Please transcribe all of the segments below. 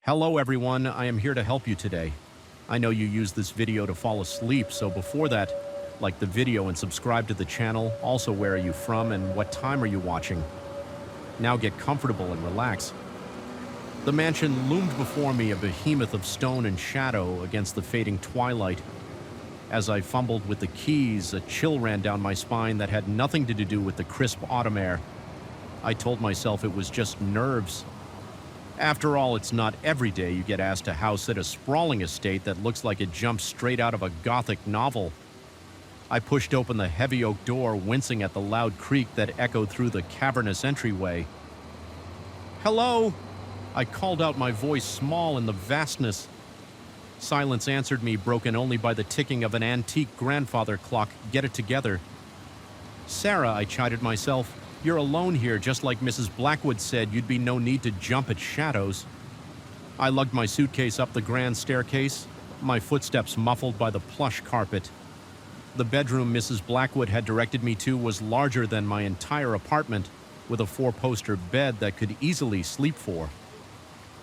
Hello everyone, I am here to help you today. I know you use this video to fall asleep, so before that, like the video and subscribe to the channel. Also, where are you from and what time are you watching? Now get comfortable and relax. The mansion loomed before me, a behemoth of stone and shadow against the fading twilight. As I fumbled with the keys, a chill ran down my spine that had nothing to do with the crisp autumn air. I told myself it was just nerves. After all, it's not every day you get asked to house at a sprawling estate that looks like it jumped straight out of a gothic novel. I pushed open the heavy oak door, wincing at the loud creak that echoed through the cavernous entryway. "Hello!" I called out, my voice small in the vastness. Silence answered me, broken only by the ticking of an antique grandfather clock. Get it together. "Sarah," I chided myself. "You're alone here, just like Mrs. Blackwood said you'd be no need to jump at shadows." I lugged my suitcase up the grand staircase, my footsteps muffled by the plush carpet. The bedroom Mrs. Blackwood had directed me to was larger than my entire apartment, with a four-poster bed that could easily sleep four.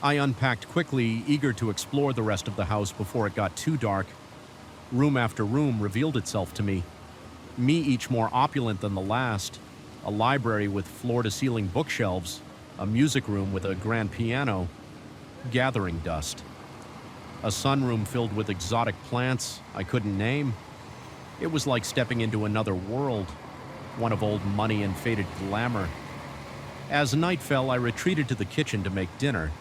I unpacked quickly, eager to explore the rest of the house before it got too dark. Room after room revealed itself to me each more opulent than the last. A library with floor-to-ceiling bookshelves, a music room with a grand piano, gathering dust. A sunroom filled with exotic plants I couldn't name. It was like stepping into another world, one of old money and faded glamour. As night fell, I retreated to the kitchen to make dinner.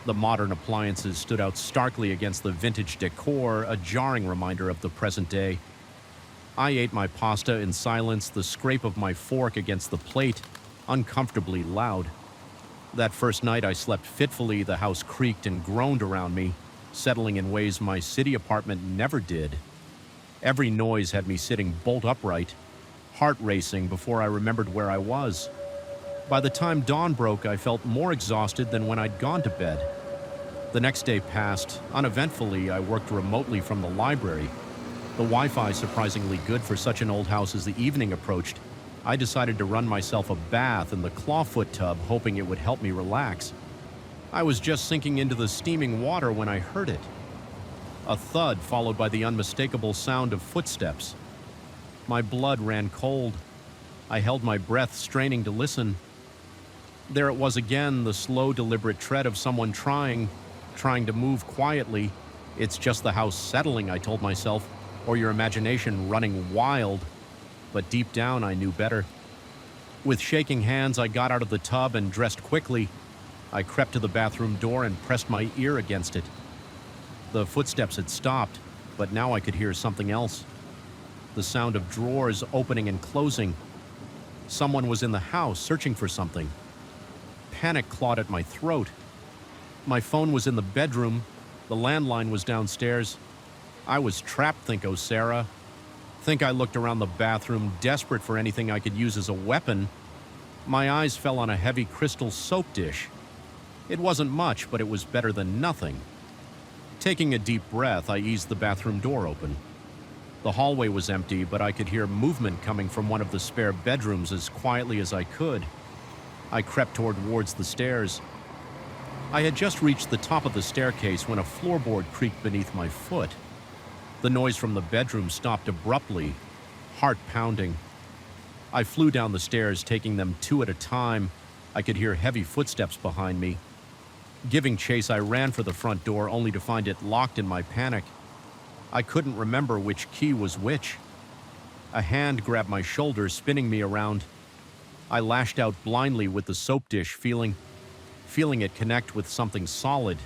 The modern appliances stood out starkly against the vintage decor, a jarring reminder of the present day. I ate my pasta in silence, the scrape of my fork against the plate uncomfortably loud. That first night I slept fitfully. The house creaked and groaned around me, settling in ways my city apartment never did. Every noise had me sitting bolt upright, heart racing before I remembered where I was. By the time dawn broke, I felt more exhausted than when I'd gone to bed. The next day passed. Uneventfully, I worked remotely from the library. The Wi-Fi surprisingly good for such an old house. As the evening approached, I decided to run myself a bath in the clawfoot tub, hoping it would help me relax. I was just sinking into the steaming water when I heard it. A thud followed by the unmistakable sound of footsteps. My blood ran cold. I held my breath, straining to listen. There it was again, the slow, deliberate tread of someone trying to move quietly. It's just the house settling, I told myself, or your imagination running wild. But deep down, I knew better. With shaking hands, I got out of the tub and dressed quickly. I crept to the bathroom door and pressed my ear against it. The footsteps had stopped, but now I could hear something else. The sound of drawers opening and closing. Someone was in the house, searching for something. Panic clawed at my throat. My phone was in the bedroom. The landline was downstairs. I was trapped, think Sarah. Think I looked around the bathroom, desperate for anything I could use as a weapon. My eyes fell on a heavy crystal soap dish. It wasn't much, but it was better than nothing. Taking a deep breath, I eased the bathroom door open. The hallway was empty, but I could hear movement coming from one of the spare bedrooms as quietly as I could. I crept towards the stairs. I had just reached the top of the staircase when a floorboard creaked beneath my foot. The noise from the bedroom stopped abruptly, heart pounding. I flew down the stairs, taking them two at a time. I could hear heavy footsteps behind me. Giving chase, I ran for the front door, only to find it locked in my panic. I couldn't remember which key was which. A hand grabbed my shoulder, spinning me around. I lashed out blindly with the soap dish, feeling it connect with something solid.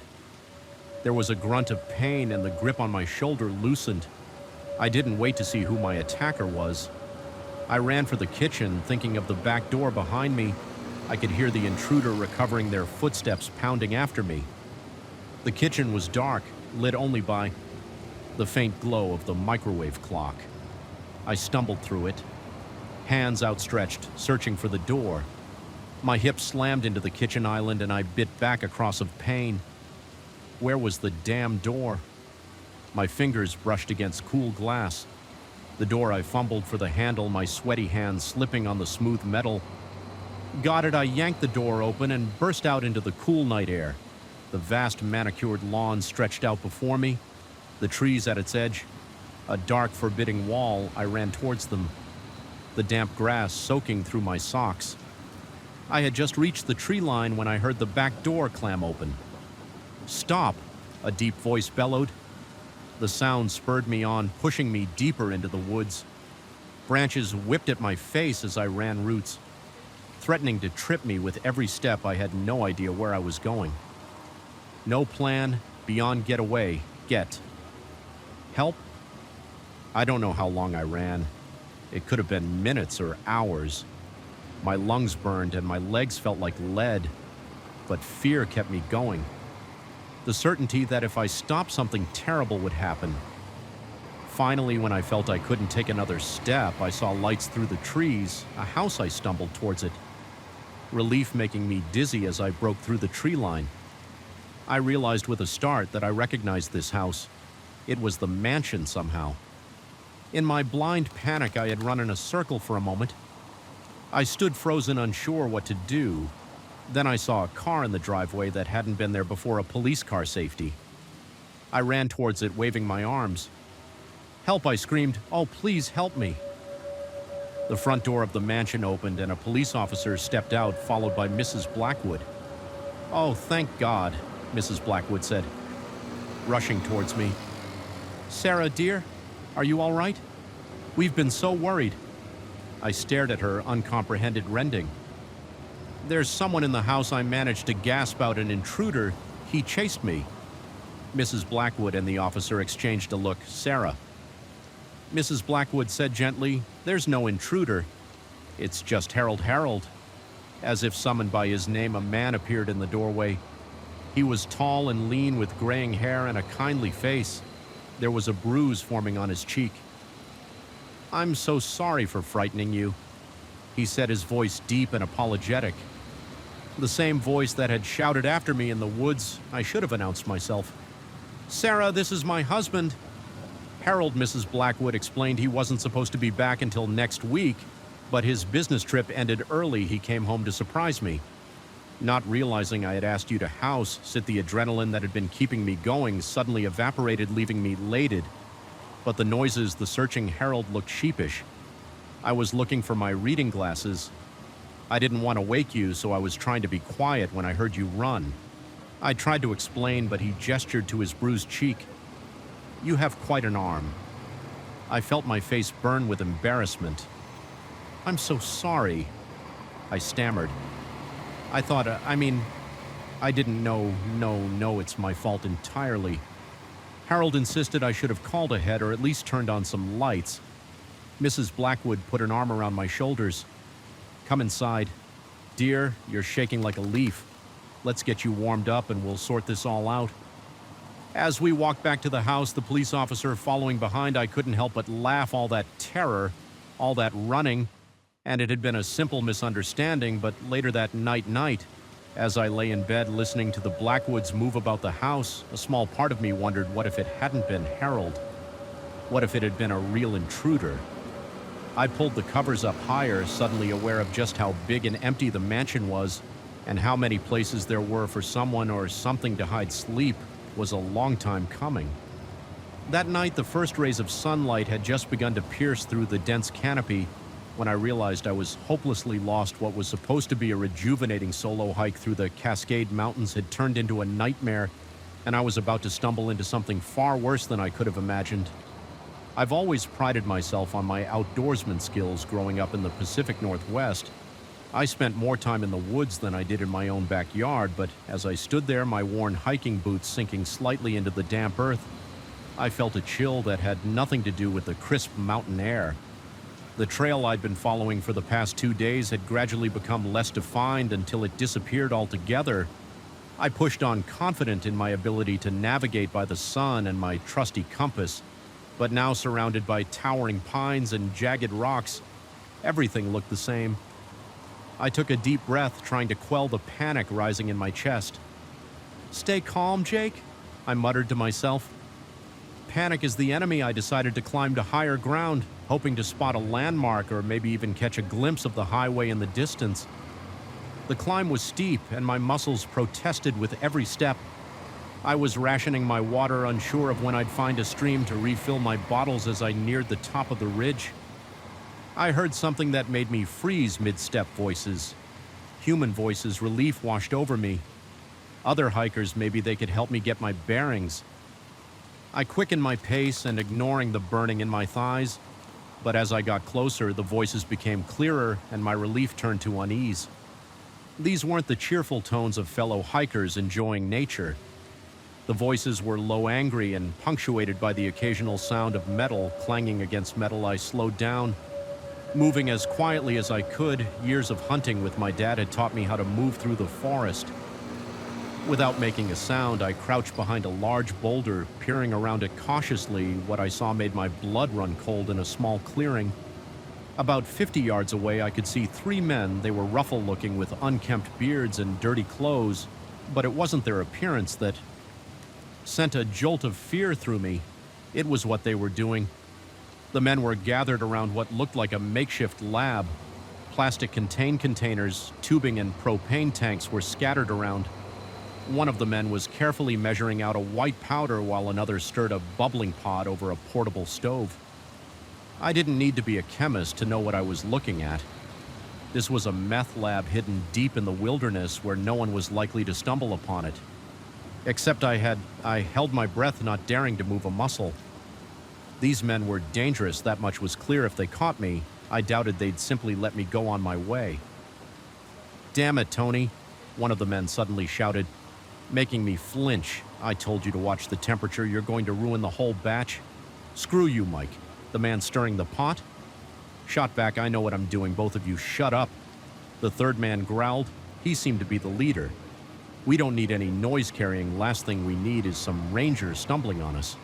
There was a grunt of pain and the grip on my shoulder loosened. I didn't wait to see who my attacker was. I ran for the kitchen, thinking of the back door behind me. I could hear the intruder recovering, their footsteps pounding after me. The kitchen was dark, lit only by the faint glow of the microwave clock. I stumbled through it, hands outstretched, searching for the door. My hips slammed into the kitchen island and I bit back across of pain. Where was the damn door? My fingers brushed against cool glass. The door, I fumbled for the handle, my sweaty hands slipping on the smooth metal. Got it, I yanked the door open and burst out into the cool night air. The vast manicured lawn stretched out before me, the trees at its edge, a dark, forbidding wall. I ran towards them, the damp grass soaking through my socks. I had just reached the tree line when I heard the back door clam open. "Stop!" a deep voice bellowed. The sound spurred me on, pushing me deeper into the woods. Branches whipped at my face as I ran roots, threatening to trip me with every step. I had no idea where I was going. No plan beyond get away, get. Help? I don't know how long I ran. It could have been minutes or hours. My lungs burned and my legs felt like lead, but fear kept me going. The certainty that if I stopped, something terrible would happen. Finally, when I felt I couldn't take another step, I saw lights through the trees, a house. I stumbled towards it, relief making me dizzy as I broke through the tree line. I realized with a start that I recognized this house. It was the mansion somehow. In my blind panic, I had run in a circle for a moment. I stood frozen, unsure what to do. Then I saw a car in the driveway that hadn't been there before, a police car. Safety. I ran towards it, waving my arms. "Help!" I screamed. "Oh, please help me!" The front door of the mansion opened and a police officer stepped out, followed by Mrs. Blackwood. "Oh, thank God," Mrs. Blackwood said, rushing towards me. "Sarah, dear, are you all right? We've been so worried." I stared at her, uncomprehended, rending. "There's someone in the house." I managed to gasp out. "An intruder. He chased me." Mrs. Blackwood and the officer exchanged a look. "Sarah," Mrs. Blackwood said gently, "there's no intruder. It's just Harold." As if summoned by his name, a man appeared in the doorway. He was tall and lean, with graying hair and a kindly face. There was a bruise forming on his cheek. "I'm so sorry for frightening you," he said, his voice deep and apologetic. The same voice that had shouted after me in the woods. I should have announced myself. "Sarah, this is my husband." Harold, Mrs. Blackwood explained. He wasn't supposed to be back until next week, but his business trip ended early. He came home to surprise me. Not realizing I had asked you to house sit, the adrenaline that had been keeping me going suddenly evaporated, leaving me elated. But the noises, the searching. Harold looked sheepish. I was looking for my reading glasses. I didn't want to wake you, so I was trying to be quiet when I heard you run. I tried to explain, but he gestured to his bruised cheek. "You have quite an arm." I felt my face burn with embarrassment. "I'm so sorry," I stammered. I didn't know. No, it's my fault entirely. Harold insisted I should have called ahead or at least turned on some lights. Mrs. Blackwood put an arm around my shoulders. "Come inside. Dear, you're shaking like a leaf. Let's get you warmed up and we'll sort this all out." As we walked back to the house, the police officer following behind, I couldn't help but laugh. All that terror, all that running, and it had been a simple misunderstanding. But later that night, as I lay in bed listening to the Blackwoods move about the house, a small part of me wondered, what if it hadn't been Harold? What if it had been a real intruder? I pulled the covers up higher, suddenly aware of just how big and empty the mansion was, and how many places there were for someone or something to hide. Sleep was a long time coming. That night, the first rays of sunlight had just begun to pierce through the dense canopy when I realized I was hopelessly lost. What was supposed to be a rejuvenating solo hike through the Cascade Mountains had turned into a nightmare, and I was about to stumble into something far worse than I could have imagined. I've always prided myself on my outdoorsman skills growing up in the Pacific Northwest. I spent more time in the woods than I did in my own backyard, but as I stood there, my worn hiking boots sinking slightly into the damp earth, I felt a chill that had nothing to do with the crisp mountain air. The trail I'd been following for the past 2 days had gradually become less defined until it disappeared altogether. I pushed on, confident in my ability to navigate by the sun and my trusty compass, but now surrounded by towering pines and jagged rocks, everything looked the same. I took a deep breath, trying to quell the panic rising in my chest. "Stay calm, Jake," I muttered to myself. Panic is the enemy. I decided to climb to higher ground, hoping to spot a landmark or maybe even catch a glimpse of the highway in the distance. The climb was steep, and my muscles protested with every step. I was rationing my water, unsure of when I'd find a stream to refill my bottles as I neared the top of the ridge. I heard something that made me freeze mid-step. Voices. Human voices. Relief washed over me. Other hikers, maybe they could help me get my bearings. I quickened my pace and ignoring the burning in my thighs, but as I got closer, the voices became clearer and my relief turned to unease. These weren't the cheerful tones of fellow hikers enjoying nature. The voices were low, angry, and punctuated by the occasional sound of metal clanging against metal. I slowed down, moving as quietly as I could. Years of hunting with my dad had taught me how to move through the forest. Without making a sound, I crouched behind a large boulder, peering around it cautiously. What I saw made my blood run cold. In a small clearing, about 50 yards away, I could see 3 men. They were ruffle-looking with unkempt beards and dirty clothes, but it wasn't their appearance that sent a jolt of fear through me. It was what they were doing. The men were gathered around what looked like a makeshift lab. Plastic containers, tubing, and propane tanks were scattered around. One of the men was carefully measuring out a white powder while another stirred a bubbling pot over a portable stove. I didn't need to be a chemist to know what I was looking at. This was a meth lab hidden deep in the wilderness where no one was likely to stumble upon it. Except I held my breath, not daring to move a muscle. These men were dangerous, that much was clear. If they caught me, I doubted they'd simply let me go on my way. "Damn it, Tony," one of the men suddenly shouted, making me flinch. "I told you to watch the temperature. You're going to ruin the whole batch." "Screw you, Mike," the man stirring the pot shot back. "I know what I'm doing. Both of you shut up." The third man growled. He seemed to be the leader. "We don't need any noise carrying. Last thing we need is some rangers stumbling on us."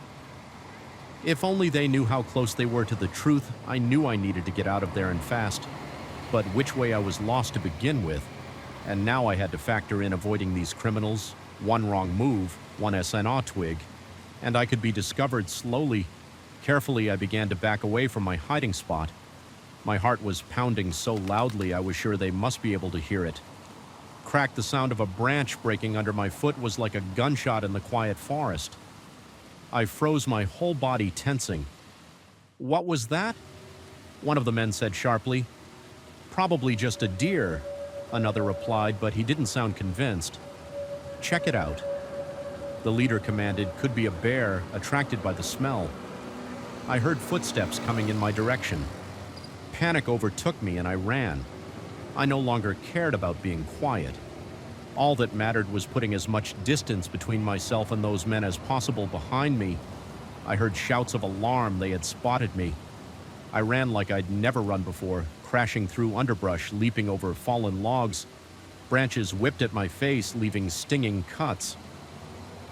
If only they knew how close they were to the truth. I knew I needed to get out of there and fast. But which way I was lost to begin with? And now I had to factor in avoiding these criminals. One wrong move, one SNA twig, and I could be discovered slowly. Carefully, I began to back away from my hiding spot. My heart was pounding so loudly I was sure they must be able to hear it. Crack, the sound of a branch breaking under my foot was like a gunshot in the quiet forest. I froze, my whole body tensing. "What was that?" one of the men said sharply. "Probably just a deer," another replied, but he didn't sound convinced. "Check it out," the leader commanded. "Could be a bear, attracted by the smell." I heard footsteps coming in my direction. Panic overtook me and I ran. I no longer cared about being quiet. All that mattered was putting as much distance between myself and those men as possible behind me. I heard shouts of alarm. They had spotted me. I ran like I'd never run before, crashing through underbrush, leaping over fallen logs. Branches whipped at my face, leaving stinging cuts.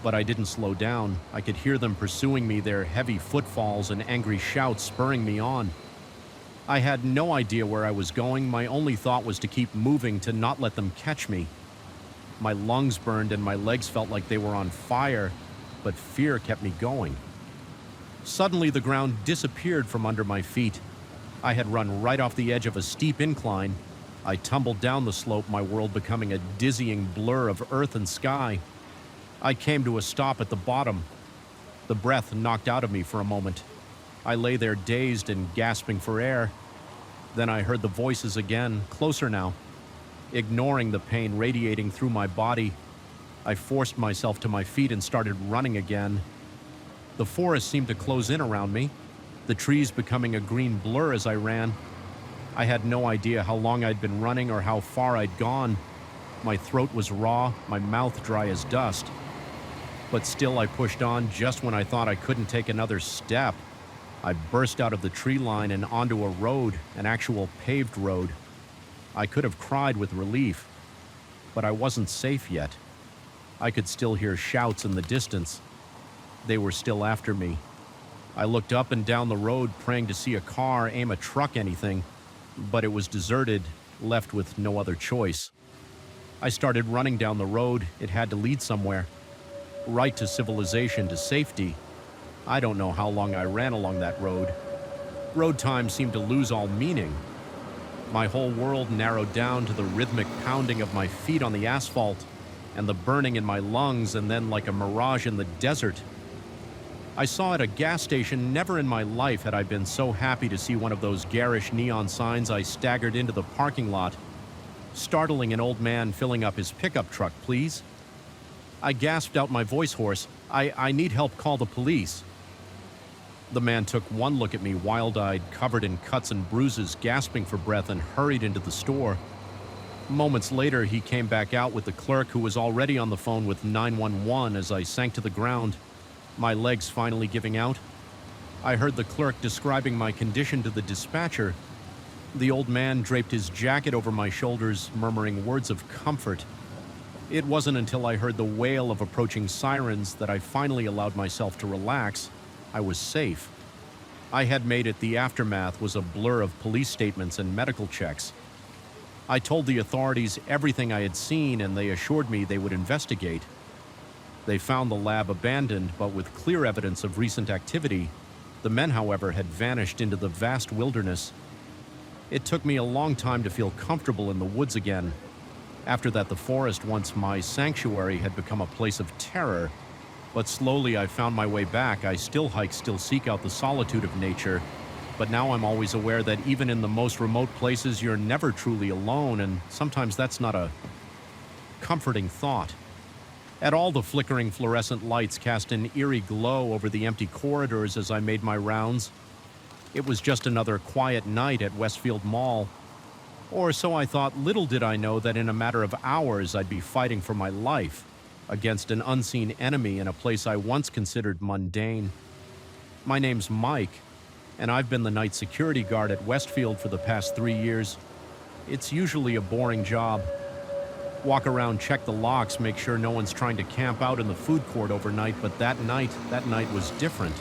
But I didn't slow down. I could hear them pursuing me, their heavy footfalls and angry shouts spurring me on. I had no idea where I was going. My only thought was to keep moving, to not let them catch me. My lungs burned and my legs felt like they were on fire, but fear kept me going. Suddenly, the ground disappeared from under my feet. I had run right off the edge of a steep incline. I tumbled down the slope, my world becoming a dizzying blur of earth and sky. I came to a stop at the bottom. The breath knocked out of me for a moment. I lay there dazed and gasping for air. Then I heard the voices again, closer now. Ignoring the pain radiating through my body, I forced myself to my feet and started running again. The forest seemed to close in around me, the trees becoming a green blur as I ran. I had no idea how long I'd been running or how far I'd gone. My throat was raw, my mouth dry as dust. But still I pushed on. Just when I thought I couldn't take another step, I burst out of the tree line and onto a road, an actual paved road. I could have cried with relief, but I wasn't safe yet. I could still hear shouts in the distance. They were still after me. I looked up and down the road, praying to see a car, aim a truck, anything, but it was deserted, left with no other choice. I started running down the road. It had to lead somewhere. Right to civilization, to safety. I don't know how long I ran along that road. Road time seemed to lose all meaning. My whole world narrowed down to the rhythmic pounding of my feet on the asphalt and the burning in my lungs, and then like a mirage in the desert. I saw at a gas station. Never in my life had I been so happy to see one of those garish neon signs. I staggered into the parking lot, startling an old man filling up his pickup truck. Please? I gasped out my voice hoarse. I need help, call the police. The man took one look at me, wild-eyed, covered in cuts and bruises, gasping for breath, and hurried into the store. Moments later, he came back out with the clerk, who was already on the phone with 911. As I sank to the ground, my legs finally giving out, I heard the clerk describing my condition to the dispatcher. The old man draped his jacket over my shoulders, murmuring words of comfort. It wasn't until I heard the wail of approaching sirens that I finally allowed myself to relax. I was safe. I had made it. The aftermath was a blur of police statements and medical checks. I told the authorities everything I had seen, and they assured me they would investigate. They found the lab abandoned, but with clear evidence of recent activity. The men, however, had vanished into the vast wilderness. It took me a long time to feel comfortable in the woods again. After that, the forest, once my sanctuary, had become a place of terror. But slowly I found my way back. I still hike, still seek out the solitude of nature. But now I'm always aware that even in the most remote places, you're never truly alone, and sometimes that's not a comforting thought. At all, the flickering fluorescent lights cast an eerie glow over the empty corridors as I made my rounds. It was just another quiet night at Westfield Mall. Or so I thought. Little did I know that in a matter of hours I'd be fighting for my life against an unseen enemy in a place I once considered mundane. My name's Mike, and I've been the night security guard at Westfield for the past 3 years. It's usually a boring job. Walk around, check the locks, make sure no one's trying to camp out in the food court overnight, but that night was different.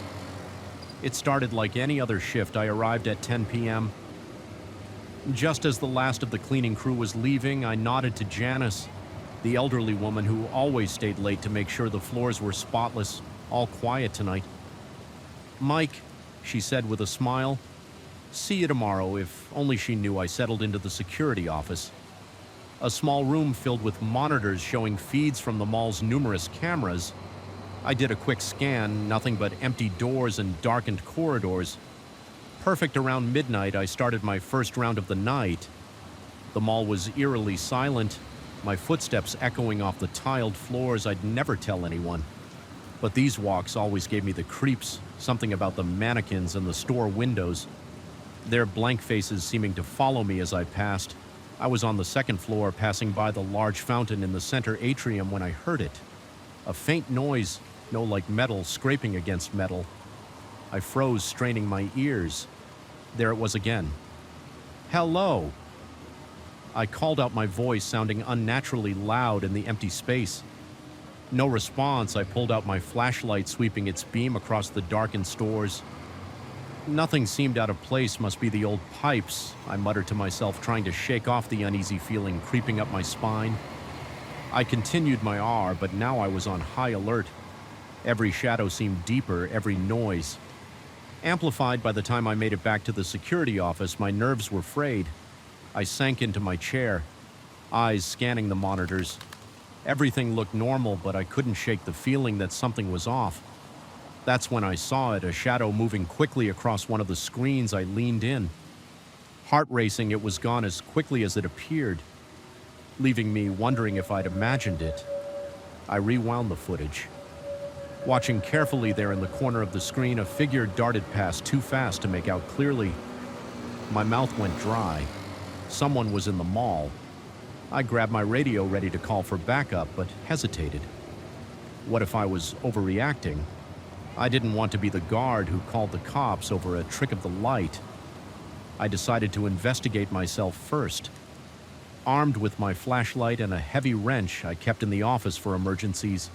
It started like any other shift. I arrived at 10 p.m. Just as the last of the cleaning crew was leaving, I nodded to Janice, the elderly woman who always stayed late to make sure the floors were spotless, all quiet tonight. "Mike," she said with a smile, "see you tomorrow." If only she knew I settled into the security office. A small room filled with monitors showing feeds from the mall's numerous cameras. I did a quick scan, nothing but empty doors and darkened corridors. Perfect. Around midnight, I started my first round of the night. The mall was eerily silent, my footsteps echoing off the tiled floors. I'd never tell anyone. But these walks always gave me the creeps, something about the mannequins and the store windows, their blank faces seeming to follow me as I passed. I was on the second floor, passing by the large fountain in the center atrium when I heard it. A faint noise, no like metal scraping against metal. I froze, straining my ears. There it was again. "Hello!" I called out, my voice sounding unnaturally loud in the empty space. No response. I pulled out my flashlight, sweeping its beam across the darkened stores. Nothing seemed out of place. Must be the old pipes, I muttered to myself, trying to shake off the uneasy feeling creeping up my spine. I continued my R, but now I was on high alert. Every shadow seemed deeper, every noise amplified. By the time I made it back to the security office, my nerves were frayed. I sank into my chair, eyes scanning the monitors. Everything looked normal, but I couldn't shake the feeling that something was off. That's when I saw it, a shadow moving quickly across one of the screens. I leaned in. Heart racing, it was gone as quickly as it appeared, leaving me wondering if I'd imagined it. I rewound the footage. Watching carefully, there in the corner of the screen, a figure darted past too fast to make out clearly. My mouth went dry. Someone was in the mall. I grabbed my radio, ready to call for backup, but hesitated. What if I was overreacting? I didn't want to be the guard who called the cops over a trick of the light. I decided to investigate myself first. Armed with my flashlight and a heavy wrench I kept in the office for emergencies,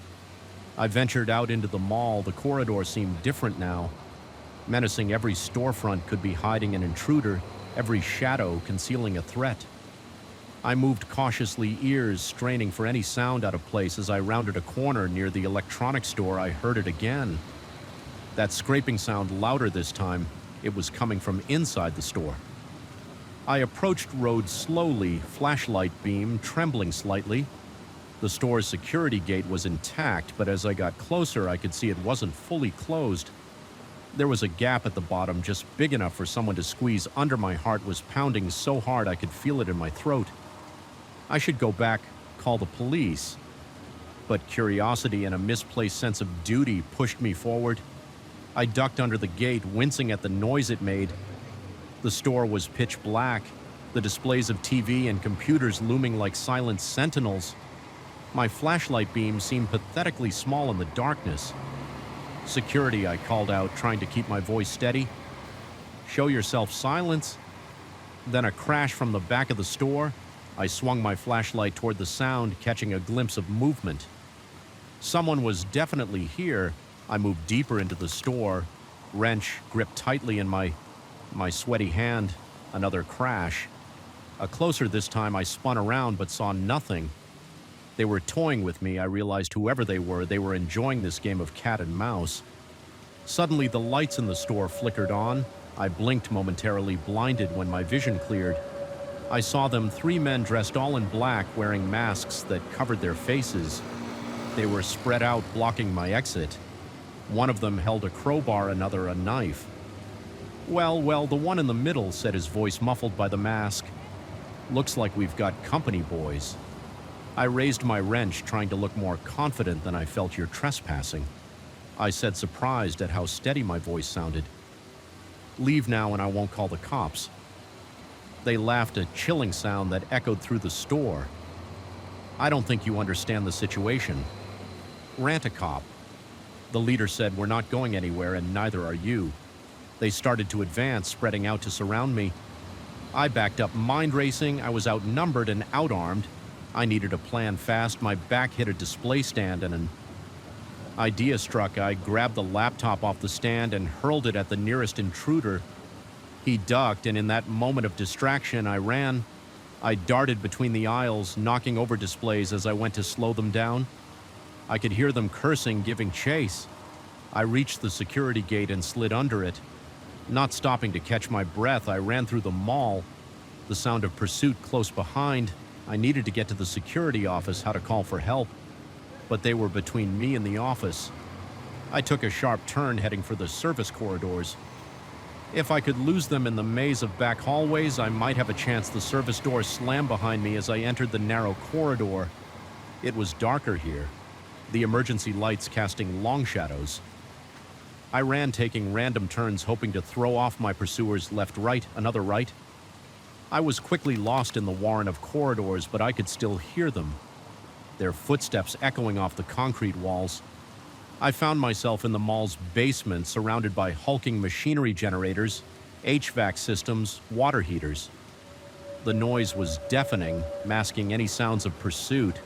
I ventured out into the mall. The corridor seemed different now. Menacing, every storefront could be hiding an intruder, every shadow concealing a threat. I moved cautiously, ears straining for any sound out of place. As I rounded a corner near the electronics store, I heard it again. That scraping sound, louder this time. It was coming from inside the store. I approached, rode slowly, flashlight beam trembling slightly. The store's security gate was intact, but as I got closer, I could see it wasn't fully closed. There was a gap at the bottom just big enough for someone to squeeze under. My heart was pounding so hard I could feel it in my throat. I should go back, call the police. But curiosity and a misplaced sense of duty pushed me forward. I ducked under the gate, wincing at the noise it made. The store was pitch black, the displays of TV and computers looming like silent sentinels. My flashlight beam seemed pathetically small in the darkness. "Security," I called out, trying to keep my voice steady. "Show yourself, silence." Then a crash from the back of the store. I swung my flashlight toward the sound, catching a glimpse of movement. Someone was definitely here. I moved deeper into the store, wrench gripped tightly in my sweaty hand. Another crash. A closer this time. I spun around but saw nothing. They were toying with me. I realized whoever they were enjoying this game of cat and mouse. Suddenly, the lights in the store flickered on. I blinked momentarily, blinded when my vision cleared. I saw them, 3 men dressed all in black, wearing masks that covered their faces. They were spread out, blocking my exit. One of them held a crowbar, another a knife. Well, the one in the middle," said his voice muffled by the mask. "Looks like we've got company, boys." I raised my wrench, trying to look more confident than I felt. "You're trespassing," I said, surprised at how steady my voice sounded. "Leave now and I won't call the cops." They laughed, a chilling sound that echoed through the store. "I don't think you understand the situation. Rant a cop." The leader said, "We're not going anywhere, and neither are you." They started to advance, spreading out to surround me. I backed up, mind racing. I was outnumbered and outarmed. I needed a plan fast. My back hit a display stand and an idea struck. I grabbed the laptop off the stand and hurled it at the nearest intruder. He ducked, and in that moment of distraction, I ran. I darted between the aisles, knocking over displays as I went to slow them down. I could hear them cursing, giving chase. I reached the security gate and slid under it. Not stopping to catch my breath, I ran through the mall, the sound of pursuit close behind. I needed to get to the security office, how to call for help, but they were between me and the office. I took a sharp turn, heading for the service corridors. If I could lose them in the maze of back hallways, I might have a chance. The service door slammed behind me as I entered the narrow corridor. It was darker here, the emergency lights casting long shadows. I ran, taking random turns, hoping to throw off my pursuers. Left, right, another right. I was quickly lost in the warren of corridors, but I could still hear them, their footsteps echoing off the concrete walls. I found myself in the mall's basement, surrounded by hulking machinery generators, HVAC systems, water heaters. The noise was deafening, masking any sounds of pursuit.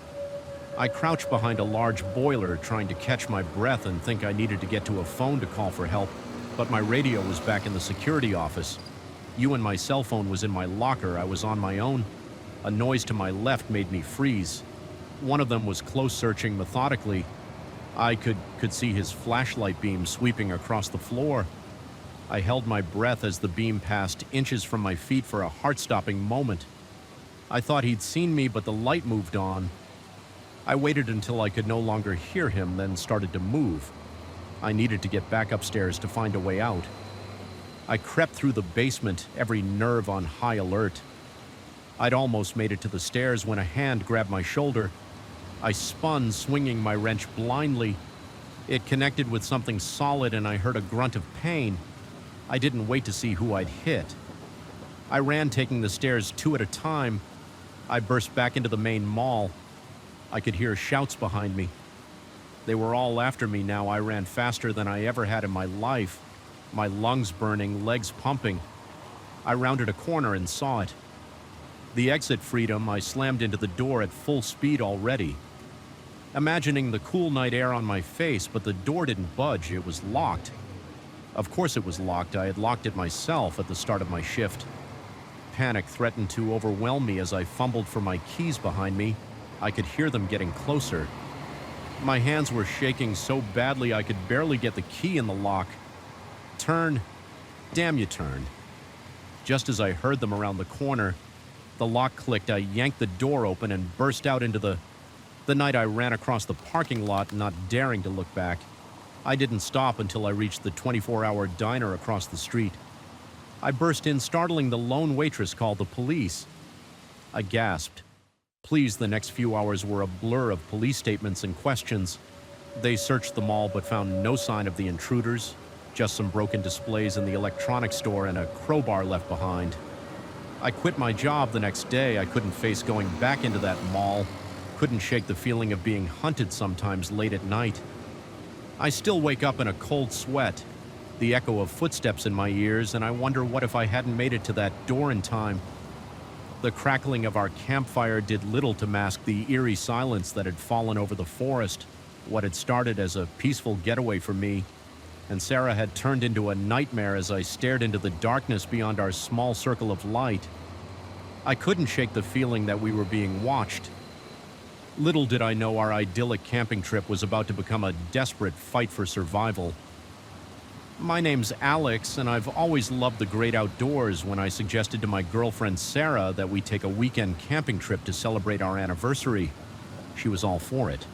I crouched behind a large boiler, trying to catch my breath and think I needed to get to a phone to call for help, but my radio was back in the security office. And my cell phone was in my locker. I was on my own. A noise to my left made me freeze. One of them was close, searching methodically. I could see his flashlight beam sweeping across the floor. I held my breath as the beam passed inches from my feet for a heart-stopping moment. I thought he'd seen me, but the light moved on. I waited until I could no longer hear him, then started to move. I needed to get back upstairs to find a way out. I crept through the basement, every nerve on high alert. I'd almost made it to the stairs when a hand grabbed my shoulder. I spun, swinging my wrench blindly. It connected with something solid, and I heard a grunt of pain. I didn't wait to see who I'd hit. I ran, taking the stairs 2 at a time. I burst back into the main mall. I could hear shouts behind me. They were all after me now. I ran faster than I ever had in my life, my lungs burning, legs pumping. I rounded a corner and saw it. The exit freedom. I slammed into the door at full speed already, imagining the cool night air on my face, but the door didn't budge. It was locked. Of course it was locked. I had locked it myself at the start of my shift. Panic threatened to overwhelm me as I fumbled for my keys behind me. I could hear them getting closer. My hands were shaking so badly I could barely get the key in the lock. Turn. Damn you, turn. Just as I heard them around the corner, the lock clicked. I yanked the door open and burst out into the The night I ran across the parking lot, not daring to look back, I didn't stop until I reached the 24-hour diner across the street. I burst in, startling the lone waitress called the police. I gasped. Please, the next few hours were a blur of police statements and questions. They searched the mall but found no sign of the intruders, just some broken displays in the electronics store and a crowbar left behind. I quit my job the next day. I couldn't face going back into that mall, couldn't shake the feeling of being hunted sometimes late at night. I still wake up in a cold sweat, the echo of footsteps in my ears, and I wonder what if I hadn't made it to that door in time. The crackling of our campfire did little to mask the eerie silence that had fallen over the forest, what had started as a peaceful getaway for me, and Sarah had turned into a nightmare as I stared into the darkness beyond our small circle of light. I couldn't shake the feeling that we were being watched. Little did I know our idyllic camping trip was about to become a desperate fight for survival. My name's Alex, and I've always loved the great outdoors. When I suggested to my girlfriend Sarah that we take a weekend camping trip to celebrate our anniversary, she was all for it.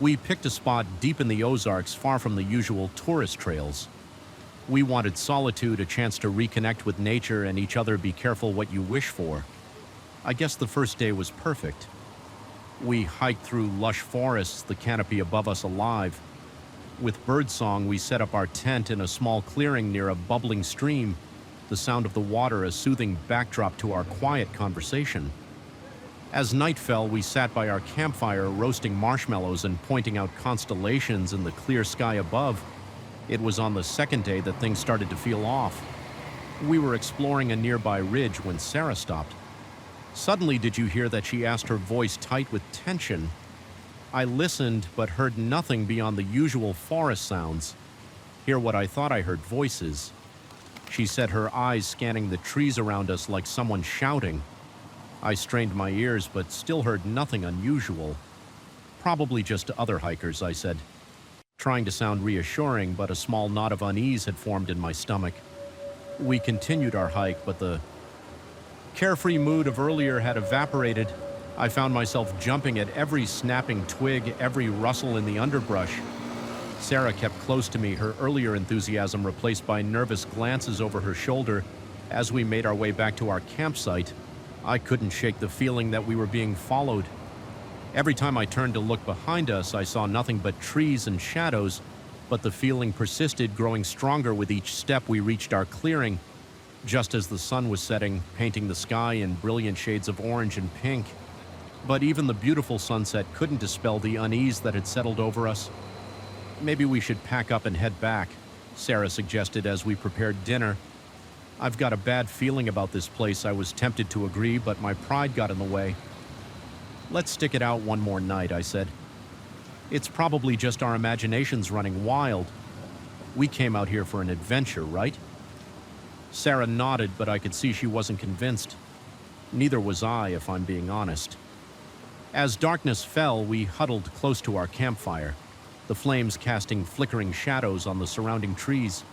We picked a spot deep in the Ozarks, far from the usual tourist trails. We wanted solitude, a chance to reconnect with nature and each other. Be careful what you wish for. I guess the first day was perfect. We hiked through lush forests, the canopy above us alive. With birdsong, we set up our tent in a small clearing near a bubbling stream, the sound of the water a soothing backdrop to our quiet conversation. As night fell, we sat by our campfire, roasting marshmallows and pointing out constellations in the clear sky above. It was on the second day that things started to feel off. We were exploring a nearby ridge when Sarah stopped. Suddenly, did you hear that? She asked, her voice tight with tension. I listened, but heard nothing beyond the usual forest sounds. Hear what I thought I heard: voices. She said, her eyes scanning the trees around us like someone shouting. I strained my ears, but still heard nothing unusual. Probably just other hikers, I said, trying to sound reassuring, but a small knot of unease had formed in my stomach. We continued our hike, but the carefree mood of earlier had evaporated. I found myself jumping at every snapping twig, every rustle in the underbrush. Sarah kept close to me, her earlier enthusiasm replaced by nervous glances over her shoulder. As we made our way back to our campsite, I couldn't shake the feeling that we were being followed. Every time I turned to look behind us, I saw nothing but trees and shadows, but the feeling persisted, growing stronger with each step we reached our clearing. Just as the sun was setting, painting the sky in brilliant shades of orange and pink. But even the beautiful sunset couldn't dispel the unease that had settled over us. Maybe we should pack up and head back, Sarah suggested as we prepared dinner. I've got a bad feeling about this place. I was tempted to agree, but my pride got in the way. Let's stick it out one more night, I said. It's probably just our imaginations running wild. We came out here for an adventure, right? Sarah nodded, but I could see she wasn't convinced. Neither was I, if I'm being honest. As darkness fell, we huddled close to our campfire, the flames casting flickering shadows on the surrounding trees.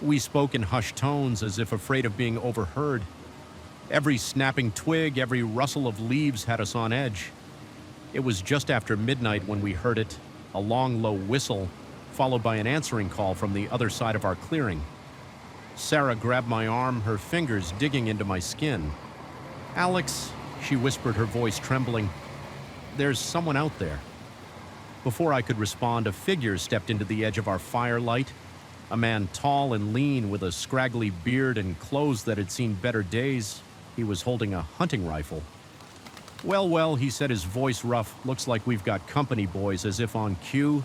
We spoke in hushed tones, as if afraid of being overheard. Every snapping twig, every rustle of leaves had us on edge. It was just after midnight when we heard it, a long, low whistle, followed by an answering call from the other side of our clearing. Sarah grabbed my arm, her fingers digging into my skin. Alex, she whispered, her voice trembling. There's someone out there. Before I could respond, a figure stepped into the edge of our firelight. A man tall and lean with a scraggly beard and clothes that had seen better days. He was holding a hunting rifle. Well, he said, his voice rough. Looks like we've got company, boys, as if on cue.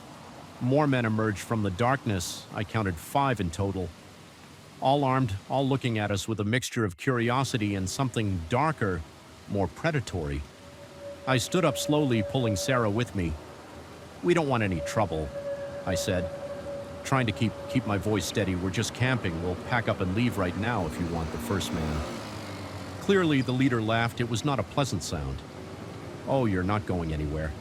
More men emerged from the darkness. I counted 5 in total. All armed, all looking at us with a mixture of curiosity and something darker, more predatory. I stood up slowly, pulling Sarah with me. We don't want any trouble, I said, trying to keep my voice steady. We're just camping. We'll pack up and leave right now if you want, the first man. Clearly, the leader laughed. It was not a pleasant sound. Oh, you're not going anywhere.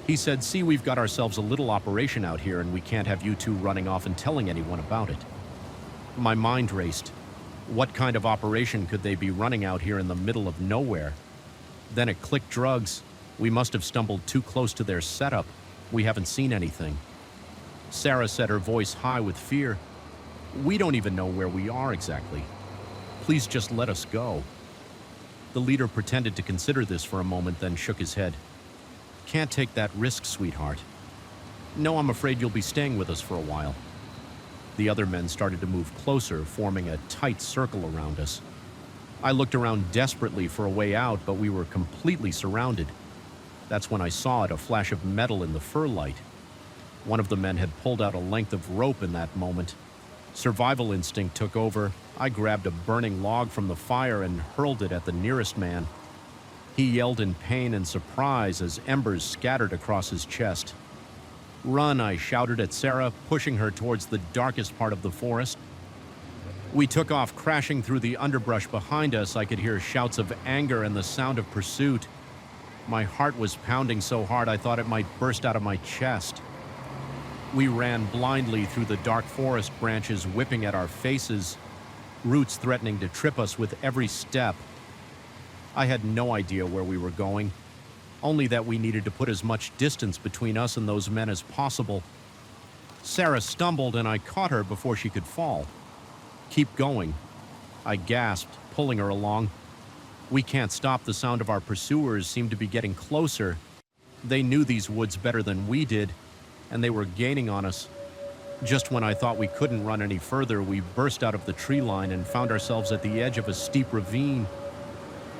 He said, see, we've got ourselves a little operation out here, and we can't have you two running off and telling anyone about it. My mind raced. What kind of operation could they be running out here in the middle of nowhere? Then it clicked: drugs. We must have stumbled too close to their setup. We haven't seen anything. Sarah said, her voice high with fear. We don't even know where we are exactly. Please just let us go. The leader pretended to consider this for a moment, then shook his head. Can't take that risk, sweetheart. No, I'm afraid you'll be staying with us for a while. The other men started to move closer, forming a tight circle around us. I looked around desperately for a way out, but we were completely surrounded. That's when I saw it, a flash of metal in the fur light. One of the men had pulled out a length of rope in that moment. Survival instinct took over. I grabbed a burning log from the fire and hurled it at the nearest man. He yelled in pain and surprise as embers scattered across his chest. Run, I shouted at Sarah, pushing her towards the darkest part of the forest. We took off, crashing through the underbrush behind us. I could hear shouts of anger and the sound of pursuit. My heart was pounding so hard I thought it might burst out of my chest. We ran blindly through the dark forest, branches whipping at our faces, roots threatening to trip us with every step. I had no idea where we were going, only that we needed to put as much distance between us and those men as possible. Sarah stumbled and I caught her before she could fall. Keep going, I gasped, pulling her along. We can't stop. The sound of our pursuers seemed to be getting closer. They knew these woods better than we did, and they were gaining on us. Just when I thought we couldn't run any further, we burst out of the tree line and found ourselves at the edge of a steep ravine.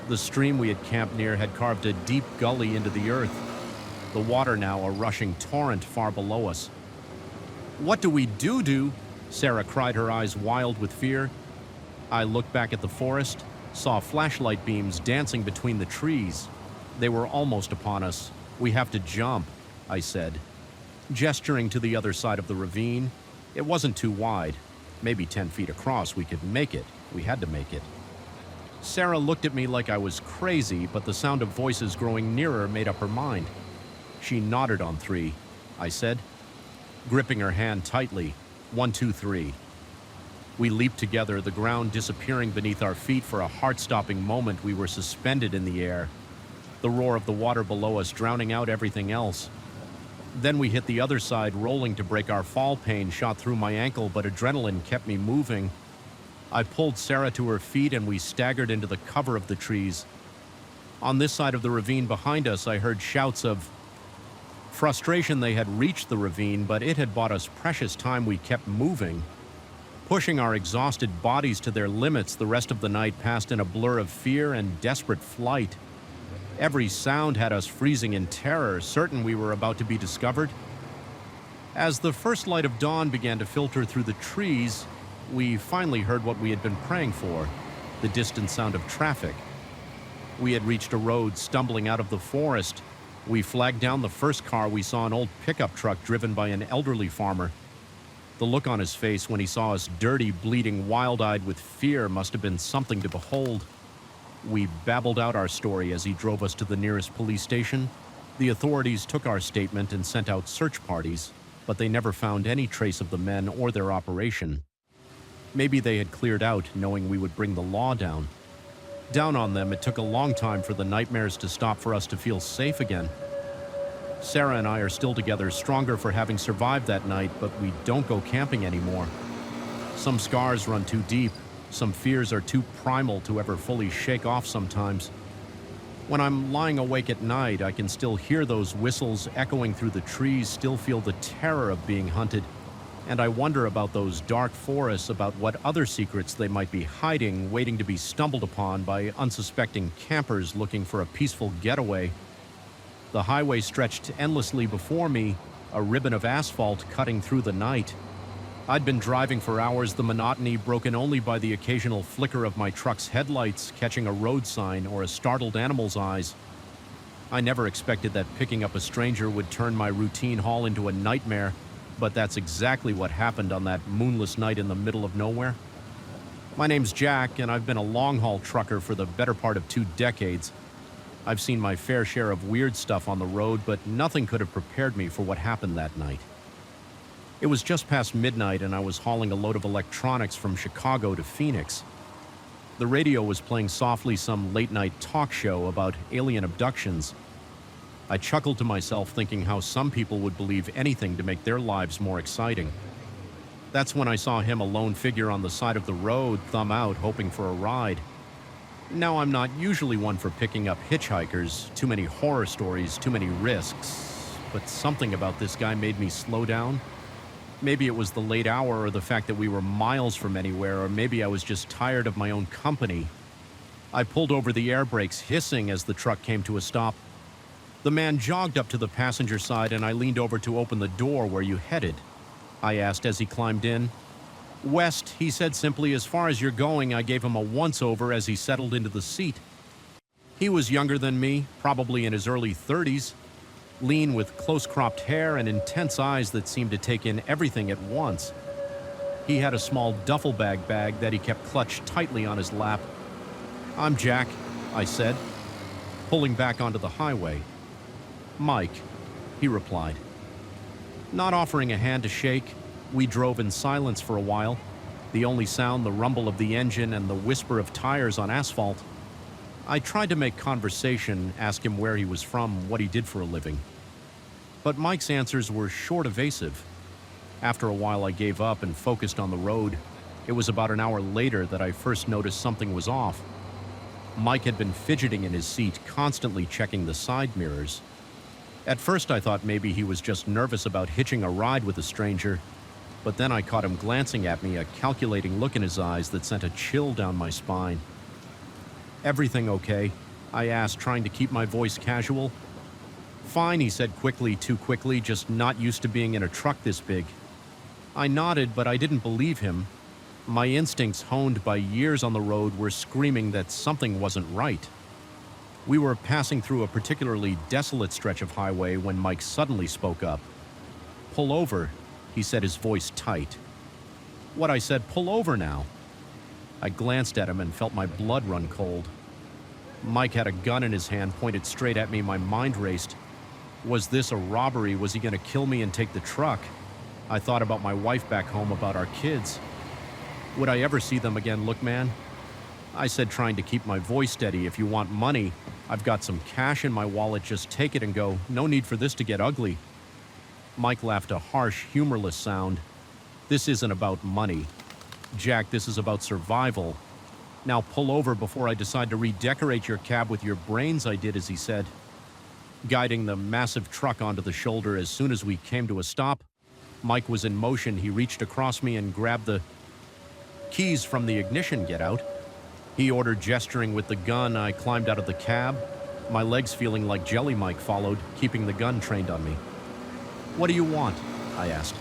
The stream we had camped near had carved a deep gully into the earth, the water now a rushing torrent far below us. What do we do? Sarah cried, her eyes wild with fear. I looked back at the forest, saw flashlight beams dancing between the trees. They were almost upon us. We have to jump, I said, gesturing to the other side of the ravine. It wasn't too wide. Maybe 10 feet across. We could make it. We had to make it. Sarah looked at me like I was crazy, but the sound of voices growing nearer made up her mind. She nodded on 3, I said, gripping her hand tightly. 1, 2, 3. We leaped together, the ground disappearing beneath our feet. For a heart-stopping moment, we were suspended in the air, the roar of the water below us drowning out everything else. Then we hit the other side, rolling to break. Our fall. Pain shot through my ankle, but adrenaline kept me moving. I pulled Sarah to her feet and we staggered into the cover of the trees. On this side of the ravine behind us, I heard shouts of frustration. They had reached the ravine, but it had bought us precious time. We kept moving, pushing our exhausted bodies to their limits. The rest of the night passed in a blur of fear and desperate flight. Every sound had us freezing in terror, certain we were about to be discovered. As the first light of dawn began to filter through the trees, we finally heard what we had been praying for, the distant sound of traffic. We had reached a road, stumbling out of the forest. We flagged down the first car. We saw an old pickup truck driven by an elderly farmer. The look on his face when he saw us, dirty, bleeding, wild-eyed with fear, must have been something to behold. We babbled out our story as he drove us to the nearest police station. The authorities took our statement and sent out search parties, but they never found any trace of the men or their operation. Maybe they had cleared out, knowing we would bring the law down. Down on them. It took a long time for the nightmares to stop, for us to feel safe again. Sarah and I are still together, stronger for having survived that night, but we don't go camping anymore. Some scars run too deep. Some fears are too primal to ever fully shake off sometimes. When I'm lying awake at night, I can still hear those whistles echoing through the trees, still feel the terror of being hunted. And I wonder about those dark forests, about what other secrets they might be hiding, waiting to be stumbled upon by unsuspecting campers looking for a peaceful getaway. The highway stretched endlessly before me, a ribbon of asphalt cutting through the night. I'd been driving for hours, the monotony broken only by the occasional flicker of my truck's headlights, catching a road sign or a startled animal's eyes. I never expected that picking up a stranger would turn my routine haul into a nightmare, but that's exactly what happened on that moonless night in the middle of nowhere. My name's Jack, and I've been a long-haul trucker for the better part of 2 decades. I've seen my fair share of weird stuff on the road, but nothing could have prepared me for what happened that night. It was just past midnight, and I was hauling a load of electronics from Chicago to Phoenix. The radio was playing softly some late-night talk show about alien abductions. I chuckled to myself, thinking how some people would believe anything to make their lives more exciting. That's when I saw him, a lone figure on the side of the road, thumb out, hoping for a ride. Now, I'm not usually one for picking up hitchhikers, too many horror stories, too many risks, but something about this guy made me slow down. Maybe it was the late hour or the fact that we were miles from anywhere, or maybe I was just tired of my own company. I pulled over the air brakes, hissing as the truck came to a stop. The man jogged up to the passenger side and I leaned over to open the door. "Where you headed?" I asked as he climbed in. "West," he said simply. "As far as you're going." I gave him a once-over as he settled into the seat. He was younger than me, probably in his early 30s, lean with close-cropped hair and intense eyes that seemed to take in everything at once. He had a small duffel bag that he kept clutched tightly on his lap. "I'm Jack," I said, pulling back onto the highway. "Mike," he replied. Not offering a hand to shake, we drove in silence for a while, the only sound the rumble of the engine and the whisper of tires on asphalt. I tried to make conversation, ask him where he was from, what he did for a living. But Mike's answers were short, evasive. After a while, I gave up and focused on the road. It was about an hour later that I first noticed something was off. Mike had been fidgeting in his seat, constantly checking the side mirrors. At first, I thought maybe he was just nervous about hitching a ride with a stranger, but then I caught him glancing at me, a calculating look in his eyes that sent a chill down my spine. "Everything okay?" I asked, trying to keep my voice casual. "Fine," he said quickly, too quickly, just not used to being in a truck this big. I nodded, but I didn't believe him. My instincts, honed by years on the road, were screaming that something wasn't right. We were passing through a particularly desolate stretch of highway when Mike suddenly spoke up. "Pull over," he said, his voice tight. What I said, "Pull over now." I glanced at him and felt my blood run cold. Mike had a gun in his hand, pointed straight at me. My mind raced. Was this a robbery? Was he going to kill me and take the truck? I thought about my wife back home, about our kids. Would I ever see them again? "Look, man," I said, trying to keep my voice steady, "if you want money, I've got some cash in my wallet. Just take it and go. No need for this to get ugly." Mike laughed, a harsh, humorless sound. "This isn't about money, Jack. This is about survival. Now pull over before I decide to redecorate your cab with your brains." I did as he said, guiding the massive truck onto the shoulder. As soon as we came to a stop, Mike was in motion. He reached across me and grabbed the keys from the ignition. "Get out," he ordered, gesturing with the gun. I climbed out of the cab, my legs feeling like jelly. Mike followed, keeping the gun trained on me. "What do you want?" I asked,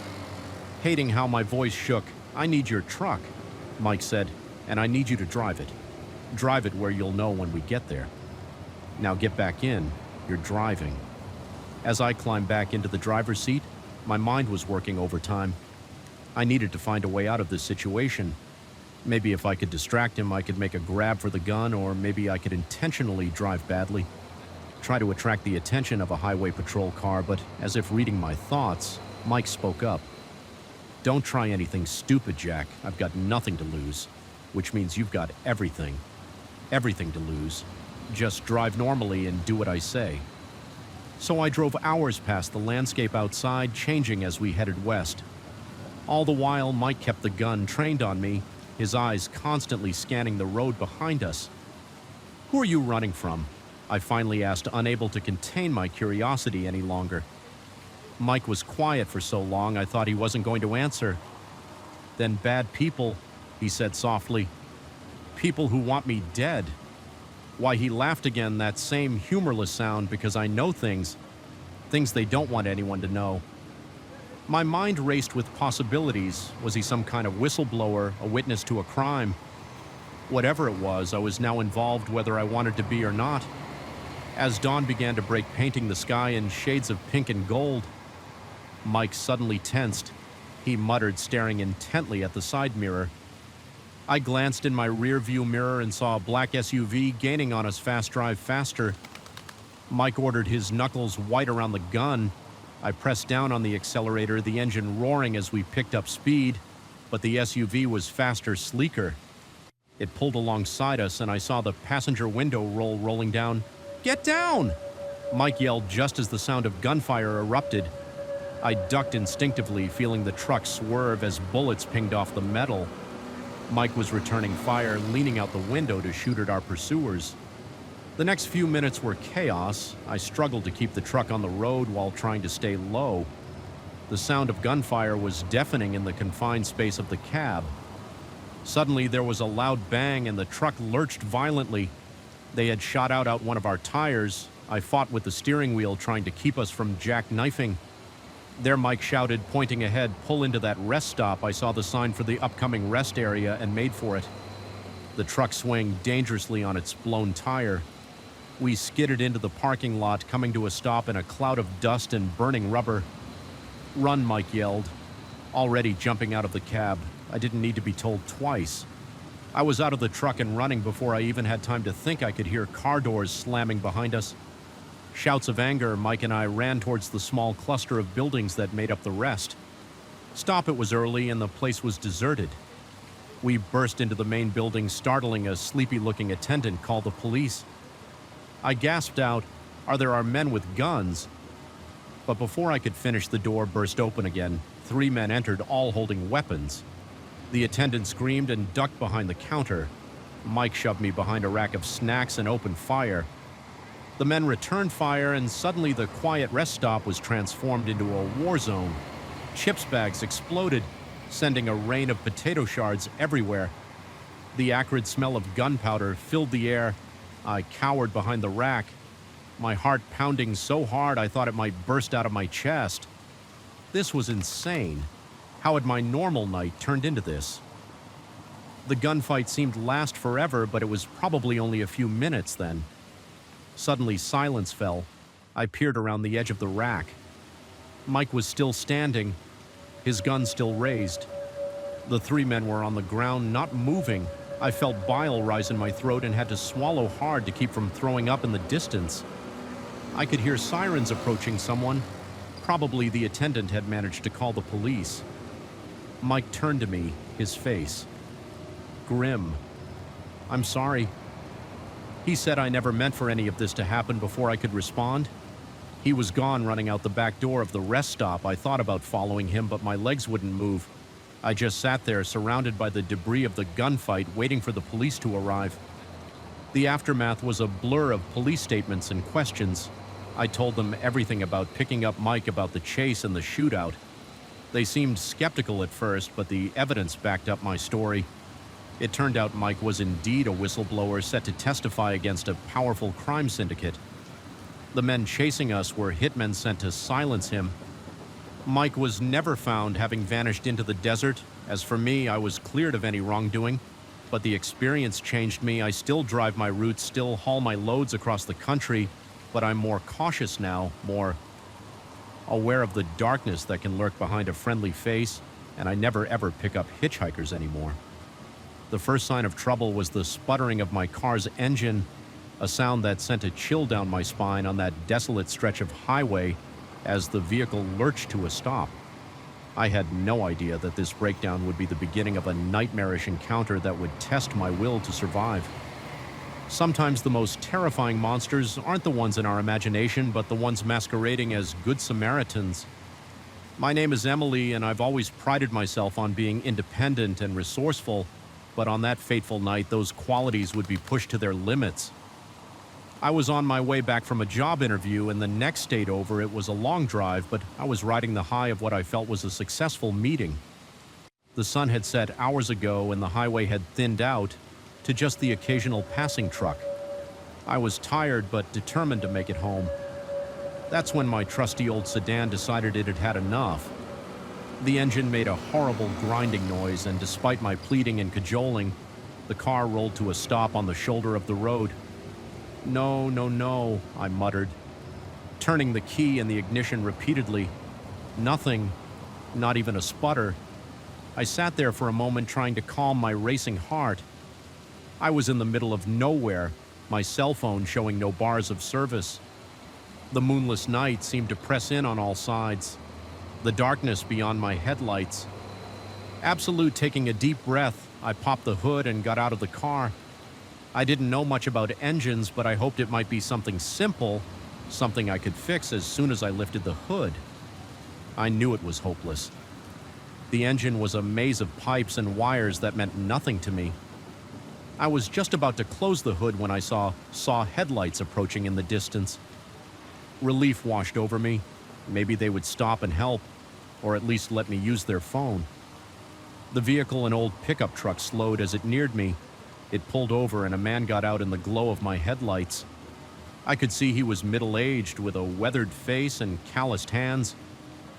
hating how my voice shook. "I need your truck," Mike said, "and I need you to drive it. Drive it where you'll know when we get there. Now get back in. You're driving." As I climbed back into the driver's seat, my mind was working overtime. I needed to find a way out of this situation. Maybe if I could distract him, I could make a grab for the gun, or maybe I could intentionally drive badly, try to attract the attention of a highway patrol car. But as if reading my thoughts, Mike spoke up. "Don't try anything stupid, Jack. I've got nothing to lose, which means you've got everything. Everything to lose. Just drive normally and do what I say." So I drove hours past the landscape outside, changing as we headed west. All the while, Mike kept the gun trained on me, his eyes constantly scanning the road behind us. "Who are you running from?" I finally asked, unable to contain my curiosity any longer. Mike was quiet for so long, I thought he wasn't going to answer. "Then bad people," he said softly. "People who want me dead." Why, he laughed again, that same humorless sound, because I know things they don't want anyone to know. My mind raced with possibilities. Was he some kind of whistleblower, a witness to a crime? Whatever it was, I was now involved whether I wanted to be or not. As dawn began to break, painting the sky in shades of pink and gold, Mike suddenly tensed. He muttered, staring intently at the side mirror. I glanced in my rear-view mirror and saw a black SUV gaining on us. "Fast, drive faster." Mike ordered, his knuckles white around the gun. I pressed down on the accelerator, the engine roaring as we picked up speed, but the SUV was faster, sleeker. It pulled alongside us, and I saw the passenger window rolling down. "Get down!" Mike yelled just as the sound of gunfire erupted. I ducked instinctively, feeling the truck swerve as bullets pinged off the metal. Mike was returning fire, leaning out the window to shoot at our pursuers. The next few minutes were chaos. I struggled to keep the truck on the road while trying to stay low. The sound of gunfire was deafening in the confined space of the cab. Suddenly, there was a loud bang and the truck lurched violently. They had shot out one of our tires. I fought with the steering wheel, trying to keep us from jackknifing. There, Mike shouted, pointing ahead, "Pull into that rest stop." I saw the sign for the upcoming rest area and made for it. The truck swung dangerously on its blown tire. We skidded into the parking lot, coming to a stop in a cloud of dust and burning rubber. "Run," Mike yelled, already jumping out of the cab. I didn't need to be told twice. I was out of the truck and running before I even had time to think. I could hear car doors slamming behind us. Shouts of anger, Mike and I ran towards the small cluster of buildings that made up the rest. Stop, it was early and the place was deserted. We burst into the main building, startling a sleepy-looking attendant call the police. I gasped out, "Are there our men with guns?" But before I could finish, the door burst open again. 3 men entered, all holding weapons. The attendant screamed and ducked behind the counter. Mike shoved me behind a rack of snacks and opened fire. The men returned fire, and suddenly the quiet rest stop was transformed into a war zone. Chips bags exploded, sending a rain of potato shards everywhere. The acrid smell of gunpowder filled the air. I cowered behind the rack, my heart pounding so hard I thought it might burst out of my chest. This was insane. How had my normal night turned into this? The gunfight seemed to last forever, but it was probably only a few minutes then. Suddenly, silence fell. I peered around the edge of the rack. Mike was still standing, his gun still raised. The 3 men were on the ground, not moving. I felt bile rise in my throat and had to swallow hard to keep from throwing up in the distance. I could hear sirens approaching someone. Probably the attendant had managed to call the police. Mike turned to me, his face grim. "I'm sorry." He said I never meant for any of this to happen before I could respond. He was gone, running out the back door of the rest stop. I thought about following him, but my legs wouldn't move. I just sat there, surrounded by the debris of the gunfight, waiting for the police to arrive. The aftermath was a blur of police statements and questions. I told them everything about picking up Mike, about the chase and the shootout. They seemed skeptical at first, but the evidence backed up my story. It turned out Mike was indeed a whistleblower set to testify against a powerful crime syndicate. The men chasing us were hitmen sent to silence him. Mike was never found, having vanished into the desert. As for me, I was cleared of any wrongdoing. But the experience changed me. I still drive my routes, still haul my loads across the country, but I'm more cautious now, more aware of the darkness that can lurk behind a friendly face, and I never ever pick up hitchhikers anymore. The first sign of trouble was the sputtering of my car's engine, a sound that sent a chill down my spine on that desolate stretch of highway as the vehicle lurched to a stop. I had no idea that this breakdown would be the beginning of a nightmarish encounter that would test my will to survive. Sometimes the most terrifying monsters aren't the ones in our imagination, but the ones masquerading as good Samaritans. My name is Emily, and I've always prided myself on being independent and resourceful, but on that fateful night, those qualities would be pushed to their limits. I was on my way back from a job interview, and the next state over, it was a long drive, but I was riding the high of what I felt was a successful meeting. The sun had set hours ago, and the highway had thinned out to just the occasional passing truck. I was tired, but determined to make it home. That's when my trusty old sedan decided it had had enough. The engine made a horrible grinding noise, and despite my pleading and cajoling, the car rolled to a stop on the shoulder of the road. "No, no, no," I muttered, turning the key in the ignition repeatedly. Nothing, not even a sputter. I sat there for a moment, trying to calm my racing heart. I was in the middle of nowhere, my cell phone showing no bars of service. The moonless night seemed to press in on all sides, the darkness beyond my headlights. Absolute taking a deep breath, I popped the hood and got out of the car. I didn't know much about engines, but I hoped it might be something simple. something I could fix as soon as I lifted the hood. I knew it was hopeless. The engine was a maze of pipes and wires that meant nothing to me. I was just about to close the hood when I saw headlights approaching in the distance. Relief washed over me. Maybe they would stop and help, or at least let me use their phone. The vehicle, an old pickup truck, slowed as it neared me. It pulled over and a man got out in the glow of my headlights. I could see he was middle-aged with a weathered face and calloused hands.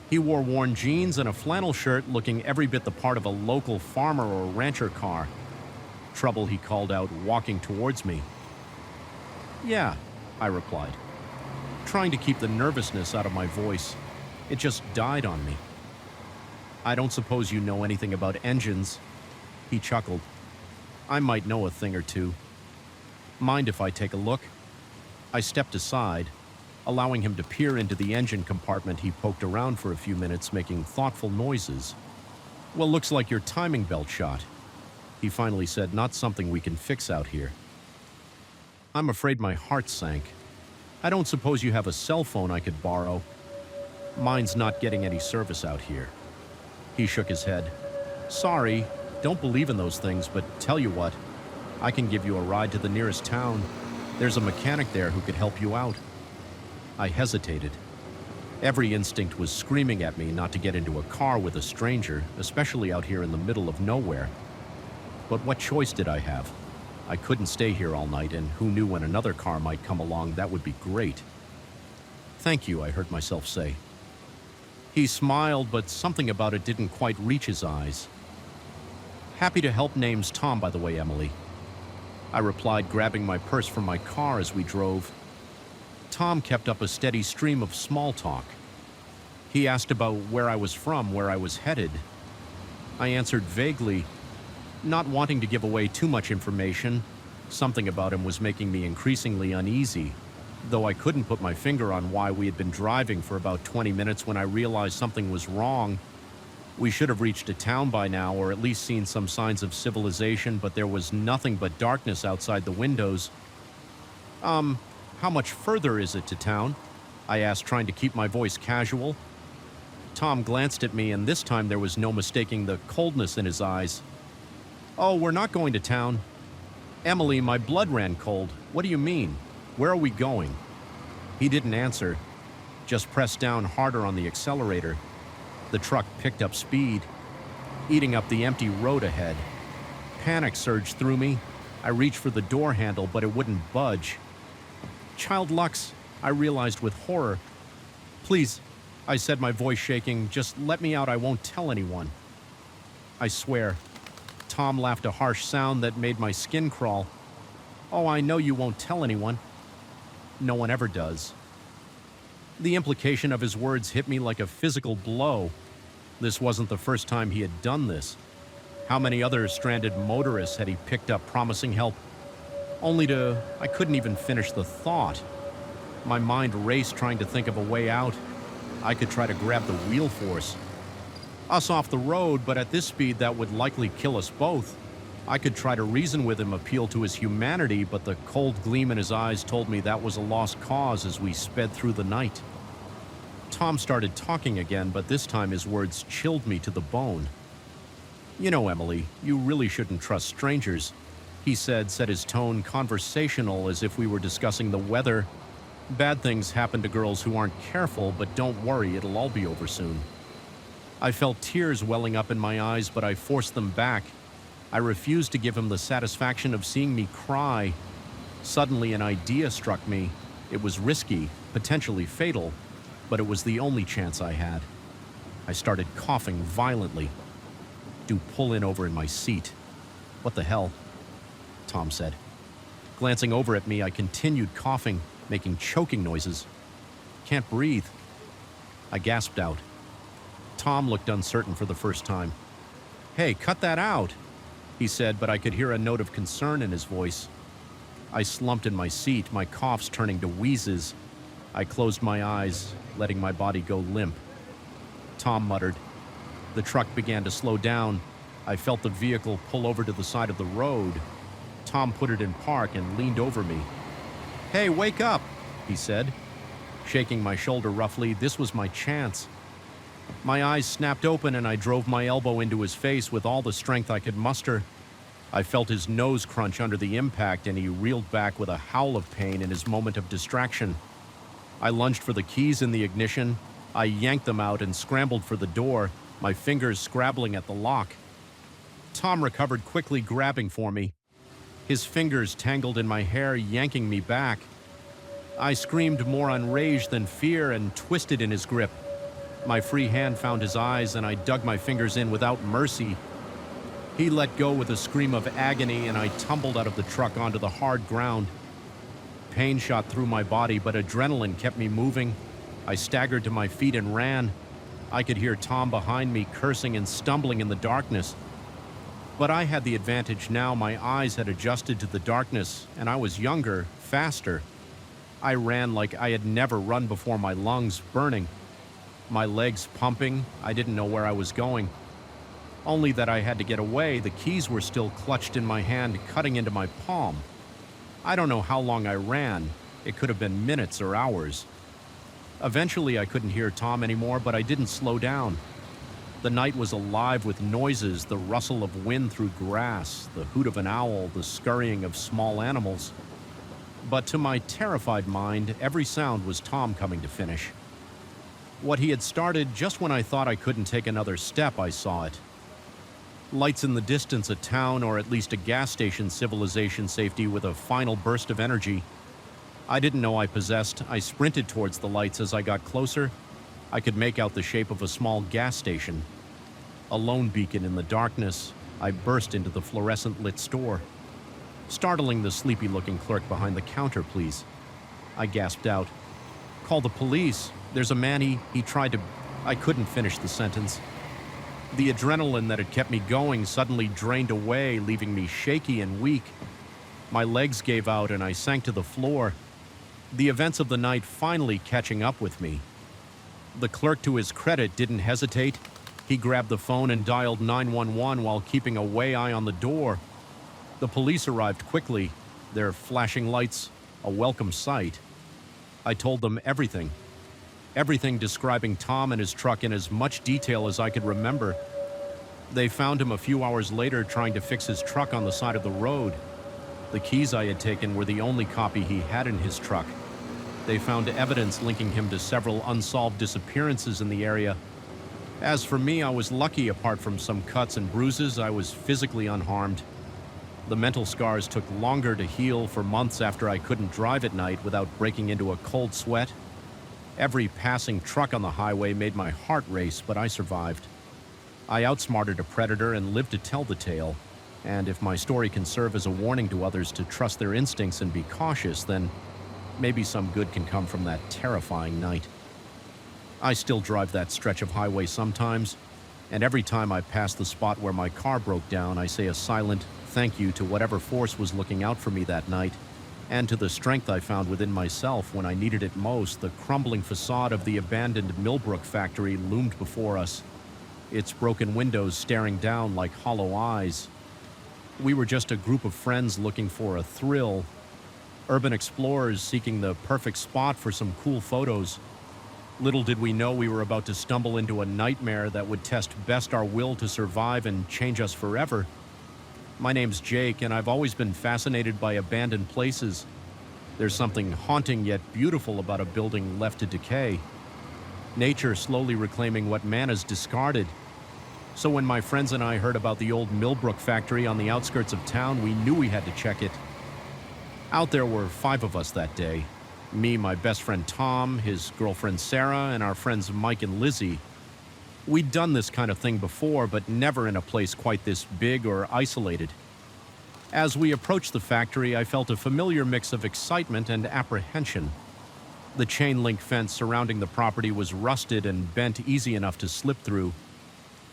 He wore worn jeans and a flannel shirt, looking every bit the part of a local farmer or rancher car. Trouble, he called out, walking towards me. "Yeah," I replied, trying to keep the nervousness out of my voice. It just died on me. "I don't suppose you know anything about engines?" He chuckled. "I might know a thing or two. Mind if I take a look?" I stepped aside, allowing him to peer into the engine compartment. He poked around for a few minutes, making thoughtful noises. "Well, looks like your timing belt shot," he finally said. "Not something we can fix out here." I'm afraid my heart sank. "I don't suppose you have a cell phone I could borrow?" "Mine's not getting any service out here." He shook his head. "Sorry, don't believe in those things, but tell you what, I can give you a ride to the nearest town. There's a mechanic there who could help you out." I hesitated. Every instinct was screaming at me not to get into a car with a stranger, especially out here in the middle of nowhere. But what choice did I have? I couldn't stay here all night, and who knew when another car might come along that would be great. "Thank you," I heard myself say. He smiled, but something about it didn't quite reach his eyes. "Happy to help. Name's Tom, by the way, Emily," I replied, grabbing my purse from my car as we drove. Tom kept up a steady stream of small talk. He asked about where I was from, where I was headed. I answered vaguely, not wanting to give away too much information. Something about him was making me increasingly uneasy, though I couldn't put my finger on why. We had been driving for about 20 minutes when I realized something was wrong. We should have reached a town by now, or at least seen some signs of civilization, but there was nothing but darkness outside the windows. How much further is it to town?" I asked, trying to keep my voice casual. Tom glanced at me, and this time there was no mistaking the coldness in his eyes. "Oh, we're not going to town." "Emily, my blood ran cold. What do you mean? Where are we going?" He didn't answer, just pressed down harder on the accelerator. The truck picked up speed, eating up the empty road ahead. Panic surged through me. I reached for the door handle, but it wouldn't budge. "Child Lux," I realized with horror. "Please," I said, my voice shaking, "just let me out. I won't tell anyone." "I swear." Tom laughed, a harsh sound that made my skin crawl. "Oh, I know you won't tell anyone." "No one ever does." The implication of his words hit me like a physical blow. This wasn't the first time he had done this. How many other stranded motorists had he picked up promising help? I couldn't even finish the thought. My mind raced, trying to think of a way out. I could try to grab the wheel force. Us off the road, but at this speed that would likely kill us both. I could try to reason with him, appeal to his humanity, but the cold gleam in his eyes told me that was a lost cause as we sped through the night. Tom started talking again, but this time his words chilled me to the bone. "You know, Emily, you really shouldn't trust strangers," he said his tone conversational, as if we were discussing the weather. "Bad things happen to girls who aren't careful, but don't worry, it'll all be over soon." I felt tears welling up in my eyes, but I forced them back. I refused to give him the satisfaction of seeing me cry. Suddenly an idea struck me. It was risky, potentially fatal, but it was the only chance I had. I started coughing violently. "Do pull in over in my seat." "What the hell?" Tom said. Glancing over at me, I continued coughing, making choking noises. "Can't breathe." I gasped out. Tom looked uncertain for the first time. "Hey, cut that out," he said, but I could hear a note of concern in his voice. I slumped in my seat, my coughs turning to wheezes. I closed my eyes, letting my body go limp. Tom muttered. The truck began to slow down. I felt the vehicle pull over to the side of the road. Tom put it in park and leaned over me. "Hey, wake up," he said. Shaking my shoulder roughly, this was my chance. My eyes snapped open and I drove my elbow into his face with all the strength I could muster. I felt his nose crunch under the impact and he reeled back with a howl of pain in his moment of distraction. I lunged for the keys in the ignition. I yanked them out and scrambled for the door, my fingers scrabbling at the lock. Tom recovered quickly, grabbing for me. His fingers tangled in my hair, yanking me back. I screamed more on rage than fear and twisted in his grip. My free hand found his eyes and I dug my fingers in without mercy. He let go with a scream of agony and I tumbled out of the truck onto the hard ground. Pain shot through my body, but adrenaline kept me moving. I staggered to my feet and ran. I could hear Tom behind me cursing and stumbling in the darkness. But I had the advantage now. My eyes had adjusted to the darkness, and I was younger, faster. I ran like I had never run before, my lungs burning. My legs pumping. I didn't know where I was going. Only that I had to get away. The keys were still clutched in my hand, cutting into my palm. I don't know how long I ran. It could have been minutes or hours. Eventually, I couldn't hear Tom anymore, but I didn't slow down. The night was alive with noises, the rustle of wind through grass, the hoot of an owl, the scurrying of small animals. But to my terrified mind, every sound was Tom coming to finish. What he had started just when I thought I couldn't take another step, I saw it. Lights in the distance, a town or at least a gas station civilization safety with a final burst of energy. I didn't know I possessed. I sprinted towards the lights as I got closer. I could make out the shape of a small gas station. A lone beacon in the darkness, I burst into the fluorescent-lit store. Startling the sleepy-looking clerk behind the counter, please. I gasped out. Call the police. There's a man, he tried to... I couldn't finish the sentence. The adrenaline that had kept me going suddenly drained away, leaving me shaky and weak. My legs gave out and I sank to the floor. The events of the night finally catching up with me. The clerk, to his credit, didn't hesitate. He grabbed the phone and dialed 911 while keeping a way eye on the door. The police arrived quickly, their flashing lights a welcome sight. I told them everything. Everything describing Tom and his truck in as much detail as I could remember. They found him a few hours later trying to fix his truck on the side of the road. The keys I had taken were the only copy he had in his truck. They found evidence linking him to several unsolved disappearances in the area. As for me, I was lucky. Apart from some cuts and bruises, I was physically unharmed. The mental scars took longer to heal. For months after, I couldn't drive at night without breaking into a cold sweat. Every passing truck on the highway made my heart race, but I survived. I outsmarted a predator and lived to tell the tale. And if my story can serve as a warning to others to trust their instincts and be cautious, then maybe some good can come from that terrifying night. I still drive that stretch of highway sometimes, and every time I pass the spot where my car broke down, I say a silent thank you to whatever force was looking out for me that night, and to the strength I found within myself when I needed it most. The crumbling facade of the abandoned Millbrook factory loomed before us, its broken windows staring down like hollow eyes. We were just a group of friends looking for a thrill, urban explorers seeking the perfect spot for some cool photos. Little did we know we were about to stumble into a nightmare that would test best our will to survive and change us forever. My name's Jake, and I've always been fascinated by abandoned places. There's something haunting yet beautiful about a building left to decay. Nature slowly reclaiming what man has discarded. So when my friends and I heard about the old Millbrook factory on the outskirts of town, we knew we had to check it. Out there were 5 of us that day. Me, my best friend Tom, his girlfriend Sarah, and our friends Mike and Lizzie. We'd done this kind of thing before, but never in a place quite this big or isolated. As we approached the factory, I felt a familiar mix of excitement and apprehension. The chain-link fence surrounding the property was rusted and bent easy enough to slip through.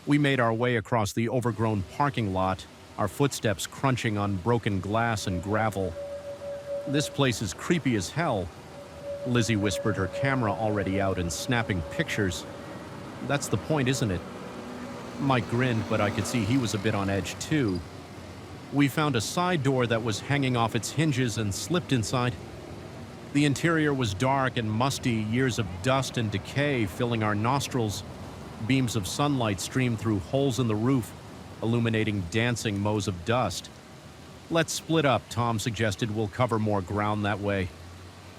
We made our way across the overgrown parking lot, our footsteps crunching on broken glass and gravel. This place is creepy as hell. Lizzie whispered, her camera already out and snapping pictures. That's the point, isn't it? Mike grinned, but I could see he was a bit on edge too. We found a side door that was hanging off its hinges and slipped inside. The interior was dark and musty, years of dust and decay filling our nostrils. Beams of sunlight streamed through holes in the roof, illuminating dancing mows of dust. "Let's split up," Tom suggested. "We'll cover more ground that way."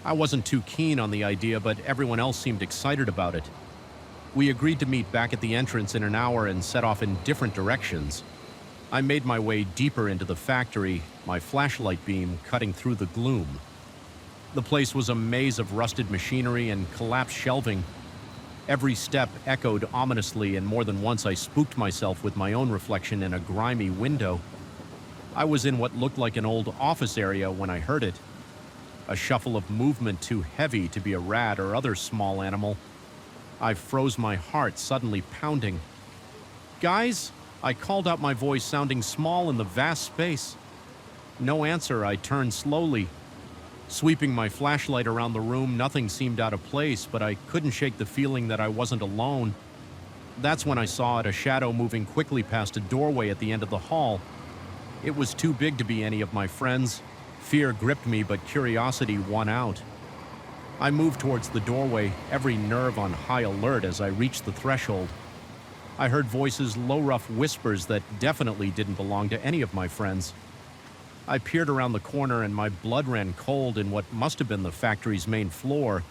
I wasn't too keen on the idea, but everyone else seemed excited about it. We agreed to meet back at the entrance in an hour and set off in different directions. I made my way deeper into the factory, my flashlight beam cutting through the gloom. The place was a maze of rusted machinery and collapsed shelving. Every step echoed ominously, and more than once I spooked myself with my own reflection in a grimy window. I was in what looked like an old office area when I heard it. A shuffle of movement too heavy to be a rat or other small animal. I froze, my heart suddenly pounding. "Guys?" I called out, my voice sounding small in the vast space. No answer. I turned slowly. Sweeping my flashlight around the room, nothing seemed out of place, but I couldn't shake the feeling that I wasn't alone. That's when I saw it, a shadow moving quickly past a doorway at the end of the hall. It was too big to be any of my friends. Fear gripped me, but curiosity won out. I moved towards the doorway, every nerve on high alert as I reached the threshold. I heard voices, low, rough whispers that definitely didn't belong to any of my friends. I peered around the corner and my blood ran cold in what must have been the factory's main floor.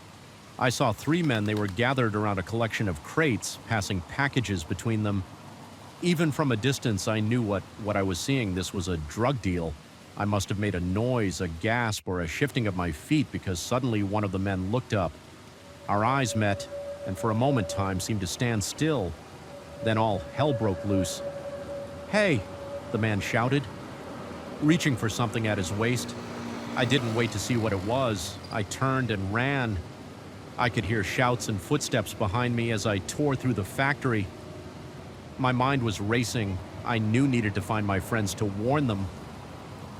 I saw 3 men. They were gathered around a collection of crates, passing packages between them. Even from a distance, I knew what I was seeing. This was a drug deal. I must have made a noise, a gasp, or a shifting of my feet because suddenly one of the men looked up. Our eyes met, and for a moment time seemed to stand still. Then all hell broke loose. "Hey!" the man shouted, reaching for something at his waist. I didn't wait to see what it was. I turned and ran. I could hear shouts and footsteps behind me as I tore through the factory. My mind was racing. I knew needed to find my friends to warn them.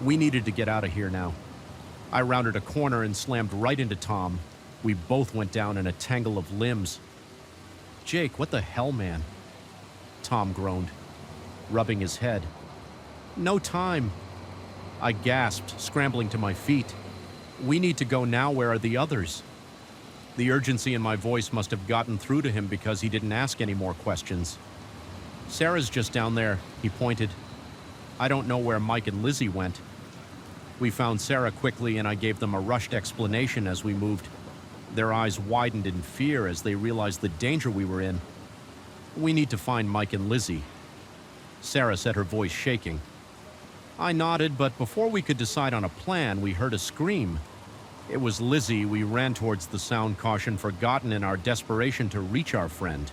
We needed to get out of here now. I rounded a corner and slammed right into Tom. We both went down in a tangle of limbs. "Jake, what the hell, man?" Tom groaned, rubbing his head. "No time." I gasped, scrambling to my feet. "We need to go now. Where are the others?" The urgency in my voice must have gotten through to him because he didn't ask any more questions. "Sarah's just down there," he pointed. "I don't know where Mike and Lizzie went." We found Sarah quickly, and I gave them a rushed explanation as we moved. Their eyes widened in fear as they realized the danger we were in. "We need to find Mike and Lizzie." Sarah said, her voice shaking. I nodded, but before we could decide on a plan, we heard a scream. It was Lizzie. We ran towards the sound, caution forgotten in our desperation to reach our friend.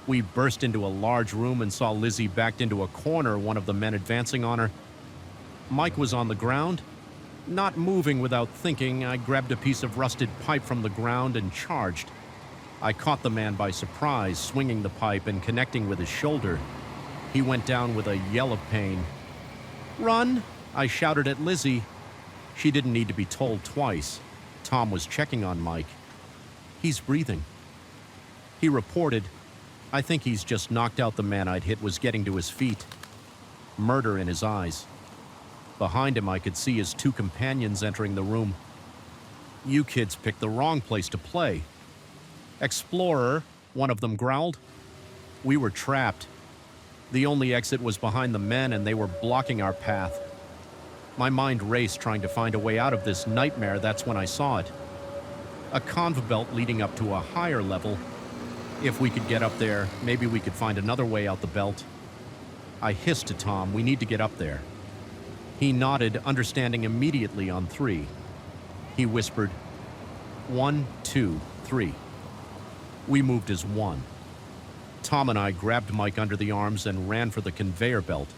We burst into a large room and saw Lizzie backed into a corner, one of the men advancing on her. Mike was on the ground. Not moving without thinking, I grabbed a piece of rusted pipe from the ground and charged. I caught the man by surprise, swinging the pipe and connecting with his shoulder. He went down with a yell of pain. "Run!" I shouted at Lizzie. She didn't need to be told twice. Tom was checking on Mike. "He's breathing." He reported. "I think he's just knocked out." The man I'd hit was getting to his feet, murder in his eyes. Behind him, I could see his 2 companions entering the room. "You kids picked the wrong place to play." "Explorer," one of them growled. We were trapped. The only exit was behind the men, and they were blocking our path. My mind raced, trying to find a way out of this nightmare. That's when I saw it. A conveyor belt leading up to a higher level. If we could get up there, maybe we could find another way out the belt. I hissed to Tom, "We need to get up there." He nodded, understanding immediately on 3. He whispered, 1, 2, 3. We moved as one. Tom and I grabbed Mike under the arms and ran for the conveyor belt.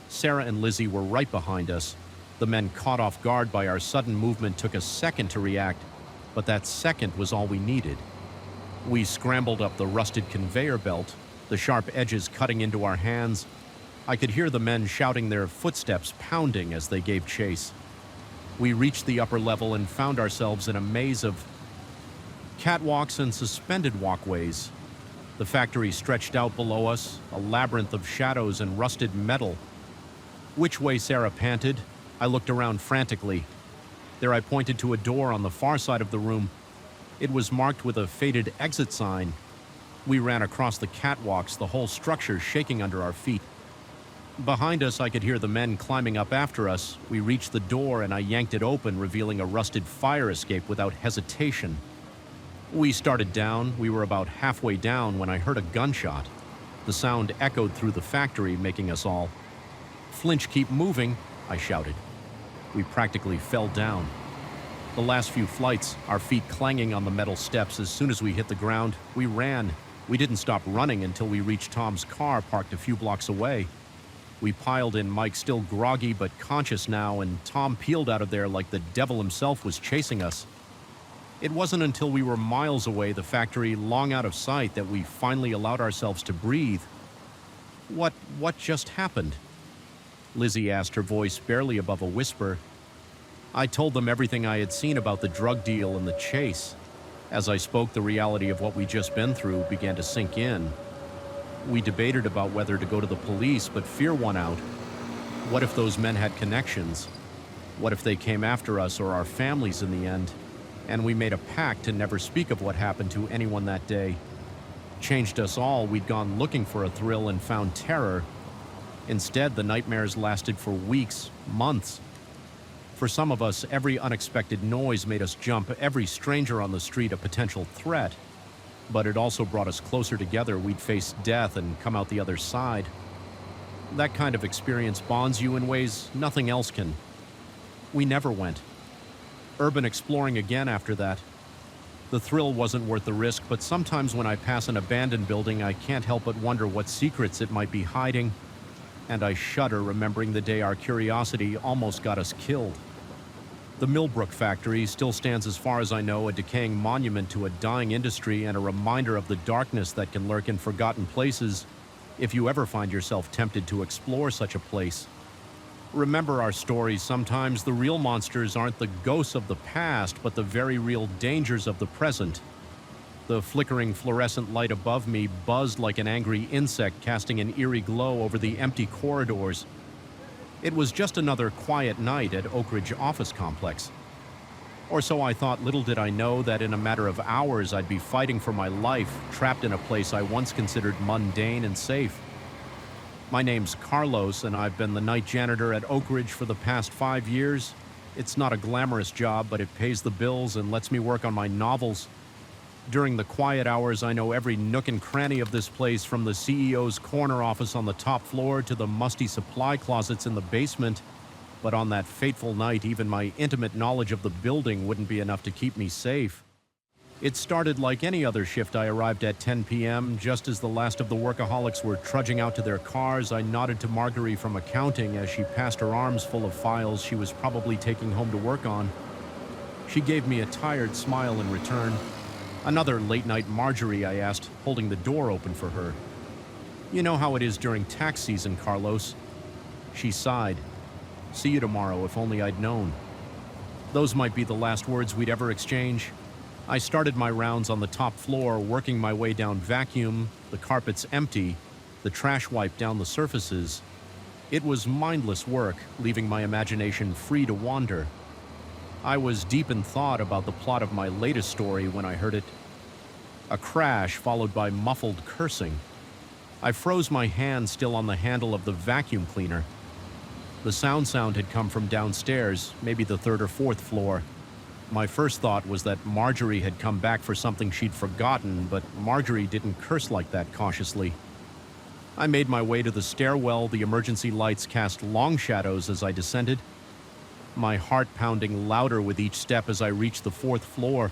Sarah and Lizzie were right behind us. The men, caught off guard by our sudden movement, took a second to react, but that second was all we needed. We scrambled up the rusted conveyor belt, the sharp edges cutting into our hands. I could hear the men shouting, their footsteps pounding as they gave chase. We reached the upper level and found ourselves in a maze of catwalks and suspended walkways. The factory stretched out below us, a labyrinth of shadows and rusted metal. "Which way?" Sarah panted. I looked around frantically. There I pointed to a door on the far side of the room. It was marked with a faded exit sign. We ran across the catwalks, the whole structure shaking under our feet. Behind us, I could hear the men climbing up after us. We reached the door and I yanked it open, revealing a rusted fire escape without hesitation. We started down. We were about halfway down when I heard a gunshot. The sound echoed through the factory, making us all, "Flinch, keep moving," I shouted. We practically fell down. The last few flights, our feet clanging on the metal steps. As soon as we hit the ground, we ran. We didn't stop running until we reached Tom's car parked a few blocks away. We piled in, Mike still groggy but conscious now, and Tom peeled out of there like the devil himself was chasing us. It wasn't until we were miles away, the factory long out of sight, that we finally allowed ourselves to breathe. What just happened?" Lizzie asked, her voice barely above a whisper. I told them everything I had seen about the drug deal and the chase. As I spoke, the reality of what we'd just been through began to sink in. We debated about whether to go to the police, but fear won out. What if those men had connections? What if they came after us or our families in the end? And we made a pact to never speak of what happened to anyone that day. Changed us all. We'd gone looking for a thrill and found terror. Instead, the nightmares lasted for weeks, months. For some of us, every unexpected noise made us jump, every stranger on the street a potential threat. But it also brought us closer together. We'd face death and come out the other side. That kind of experience bonds you in ways nothing else can. We never went urban exploring again after that. The thrill wasn't worth the risk, but sometimes when I pass an abandoned building, I can't help but wonder what secrets it might be hiding. And I shudder remembering the day our curiosity almost got us killed. The Millbrook factory still stands, as far as I know, a decaying monument to a dying industry and a reminder of the darkness that can lurk in forgotten places if you ever find yourself tempted to explore such a place. Remember our stories. Sometimes the real monsters aren't the ghosts of the past, but the very real dangers of the present. The flickering fluorescent light above me buzzed like an angry insect, casting an eerie glow over the empty corridors. It was just another quiet night at Oak Ridge office complex. Or so I thought. Little did I know that in a matter of hours I'd be fighting for my life, trapped in a place I once considered mundane and safe. My name's Carlos, and I've been the night janitor at Oak Ridge for the past 5 years. It's not a glamorous job, but it pays the bills and lets me work on my novels. During the quiet hours, I know every nook and cranny of this place, from the CEO's corner office on the top floor to the musty supply closets in the basement. But on that fateful night, even my intimate knowledge of the building wouldn't be enough to keep me safe. It started like any other shift. I arrived at 10 p.m. Just as the last of the workaholics were trudging out to their cars, I nodded to Marguerite from accounting as she passed her arms full of files she was probably taking home to work on. She gave me a tired smile in return. "Another late night, Marjorie?" I asked, holding the door open for her. "You know how it is during tax season, Carlos." She sighed. "See you tomorrow. If only I'd known." Those might be the last words we'd ever exchange. I started my rounds on the top floor, working my way down vacuum, the carpets empty, the trash wiped down the surfaces. It was mindless work, leaving my imagination free to wander. I was deep in thought about the plot of my latest story when I heard it. A crash followed by muffled cursing. I froze, my hand still on the handle of the vacuum cleaner. The sound had come from downstairs, maybe the 3rd or 4th floor. My first thought was that Marjorie had come back for something she'd forgotten, but Marjorie didn't curse like that cautiously. I made my way to the stairwell. The emergency lights cast long shadows as I descended, my heart pounding louder with each step as I reached the 4th floor.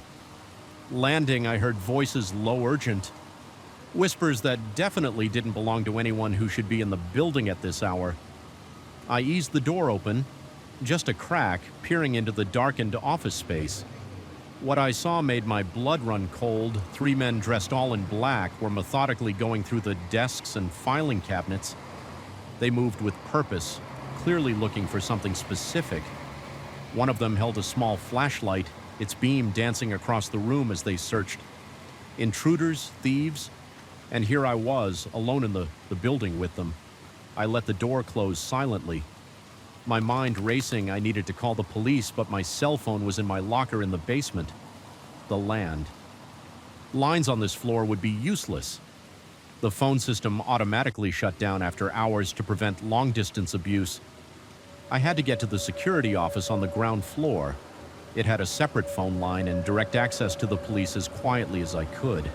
Landing, I heard voices, low, urgent. Whispers that definitely didn't belong to anyone who should be in the building at this hour. I eased the door open, just a crack, peering into the darkened office space. What I saw made my blood run cold. 3 men dressed all in black were methodically going through the desks and filing cabinets. They moved with purpose, clearly looking for something specific. One of them held a small flashlight, its beam dancing across the room as they searched. Intruders, thieves, and here I was, alone in the building with them. I let the door close silently. My mind racing, I needed to call the police, but my cell phone was in my locker in the basement. The land. Lines on this floor would be useless. The phone system automatically shut down after hours to prevent long-distance abuse. I had to get to the security office on the ground floor. It had a separate phone line and direct access to the police as quietly as I could.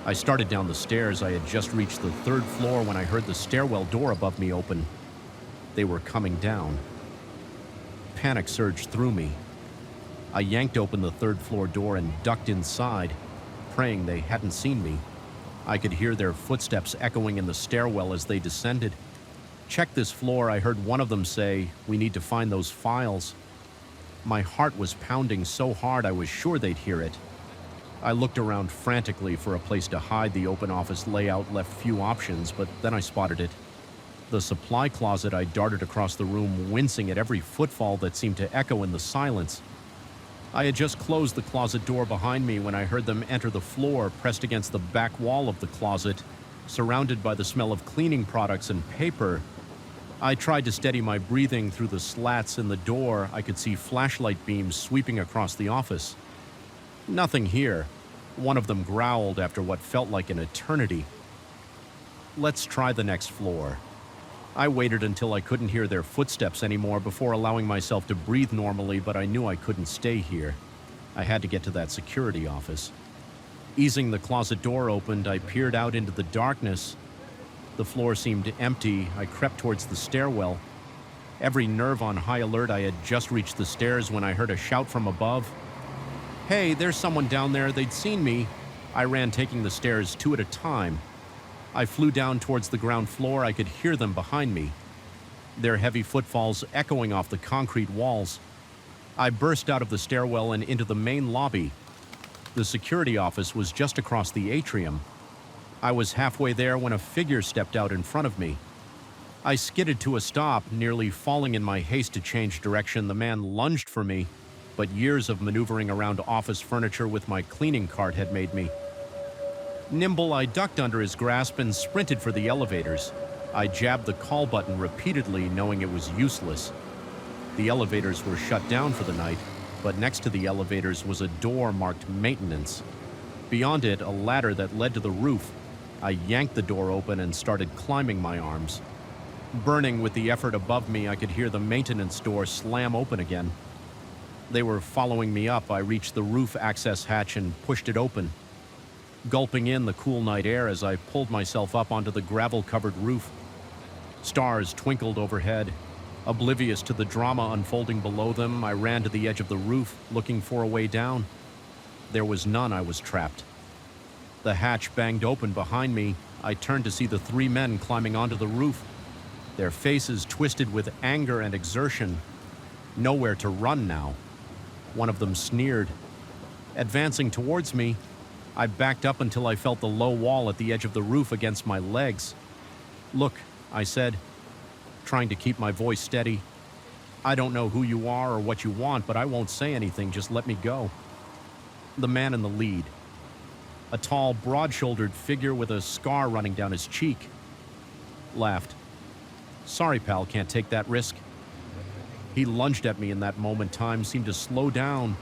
I started down the stairs. I had just reached the third floor when I heard the stairwell door above me open. They were coming down. Panic surged through me. I yanked open the third floor door and ducked inside, praying they hadn't seen me. I could hear their footsteps echoing in the stairwell as they descended. "Check this floor," I heard one of them say. "We need to find those files." My heart was pounding so hard I was sure they'd hear it. I looked around frantically for a place to hide. The open office layout left few options, but then I spotted it. The supply closet. I darted across the room, wincing at every footfall that seemed to echo in the silence. I had just closed the closet door behind me when I heard them enter the floor, pressed against the back wall of the closet, surrounded by the smell of cleaning products and paper. I tried to steady my breathing through the slats in the door. I could see flashlight beams sweeping across the office. Nothing here. One of them growled after what felt like an eternity. "Let's try the next floor." I waited until I couldn't hear their footsteps anymore before allowing myself to breathe normally, but I knew I couldn't stay here. I had to get to that security office. Easing the closet door opened, I peered out into the darkness. The floor seemed empty. I crept towards the stairwell. Every nerve on high alert. I had just reached the stairs when I heard a shout from above. "Hey, there's someone down there. They'd seen me." I ran, taking the stairs two at a time. I flew down towards the ground floor. I could hear them behind me, their heavy footfalls echoing off the concrete walls. I burst out of the stairwell and into the main lobby. The security office was just across the atrium. I was halfway there when a figure stepped out in front of me. I skidded to a stop, nearly falling in my haste to change direction. The man lunged for me, but years of maneuvering around office furniture with my cleaning cart had made me nimble. I ducked under his grasp and sprinted for the elevators. I jabbed the call button repeatedly, knowing it was useless. The elevators were shut down for the night, but next to the elevators was a door marked maintenance. Beyond it, a ladder that led to the roof. I yanked the door open and started climbing my arms. Burning with the effort above me, I could hear the maintenance door slam open again. They were following me up. I reached the roof access hatch and pushed it open, gulping in the cool night air as I pulled myself up onto the gravel-covered roof. Stars twinkled overhead. Oblivious to the drama unfolding below them, I ran to the edge of the roof, looking for a way down. There was none. I was trapped. The hatch banged open behind me. I turned to see the three men climbing onto the roof, their faces twisted with anger and exertion. Nowhere to run now. One of them sneered. Advancing towards me, I backed up until I felt the low wall at the edge of the roof against my legs. "Look," I said, trying to keep my voice steady. "I don't know who you are or what you want, but I won't say anything. Just let me go." The man in the lead, a tall, broad-shouldered figure with a scar running down his cheek, laughed. "Sorry, pal, can't take that risk." He lunged at me in that moment. Time seemed to slow down.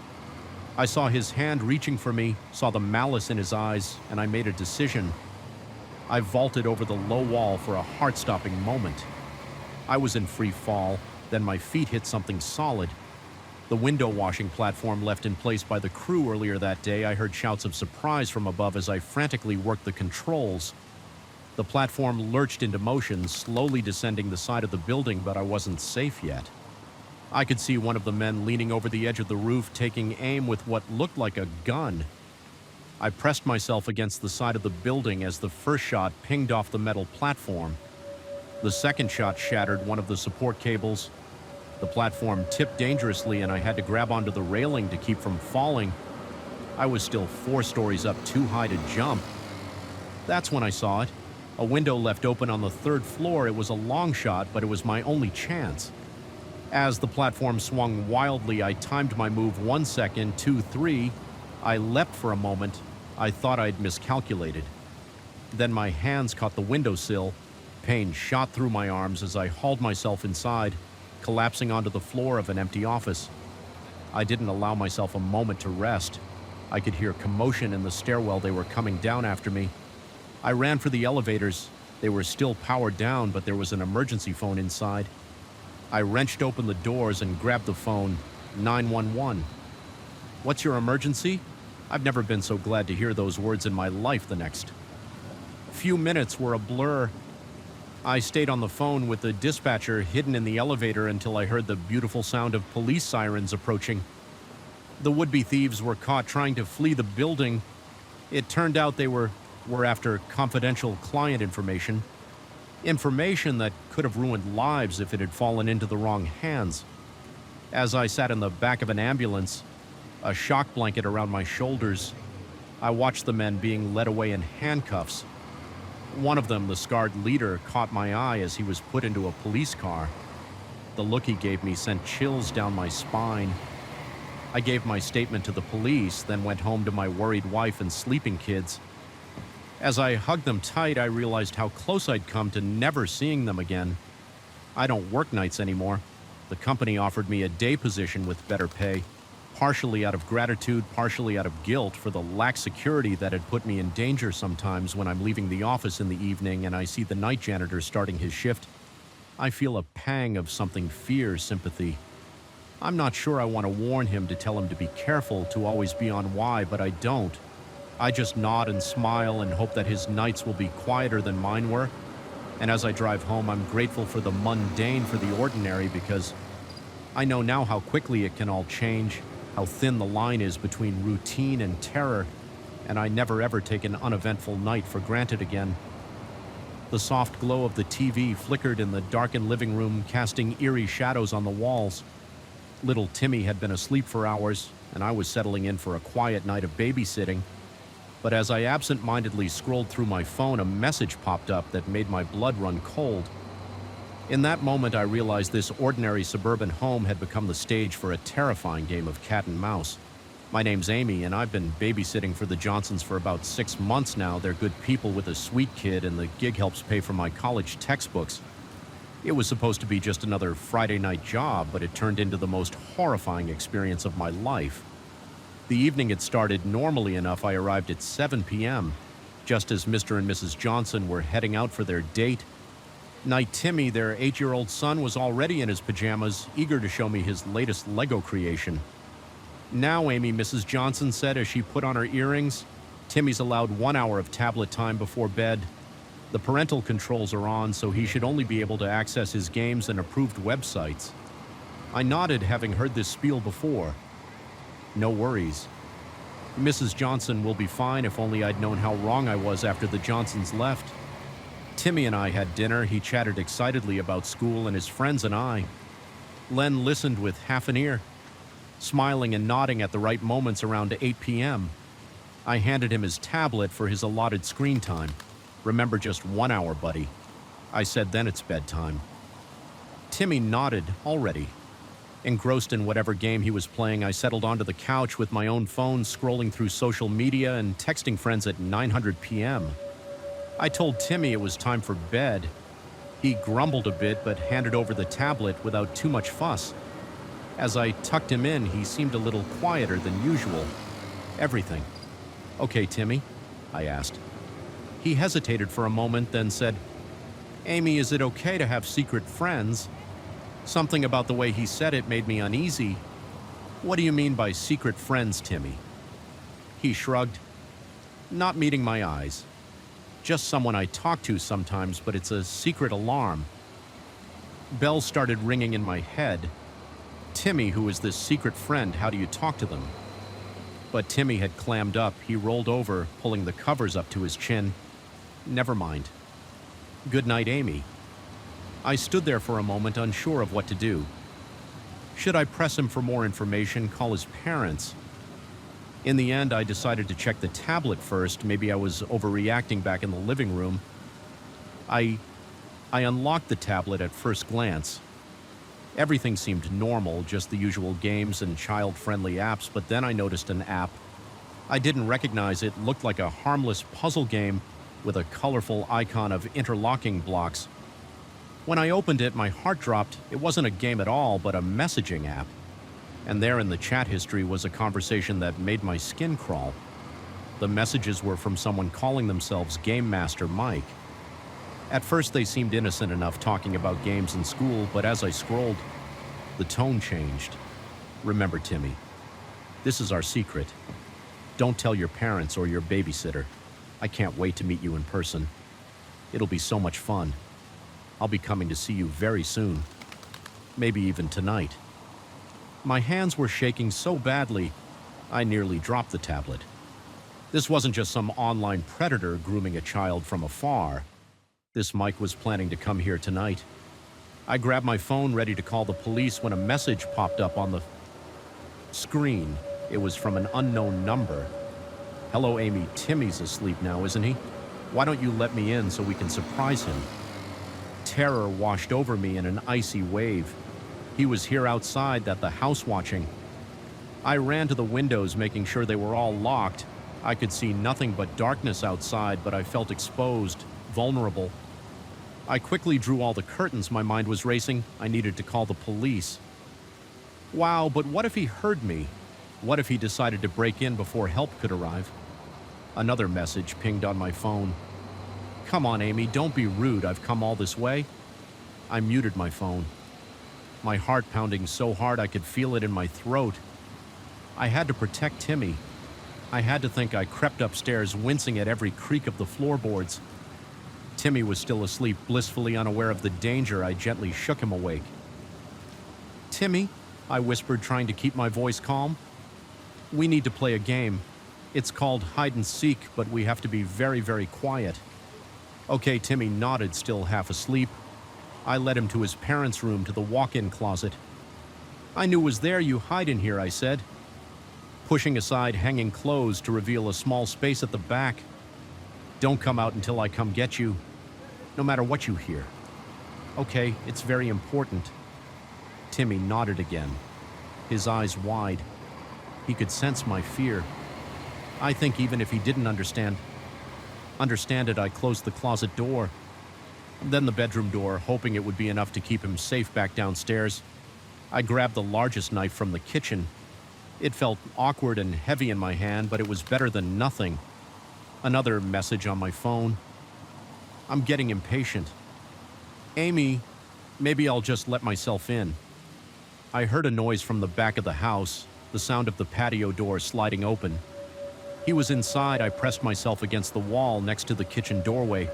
I saw his hand reaching for me, saw the malice in his eyes, and I made a decision. I vaulted over the low wall for a heart-stopping moment. I was in free fall, then my feet hit something solid. The window washing platform left in place by the crew earlier that day. I heard shouts of surprise from above as I frantically worked the controls. The platform lurched into motion, slowly descending the side of the building, but I wasn't safe yet. I could see one of the men leaning over the edge of the roof, taking aim with what looked like a gun. I pressed myself against the side of the building as the first shot pinged off the metal platform. The second shot shattered one of the support cables. The platform tipped dangerously, and I had to grab onto the railing to keep from falling. I was still 4 stories up, too high to jump. That's when I saw it. A window left open on the 3rd floor. It was a long shot, but it was my only chance. As the platform swung wildly, I timed my move 1 second, 2, 3. I leapt for a moment. I thought I'd miscalculated. Then my hands caught the windowsill. Pain shot through my arms as I hauled myself inside. collapsing onto the floor of an empty office. I didn't allow myself a moment to rest. I could hear commotion in the stairwell. They were coming down after me. I ran for the elevators. They were still powered down, but there was an emergency phone inside. I wrenched open the doors and grabbed the phone. 911. What's your emergency? I've never been so glad to hear those words in my life the next. Few minutes were a blur. I stayed on the phone with the dispatcher hidden in the elevator until I heard the beautiful sound of police sirens approaching. The would-be thieves were caught trying to flee the building. It turned out they were after confidential client information. Information that could have ruined lives if it had fallen into the wrong hands. As I sat in the back of an ambulance, a shock blanket around my shoulders, I watched the men being led away in handcuffs. One of them, the scarred leader, caught my eye as he was put into a police car. The look he gave me sent chills down my spine. I gave my statement to the police, then went home to my worried wife and sleeping kids. As I hugged them tight, I realized how close I'd come to never seeing them again. I don't work nights anymore. The company offered me a day position with better pay, partially out of gratitude, partially out of guilt for the lax security that had put me in danger sometimes when I'm leaving the office in the evening and I see the night janitor starting his shift. I feel a pang of something fierce sympathy. I'm not sure I want to warn him to tell him to be careful, to always be on Y, but I don't. I just nod and smile and hope that his nights will be quieter than mine were. And as I drive home, I'm grateful for the mundane, for the ordinary, because I know now how quickly it can all change, how thin the line is between routine and terror, and I never ever take an uneventful night for granted again. The soft glow of the TV flickered in the darkened living room, casting eerie shadows on the walls. Little Timmy had been asleep for hours, and I was settling in for a quiet night of babysitting. But as I absent-mindedly scrolled through my phone, a message popped up that made my blood run cold. In that moment, I realized this ordinary suburban home had become the stage for a terrifying game of cat and mouse. My name's Amy, and I've been babysitting for the Johnsons for about 6 months now. They're good people with a sweet kid, and the gig helps pay for my college textbooks. It was supposed to be just another Friday night job, but it turned into the most horrifying experience of my life. The evening had started normally enough. I arrived at 7 p.m., just as Mr. and Mrs. Johnson were heading out for their date. Night Timmy, their 8-year-old son, was already in his pajamas, eager to show me his latest Lego creation. "Now, Amy," Mrs. Johnson said as she put on her earrings. "Timmy's allowed 1 hour of tablet time before bed. The parental controls are on, so he should only be able to access his games and approved websites." I nodded, having heard this spiel before. No worries. Mrs. Johnson will be fine. If only I'd known how wrong I was after the Johnsons left. Timmy and I had dinner. He chatted excitedly about school and his friends and I. Len listened with half an ear, smiling and nodding at the right moments around 8 p.m. I handed him his tablet for his allotted screen time. "Remember, just 1 hour, buddy," I said. "Then it's bedtime." Timmy nodded already. Engrossed in whatever game he was playing, I settled onto the couch with my own phone, scrolling through social media and texting friends at 900 p.m. I told Timmy it was time for bed. He grumbled a bit, but handed over the tablet without too much fuss. As I tucked him in, he seemed a little quieter than usual. "Everything okay, Timmy?" I asked. He hesitated for a moment, then said, "Amy, is it okay to have secret friends?" Something about the way he said it made me uneasy. "What do you mean by secret friends, Timmy?" He shrugged. "Not meeting my eyes. Just someone I talk to sometimes, but it's a secret alarm." Bells started ringing in my head. Timmy, who is this secret friend, how do you talk to them? But Timmy had clammed up. He rolled over, pulling the covers up to his chin. "Never mind. Good night, Amy." I stood there for a moment, unsure of what to do. Should I press him for more information, call his parents? In the end, I decided to check the tablet first. Maybe I was overreacting back in the living room. I unlocked the tablet at first glance. Everything seemed normal, just the usual games and child-friendly apps, but then I noticed an app. I didn't recognize it. Looked like a harmless puzzle game with a colorful icon of interlocking blocks. When I opened it, my heart dropped. It wasn't a game at all, but a messaging app. And there in the chat history was a conversation that made my skin crawl. The messages were from someone calling themselves Game Master Mike. At first, they seemed innocent enough talking about games in school, but as I scrolled, the tone changed. Remember, Timmy, this is our secret. Don't tell your parents or your babysitter. I can't wait to meet you in person. It'll be so much fun. I'll be coming to see you very soon. Maybe even tonight. My hands were shaking so badly, I nearly dropped the tablet. This wasn't just some online predator grooming a child from afar. This Mike was planning to come here tonight. I grabbed my phone ready to call the police when a message popped up on the screen. It was from an unknown number. Hello, Amy. Timmy's asleep now, isn't he? Why don't you let me in so we can surprise him? Terror washed over me in an icy wave. He was here outside at the house watching. I ran to the windows, making sure they were all locked. I could see nothing but darkness outside, but I felt exposed, vulnerable. I quickly drew all the curtains. My mind was racing. I needed to call the police. Wow, but what if he heard me? What if he decided to break in before help could arrive? Another message pinged on my phone. Come on, Amy, don't be rude. I've come all this way. I muted my phone. My heart pounding so hard I could feel it in my throat. I had to protect Timmy. I had to think. I crept upstairs, wincing at every creak of the floorboards. Timmy was still asleep, blissfully unaware of the danger. I gently shook him awake. Timmy, I whispered, trying to keep my voice calm. We need to play a game. It's called hide and seek, but we have to be very, very quiet. Okay, Timmy nodded, still half asleep. I led him to his parents' room, to the walk-in closet. I knew it was there. You hide in here, I said, pushing aside hanging clothes to reveal a small space at the back. Don't come out until I come get you, no matter what you hear. Okay, it's very important. Timmy nodded again, his eyes wide. He could sense my fear. I think even if he didn't understand it, I closed the closet door, then the bedroom door, hoping it would be enough to keep him safe back downstairs. I grabbed the largest knife from the kitchen. It felt awkward and heavy in my hand, but it was better than nothing. Another message on my phone. I'm getting impatient. Amy, maybe I'll just let myself in. I heard a noise from the back of the house, the sound of the patio door sliding open. He was inside. I pressed myself against the wall next to the kitchen doorway,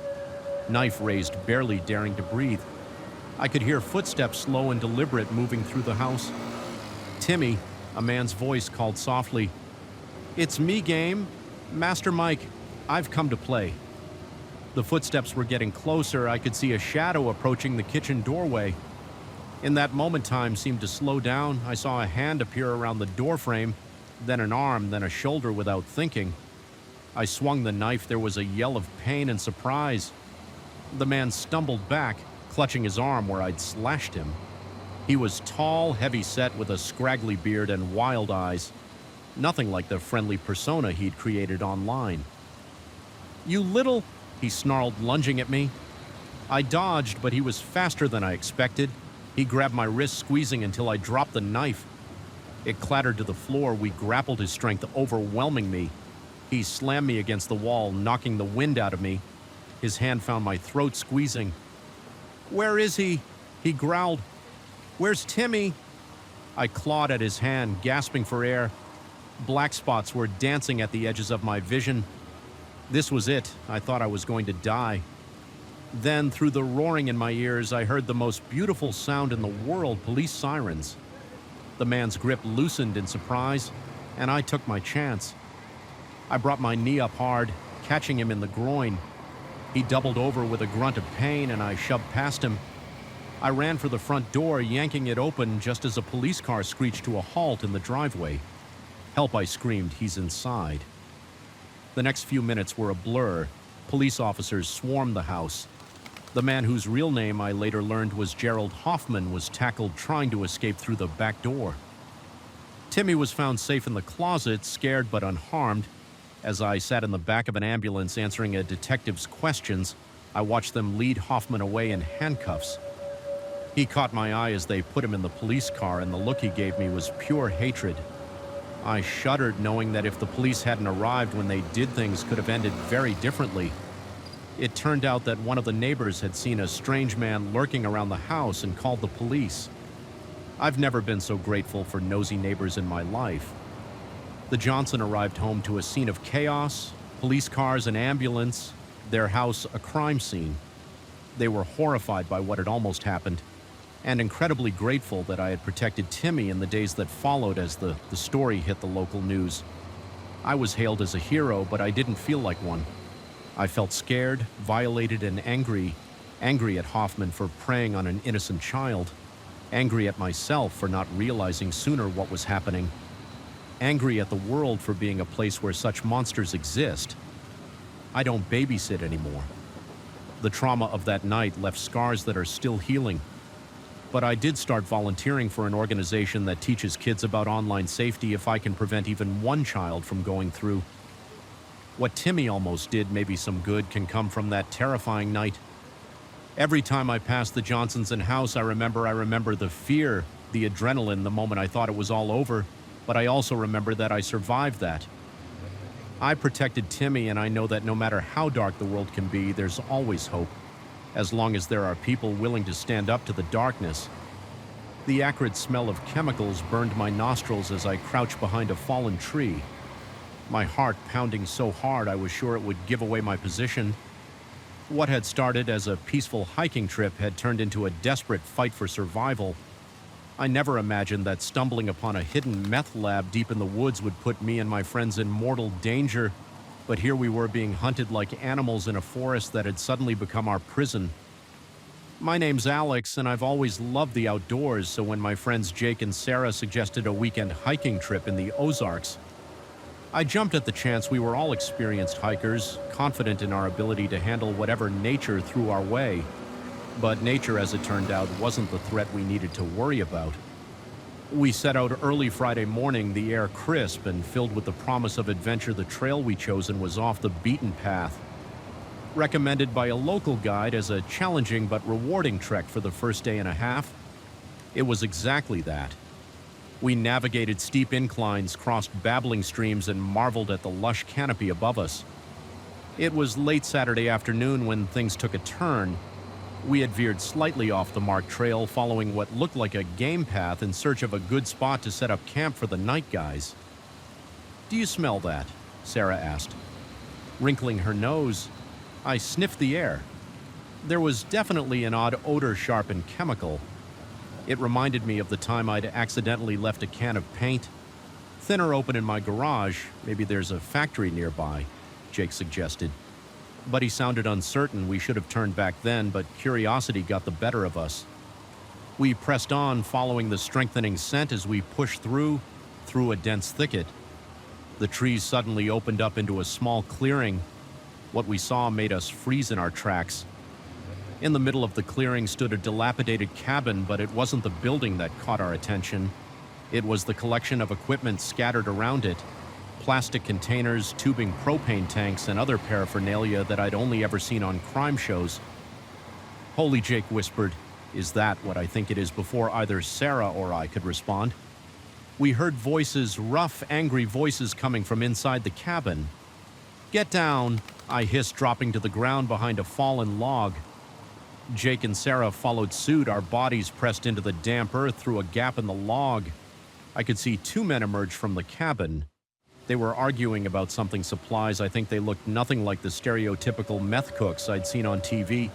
knife raised, barely daring to breathe. I could hear footsteps, slow and deliberate, moving through the house. Timmy, a man's voice called softly. It's me, Game. Master Mike, I've come to play. The footsteps were getting closer. I could see a shadow approaching the kitchen doorway. In that moment, time seemed to slow down. I saw a hand appear around the doorframe, then an arm, then a shoulder without thinking. I swung the knife. There was a yell of pain and surprise. The man stumbled back, clutching his arm where I'd slashed him. He was tall, heavy-set, with a scraggly beard and wild eyes. Nothing like the friendly persona he'd created online. You little... he snarled, lunging at me. I dodged, but he was faster than I expected. He grabbed my wrist, squeezing until I dropped the knife. It clattered to the floor. We grappled, his strength overwhelming me. He slammed me against the wall, knocking the wind out of me. His hand found my throat, squeezing. Where is he? He growled. Where's Timmy? I clawed at his hand, gasping for air. Black spots were dancing at the edges of my vision. This was it. I thought I was going to die. Then, through the roaring in my ears, I heard the most beautiful sound in the world, police sirens. The man's grip loosened in surprise, and I took my chance. I brought my knee up hard, catching him in the groin. He doubled over with a grunt of pain, and I shoved past him. I ran for the front door, yanking it open just as a police car screeched to a halt in the driveway. Help, I screamed. He's inside. The next few minutes were a blur. Police officers swarmed the house. The man whose real name I later learned was Gerald Hoffman was tackled trying to escape through the back door. Timmy was found safe in the closet, scared but unharmed. As I sat in the back of an ambulance answering a detective's questions, I watched them lead Hoffman away in handcuffs. He caught my eye as they put him in the police car, and the look he gave me was pure hatred. I shuddered, knowing that if the police hadn't arrived when they did, things could have ended very differently. It turned out that one of the neighbors had seen a strange man lurking around the house and called the police. I've never been so grateful for nosy neighbors in my life. The Johnson arrived home to a scene of chaos, police cars, an ambulance, their house a crime scene. They were horrified by what had almost happened, and incredibly grateful that I had protected Timmy in the days that followed as the story hit the local news. I was hailed as a hero, but I didn't feel like one. I felt scared, violated, and angry at Hoffman for preying on an innocent child, angry at myself for not realizing sooner what was happening, angry at the world for being a place where such monsters exist. I don't babysit anymore. The trauma of that night left scars that are still healing. But I did start volunteering for an organization that teaches kids about online safety if I can prevent even one child from going through what Timmy almost did. Maybe some good can come from that terrifying night. Every time I pass the Johnsons' house, I remember the fear, the adrenaline, the moment I thought it was all over, but I also remember that I survived that. I protected Timmy, and I know that no matter how dark the world can be, there's always hope, as long as there are people willing to stand up to the darkness. The acrid smell of chemicals burned my nostrils as I crouched behind a fallen tree, my heart pounding so hard I was sure it would give away my position. What had started as a peaceful hiking trip had turned into a desperate fight for survival. I never imagined that stumbling upon a hidden meth lab deep in the woods would put me and my friends in mortal danger, but here we were being hunted like animals in a forest that had suddenly become our prison. My name's Alex, and I've always loved the outdoors, so when my friends Jake and Sarah suggested a weekend hiking trip in the Ozarks, I jumped at the chance. We were all experienced hikers, confident in our ability to handle whatever nature threw our way. But nature, as it turned out, wasn't the threat we needed to worry about. We set out early Friday morning, the air crisp and filled with the promise of adventure. The trail we chosen was off the beaten path, recommended by a local guide as a challenging but rewarding trek for the first day and a half. It was exactly that. We navigated steep inclines, crossed babbling streams, and marveled at the lush canopy above us. It was late Saturday afternoon when things took a turn. We had veered slightly off the marked trail, following what looked like a game path in search of a good spot to set up camp for the night, guys. "Do you smell that?" Sarah asked. Wrinkling her nose, I sniffed the air. There was definitely an odd odor, sharp and chemical. It reminded me of the time I'd accidentally left a can of paint thinner open in my garage. Maybe there's a factory nearby, Jake suggested. But he sounded uncertain. We should have turned back then, but curiosity got the better of us. We pressed on, following the strengthening scent as we pushed through a dense thicket. The trees suddenly opened up into a small clearing. What we saw made us freeze in our tracks. In the middle of the clearing stood a dilapidated cabin, but it wasn't the building that caught our attention. It was the collection of equipment scattered around it. Plastic containers, tubing, propane tanks, and other paraphernalia that I'd only ever seen on crime shows. "Holy," Jake whispered. "Is that what I think it is?" Before either Sarah or I could respond, we heard voices, rough, angry voices coming from inside the cabin. "Get down," I hissed, dropping to the ground behind a fallen log. Jake and Sarah followed suit, our bodies pressed into the damp earth through a gap in the log. I could see two men emerge from the cabin. They were arguing about something supplies. I think they looked nothing like the stereotypical meth cooks I'd seen on TV.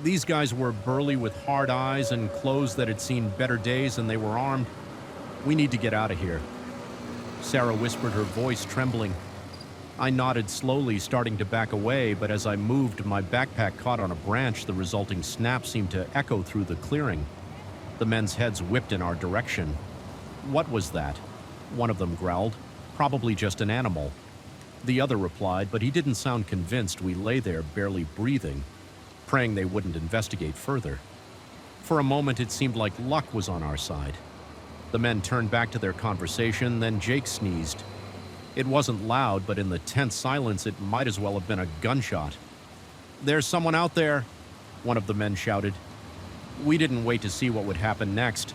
These guys were burly with hard eyes and clothes that had seen better days, and they were armed. "We need to get out of here," Sarah whispered, her voice trembling. I nodded slowly, starting to back away, but as I moved, my backpack caught on a branch. The resulting snap seemed to echo through the clearing. The men's heads whipped in our direction. "What was that?" one of them growled. "Probably just an animal." The other replied, but he didn't sound convinced. We lay there, barely breathing, praying they wouldn't investigate further. For a moment, it seemed like luck was on our side. The men turned back to their conversation, then Jake sneezed. It wasn't loud, but in the tense silence, it might as well have been a gunshot. "There's someone out there," one of the men shouted. We didn't wait to see what would happen next.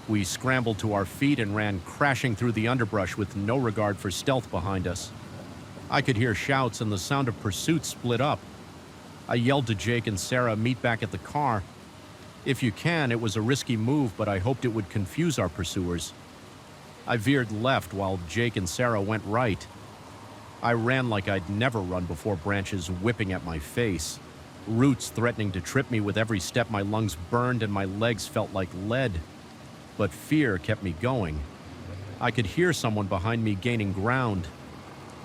We scrambled to our feet and ran crashing through the underbrush with no regard for stealth behind us. I could hear shouts and the sound of pursuit split up. I yelled to Jake and Sarah, "Meet back at the car." If you can, it was a risky move, but I hoped it would confuse our pursuers. I veered left while Jake and Sarah went right. I ran like I'd never run before, branches whipping at my face. Roots threatening to trip me with every step. My lungs burned and my legs felt like lead. But fear kept me going. I could hear someone behind me gaining ground.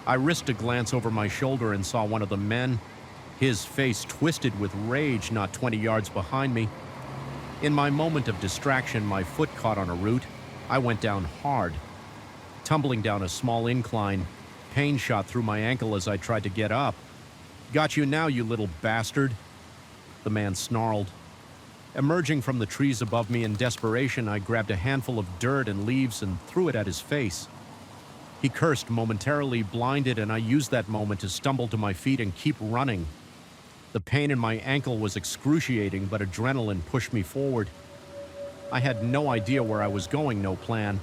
I risked a glance over my shoulder and saw one of the men, his face twisted with rage, not 20 yards behind me. In my moment of distraction, my foot caught on a root. I went down hard. Tumbling down a small incline, pain shot through my ankle as I tried to get up. "Got you now, you little bastard," the man snarled. Emerging from the trees above me in desperation, I grabbed a handful of dirt and leaves and threw it at his face. He cursed, momentarily blinded, and I used that moment to stumble to my feet and keep running. The pain in my ankle was excruciating, but adrenaline pushed me forward. I had no idea where I was going, no plan.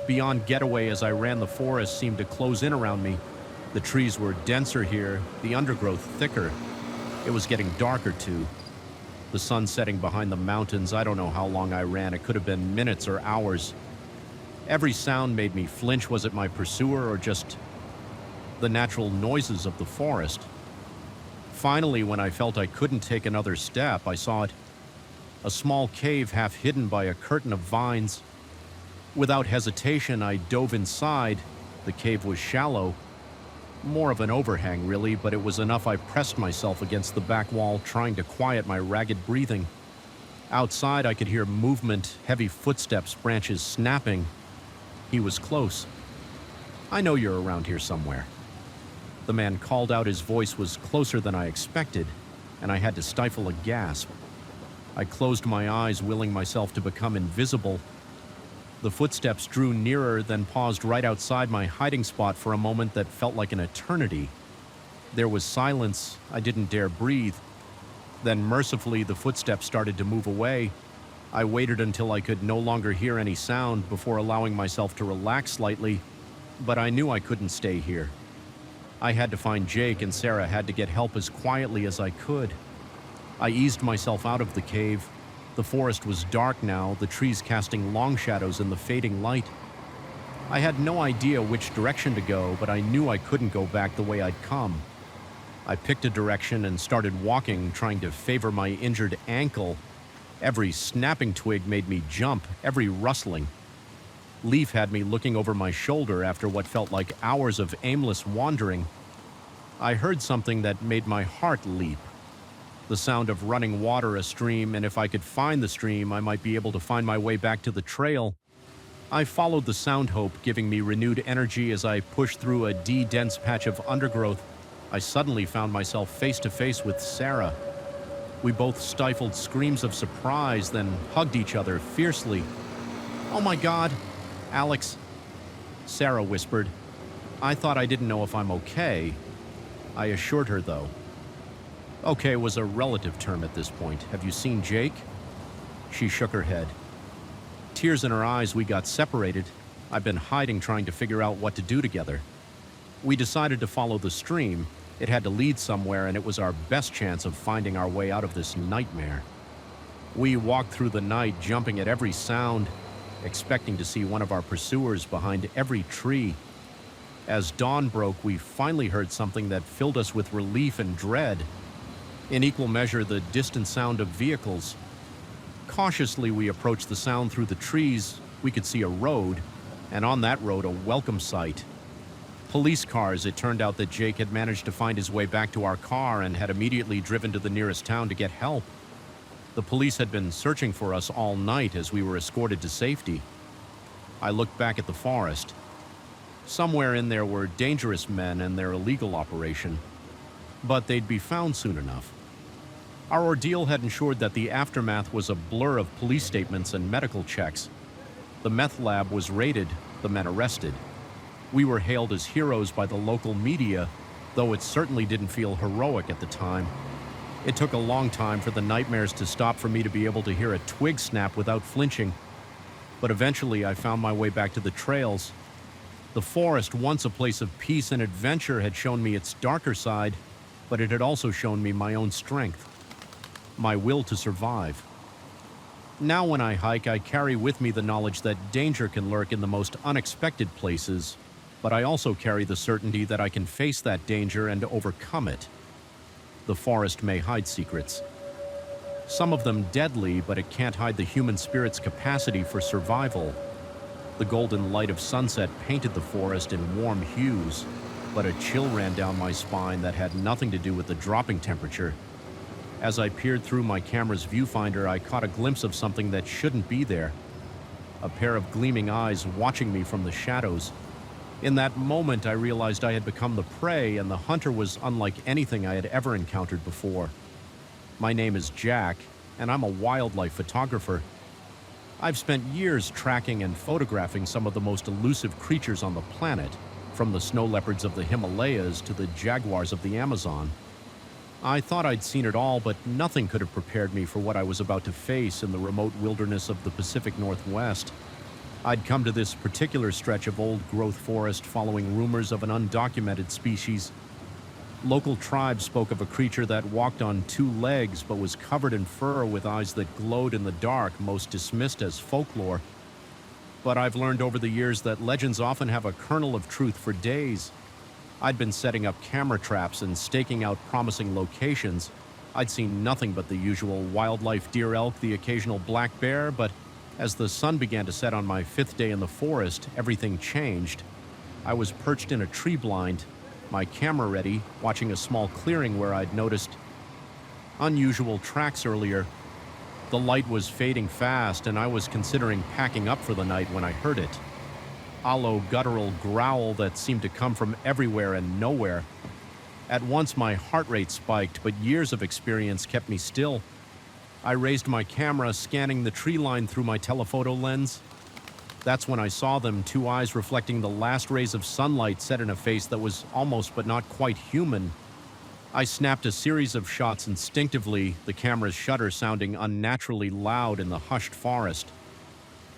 Beyond getaway, as I ran, the forest seemed to close in around me. The trees were denser here, the undergrowth thicker. It was getting darker, too. The sun setting behind the mountains. I don't know how long I ran. It could have been minutes or hours. Every sound made me flinch. Was it my pursuer or just the natural noises of the forest? Finally, when I felt I couldn't take another step, I saw it. A small cave half hidden by a curtain of vines. Without hesitation, I dove inside. The cave was shallow. More of an overhang, really, but it was enough. I pressed myself against the back wall, trying to quiet my ragged breathing. Outside, I could hear movement, heavy footsteps, branches snapping. He was close. "I know you're around here somewhere." The man called out. His voice was closer than I expected, and I had to stifle a gasp. I closed my eyes, willing myself to become invisible. The footsteps drew nearer, then paused right outside my hiding spot for a moment that felt like an eternity. There was silence. I didn't dare breathe. Then, mercifully, the footsteps started to move away. I waited until I could no longer hear any sound before allowing myself to relax slightly, but I knew I couldn't stay here. I had to find Jake, and Sarah had to get help as quietly as I could. I eased myself out of the cave. The forest was dark now, the trees casting long shadows in the fading light. I had no idea which direction to go, but I knew I couldn't go back the way I'd come. I picked a direction and started walking, trying to favor my injured ankle. Every snapping twig made me jump, every rustling. Leaf had me looking over my shoulder after what felt like hours of aimless wandering. I heard something that made my heart leap. The sound of running water, a stream, and if I could find the stream, I might be able to find my way back to the trail. I followed the sound, hope giving me renewed energy. As I pushed through a dense patch of undergrowth, I suddenly found myself face to face with Sarah. We both stifled screams of surprise, then hugged each other fiercely. "Oh my God, Alex," Sarah whispered. I thought I didn't know if I'm okay. I assured her, though. Okay was a relative term at this point. "Have you seen Jake?" She shook her head. Tears in her eyes. "We got separated. I've been hiding, trying to figure out what to do together." We decided to follow the stream. It had to lead somewhere, and it was our best chance of finding our way out of this nightmare. We walked through the night, jumping at every sound, expecting to see one of our pursuers behind every tree. As dawn broke, we finally heard something that filled us with relief and dread. In equal measure, the distant sound of vehicles. Cautiously, we approached the sound through the trees. We could see a road, and on that road, a welcome sight. Police cars. It turned out that Jake had managed to find his way back to our car and had immediately driven to the nearest town to get help. The police had been searching for us all night as we were escorted to safety. I looked back at the forest. Somewhere in there were dangerous men and their illegal operation, but they'd be found soon enough. Our ordeal had ensured that the aftermath was a blur of police statements and medical checks. The meth lab was raided, the men arrested. We were hailed as heroes by the local media, though it certainly didn't feel heroic at the time. It took a long time for the nightmares to stop for me to be able to hear a twig snap without flinching, but eventually I found my way back to the trails. The forest, once a place of peace and adventure, had shown me its darker side, but it had also shown me my own strength, my will to survive. Now when I hike, I carry with me the knowledge that danger can lurk in the most unexpected places, but I also carry the certainty that I can face that danger and overcome it. The forest may hide secrets, some of them deadly, but it can't hide the human spirit's capacity for survival. The golden light of sunset painted the forest in warm hues, but a chill ran down my spine that had nothing to do with the dropping temperature. As I peered through my camera's viewfinder, I caught a glimpse of something that shouldn't be there. A pair of gleaming eyes watching me from the shadows. In that moment, I realized I had become the prey, and the hunter was unlike anything I had ever encountered before. My name is Jack, and I'm a wildlife photographer. I've spent years tracking and photographing some of the most elusive creatures on the planet, from the snow leopards of the Himalayas to the jaguars of the Amazon. I thought I'd seen it all, but nothing could have prepared me for what I was about to face in the remote wilderness of the Pacific Northwest. I'd come to this particular stretch of old-growth forest following rumors of an undocumented species. Local tribes spoke of a creature that walked on two legs but was covered in fur with eyes that glowed in the dark, most dismissed as folklore. But I've learned over the years that legends often have a kernel of truth for days. I'd been setting up camera traps and staking out promising locations. I'd seen nothing but the usual wildlife: deer, elk, the occasional black bear, but as the sun began to set on my fifth day in the forest, everything changed. I was perched in a tree blind, my camera ready, watching a small clearing where I'd noticed unusual tracks earlier. The light was fading fast, and I was considering packing up for the night when I heard it. A low guttural growl that seemed to come from everywhere and nowhere. At once my heart rate spiked, but years of experience kept me still. I raised my camera, scanning the tree line through my telephoto lens. That's when I saw them, two eyes reflecting the last rays of sunlight set in a face that was almost but not quite human. I snapped a series of shots instinctively, the camera's shutter sounding unnaturally loud in the hushed forest.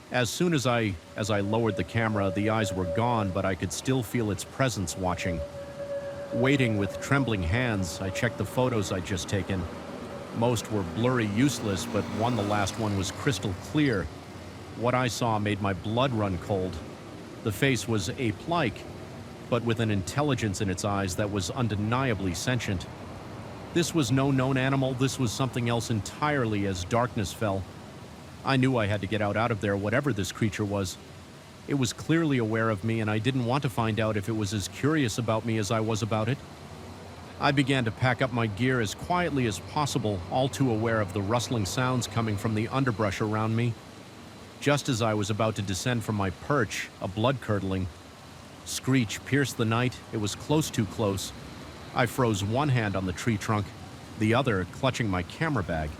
As soon as I lowered the camera, the eyes were gone, but I could still feel its presence watching. Waiting with trembling hands, I checked the photos I'd just taken. Most were blurry, useless, but the last one was crystal clear. What I saw made my blood run cold. The face was ape-like, but with an intelligence in its eyes that was undeniably sentient. This was no known animal, this was something else entirely as darkness fell. I knew I had to get out of there, whatever this creature was. It was clearly aware of me, and I didn't want to find out if it was as curious about me as I was about it. I began to pack up my gear as quietly as possible, all too aware of the rustling sounds coming from the underbrush around me. Just as I was about to descend from my perch, a blood-curdling screech pierced the night. It was too close. I froze one hand on the tree trunk, the other clutching my camera bag.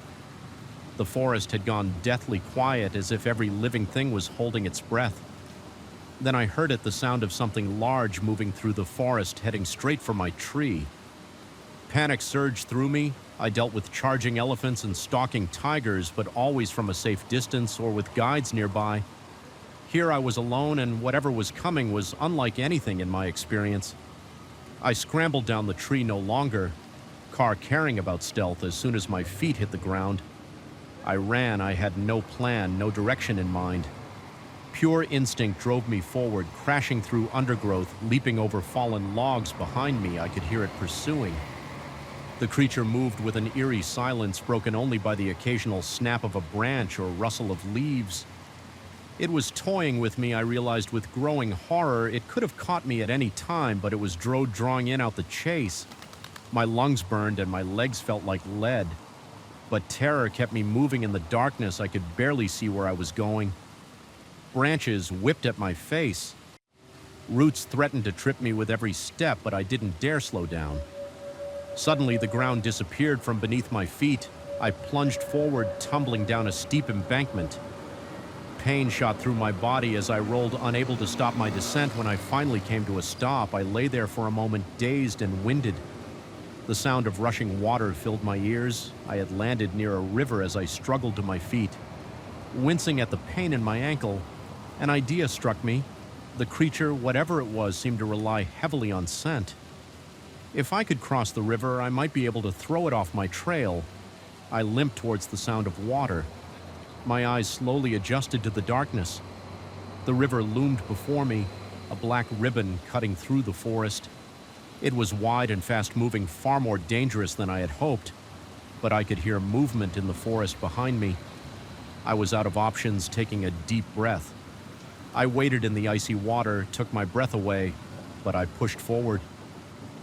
The forest had gone deathly quiet, as if every living thing was holding its breath. Then I heard the sound of something large moving through the forest, heading straight for my tree. Panic surged through me. I dealt with charging elephants and stalking tigers, but always from a safe distance or with guides nearby. Here I was alone, and whatever was coming was unlike anything in my experience. I scrambled down the tree no longer, caring about stealth as soon as my feet hit the ground. I ran. I had no plan, no direction in mind. Pure instinct drove me forward, crashing through undergrowth, leaping over fallen logs behind me. I could hear it pursuing. The creature moved with an eerie silence broken only by the occasional snap of a branch or rustle of leaves. It was toying with me, I realized with growing horror. It could have caught me at any time, but it was drawing in out the chase. My lungs burned and my legs felt like lead. But terror kept me moving in the darkness. I could barely see where I was going. Branches whipped at my face. Roots threatened to trip me with every step, but I didn't dare slow down. Suddenly, the ground disappeared from beneath my feet. I plunged forward, tumbling down a steep embankment. Pain shot through my body as I rolled, unable to stop my descent. When I finally came to a stop, I lay there for a moment, dazed and winded. The sound of rushing water filled my ears. I had landed near a river as I struggled to my feet. Wincing at the pain in my ankle, an idea struck me. The creature, whatever it was, seemed to rely heavily on scent. If I could cross the river, I might be able to throw it off my trail. I limped towards the sound of water. My eyes slowly adjusted to the darkness. The river loomed before me, a black ribbon cutting through the forest. It was wide and fast-moving, far more dangerous than I had hoped, but I could hear movement in the forest behind me. I was out of options, taking a deep breath. I waded in the icy water, took my breath away, but I pushed forward.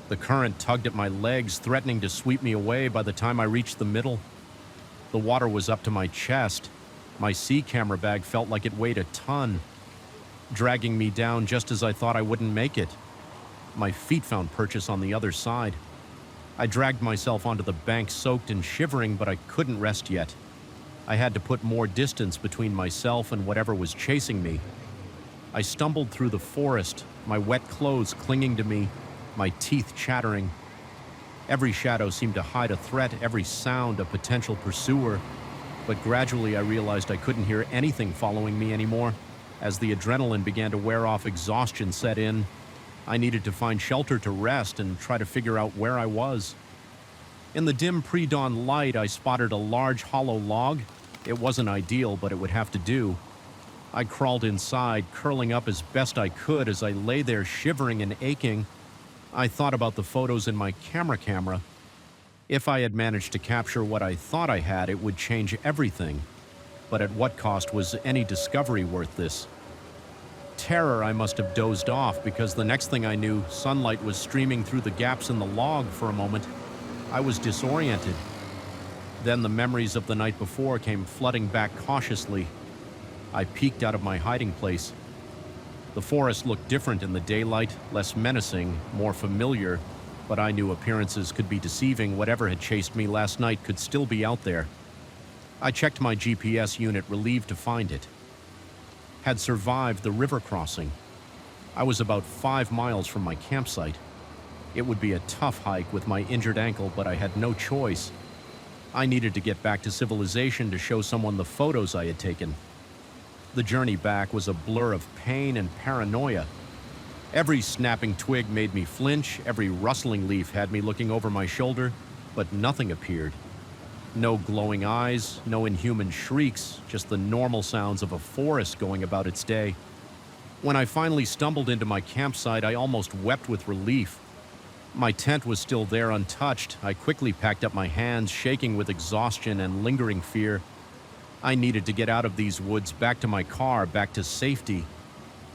The current tugged at my legs, threatening to sweep me away by the time I reached the middle. The water was up to my chest. My sea camera bag felt like it weighed a ton, dragging me down just as I thought I wouldn't make it. My feet found purchase on the other side. I dragged myself onto the bank, soaked and shivering, but I couldn't rest yet. I had to put more distance between myself and whatever was chasing me. I stumbled through the forest, my wet clothes clinging to me, my teeth chattering. Every shadow seemed to hide a threat, every sound a potential pursuer. But gradually I realized I couldn't hear anything following me anymore. As the adrenaline began to wear off, exhaustion set in. I needed to find shelter to rest and try to figure out where I was. In the dim pre-dawn light, I spotted a large hollow log. It wasn't ideal, but it would have to do. I crawled inside, curling up as best I could as I lay there shivering and aching. I thought about the photos in my camera. If I had managed to capture what I thought I had, it would change everything. But at what cost was any discovery worth this? Terror, I must have dozed off, because the next thing I knew, sunlight was streaming through the gaps in the log for a moment. I was disoriented. Then the memories of the night before came flooding back cautiously. I peeked out of my hiding place. The forest looked different in the daylight, less menacing, more familiar, but I knew appearances could be deceiving. Whatever had chased me last night could still be out there. I checked my GPS unit, relieved to find it. Had survived the river crossing. I was about 5 miles from my campsite. It would be a tough hike with my injured ankle, but I had no choice. I needed to get back to civilization to show someone the photos I had taken. The journey back was a blur of pain and paranoia. Every snapping twig made me flinch, every rustling leaf had me looking over my shoulder, but nothing appeared. No glowing eyes, no inhuman shrieks, just the normal sounds of a forest going about its day. When I finally stumbled into my campsite, I almost wept with relief. My tent was still there untouched. I quickly packed up my hands, shaking with exhaustion and lingering fear. I needed to get out of these woods, back to my car, back to safety.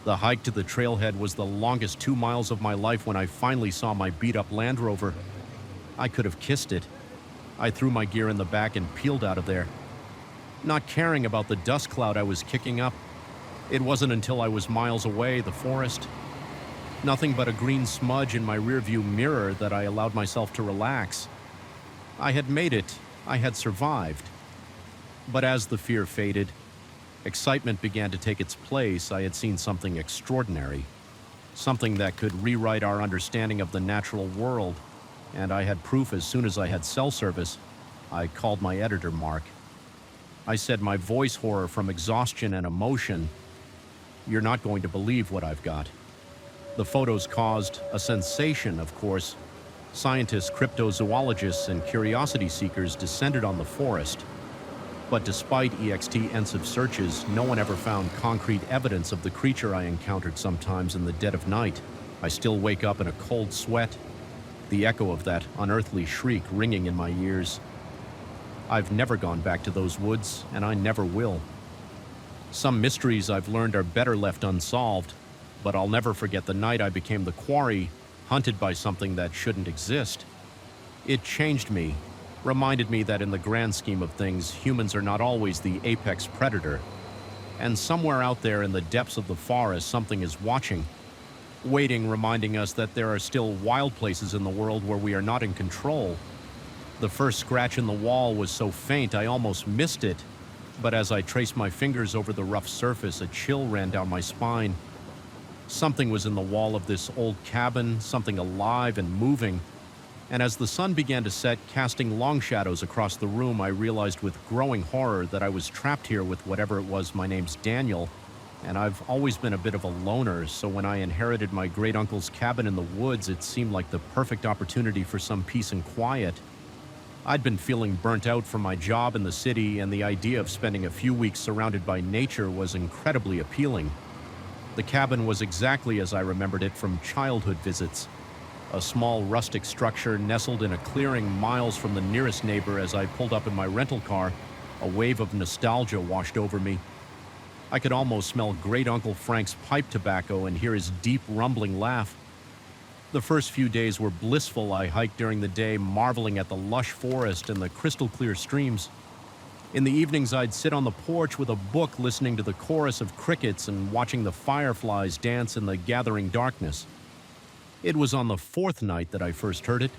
The hike to the trailhead was the longest 2 miles of my life when I finally saw my beat-up Land Rover. I could have kissed it. I threw my gear in the back and peeled out of there, not caring about the dust cloud I was kicking up. It wasn't until I was miles away, the forest, nothing but a green smudge in my rearview mirror, that I allowed myself to relax. I had made it. I had survived. But as the fear faded, excitement began to take its place. I had seen something extraordinary, something that could rewrite our understanding of the natural world. And I had proof as soon as I had cell service. I called my editor, Mark. I said, my voice horror from exhaustion and emotion, "You're not going to believe what I've got." The photos caused a sensation, of course. Scientists, cryptozoologists, and curiosity seekers descended on the forest. But despite EXT-ensive searches, no one ever found concrete evidence of the creature I encountered sometimes in the dead of night. I still wake up in a cold sweat, the echo of that unearthly shriek ringing in my ears. I've never gone back to those woods, and I never will. Some mysteries I've learned are better left unsolved, but I'll never forget the night I became the quarry, hunted by something that shouldn't exist. It changed me, reminded me that in the grand scheme of things, humans are not always the apex predator. And somewhere out there in the depths of the forest, something is watching, waiting, reminding us that there are still wild places in the world where we are not in control. The first scratch in the wall was so faint I almost missed it, but as I traced my fingers over the rough surface, a chill ran down my spine. Something was in the wall of this old cabin, something alive and moving. And as the sun began to set, casting long shadows across the room, I realized with growing horror that I was trapped here with whatever it was. My name's Daniel, and I've always been a bit of a loner, so when I inherited my great-uncle's cabin in the woods, it seemed like the perfect opportunity for some peace and quiet. I'd been feeling burnt out from my job in the city, and the idea of spending a few weeks surrounded by nature was incredibly appealing. The cabin was exactly as I remembered it from childhood visits. A small rustic structure nestled in a clearing miles from the nearest neighbor. As I pulled up in my rental car, a wave of nostalgia washed over me. I could almost smell Great Uncle Frank's pipe tobacco and hear his deep rumbling laugh. The first few days were blissful. I hiked during the day, marveling at the lush forest and the crystal clear streams. In the evenings, I'd sit on the porch with a book, listening to the chorus of crickets and watching the fireflies dance in the gathering darkness. It was on the fourth night that I first heard it,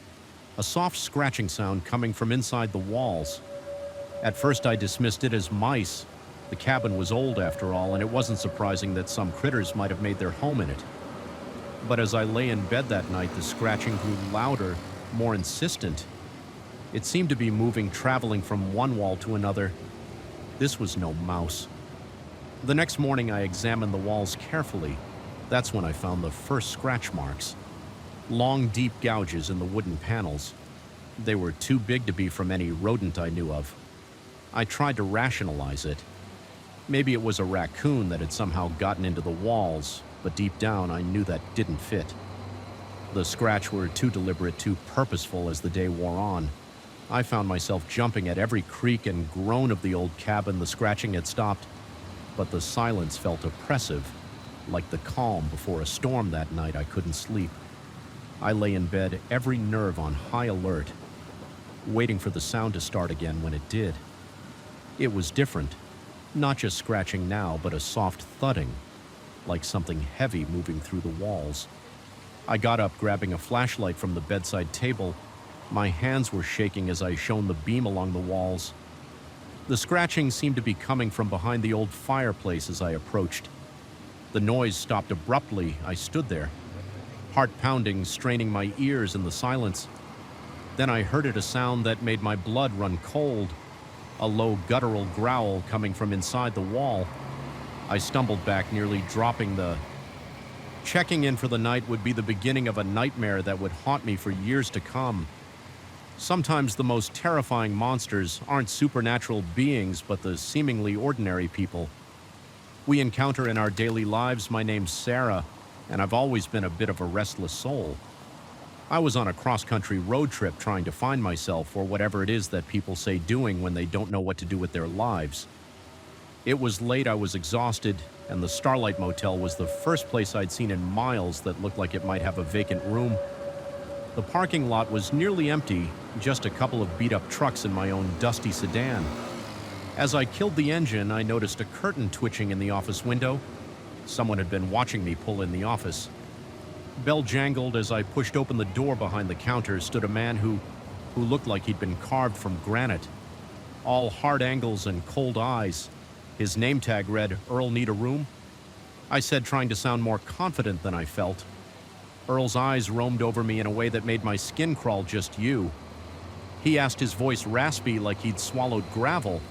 a soft scratching sound coming from inside the walls. At first I dismissed it as mice. The cabin was old after all, and it wasn't surprising that some critters might have made their home in it. But as I lay in bed that night, the scratching grew louder, more insistent. It seemed to be moving, traveling from one wall to another. This was no mouse. The next morning I examined the walls carefully. That's when I found the first scratch marks. Long, deep gouges in the wooden panels. They were too big to be from any rodent I knew of. I tried to rationalize it. Maybe it was a raccoon that had somehow gotten into the walls, but deep down I knew that didn't fit. The scratch were too deliberate, too purposeful. As the day wore on, I found myself jumping at every creak and groan of the old cabin. The scratching had stopped, but the silence felt oppressive, like the calm before a storm. That night I couldn't sleep. I lay in bed, every nerve on high alert, waiting for the sound to start again. When it did, it was different. Not just scratching now, but a soft thudding, like something heavy moving through the walls. I got up, grabbing a flashlight from the bedside table. My hands were shaking as I shone the beam along the walls. The scratching seemed to be coming from behind the old fireplace as I approached. The noise stopped abruptly. I stood there, heart pounding, straining my ears in the silence. Then I heard it, a sound that made my blood run cold, a low guttural growl coming from inside the wall. I stumbled back, nearly dropping the... Checking in for the night would be the beginning of a nightmare that would haunt me for years to come. Sometimes the most terrifying monsters aren't supernatural beings, but the seemingly ordinary people we encounter in our daily lives. My name's Sarah, and I've always been a bit of a restless soul. I was on a cross-country road trip trying to find myself, or whatever it is that people say doing when they don't know what to do with their lives. It was late, I was exhausted, and the Starlight Motel was the first place I'd seen in miles that looked like it might have a vacant room. The parking lot was nearly empty, just a couple of beat-up trucks and my own dusty sedan. As I killed the engine, I noticed a curtain twitching in the office window. Someone had been watching me pull in the office. Bell jangled. As I pushed open the door. Behind the counter stood a man who looked like he'd been carved from granite. All hard angles and cold eyes. His name tag read, "Earl, need a room?" I said, trying to sound more confident than I felt. Earl's eyes roamed over me in a way that made my skin crawl. "Just you?" He asked, his voice raspy, like he'd swallowed gravel.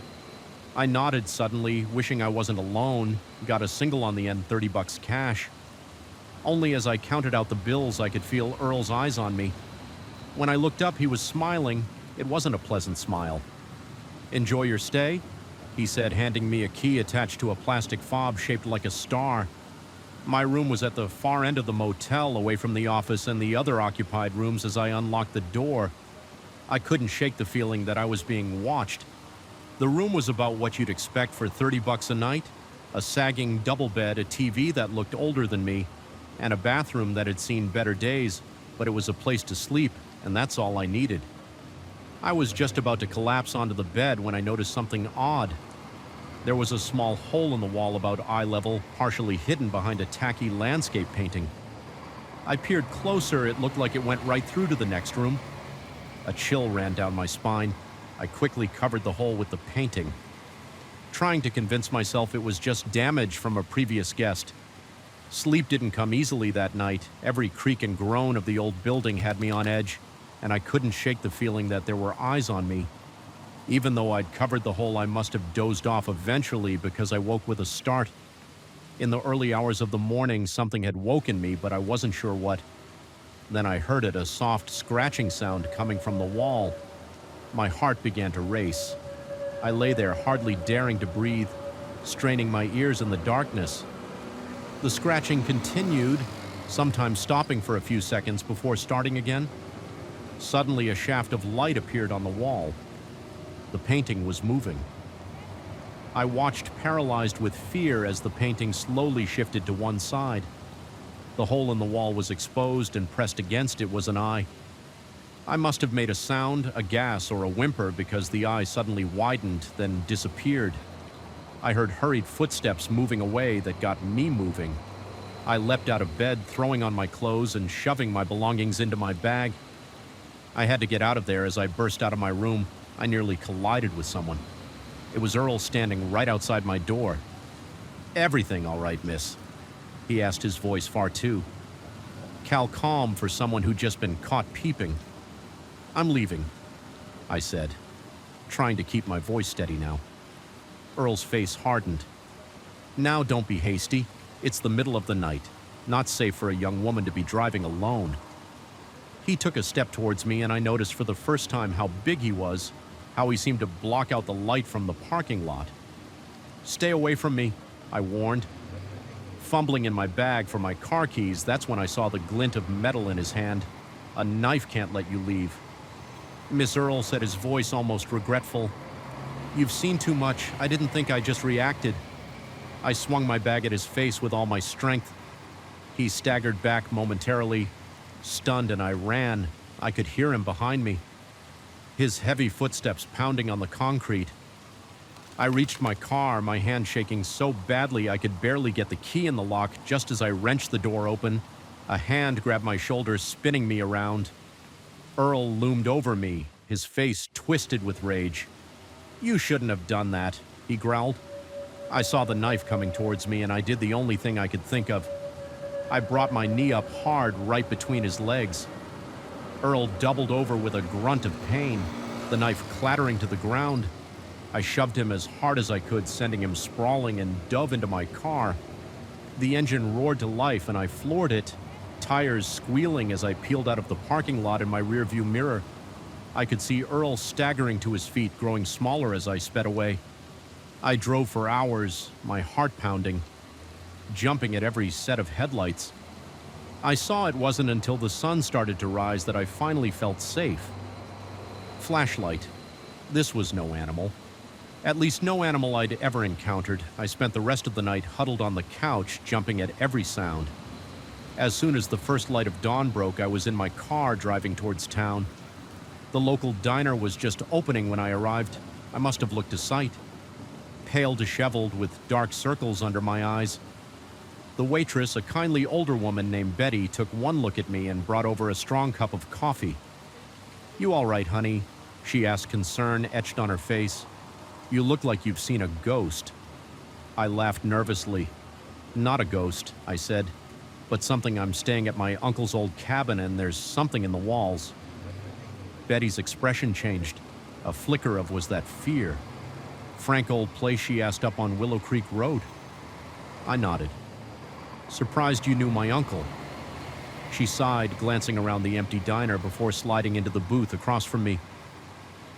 I nodded suddenly, wishing I wasn't alone. Got a single on the end, $30 cash. Only as I counted out the bills, I could feel Earl's eyes on me. When I looked up, he was smiling. It wasn't a pleasant smile. "Enjoy your stay?" he said, handing me a key attached to a plastic fob shaped like a star. My room was at the far end of the motel, away from the office and the other occupied rooms. As I unlocked the door, I couldn't shake the feeling that I was being watched. The room was about what you'd expect for $30 a night. A sagging double bed, a TV that looked older than me, and a bathroom that had seen better days, but it was a place to sleep, and that's all I needed. I was just about to collapse onto the bed when I noticed something odd. There was a small hole in the wall about eye level, partially hidden behind a tacky landscape painting. I peered closer. It looked like it went right through to the next room. A chill ran down my spine. I quickly covered the hole with the painting, trying to convince myself it was just damage from a previous guest. Sleep didn't come easily that night. Every creak and groan of the old building had me on edge. and I couldn't shake the feeling that there were eyes on me. Even though I'd covered the hole, I must have dozed off eventually because I woke with a start. In the early hours of the morning, something had woken me, but I wasn't sure what. Then I heard it, a soft scratching sound coming from the wall. My heart began to race. I lay there, hardly daring to breathe, straining my ears in the darkness. The scratching continued, sometimes stopping for a few seconds before starting again. Suddenly, a shaft of light appeared on the wall. The painting was moving. I watched, paralyzed with fear, as the painting slowly shifted to one side. The hole in the wall was exposed, and pressed against it was an eye. I must have made a sound, a gasp, or a whimper because the eye suddenly widened, then disappeared. I heard hurried footsteps moving away that got me moving. I leapt out of bed, throwing on my clothes and shoving my belongings into my bag. I had to get out of there. As I burst out of my room, I nearly collided with someone. It was Earl standing right outside my door. "Everything all right, miss?" he asked, his voice far too calm for someone who'd just been caught peeping. "I'm leaving," I said, trying to keep my voice steady now. Earl's face hardened. "Now don't be hasty. It's the middle of the night. Not safe for a young woman to be driving alone." He took a step towards me, and I noticed for the first time how big he was, how he seemed to block out the light from the parking lot. "Stay away from me," I warned. Fumbling in my bag for my car keys, that's when I saw the glint of metal in his hand. "A knife can't let you leave." "Miss Earl," said his voice almost regretful. "You've seen too much. I didn't think I just reacted." I swung my bag at his face with all my strength. He staggered back momentarily, stunned, and I ran. I could hear him behind me, his heavy footsteps pounding on the concrete. I reached my car, my hand shaking so badly I could barely get the key in the lock. Just as I wrenched the door open, a hand grabbed my shoulder, spinning me around. Earl loomed over me, his face twisted with rage. "You shouldn't have done that," he growled. I saw the knife coming towards me, and I did the only thing I could think of. I brought my knee up hard right between his legs. Earl doubled over with a grunt of pain, the knife clattering to the ground. I shoved him as hard as I could, sending him sprawling, and dove into my car. The engine roared to life, and I floored it, tires squealing as I peeled out of the parking lot in my rearview mirror. I could see Earl staggering to his feet, growing smaller as I sped away. I drove for hours, my heart pounding, jumping at every set of headlights. I saw it wasn't until the sun started to rise that I finally felt safe. Flashlight. This was no animal. At least no animal I'd ever encountered. I spent the rest of the night huddled on the couch, jumping at every sound. As soon as the first light of dawn broke, I was in my car driving towards town. The local diner was just opening when I arrived. I must have looked a sight. Pale, disheveled, with dark circles under my eyes. The waitress, a kindly older woman named Betty, took one look at me and brought over a strong cup of coffee. "You all right, honey?" she asked, concern etched on her face. "You look like you've seen a ghost." I laughed nervously. "Not a ghost," I said, "but something. I'm staying at my uncle's old cabin, and there's something in the walls." Betty's expression changed. A flicker of was that fear. "Frank old place?" she asked. "Up on Willow Creek Road." I nodded. "Surprised you knew my uncle." She sighed, glancing around the empty diner before sliding into the booth across from me.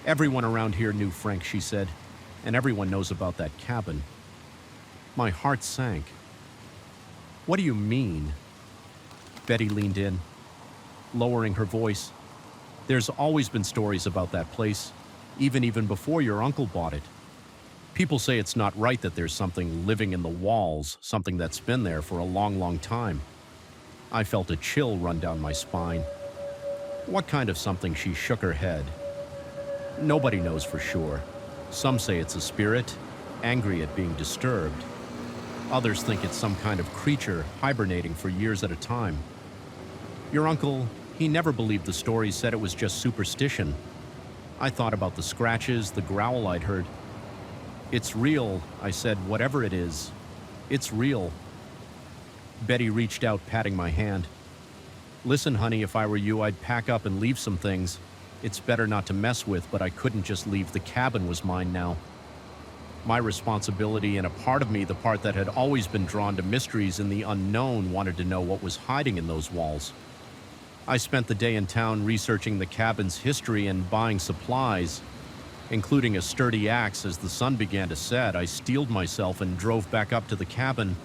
"Everyone around here knew Frank," she said, "and everyone knows about that cabin." My heart sank. "What do you mean?" Betty leaned in, lowering her voice. "There's always been stories about that place, even before your uncle bought it. People say it's not right, that there's something living in the walls, something that's been there for a long, long time." I felt a chill run down my spine. "What kind of something?" She shook her head. "Nobody knows for sure. Some say it's a spirit, angry at being disturbed. Others think it's some kind of creature hibernating for years at a time. Your uncle, he never believed the stories, said it was just superstition. I thought about the scratches, the growl I'd heard. It's real," I said, "whatever it is. It's real." Betty reached out, patting my hand. Listen, honey, if I were you, I'd pack up and leave some things. It's better not to mess with, but I couldn't just leave. The cabin was mine now. My responsibility, and a part of me, the part that had always been drawn to mysteries and the unknown, wanted to know what was hiding in those walls. I spent the day in town researching the cabin's history and buying supplies, including a sturdy axe. As the sun began to set, I steeled myself and drove back up to the cabin.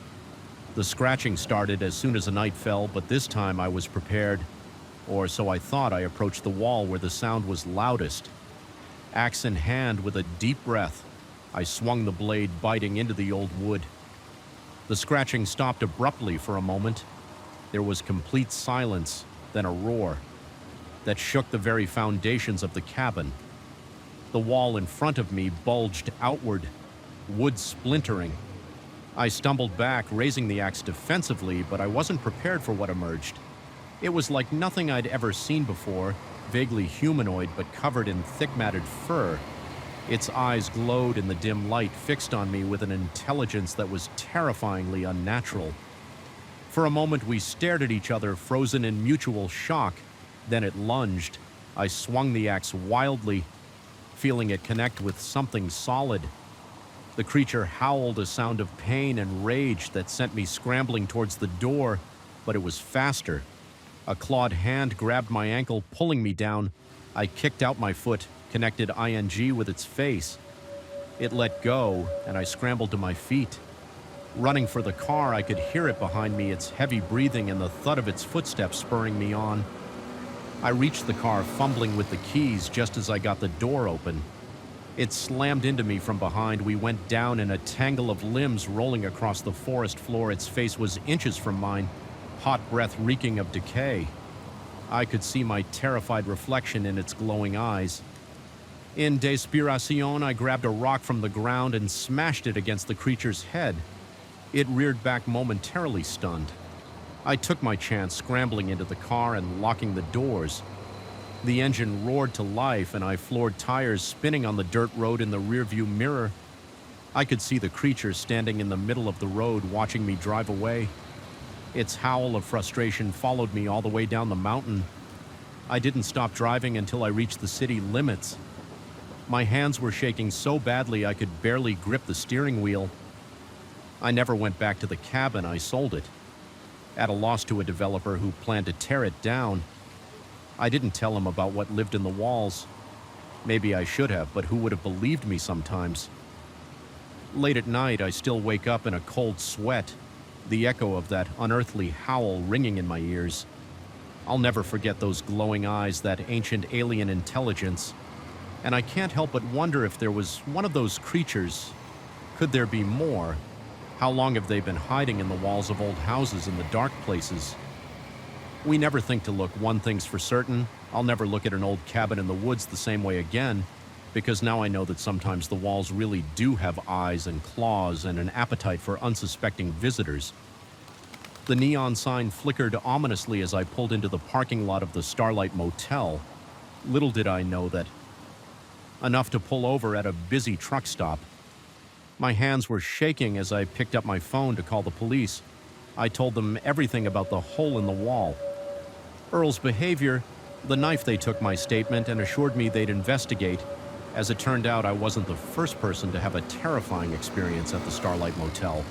The scratching started as soon as the night fell, but this time I was prepared, or so I thought. I approached the wall where the sound was loudest. Axe in hand, with a deep breath, I swung the blade, biting into the old wood. The scratching stopped abruptly for a moment. There was complete silence, then a roar that shook the very foundations of the cabin. The wall in front of me bulged outward, wood splintering. I stumbled back, raising the axe defensively, but I wasn't prepared for what emerged. It was like nothing I'd ever seen before, vaguely humanoid but covered in thick matted fur. Its eyes glowed in the dim light, fixed on me with an intelligence that was terrifyingly unnatural. For a moment we stared at each other, frozen in mutual shock. Then it lunged. I swung the axe wildly, feeling it connect with something solid. The creature howled a sound of pain and rage that sent me scrambling towards the door, but it was faster. A clawed hand grabbed my ankle, pulling me down. I kicked out my foot, connected ing with its face. It let go, and I scrambled to my feet. Running for the car, I could hear it behind me, its heavy breathing and the thud of its footsteps spurring me on. I reached the car, fumbling with the keys just as I got the door open. It slammed into me from behind. We went down in a tangle of limbs rolling across the forest floor. Its face was inches from mine, hot breath reeking of decay. I could see my terrified reflection in its glowing eyes. In desperation, I grabbed a rock from the ground and smashed it against the creature's head. It reared back, momentarily stunned. I took my chance, scrambling into the car and locking the doors. The engine roared to life, and I floored tires spinning on the dirt road in the rearview mirror. I could see the creature standing in the middle of the road, watching me drive away. Its howl of frustration followed me all the way down the mountain. I didn't stop driving until I reached the city limits. My hands were shaking so badly I could barely grip the steering wheel. I never went back to the cabin. I sold it, at a loss to a developer who planned to tear it down. I didn't tell him about what lived in the walls. Maybe I should have, but who would have believed me sometimes? Late at night, I still wake up in a cold sweat, the echo of that unearthly howl ringing in my ears. I'll never forget those glowing eyes, that ancient alien intelligence. And I can't help but wonder if there was one of those creatures. Could there be more? How long have they been hiding in the walls of old houses in the dark places? We never think to look. One thing's for certain, I'll never look at an old cabin in the woods the same way again, because now I know that sometimes the walls really do have eyes and claws and an appetite for unsuspecting visitors. The neon sign flickered ominously as I pulled into the parking lot of the Starlight Motel. Little did I know that. Enough to pull over at a busy truck stop. My hands were shaking as I picked up my phone to call the police. I told them everything about the hole in the wall, Earl's behavior, the knife they took, my statement, and assured me they'd investigate. As it turned out, I wasn't the first person to have a terrifying experience at the Starlight Motel.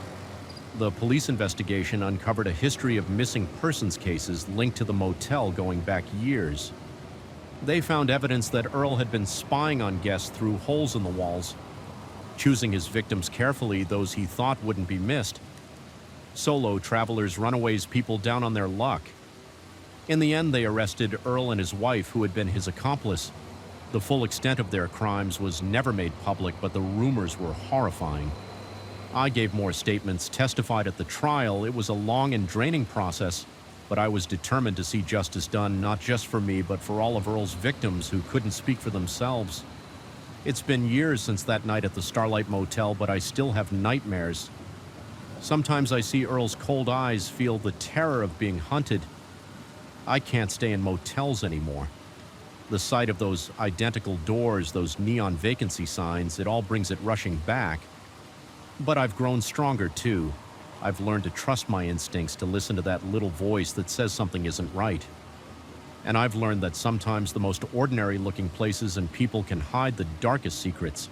The police investigation uncovered a history of missing persons cases linked to the motel going back years. They found evidence that Earl had been spying on guests through holes in the walls, choosing his victims carefully, those he thought wouldn't be missed. Solo travelers, runaways, people down on their luck. In the end, they arrested Earl and his wife, who had been his accomplice. The full extent of their crimes was never made public, but the rumors were horrifying. I gave more statements, testified at the trial. It was a long and draining process, but I was determined to see justice done, not just for me, but for all of Earl's victims who couldn't speak for themselves. It's been years since that night at the Starlight Motel, but I still have nightmares. Sometimes I see Earl's cold eyes, feel the terror of being hunted. I can't stay in motels anymore. The sight of those identical doors, those neon vacancy signs, it all brings it rushing back. But I've grown stronger too. I've learned to trust my instincts to listen to that little voice that says something isn't right. And I've learned that sometimes the most ordinary-looking places and people can hide the darkest secrets.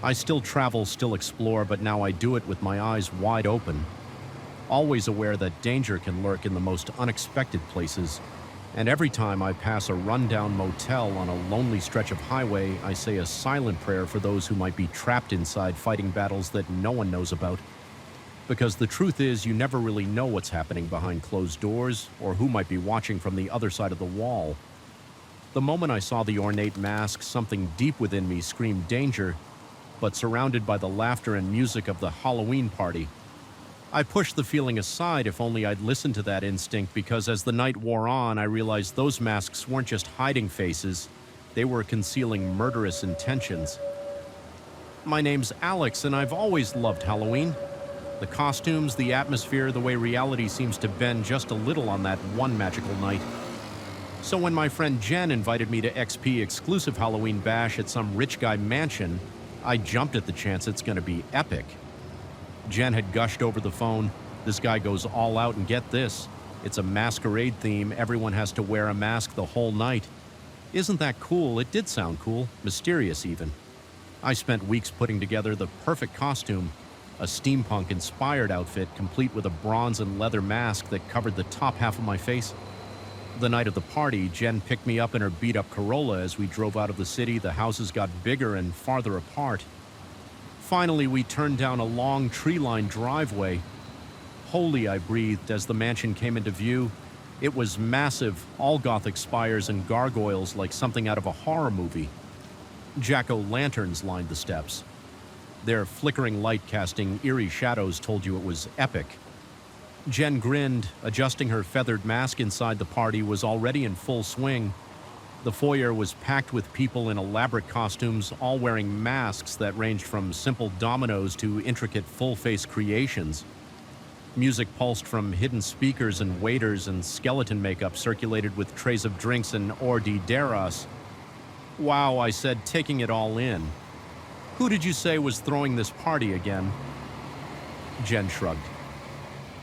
I still travel, still explore, but now I do it with my eyes wide open, always aware that danger can lurk in the most unexpected places. And every time I pass a rundown motel on a lonely stretch of highway, I say a silent prayer for those who might be trapped inside fighting battles that no one knows about. Because the truth is, you never really know what's happening behind closed doors or who might be watching from the other side of the wall. The moment I saw the ornate mask, something deep within me screamed danger, but surrounded by the laughter and music of the Halloween party. I pushed the feeling aside, if only I'd listened to that instinct, because as the night wore on, I realized those masks weren't just hiding faces, they were concealing murderous intentions. My name's Alex, and I've always loved Halloween. The costumes, the atmosphere, the way reality seems to bend just a little on that one magical night. So when my friend Jen invited me to XP exclusive Halloween bash at some rich guy mansion, I jumped at the chance it's going to be epic. Jen had gushed over the phone, "This guy goes all out, and get this, it's a masquerade theme, everyone has to wear a mask the whole night." Isn't that cool? It did sound cool, mysterious even. I spent weeks putting together the perfect costume, a steampunk-inspired outfit complete with a bronze and leather mask that covered the top half of my face. The night of the party, Jen picked me up in her beat-up Corolla. As we drove out of the city, the houses got bigger and farther apart. Finally, we turned down a long tree-lined driveway. Holy, I breathed as the mansion came into view. It was massive, all Gothic spires and gargoyles like something out of a horror movie. Jack-o'-lanterns lined the steps. Their flickering light casting eerie shadows told you it was epic. Jen grinned, adjusting her feathered mask. Inside, the party was already in full swing. The foyer was packed with people in elaborate costumes, all wearing masks that ranged from simple dominoes to intricate full-face creations. Music pulsed from hidden speakers, and waiters and skeleton makeup circulated with trays of drinks and hors d'oeuvres. "Wow," I said, taking it all in. "Who did you say was throwing this party again?" Jen shrugged.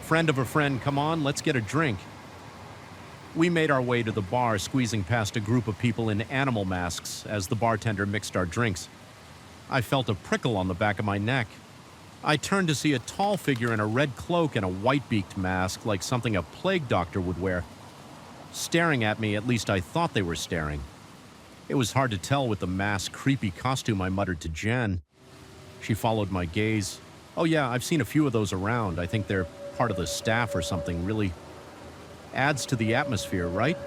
"Friend of a friend, come on, let's get a drink." We made our way to the bar, squeezing past a group of people in animal masks as the bartender mixed our drinks. I felt a prickle on the back of my neck. I turned to see a tall figure in a red cloak and a white-beaked mask, like something a plague doctor would wear. Staring at me, at least I thought they were staring. It was hard to tell with the masked, creepy costume. I muttered to Jen. She followed my gaze. "Oh yeah, I've seen a few of those around. I think they're part of the staff or something. Really adds to the atmosphere, right?"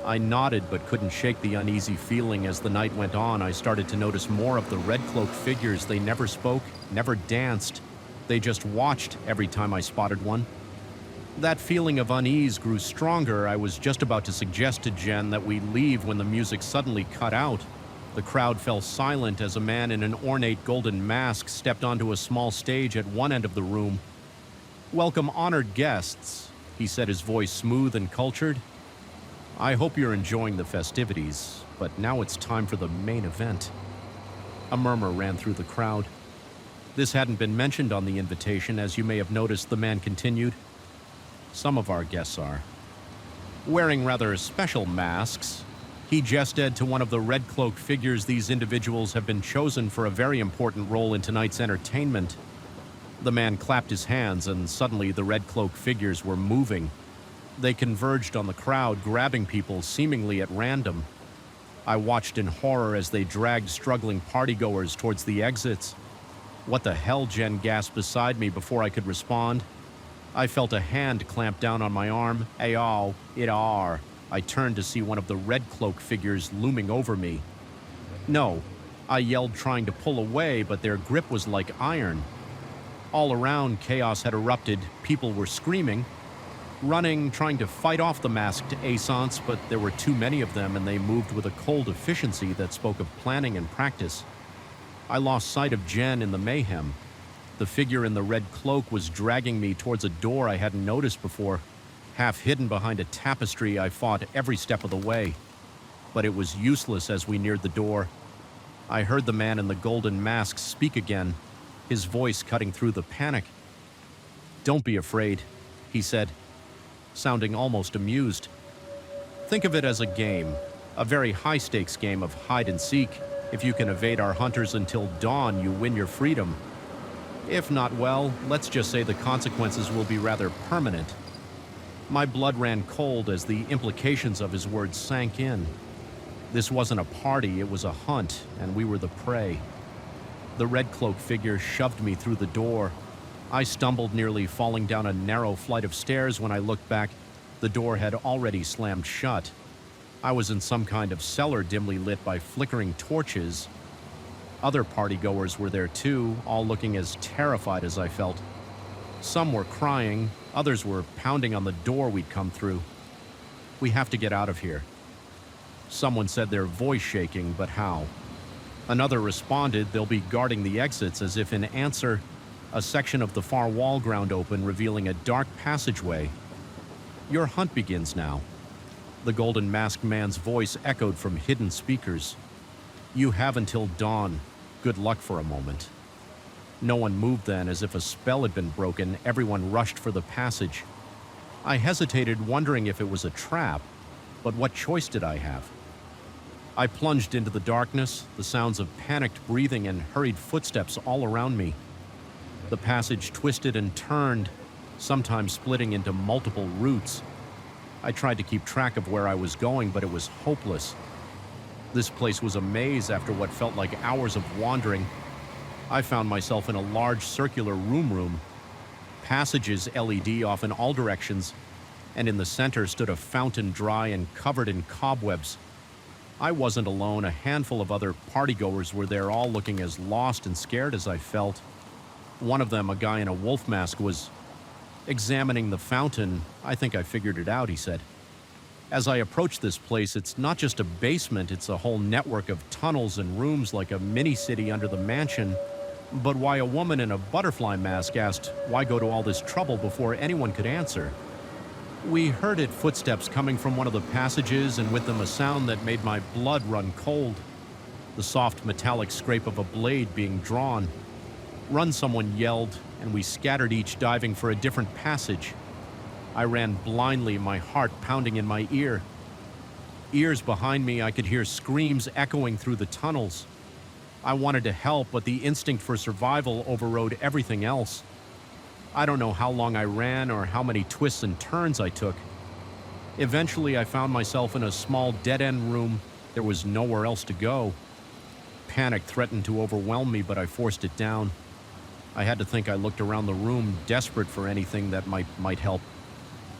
I nodded but couldn't shake the uneasy feeling. As the night went on, I started to notice more of the red-cloaked figures. They never spoke, never danced. They just watched every time I spotted one. That feeling of unease grew stronger. I was just about to suggest to Jen that we leave when the music suddenly cut out. The crowd fell silent as a man in an ornate golden mask stepped onto a small stage at one end of the room. "Welcome, honored guests," he said, his voice smooth and cultured. "I hope you're enjoying the festivities, but now it's time for the main event." A murmur ran through the crowd. This hadn't been mentioned on the invitation. As you may have noticed, the man continued. "Some of our guests are wearing rather special masks." He gestured to one of the red-cloaked figures. "These individuals have been chosen for a very important role in tonight's entertainment." The man clapped his hands, and suddenly the red-cloaked figures were moving. They converged on the crowd, grabbing people seemingly at random. I watched in horror as they dragged struggling partygoers towards the exits. "What the hell?" Jen gasped beside me before I could respond. I felt a hand clamp down on my arm. "Ayow, it are." I turned to see one of the red-cloaked figures looming over me. "No," I yelled, trying to pull away, but their grip was like iron. All around, chaos had erupted. People were screaming, running, trying to fight off the masked assaults, but there were too many of them, and they moved with a cold efficiency that spoke of planning and practice. I lost sight of Jen in the mayhem. The figure in the red cloak was dragging me towards a door I hadn't noticed before. Half hidden behind a tapestry, I fought every step of the way. But it was useless as we neared the door. I heard the man in the golden mask speak again, his voice cutting through the panic. "Don't be afraid," he said, sounding almost amused. "Think of it as a game, a very high-stakes game of hide and seek. If you can evade our hunters until dawn, you win your freedom. If not, well, let's just say the consequences will be rather permanent." My blood ran cold as the implications of his words sank in. This wasn't a party, it was a hunt, and we were the prey. The red-cloaked figure shoved me through the door. I stumbled, nearly falling down a narrow flight of stairs. When I looked back, the door had already slammed shut. I was in some kind of cellar dimly lit by flickering torches. Other partygoers were there too, all looking as terrified as I felt. Some were crying, others were pounding on the door we'd come through. "We have to get out of here." Someone said, their voice shaking, but how? Another responded, "They'll be guarding the exits," as if in answer. A section of the far wall ground open, revealing a dark passageway. "Your hunt begins now." The golden masked man's voice echoed from hidden speakers. "You have until dawn. Good luck for a moment." No one moved then, as if a spell had been broken. Everyone rushed for the passage. I hesitated, wondering if it was a trap, but what choice did I have? I plunged into the darkness, the sounds of panicked breathing and hurried footsteps all around me. The passage twisted and turned, sometimes splitting into multiple routes. I tried to keep track of where I was going, but it was hopeless. This place was a maze after what felt like hours of wandering. I found myself in a large circular room. Passages LED off in all directions, and in the center stood a fountain, dry and covered in cobwebs. I wasn't alone. A handful of other partygoers were there, all looking as lost and scared as I felt. One of them, a guy in a wolf mask, was examining the fountain. "I think I figured it out," he said. "As I approached this place, it's not just a basement, it's a whole network of tunnels and rooms, like a mini-city under the mansion." But why a woman in a butterfly mask asked why go to all this trouble before anyone could answer. We heard it, footsteps coming from one of the passages, and with them a sound that made my blood run cold. The soft metallic scrape of a blade being drawn. "Run," someone yelled, and we scattered, each diving for a different passage. I ran blindly, my heart pounding in my ear. Ears behind me, I could hear screams echoing through the tunnels. I wanted to help, but the instinct for survival overrode everything else. I don't know how long I ran or how many twists and turns I took. Eventually, I found myself in a small dead-end room. There was nowhere else to go. Panic threatened to overwhelm me, but I forced it down. I had to think. I looked around the room, desperate for anything that might help.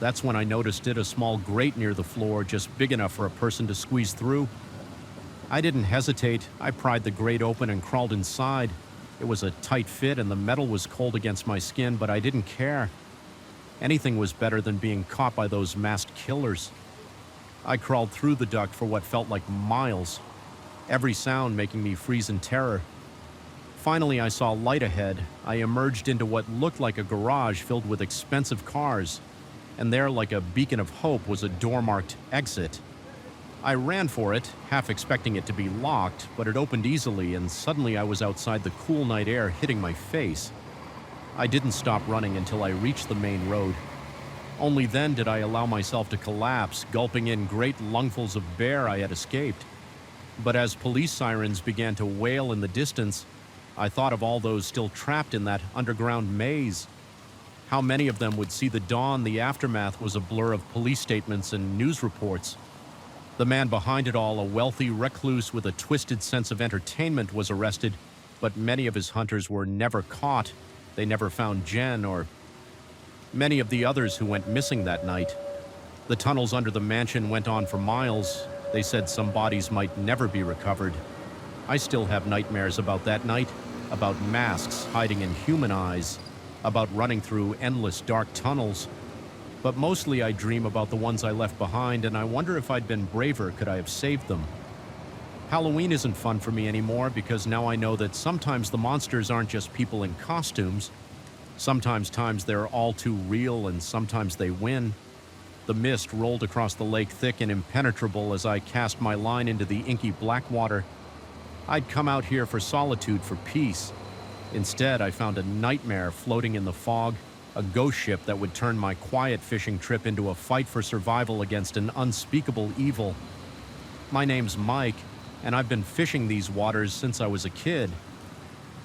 That's when I noticed it, a small grate near the floor, just big enough for a person to squeeze through. I didn't hesitate. I pried the grate open and crawled inside. It was a tight fit and the metal was cold against my skin, but I didn't care. Anything was better than being caught by those masked killers. I crawled through the duct for what felt like miles, every sound making me freeze in terror. Finally, I saw light ahead. I emerged into what looked like a garage filled with expensive cars, and there, like a beacon of hope, was a door marked "Exit." I ran for it, half expecting it to be locked, but it opened easily, and suddenly I was outside, the cool night air hitting my face. I didn't stop running until I reached the main road. Only then did I allow myself to collapse, gulping in great lungfuls of air I had escaped. But as police sirens began to wail in the distance, I thought of all those still trapped in that underground maze. How many of them would see the dawn? The aftermath was a blur of police statements and news reports. The man behind it all, a wealthy recluse with a twisted sense of entertainment, was arrested, but many of his hunters were never caught. They never found Jen or many of the others who went missing that night. The tunnels under the mansion went on for miles. They said some bodies might never be recovered. I still have nightmares about that night, about masks hiding in human eyes, about running through endless dark tunnels. But mostly I dream about the ones I left behind, and I wonder if I'd been braver, could I have saved them? Halloween isn't fun for me anymore, because now I know that sometimes the monsters aren't just people in costumes. Sometimes they're all too real, and sometimes they win. The mist rolled across the lake, thick and impenetrable, as I cast my line into the inky black water. I'd come out here for solitude, for peace. Instead, I found a nightmare floating in the fog, a ghost ship that would turn my quiet fishing trip into a fight for survival against an unspeakable evil. My name's Mike, and I've been fishing these waters since I was a kid.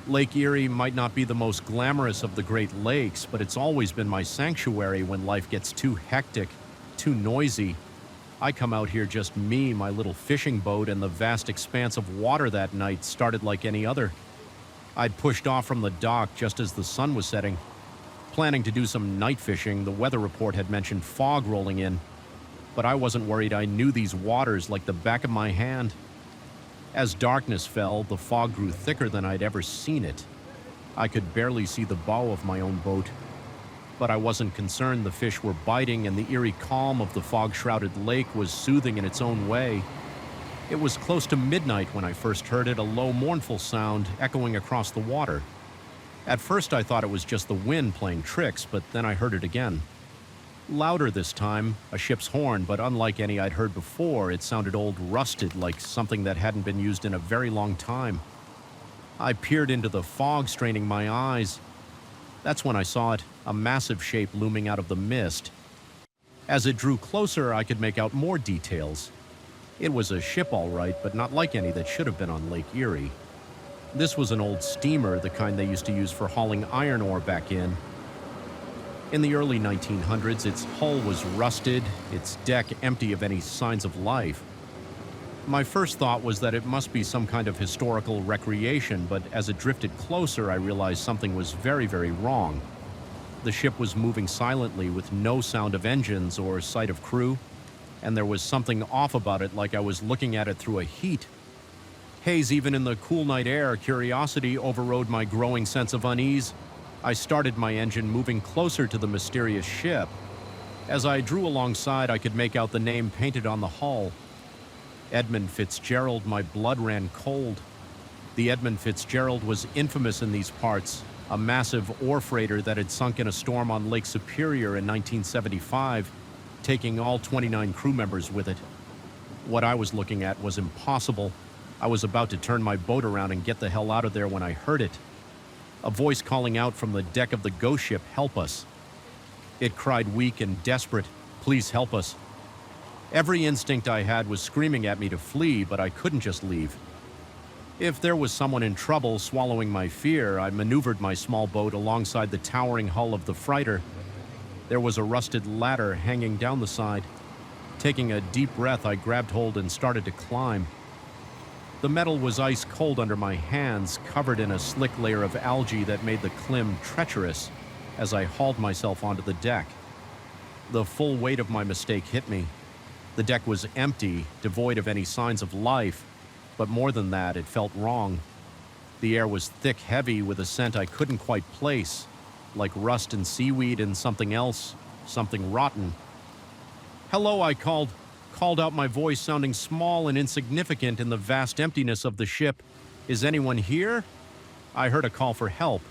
Lake Erie might not be the most glamorous of the Great Lakes, but it's always been my sanctuary when life gets too hectic, too noisy. I come out here just me, my little fishing boat, and the vast expanse of water that night started like any other. I'd pushed off from the dock just as the sun was setting. Planning to do some night fishing, the weather report had mentioned fog rolling in. But I wasn't worried. I knew these waters like the back of my hand. As darkness fell, the fog grew thicker than I'd ever seen it. I could barely see the bow of my own boat. But I wasn't concerned. The fish were biting, and the eerie calm of the fog-shrouded lake was soothing in its own way. It was close to midnight when I first heard it, a low, mournful sound echoing across the water. At first I thought it was just the wind playing tricks, but then I heard it again. Louder this time, a ship's horn, but unlike any I'd heard before, it sounded old, rusted, like something that hadn't been used in a very long time. I peered into the fog, straining my eyes. That's when I saw it, a massive shape looming out of the mist. As it drew closer, I could make out more details. It was a ship all right, but not like any that should have been on Lake Erie. This was an old steamer, the kind they used to use for hauling iron ore back in. In the early 1900s, its hull was rusted, its deck empty of any signs of life. My first thought was that it must be some kind of historical recreation, but as it drifted closer, I realized something was very, very wrong. The ship was moving silently with no sound of engines or sight of crew, and there was something off about it, like I was looking at it through a heat. Haze even in the cool night air, curiosity overrode my growing sense of unease. I started my engine, moving closer to the mysterious ship. As I drew alongside, I could make out the name painted on the hull. Edmund Fitzgerald. My blood ran cold. The Edmund Fitzgerald was infamous in these parts, a massive ore freighter that had sunk in a storm on Lake Superior in 1975, taking all 29 crew members with it. What I was looking at was impossible. I was about to turn my boat around and get the hell out of there when I heard it. A voice calling out from the deck of the ghost ship, "Help us." It cried weak and desperate, "Please help us." Every instinct I had was screaming at me to flee, but I couldn't just leave. If there was someone in trouble, swallowing my fear, I maneuvered my small boat alongside the towering hull of the freighter. There was a rusted ladder hanging down the side. Taking a deep breath, I grabbed hold and started to climb. The metal was ice cold under my hands, covered in a slick layer of algae that made the climb treacherous as I hauled myself onto the deck. The full weight of my mistake hit me. The deck was empty, devoid of any signs of life, but more than that, it felt wrong. The air was thick, heavy, with a scent I couldn't quite place, like rust and seaweed and something else, something rotten. "Hello," I called out, my voice sounding small and insignificant in the vast emptiness of the ship. "Is anyone here?" I heard a call for help.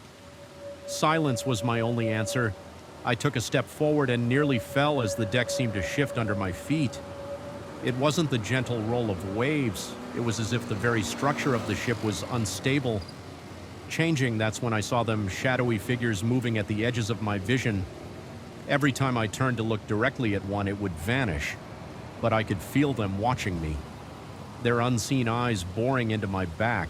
Silence was my only answer. I took a step forward and nearly fell as the deck seemed to shift under my feet. It wasn't the gentle roll of waves. It was as if the very structure of the ship was unstable. Changing, that's when I saw them shadowy figures moving at the edges of my vision. Every time I turned to look directly at one, it would vanish. But I could feel them watching me, their unseen eyes boring into my back.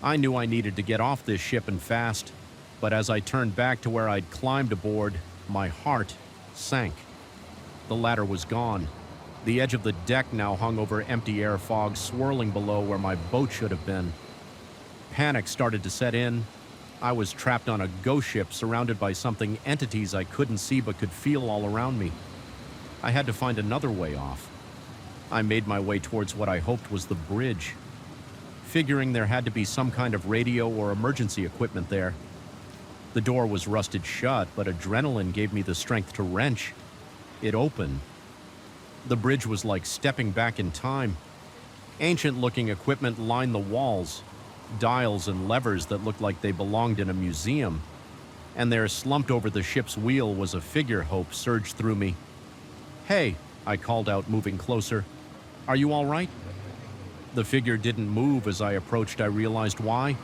I knew I needed to get off this ship and fast, but as I turned back to where I'd climbed aboard, my heart sank. The ladder was gone. The edge of the deck now hung over empty air fog, swirling below where my boat should have been. Panic started to set in. I was trapped on a ghost ship, surrounded by something, entities I couldn't see but could feel all around me. I had to find another way off. I made my way towards what I hoped was the bridge, figuring there had to be some kind of radio or emergency equipment there. The door was rusted shut, but adrenaline gave me the strength to wrench. It opened. The bridge was like stepping back in time. Ancient-looking equipment lined the walls, dials and levers that looked like they belonged in a museum. And there, slumped over the ship's wheel, was a figure. Hope surged through me. "Hey," I called out, moving closer. "Are you all right?" The figure didn't move. As I approached, I realized why.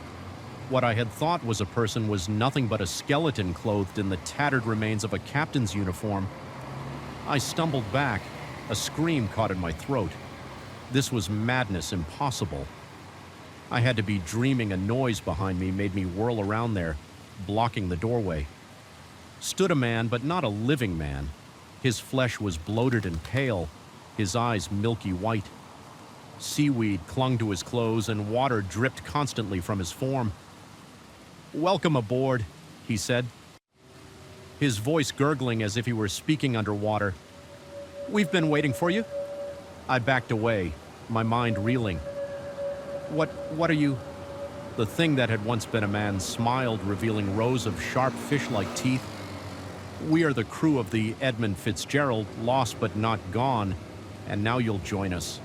What I had thought was a person was nothing but a skeleton clothed in the tattered remains of a captain's uniform. I stumbled back. A scream caught in my throat. This was madness, impossible. I had to be dreaming. A noise behind me made me whirl around there, blocking the doorway. Stood a man, but not a living man. His flesh was bloated and pale, his eyes milky white. Seaweed clung to his clothes and water dripped constantly from his form. "Welcome aboard," he said, his voice gurgling as if he were speaking underwater. "We've been waiting for you." I backed away, my mind reeling. What are you?" The thing that had once been a man smiled, revealing rows of sharp fish-like teeth. "We are the crew of the Edmund Fitzgerald, lost but not gone, and now you'll join us."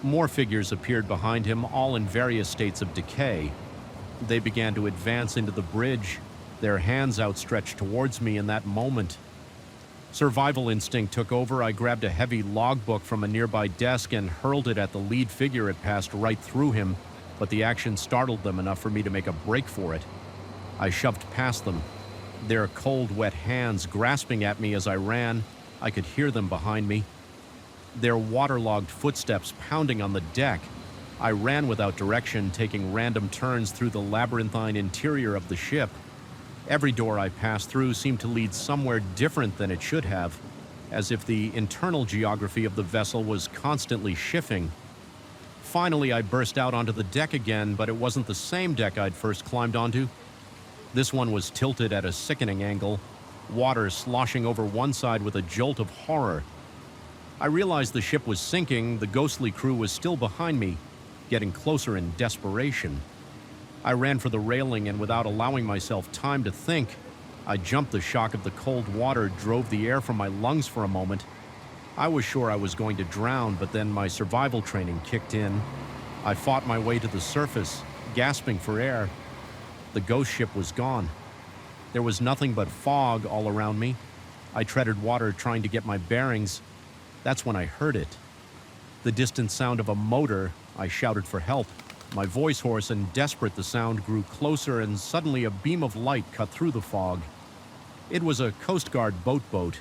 More figures appeared behind him, all in various states of decay. They began to advance into the bridge, their hands outstretched towards me in that moment. Survival instinct took over. I grabbed a heavy logbook from a nearby desk and hurled it at the lead figure. It passed right through him, but the action startled them enough for me to make a break for it. I shoved past them, their cold, wet hands grasping at me as I ran. I could hear them behind me, their waterlogged footsteps pounding on the deck. I ran without direction, taking random turns through the labyrinthine interior of the ship. Every door I passed through seemed to lead somewhere different than it should have, as if the internal geography of the vessel was constantly shifting. Finally, I burst out onto the deck again, but it wasn't the same deck I'd first climbed onto. This one was tilted at a sickening angle, water sloshing over one side with a jolt of horror. I realized the ship was sinking. The ghostly crew was still behind me, getting closer in desperation. I ran for the railing, and without allowing myself time to think, I jumped. The shock of the cold water drove the air from my lungs for a moment. I was sure I was going to drown, but then my survival training kicked in. I fought my way to the surface, gasping for air. The ghost ship was gone. There was nothing but fog all around me. I treaded water trying to get my bearings. That's when I heard it. The distant sound of a motor. I shouted for help. My voice hoarse and desperate, the sound grew closer, and suddenly a beam of light cut through the fog. It was a Coast Guard boat.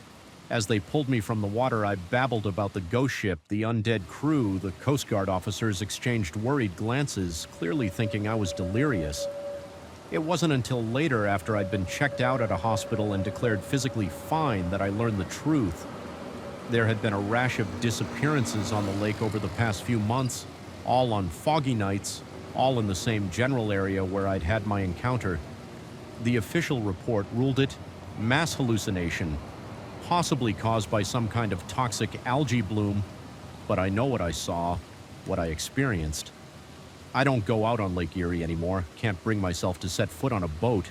As they pulled me from the water, I babbled about the ghost ship, the undead crew. The Coast Guard officers exchanged worried glances, clearly thinking I was delirious. It wasn't until later, after I'd been checked out at a hospital and declared physically fine, that I learned the truth. There had been a rash of disappearances on the lake over the past few months, all on foggy nights, all in the same general area where I'd had my encounter. The official report ruled it mass hallucination, possibly caused by some kind of toxic algae bloom, but I know what I saw, what I experienced. I don't go out on Lake Erie anymore, can't bring myself to set foot on a boat.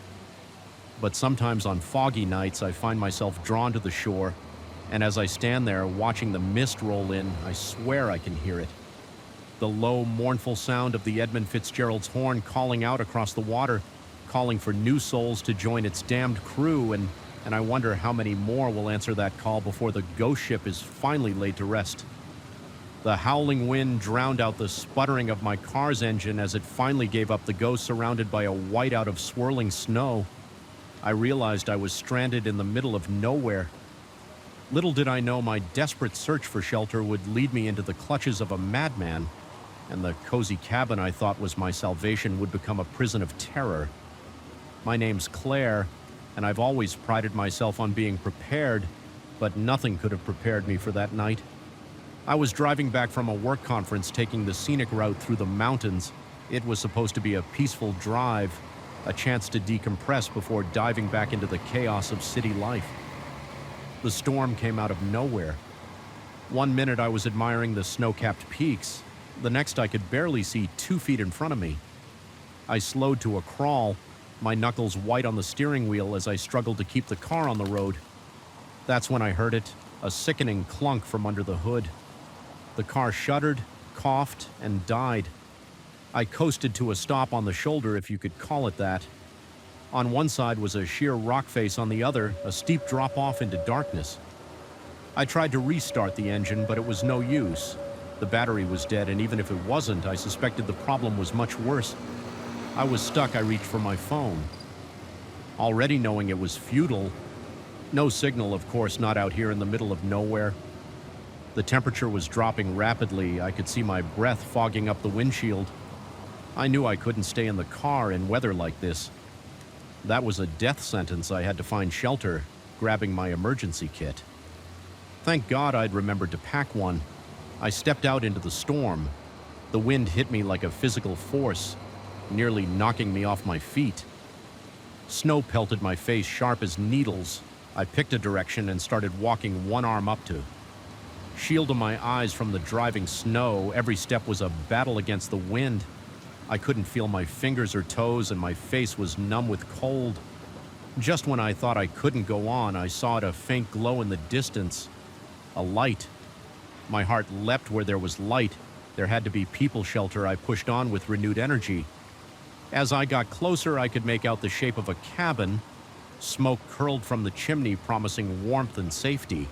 But sometimes on foggy nights I find myself drawn to the shore, and as I stand there watching the mist roll in, I swear I can hear it. The low, mournful sound of the Edmund Fitzgerald's horn calling out across the water, calling for new souls to join its damned crew, and I wonder how many more will answer that call before the ghost ship is finally laid to rest. The howling wind drowned out the sputtering of my car's engine as it finally gave up the ghost, surrounded by a whiteout of swirling snow. I realized I was stranded in the middle of nowhere. Little did I know my desperate search for shelter would lead me into the clutches of a madman, and the cozy cabin I thought was my salvation would become a prison of terror. My name's Claire, and I've always prided myself on being prepared, but nothing could have prepared me for that night. I was driving back from a work conference, taking the scenic route through the mountains. It was supposed to be a peaceful drive, a chance to decompress before diving back into the chaos of city life. The storm came out of nowhere. One minute I was admiring the snow-capped peaks. The next I could barely see 2 feet in front of me. I slowed to a crawl, my knuckles white on the steering wheel as I struggled to keep the car on the road. That's when I heard it, a sickening clunk from under the hood. The car shuddered, coughed, and died. I coasted to a stop on the shoulder, if you could call it that. On one side was a sheer rock face, on the other, a steep drop-off into darkness. I tried to restart the engine, but it was no use. The battery was dead, and even if it wasn't, I suspected the problem was much worse. I was stuck. I reached for my phone, already knowing it was futile. No signal, of course, not out here in the middle of nowhere. The temperature was dropping rapidly. I could see my breath fogging up the windshield. I knew I couldn't stay in the car in weather like this. That was a death sentence. I had to find shelter, grabbing my emergency kit. Thank God I'd remembered to pack one. I stepped out into the storm. The wind hit me like a physical force, nearly knocking me off my feet. Snow pelted my face sharp as needles. I picked a direction and started walking, one arm up to shield my eyes from the driving snow. Every step was a battle against the wind. I couldn't feel my fingers or toes, and my face was numb with cold. Just when I thought I couldn't go on, I saw a faint glow in the distance. A light. My heart leapt where there was light. There had to be people shelter. I pushed on with renewed energy. As I got closer, I could make out the shape of a cabin. Smoke curled from the chimney, promising warmth and safety.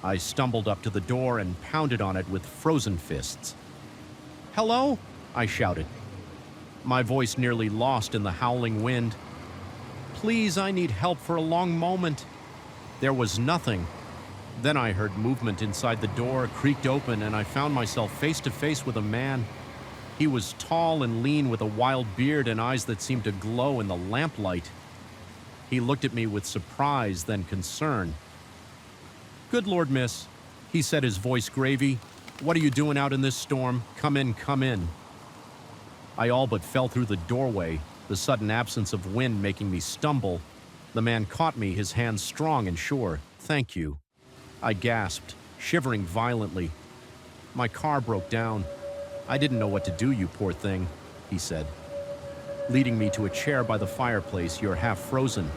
I stumbled up to the door and pounded on it with frozen fists. "Hello?" I shouted, my voice nearly lost in the howling wind. "Please, I need help." For a long moment, there was nothing. Then I heard movement inside. The door creaked open, and I found myself face to face with a man. He was tall and lean, with a wild beard and eyes that seemed to glow in the lamplight. He looked at me with surprise, then concern. "Good Lord, miss," he said, his voice gravy. "What are you doing out in this storm? Come in, come in." I all but fell through the doorway, the sudden absence of wind making me stumble. The man caught me, his hands strong and sure. "Thank you," I gasped, shivering violently. "My car broke down. I didn't know what to do, you poor thing," he said, leading me to a chair by the fireplace. "You're half frozen.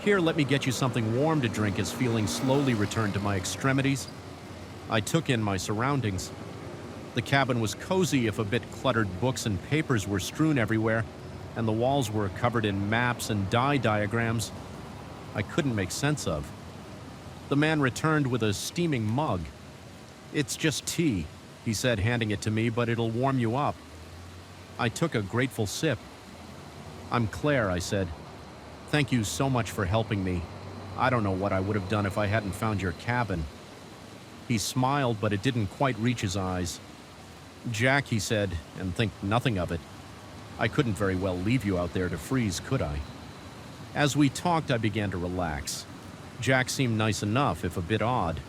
Here, let me get you something warm to drink," as feeling slowly returned to my extremities. I took in my surroundings. The cabin was cozy, if a bit cluttered. Books and papers were strewn everywhere, and the walls were covered in maps and dye diagrams I couldn't make sense of. The man returned with a steaming mug. "It's just tea," he said, handing it to me, "but it'll warm you up." I took a grateful sip. "I'm Claire," I said. "Thank you so much for helping me. I don't know what I would have done if I hadn't found your cabin." He smiled, but it didn't quite reach his eyes. "Jack," he said, "and think nothing of it. I couldn't very well leave you out there to freeze, could I?" As we talked, I began to relax. Jack seemed nice enough, if a bit odd.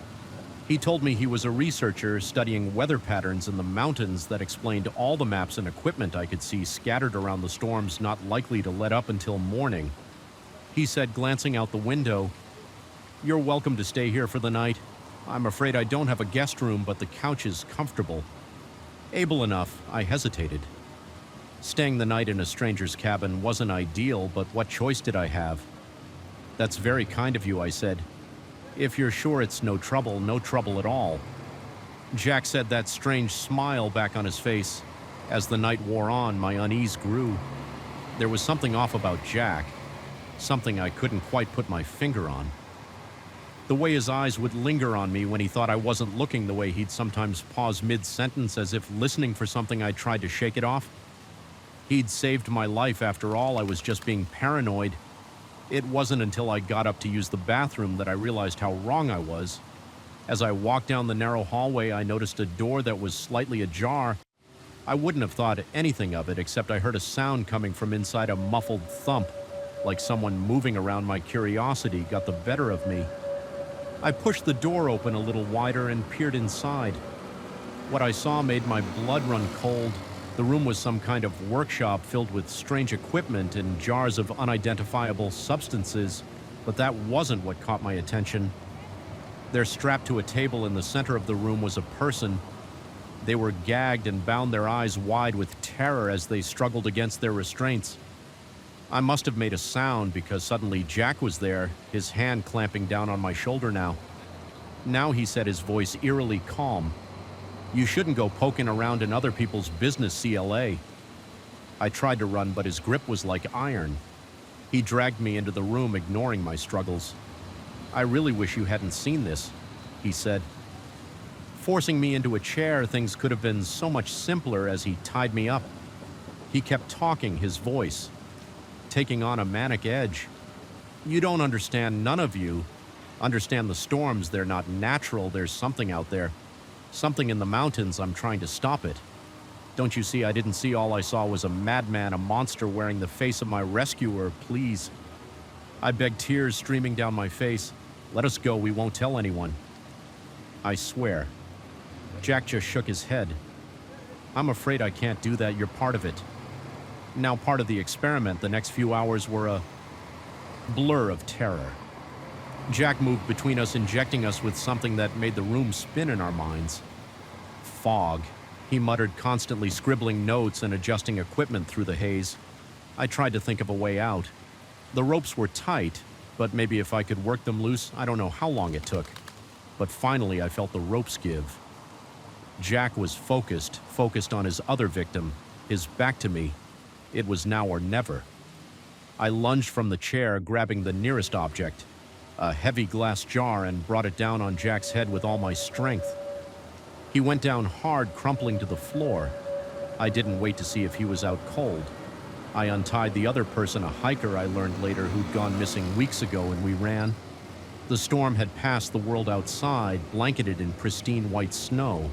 He told me he was a researcher studying weather patterns in the mountains that explained all the maps and equipment I could see scattered around the storms not likely to let up until morning. He said, glancing out the window, "You're welcome to stay here for the night. I'm afraid I don't have a guest room, but the couch is comfortable." Able enough, I hesitated. Staying the night in a stranger's cabin wasn't ideal, but what choice did I have? "That's very kind of you," I said. "If you're sure it's no trouble at all." Jack said, that strange smile back on his face. As the night wore on, my unease grew. There was something off about Jack, something I couldn't quite put my finger on. The way his eyes would linger on me when he thought I wasn't looking, the way he'd sometimes pause mid-sentence as if listening for something I tried to shake it off. He'd saved my life after all. I was just being paranoid. It wasn't until I got up to use the bathroom that I realized how wrong I was. As I walked down the narrow hallway, I noticed a door that was slightly ajar. I wouldn't have thought anything of it, except I heard a sound coming from inside. A muffled thump, like someone moving around. My curiosity got the better of me. I pushed the door open a little wider and peered inside. What I saw made my blood run cold. The room was some kind of workshop filled with strange equipment and jars of unidentifiable substances, but that wasn't what caught my attention. There, strapped to a table in the center of the room, was a person. They were gagged and bound, their eyes wide with terror as they struggled against their restraints. I must have made a sound because suddenly Jack was there, his hand clamping down on my shoulder now. "Now," he said, his voice eerily calm, "you shouldn't go poking around in other people's business, CLA." I tried to run, but his grip was like iron. He dragged me into the room, ignoring my struggles. "I really wish you hadn't seen this," he said. Forcing me into a chair, things could have been so much simpler as he tied me up. He kept talking, his voice taking on a manic edge. You don't understand, none of you understand the storms. They're not natural. There's something out there. Something in the mountains. I'm trying to stop it. Don't you see? I didn't see. All I saw was a madman, a monster wearing the face of my rescuer. Please. I begged, tears streaming down my face. Let us go. We won't tell anyone. I swear. Jack just shook his head. I'm afraid I can't do that. You're part of it. Now part of the experiment. The next few hours were a blur of terror. Jack moved between us, injecting us with something that made the room spin in our minds. Fog. He muttered, constantly scribbling notes and adjusting equipment through the haze. I tried to think of a way out. The ropes were tight, but maybe if I could work them loose, I don't know how long it took. But finally I felt the ropes give. Jack was focused on his other victim, his back to me. It was now or never. I lunged from the chair, grabbing the nearest object, a heavy glass jar, and brought it down on Jack's head with all my strength. He went down hard, crumpling to the floor. I didn't wait to see if he was out cold. I untied the other person, a hiker I learned later who'd gone missing weeks ago, and we ran. The storm had passed the world outside, blanketed in pristine white snow.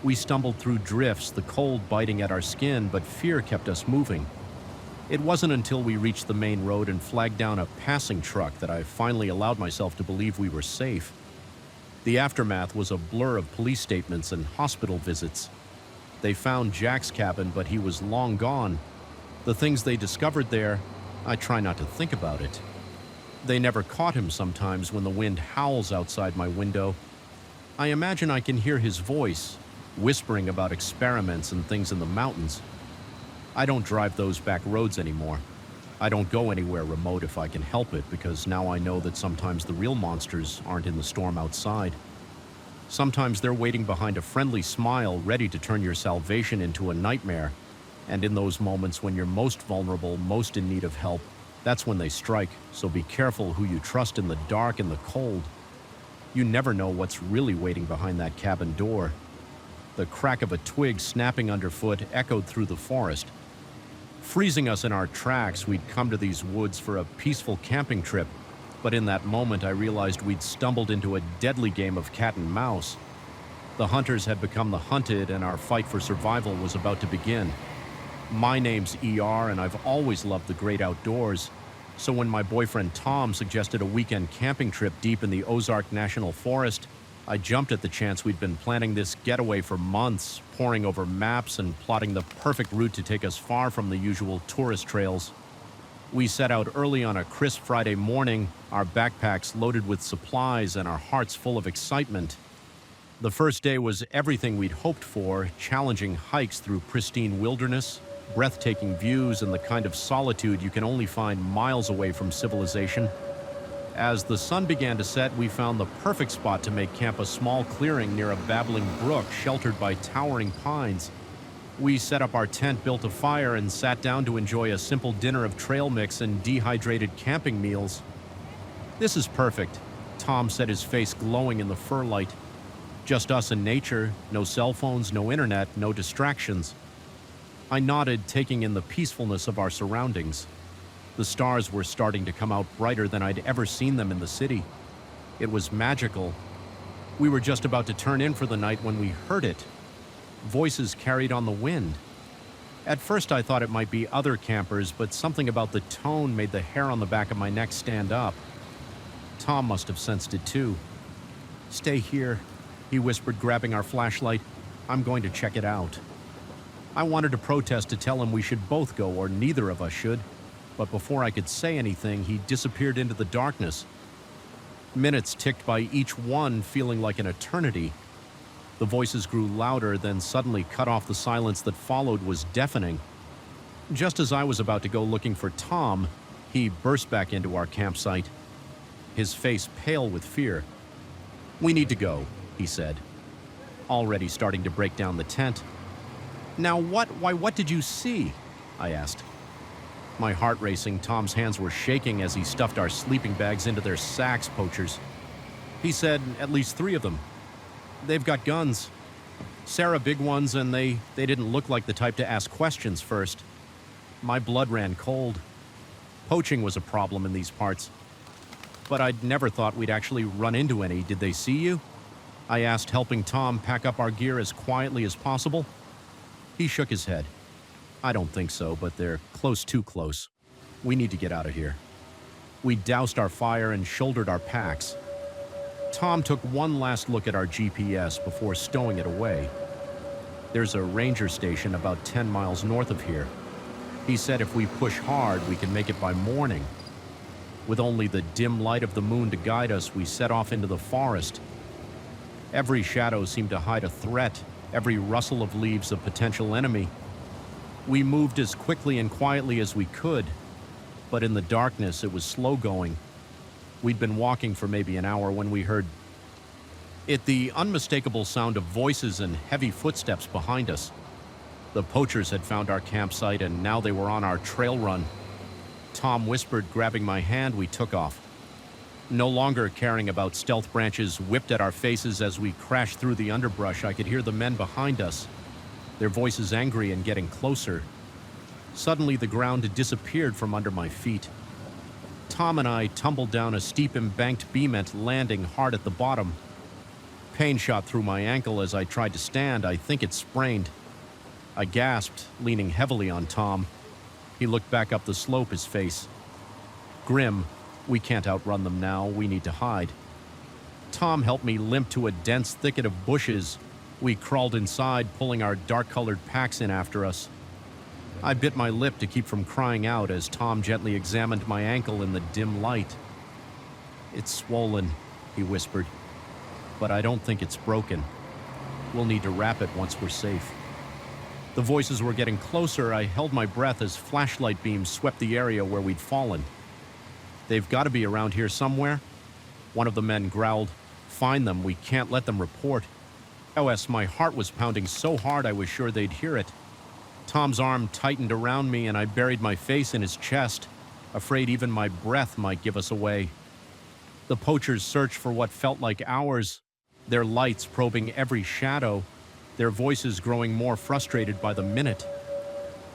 We stumbled through drifts, the cold biting at our skin, but fear kept us moving. It wasn't until we reached the main road and flagged down a passing truck that I finally allowed myself to believe we were safe. The aftermath was a blur of police statements and hospital visits. They found Jack's cabin, but he was long gone. The things they discovered there, I try not to think about it. They never caught him sometimes when the wind howls outside my window. I imagine I can hear his voice, whispering about experiments and things in the mountains. I don't drive those back roads anymore. I don't go anywhere remote if I can help it, because now I know that sometimes the real monsters aren't in the storm outside. Sometimes they're waiting behind a friendly smile, ready to turn your salvation into a nightmare. And in those moments when you're most vulnerable, most in need of help, that's when they strike. So be careful who you trust in the dark and the cold. You never know what's really waiting behind that cabin door. The crack of a twig snapping underfoot echoed through the forest. Freezing us in our tracks, we'd come to these woods for a peaceful camping trip, but in that moment I realized we'd stumbled into a deadly game of cat and mouse. The hunters had become the hunted, and our fight for survival was about to begin. My name's ER, and I've always loved the great outdoors, so when my boyfriend Tom suggested a weekend camping trip deep in the Ozark National Forest, I jumped at the chance. We'd been planning this getaway for months, poring over maps and plotting the perfect route to take us far from the usual tourist trails. We set out early on a crisp Friday morning, our backpacks loaded with supplies and our hearts full of excitement. The first day was everything we'd hoped for, challenging hikes through pristine wilderness, breathtaking views, and the kind of solitude you can only find miles away from civilization. As the sun began to set, we found the perfect spot to make camp, a small clearing near a babbling brook sheltered by towering pines. We set up our tent, built a fire, and sat down to enjoy a simple dinner of trail mix and dehydrated camping meals. "This is perfect," Tom said, his face glowing in the fur light. "Just us and nature, no cell phones, no internet, no distractions." I nodded, taking in the peacefulness of our surroundings. The stars were starting to come out brighter than I'd ever seen them in the city. It was magical. We were just about to turn in for the night when we heard it. Voices carried on the wind. At first I thought it might be other campers, but something about the tone made the hair on the back of my neck stand up. Tom must have sensed it too. "Stay here," he whispered, grabbing our flashlight. "I'm going to check it out." I wanted to protest, to tell him we should both go, or neither of us should. But before I could say anything, he disappeared into the darkness. Minutes ticked by, each one feeling like an eternity. The voices grew louder, then suddenly cut off. The silence that followed was deafening. Just as I was about to go looking for Tom, he burst back into our campsite, his face pale with fear. "We need to go," he said, already starting to break down the tent. "Now what did you see?" I asked. My heart racing, Tom's hands were shaking as he stuffed our sleeping bags into their sacks. "Poachers." He said, "At least 3 of them. They've got guns. Sarah, big ones, and they didn't look like the type to ask questions first. My blood ran cold. Poaching was a problem in these parts. But I'd never thought we'd actually run into any. Did they see you? I asked, helping Tom pack up our gear as quietly as possible. He shook his head. I don't think so, but they're too close. We need to get out of here. We doused our fire and shouldered our packs. Tom took one last look at our GPS before stowing it away. There's a ranger station about 10 miles north of here. He said if we push hard, we can make it by morning. With only the dim light of the moon to guide us, we set off into the forest. Every shadow seemed to hide a threat, every rustle of leaves a potential enemy. We moved as quickly and quietly as we could, but in the darkness it was slow going. We'd been walking for maybe an hour when we heard the unmistakable sound of voices and heavy footsteps behind us. The poachers had found our campsite and now they were on our trail run. Tom whispered, grabbing my hand. We took off. No longer caring about stealth branches whipped at our faces as we crashed through the underbrush, I could hear the men behind us, their voices angry and getting closer. Suddenly, the ground disappeared from under my feet. Tom and I tumbled down a steep embanked beament, landing hard at the bottom. Pain shot through my ankle as I tried to stand. I think it sprained. I gasped, leaning heavily on Tom. He looked back up the slope, his face grim. We can't outrun them now. We need to hide. Tom helped me limp to a dense thicket of bushes. We crawled inside, pulling our dark-colored packs in after us. I bit my lip to keep from crying out as Tom gently examined my ankle in the dim light. It's swollen, he whispered, but I don't think it's broken. We'll need to wrap it once we're safe. The voices were getting closer. I held my breath as flashlight beams swept the area where we'd fallen. They've got to be around here somewhere. One of the men growled, "Find them, we can't let them report." OS, my heart was pounding so hard I was sure they'd hear it. Tom's arm tightened around me and I buried my face in his chest, afraid even my breath might give us away. The poachers searched for what felt like hours, their lights probing every shadow, their voices growing more frustrated by the minute.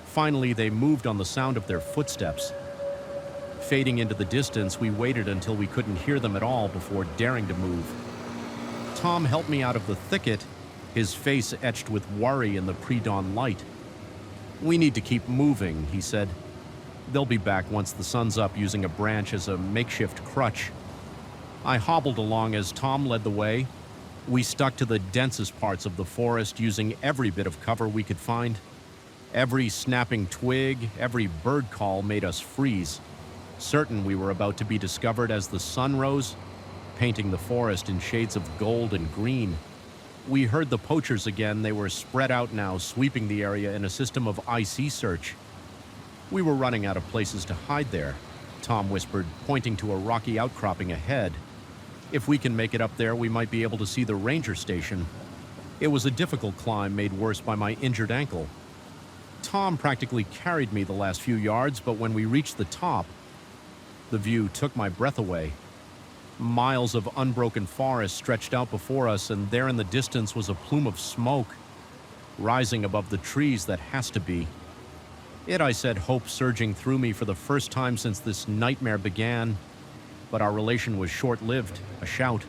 Finally, they moved on the sound of their footsteps. Fading into the distance, we waited until we couldn't hear them at all before daring to move. Tom helped me out of the thicket, his face etched with worry in the pre-dawn light. "We need to keep moving," he said. "They'll be back once the sun's up, using a branch as a makeshift crutch." I hobbled along as Tom led the way. We stuck to the densest parts of the forest, using every bit of cover we could find. Every snapping twig, every bird call made us freeze, certain we were about to be discovered as the sun rose, painting the forest in shades of gold and green. We heard the poachers again. They were spread out now, sweeping the area in a system of IC search. We were running out of places to hide there, Tom whispered, pointing to a rocky outcropping ahead. If we can make it up there, we might be able to see the ranger station. It was a difficult climb, made worse by my injured ankle. Tom practically carried me the last few yards, but when we reached the top, the view took my breath away. Miles of unbroken forest stretched out before us, and there in the distance was a plume of smoke, rising above the trees that has to be. I said, hope surging through me for the first time since this nightmare began. But our relation was short-lived. A shout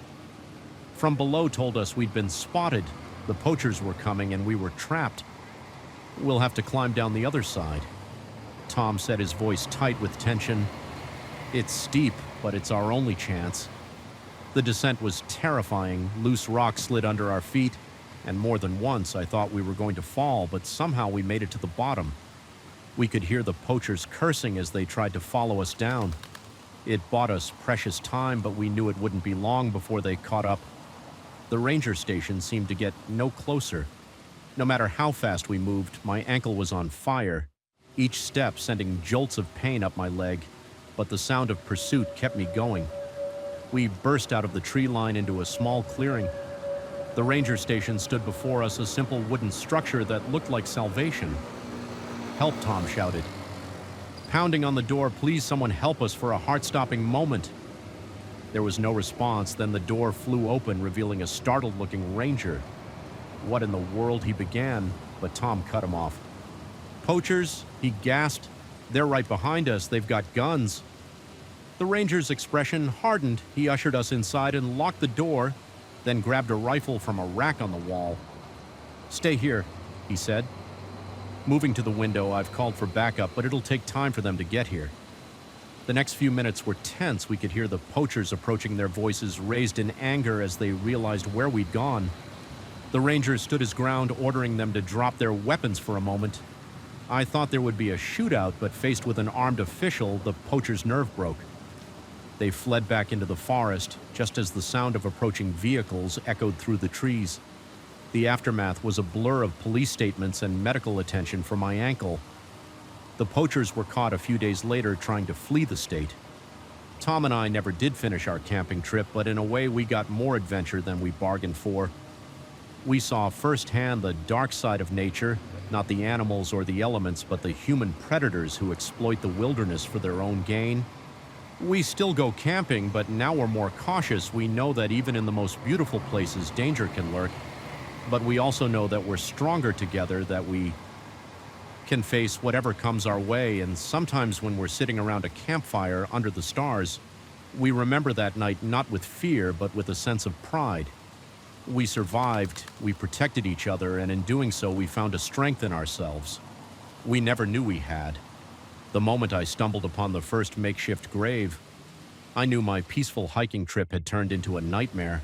from below told us we'd been spotted. The poachers were coming and we were trapped. "We'll have to climb down the other side." Tom said, his voice tight with tension. "It's steep, but it's our only chance." The descent was terrifying. Loose rocks slid under our feet, and more than once I thought we were going to fall, but somehow we made it to the bottom. We could hear the poachers cursing as they tried to follow us down. It bought us precious time, but we knew it wouldn't be long before they caught up. The ranger station seemed to get no closer. No matter how fast we moved, my ankle was on fire, each step sending jolts of pain up my leg, but the sound of pursuit kept me going. We burst out of the tree line into a small clearing. The ranger station stood before us, a simple wooden structure that looked like salvation. "Help!" Tom shouted, pounding on the door. "Please, someone help us for a heart-stopping moment." There was no response. Then the door flew open, revealing a startled-looking ranger. "What in the world?" he began, but Tom cut him off. "Poachers," he gasped. They're right behind us. They've got guns." The ranger's expression hardened. He ushered us inside and locked the door, then grabbed a rifle from a rack on the wall. "Stay here," he said. Moving to the window, I've called for backup, but it'll take time for them to get here. The next few minutes were tense. We could hear the poachers approaching, their voices raised in anger as they realized where we'd gone. The ranger stood his ground, ordering them to drop their weapons for a moment. I thought there would be a shootout, but faced with an armed official, the poachers' nerve broke. They fled back into the forest, just as the sound of approaching vehicles echoed through the trees. The aftermath was a blur of police statements and medical attention for my ankle. The poachers were caught a few days later trying to flee the state. Tom and I never did finish our camping trip, but in a way we got more adventure than we bargained for. We saw firsthand the dark side of nature, not the animals or the elements, but the human predators who exploit the wilderness for their own gain. We still go camping, but now we're more cautious. We know that even in the most beautiful places, danger can lurk. But we also know that we're stronger together, that we can face whatever comes our way. And sometimes when we're sitting around a campfire under the stars, we remember that night not with fear, but with a sense of pride. We survived, we protected each other, and in doing so, we found a strength in ourselves we never knew we had. The moment I stumbled upon the first makeshift grave, I knew my peaceful hiking trip had turned into a nightmare.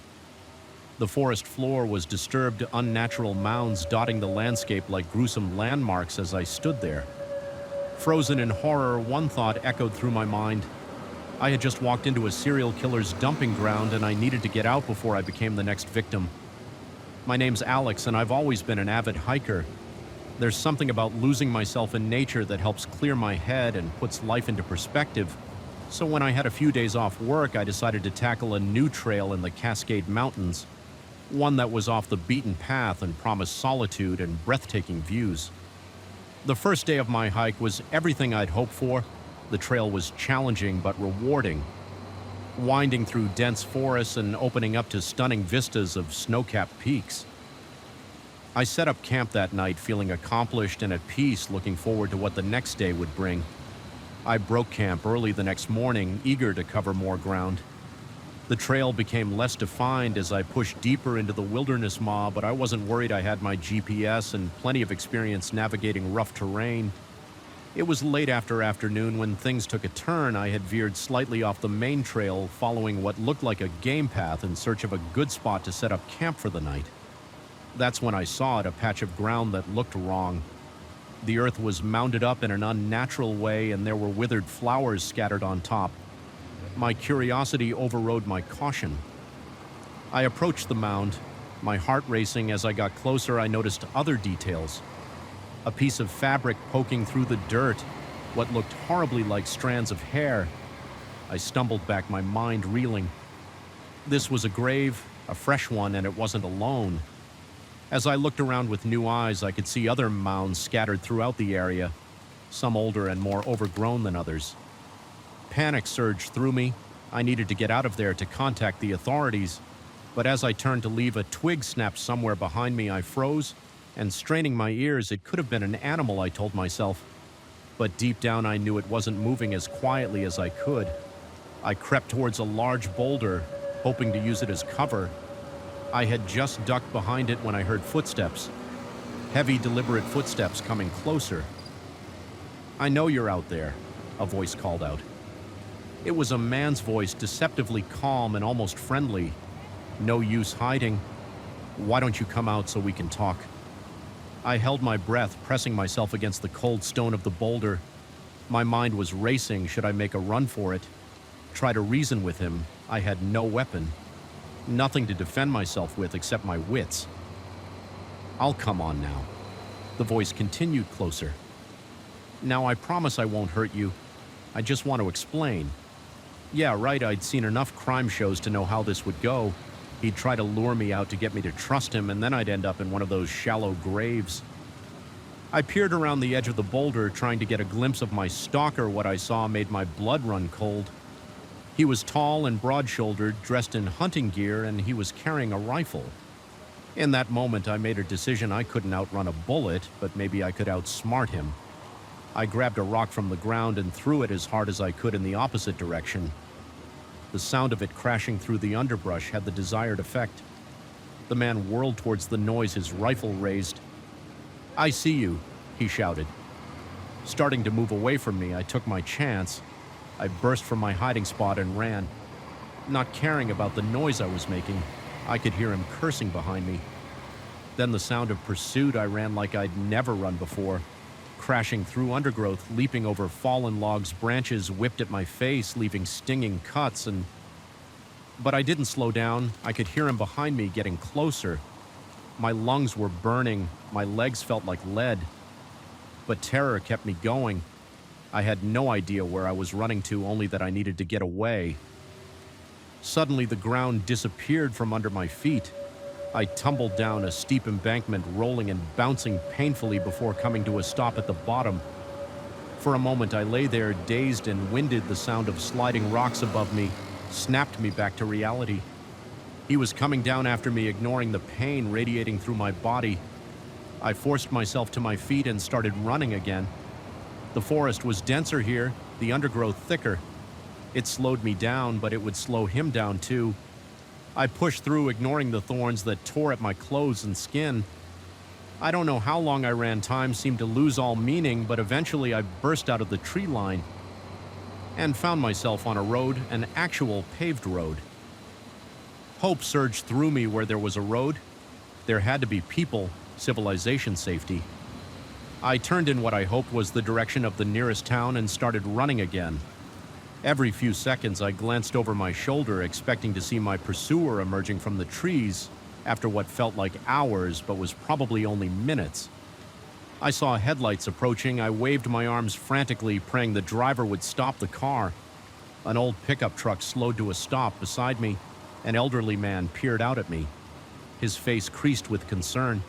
The forest floor was disturbed, unnatural mounds dotting the landscape like gruesome landmarks as I stood there. Frozen in horror, one thought echoed through my mind. I had just walked into a serial killer's dumping ground, and I needed to get out before I became the next victim. My name's Alex, and I've always been an avid hiker. There's something about losing myself in nature that helps clear my head and puts life into perspective. So when I had a few days off work, I decided to tackle a new trail in the Cascade Mountains, one that was off the beaten path and promised solitude and breathtaking views. The first day of my hike was everything I'd hoped for. The trail was challenging but rewarding, winding through dense forests and opening up to stunning vistas of snow-capped peaks. I set up camp that night feeling accomplished and at peace, looking forward to what the next day would bring. I broke camp early the next morning, eager to cover more ground. The trail became less defined as I pushed deeper into the wilderness maw, but I wasn't worried. I had my GPS and plenty of experience navigating rough terrain. It was late after afternoon when things took a turn. I had veered slightly off the main trail, following what looked like a game path in search of a good spot to set up camp for the night. That's when I saw it, a patch of ground that looked wrong. The earth was mounded up in an unnatural way, and there were withered flowers scattered on top. My curiosity overrode my caution. I approached the mound, my heart racing. As I got closer, I noticed other details. A piece of fabric poking through the dirt, what looked horribly like strands of hair. I stumbled back, my mind reeling. This was a grave, a fresh one, and it wasn't alone. As I looked around with new eyes, I could see other mounds scattered throughout the area, some older and more overgrown than others. Panic surged through me. I needed to get out of there to contact the authorities, but as I turned to leave, a twig snapped somewhere behind me. I froze, and straining my ears, it could have been an animal, I told myself. But deep down, I knew it wasn't moving as quietly as I could. I crept towards a large boulder, hoping to use it as cover. I had just ducked behind it when I heard footsteps. Heavy, deliberate footsteps coming closer. "I know you're out there," a voice called out. It was a man's voice, deceptively calm and almost friendly. "No use hiding. Why don't you come out so we can talk?" I held my breath, pressing myself against the cold stone of the boulder. My mind was racing. Should I make a run for it? Try to reason with him? I had no weapon. Nothing to defend myself with except my wits. "I'll come on now." The voice continued closer. "Now I promise I won't hurt you. I just want to explain." Yeah, right, I'd seen enough crime shows to know how this would go. He'd try to lure me out to get me to trust him, and then I'd end up in one of those shallow graves. I peered around the edge of the boulder, trying to get a glimpse of my stalker. What I saw made my blood run cold. He was tall and broad-shouldered, dressed in hunting gear, and he was carrying a rifle. In that moment, I made a decision. I couldn't outrun a bullet, but maybe I could outsmart him. I grabbed a rock from the ground and threw it as hard as I could in the opposite direction. The sound of it crashing through the underbrush had the desired effect. The man whirled towards the noise, his rifle raised. "I see you," he shouted. Starting to move away from me, I took my chance. I burst from my hiding spot and ran. Not caring about the noise I was making, I could hear him cursing behind me. Then the sound of pursuit. I ran like I'd never run before, crashing through undergrowth, leaping over fallen logs, branches whipped at my face, leaving stinging cuts. But I didn't slow down. I could hear him behind me getting closer. My lungs were burning, my legs felt like lead. But terror kept me going. I had no idea where I was running to, only that I needed to get away. Suddenly, the ground disappeared from under my feet. I tumbled down a steep embankment, rolling and bouncing painfully before coming to a stop at the bottom. For a moment, I lay there, dazed and winded. The sound of sliding rocks above me snapped me back to reality. He was coming down after me, ignoring the pain radiating through my body. I forced myself to my feet and started running again. The forest was denser here, the undergrowth thicker. It slowed me down, but it would slow him down too. I pushed through, ignoring the thorns that tore at my clothes and skin. I don't know how long I ran. Time seemed to lose all meaning, but eventually I burst out of the tree line and found myself on a road, an actual paved road. Hope surged through me. Where there was a road, there had to be people, civilization, safety. I turned in what I hoped was the direction of the nearest town and started running again. Every few seconds, I glanced over my shoulder, expecting to see my pursuer emerging from the trees after what felt like hours, but was probably only minutes. I saw headlights approaching. I waved my arms frantically, praying the driver would stop the car. An old pickup truck slowed to a stop beside me. An elderly man peered out at me, his face creased with concern.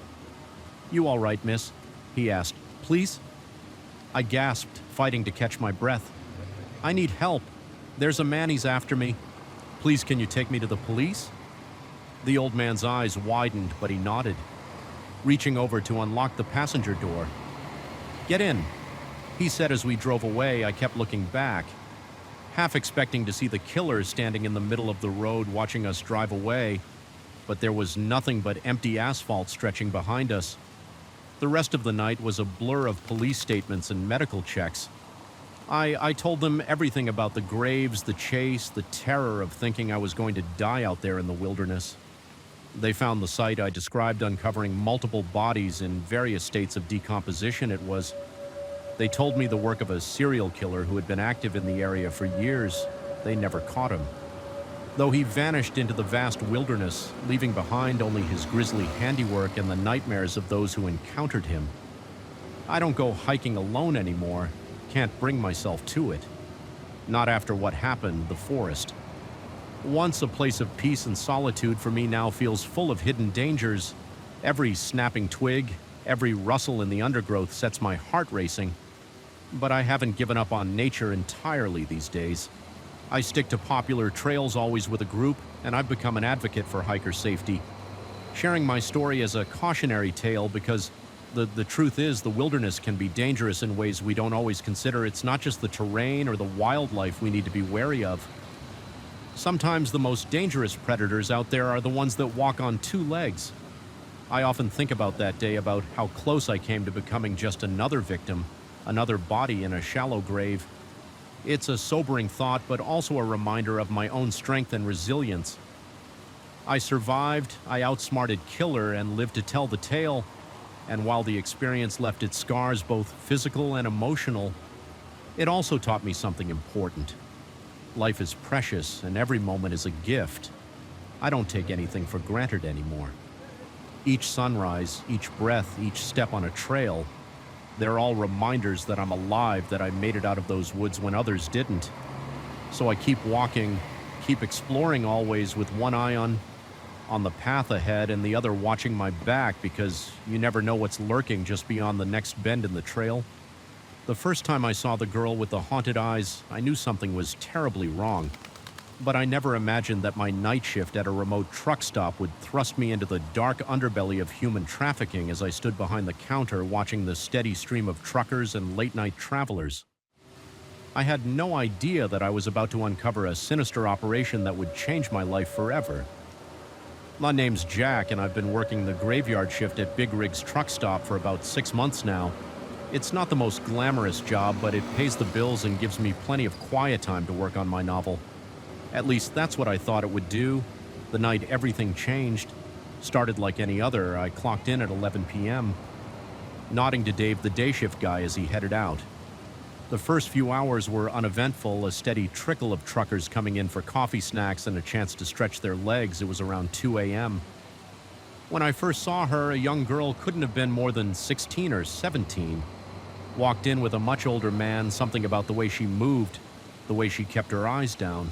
"You all right, miss?" he asked. "Please?" I gasped, fighting to catch my breath. "I need help. There's a man, he's after me. Please, can you take me to the police?" The old man's eyes widened, but he nodded, reaching over to unlock the passenger door. "Get in," he said as we drove away. I kept looking back, half expecting to see the killer standing in the middle of the road watching us drive away, but there was nothing but empty asphalt stretching behind us. The rest of the night was a blur of police statements and medical checks. I told them everything about the graves, the chase, the terror of thinking I was going to die out there in the wilderness. They found the site I described, uncovering multiple bodies in various states of decomposition. They told me the work of a serial killer who had been active in the area for years. They never caught him, though he vanished into the vast wilderness, leaving behind only his grisly handiwork and the nightmares of those who encountered him. I don't go hiking alone anymore. Can't bring myself to it. Not after what happened, the forest. Once a place of peace and solitude, for me now feels full of hidden dangers. Every snapping twig, every rustle in the undergrowth sets my heart racing. But I haven't given up on nature entirely these days. I stick to popular trails, always with a group, and I've become an advocate for hiker safety, sharing my story as a cautionary tale because the truth is the wilderness can be dangerous in ways we don't always consider. It's not just the terrain or the wildlife we need to be wary of. Sometimes the most dangerous predators out there are the ones that walk on two legs. I often think about that day, about how close I came to becoming just another victim, another body in a shallow grave. It's a sobering thought, but also a reminder of my own strength and resilience. I survived, I outsmarted killer, and lived to tell the tale. And while the experience left its scars, both physical and emotional, it also taught me something important. Life is precious, and every moment is a gift. I don't take anything for granted anymore. Each sunrise, each breath, each step on a trail, they're all reminders that I'm alive, that I made it out of those woods when others didn't. So I keep walking, keep exploring, always with one eye on the path ahead and the other watching my back, because you never know what's lurking just beyond the next bend in the trail. The first time I saw the girl with the haunted eyes, I knew something was terribly wrong. But I never imagined that my night shift at a remote truck stop would thrust me into the dark underbelly of human trafficking as I stood behind the counter watching the steady stream of truckers and late-night travelers. I had no idea that I was about to uncover a sinister operation that would change my life forever. My name's Jack, and I've been working the graveyard shift at Big Rig's truck stop for about 6 months now. It's not the most glamorous job, but it pays the bills and gives me plenty of quiet time to work on my novel. At least that's what I thought it would do. The night everything changed. Started like any other. I clocked in at 11 p.m., nodding to Dave, the day shift guy, as he headed out. The first few hours were uneventful, a steady trickle of truckers coming in for coffee, snacks, and a chance to stretch their legs. It was around 2 a.m. When I first saw her, a young girl couldn't have been more than 16 or 17. Walked in with a much older man, something about the way she moved, the way she kept her eyes down,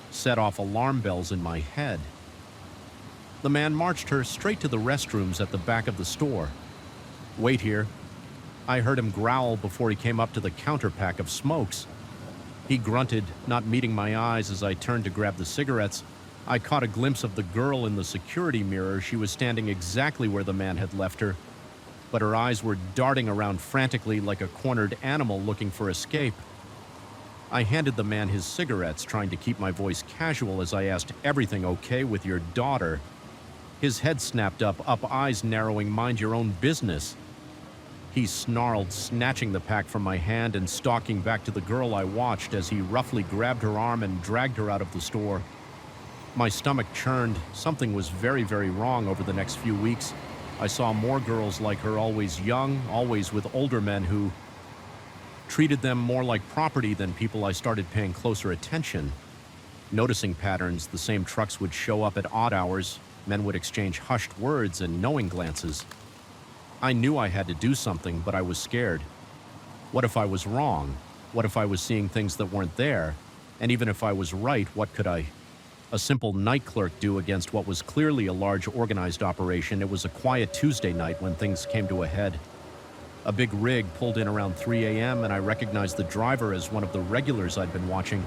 set off alarm bells in my head. The man marched her straight to the restrooms at the back of the store. "Wait here." I heard him growl before he came up to the counter pack of smokes. He grunted, not meeting my eyes as I turned to grab the cigarettes. I caught a glimpse of the girl in the security mirror. She was standing exactly where the man had left her, but her eyes were darting around frantically like a cornered animal looking for escape. I handed the man his cigarettes, trying to keep my voice casual as I asked, "Everything okay with your daughter?" His head snapped up, eyes narrowing, "Mind your own business." He snarled, snatching the pack from my hand and stalking back to the girl I watched as he roughly grabbed her arm and dragged her out of the store. My stomach churned. Something was very, very wrong over the next few weeks. I saw more girls like her, always young, always with older men who treated them more like property than people. I started paying closer attention. Noticing patterns, the same trucks would show up at odd hours, men would exchange hushed words and knowing glances. I knew I had to do something, but I was scared. What if I was wrong? What if I was seeing things that weren't there? And even if I was right, what could a simple night clerk do against what was clearly a large organized operation? It was a quiet Tuesday night when things came to a head. A big rig pulled in around 3 a.m. and I recognized the driver as one of the regulars I'd been watching.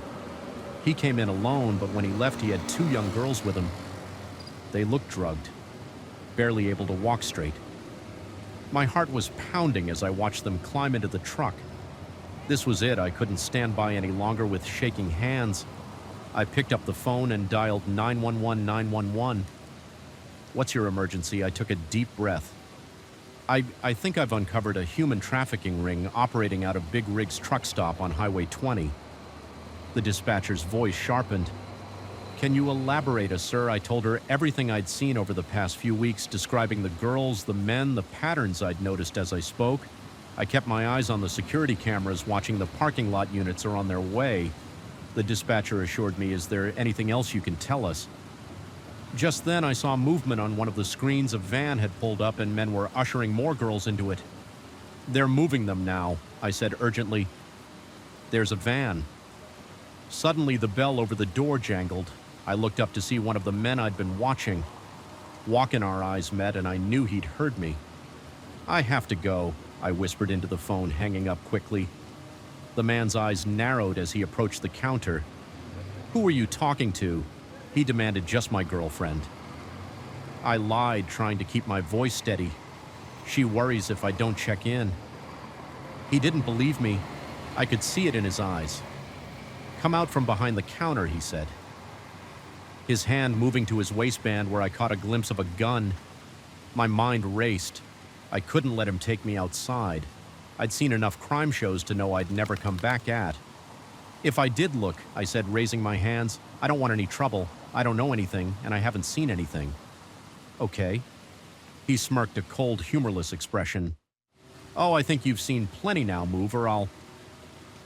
He came in alone, but when he left, he had 2 young girls with him. They looked drugged, barely able to walk straight. My heart was pounding as I watched them climb into the truck. This was it. I couldn't stand by any longer with shaking hands. I picked up the phone and dialed 911. "What's your emergency?" I took a deep breath. I think I've uncovered a human trafficking ring operating out of Big Rig's truck stop on Highway 20. The dispatcher's voice sharpened. "Can you elaborate, sir?" I told her everything I'd seen over the past few weeks, describing the girls, the men, the patterns I'd noticed as I spoke. I kept my eyes on the security cameras, watching the parking lot units are on their way. The dispatcher assured me, "Is there anything else you can tell us?" Just then, I saw movement on one of the screens. A van had pulled up and men were ushering more girls into it. "They're moving them now," I said urgently. "There's a van." Suddenly, the bell over the door jangled. I looked up to see one of the men I'd been watching. Walk in our eyes met, and I knew he'd heard me. "I have to go," I whispered into the phone, hanging up quickly. The man's eyes narrowed as he approached the counter. "Who are you talking to?" He demanded. "Just my girlfriend." I lied, trying to keep my voice steady. "She worries if I don't check in." He didn't believe me. I could see it in his eyes. "Come out from behind the counter," he said, his hand moving to his waistband where I caught a glimpse of a gun. My mind raced. I couldn't let him take me outside. I'd seen enough crime shows to know I'd never come back at. "If I did look," I said, raising my hands, "I don't want any trouble. I don't know anything, and I haven't seen anything." "Okay." He smirked, a cold, humorless expression. "Oh, I think you've seen plenty now, move, or I'll—"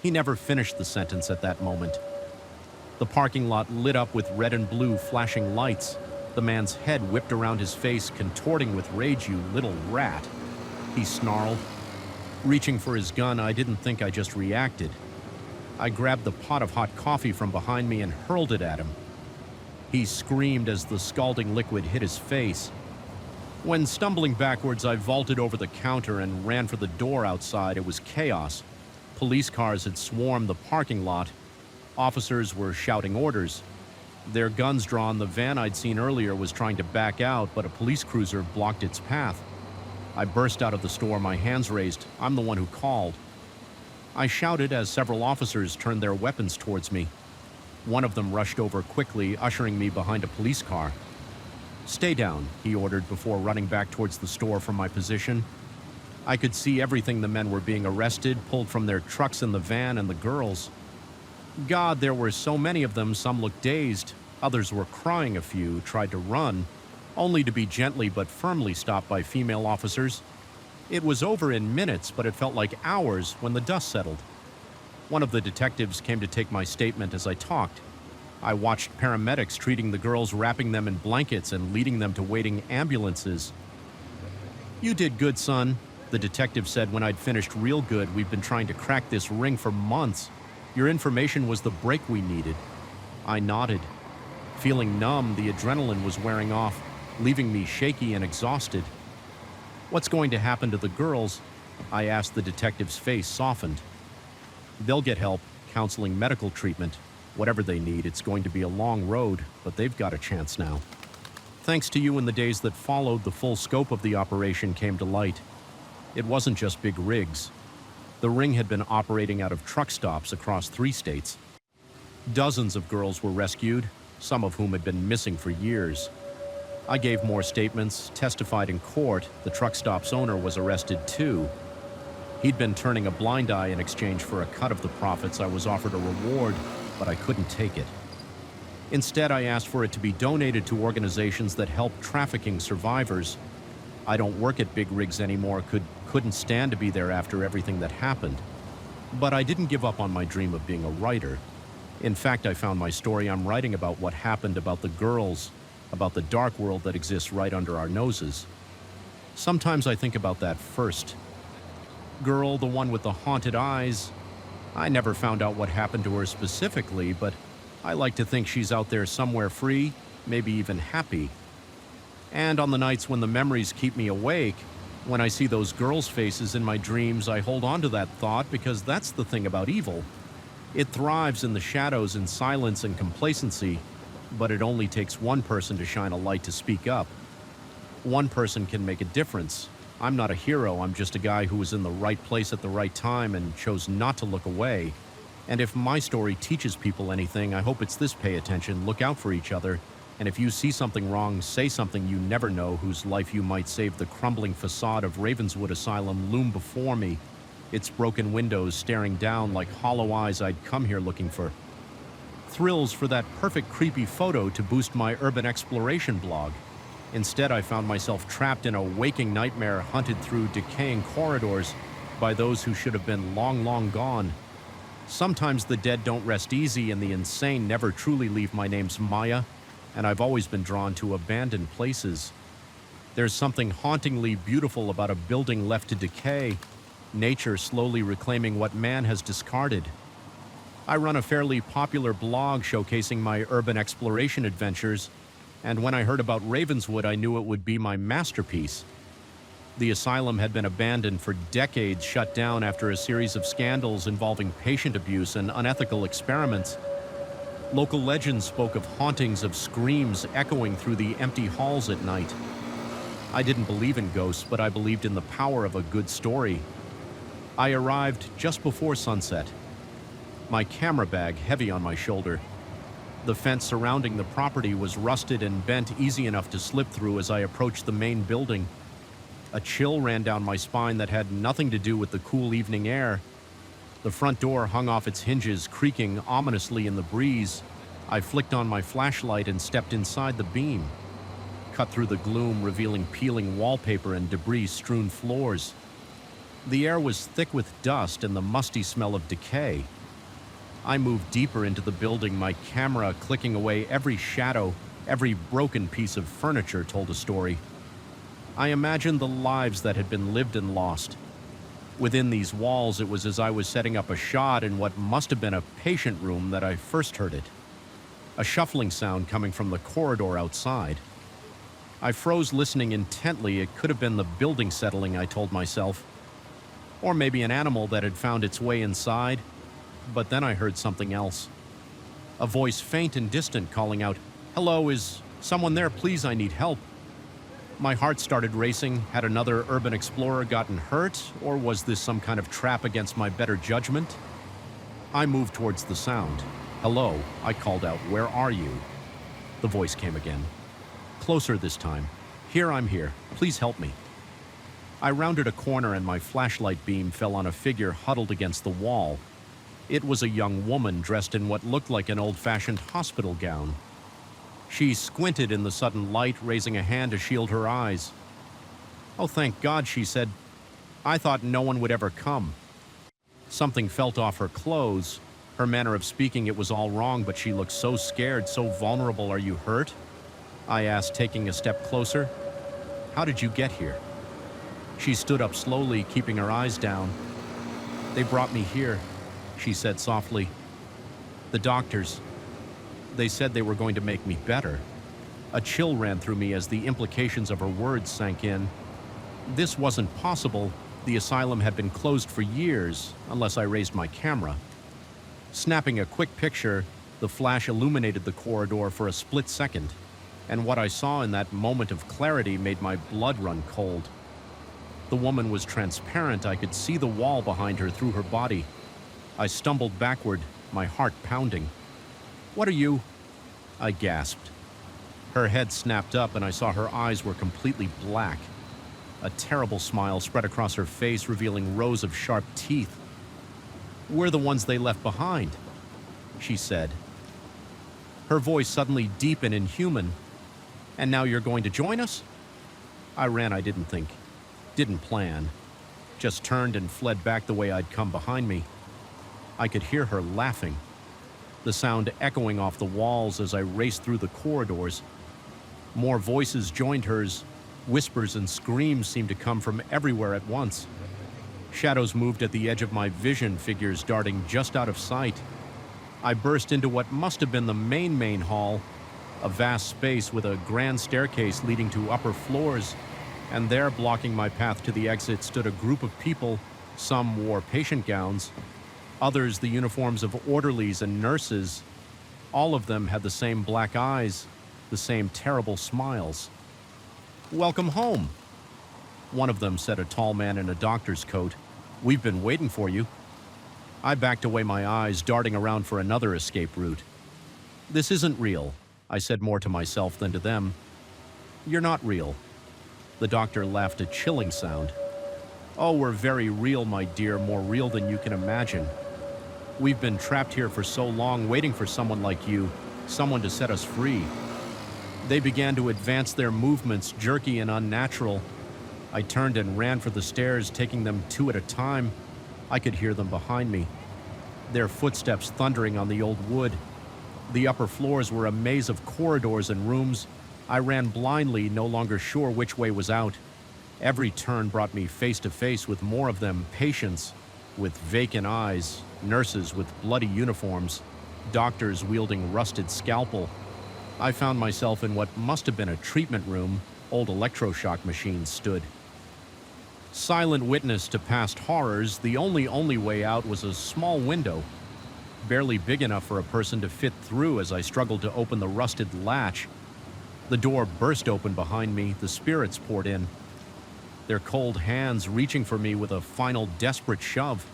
He never finished the sentence at that moment. The parking lot lit up with red and blue flashing lights. The man's head whipped around his face, contorting with rage. "You little rat," he snarled. Reaching for his gun, I didn't think I just reacted. I grabbed the pot of hot coffee from behind me and hurled it at him. He screamed as the scalding liquid hit his face. When stumbling backwards, I vaulted over the counter and ran for the door outside. It was chaos. Police cars had swarmed the parking lot. Officers were shouting orders. Their guns drawn, the van I'd seen earlier was trying to back out, but a police cruiser blocked its path. I burst out of the store, my hands raised. I'm the one who called. I shouted as several officers turned their weapons towards me. One of them rushed over quickly, ushering me behind a police car. "Stay down," he ordered before running back towards the store from my position. I could see everything. The men were being arrested, pulled from their trucks in the van, and the girls. God, there were so many of them. Some looked dazed. Others were crying. A few tried to run, only to be gently but firmly stopped by female officers. It was over in minutes, but it felt like hours when the dust settled. One of the detectives came to take my statement as I talked. I watched paramedics treating the girls, wrapping them in blankets and leading them to waiting ambulances. "You did good, son," the detective said when I'd finished. "Real good. We've been trying to crack this ring for months. Your information was the break we needed." I nodded. Feeling numb, the adrenaline was wearing off, leaving me shaky and exhausted. "What's going to happen to the girls?" I asked. The detective's face softened. "They'll get help, counseling, medical treatment. Whatever they need. It's going to be a long road, but they've got a chance now." Thanks to you, in the days that followed, the full scope of the operation came to light. It wasn't just big rigs. The ring had been operating out of truck stops across 3 states. Dozens of girls were rescued, some of whom had been missing for years. I gave more statements, testified in court. The truck stop's owner was arrested too. He'd been turning a blind eye in exchange for a cut of the profits. I was offered a reward, but I couldn't take it. Instead, I asked for it to be donated to organizations that help trafficking survivors. I don't work at big rigs anymore, couldn't stand to be there after everything that happened. But I didn't give up on my dream of being a writer. In fact, I found my story. I'm writing about what happened, about the girls, about the dark world that exists right under our noses. Sometimes I think about that first. Girl, the one with the haunted eyes. I never found out what happened to her specifically, but I like to think she's out there somewhere free, maybe even happy. And on the nights when the memories keep me awake, when I see those girls' faces in my dreams, I hold on to that thought, because that's the thing about evil. It thrives in the shadows, in silence and complacency, but it only takes one person to shine a light, to speak up. One person can make a difference. I'm not a hero. I'm just a guy who was in the right place at the right time and chose not to look away. And if my story teaches people anything, I hope it's this: pay attention, look out for each other, and if you see something wrong, say something. You never know whose life you might save. The crumbling facade of Ravenswood Asylum loomed before me, its broken windows staring down like hollow eyes. I'd come here looking for thrills, for that perfect creepy photo to boost my urban exploration blog. Instead, I found myself trapped in a waking nightmare, hunted through decaying corridors by those who should have been long, long gone. Sometimes the dead don't rest easy, and the insane never truly leave. My name's Maya, and I've always been drawn to abandoned places. There's something hauntingly beautiful about a building left to decay, nature slowly reclaiming what man has discarded. I run a fairly popular blog showcasing my urban exploration adventures, and when I heard about Ravenswood, I knew it would be my masterpiece. The asylum had been abandoned for decades, shut down after a series of scandals involving patient abuse and unethical experiments. Local legends spoke of hauntings, of screams echoing through the empty halls at night. I didn't believe in ghosts, but I believed in the power of a good story. I arrived just before sunset, my camera bag heavy on my shoulder. The fence surrounding the property was rusted and bent, easy enough to slip through as I approached the main building. A chill ran down my spine that had nothing to do with the cool evening air. The front door hung off its hinges, creaking ominously in the breeze. I flicked on my flashlight and stepped inside the beam. Cut through the gloom, revealing peeling wallpaper and debris-strewn floors. The air was thick with dust and the musty smell of decay. I moved deeper into the building, my camera clicking away. Every shadow, every broken piece of furniture told a story. I imagined the lives that had been lived and lost. Within these walls, it was as I was setting up a shot in what must have been a patient room that I first heard it. A shuffling sound coming from the corridor outside. I froze, listening intently. It could have been the building settling, I told myself. Or maybe an animal that had found its way inside. But then I heard something else. A voice faint and distant calling out, "Hello, is someone there? Please, I need help." My heart started racing. Had another urban explorer gotten hurt, or was this some kind of trap against my better judgment? I moved towards the sound. "Hello," I called out, "where are you?" The voice came again. Closer this time. "Here, I'm here. Please help me." I rounded a corner and my flashlight beam fell on a figure huddled against the wall. It was a young woman dressed in what looked like an old-fashioned hospital gown. She squinted in the sudden light, raising a hand to shield her eyes. "Oh, thank God," she said. "I thought no one would ever come." Something felt off her clothes. Her manner of speaking, it was all wrong, but she looked so scared, so vulnerable. "Are you hurt?" I asked, taking a step closer. "How did you get here?" She stood up slowly, keeping her eyes down. "They brought me here," she said softly. "The doctors. They said they were going to make me better." A chill ran through me as the implications of her words sank in. This wasn't possible. The asylum had been closed for years, unless I raised my camera. Snapping a quick picture, the flash illuminated the corridor for a split second, and what I saw in that moment of clarity made my blood run cold. The woman was transparent. I could see the wall behind her through her body. I stumbled backward, my heart pounding. "What are you?" I gasped. Her head snapped up and I saw her eyes were completely black. A terrible smile spread across her face, revealing rows of sharp teeth. "We're the ones they left behind," she said. Her voice suddenly deep and inhuman. "And now you're going to join us?" I ran. I didn't think. Didn't plan. Just turned and fled back the way I'd come behind me. I could hear her laughing, the sound echoing off the walls as I raced through the corridors. More voices joined hers. Whispers and screams seemed to come from everywhere at once. Shadows moved at the edge of my vision, figures darting just out of sight. I burst into what must have been the main hall, a vast space with a grand staircase leading to upper floors, and there, blocking my path to the exit, stood a group of people. Some wore patient gowns, others the uniforms of orderlies and nurses. All of them had the same black eyes, the same terrible smiles. "Welcome home," one of them said, a tall man in a doctor's coat. "We've been waiting for you." I backed away, my eyes darting around for another escape route. "This isn't real," I said, more to myself than to them. "You're not real." The doctor laughed, a chilling sound. "Oh, we're very real, my dear, more real than you can imagine. We've been trapped here for so long, waiting for someone like you, someone to set us free." They began to advance, their movements jerky and unnatural. I turned and ran for the stairs, taking them two at a time. I could hear them behind me, their footsteps thundering on the old wood. The upper floors were a maze of corridors and rooms. I ran blindly, no longer sure which way was out. Every turn brought me face to face with more of them, patients with vacant eyes, nurses with bloody uniforms, doctors wielding rusted scalpel. I found myself in what must have been a treatment room. Old electroshock machines stood. Silent witness to past horrors, the only way out was a small window, barely big enough for a person to fit through as I struggled to open the rusted latch. The door burst open behind me, the spirits poured in, their cold hands reaching for me with a final desperate shove.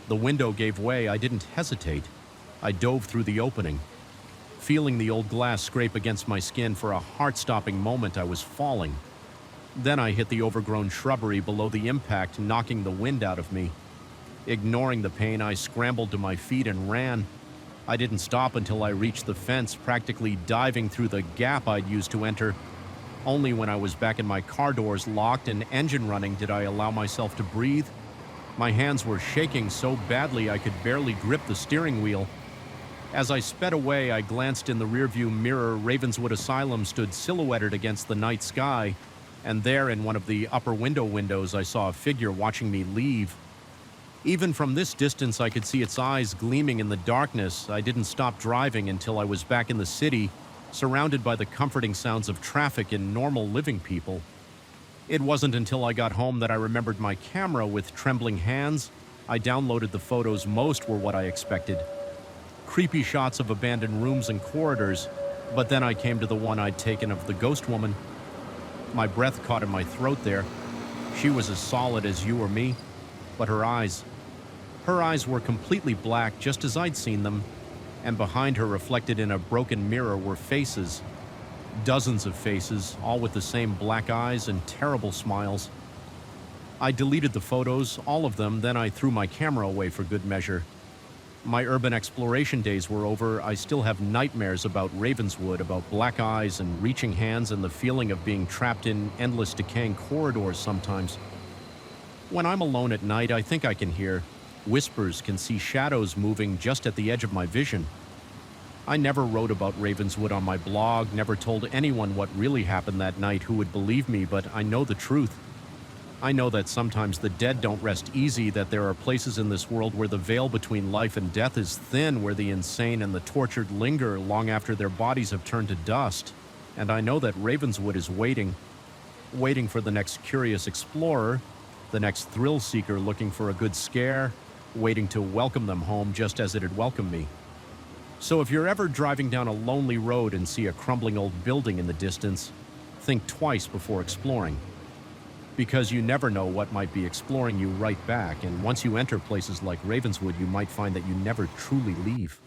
The window gave way. I didn't hesitate. I dove through the opening. Feeling the old glass scrape against my skin, for a heart-stopping moment I was falling. Then I hit the overgrown shrubbery below the impact, knocking the wind out of me. Ignoring the pain, I scrambled to my feet and ran. I didn't stop until I reached the fence, practically diving through the gap I'd used to enter. Only when I was back in my car, doors locked and engine running, did I allow myself to breathe. My hands were shaking so badly I could barely grip the steering wheel. As I sped away, I glanced in the rearview mirror. Ravenswood Asylum stood silhouetted against the night sky, and there in one of the upper windows I saw a figure watching me leave. Even from this distance, I could see its eyes gleaming in the darkness. I didn't stop driving until I was back in the city, surrounded by the comforting sounds of traffic and normal living people. It wasn't until I got home that I remembered my camera. With trembling hands, I downloaded the photos. Most were what I expected. creepy shots of abandoned rooms and corridors, but then I came to the one I'd taken of the ghost woman. My breath caught in my throat there. She was as solid as you or me, but her eyes were completely black just as I'd seen them, and behind her, reflected in a broken mirror, were faces. Dozens of faces, all with the same black eyes and terrible smiles. I deleted the photos, all of them, then I threw my camera away for good measure. My urban exploration days were over. I still have nightmares about Ravenswood, about black eyes and reaching hands and the feeling of being trapped in endless decaying corridors sometimes. When I'm alone at night, I think I can hear whispers, can see shadows moving just at the edge of my vision. I never wrote about Ravenswood on my blog, never told anyone what really happened that night who would believe me, but I know the truth. I know that sometimes the dead don't rest easy, that there are places in this world where the veil between life and death is thin, where the insane and the tortured linger long after their bodies have turned to dust. And I know that Ravenswood is waiting for the next curious explorer, the next thrill seeker looking for a good scare, waiting to welcome them home just as it had welcomed me. So if you're ever driving down a lonely road and see a crumbling old building in the distance, think twice before exploring. Because you never know what might be exploring you right back, and once you enter places like Ravenswood, you might find that you never truly leave.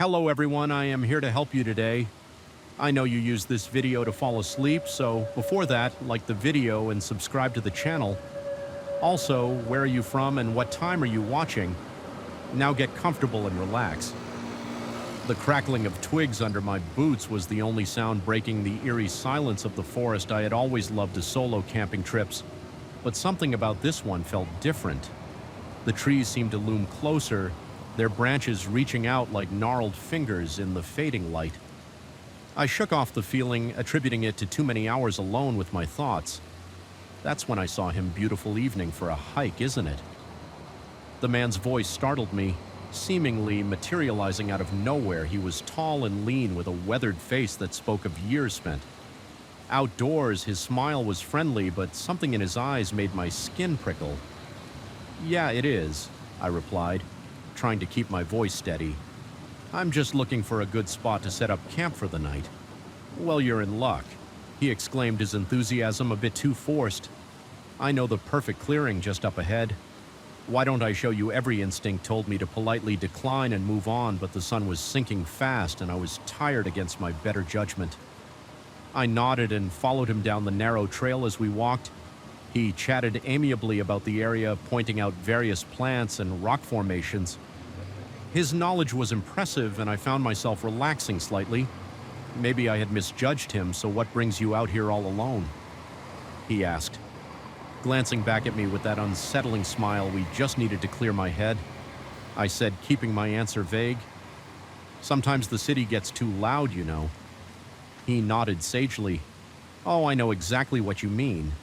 Hello everyone, I am here to help you today. I know you use this video to fall asleep, so before that, like the video and subscribe to the channel. Also, where are you from and what time are you watching? Now get comfortable and relax. The crackling of twigs under my boots was the only sound breaking the eerie silence of the forest. I had always loved solo camping trips, but something about this one felt different. The trees seemed to loom closer, their branches reaching out like gnarled fingers in the fading light. I shook off the feeling, attributing it to too many hours alone with my thoughts. That's when I saw him. Beautiful evening for a hike, isn't it? The man's voice startled me, seemingly materializing out of nowhere. He was tall and lean with a weathered face that spoke of years spent. Outdoors, his smile was friendly, but something in his eyes made my skin prickle. "Yeah, it is," I replied, trying to keep my voice steady. "I'm just looking for a good spot to set up camp for the night." "Well, you're in luck," he exclaimed, his enthusiasm a bit too forced. "I know the perfect clearing just up ahead. Why don't I show you?" Every instinct told me to politely decline and move on, but the sun was sinking fast and I was tired against my better judgment. I nodded and followed him down the narrow trail as we walked. He chatted amiably about the area, pointing out various plants and rock formations. His knowledge was impressive, and I found myself relaxing slightly. Maybe I had misjudged him, so what brings you out here all alone? He asked, glancing back at me with that unsettling smile. "We just needed to clear my head," I said, keeping my answer vague. "Sometimes the city gets too loud, you know." He nodded sagely. "Oh, I know exactly what you mean.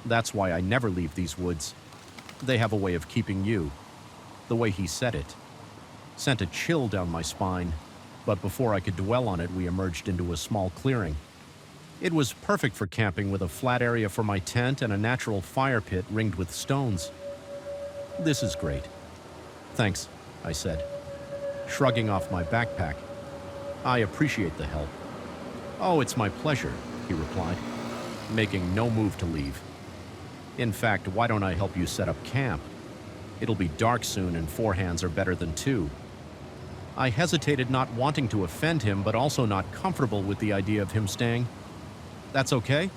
That's why I never leave these woods. They have a way of keeping you." The way he said it sent a chill down my spine, but before I could dwell on it, we emerged into a small clearing. It was perfect for camping, with a flat area for my tent and a natural fire pit ringed with stones. "This is great." "Thanks," I said, shrugging off my backpack. "I appreciate the help." "Oh, it's my pleasure," he replied, making no move to leave. "In fact, why don't I help you set up camp? It'll be dark soon and 4 hands are better than 2. I hesitated, not wanting to offend him, but also not comfortable with the idea of him staying. "That's okay.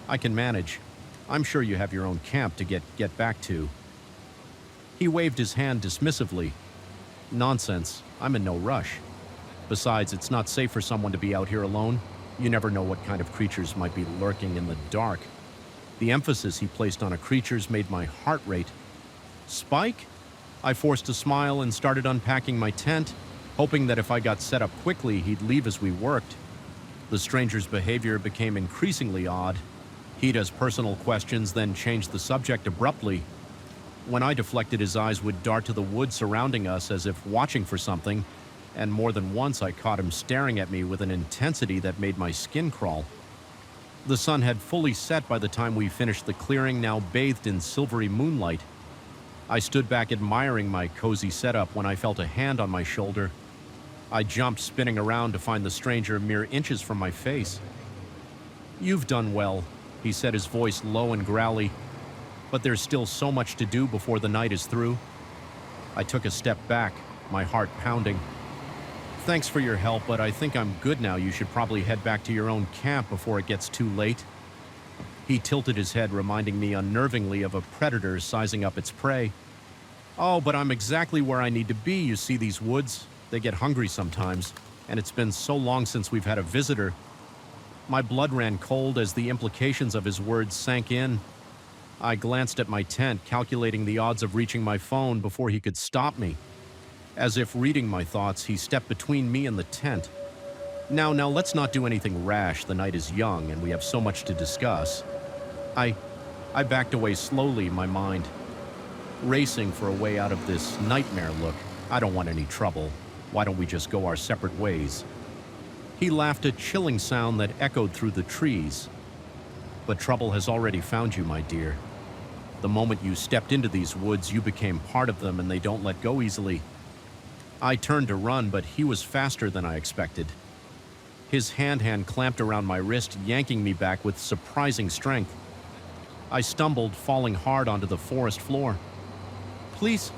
I can manage. I'm sure you have your own camp to get back to." He waved his hand dismissively. "Nonsense. I'm in no rush. Besides, it's not safe for someone to be out here alone. You never know what kind of creatures might be lurking in the dark." The emphasis he placed on a creatures made my heart rate. "Spike?" I forced a smile and started unpacking my tent, hoping that if I got set up quickly, he'd leave as we worked. The stranger's behavior became increasingly odd. He'd ask personal questions, then change the subject abruptly. When I deflected, his eyes would dart to the woods surrounding us as if watching for something, and more than once I caught him staring at me with an intensity that made my skin crawl. The sun had fully set by the time we finished the clearing, now bathed in silvery moonlight. I stood back admiring my cozy setup when I felt a hand on my shoulder. I jumped, spinning around to find the stranger mere inches from my face. "You've done well," he said, his voice low and growly. "But there's still so much to do before the night is through." I took a step back, my heart pounding. "Thanks for your help, but I think I'm good now. You should probably head back to your own camp before it gets too late." He tilted his head, reminding me unnervingly of a predator sizing up its prey. "Oh, but I'm exactly where I need to be. You see, these woods, they get hungry sometimes, and it's been so long since we've had a visitor." My blood ran cold as the implications of his words sank in. I glanced at my tent, calculating the odds of reaching my phone before he could stop me. As if reading my thoughts, he stepped between me and the tent. Now, let's not do anything rash. The night is young, and we have so much to discuss." I backed away slowly, my mind racing for a way out of this nightmare. "Look, I don't want any trouble. Why don't we just go our separate ways?" He laughed, a chilling sound that echoed through the trees. "But trouble has already found you, my dear. The moment you stepped into these woods, you became part of them, and they don't let go easily." I turned to run, but he was faster than I expected. His hand clamped around my wrist, yanking me back with surprising strength. I stumbled, falling hard onto the forest floor. "Please,"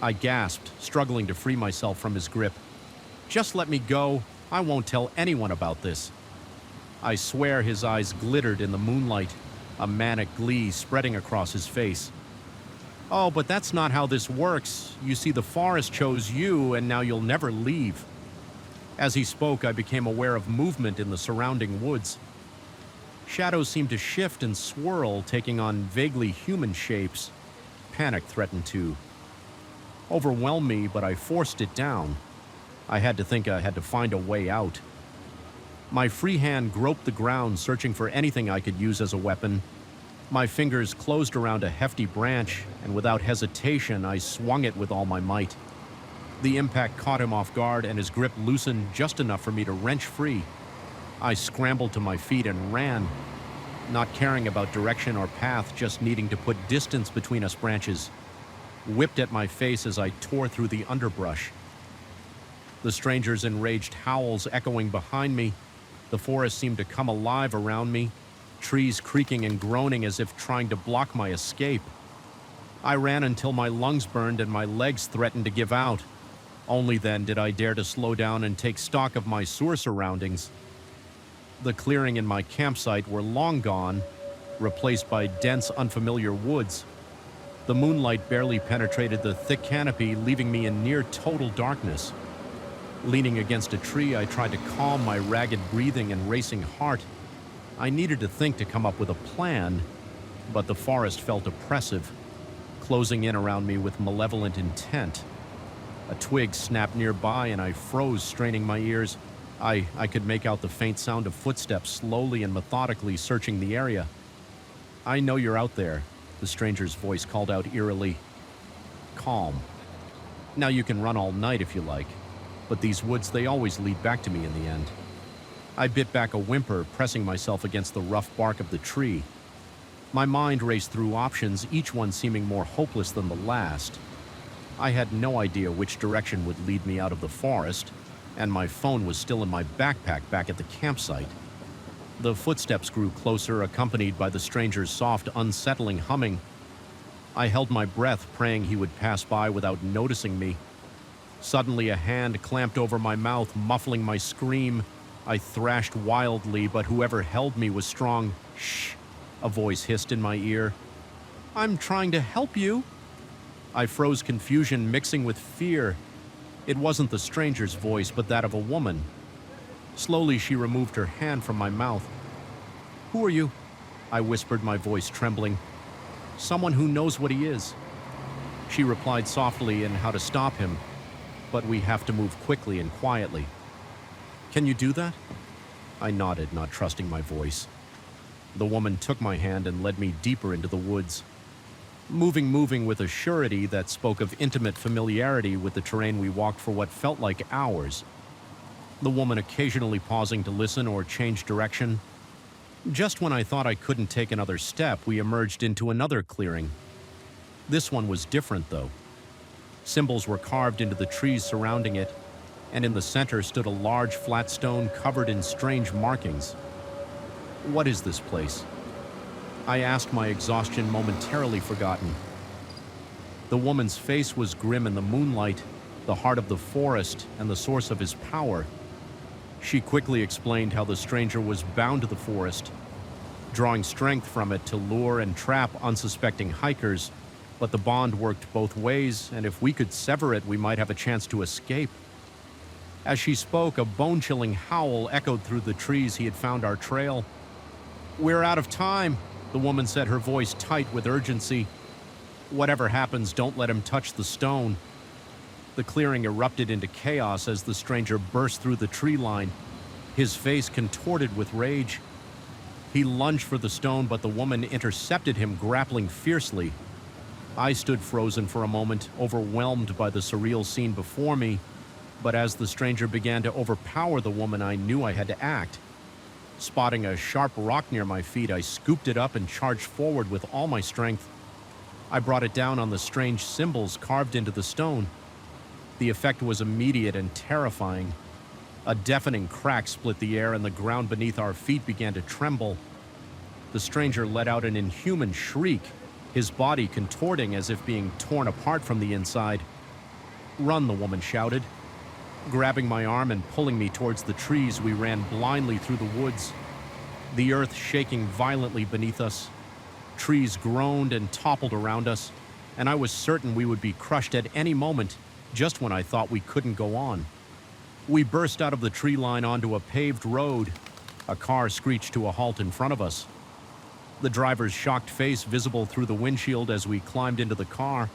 I gasped, struggling to free myself from his grip. Just let me go. I won't tell anyone about this. I swear his eyes glittered in the moonlight, a manic glee spreading across his face. Oh, but that's not how this works. You see, the forest chose you, and now you'll never leave. As he spoke, I became aware of movement in the surrounding woods. Shadows seemed to shift and swirl, taking on vaguely human shapes. Panic threatened to overwhelm me, but I forced it down. I had to find a way out. My free hand groped the ground, searching for anything I could use as a weapon. My fingers closed around a hefty branch, and without hesitation, I swung it with all my might. The impact caught him off guard, and his grip loosened just enough for me to wrench free. I scrambled to my feet and ran, not caring about direction or path, just needing to put distance between us branches. Whipped at my face as I tore through the underbrush. The stranger's enraged howls echoing behind me. The forest seemed to come alive around me, trees creaking and groaning as if trying to block my escape. I ran until my lungs burned and my legs threatened to give out. Only then did I dare to slow down and take stock of my sewer surroundings. The clearing in my campsite were long gone, replaced by dense, unfamiliar woods. The moonlight barely penetrated the thick canopy, leaving me in near total darkness. Leaning against a tree, I tried to calm my ragged breathing and racing heart. I needed to think to come up with a plan, but the forest felt oppressive, closing in around me with malevolent intent. A twig snapped nearby and I froze, straining my ears. I could make out the faint sound of footsteps slowly and methodically searching the area. "I know you're out there," the stranger's voice called out eerily. Calm. "Now you can run all night if you like. But these woods, they always lead back to me in the end." I bit back a whimper, pressing myself against the rough bark of the tree. My mind raced through options, each one seeming more hopeless than the last. I had no idea which direction would lead me out of the forest, and my phone was still in my backpack back at the campsite. The footsteps grew closer, accompanied by the stranger's soft, unsettling humming. I held my breath, praying he would pass by without noticing me. Suddenly, a hand clamped over my mouth, muffling my scream. I thrashed wildly, but whoever held me was strong. "Shh," a voice hissed in my ear. "I'm trying to help you." I froze, confusion mixing with fear. It wasn't the stranger's voice, but that of a woman. Slowly, she removed her hand from my mouth. "Who are you?" I whispered, my voice trembling. "Someone who knows what he is." She replied softly in how to stop him. "But we have to move quickly and quietly." "Can you do that?" I nodded, not trusting my voice. The woman took my hand and led me deeper into the woods. Moving with a surety that spoke of intimate familiarity with the terrain, we walked for what felt like hours. The woman occasionally pausing to listen or change direction. Just when I thought I couldn't take another step, we emerged into another clearing. This one was different, though. Symbols were carved into the trees surrounding it, and in the center stood a large flat stone covered in strange markings. "What is this place?" I asked, my exhaustion momentarily forgotten. The woman's face was grim in the moonlight, the heart of the forest and the source of his power. She quickly explained how the stranger was bound to the forest, drawing strength from it to lure and trap unsuspecting hikers, but the bond worked both ways, and if we could sever it, we might have a chance to escape. As she spoke, a bone-chilling howl echoed through the trees. He had found our trail. "We're out of time," the woman said, her voice tight with urgency. "Whatever happens, don't let him touch the stone." The clearing erupted into chaos as the stranger burst through the tree line, his face contorted with rage. He lunged for the stone, but the woman intercepted him, grappling fiercely. I stood frozen for a moment, overwhelmed by the surreal scene before me, but as the stranger began to overpower the woman, I knew I had to act. Spotting a sharp rock near my feet, I scooped it up and charged forward with all my strength. I brought it down on the strange symbols carved into the stone. The effect was immediate and terrifying. A deafening crack split the air, and the ground beneath our feet began to tremble. The stranger let out an inhuman shriek, his body contorting as if being torn apart from the inside. "Run," the woman shouted. Grabbing my arm and pulling me towards the trees, we ran blindly through the woods, the earth shaking violently beneath us. Trees groaned and toppled around us, and I was certain we would be crushed at any moment, just when I thought we couldn't go on. We burst out of the tree line onto a paved road. A car screeched to a halt in front of us. The driver's shocked face visible through the windshield as we climbed into the car.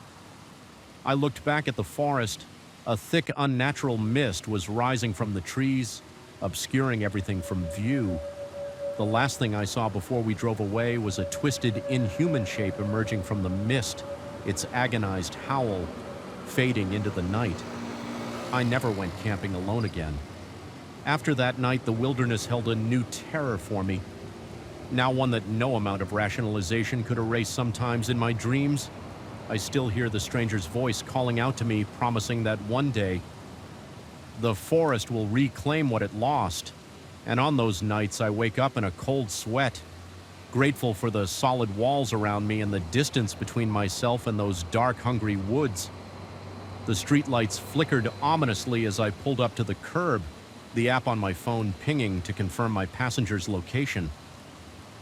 I looked back at the forest. A thick, unnatural mist was rising from the trees, obscuring everything from view. The last thing I saw before we drove away was a twisted, inhuman shape emerging from the mist, its agonized howl fading into the night. I never went camping alone again. After that night, the wilderness held a new terror for me. Now one that no amount of rationalization could erase. Sometimes in my dreams, I still hear the stranger's voice calling out to me, promising that one day, the forest will reclaim what it lost. And on those nights, I wake up in a cold sweat, grateful for the solid walls around me and the distance between myself and those dark, hungry woods. The streetlights flickered ominously as I pulled up to the curb, the app on my phone pinging to confirm my passenger's location.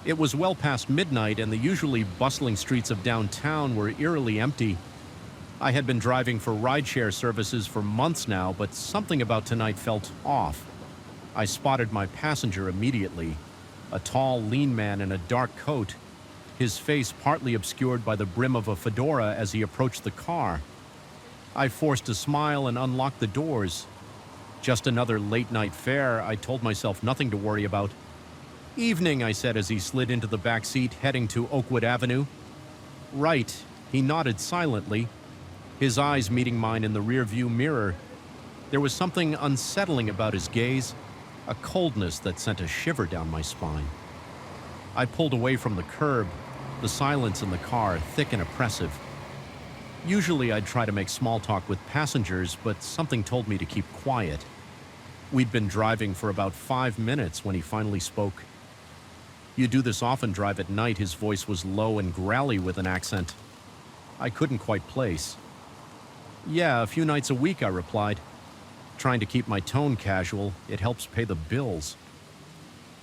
It was well past midnight, and the usually bustling streets of downtown were eerily empty. I had been driving for rideshare services for months now, but something about tonight felt off. I spotted my passenger immediately, a tall, lean man in a dark coat, his face partly obscured by the brim of a fedora as he approached the car. I forced a smile and unlocked the doors. Just another late-night fare, I told myself, nothing to worry about. "Evening," I said as he slid into the back seat, heading to Oakwood Avenue. "Right," he nodded silently, his eyes meeting mine in the rearview mirror. There was something unsettling about his gaze, a coldness that sent a shiver down my spine. I pulled away from the curb, the silence in the car thick and oppressive. Usually I'd try to make small talk with passengers, but something told me to keep quiet. We'd been driving for about 5 minutes when he finally spoke. "You do this often, drive at night?" His voice was low and growly with an accent I couldn't quite place. "Yeah, a few nights a week," I replied, trying to keep my tone casual. It helps pay the bills.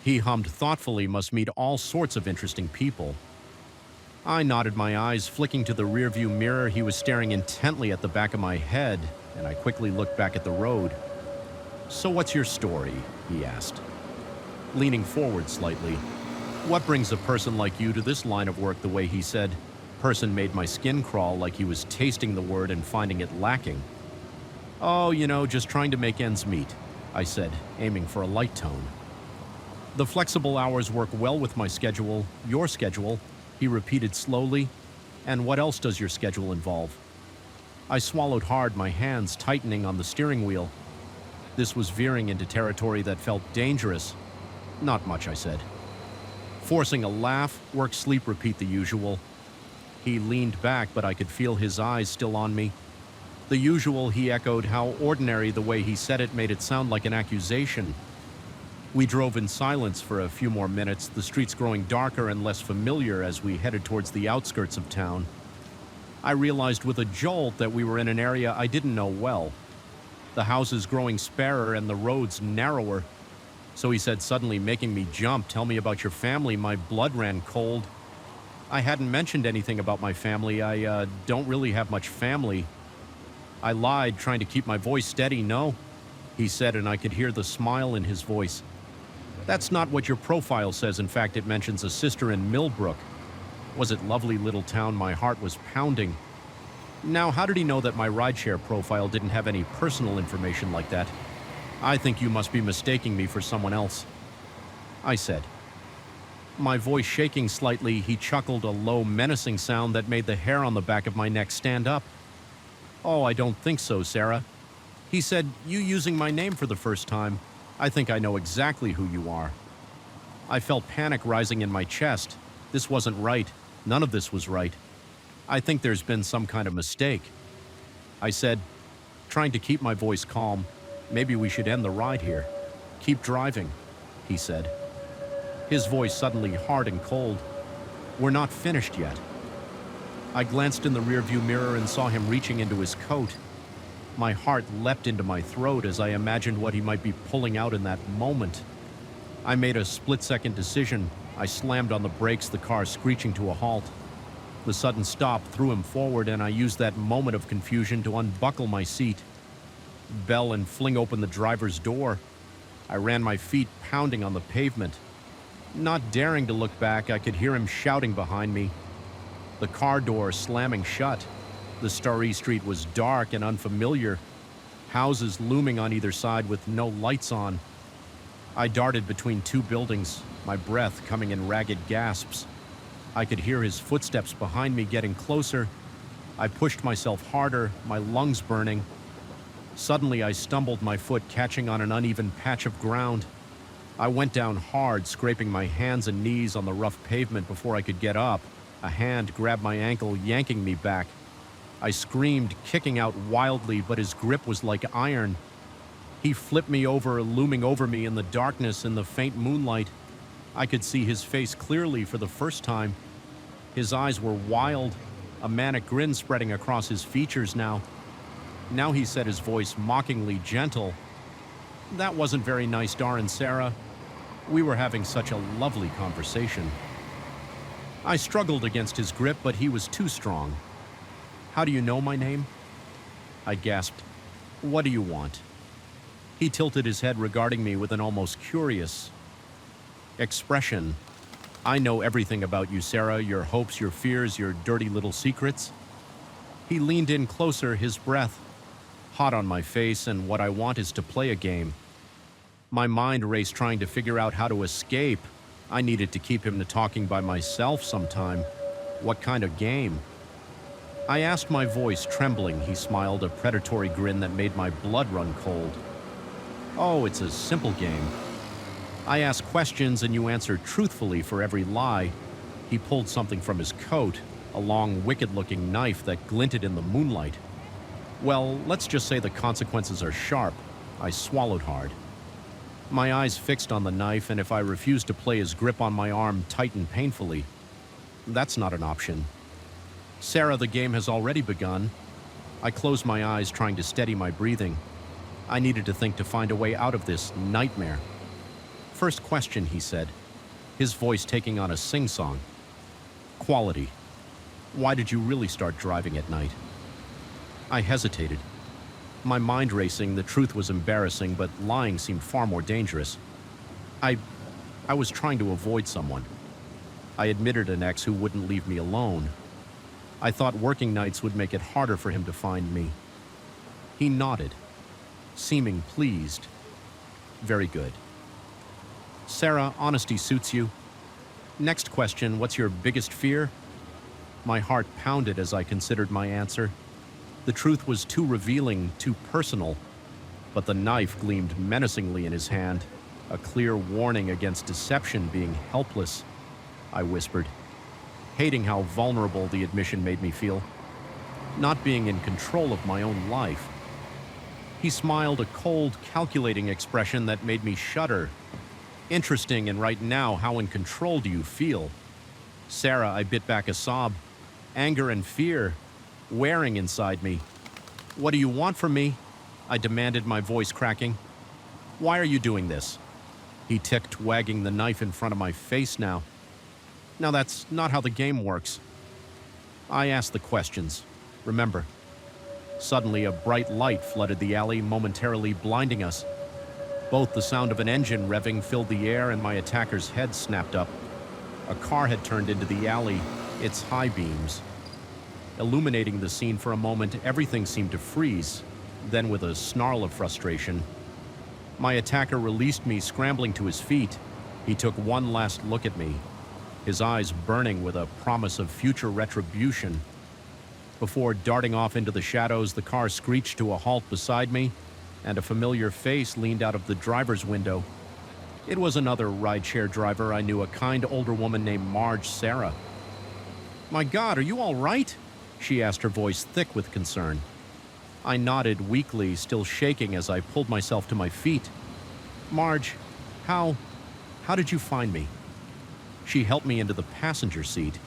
He hummed thoughtfully, "Must meet all sorts of interesting people." I nodded my eyes, flicking to the rearview mirror. He was staring intently at the back of my head, and I quickly looked back at the road. "So what's your story?" he asked, leaning forward slightly. "What brings a person like you to this line of work?" The way he said "person" made my skin crawl, like he was tasting the word and finding it lacking. "Oh, just trying to make ends meet," I said, aiming for a light tone. "The flexible hours work well with my schedule." "Your schedule?" he repeated slowly. "And what else does your schedule involve?" I swallowed hard, my hands tightening on the steering wheel. This was veering into territory that felt dangerous. "Not much," I said. Forcing a laugh, "Work, sleep, repeat, the usual." He leaned back, but I could feel his eyes still on me. "The usual," he echoed. How ordinary the way he said it made it sound like an accusation. We drove in silence for a few more minutes, the streets growing darker and less familiar as we headed towards the outskirts of town. I realized with a jolt that we were in an area I didn't know well. The houses growing sparer and the roads narrower. "So," he said, suddenly making me jump, "tell me about your family." My blood ran cold. I hadn't mentioned anything about my family. I don't really have much family. I lied, trying to keep my voice steady. "No," he said, and I could hear the smile in his voice. "That's not what your profile says. In fact, it mentions a sister in Millbrook." Was it lovely little town? My heart was pounding. Now, how did he know that my rideshare profile didn't have any personal information like that? "I think you must be mistaking me for someone else," I said. My voice shaking slightly, he chuckled, a low, menacing sound that made the hair on the back of my neck stand up. "Oh, I don't think so, Sarah." He said, "You using my name for the first time. I think I know exactly who you are." I felt panic rising in my chest. This wasn't right. None of this was right. "I think there's been some kind of mistake," I said, trying to keep my voice calm. "Maybe we should end the ride here." "Keep driving," he said, his voice suddenly hard and cold. "We're not finished yet." I glanced in the rearview mirror and saw him reaching into his coat. My heart leapt into my throat as I imagined what he might be pulling out in that moment. I made a split-second decision. I slammed on the brakes, the car screeching to a halt. The sudden stop threw him forward, and I used that moment of confusion to unbuckle my seat, bell and fling open the driver's door. I ran my feet pounding on the pavement. Not daring to look back, I could hear him shouting behind me. The car door slamming shut. The starry street was dark and unfamiliar, houses looming on either side with no lights on. I darted between two buildings, my breath coming in ragged gasps. I could hear his footsteps behind me getting closer. I pushed myself harder, my lungs burning. Suddenly, I stumbled, my foot catching on an uneven patch of ground. I went down hard, scraping my hands and knees on the rough pavement before I could get up. A hand grabbed my ankle, yanking me back. I screamed, kicking out wildly, but his grip was like iron. He flipped me over, looming over me in the darkness in the faint moonlight. I could see his face clearly for the first time. His eyes were wild, a manic grin spreading across his features now. Now he said, his voice mockingly gentle, "That wasn't very nice, darn Sarah. We were having such a lovely conversation." I struggled against his grip, but he was too strong. "How do you know my name?" I gasped. "What do you want?" He tilted his head, regarding me with an almost curious expression. "I know everything about you, Sarah, your hopes, your fears, your dirty little secrets." He leaned in closer, his breath hot on my face, and what I want is to play a game. My mind raced, trying to figure out how to escape. I needed to keep him to talking by myself sometime. What kind of game? I asked, my voice trembling. He smiled, a predatory grin that made my blood run cold. "Oh, it's a simple game. I ask questions and you answer truthfully for every lie." He pulled something from his coat, a long, wicked-looking knife that glinted in the moonlight. "Well, let's just say the consequences are sharp." I swallowed hard. My eyes fixed on the knife, and if I refused to play, his grip on my arm tightened painfully. "That's not an option." "Sarah, the game has already begun." I closed my eyes, trying to steady my breathing. I needed to think to find a way out of this nightmare. "First question," he said, his voice taking on a sing-song. "Quality. Why did you really start driving at night?" I hesitated. My mind racing. The truth was embarrassing, but lying seemed far more dangerous. I was trying to avoid someone. I admitted an ex who wouldn't leave me alone. I thought working nights would make it harder for him to find me. He nodded, seeming pleased. "Very good. Sarah, honesty suits you. Next question, what's your biggest fear?" My heart pounded as I considered my answer. The truth was too revealing, too personal, but the knife gleamed menacingly in his hand, a clear warning against deception, being helpless. I whispered, hating how vulnerable the admission made me feel, not being in control of my own life. He smiled, a cold, calculating expression that made me shudder. "Interesting, and right now, how in control do you feel?" "Sarah," I bit back a sob, anger and fear wearing inside me. "What do you want from me?" I demanded, my voice cracking. "Why are you doing this?" He ticked, wagging the knife in front of my face now. "Now that's not how the game works." I asked the questions. Remember. Suddenly, a bright light flooded the alley, momentarily blinding us. Both the sound of an engine revving filled the air, and my attacker's head snapped up. A car had turned into the alley, its high beams illuminating the scene. For a moment, everything seemed to freeze. Then, with a snarl of frustration, my attacker released me, scrambling to his feet. He took one last look at me, his eyes burning with a promise of future retribution. Before darting off into the shadows, the car screeched to a halt beside me, and a familiar face leaned out of the driver's window. It was another rideshare driver I knew, a kind older woman named Marge Sarah. "My God, are you all right?" she asked, her voice thick with concern. I nodded weakly, still shaking as I pulled myself to my feet. "Marge, how did you find me?" She helped me into the passenger seat,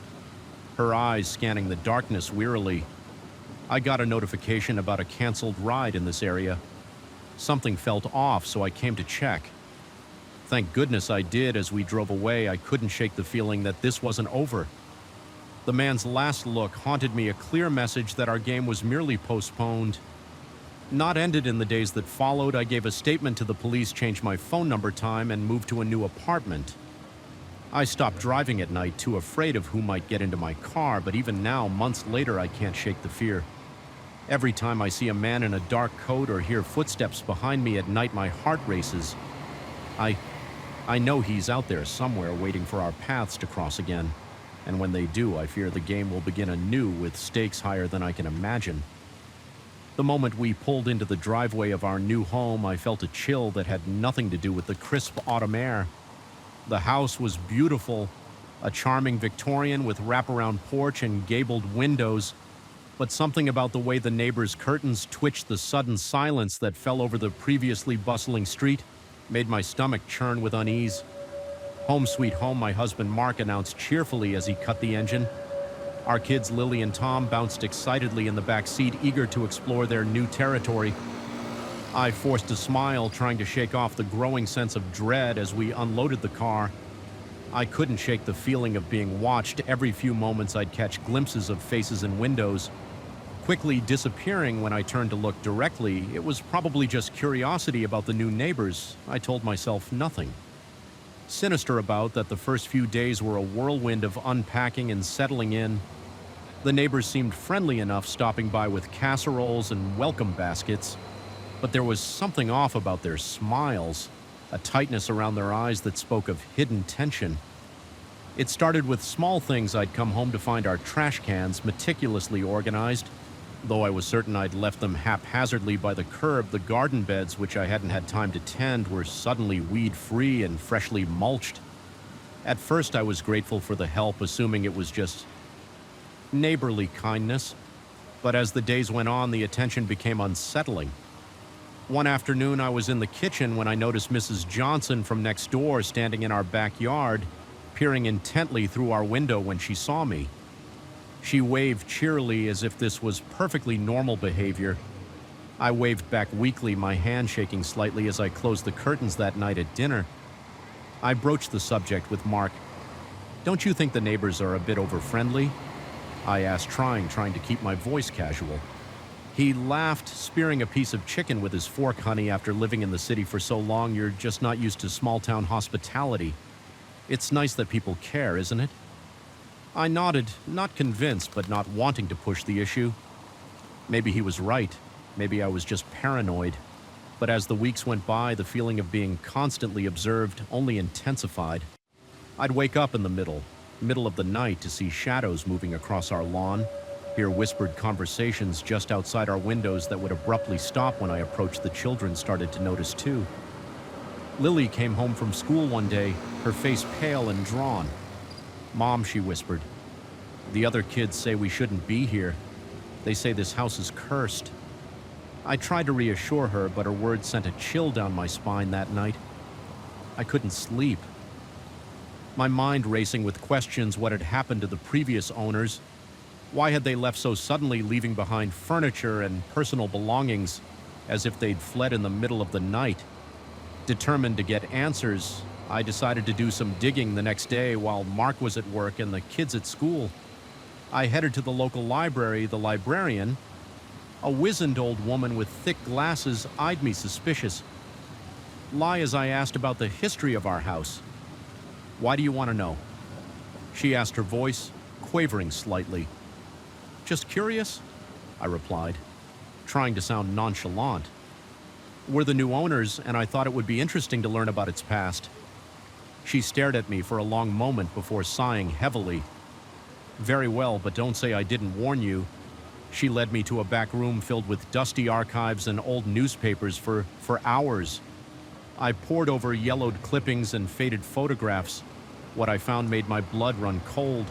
her eyes scanning the darkness wearily. I got a notification about a canceled ride in this area. Something felt off, so I came to check. Thank goodness I did. As we drove away, I couldn't shake the feeling that this wasn't over. The man's last look haunted me, a clear message that our game was merely postponed, not ended. In the days that followed, I gave a statement to the police, changed my phone number time, and moved to a new apartment. I stopped driving at night, too afraid of who might get into my car, but even now, months later, I can't shake the fear. Every time I see a man in a dark coat or hear footsteps behind me at night, my heart races. I know he's out there somewhere waiting for our paths to cross again. And when they do, I fear the game will begin anew with stakes higher than I can imagine. The moment we pulled into the driveway of our new home, I felt a chill that had nothing to do with the crisp autumn air. The house was beautiful, a charming Victorian with wraparound porch and gabled windows, but something about the way the neighbors' curtains twitched, the sudden silence that fell over the previously bustling street, made my stomach churn with unease. "Home sweet home," my husband Mark announced cheerfully as he cut the engine. Our kids Lily and Tom bounced excitedly in the back seat, eager to explore their new territory. I forced a smile, trying to shake off the growing sense of dread as we unloaded the car. I couldn't shake the feeling of being watched. Every few moments I'd catch glimpses of faces in windows, quickly disappearing when I turned to look directly. It was probably just curiosity about the new neighbors. I told myself nothing. Sinister about that, the first few days were a whirlwind of unpacking and settling in. The neighbors seemed friendly enough, stopping by with casseroles and welcome baskets, but there was something off about their smiles, a tightness around their eyes that spoke of hidden tension. It started with small things. I'd come home to find our trash cans meticulously organized, though I was certain I'd left them haphazardly by the curb. The garden beds, which I hadn't had time to tend, were suddenly weed-free and freshly mulched. At first I was grateful for the help, assuming it was just neighborly kindness, but as the days went on, the attention became unsettling. One afternoon, I was in the kitchen when I noticed Mrs. Johnson from next door standing in our backyard, peering intently through our window. When she saw me, she waved cheerily as if this was perfectly normal behavior. I waved back weakly, my hand shaking slightly as I closed the curtains that night at dinner. I broached the subject with Mark. "Don't you think the neighbors are a bit over-friendly?" I asked, trying to keep my voice casual. He laughed, spearing a piece of chicken with his fork. "Honey, after living in the city for so long, you're just not used to small-town hospitality. It's nice that people care, isn't it?" I nodded, not convinced, but not wanting to push the issue. Maybe he was right. Maybe I was just paranoid. But as the weeks went by, the feeling of being constantly observed only intensified. I'd wake up in the middle of the night to see shadows moving across our lawn, hear whispered conversations just outside our windows that would abruptly stop when I approached. The children started to notice too. Lily came home from school one day, her face pale and drawn. "Mom," she whispered, "the other kids say we shouldn't be here. They say this house is cursed." I tried to reassure her, but her words sent a chill down my spine that night. I couldn't sleep, my mind racing with questions. What had happened to the previous owners? Why had they left so suddenly, leaving behind furniture and personal belongings as if they'd fled in the middle of the night? Determined to get answers, I decided to do some digging. The next day, while Mark was at work and the kids at school, I headed to the local library. The librarian, a wizened old woman with thick glasses, eyed me suspicious. Lie as I asked about the history of our house. "Why do you want to know?" she asked, her voice quavering slightly. "Just curious," I replied, trying to sound nonchalant. "We're the new owners, and I thought it would be interesting to learn about its past." She stared at me for a long moment before sighing heavily. "Very well, but don't say I didn't warn you." She led me to a back room filled with dusty archives and old newspapers. For hours, I pored over yellowed clippings and faded photographs. What I found made my blood run cold.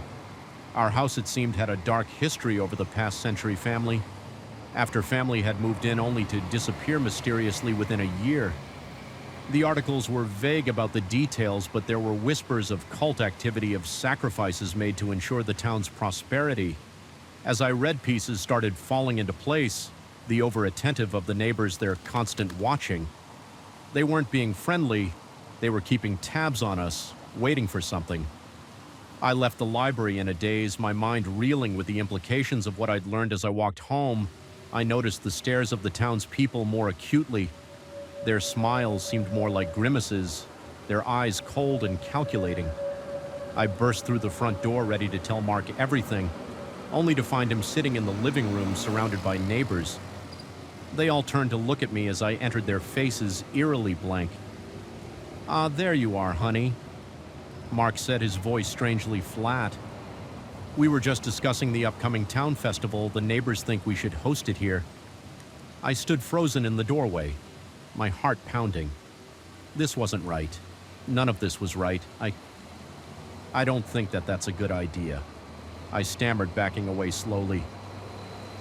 Our house, it seemed, had a dark history over the past century. Family after family had moved in, only to disappear mysteriously within a year. The articles were vague about the details, but there were whispers of cult activity, of sacrifices made to ensure the town's prosperity. As I read, pieces started falling into place, the over-attentive of the neighbors, their constant watching. They weren't being friendly, they were keeping tabs on us, waiting for something. I left the library in a daze, my mind reeling with the implications of what I'd learned. As I walked home, I noticed the stares of the town's people more acutely. Their smiles seemed more like grimaces, their eyes cold and calculating. I burst through the front door ready to tell Mark everything, only to find him sitting in the living room surrounded by neighbors. They all turned to look at me as I entered, their faces eerily blank. "Ah, there you are, honey," Mark said, his voice strangely flat. "We were just discussing the upcoming town festival. The neighbors think we should host it here." I stood frozen in the doorway, my heart pounding. This wasn't right. None of this was right. I don't think that's a good idea, I stammered, backing away slowly.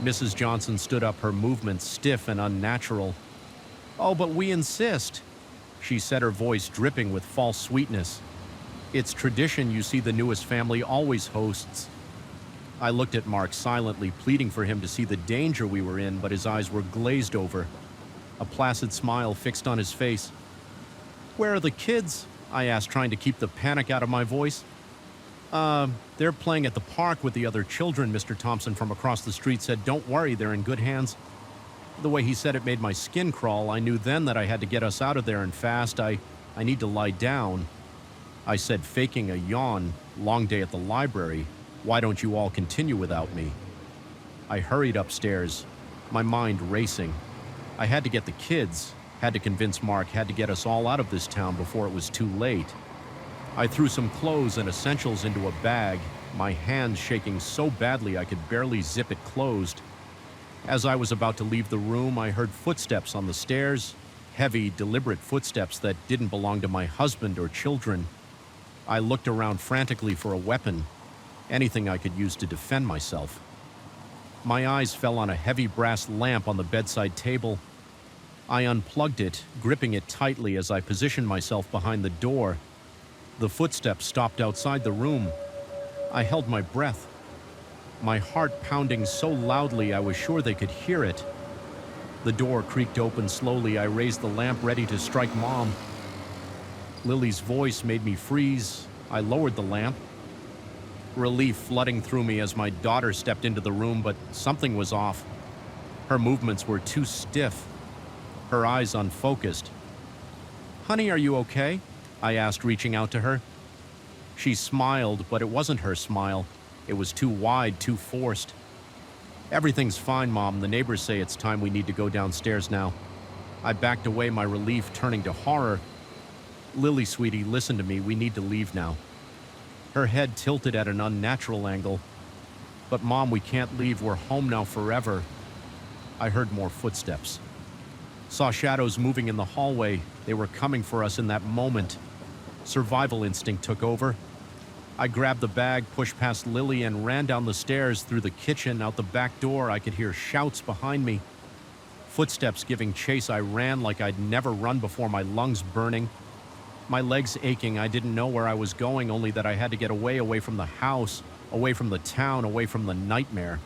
Mrs. Johnson stood up, her movements stiff and unnatural. "Oh, but we insist," she said, her voice dripping with false sweetness. "It's tradition, you see, the newest family always hosts." I looked at Mark silently, pleading for him to see the danger we were in, but his eyes were glazed over, a placid smile fixed on his face. "Where are the kids?" I asked, trying to keep the panic out of my voice. They're playing at the park with the other children," Mr. Thompson from across the street said. "Don't worry, they're in good hands." The way he said it made my skin crawl. I knew then that I had to get us out of there and fast. I need to lie down," I said, faking a yawn. "Long day at the library. Why don't you all continue without me?" I hurried upstairs, my mind racing. I had to get the kids, had to convince Mark, had to get us all out of this town before it was too late. I threw some clothes and essentials into a bag, my hands shaking so badly I could barely zip it closed. As I was about to leave the room, I heard footsteps on the stairs, heavy, deliberate footsteps that didn't belong to my husband or children. I looked around frantically for a weapon, anything I could use to defend myself. My eyes fell on a heavy brass lamp on the bedside table. I unplugged it, gripping it tightly as I positioned myself behind the door. The footsteps stopped outside the room. I held my breath, my heart pounding so loudly I was sure they could hear it. The door creaked open slowly. I raised the lamp, ready to strike Mom. Lily's voice made me freeze. I lowered the lamp, relief flooding through me as my daughter stepped into the room, but something was off. Her movements were too stiff, her eyes unfocused. "Honey, are you okay?" I asked, reaching out to her. She smiled, but it wasn't her smile. It was too wide, too forced. "Everything's fine, Mom. The neighbors say it's time we need to go downstairs now." I backed away, my relief turning to horror. "Lily, sweetie, listen to me. We need to leave now." Her head tilted at an unnatural angle. "But Mom, we can't leave. We're home now forever." I heard more footsteps. Saw shadows moving in the hallway. They were coming for us in that moment. Survival instinct took over. I grabbed the bag, pushed past Lily, and ran down the stairs, through the kitchen, out the back door. I could hear shouts behind me. Footsteps giving chase. I ran like I'd never run before, my lungs burning, my legs aching. I didn't know where I was going, only that I had to get away from the house, away from the town, away from the nightmare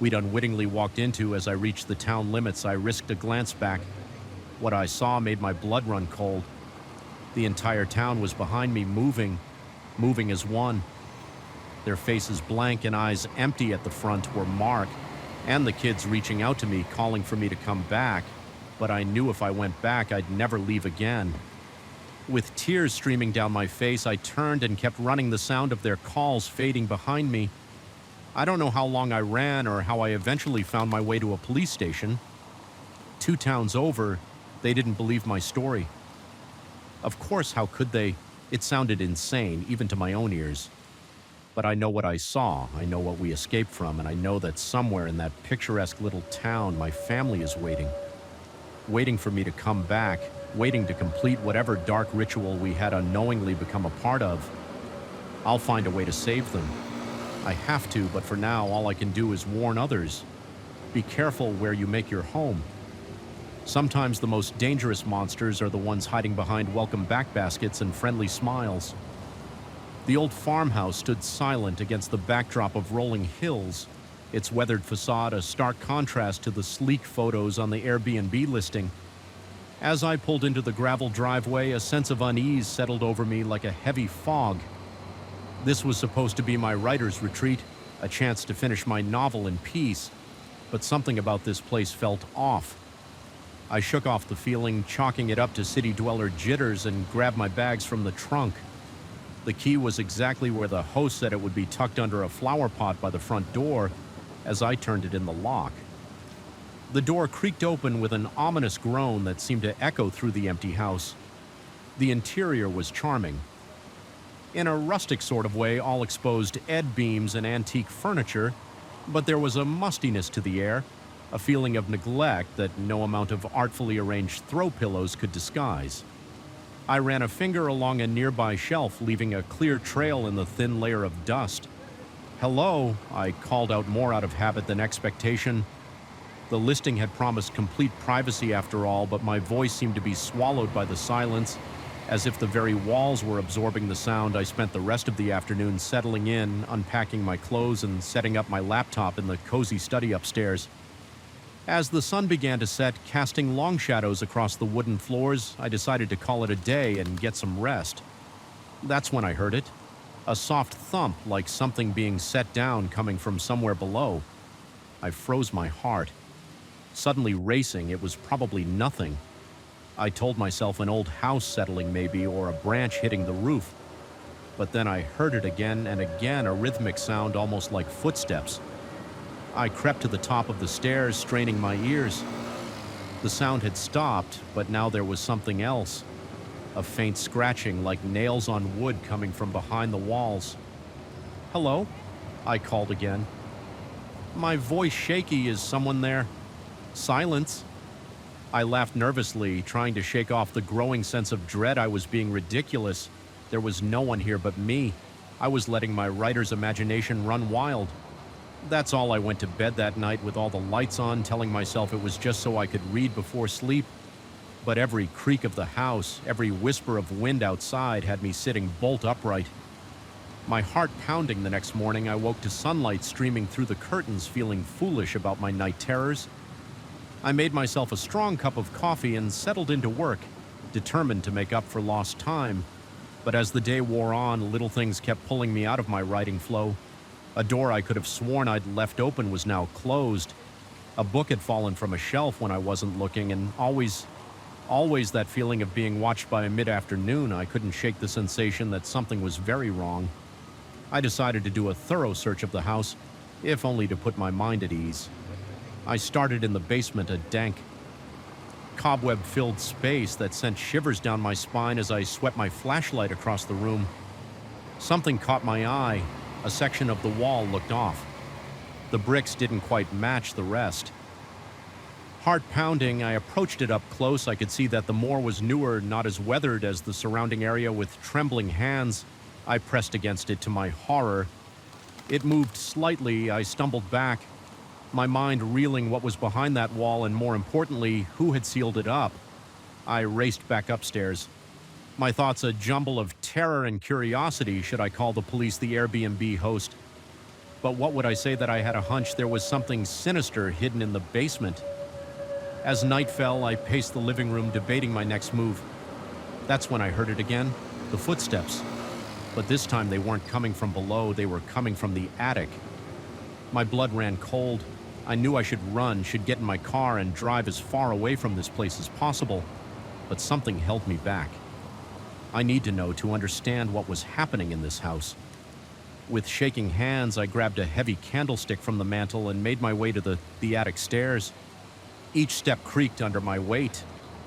we'd unwittingly walked into. As I reached the town limits, I risked a glance back. What I saw made my blood run cold. The entire town was behind me, moving as one. Their faces blank and eyes empty. At the front were Mark and the kids reaching out to me, calling for me to come back. But I knew if I went back, I'd never leave again. With tears streaming down my face, I turned and kept running, the sound of their calls fading behind me. I don't know how long I ran or how I eventually found my way to a police station. 2 towns over, they didn't believe my story. Of course, how could they? It sounded insane, even to my own ears. But I know what I saw, I know what we escaped from, and I know that somewhere in that picturesque little town, my family is waiting for me to come back, waiting to complete whatever dark ritual we had unknowingly become a part of. I'll find a way to save them. I have to, but for now, all I can do is warn others. Be careful where you make your home. Sometimes the most dangerous monsters are the ones hiding behind welcome back baskets and friendly smiles. The old farmhouse stood silent against the backdrop of rolling hills. its weathered facade a stark contrast to the sleek photos on the Airbnb listing. As I pulled into the gravel driveway, a sense of unease settled over me like a heavy fog. This was supposed to be my writer's retreat, a chance to finish my novel in peace, but something about this place felt off. I shook off the feeling, chalking it up to city dweller jitters, and grabbed my bags from the trunk. The key was exactly where the host said it would be, tucked under a flower pot by the front door, as I turned it in the lock. The door creaked open with an ominous groan that seemed to echo through the empty house. The interior was charming. In a rustic sort of way, all exposed ed beams and antique furniture, but there was a mustiness to the air, a feeling of neglect that no amount of artfully arranged throw pillows could disguise. I ran a finger along a nearby shelf, leaving a clear trail in the thin layer of dust. "Hello," I called out, more out of habit than expectation. The listing had promised complete privacy after all, but my voice seemed to be swallowed by the silence. As if the very walls were absorbing the sound, I spent the rest of the afternoon settling in, unpacking my clothes, and setting up my laptop in the cozy study upstairs. As the sun began to set, casting long shadows across the wooden floors, I decided to call it a day and get some rest. That's when I heard it. A soft thump, like something being set down coming from somewhere below. I froze my heart. Suddenly racing, it was probably nothing. I told myself an old house settling maybe, or a branch hitting the roof. But then I heard it again and again, a rhythmic sound almost like footsteps. I crept to the top of the stairs, straining my ears. The sound had stopped, but now there was something else. A faint scratching like nails on wood coming from behind the walls. "Hello?" I called again. My voice shaky. "Is someone there?" Silence. I laughed nervously, trying to shake off the growing sense of dread. I was being ridiculous. There was no one here but me. I was letting my writer's imagination run wild. That's all. I went to bed that night with all the lights on, telling myself it was just so I could read before sleep. But every creak of the house, every whisper of wind outside had me sitting bolt upright. My heart pounding the next morning, I woke to sunlight streaming through the curtains, feeling foolish about my night terrors. I made myself a strong cup of coffee and settled into work, determined to make up for lost time. But as the day wore on, little things kept pulling me out of my writing flow. A door I could have sworn I'd left open was now closed. A book had fallen from a shelf when I wasn't looking, and always that feeling of being watched by a mid-afternoon. I couldn't shake the sensation that something was very wrong. I decided to do a thorough search of the house, if only to put my mind at ease. I started in the basement, a dank, cobweb-filled space that sent shivers down my spine as I swept my flashlight across the room. Something caught my eye. A section of the wall looked off. The bricks didn't quite match the rest. Heart pounding, I approached it up close. I could see that the moor was newer, not as weathered as the surrounding area. With trembling hands, I pressed against it. To my horror, it moved slightly. I stumbled back, my mind reeling what was behind that wall, and more importantly, who had sealed it up. I raced back upstairs, my thoughts a jumble of terror and curiosity. Should I call the police, the Airbnb host? But what would I say that I had a hunch there was something sinister hidden in the basement? As night fell, I paced the living room, debating my next move. That's when I heard it again, the footsteps. But this time they weren't coming from below, they were coming from the attic. My blood ran cold. I knew I should run, should get in my car and drive as far away from this place as possible. But something held me back. I need to know, to understand what was happening in this house. With shaking hands, I grabbed a heavy candlestick from the mantel and made my way to the attic stairs. Each step creaked under my weight,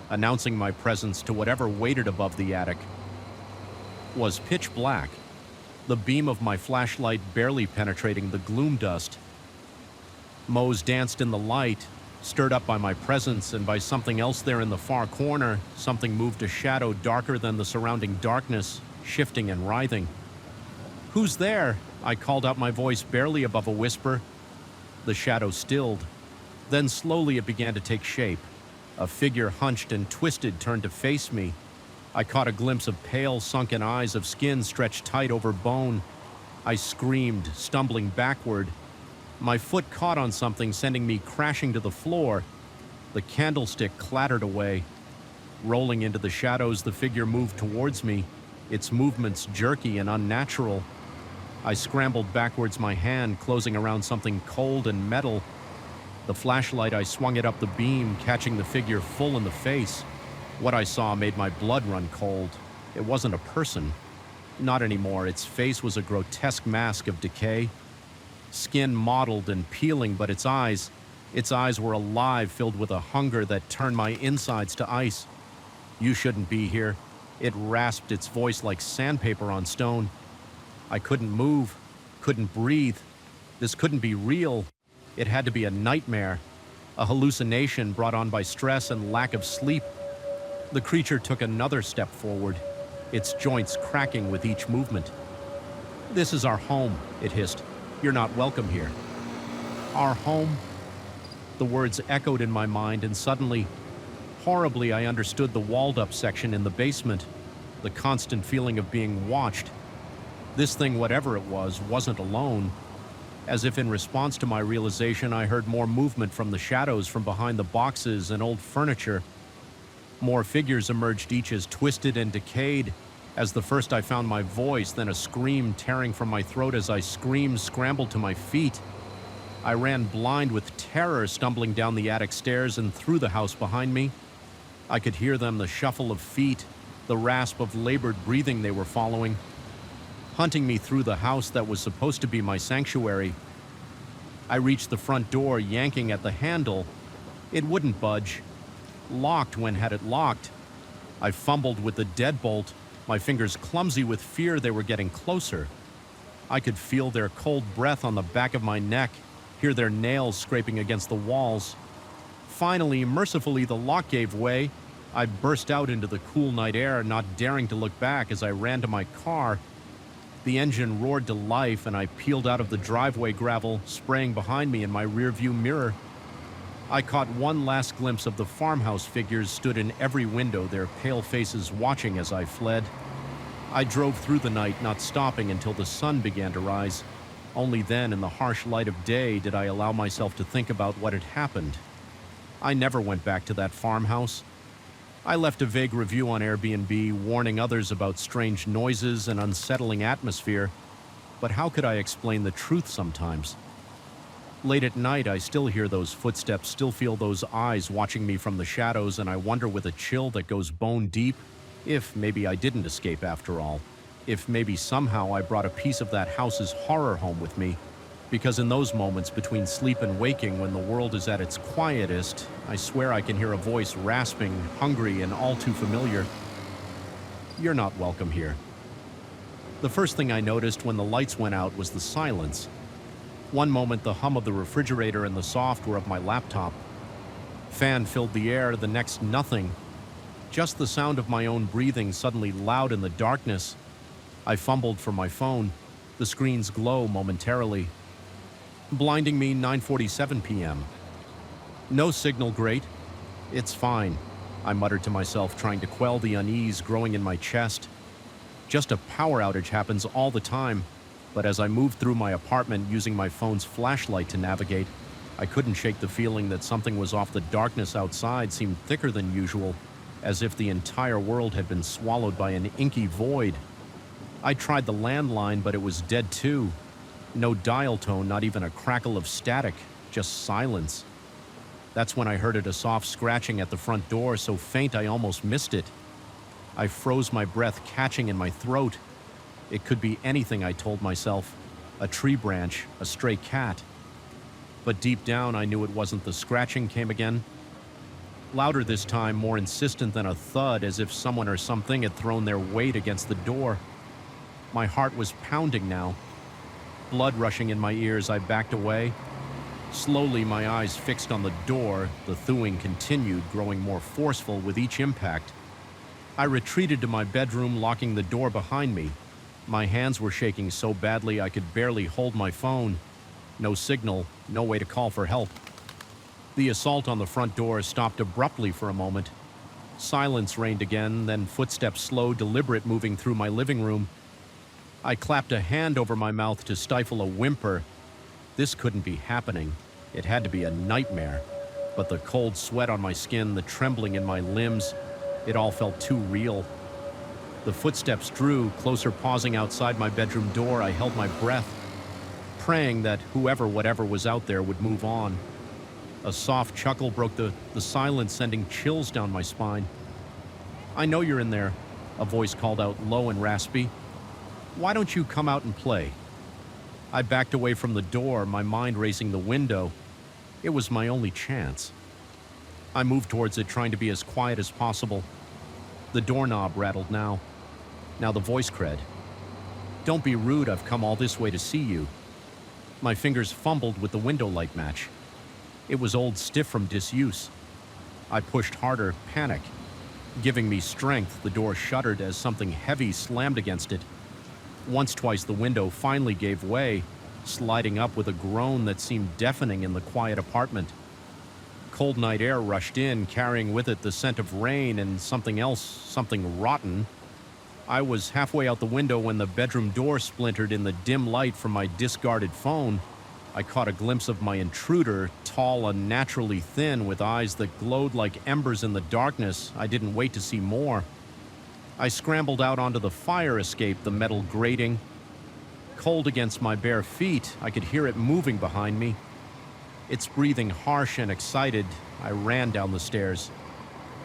announcing my presence to whatever waited above the attic. It was pitch black, the beam of my flashlight barely penetrating the gloom dust. Moe's danced in the light, stirred up by my presence and by something else there in the far corner. Something moved, a shadow darker than the surrounding darkness, shifting and writhing. "Who's there?" I called out, my voice barely above a whisper. The shadow stilled. Then slowly it began to take shape. A figure, hunched and twisted, turned to face me. I caught a glimpse of pale, sunken eyes, of skin stretched tight over bone. I screamed, stumbling backward. My foot caught on something, sending me crashing to the floor. The candlestick clattered away. Rolling into the shadows, the figure moved towards me, its movements jerky and unnatural. I scrambled backwards, my hand closing around something cold and metal. The flashlight, I swung it up the beam, catching the figure full in the face. What I saw made my blood run cold. It wasn't a person. Not anymore. Its face was a grotesque mask of decay. Skin mottled and peeling, but its eyes were alive, filled with a hunger that turned my insides to ice. "You shouldn't be here." It rasped, its voice like sandpaper on stone. I couldn't move, couldn't breathe. This couldn't be real. It had to be a nightmare, a hallucination brought on by stress and lack of sleep. The creature took another step forward, its joints cracking with each movement. "This is our home," it hissed. "You're not welcome here." Our home? The words echoed in my mind, and suddenly, horribly, I understood the walled-up section in the basement, the constant feeling of being watched. This thing, whatever it was, wasn't alone. As if in response to my realization, I heard more movement from the shadows from behind the boxes and old furniture. More figures emerged, each as twisted and decayed. As the first, I found my voice, then a scream tearing from my throat. As I scrambled to my feet. I ran blind with terror, stumbling down the attic stairs and through the house behind me. I could hear them, the shuffle of feet, the rasp of labored breathing they were following, hunting me through the house that was supposed to be my sanctuary. I reached the front door, yanking at the handle. It wouldn't budge. Locked when had it locked. I fumbled with the deadbolt, my fingers clumsy with fear. They were getting closer. I could feel their cold breath on the back of my neck, hear their nails scraping against the walls. Finally, mercifully, the lock gave way. I burst out into the cool night air, not daring to look back as I ran to my car. The engine roared to life, and I peeled out of the driveway, gravel spraying behind me in my rearview mirror. I caught one last glimpse of the farmhouse figures stood in every window, their pale faces watching as I fled. I drove through the night, not stopping until the sun began to rise. Only then, in the harsh light of day, did I allow myself to think about what had happened. I never went back to that farmhouse. I left a vague review on Airbnb, warning others about strange noises and unsettling atmosphere, but how could I explain the truth sometimes? Late at night, I still hear those footsteps, still feel those eyes watching me from the shadows, and I wonder with a chill that goes bone deep, if maybe I didn't escape after all. If maybe somehow I brought a piece of that house's horror home with me. Because in those moments between sleep and waking, when the world is at its quietest, I swear I can hear a voice rasping, hungry, and all too familiar. "You're not welcome here." The first thing I noticed when the lights went out was the silence. One moment, the hum of the refrigerator and the software of my laptop. Fan filled the air, the next nothing. Just the sound of my own breathing, suddenly loud in the darkness. I fumbled for my phone, the screen's glow momentarily. Blinding me, 9:47 p.m. No signal, great. "It's fine," I muttered to myself, trying to quell the unease growing in my chest. Just a power outage happens all the time, but as I moved through my apartment using my phone's flashlight to navigate, I couldn't shake the feeling that something was off. The darkness outside seemed thicker than usual, as if the entire world had been swallowed by an inky void. I tried the landline, but it was dead too. No dial tone, not even a crackle of static, just silence. That's when I heard it, a soft scratching at the front door, so faint I almost missed it. I froze, my breath catching in my throat. It could be anything, I told myself. A tree branch, a stray cat. But deep down, I knew it wasn't. The scratching came again. Louder this time, more insistent than a thud, as if someone or something had thrown their weight against the door. My heart was pounding now. Blood rushing in my ears, I backed away. Slowly, my eyes fixed on the door. The thewing continued, growing more forceful with each impact. I retreated to my bedroom, locking the door behind me. My hands were shaking so badly I could barely hold my phone. No signal, no way to call for help. The assault on the front door stopped abruptly for a moment. Silence reigned again, then footsteps, slow, deliberate, moving through my living room. I clapped a hand over my mouth to stifle a whimper. This couldn't be happening. It had to be a nightmare. But the cold sweat on my skin, the trembling in my limbs, it all felt too real. The footsteps drew closer, pausing outside my bedroom door. I held my breath, praying that whoever, whatever was out there would move on. A soft chuckle broke the silence, sending chills down my spine. "I know you're in there," a voice called out, low and raspy. "Why don't you come out and play?" I backed away from the door, my mind racing the window. It was my only chance. I moved towards it, trying to be as quiet as possible. The doorknob rattled now. Now the voice cried, "Don't be rude, I've come all this way to see you." My fingers fumbled with the window light match. It was old, stiff from disuse. I pushed harder, panic giving me strength. The door shuddered as something heavy slammed against it. Once, twice, the window finally gave way, sliding up with a groan that seemed deafening in the quiet apartment. Cold night air rushed in, carrying with it the scent of rain and something else, something rotten. I was halfway out the window when the bedroom door splintered in the dim light from my discarded phone. I caught a glimpse of my intruder, tall, unnaturally thin, with eyes that glowed like embers in the darkness. I didn't wait to see more. I scrambled out onto the fire escape, the metal grating. Cold against my bare feet, I could hear it moving behind me. Its breathing harsh and excited. I ran down the stairs,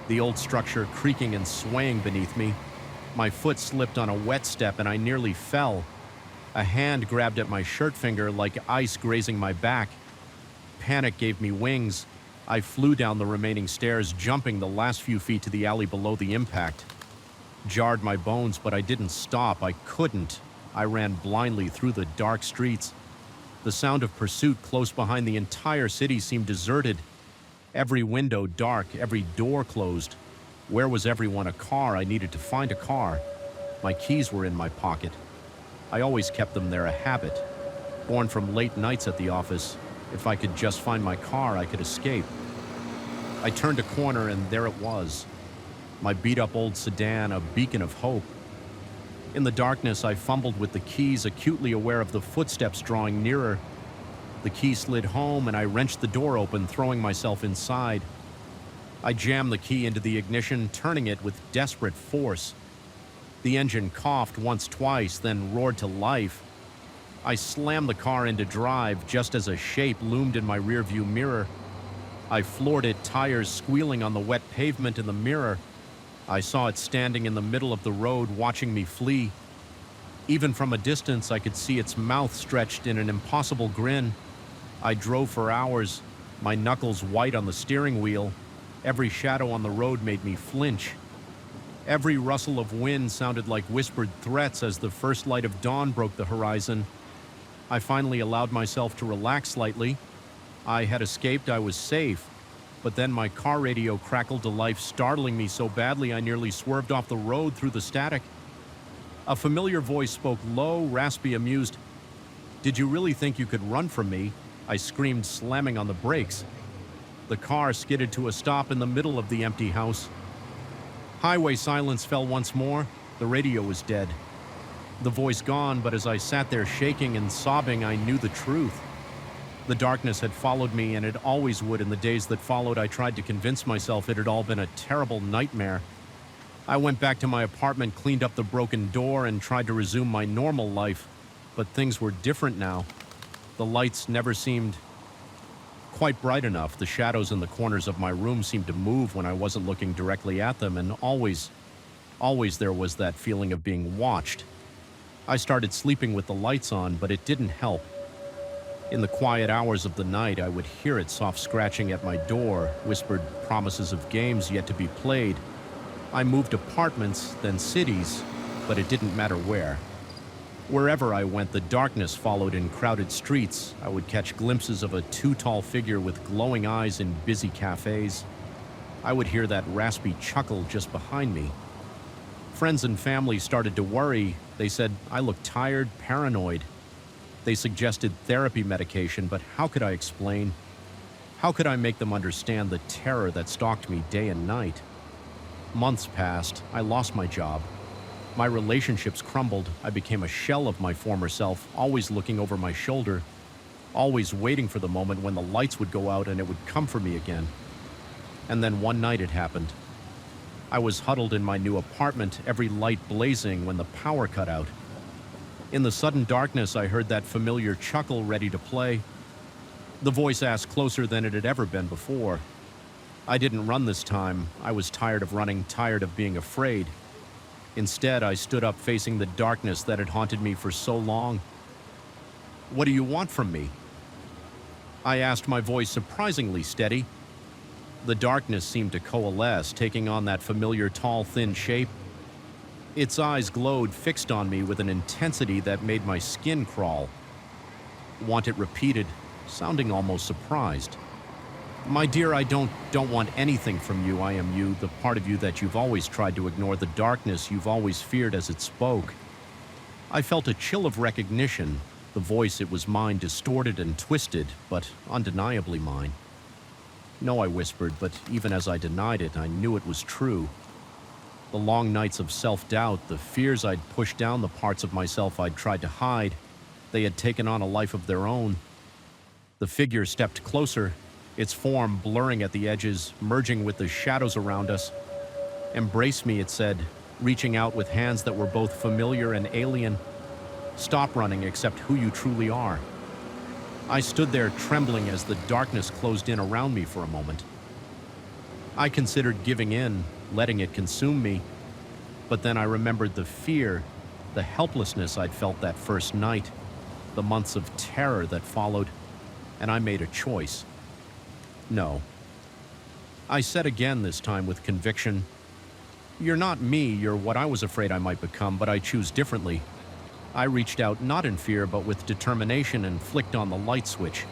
the old structure creaking and swaying beneath me. My foot slipped on a wet step and I nearly fell. A hand grabbed at my shirt finger like ice grazing my back. Panic gave me wings. I flew down the remaining stairs, jumping the last few feet to the alley below the impact. Jarred my bones, but I didn't stop. I couldn't. I ran blindly through the dark streets. The sound of pursuit close behind the entire city seemed deserted. Every window dark, every door closed. Where was everyone? A car. I needed to find a car. My keys were in my pocket. I always kept them there, a habit. Born from late nights at the office. If I could just find my car, I could escape. I turned a corner and there it was. My beat-up old sedan, a beacon of hope. In the darkness, I fumbled with the keys, acutely aware of the footsteps drawing nearer. The key slid home and I wrenched the door open, throwing myself inside. I jammed the key into the ignition, turning it with desperate force. The engine coughed once, twice, then roared to life. I slammed the car into drive just as a shape loomed in my rearview mirror. I floored it, tires squealing on the wet pavement in the mirror. I saw it standing in the middle of the road, watching me flee. Even from a distance, I could see its mouth stretched in an impossible grin. I drove for hours, my knuckles white on the steering wheel. Every shadow on the road made me flinch. Every rustle of wind sounded like whispered threats as the first light of dawn broke the horizon. I finally allowed myself to relax slightly. I had escaped, I was safe. But then my car radio crackled to life, startling me so badly I nearly swerved off the road through the static. A familiar voice spoke low, raspy, amused. "Did you really think you could run from me?" I screamed, slamming on the brakes. The car skidded to a stop in the middle of the empty house. Highway silence fell once more. The radio was dead. The voice gone, but as I sat there shaking and sobbing, I knew the truth. The darkness had followed me, and it always would. In the days that followed, I tried to convince myself it had all been a terrible nightmare. I went back to my apartment, cleaned up the broken door, and tried to resume my normal life. But things were different now. The lights never seemed quite bright enough. The shadows in the corners of my room seemed to move when I wasn't looking directly at them, and always there was that feeling of being watched. I started sleeping with the lights on, but it didn't help. In the quiet hours of the night, I would hear it soft scratching at my door, whispered promises of games yet to be played. I moved apartments, then cities, but it didn't matter where. Wherever I went, the darkness followed. In crowded streets, I would catch glimpses of a too-tall figure with glowing eyes in busy cafes. I would hear that raspy chuckle just behind me. Friends and family started to worry. They said I looked tired, paranoid. They suggested therapy medication, but how could I explain? How could I make them understand the terror that stalked me day and night? Months passed. I lost my job. My relationships crumbled. I became a shell of my former self, always looking over my shoulder, always waiting for the moment when the lights would go out and it would come for me again. And then one night it happened. I was huddled in my new apartment, every light blazing, when the power cut out. In the sudden darkness, I heard that familiar chuckle ready to play. The voice asked closer than it had ever been before. I didn't run this time. I was tired of running, tired of being afraid. Instead, I stood up facing the darkness that had haunted me for so long. "What do you want from me?" I asked, my voice surprisingly steady. The darkness seemed to coalesce, taking on that familiar tall, thin shape. Its eyes glowed, fixed on me with an intensity that made my skin crawl. "Want it repeated," sounding almost surprised. "My dear, I don't want anything from you. I am you, the part of you that you've always tried to ignore, the darkness you've always feared," as it spoke. I felt a chill of recognition. The voice, it was mine, distorted and twisted, but undeniably mine. "No," I whispered, but even as I denied it, I knew it was true. The long nights of self-doubt, the fears I'd pushed down the parts of myself I'd tried to hide, they had taken on a life of their own. The figure stepped closer, its form blurring at the edges, merging with the shadows around us. "Embrace me," it said, reaching out with hands that were both familiar and alien. "Stop running, accept who you truly are." I stood there trembling as the darkness closed in around me for a moment. I considered giving in, letting it consume me, but then I remembered the fear, the helplessness I'd felt that first night, the months of terror that followed, and I made a choice. "No." I said again, this time with conviction, "You're not me, you're what I was afraid I might become, but I choose differently." I reached out, not in fear, but with determination, and flicked on the light switch.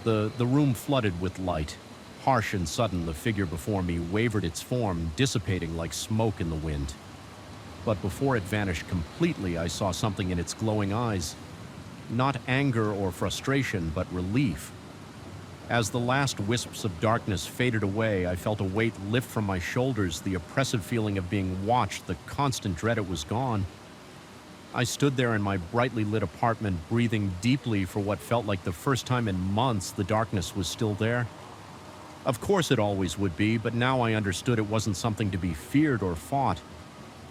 The room flooded with light. Harsh and sudden, the figure before me wavered its form, dissipating like smoke in the wind. But before it vanished completely, I saw something in its glowing eyes. Not anger or frustration, but relief. As the last wisps of darkness faded away, I felt a weight lift from my shoulders, the oppressive feeling of being watched, the constant dread it was gone. I stood there in my brightly lit apartment, breathing deeply for what felt like the first time in months the darkness was still there. Of course it always would be, but now I understood it wasn't something to be feared or fought.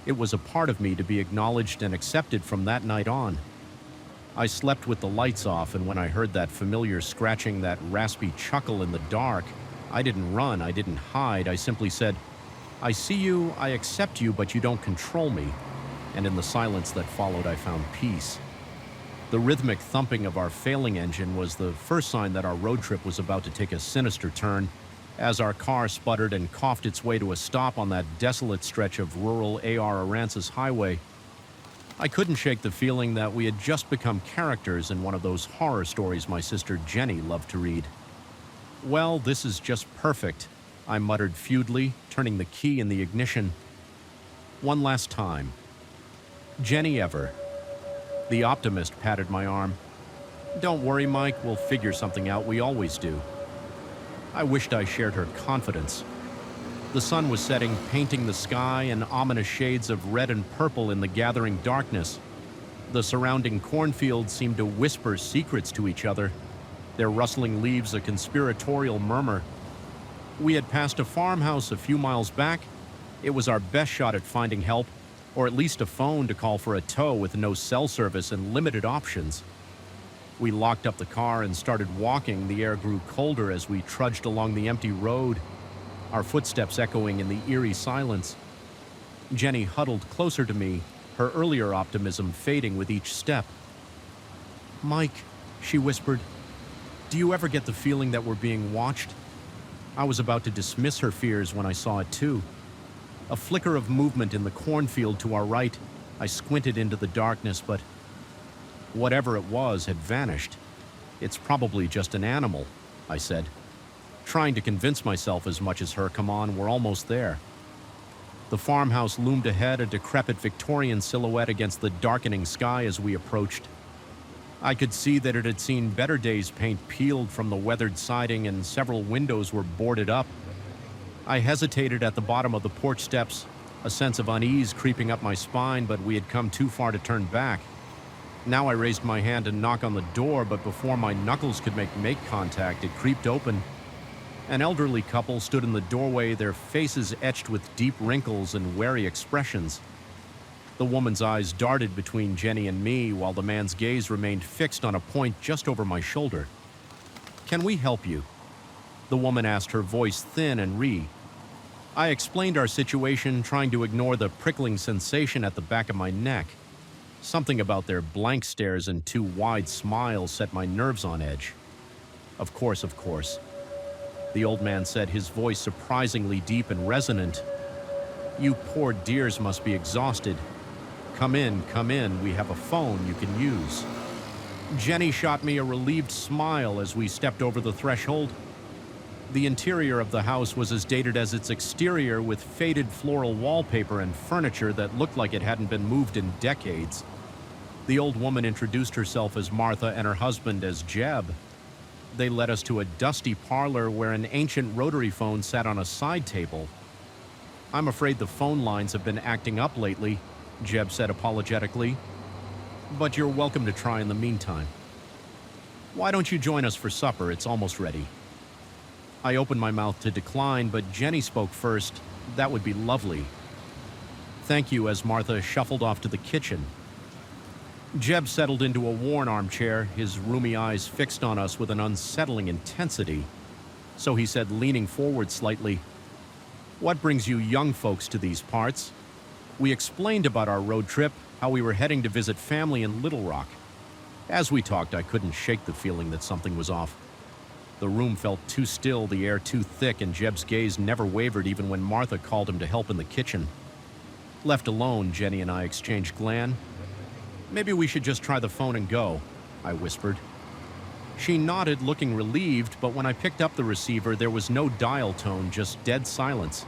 It was a part of me to be acknowledged and accepted from that night on. I slept with the lights off, and when I heard that familiar scratching, that raspy chuckle in the dark, I didn't run, I didn't hide, I simply said, "I see you, I accept you, but you don't control me." And in the silence that followed, I found peace. The rhythmic thumping of our failing engine was the first sign that our road trip was about to take a sinister turn, as our car sputtered and coughed its way to a stop on that desolate stretch of rural A.R. Aransas highway. I couldn't shake the feeling that we had just become characters in one of those horror stories my sister Jenny loved to read. "Well, this is just perfect," I muttered feudly, turning the key in the ignition. "One last time. Jenny Ever." The optimist patted my arm. "Don't worry, Mike, we'll figure something out, we always do." I wished I shared her confidence. The sun was setting, painting the sky in ominous shades of red and purple in the gathering darkness. The surrounding cornfields seemed to whisper secrets to each other, their rustling leaves a conspiratorial murmur. We had passed a farmhouse a few miles back. It was our best shot at finding help, or at least a phone to call for a tow with no cell service and limited options. We locked up the car and started walking. The air grew colder as we trudged along the empty road, our footsteps echoing in the eerie silence. Jenny huddled closer to me, her earlier optimism fading with each step. "Mike," she whispered, "do you ever get the feeling that we're being watched?" I was about to dismiss her fears when I saw it too. A flicker of movement in the cornfield to our right. I squinted into the darkness, but whatever it was had vanished. "It's probably just an animal," I said, trying to convince myself as much as her. "Come on, we're almost there." The farmhouse loomed ahead, a decrepit Victorian silhouette against the darkening sky as we approached. I could see that it had seen better days, paint peeled from the weathered siding and several windows were boarded up. I hesitated at the bottom of the porch steps, a sense of unease creeping up my spine, but we had come too far to turn back. Now I raised my hand to knock on the door, but before my knuckles could make contact, it creaked open. An elderly couple stood in the doorway, their faces etched with deep wrinkles and wary expressions. The woman's eyes darted between Jenny and me, while the man's gaze remained fixed on a point just over my shoulder. "Can we help you?" the woman asked, her voice thin and I explained our situation, trying to ignore the prickling sensation at the back of my neck. Something about their blank stares and two wide smiles set my nerves on edge. Of course. The old man said, his voice surprisingly deep and resonant. "You poor dears must be exhausted. Come in, we have a phone you can use." Jenny shot me a relieved smile as we stepped over the threshold. The interior of the house was as dated as its exterior, with faded floral wallpaper and furniture that looked like it hadn't been moved in decades. The old woman introduced herself as Martha and her husband as Jeb. They led us to a dusty parlor where an ancient rotary phone sat on a side table. "I'm afraid the phone lines have been acting up lately," Jeb said apologetically. "But you're welcome to try in the meantime. Why don't you join us for supper? It's almost ready." I opened my mouth to decline, but Jenny spoke first. "That would be lovely." "Thank you," as Martha shuffled off to the kitchen. Jeb settled into a worn armchair, his roomy eyes fixed on us with an unsettling intensity. So he said, leaning forward slightly, "What brings you young folks to these parts?" We explained about our road trip, how we were heading to visit family in Little Rock. As we talked, I couldn't shake the feeling that something was off. The room felt too still, the air too thick, and Jeb's gaze never wavered even when Martha called him to help in the kitchen. Left alone, Jenny and I exchanged glance. "Maybe we should just try the phone and go," I whispered. She nodded, looking relieved, but when I picked up the receiver, there was no dial tone, just dead silence.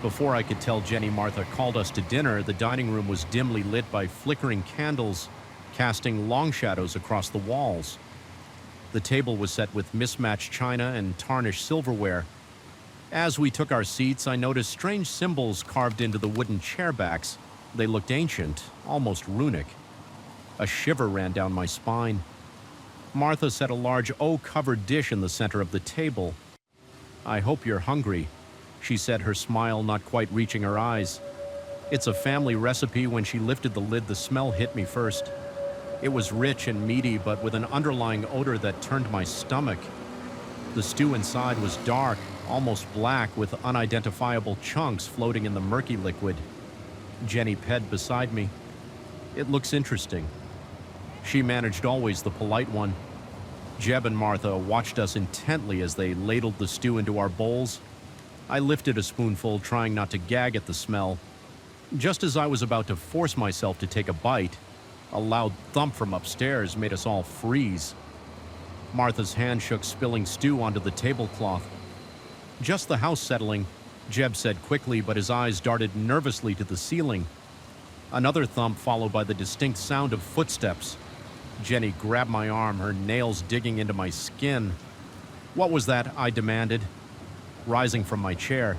Before I could tell Jenny Martha called us to dinner, the dining room was dimly lit by flickering candles, casting long shadows across the walls. The table was set with mismatched china and tarnished silverware. As we took our seats, I noticed strange symbols carved into the wooden chairbacks. They looked ancient, almost runic. A shiver ran down my spine. Martha set a large oak-covered dish in the center of the table. "I hope you're hungry," she said, her smile not quite reaching her eyes. "It's a family recipe." When she lifted the lid, the smell hit me first. It was rich and meaty, but with an underlying odor that turned my stomach. The stew inside was dark, almost black, with unidentifiable chunks floating in the murky liquid. Jenny ped beside me. "It looks interesting." She managed always the polite one. Jeb and Martha watched us intently as they ladled the stew into our bowls. I lifted a spoonful, trying not to gag at the smell. Just as I was about to force myself to take a bite, a loud thump from upstairs made us all freeze. Martha's hand shook, spilling stew onto the tablecloth. "Just the house settling," Jeb said quickly, but his eyes darted nervously to the ceiling. Another thump followed by the distinct sound of footsteps. Jenny grabbed my arm, her nails digging into my skin. "What was that?" I demanded, rising from my chair.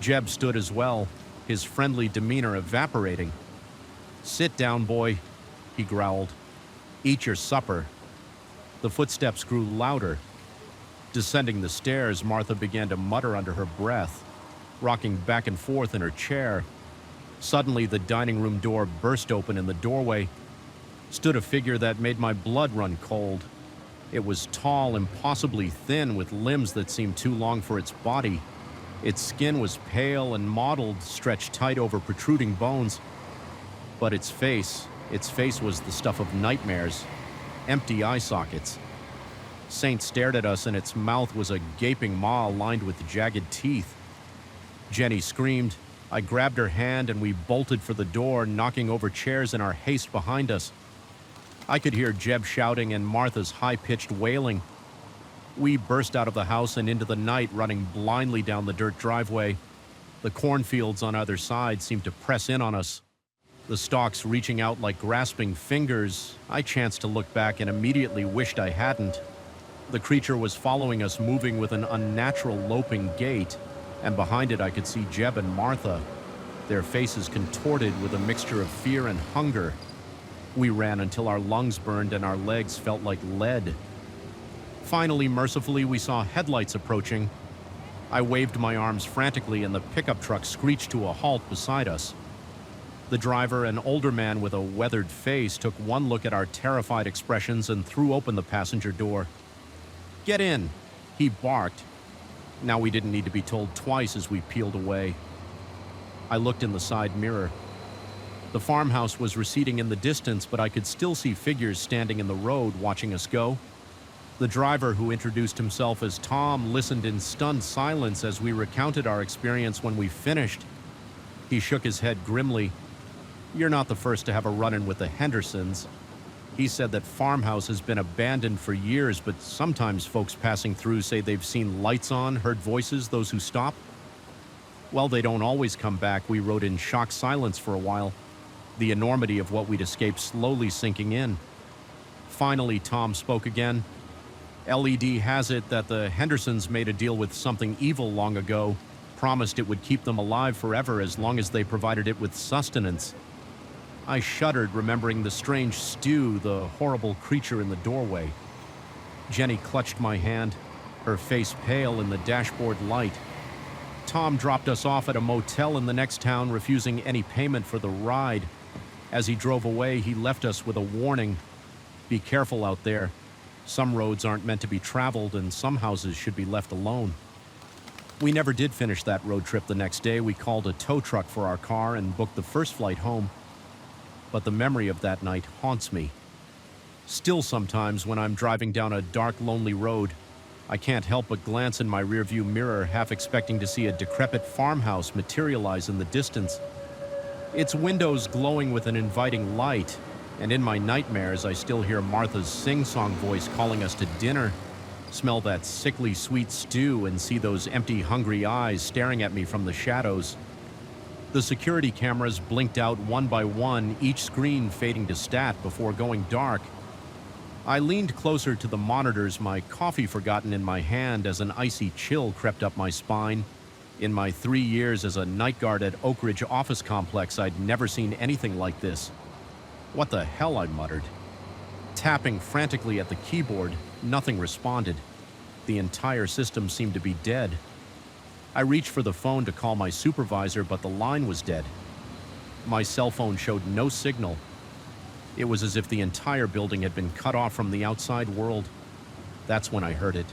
Jeb stood as well, his friendly demeanor evaporating. "Sit down, boy," he growled. "Eat your supper." The footsteps grew louder. Descending the stairs, Martha began to mutter under her breath, rocking back and forth in her chair. Suddenly, the dining room door burst open. In the doorway stood a figure that made my blood run cold. It was tall, impossibly thin, with limbs that seemed too long for its body. Its skin was pale and mottled, stretched tight over protruding bones. But its face was the stuff of nightmares, empty eye sockets. Saint stared at us, and its mouth was a gaping maw lined with jagged teeth. Jenny screamed. I grabbed her hand, and we bolted for the door, knocking over chairs in our haste behind us. I could hear Jeb shouting and Martha's high-pitched wailing. We burst out of the house and into the night, running blindly down the dirt driveway. The cornfields on either side seemed to press in on us, the stalks reaching out like grasping fingers. I chanced to look back and immediately wished I hadn't. The creature was following us, moving with an unnatural loping gait, and behind it I could see Jeb and Martha, their faces contorted with a mixture of fear and hunger. We ran until our lungs burned and our legs felt like lead. Finally, mercifully, we saw headlights approaching. I waved my arms frantically and the pickup truck screeched to a halt beside us. The driver, an older man with a weathered face, took one look at our terrified expressions and threw open the passenger door. "Get in," he barked. Now we didn't need to be told twice as we peeled away. I looked in the side mirror. The farmhouse was receding in the distance, but I could still see figures standing in the road watching us go. The driver, who introduced himself as Tom, listened in stunned silence as we recounted our experience when we finished. He shook his head grimly. "You're not the first to have a run-in with the Hendersons." He said that farmhouse has been abandoned for years, but sometimes folks passing through say they've seen lights on, heard voices, those who stop. Well, they don't always come back. We rode in shocked silence for a while, the enormity of what we'd escaped slowly sinking in. Finally, Tom spoke again. "LED has it that the Hendersons made a deal with something evil long ago, promised it would keep them alive forever as long as they provided it with sustenance." I shuddered, remembering the strange stew, the horrible creature in the doorway. Jenny clutched my hand, her face pale in the dashboard light. Tom dropped us off at a motel in the next town, refusing any payment for the ride. As he drove away, he left us with a warning. "Be careful out there. Some roads aren't meant to be traveled, and some houses should be left alone." We never did finish that road trip the next day. We called a tow truck for our car and booked the first flight home. But the memory of that night haunts me. Still sometimes when I'm driving down a dark, lonely road, I can't help but glance in my rearview mirror, half expecting to see a decrepit farmhouse materialize in the distance. Its windows glowing with an inviting light, and in my nightmares I still hear Martha's sing-song voice calling us to dinner, smell that sickly sweet stew, and see those empty, hungry eyes staring at me from the shadows. The security cameras blinked out one by one, each screen fading to stat before going dark. I leaned closer to the monitors, my coffee forgotten in my hand as an icy chill crept up my spine. In my 3 years as a night guard at Oak Ridge office complex, I'd never seen anything like this. "What the hell?" I muttered. Tapping frantically at the keyboard, nothing responded. The entire system seemed to be dead. I reached for the phone to call my supervisor, but the line was dead. My cell phone showed no signal. It was as if the entire building had been cut off from the outside world. That's when I heard it.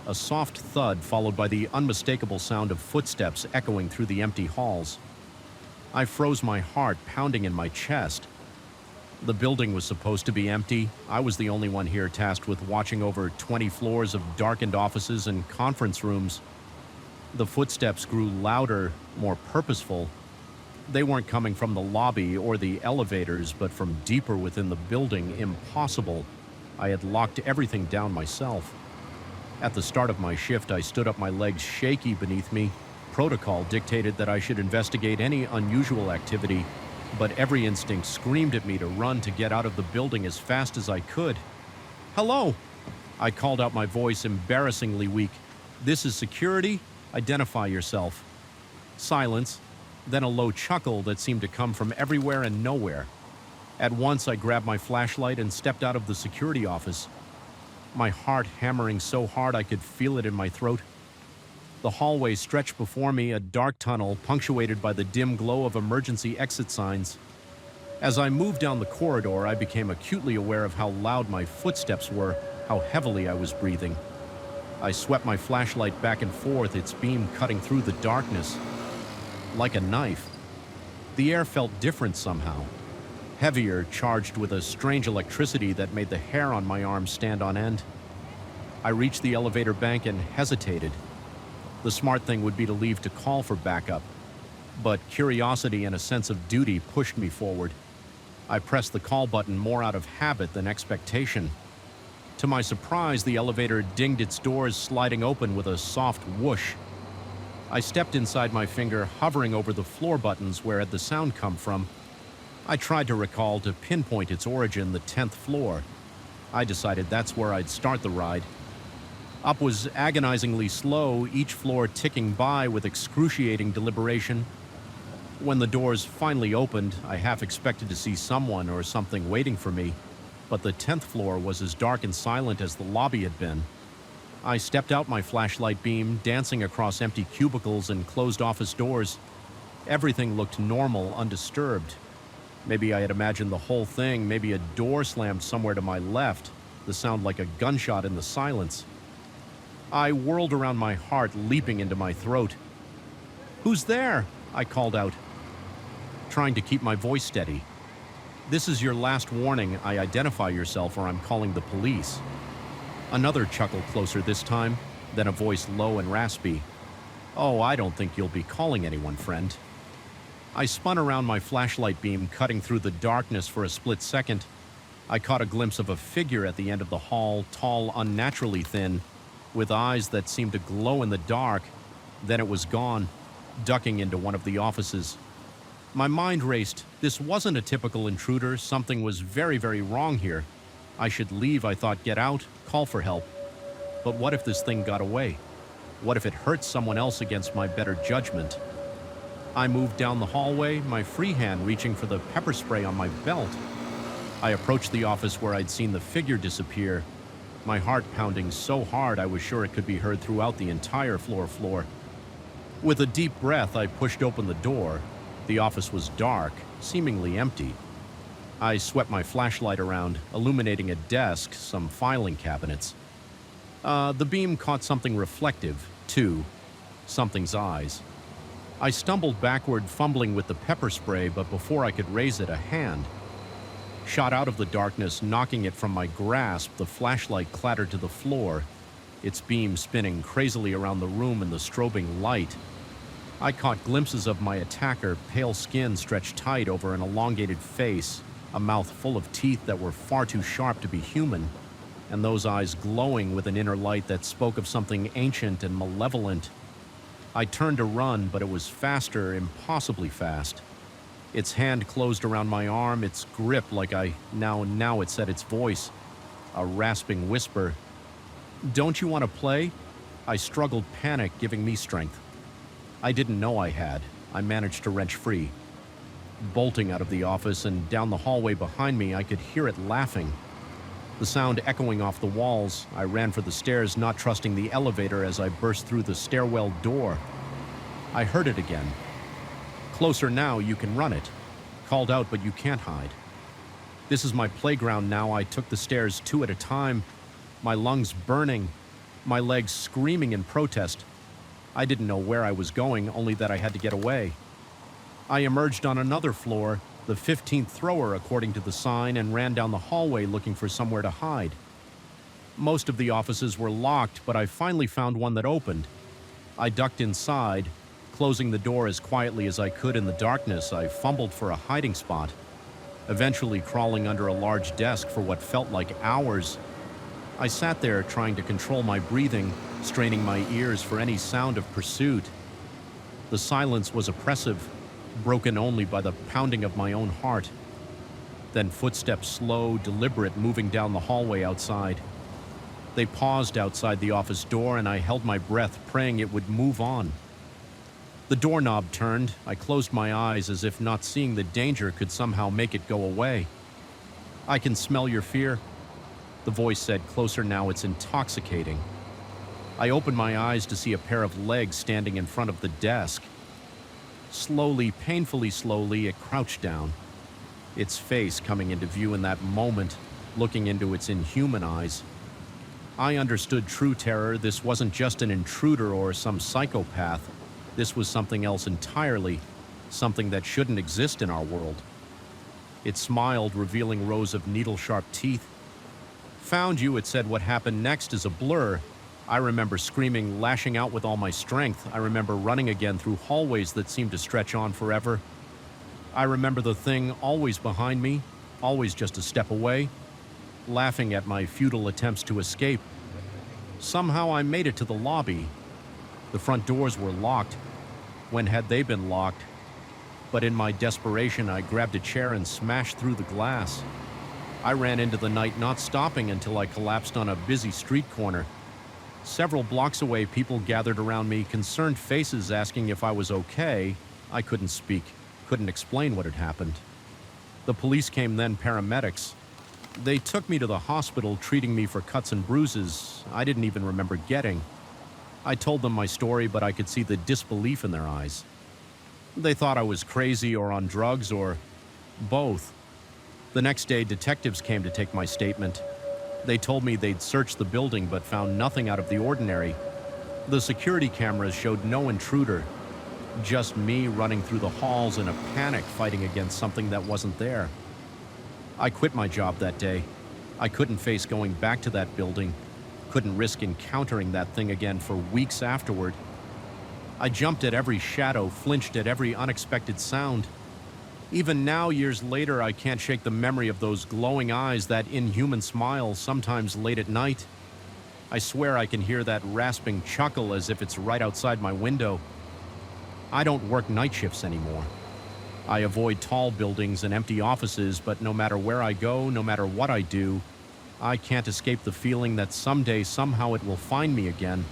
A soft thud followed by the unmistakable sound of footsteps echoing through the empty halls. I froze, my heart pounding in my chest. The building was supposed to be empty. I was the only one here tasked with watching over 20 floors of darkened offices and conference rooms. The footsteps grew louder, more purposeful. They weren't coming from the lobby or the elevators, but from deeper within the building. Impossible. I had locked everything down myself. At the start of my shift, I stood up, my legs shaky beneath me. Protocol dictated that I should investigate any unusual activity, but every instinct screamed at me to run, to get out of the building as fast as I could. "Hello!" I called out, my voice embarrassingly weak. "This is security? Identify yourself." Silence, then a low chuckle that seemed to come from everywhere and nowhere. At once, I grabbed my flashlight and stepped out of the security office, my heart hammering so hard I could feel it in my throat. The hallway stretched before me, a dark tunnel punctuated by the dim glow of emergency exit signs. As I moved down the corridor, I became acutely aware of how loud my footsteps were, how heavily I was breathing. I swept my flashlight back and forth, its beam cutting through the darkness. Like a knife. The air felt different somehow. Heavier, charged with a strange electricity that made the hair on my arms stand on end. I reached the elevator bank and hesitated. The smart thing would be to leave to call for backup. But curiosity and a sense of duty pushed me forward. I pressed the call button more out of habit than expectation. To my surprise, the elevator dinged its doors, sliding open with a soft whoosh. I stepped inside, my finger hovering over the floor buttons where had the sound come from. I tried to recall, to pinpoint its origin, the 10th floor. I decided that's where I'd start the ride. Up was agonizingly slow, each floor ticking by with excruciating deliberation. When the doors finally opened, I half expected to see someone or something waiting for me, but the 10th floor was as dark and silent as the lobby had been. I stepped out my flashlight beam, dancing across empty cubicles and closed office doors. Everything looked normal, undisturbed. Maybe I had imagined the whole thing, maybe a door slammed somewhere to my left, the sound like a gunshot in the silence. I whirled around, my heart leaping into my throat. "Who's there?" I called out, trying to keep my voice steady. "This is your last warning. Identify yourself or I'm calling the police." Another chuckle closer this time, then a voice low and raspy. "Oh, I don't think you'll be calling anyone, friend." I spun around, my flashlight beam cutting through the darkness for a split second. I caught a glimpse of a figure at the end of the hall, tall, unnaturally thin, with eyes that seemed to glow in the dark. Then it was gone, ducking into one of the offices. My mind raced. This wasn't a typical intruder. Something was very, very wrong here. I should leave, I thought, get out, call for help. But what if this thing got away? What if it hurt someone else against my better judgment? I moved down the hallway, my free hand reaching for the pepper spray on my belt. I approached the office where I'd seen the figure disappear, my heart pounding so hard I was sure it could be heard throughout the entire floor. With a deep breath, I pushed open the door. The office was dark, seemingly empty. I swept my flashlight around, illuminating a desk, some filing cabinets. The beam caught something reflective, too. Something's eyes. I stumbled backward, fumbling with the pepper spray, but before I could raise it, a hand shot out of the darkness, knocking it from my grasp. The flashlight clattered to the floor, its beam spinning crazily around the room in the strobing light. I caught glimpses of my attacker, pale skin stretched tight over an elongated face, a mouth full of teeth that were far too sharp to be human, and those eyes glowing with an inner light that spoke of something ancient and malevolent. I turned to run, but it was faster, impossibly fast. Its hand closed around my arm, its grip like now it said, its voice, a rasping whisper. "Don't you want to play?" I struggled, panic giving me strength. I didn't know I had. I managed to wrench free. Bolting out of the office and down the hallway behind me, I could hear it laughing. The sound echoing off the walls, I ran for the stairs, not trusting the elevator as I burst through the stairwell door. I heard it again. "Closer now, you can run it." Called out, but you can't hide. This is my playground now. I took the stairs 2 at a time, my lungs burning, my legs screaming in protest. I didn't know where I was going, only that I had to get away. I emerged on another floor, the 15th thrower according to the sign, and ran down the hallway looking for somewhere to hide. Most of the offices were locked, but I finally found one that opened. I ducked inside, closing the door as quietly as I could in the darkness. I fumbled for a hiding spot, eventually crawling under a large desk for what felt like hours. I sat there trying to control my breathing, straining my ears for any sound of pursuit. The silence was oppressive, broken only by the pounding of my own heart. Then footsteps, slow, deliberate, moving down the hallway outside. They paused outside the office door, and I held my breath, praying it would move on. The doorknob turned. I closed my eyes as if not seeing the danger could somehow make it go away. "I can smell your fear," the voice said. "Closer now, it's intoxicating." I opened my eyes to see a pair of legs standing in front of the desk. Slowly, painfully slowly, it crouched down, its face coming into view in that moment, looking into its inhuman eyes. I understood true terror. This wasn't just an intruder or some psychopath. This was something else entirely, something that shouldn't exist in our world. It smiled, revealing rows of needle-sharp teeth. "Found you," it said. What happened next is a blur. I remember screaming, lashing out with all my strength. I remember running again through hallways that seemed to stretch on forever. I remember the thing always behind me, always just a step away, laughing at my futile attempts to escape. Somehow I made it to the lobby. The front doors were locked. When had they been locked? But in my desperation, I grabbed a chair and smashed through the glass. I ran into the night, not stopping until I collapsed on a busy street corner. Several blocks away, people gathered around me, concerned faces asking if I was okay. I couldn't speak. couldn't explain what had happened. The police came then, paramedics. They took me to the hospital, treating me for cuts and bruises I didn't even remember getting. I told them my story, but I could see the disbelief in their eyes. They thought I was crazy or on drugs or both. The next day, detectives came to take my statement. They told me they'd searched the building but found nothing out of the ordinary. The security cameras showed no intruder, just me running through the halls in a panic fighting against something that wasn't there. I quit my job that day. I couldn't face going back to that building, couldn't risk encountering that thing again for weeks afterward. I jumped at every shadow, flinched at every unexpected sound. Even now, years later, I can't shake the memory of those glowing eyes, that inhuman smile, sometimes late at night. I swear I can hear that rasping chuckle as if it's right outside my window. I don't work night shifts anymore. I avoid tall buildings and empty offices, but no matter where I go, no matter what I do, I can't escape the feeling that someday, somehow it will find me again,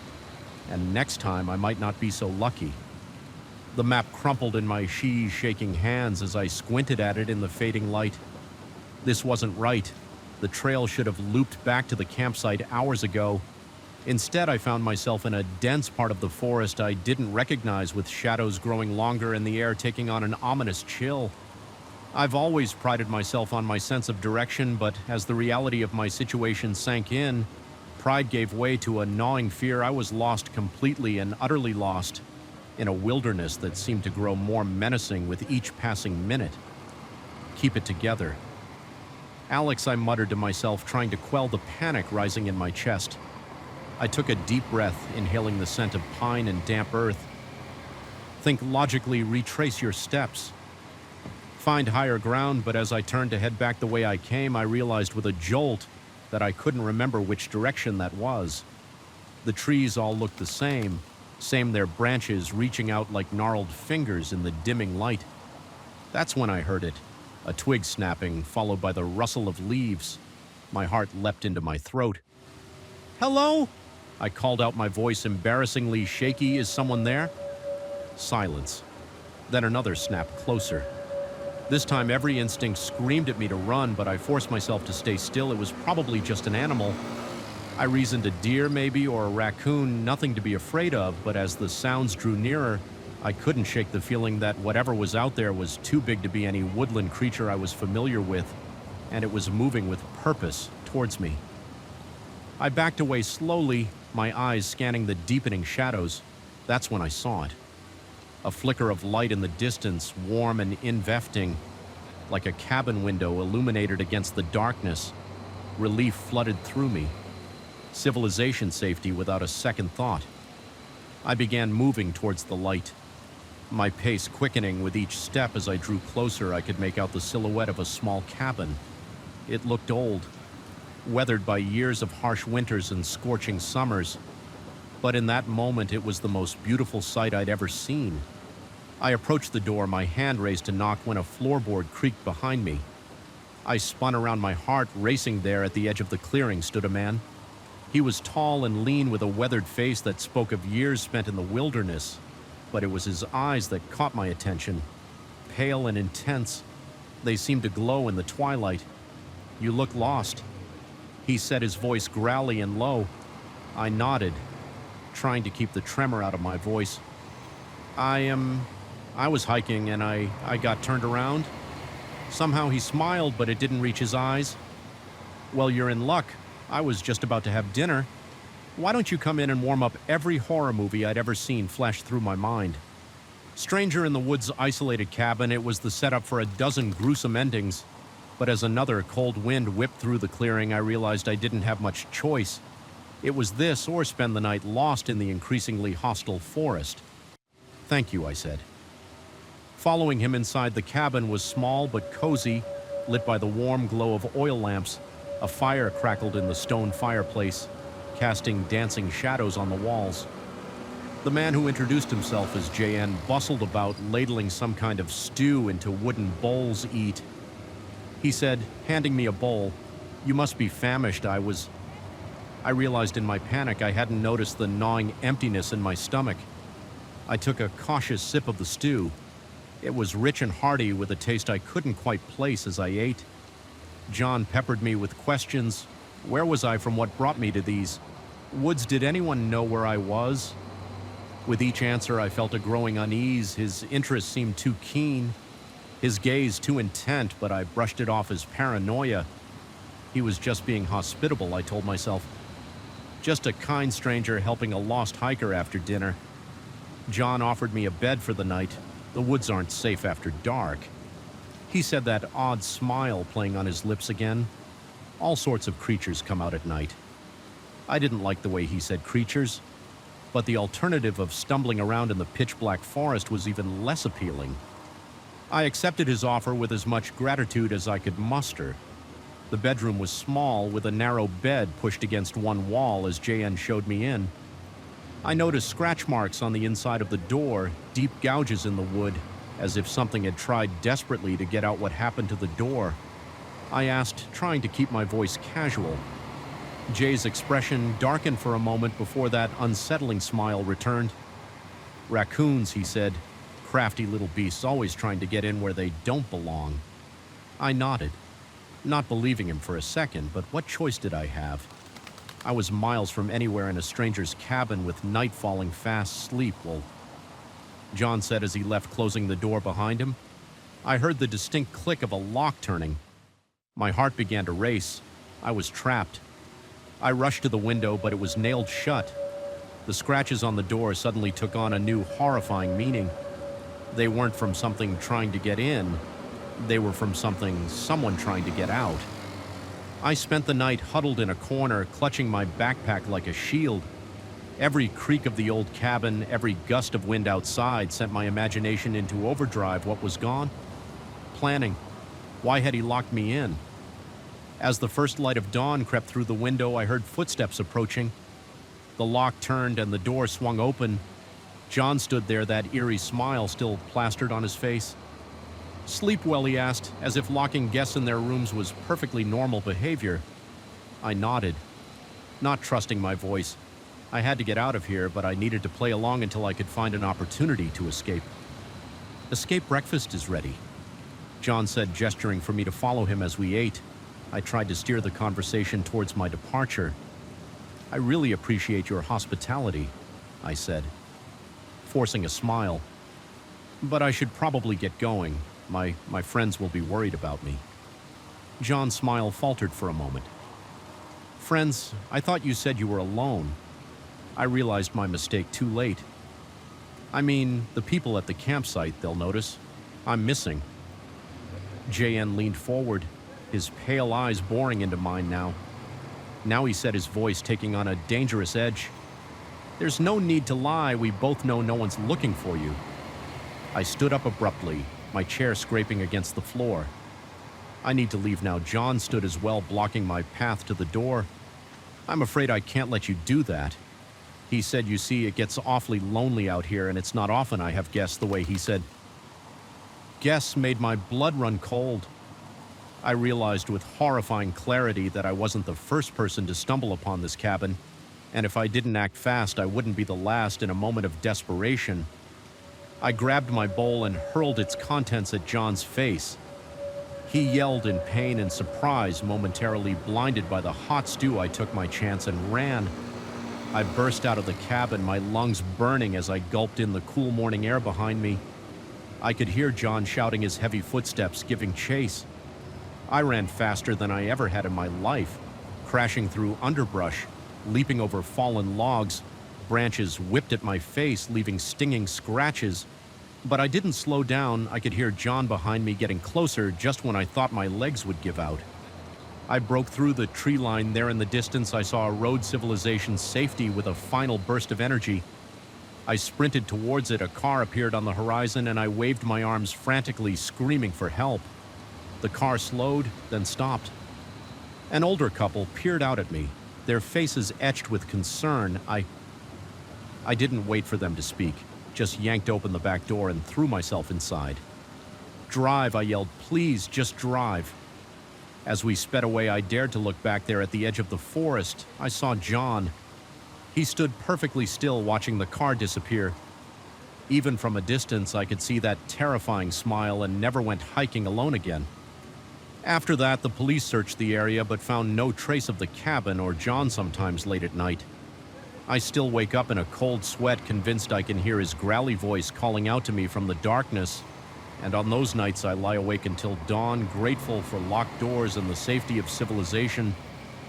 and next time I might not be so lucky. The map crumpled in my shaking hands as I squinted at it in the fading light. This wasn't right. The trail should have looped back to the campsite hours ago. Instead, I found myself in a dense part of the forest I didn't recognize, with shadows growing longer and the air taking on an ominous chill. I've always prided myself on my sense of direction, but as the reality of my situation sank in, pride gave way to a gnawing fear I was lost completely and utterly lost, in a wilderness that seemed to grow more menacing with each passing minute. Keep it together. Alex, I muttered to myself, trying to quell the panic rising in my chest. I took a deep breath, inhaling the scent of pine and damp earth. Think logically, retrace your steps. Find higher ground, but as I turned to head back the way I came, I realized with a jolt that I couldn't remember which direction that was. The trees all looked the same, their branches reaching out like gnarled fingers in the dimming light. That's when I heard it, a twig snapping, followed by the rustle of leaves. My heart leapt into my throat. "Hello?" I called out, my voice embarrassingly shaky. "Is someone there?" Silence. Then another snap closer. This time every instinct screamed at me to run, but I forced myself to stay still. It was probably just an animal. I reasoned a deer maybe, or a raccoon, nothing to be afraid of, but as the sounds drew nearer, I couldn't shake the feeling that whatever was out there was too big to be any woodland creature I was familiar with, and it was moving with purpose towards me. I backed away slowly, my eyes scanning the deepening shadows. That's when I saw it. A flicker of light in the distance, warm and investing, like a cabin window illuminated against the darkness. Relief flooded through me. Civilization safety without a second thought. I began moving towards the light, my pace quickening with each step. As I drew closer, I could make out the silhouette of a small cabin. It looked old, weathered by years of harsh winters and scorching summers. But in that moment, it was the most beautiful sight I'd ever seen. I approached the door, my hand raised to knock, when a floorboard creaked behind me. I spun around, my heart racing. There at the edge of the clearing stood a man. He was tall and lean, with a weathered face that spoke of years spent in the wilderness. But it was his eyes that caught my attention. Pale and intense, they seemed to glow in the twilight. "You look lost," he said, his voice growly and low. I nodded, trying to keep the tremor out of my voice. I was hiking and I got turned around." Somehow he smiled, but it didn't reach his eyes. "Well, you're in luck. I was just about to have dinner. Why don't you come in and warm up?" Every horror movie I'd ever seen flashed through my mind. Stranger in the Woods' isolated cabin, it was the setup for a dozen gruesome endings. But as another cold wind whipped through the clearing, I realized I didn't have much choice. It was this or spend the night lost in the increasingly hostile forest. "Thank you," I said. Following him inside, the cabin was small but cozy, lit by the warm glow of oil lamps. A fire crackled in the stone fireplace, casting dancing shadows on the walls. The man who introduced himself as JN bustled about, ladling some kind of stew into wooden bowls. "Eat," he said, handing me a bowl. "You must be famished." I realized in my panic I hadn't noticed the gnawing emptiness in my stomach. I took a cautious sip of the stew. It was rich and hearty with a taste I couldn't quite place as I ate. John peppered me with questions. Where was I from what brought me to these woods? Did anyone know where I was? With each answer, I felt a growing unease. His interest seemed too keen, his gaze too intent, but I brushed it off as paranoia. He was just being hospitable, I told myself. Just a kind stranger helping a lost hiker after dinner. John offered me a bed for the night. The woods aren't safe after dark. He said, that odd smile playing on his lips again. All sorts of creatures come out at night. I didn't like the way he said creatures, but the alternative of stumbling around in the pitch-black forest was even less appealing. I accepted his offer with as much gratitude as I could muster. The bedroom was small, with a narrow bed pushed against one wall as JN showed me in. I noticed scratch marks on the inside of the door, deep gouges in the wood, as if something had tried desperately to get out what happened to the door. I asked, trying to keep my voice casual. Jay's expression darkened for a moment before that unsettling smile returned. Raccoons, he said. Crafty little beasts, always trying to get in where they don't belong. I nodded, not believing him for a second, but what choice did I have? I was miles from anywhere in a stranger's cabin with night falling fast. Sleep, well, John said as he left, closing the door behind him. I heard the distinct click of a lock turning. My heart began to race. I was trapped. I rushed to the window, but it was nailed shut. The scratches on the door suddenly took on a new horrifying meaning. They weren't from something trying to get in. They were from someone trying to get out. I spent the night huddled in a corner, clutching my backpack like a shield. Every creak of the old cabin, every gust of wind outside sent my imagination into overdrive. What was gone? Planning. Why had he locked me in? As the first light of dawn crept through the window, I heard footsteps approaching. The lock turned and the door swung open. John stood there, that eerie smile still plastered on his face. Sleep well, he asked, as if locking guests in their rooms was perfectly normal behavior. I nodded, not trusting my voice. I had to get out of here, but I needed to play along until I could find an opportunity to escape. Escape breakfast is ready, John said, gesturing for me to follow him as we ate. I tried to steer the conversation towards my departure. I really appreciate your hospitality, I said, forcing a smile. But I should probably get going. My friends will be worried about me. John's smile faltered for a moment. Friends, I thought you said you were alone. I realized my mistake too late. I mean, the people at the campsite, they'll notice. I'm missing. JN leaned forward, his pale eyes boring into mine now. Now he said, his voice taking on a dangerous edge. There's no need to lie. We both know no one's looking for you. I stood up abruptly, my chair scraping against the floor. I need to leave now. John stood as well, blocking my path to the door. I'm afraid I can't let you do that. He said, you see, it gets awfully lonely out here, and it's not often I have guests. The way he said guests made my blood run cold. I realized with horrifying clarity that I wasn't the first person to stumble upon this cabin, and if I didn't act fast, I wouldn't be the last. In a moment of desperation, I grabbed my bowl and hurled its contents at John's face. He yelled in pain and surprise. Momentarily blinded by the hot stew, I took my chance and ran. I burst out of the cabin, my lungs burning as I gulped in the cool morning air behind me. I could hear John shouting his heavy footsteps, giving chase. I ran faster than I ever had in my life, crashing through underbrush, leaping over fallen logs. Branches whipped at my face, leaving stinging scratches. But I didn't slow down. I could hear John behind me getting closer just when I thought my legs would give out. I broke through the tree line. There in the distance, I saw a road civilization's safety with a final burst of energy. I sprinted towards it. A car appeared on the horizon, and I waved my arms frantically, screaming for help. The car slowed, then stopped. An older couple peered out at me, their faces etched with concern. I didn't wait for them to speak, just yanked open the back door and threw myself inside. Drive, I yelled, please, just drive. As we sped away, I dared to look back. There at the edge of the forest, I saw John. He stood perfectly still, watching the car disappear. Even from a distance, I could see that terrifying smile and never went hiking alone again. After that, the police searched the area but found no trace of the cabin or John sometimes late at night. I still wake up in a cold sweat, convinced I can hear his growly voice calling out to me from the darkness, and on those nights I lie awake until dawn, grateful for locked doors and the safety of civilization,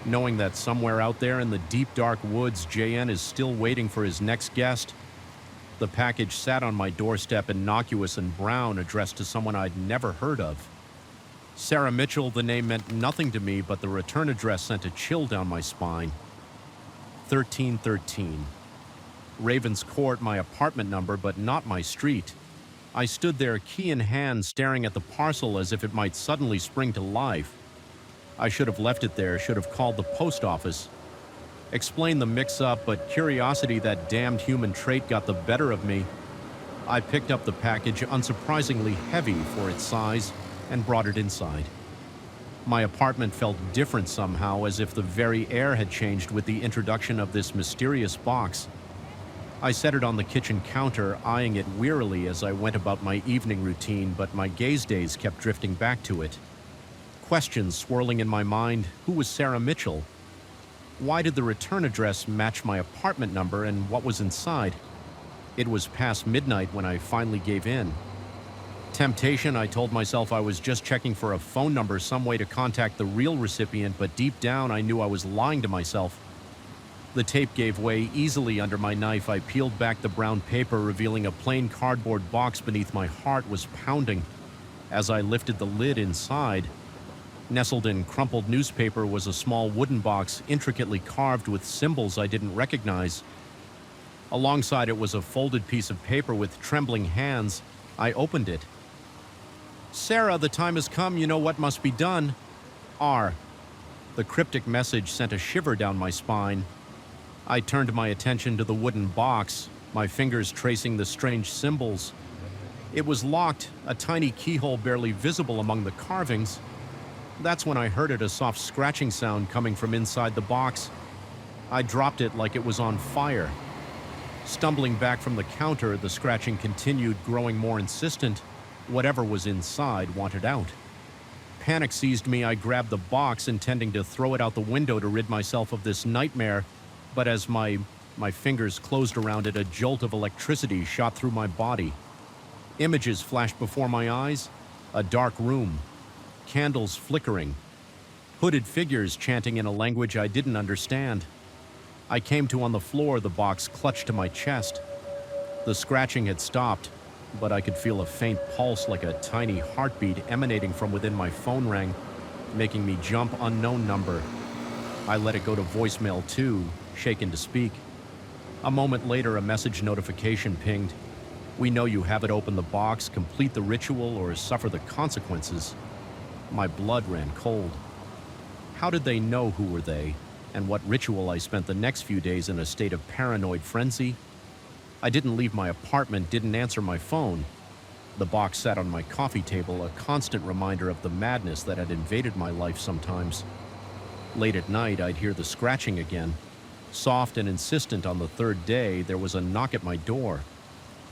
knowing that somewhere out there in the deep dark woods, JN is still waiting for his next guest. The package sat on my doorstep, innocuous and brown, addressed to someone I'd never heard of. Sarah Mitchell, the name meant nothing to me, but the return address sent a chill down my spine. 1313. Ravens Court, my apartment number, but not my street. I stood there, key in hand, staring at the parcel as if it might suddenly spring to life. I should have left it there, should have called the post office. Explained the mix-up, but curiosity, that damned human trait, got the better of me. I picked up the package, unsurprisingly heavy for its size, and brought it inside. My apartment felt different somehow, as if the very air had changed with the introduction of this mysterious box. I set it on the kitchen counter, eyeing it wearily as I went about my evening routine, but my gaze days kept drifting back to it. Questions swirling in my mind. Who was Sarah Mitchell? Why did the return address match my apartment number, and what was inside? It was past midnight when I finally gave in. Temptation, I told myself I was just checking for a phone number, some way to contact the real recipient, but deep down I knew I was lying to myself. The tape gave way easily under my knife. I peeled back the brown paper, revealing a plain cardboard box beneath. My heart was pounding. As I lifted the lid, inside, nestled in crumpled newspaper, was a small wooden box, intricately carved with symbols I didn't recognize. Alongside it was a folded piece of paper. With trembling hands, I opened it. "Sarah, the time has come. You know what must be done. R." The cryptic message sent a shiver down my spine. I turned my attention to the wooden box, my fingers tracing the strange symbols. It was locked, a tiny keyhole barely visible among the carvings. That's when I heard it, a soft scratching sound coming from inside the box. I dropped it like it was on fire. Stumbling back from the counter, the scratching continued, growing more insistent. Whatever was inside wanted out. Panic seized me. I grabbed the box, intending to throw it out the window to rid myself of this nightmare, but as my fingers closed around it, a jolt of electricity shot through my body. Images flashed before my eyes. A dark room, candles flickering, hooded figures chanting in a language I didn't understand. I came to on the floor, the box clutched to my chest. The scratching had stopped, but I could feel a faint pulse, like a tiny heartbeat, emanating from within. My phone rang, making me jump. Unknown number. I let it go to voicemail too, shaken to speak. A moment later, a message notification pinged. "We know you haven't opened the box. Complete the ritual or suffer the consequences." My blood ran cold. How did they know? Who were they? And what ritual? I spent the next few days in a state of paranoid frenzy. I didn't leave my apartment, didn't answer my phone. The box sat on my coffee table, a constant reminder of the madness that had invaded my life sometimes. Late at night, I'd hear the scratching again. Soft and insistent. On the third day, there was a knock at my door.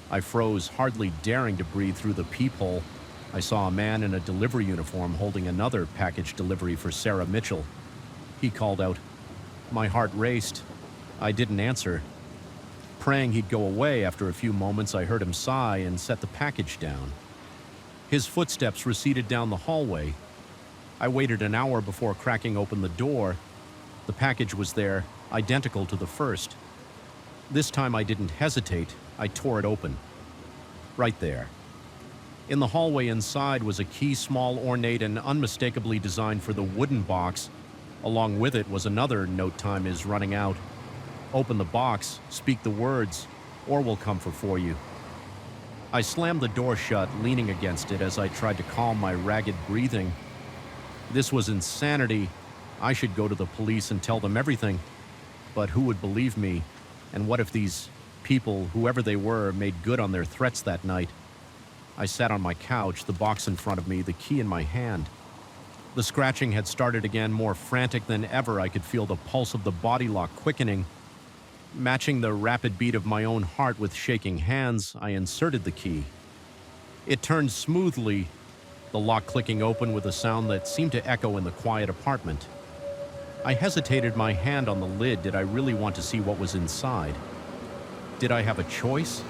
I froze, hardly daring to breathe through the peephole. I saw a man in a delivery uniform holding another package delivery for Sarah Mitchell. He called out. My heart raced. I didn't answer. Praying he'd go away, after a few moments I heard him sigh and set the package down. His footsteps receded down the hallway. I waited an hour before cracking open the door. The package was there, identical to the first. This time I didn't hesitate. I tore it open. Right there. In the hallway inside was a key, small, ornate, and unmistakably designed for the wooden box. Along with it was another note: "Time is running out. Open the box, speak the words, or we'll come for you." I slammed the door shut, leaning against it as I tried to calm my ragged breathing. This was insanity. I should go to the police and tell them everything. But who would believe me? And what if these people, whoever they were, made good on their threats that night? I sat on my couch, the box in front of me, the key in my hand. The scratching had started again, more frantic than ever. I could feel the pulse of the body lock quickening. Matching the rapid beat of my own heart with shaking hands, I inserted the key. It turned smoothly, the lock clicking open with a sound that seemed to echo in the quiet apartment. I hesitated, my hand on the lid. Did I really want to see what was inside? Did I have a choice?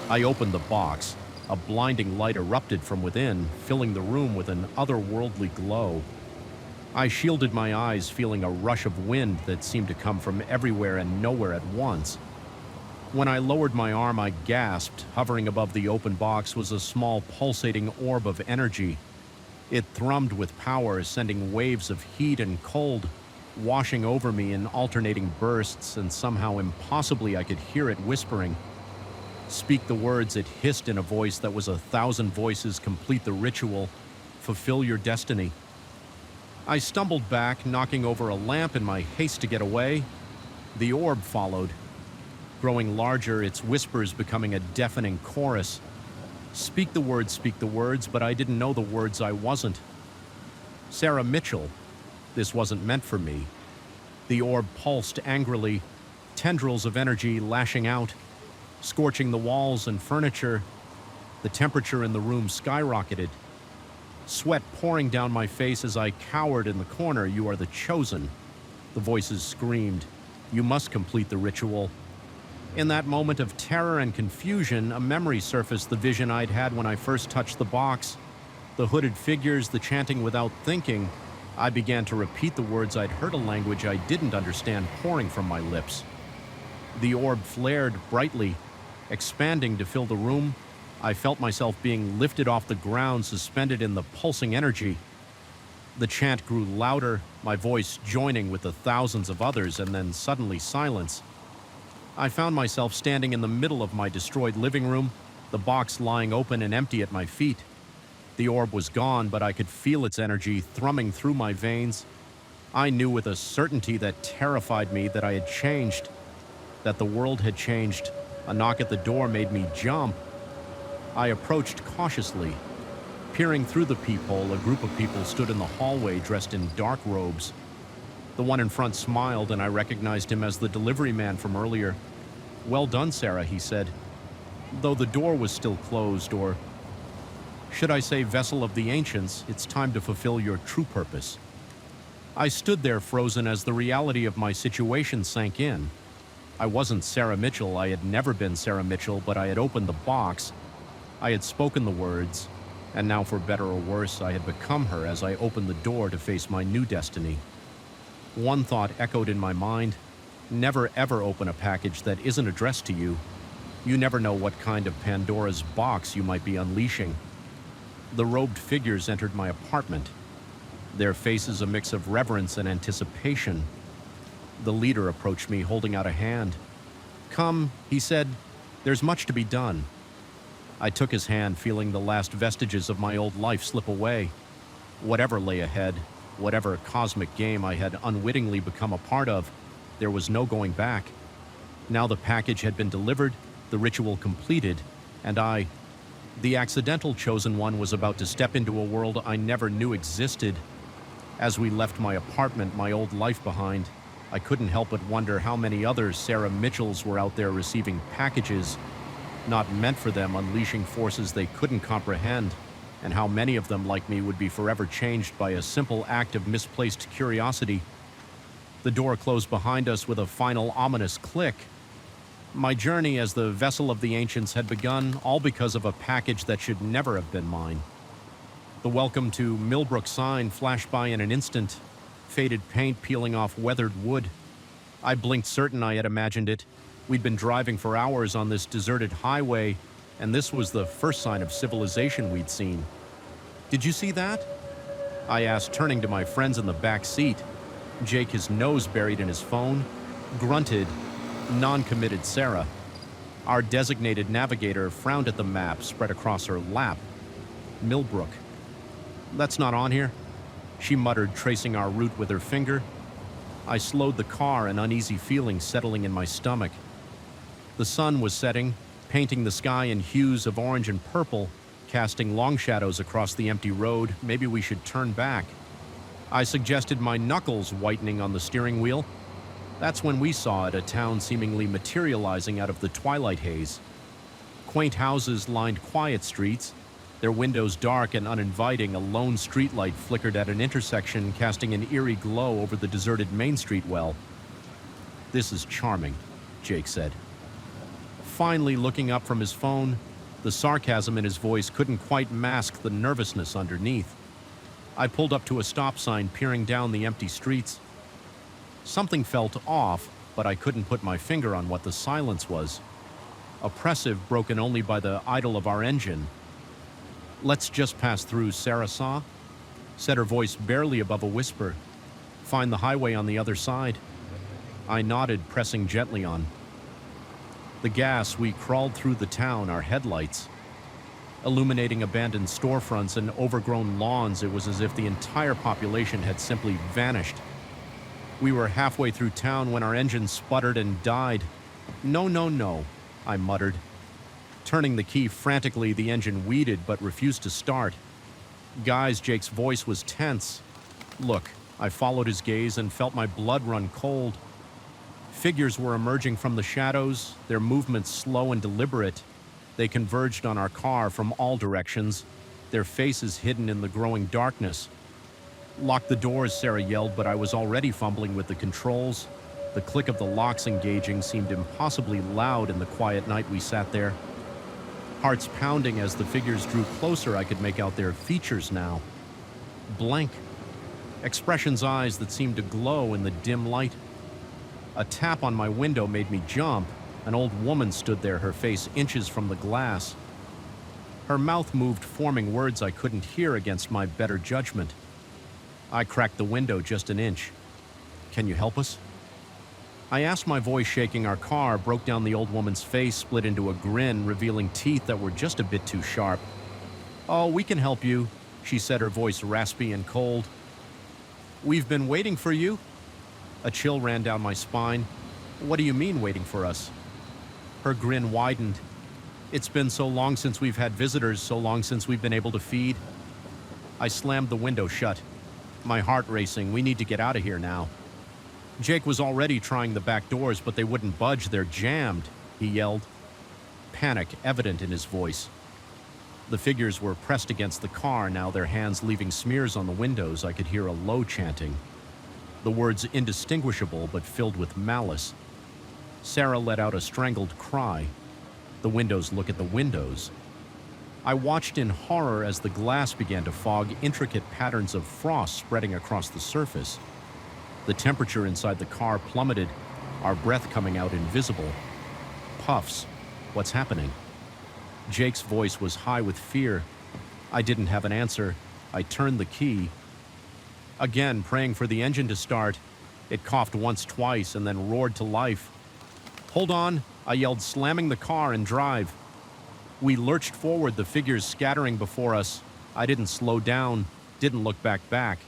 I opened the box. A blinding light erupted from within, filling the room with an otherworldly glow. I shielded my eyes, feeling a rush of wind that seemed to come from everywhere and nowhere at once. When I lowered my arm, I gasped. Hovering above the open box was a small pulsating orb of energy. It thrummed with power, sending waves of heat and cold, washing over me in alternating bursts, and somehow impossibly I could hear it whispering. Speak the words, it hissed in a voice that was 1,000 voices. Complete the ritual. Fulfill your destiny. I stumbled back, knocking over a lamp in my haste to get away. The orb followed. Growing larger, its whispers becoming a deafening chorus. Speak the words, but I didn't know the words. I wasn't. Sarah Mitchell. This wasn't meant for me. The orb pulsed angrily, tendrils of energy lashing out, scorching the walls and furniture. The temperature in the room skyrocketed. Sweat pouring down my face as I cowered in the corner. You are the chosen. The voices screamed. You must complete the ritual. In that moment of terror and confusion, a memory surfaced, the vision I'd had when I first touched the box. The hooded figures, the chanting without thinking. I began to repeat the words I'd heard, a language I didn't understand pouring from my lips. The orb flared brightly, expanding to fill the room. I felt myself being lifted off the ground, suspended in the pulsing energy. The chant grew louder, my voice joining with the thousands of others, and then suddenly silence. I found myself standing in the middle of my destroyed living room, the box lying open and empty at my feet. The orb was gone, but I could feel its energy thrumming through my veins. I knew with a certainty that terrified me that I had changed, that the world had changed. A knock at the door made me jump. I approached cautiously. Peering through the peephole, a group of people stood in the hallway dressed in dark robes. The one in front smiled, and I recognized him as the delivery man from earlier. Well done, Sarah, he said, though the door was still closed, or should I say vessel of the ancients, it's time to fulfill your true purpose. I stood there frozen as the reality of my situation sank in. I wasn't Sarah Mitchell. I had never been Sarah Mitchell, but I had opened the box. I had spoken the words, and now for better or worse, I had become her as I opened the door to face my new destiny. One thought echoed in my mind: never ever open a package that isn't addressed to you. You never know what kind of Pandora's box you might be unleashing. The robed figures entered my apartment, their faces a mix of reverence and anticipation. The leader approached me, holding out a hand. Come, he said, there's much to be done. I took his hand, feeling the last vestiges of my old life slip away. Whatever lay ahead, whatever cosmic game I had unwittingly become a part of, there was no going back. Now the package had been delivered, the ritual completed, and I, the accidental chosen one, was about to step into a world I never knew existed. As we left my apartment, my old life behind, I couldn't help but wonder how many other Sarah Mitchells were out there receiving packages not meant for them, unleashing forces they couldn't comprehend, and how many of them, like me, would be forever changed by a simple act of misplaced curiosity. The door closed behind us with a final ominous click. My journey as the vessel of the ancients had begun, all because of a package that should never have been mine. The welcome to Millbrook sign flashed by in an instant, faded paint peeling off weathered wood. I blinked, certain I had imagined it. We'd been driving for hours on this deserted highway, and this was the first sign of civilization we'd seen. Did you see that? I asked, turning to my friends in the back seat. Jake, his nose buried in his phone, grunted, non-committed Sarah. Our designated navigator frowned at the map spread across her lap. Millbrook. That's not on here, she muttered, tracing our route with her finger. I slowed the car, an uneasy feeling settling in my stomach. The sun was setting, painting the sky in hues of orange and purple, casting long shadows across the empty road. Maybe we should turn back. I suggested, my knuckles whitening on the steering wheel. That's when we saw it, a town seemingly materializing out of the twilight haze. Quaint houses lined quiet streets, their windows dark and uninviting. A lone streetlight flickered at an intersection, casting an eerie glow over the deserted Main Street well. "This is charming," Jake said. Finally looking up from his phone, the sarcasm in his voice couldn't quite mask the nervousness underneath. I pulled up to a stop sign, peering down the empty streets. Something felt off, but I couldn't put my finger on what the silence was. Oppressive, broken only by the idle of our engine. "Let's just pass through, Sarah saw," said her voice barely above a whisper. "Find the highway on the other side." I nodded, pressing gently on. The gas, we crawled through the town, our headlights illuminating abandoned storefronts and overgrown lawns. It was as if the entire population had simply vanished. We were halfway through town when our engine sputtered and died. "No, no, no," I muttered. Turning the key frantically, the engine wheezed but refused to start. "Guys," Jake's voice was tense. "Look." I followed his gaze and felt my blood run cold. Figures were emerging from the shadows, their movements slow and deliberate. They converged on our car from all directions, their faces hidden in the growing darkness. "Lock the doors," Sarah yelled, but I was already fumbling with the controls. The click of the locks engaging seemed impossibly loud in the quiet night we sat there. Hearts pounding as the figures drew closer. I could make out their features now. Blank. Expressions, eyes that seemed to glow in the dim light. A tap on my window made me jump. An old woman stood there, her face inches from the glass. Her mouth moved, forming words I couldn't hear against my better judgment. I cracked the window just an inch. "Can you help us?" I asked, my voice shaking. Our car broke down. The old woman's face split into a grin, revealing teeth that were just a bit too sharp. "Oh, we can help you," she said, her voice raspy and cold. "We've been waiting for you." A chill ran down my spine. "What do you mean, waiting for us?" Her grin widened. "It's been so long since we've had visitors, so long since we've been able to feed." I slammed the window shut, my heart racing. "We need to get out of here now." Jake was already trying the back doors, but they wouldn't budge. "They're jammed," he yelled, panic evident in his voice. The figures were pressed against the car, now their hands leaving smears on the windows. I could hear a low chanting, the words indistinguishable but filled with malice. Sarah let out a strangled cry. "The windows, look at the windows." I watched in horror as the glass began to fog, intricate patterns of frost spreading across the surface. The temperature inside the car plummeted, our breath coming out invisible. Puffs. What's happening? Jake's voice was high with fear. I didn't have an answer. I turned the key. Again, praying for the engine to start. It coughed once, twice, and then roared to life. "Hold on," I yelled, slamming the car and drive. We lurched forward, the figures scattering before us. I didn't slow down, didn't look back.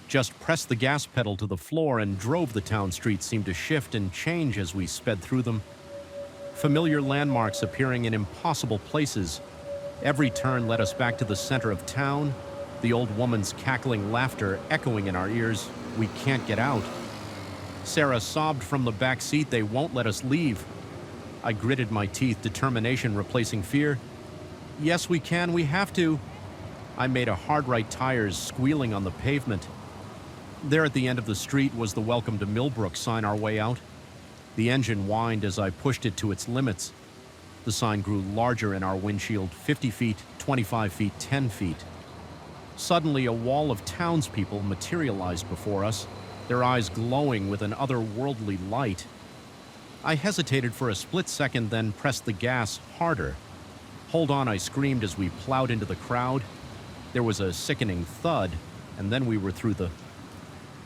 Just pressed the gas pedal to the floor and drove. The town streets seemed to shift and change as we sped through them. Familiar landmarks appearing in impossible places. Every turn led us back to the center of town, the old woman's cackling laughter echoing in our ears. "We can't get out." Sarah sobbed from the back seat. "They won't let us leave." I gritted my teeth, determination replacing fear. "Yes, we can. We have to." I made a hard right, tires squealing on the pavement. There at the end of the street was the "Welcome to Millbrook" sign, our way out. The engine whined as I pushed it to its limits. The sign grew larger in our windshield, 50 feet, 25 feet, 10 feet. Suddenly, a wall of townspeople materialized before us, their eyes glowing with an otherworldly light. I hesitated for a split second, then pressed the gas harder. "Hold on," I screamed as we plowed into the crowd. There was a sickening thud, and then we were through. The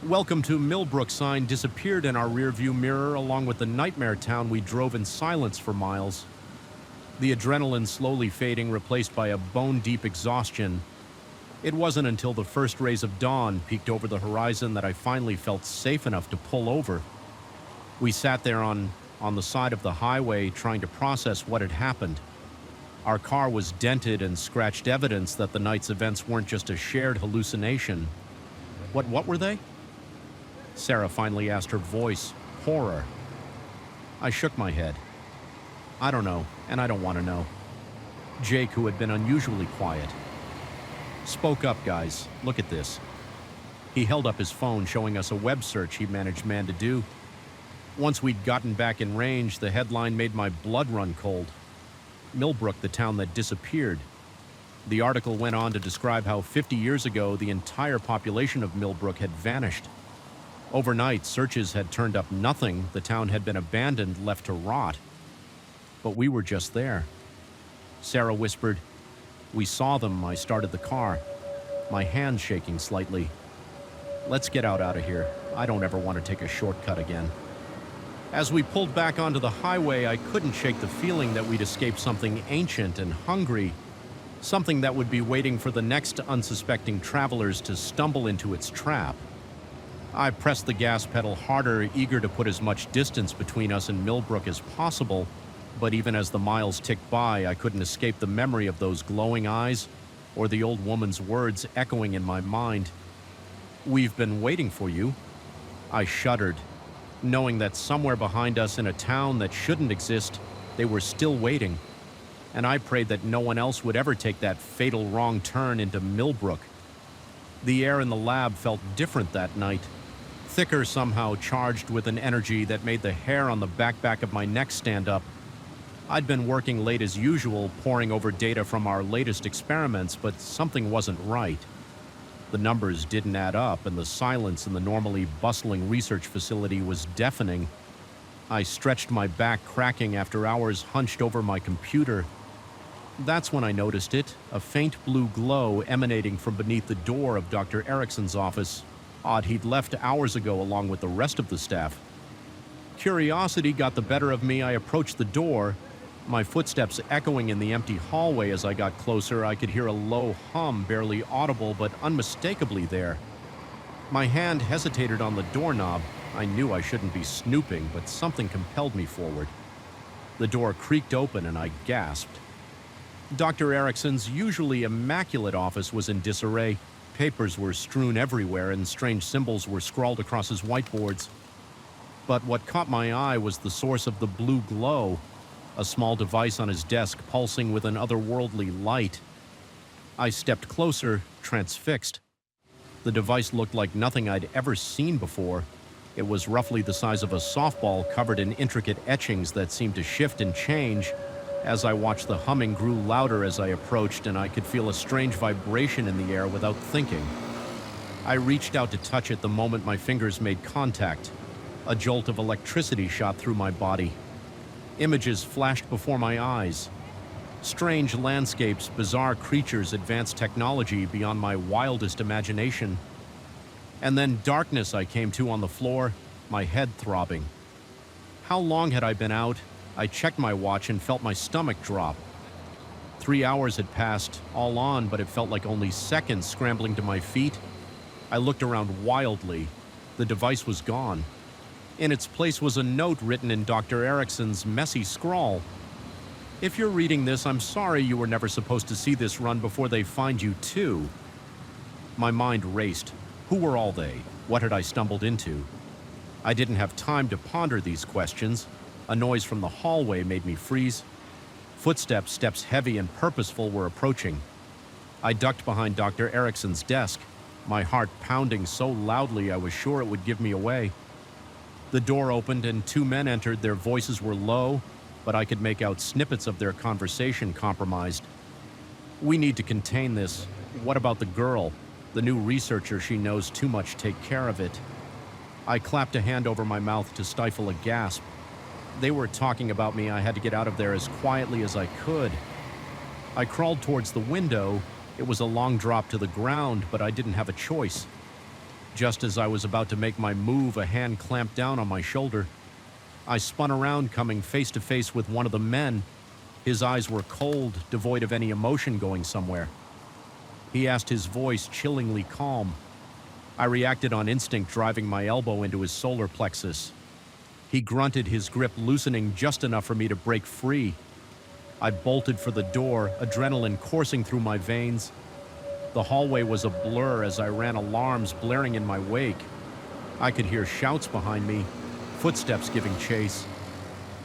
"Welcome to Millbrook" sign disappeared in our rearview mirror, along with the nightmare town. We drove in silence for miles, the adrenaline slowly fading, replaced by a bone-deep exhaustion. It wasn't until the first rays of dawn peeked over the horizon that I finally felt safe enough to pull over. We sat there on the side of the highway, trying to process what had happened. Our car was dented and scratched, evidence that the night's events weren't just a shared hallucination. What were they? Sarah finally asked, her voice horror. I shook my head. I don't know, and I don't want to know. Jake, who had been unusually quiet, spoke up. Guys, look at this. He held up his phone, showing us a web search he'd managed to do. Once we'd gotten back in range, the headline made my blood run cold. Millbrook, the town that disappeared. The article went on to describe how 50 years ago, the entire population of Millbrook had vanished. Overnight, searches had turned up nothing. The town had been abandoned, left to rot. But we were just there. Sarah whispered, "We saw them." I started the car, my hand shaking slightly. "Let's get out of here. I don't ever want to take a shortcut again." As we pulled back onto the highway, I couldn't shake the feeling that we'd escaped something ancient and hungry, something that would be waiting for the next unsuspecting travelers to stumble into its trap. I pressed the gas pedal harder, eager to put as much distance between us and Millbrook as possible, but even as the miles ticked by, I couldn't escape the memory of those glowing eyes or the old woman's words echoing in my mind. "We've been waiting for you." I shuddered, knowing that somewhere behind us in a town that shouldn't exist, they were still waiting. And I prayed that no one else would ever take that fatal wrong turn into Millbrook. The air in the lab felt different that night, thicker somehow, charged with an energy that made the hair on the back of my neck stand up. I'd been working late as usual, poring over data from our latest experiments, but something wasn't right. The numbers didn't add up, and the silence in the normally bustling research facility was deafening. I stretched my back, cracking after hours hunched over my computer. That's when I noticed it, a faint blue glow emanating from beneath the door of Dr. Erickson's office. Odd, he'd left hours ago along with the rest of the staff. Curiosity got the better of me. I approached the door, my footsteps echoing in the empty hallway. As I got closer, I could hear a low hum, barely audible but unmistakably there. My hand hesitated on the doorknob. I knew I shouldn't be snooping, but something compelled me forward. The door creaked open and I gasped. Dr. Erickson's usually immaculate office was in disarray. Papers were strewn everywhere and strange symbols were scrawled across his whiteboards. But what caught my eye was the source of the blue glow, a small device on his desk pulsing with an otherworldly light. I stepped closer, transfixed. The device looked like nothing I'd ever seen before. It was roughly the size of a softball, covered in intricate etchings that seemed to shift and change. As I watched, the humming grew louder as I approached, and I could feel a strange vibration in the air without thinking. I reached out to touch it the moment my fingers made contact. A jolt of electricity shot through my body. Images flashed before my eyes. Strange landscapes, bizarre creatures, advanced technology beyond my wildest imagination. And then darkness. I came to on the floor, my head throbbing. How long had I been out? I checked my watch and felt my stomach drop. 3 hours had passed, all on, but it felt like only seconds. Scrambling to my feet, I looked around wildly. The device was gone. In its place was a note written in Dr. Erickson's messy scrawl. "If you're reading this, I'm sorry you were never supposed to see this run before they find you too." My mind raced. Who were all they? What had I stumbled into? I didn't have time to ponder these questions. A noise from the hallway made me freeze. Footsteps, steps heavy and purposeful, were approaching. I ducked behind Dr. Erickson's desk, my heart pounding so loudly I was sure it would give me away. The door opened and 2 men entered. Their voices were low, but I could make out snippets of their conversation, compromised. "We need to contain this. What about the girl? The new researcher, she knows too much. Take care of it." I clapped a hand over my mouth to stifle a gasp. They were talking about me. I had to get out of there as quietly as I could. I crawled towards the window. It was a long drop to the ground, but I didn't have a choice. Just as I was about to make my move, a hand clamped down on my shoulder. I spun around, coming face to face with one of the men. His eyes were cold, devoid of any emotion, going somewhere. He asked, his voice chillingly calm. I reacted on instinct, driving my elbow into his solar plexus. He grunted, his grip loosening just enough for me to break free. I bolted for the door, adrenaline coursing through my veins. The hallway was a blur as I ran, alarms blaring in my wake. I could hear shouts behind me, footsteps giving chase.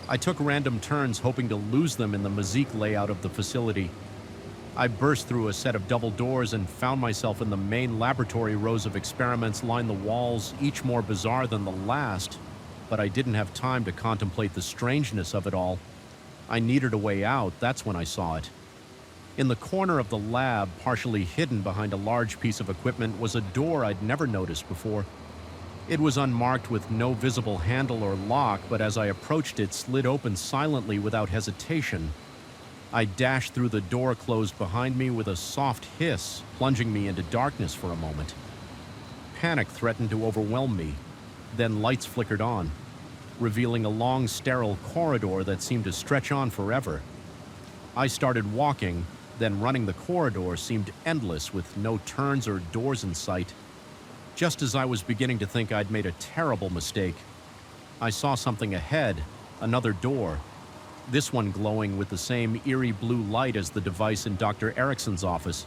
I took random turns hoping to lose them in the mosaic layout of the facility. I burst through a set of double doors and found myself in the main laboratory. Rows of experiments lined the walls, each more bizarre than the last, but I didn't have time to contemplate the strangeness of it all. I needed a way out. That's when I saw it. In the corner of the lab, partially hidden behind a large piece of equipment, was a door I'd never noticed before. It was unmarked with no visible handle or lock, but as I approached it, slid open silently without hesitation. I dashed through the door closed behind me with a soft hiss, plunging me into darkness for a moment. Panic threatened to overwhelm me. Then lights flickered on, revealing a long, sterile corridor that seemed to stretch on forever. I started walking, then running. The corridor seemed endless with no turns or doors in sight. Just as I was beginning to think I'd made a terrible mistake, I saw something ahead, another door, this one glowing with the same eerie blue light as the device in Dr. Erickson's office.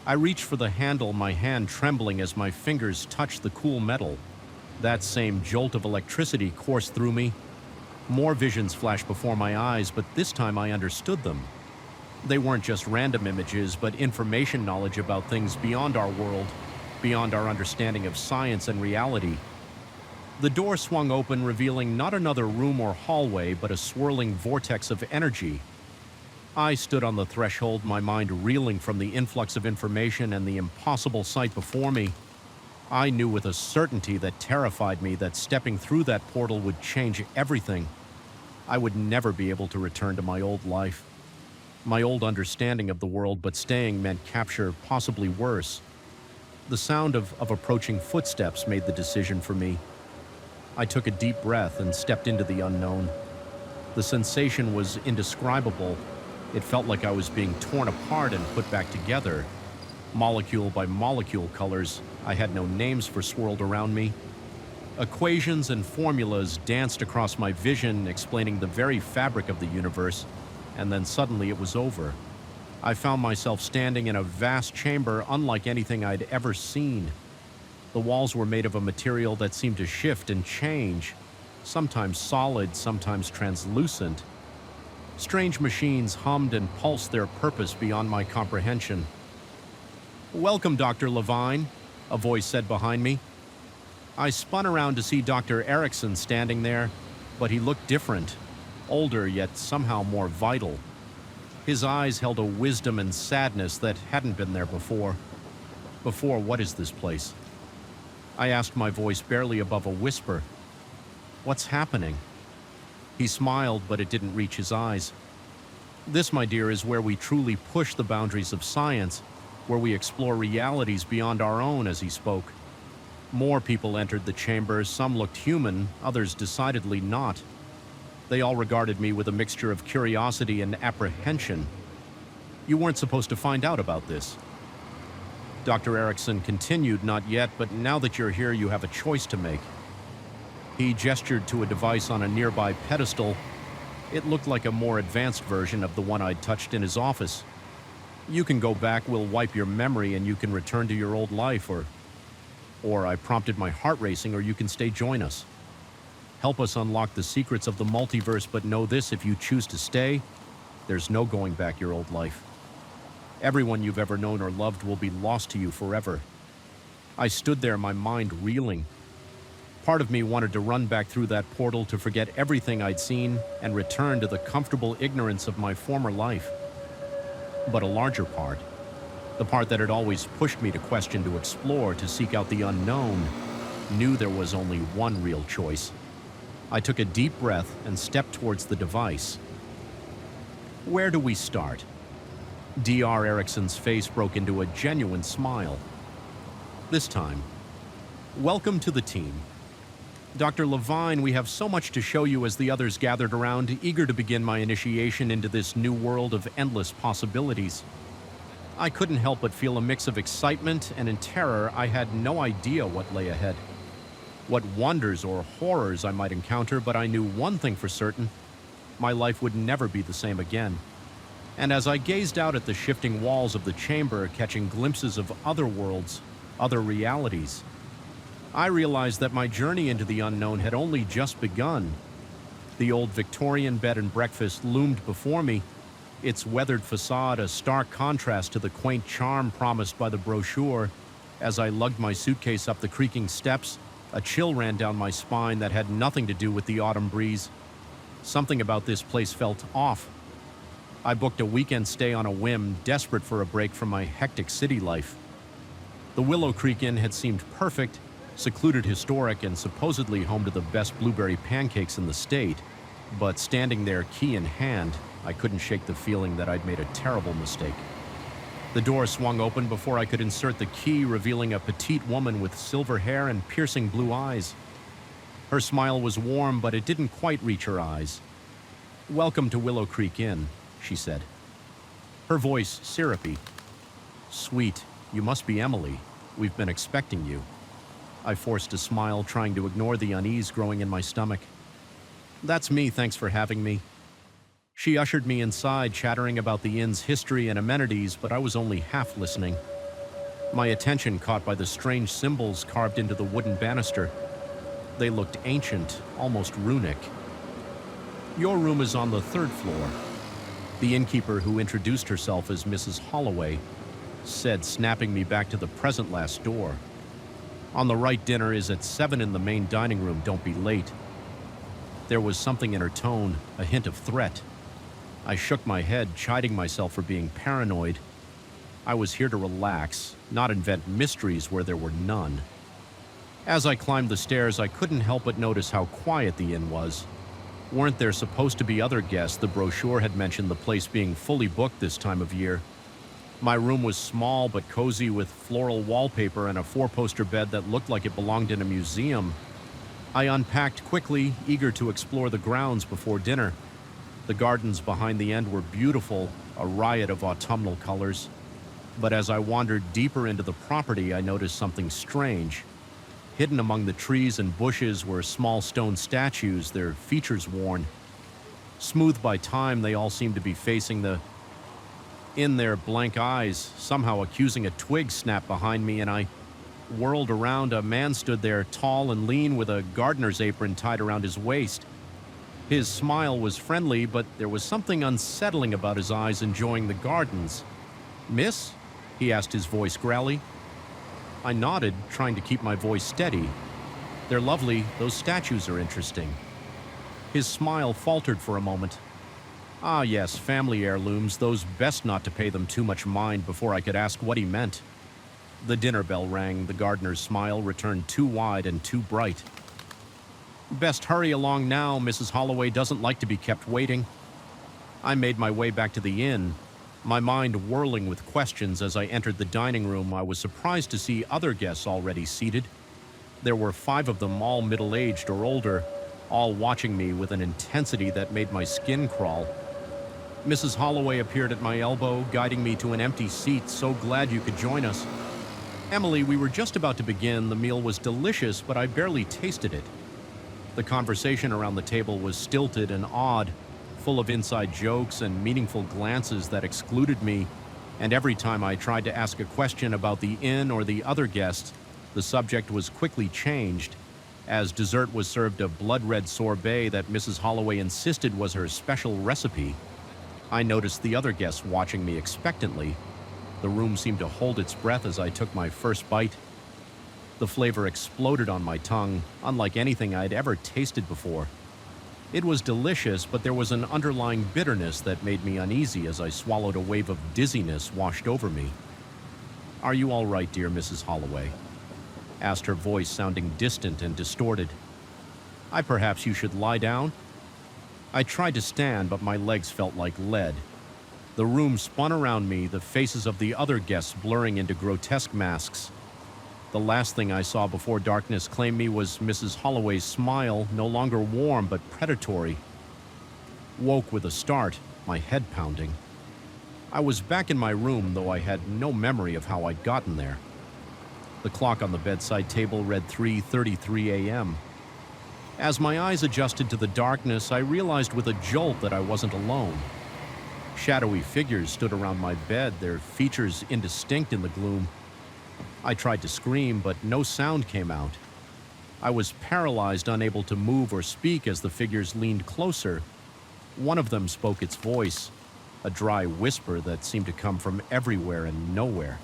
I reached for the handle, my hand trembling as my fingers touched the cool metal. That same jolt of electricity coursed through me. More visions flashed before my eyes, but this time I understood them. They weren't just random images, but information, knowledge about things beyond our world, beyond our understanding of science and reality. The door swung open, revealing not another room or hallway, but a swirling vortex of energy. I stood on the threshold, my mind reeling from the influx of information and the impossible sight before me. I knew with a certainty that terrified me that stepping through that portal would change everything. I would never be able to return to my old life, my old understanding of the world, but staying meant capture, possibly worse. The sound of approaching footsteps made the decision for me. I took a deep breath and stepped into the unknown. The sensation was indescribable. It felt like I was being torn apart and put back together. Molecule by molecule, colors I had no names for swirled around me. Equations and formulas danced across my vision, explaining the very fabric of the universe, and then suddenly it was over. I found myself standing in a vast chamber unlike anything I'd ever seen. The walls were made of a material that seemed to shift and change, sometimes solid, sometimes translucent. Strange machines hummed and pulsed, their purpose beyond my comprehension. "Welcome, Dr. Levine," a voice said behind me. I spun around to see Dr. Erickson standing there, but he looked different, older yet somehow more vital. His eyes held a wisdom and sadness that hadn't been there before. Before, what is this place? I asked, my voice barely above a whisper. "What's happening?" He smiled, but it didn't reach his eyes. "This, my dear, is where we truly push the boundaries of science, where we explore realities beyond our own," as he spoke. More people entered the chamber. Some looked human, others decidedly not. They all regarded me with a mixture of curiosity and apprehension. "You weren't supposed to find out about this." Dr. Erickson continued, "Not yet, but now that you're here, you have a choice to make." He gestured to a device on a nearby pedestal. It looked like a more advanced version of the one I'd touched in his office. "You can go back, we'll wipe your memory, and you can return to your old life, or I prompted, my heart racing, "or you can stay, join us. Help us unlock the secrets of the multiverse, but know this, if you choose to stay, there's no going back your old life. Everyone you've ever known or loved will be lost to you forever." I stood there, my mind reeling. Part of me wanted to run back through that portal to forget everything I'd seen and return to the comfortable ignorance of my former life. But a larger part, the part that had always pushed me to question, to explore, to seek out the unknown, knew there was only one real choice. I took a deep breath and stepped towards the device. Where do we start? Dr. Erickson's face broke into a genuine smile. This time, "Welcome to the team. Dr. Levine, we have so much to show you." As the others gathered around, eager to begin my initiation into this new world of endless possibilities. I couldn't help but feel a mix of excitement and in terror. I had no idea what lay ahead, what wonders or horrors I might encounter, but I knew one thing for certain: my life would never be the same again. And as I gazed out at the shifting walls of the chamber, catching glimpses of other worlds, other realities, I realized that my journey into the unknown had only just begun. The old Victorian bed and breakfast loomed before me, its weathered facade a stark contrast to the quaint charm promised by the brochure. As I lugged my suitcase up the creaking steps, a chill ran down my spine that had nothing to do with the autumn breeze. Something about this place felt off. I booked a weekend stay on a whim, desperate for a break from my hectic city life. The Willow Creek Inn had seemed perfect, secluded, historic, and supposedly home to the best blueberry pancakes in the state. But standing there, key in hand, I couldn't shake the feeling that I'd made a terrible mistake. The door swung open before I could insert the key, revealing a petite woman with silver hair and piercing blue eyes. Her smile was warm, but it didn't quite reach her eyes. "Welcome to Willow Creek Inn," she said. Her voice syrupy. "Sweet, you must be Emily. We've been expecting you." I forced a smile, trying to ignore the unease growing in my stomach. "That's me, thanks for having me." She ushered me inside, chattering about the inn's history and amenities, but I was only half listening. My attention caught by the strange symbols carved into the wooden banister. They looked ancient, almost runic. "Your room is on the 3rd floor," the innkeeper, who introduced herself as Mrs. Holloway, said, snapping me back to the present last door. "On the right, dinner is at 7 in the main dining room. Don't be late." There was something in her tone, a hint of threat. I shook my head, chiding myself for being paranoid. I was here to relax, not invent mysteries where there were none. As I climbed the stairs, I couldn't help but notice how quiet the inn was. Weren't there supposed to be other guests? The brochure had mentioned the place being fully booked this time of year. My room was small but cozy, with floral wallpaper and a 4-poster bed that looked like it belonged in a museum. I unpacked quickly, eager to explore the grounds before dinner. The gardens behind the inn were beautiful, a riot of autumnal colors. But as I wandered deeper into the property, I noticed something strange. Hidden among the trees and bushes were small stone statues, their features worn. Smoothed by time, they all seemed to be facing the in their blank eyes. Somehow accusing a twig snapped behind me, and I whirled around. A man stood there, tall and lean, with a gardener's apron tied around his waist. His smile was friendly, but there was something unsettling about his eyes, enjoying the gardens. "Miss?" he asked, his voice growly. I nodded, trying to keep my voice steady. "They're lovely. Those statues are interesting." His smile faltered for a moment. "Ah, yes, family heirlooms. Those best not to pay them too much mind." Before I could ask what he meant, the dinner bell rang. The gardener's smile returned too wide and too bright. "Best hurry along now. Mrs. Holloway doesn't like to be kept waiting." I made my way back to the inn, my mind whirling with questions. As I entered the dining room, I was surprised to see other guests already seated. There were 5 of them, all middle-aged or older, all watching me with an intensity that made my skin crawl. Mrs. Holloway appeared at my elbow, guiding me to an empty seat. "So glad you could join us." "Emily, we were just about to begin. The meal was delicious, but I barely tasted it." The conversation around the table was stilted and odd, full of inside jokes and meaningful glances that excluded me, and every time I tried to ask a question about the inn or the other guests, the subject was quickly changed. As dessert was served, a blood-red sorbet that Mrs. Holloway insisted was her special recipe. I noticed the other guests watching me expectantly. The room seemed to hold its breath as I took my first bite. The flavor exploded on my tongue, unlike anything I'd ever tasted before. It was delicious, but there was an underlying bitterness that made me uneasy as I swallowed. A wave of dizziness washed over me. "Are you all right, dear Mrs. Holloway?" asked her voice, sounding distant and distorted. Perhaps you should lie down?" I tried to stand, but my legs felt like lead. The room spun around me, the faces of the other guests blurring into grotesque masks. The last thing I saw before darkness claimed me was Mrs. Holloway's smile, no longer warm but predatory. Woke with a start, my head pounding. I was back in my room, though I had no memory of how I'd gotten there. The clock on the bedside table read 3:33 a.m. As my eyes adjusted to the darkness, I realized with a jolt that I wasn't alone. Shadowy figures stood around my bed, their features indistinct in the gloom. I tried to scream, but no sound came out. I was paralyzed, unable to move or speak as the figures leaned closer. One of them spoke its voice, a dry whisper that seemed to come from everywhere and nowhere.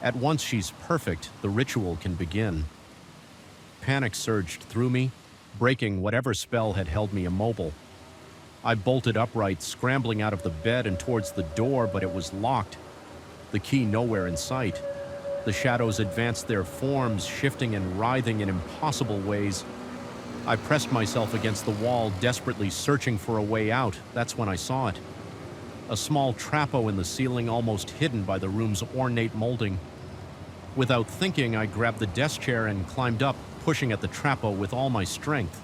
At once she's perfect, the ritual can begin. Panic surged through me, breaking whatever spell had held me immobile. I bolted upright, scrambling out of the bed and towards the door, but it was locked. The key nowhere in sight. The shadows advanced their forms, shifting and writhing in impossible ways. I pressed myself against the wall, desperately searching for a way out. That's when I saw it. A small trapdoor in the ceiling, almost hidden by the room's ornate molding. Without thinking, I grabbed the desk chair and climbed up, pushing at the trapdoor with all my strength.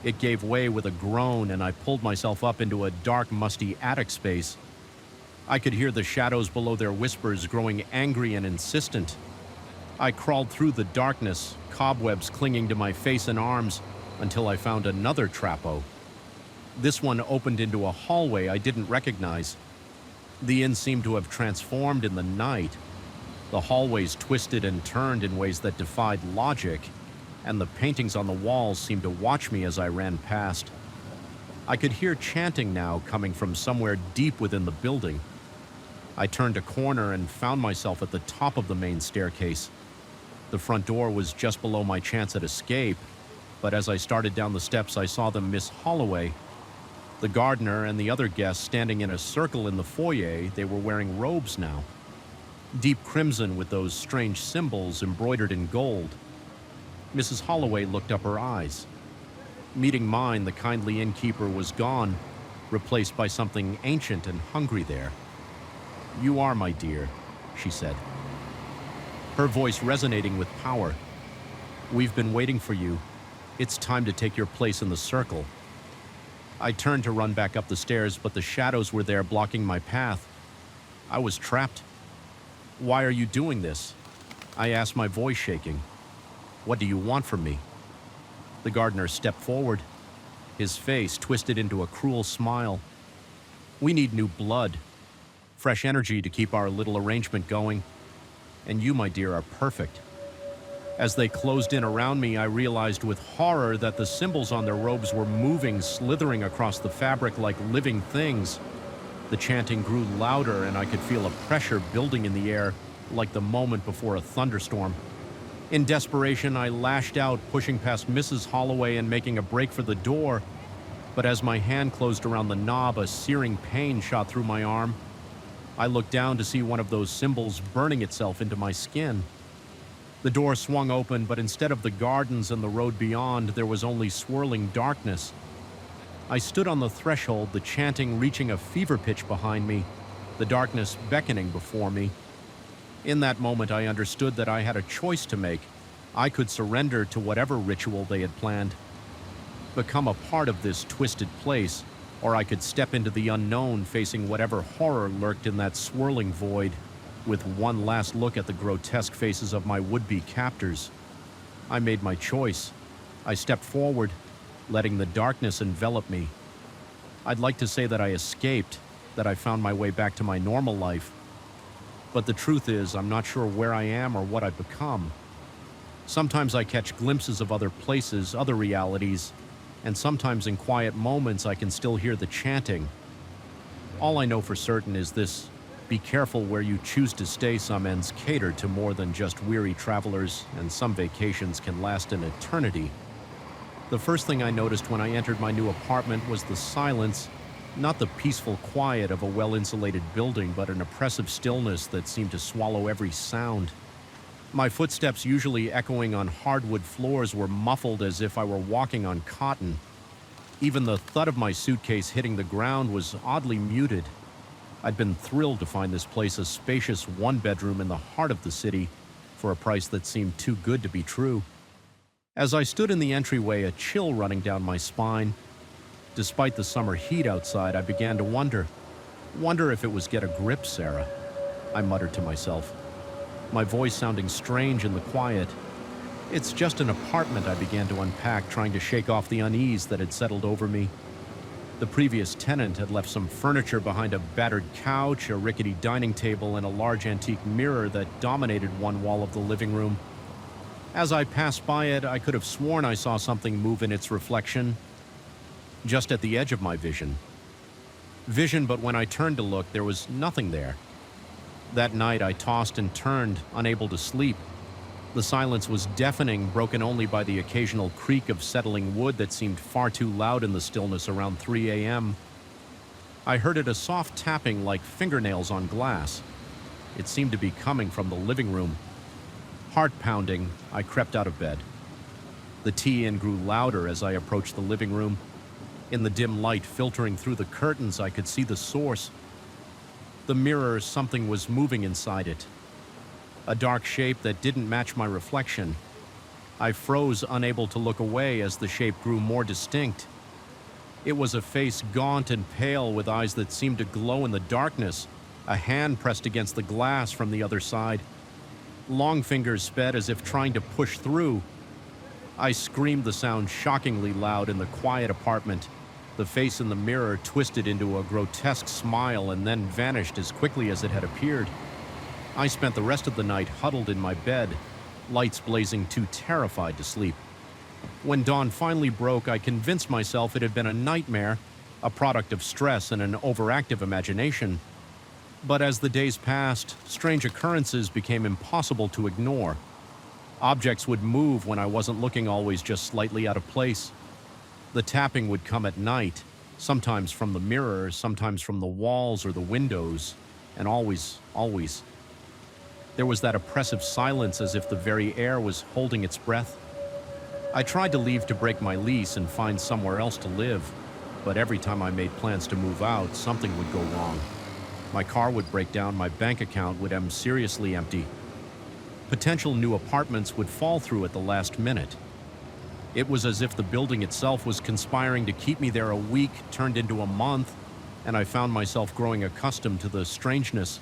It gave way with a groan, and I pulled myself up into a dark, musty attic space. I could hear the shadows below their whispers growing angry and insistent. I crawled through the darkness, cobwebs clinging to my face and arms, until I found another trapdoor. This one opened into a hallway I didn't recognize. The inn seemed to have transformed in the night. The hallways twisted and turned in ways that defied logic, and the paintings on the walls seemed to watch me as I ran past. I could hear chanting now coming from somewhere deep within the building. I turned a corner and found myself at the top of the main staircase. The front door was just below my chance at escape, but as I started down the steps, I saw them Miss Holloway. The gardener and the other guests standing in a circle in the foyer. They were wearing robes now. Deep crimson with those strange symbols embroidered in gold. Mrs. Holloway looked up her eyes. Meeting mine, the kindly innkeeper was gone, replaced by something ancient and hungry there. "You are my dear," she said, her voice resonating with power. "We've been waiting for you. It's time to take your place in the circle." I turned to run back up the stairs, but the shadows were there blocking my path. I was trapped. "Why are you doing this?" I asked, my voice shaking. "What do you want from me?" The gardener stepped forward, his face twisted into a cruel smile. "We need new blood, fresh energy to keep our little arrangement going. And you, my dear, are perfect." As they closed in around me, I realized with horror that the symbols on their robes were moving, slithering across the fabric like living things. The chanting grew louder, and I could feel a pressure building in the air, like the moment before a thunderstorm. In desperation, I lashed out, pushing past Mrs. Holloway and making a break for the door. But as my hand closed around the knob, a searing pain shot through my arm. I looked down to see one of those symbols burning itself into my skin. The door swung open, but instead of the gardens and the road beyond, there was only swirling darkness. I stood on the threshold, the chanting reaching a fever pitch behind me, the darkness beckoning before me. In that moment, I understood that I had a choice to make. I could surrender to whatever ritual they had planned, become a part of this twisted place, or I could step into the unknown, facing whatever horror lurked in that swirling void, with one last look at the grotesque faces of my would-be captors. I made my choice. I stepped forward, letting the darkness envelop me. I'd like to say that I escaped, that I found my way back to my normal life. But the truth is, I'm not sure where I am or what I've become. Sometimes I catch glimpses of other places, other realities, and sometimes in quiet moments I can still hear the chanting. All I know for certain is this: be careful where you choose to stay. Some ends cater to more than just weary travelers, and some vacations can last an eternity. The first thing I noticed when I entered my new apartment was the silence, not the peaceful quiet of a well-insulated building, but an oppressive stillness that seemed to swallow every sound. My footsteps, usually echoing on hardwood floors, were muffled as if I were walking on cotton. Even the thud of my suitcase hitting the ground was oddly muted. I'd been thrilled to find this place a spacious one-bedroom in the heart of the city for a price that seemed too good to be true. As I stood in the entryway, a chill running down my spine. Despite the summer heat outside, I began to wonder if it was get a grip, Sarah, I muttered to myself, my voice sounding strange in the quiet. It's just an apartment, I began to unpack, trying to shake off the unease that had settled over me. The previous tenant had left some furniture behind a battered couch, a rickety dining table, and a large antique mirror that dominated one wall of the living room. As I passed by it, I could have sworn I saw something move in its reflection, just at the edge of my vision, but when I turned to look, there was nothing there. That night, I tossed and turned, unable to sleep. The silence was deafening, broken only by the occasional creak of settling wood that seemed far too loud in the stillness around 3 a.m. I heard it a soft tapping like fingernails on glass. It seemed to be coming from the living room. Heart pounding, I crept out of bed. The tea-in grew louder as I approached the living room. In the dim light filtering through the curtains, I could see the source. The mirror, something was moving inside it. A dark shape that didn't match my reflection. I froze, unable to look away as the shape grew more distinct. It was a face gaunt and pale with eyes that seemed to glow in the darkness, a hand pressed against the glass from the other side. Long fingers sped as if trying to push through. I screamed, the sound shockingly loud in the quiet apartment. The face in the mirror twisted into a grotesque smile and then vanished as quickly as it had appeared. I spent the rest of the night huddled in my bed, lights blazing, too terrified to sleep. When dawn finally broke, I convinced myself it had been a nightmare, a product of stress and an overactive imagination. But as the days passed, strange occurrences became impossible to ignore. Objects would move when I wasn't looking, always just slightly out of place. The tapping would come at night, sometimes from the mirror, sometimes from the walls or the windows, and always. There was that oppressive silence as if the very air was holding its breath. I tried to leave to break my lease and find somewhere else to live, but every time I made plans to move out, something would go wrong. My car would break down, my bank account would end seriously empty. Potential new apartments would fall through at the last minute. It was as if the building itself was conspiring to keep me there. A week turned into a month, and I found myself growing accustomed to the strangeness.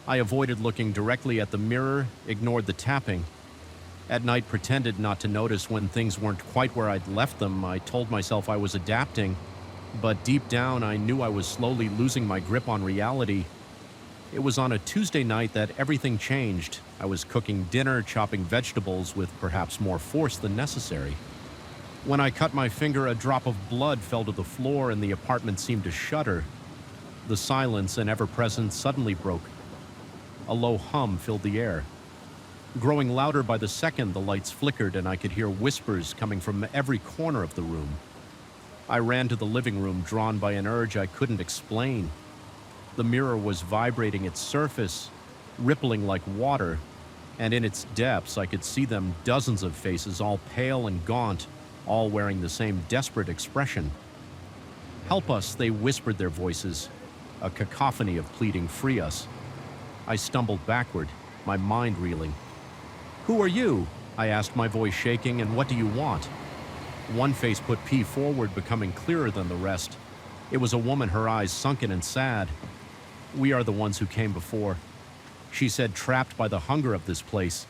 I avoided looking directly at the mirror, ignored the tapping. At night, pretended not to notice when things weren't quite where I'd left them. I told myself I was adapting, but deep down I knew I was slowly losing my grip on reality. It was on a Tuesday night that everything changed. I was cooking dinner, chopping vegetables with perhaps more force than necessary. When I cut my finger, a drop of blood fell to the floor and the apartment seemed to shudder. The silence and ever-present suddenly broke. A low hum filled the air. Growing louder by the second, the lights flickered and I could hear whispers coming from every corner of the room. I ran to the living room, drawn by an urge I couldn't explain. The mirror was vibrating its surface, rippling like water, and in its depths I could see them, dozens of faces, all pale and gaunt, all wearing the same desperate expression. "Help us," they whispered, their voices, a cacophony of pleading, "Free us." I stumbled backward, my mind reeling. "Who are you?" I asked, my voice shaking, "and what do you want?" One face put P forward, becoming clearer than the rest. It was a woman, her eyes sunken and sad. "We are the ones who came before," she said, "trapped by the hunger of this place.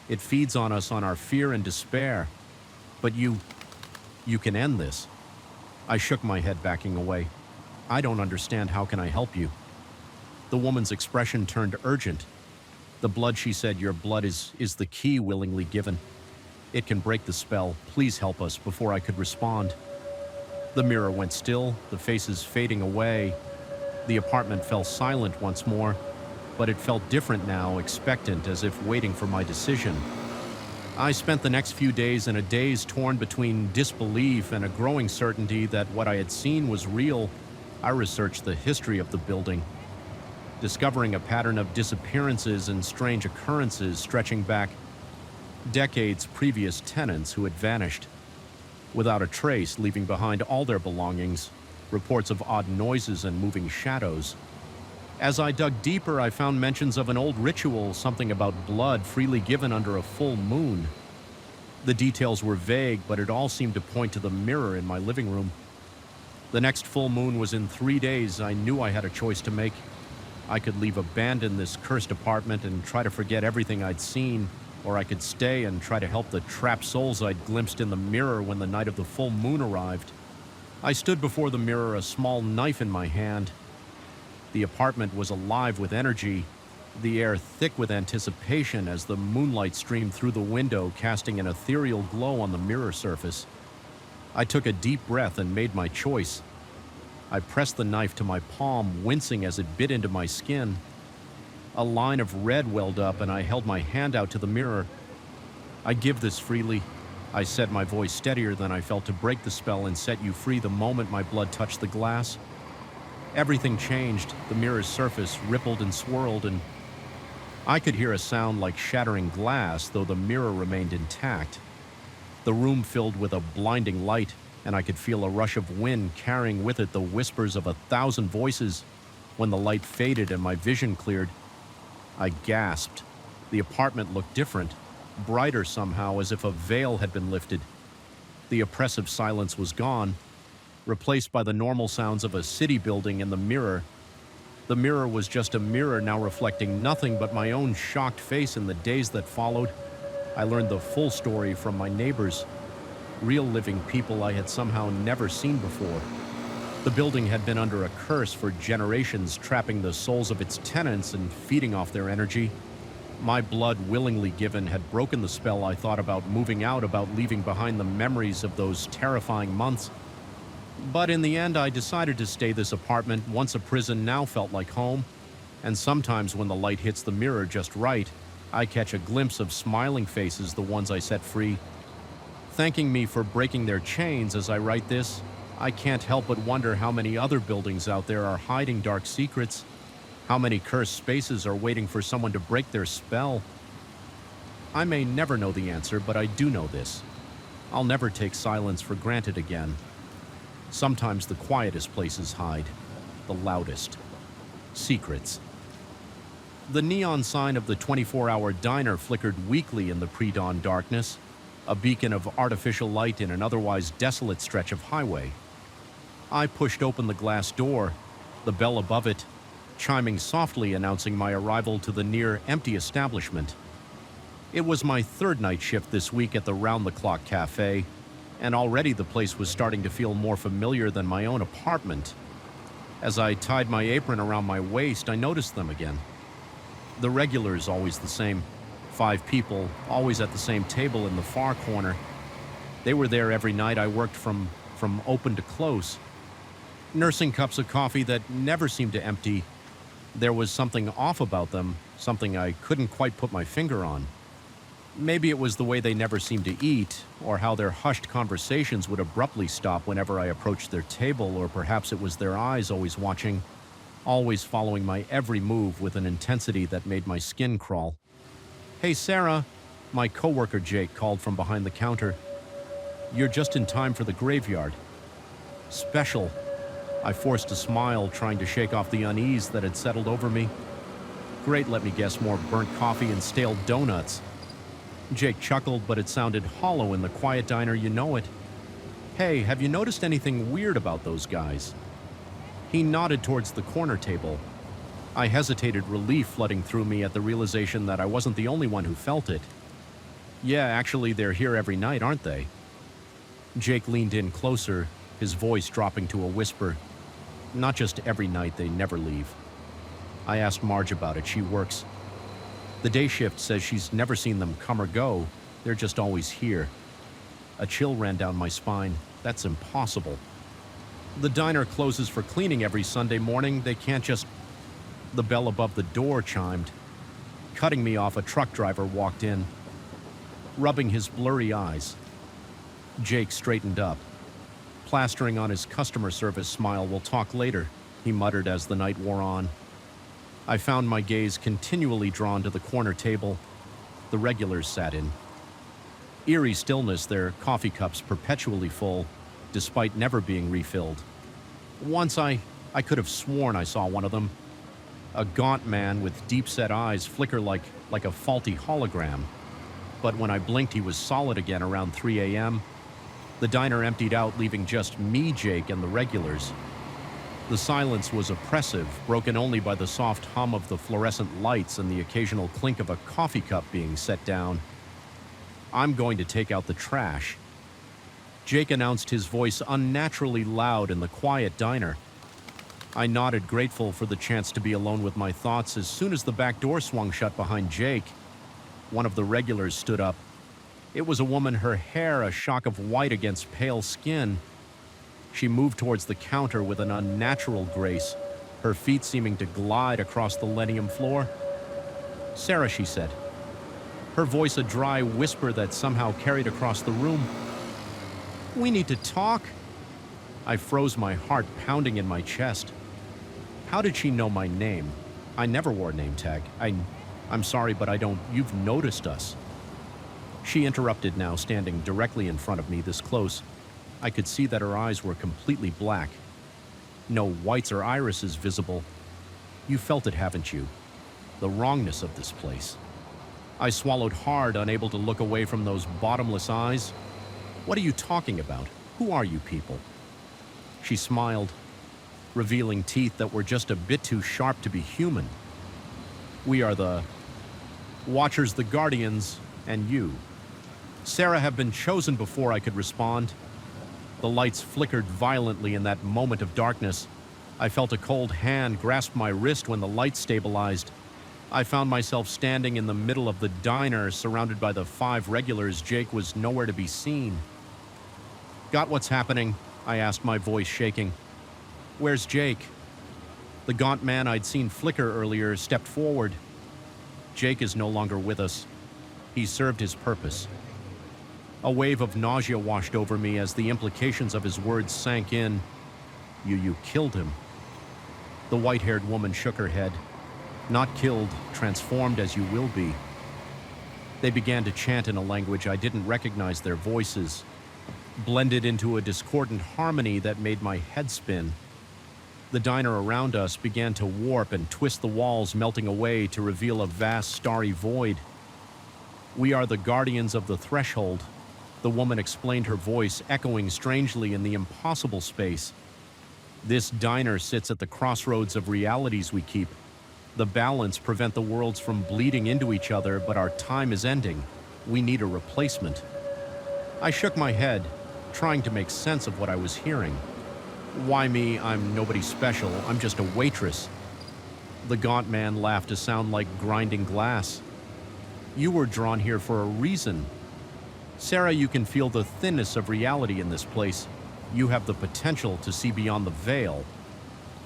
It feeds on us, on our fear and despair. But you can end this." I shook my head, backing away. "I don't understand. How can I help you?" The woman's expression turned urgent. "The blood," she said, "your blood is the key willingly given. It can break the spell. Please help us." Before I could respond, the mirror went still, the faces fading away. The apartment fell silent once more, but it felt different now, expectant, as if waiting for my decision. I spent the next few days in a daze torn between disbelief and a growing certainty that what I had seen was real. I researched the history of the building, discovering a pattern of disappearances and strange occurrences stretching back decades. Previous tenants who had vanished without a trace, leaving behind all their belongings, reports of odd noises and moving shadows. As I dug deeper, I found mentions of an old ritual, something about blood freely given under a full moon. The details were vague, but it all seemed to point to the mirror in my living room. The next full moon was in 3 days. I knew I had a choice to make. I could leave, abandon this cursed apartment and try to forget everything I'd seen, or I could stay and try to help the trapped souls I'd glimpsed in the mirror when the night of the full moon arrived. I stood before the mirror, a small knife in my hand. The apartment was alive with energy. the air thick with anticipation as the moonlight streamed through the window, casting an ethereal glow on the mirror surface. I took a deep breath and made my choice. I pressed the knife to my palm, wincing as it bit into my skin. A line of red welled up, and I held my hand out to the mirror. "I give this freely," I said, my voice steadier than I felt, "to break the spell and set you free the moment my blood touched the glass." Everything changed. The mirror's surface rippled and swirled, and I could hear a sound like shattering glass, though the mirror remained intact. The room filled with a blinding light, and I could feel a rush of wind carrying with it the whispers of 1,000 voices. When the light faded and my vision cleared, I gasped. The apartment looked different, brighter somehow, as if a veil had been lifted. The oppressive silence was gone, replaced by the normal sounds of a city building and the mirror. The mirror was just a mirror, now reflecting nothing but my own shocked face in the days that followed. I learned the full story from my neighbors, real living people I had somehow never seen before. The building had been under a curse for generations, trapping the souls of its tenants and feeding off their energy. My blood, willingly given, had broken the spell. I thought about moving out, about leaving behind the memories of those terrifying months. But in the end, I decided to stay. This apartment, once a prison, now felt like home. And sometimes when the light hits the mirror just right, I catch a glimpse of smiling faces, the ones I set free, thanking me for breaking their chains. As I write this, I can't help but wonder how many other buildings out there are hiding dark secrets. How many cursed spaces are waiting for someone to break their spell? I may never know the answer, but I do know this: I'll never take silence for granted again. Sometimes the quietest places hide the loudest secrets. The neon sign of the 24-hour diner flickered weakly in the pre-dawn darkness, a beacon of artificial light in an otherwise desolate stretch of highway. I pushed open the glass door, the bell above it chiming softly, announcing my arrival to the near-empty establishment. It was my third night shift this week at the round-the-clock cafe, and already the place was starting to feel more familiar than my own apartment. As I tied my apron around my waist, I noticed them again. The regulars, always the same. 5 people, always at the same table in the far corner. They were there every night I worked from open to close, nursing cups of coffee that never seemed to empty. There was something off about them, something I couldn't quite put my finger on. Maybe it was the way they never seemed to eat, or how their hushed conversations would abruptly stop whenever I approached their table, or perhaps it was their eyes always watching, always following my every move with an intensity that made my skin crawl. "Hey, Sarah," my coworker Jake called from behind the counter. "You're just in time for the graveyard." "Special." I forced a smile, trying to shake off the unease that had settled over me. "Great, let me guess, more burnt coffee and stale donuts." Jake chuckled, but it sounded hollow in the quiet diner, you know it. "Hey, have you noticed anything weird about those guys?" He nodded towards the corner table. I hesitated, relief flooding through me at the realization that I wasn't the only one who felt it. "Yeah, actually, they're here every night, aren't they?" Jake leaned in closer, his voice dropping to a whisper. "Not just every night, they never leave." I asked Marge about it. She works the day shift, says she's never seen them come or go. They're just always here. A chill ran down my spine. That's impossible. The diner closes for cleaning every Sunday morning. They can't just... The bell above the door chimed. Cutting me off, a truck driver walked in, rubbing his blurry eyes. Jake straightened up, plastering on his customer service smile. "We'll talk later," he muttered as the night wore on. I found my gaze continually drawn to the corner table the regulars sat in. Eerie stillness, their coffee cups perpetually full, despite never being refilled. Once I could have sworn I saw one of them, a gaunt man with deep-set eyes flicker like a faulty hologram. But when I blinked, he was solid again around 3 a.m. The diner emptied out, leaving just me, Jake, and the regulars. The silence was oppressive, broken only by the soft hum of the fluorescent lights and the occasional clink of a coffee cup being set down. "I'm going to take out the trash," Jake announced, his voice unnaturally loud in the quiet diner. I nodded, grateful for the chance to be alone with my thoughts as soon as the back door swung shut behind Jake. One of the regulars stood up. It was a woman, her hair a shock of white against pale skin. She moved towards the counter with an unnatural grace, her feet seeming to glide across the linoleum floor. "Sarah," she said, her voice a dry whisper that somehow carried across the room. "We need to talk." I froze, my heart pounding in my chest. How did she know my name? I never wore a name tag. I'm sorry, but I don't. You've noticed us. She interrupted now, standing directly in front of me, this close. I could see that her eyes were completely black. No whites or irises visible. You felt it, haven't you? The wrongness of this place. I swallowed hard, unable to look away from those bottomless eyes. What are you talking about? Who are you people? She smiled, revealing teeth that were just a bit too sharp to be human. We are the Watchers, the Guardians, and you. Sarah have been chosen before I could respond. The lights flickered violently in that moment of darkness. I felt a cold hand grasp my wrist when the light stabilized. I found myself standing in the middle of the diner, surrounded by the 5 regulars. Jake was nowhere to be seen. "Got what's happening?" I asked, my voice shaking. "Where's Jake?" The gaunt man I'd seen flicker earlier stepped forward. "Jake is no longer with us. He served his purpose." A wave of nausea washed over me as the implications of his words sank in. You killed him." The white-haired woman shook her head. "Not killed, transformed as you will be." They began to chant in a language I didn't recognize their voices, blended into a discordant harmony that made my head spin. The diner around us began to warp and twist, the walls melting away to reveal a vast starry void. "We are the guardians of the threshold," the woman explained, her voice echoing strangely in the impossible space. "This diner sits at the crossroads of realities we keep. The balance prevent the worlds from bleeding into each other, but our time is ending. We need a replacement." I shook my head, trying to make sense of what I was hearing. "Why me? I'm nobody special. I'm just a waitress." The gaunt man laughed, a sound like grinding glass. "You were drawn here for a reason. Sarah, you can feel the thinness of reality in this place. You have the potential to see beyond the veil."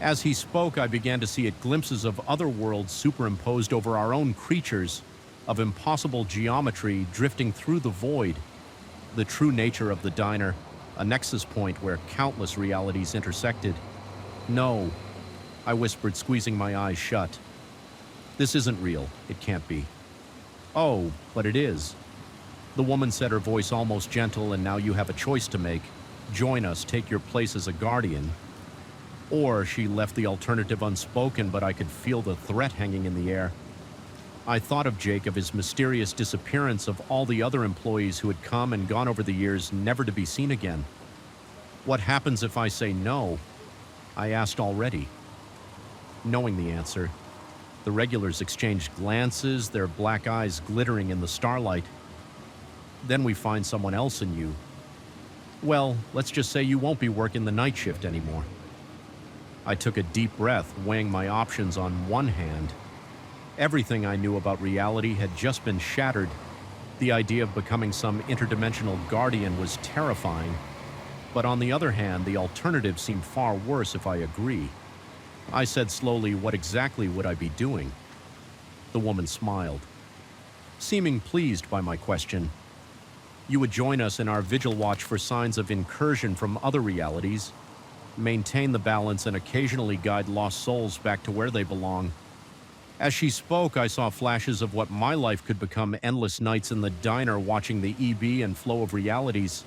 As he spoke, I began to see glimpses of other worlds superimposed over our own creatures, of impossible geometry drifting through the void. The true nature of the diner, a nexus point where countless realities intersected. "No," I whispered, squeezing my eyes shut. "This isn't real. It can't be." "Oh, but it is." The woman said, her voice almost gentle, "And now you have a choice to make. Join us, take your place as a guardian." Or she left the alternative unspoken, but I could feel the threat hanging in the air. I thought of Jake, of his mysterious disappearance, of all the other employees who had come and gone over the years, never to be seen again. What happens if I say no? I asked already. Knowing the answer, the regulars exchanged glances, their black eyes glittering in the starlight. "Then we find someone else in you. Well, let's just say you won't be working the night shift anymore." I took a deep breath, weighing my options. On one hand, everything I knew about reality had just been shattered. The idea of becoming some interdimensional guardian was terrifying. But on the other hand, the alternative seemed far worse if I agree. I said slowly, "What exactly would I be doing?" The woman smiled, seeming pleased by my question. "You would join us in our vigil watch for signs of incursion from other realities, maintain the balance, and occasionally guide lost souls back to where they belong." As she spoke, I saw flashes of what my life could become: endless nights in the diner watching the EB and flow of realities,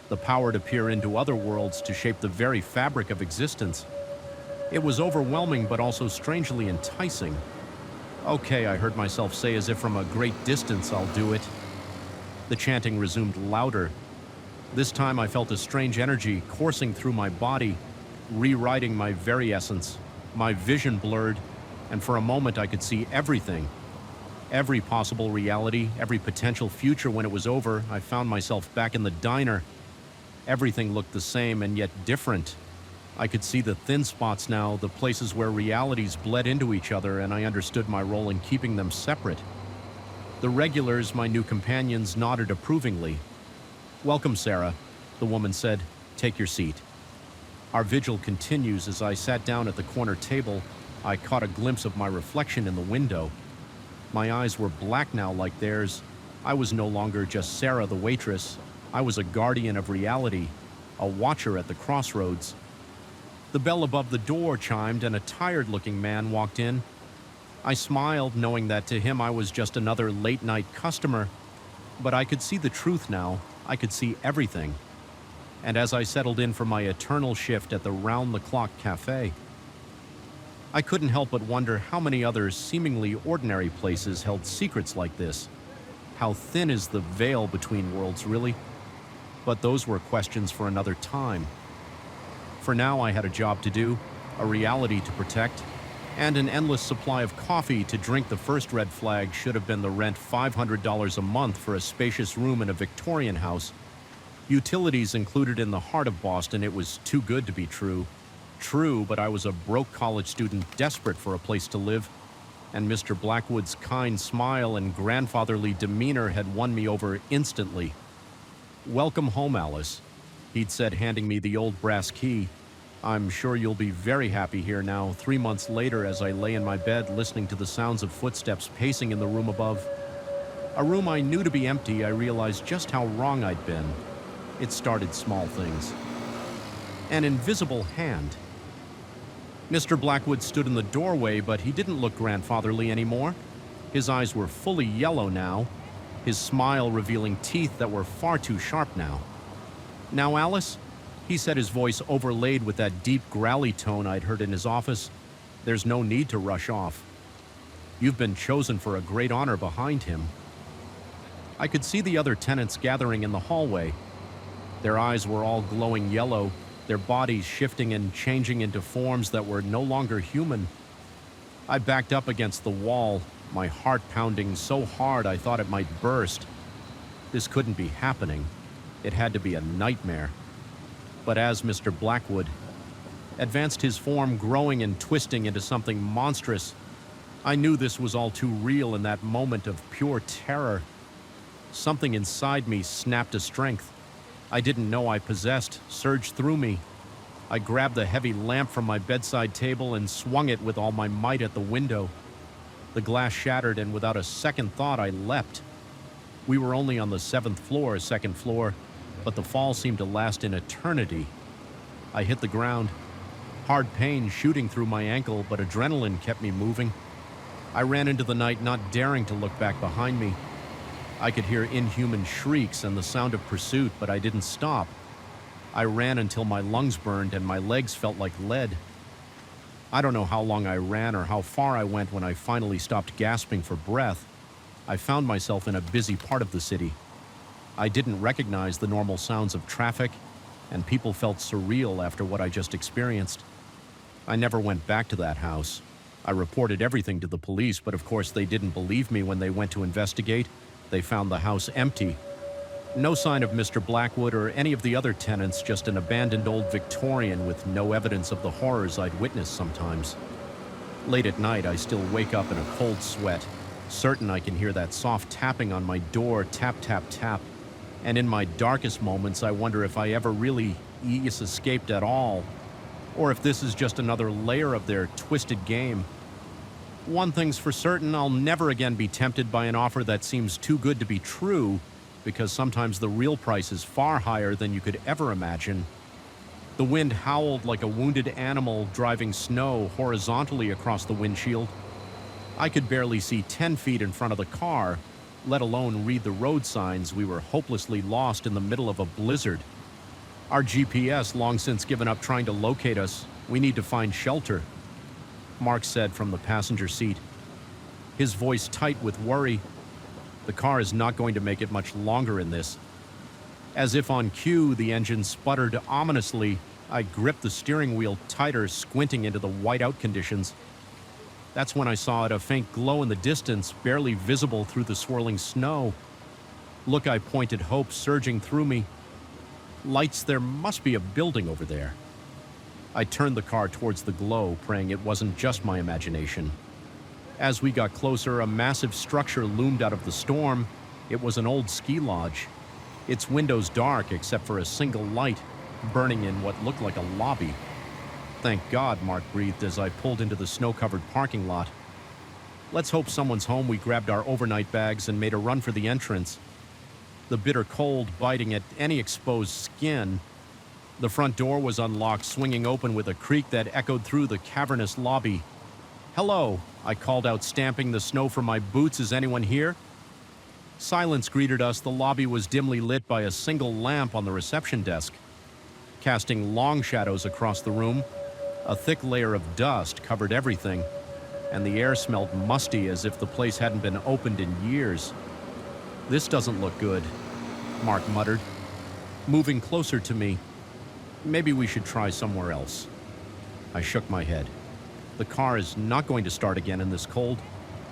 the power to peer into other worlds, to shape the very fabric of existence. It was overwhelming, but also strangely enticing. "Okay," I heard myself say, as if from a great distance, "I'll do it." The chanting resumed louder. This time I felt a strange energy coursing through my body, rewriting my very essence. My vision blurred, and for a moment I could see everything. Every possible reality, every potential future. When it was over, I found myself back in the diner. Everything looked the same and yet different. I could see the thin spots now, the places where realities bled into each other, and I understood my role in keeping them separate. The regulars, my new companions, nodded approvingly. "Welcome, Sarah," the woman said. "Take your seat." Our vigil continues. As I sat down at the corner table, I caught a glimpse of my reflection in the window. My eyes were black now like theirs. I was no longer just Sarah the waitress. I was a guardian of reality, a watcher at the crossroads. The bell above the door chimed and a tired-looking man walked in. I smiled, knowing that to him I was just another late-night customer. But I could see the truth now. I could see everything. And as I settled in for my eternal shift at the round-the-clock cafe, I couldn't help but wonder how many other seemingly ordinary places held secrets like this. How thin is the veil between worlds, really? But those were questions for another time. For now, I had a job to do, a reality to protect, and an endless supply of coffee to drink. The first red flag should have been the rent $500 a month for a spacious room in a Victorian house. Utilities included in the heart of Boston. It was too good to be true. True, but I was a broke college student desperate for a place to live, and Mr. Blackwood's kind smile and grandfatherly demeanor had won me over instantly. "Welcome home, Alice," he'd said, handing me the old brass key. "I'm sure you'll be very happy here now." 3 months later, as I lay in my bed listening to the sounds of footsteps pacing in the room above, a room I knew to be empty, I realized just how wrong I'd been. It started small things. An invisible hand. Mr. Blackwood stood in the doorway, but he didn't look grandfatherly anymore. His eyes were fully yellow now, his smile revealing teeth that were far too sharp now. "Now, Alice," he said, his voice overlaid with that deep growly tone I'd heard in his office, "there's no need to rush off. You've been chosen for a great honor." Behind him, I could see the other tenants gathering in the hallway. Their eyes were all glowing yellow, their bodies shifting and changing into forms that were no longer human. I backed up against the wall, my heart pounding so hard I thought it might burst. This couldn't be happening. It had to be a nightmare. But as Mr. Blackwood advanced, his form growing and twisting into something monstrous, I knew this was all too real. In that moment of pure terror, something inside me snapped a strength I didn't know I possessed, surged through me. I grabbed the heavy lamp from my bedside table and swung it with all my might at the window. The glass shattered, and without a second thought, I leapt. We were only on the 7th floor, second floor, but the fall seemed to last an eternity. I hit the ground, hard pain shooting through my ankle, but adrenaline kept me moving. I ran into the night, not daring to look back behind me. I could hear inhuman shrieks and the sound of pursuit, but I didn't stop. I ran until my lungs burned and my legs felt like lead. I don't know how long I ran or how far I went when I finally stopped gasping for breath. I found myself in a busy part of the city. I didn't recognize the normal sounds of traffic, and people felt surreal after what I just experienced. I never went back to that house. I reported everything to the police, but of course they didn't believe me when they went to investigate. They found the house empty. No sign of Mr. Blackwood or any of the other tenants, just an abandoned old Victorian with no evidence of the horrors I'd witnessed sometimes. Late at night, I still wake up in a cold sweat, certain I can hear that soft tapping on my door, tap, tap, tap. And in my darkest moments, I wonder if I ever really escaped at all, or if this is just another layer of their twisted game. One thing's for certain, I'll never again be tempted by an offer that seems too good to be true, because sometimes the real price is far higher than you could ever imagine. The wind howled like a wounded animal driving snow horizontally across the windshield. I could barely see 10 feet in front of the car, let alone read the road signs. We were hopelessly lost in the middle of a blizzard. Our GPS long since given up trying to locate us. We need to find shelter, Mark said from the passenger seat, his voice tight with worry. The car is not going to make it much longer in this. As if on cue, the engine sputtered ominously. I gripped the steering wheel tighter, squinting into the whiteout conditions. That's when I saw it, a faint glow in the distance, barely visible through the swirling snow. Look, I pointed, hope surging through me. Lights, there must be a building over there. I turned the car towards the glow, praying it wasn't just my imagination. As we got closer, a massive structure loomed out of the storm. It was an old ski lodge. Its windows dark except for a single light burning in what looked like a lobby. Thank God, Mark breathed as I pulled into the snow-covered parking lot. Let's hope someone's home. We grabbed our overnight bags and made a run for the entrance. The bitter cold biting at any exposed skin. The front door was unlocked, swinging open with a creak that echoed through the cavernous lobby. "Hello," I called out, stamping the snow from my boots. "Is anyone here?" Silence greeted us. The lobby was dimly lit by a single lamp on the reception desk, casting long shadows across the room. A thick layer of dust covered everything, and the air smelled musty as if the place hadn't been opened in years. "This doesn't look good," Mark muttered, moving closer to me. "Maybe we should try somewhere else." I shook my head. The car is not going to start again in this cold,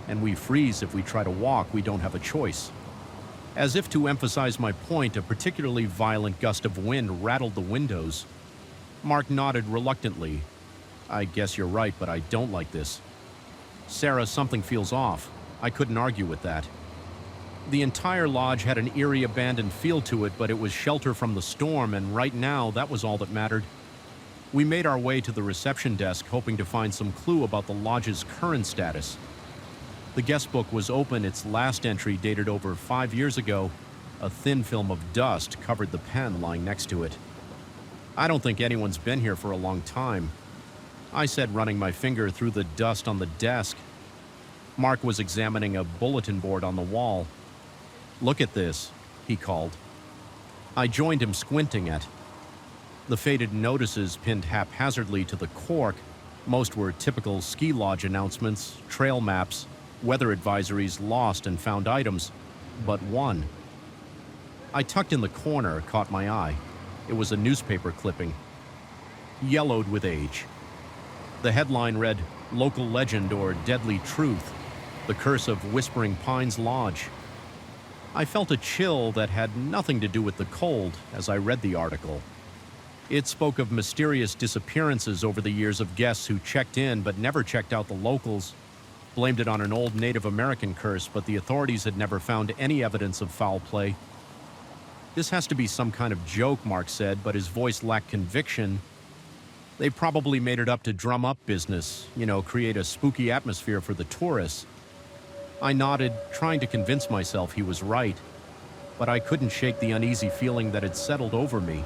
and we freeze if we try to walk. We don't have a choice. As if to emphasize my point, a particularly violent gust of wind rattled the windows. Mark nodded reluctantly. "I guess you're right, but I don't like this." "Sarah, something feels off." I couldn't argue with that. The entire lodge had an eerie, abandoned feel to it, but it was shelter from the storm, and right now, that was all that mattered. We made our way to the reception desk, hoping to find some clue about the lodge's current status. The guest book was open, its last entry dated over 5 years ago. A thin film of dust covered the pen lying next to it. "I don't think anyone's been here for a long time," I said, running my finger through the dust on the desk. Mark was examining a bulletin board on the wall. "Look at this," he called. I joined him, squinting at the faded notices pinned haphazardly to the cork. Most were typical ski lodge announcements, trail maps, weather advisories, lost and found items, but one. I tucked in the corner, caught my eye. It was a newspaper clipping, yellowed with age. The headline read, "Local Legend or Deadly Truth, The Curse of Whispering Pines Lodge." I felt a chill that had nothing to do with the cold as I read the article. It spoke of mysterious disappearances over the years of guests who checked in but never checked out the locals, blamed it on an old Native American curse, but the authorities had never found any evidence of foul play. "This has to be some kind of joke," Mark said, but his voice lacked conviction. "They probably made it up to drum up business, create a spooky atmosphere for the tourists." I nodded, trying to convince myself he was right, but I couldn't shake the uneasy feeling that had settled over me.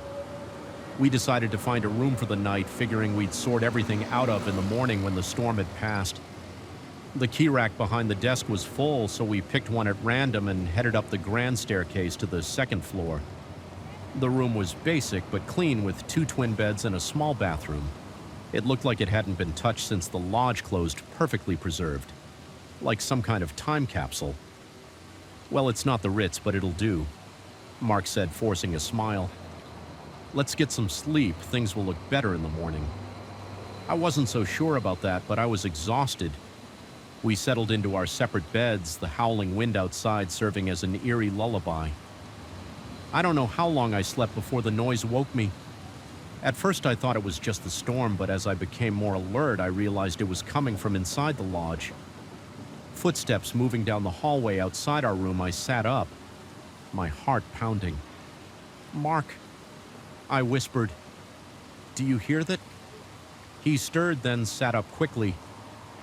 We decided to find a room for the night, figuring we'd sort everything out of in the morning when the storm had passed. The key rack behind the desk was full, so we picked one at random and headed up the grand staircase to the second floor. The room was basic but clean, with 2 twin beds and a small bathroom. It looked like it hadn't been touched since the lodge closed, perfectly preserved, like some kind of time capsule. "Well, it's not the Ritz, but it'll do," Mark said, forcing a smile. "Let's get some sleep. Things will look better in the morning." I wasn't so sure about that, but I was exhausted. We settled into our separate beds, the howling wind outside serving as an eerie lullaby. I don't know how long I slept before the noise woke me. At first I thought it was just the storm, but as I became more alert, I realized it was coming from inside the lodge. Footsteps moving down the hallway outside our room. I sat up, my heart pounding. "Mark," I whispered, "do you hear that?" He stirred, then sat up quickly.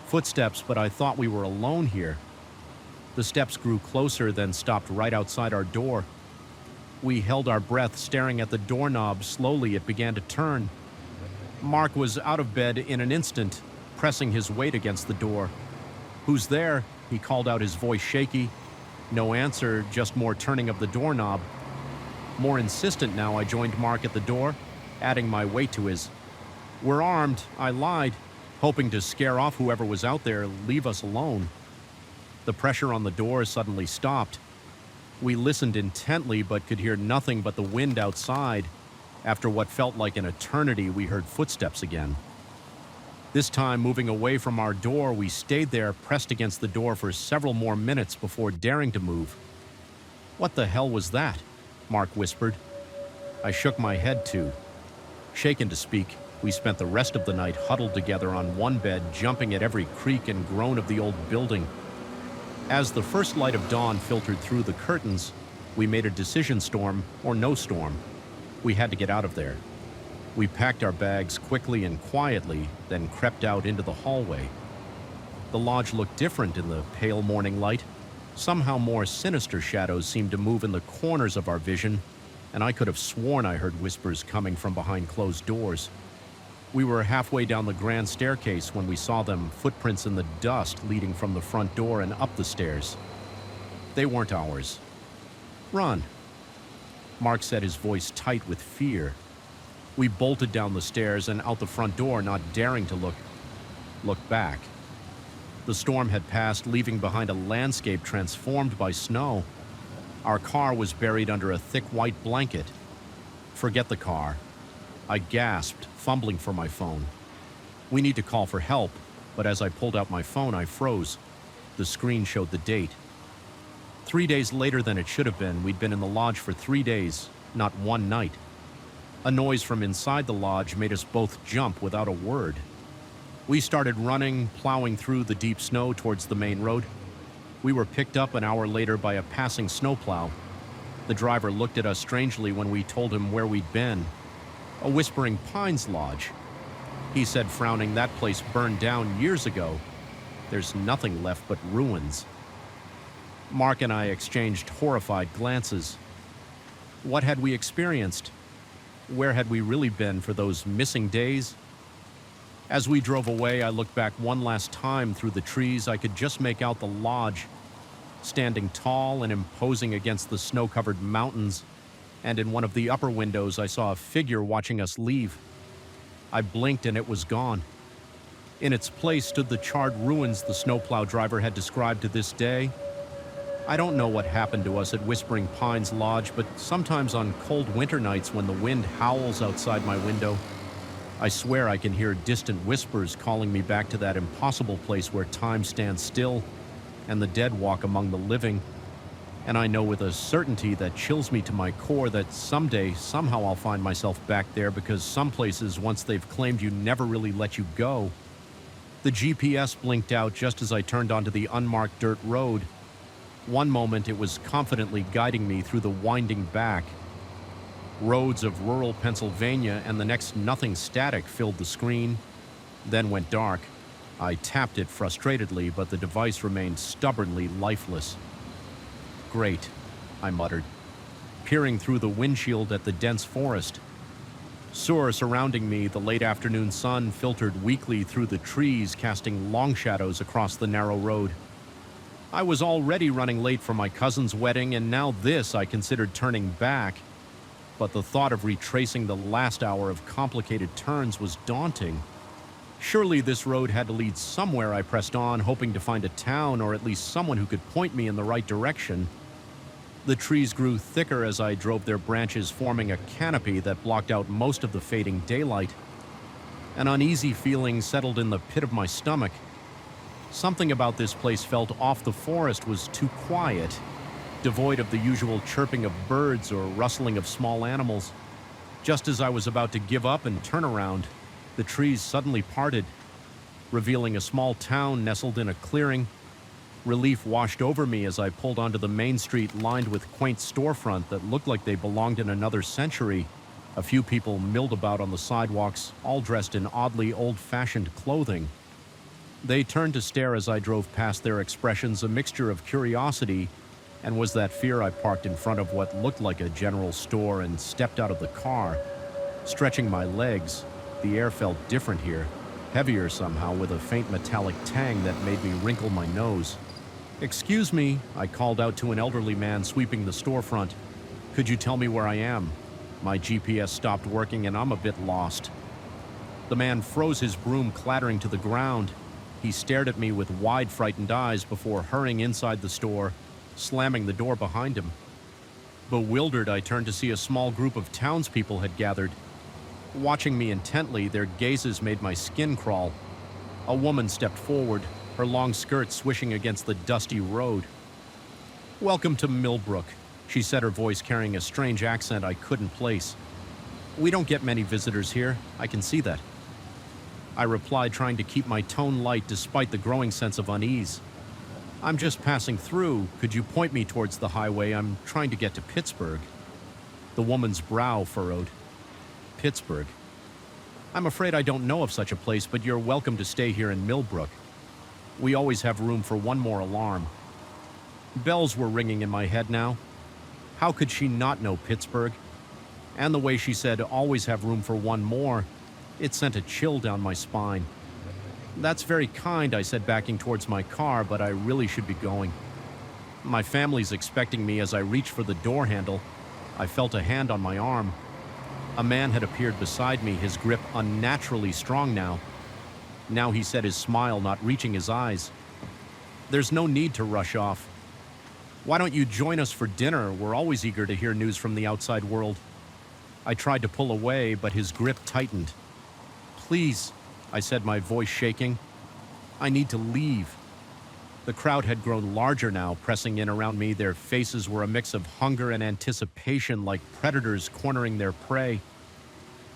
Footsteps, but I thought we were alone here. The steps grew closer, then stopped right outside our door. We held our breath, staring at the doorknob. Slowly, it began to turn. Mark was out of bed in an instant, pressing his weight against the door. "Who's there?" he called out, his voice shaky. No answer, just more turning of the doorknob. More insistent now, I joined Mark at the door, adding my weight to his. "We're armed," I lied, hoping to scare off whoever was out there. "Leave us alone." The pressure on the door suddenly stopped. We listened intently, but could hear nothing but the wind outside. After what felt like an eternity, we heard footsteps again. This time, moving away from our door, we stayed there, pressed against the door for several more minutes before daring to move. "What the hell was that?" Mark whispered. I shook my head too, shaken to speak. We spent the rest of the night huddled together on one bed, jumping at every creak and groan of the old building. As the first light of dawn filtered through the curtains, we made a decision, storm or no storm. We had to get out of there. We packed our bags quickly and quietly, then crept out into the hallway. The lodge looked different in the pale morning light. Somehow more sinister shadows seemed to move in the corners of our vision, and I could have sworn I heard whispers coming from behind closed doors. We were halfway down the grand staircase when we saw them, footprints in the dust leading from the front door and up the stairs. They weren't ours. "Run," Mark said, his voice tight with fear. We bolted down the stairs and out the front door, not daring to look back. The storm had passed, leaving behind a landscape transformed by snow. Our car was buried under a thick white blanket. Forget the car. I gasped, fumbling for my phone. We need to call for help, but as I pulled out my phone, I froze. The screen showed the date. 3 days later than it should have been. We'd been in the lodge for 3 days, not one night. A noise from inside the lodge made us both jump without a word. We started running, plowing through the deep snow towards the main road. We were picked up an hour later by a passing snowplow. The driver looked at us strangely when we told him where we'd been. A Whispering Pines lodge. He said, frowning, "That place burned down years ago. There's nothing left but ruins." Mark and I exchanged horrified glances. What had we experienced? Where had we really been for those missing days? As we drove away, I looked back one last time through the trees. I could just make out the lodge, standing tall and imposing against the snow-covered mountains, and in one of the upper windows I saw a figure watching us leave. I blinked and it was gone. In its place stood the charred ruins the snowplow driver had described to this day. I don't know what happened to us at Whispering Pines Lodge, but sometimes on cold winter nights when the wind howls outside my window, I swear I can hear distant whispers calling me back to that impossible place where time stands still and the dead walk among the living. And I know with a certainty that chills me to my core that someday, somehow I'll find myself back there, because some places, once they've claimed you, never really let you go. The GPS blinked out just as I turned onto the unmarked dirt road. One moment it was confidently guiding me through the winding back roads of rural Pennsylvania, and the next nothing static filled the screen, then went dark. I tapped it frustratedly, but the device remained stubbornly lifeless. "Great," I muttered, peering through the windshield at the dense forest. Surrounding me, the late afternoon sun filtered weakly through the trees, casting long shadows across the narrow road. I was already running late for my cousin's wedding, and now this I considered turning back. But the thought of retracing the last hour of complicated turns was daunting. Surely this road had to lead somewhere. I pressed on, hoping to find a town or at least someone who could point me in the right direction. The trees grew thicker as I drove, their branches forming a canopy that blocked out most of the fading daylight. An uneasy feeling settled in the pit of my stomach. Something about this place felt off. The forest was too quiet, devoid of the usual chirping of birds or rustling of small animals. Just as I was about to give up and turn around, the trees suddenly parted, revealing a small town nestled in a clearing. Relief washed over me as I pulled onto the main street lined with quaint storefront that looked like they belonged in another century. A few people milled about on the sidewalks, all dressed in oddly old-fashioned clothing. They turned to stare as I drove past, their expressions a mixture of curiosity and was that fear. I parked in front of what looked like a general store and stepped out of the car. Stretching my legs, the air felt different here, heavier somehow, with a faint metallic tang that made me wrinkle my nose. "Excuse me," I called out to an elderly man sweeping the storefront. "Could you tell me where I am? My GPS stopped working and I'm a bit lost." The man froze, his broom clattering to the ground. He stared at me with wide, frightened eyes before hurrying inside the store, slamming the door behind him. Bewildered, I turned to see a small group of townspeople had gathered. Watching me intently, their gazes made my skin crawl. A woman stepped forward, her long skirt swishing against the dusty road. "Welcome to Millbrook," she said, her voice carrying a strange accent I couldn't place. We don't get many visitors here, I can see that. I replied, trying to keep my tone light despite the growing sense of unease. I'm just passing through. Could you point me towards the highway? I'm trying to get to Pittsburgh. The woman's brow furrowed. Pittsburgh. I'm afraid I don't know of such a place, but you're welcome to stay here in Millbrook. We always have room for one more alarm. Bells were ringing in my head now. How could she not know Pittsburgh? And the way she said, always have room for one more, it sent a chill down my spine. That's very kind, I said, backing towards my car, but I really should be going. My family's expecting me. As I reached for the door handle, I felt a hand on my arm. A man had appeared beside me, his grip unnaturally strong now. Now he said, his smile not reaching his eyes. There's no need to rush off. Why don't you join us for dinner? We're always eager to hear news from the outside world. I tried to pull away, but his grip tightened. Please, I said, my voice shaking. I need to leave. The crowd had grown larger now, pressing in around me. Their faces were a mix of hunger and anticipation, like predators cornering their prey.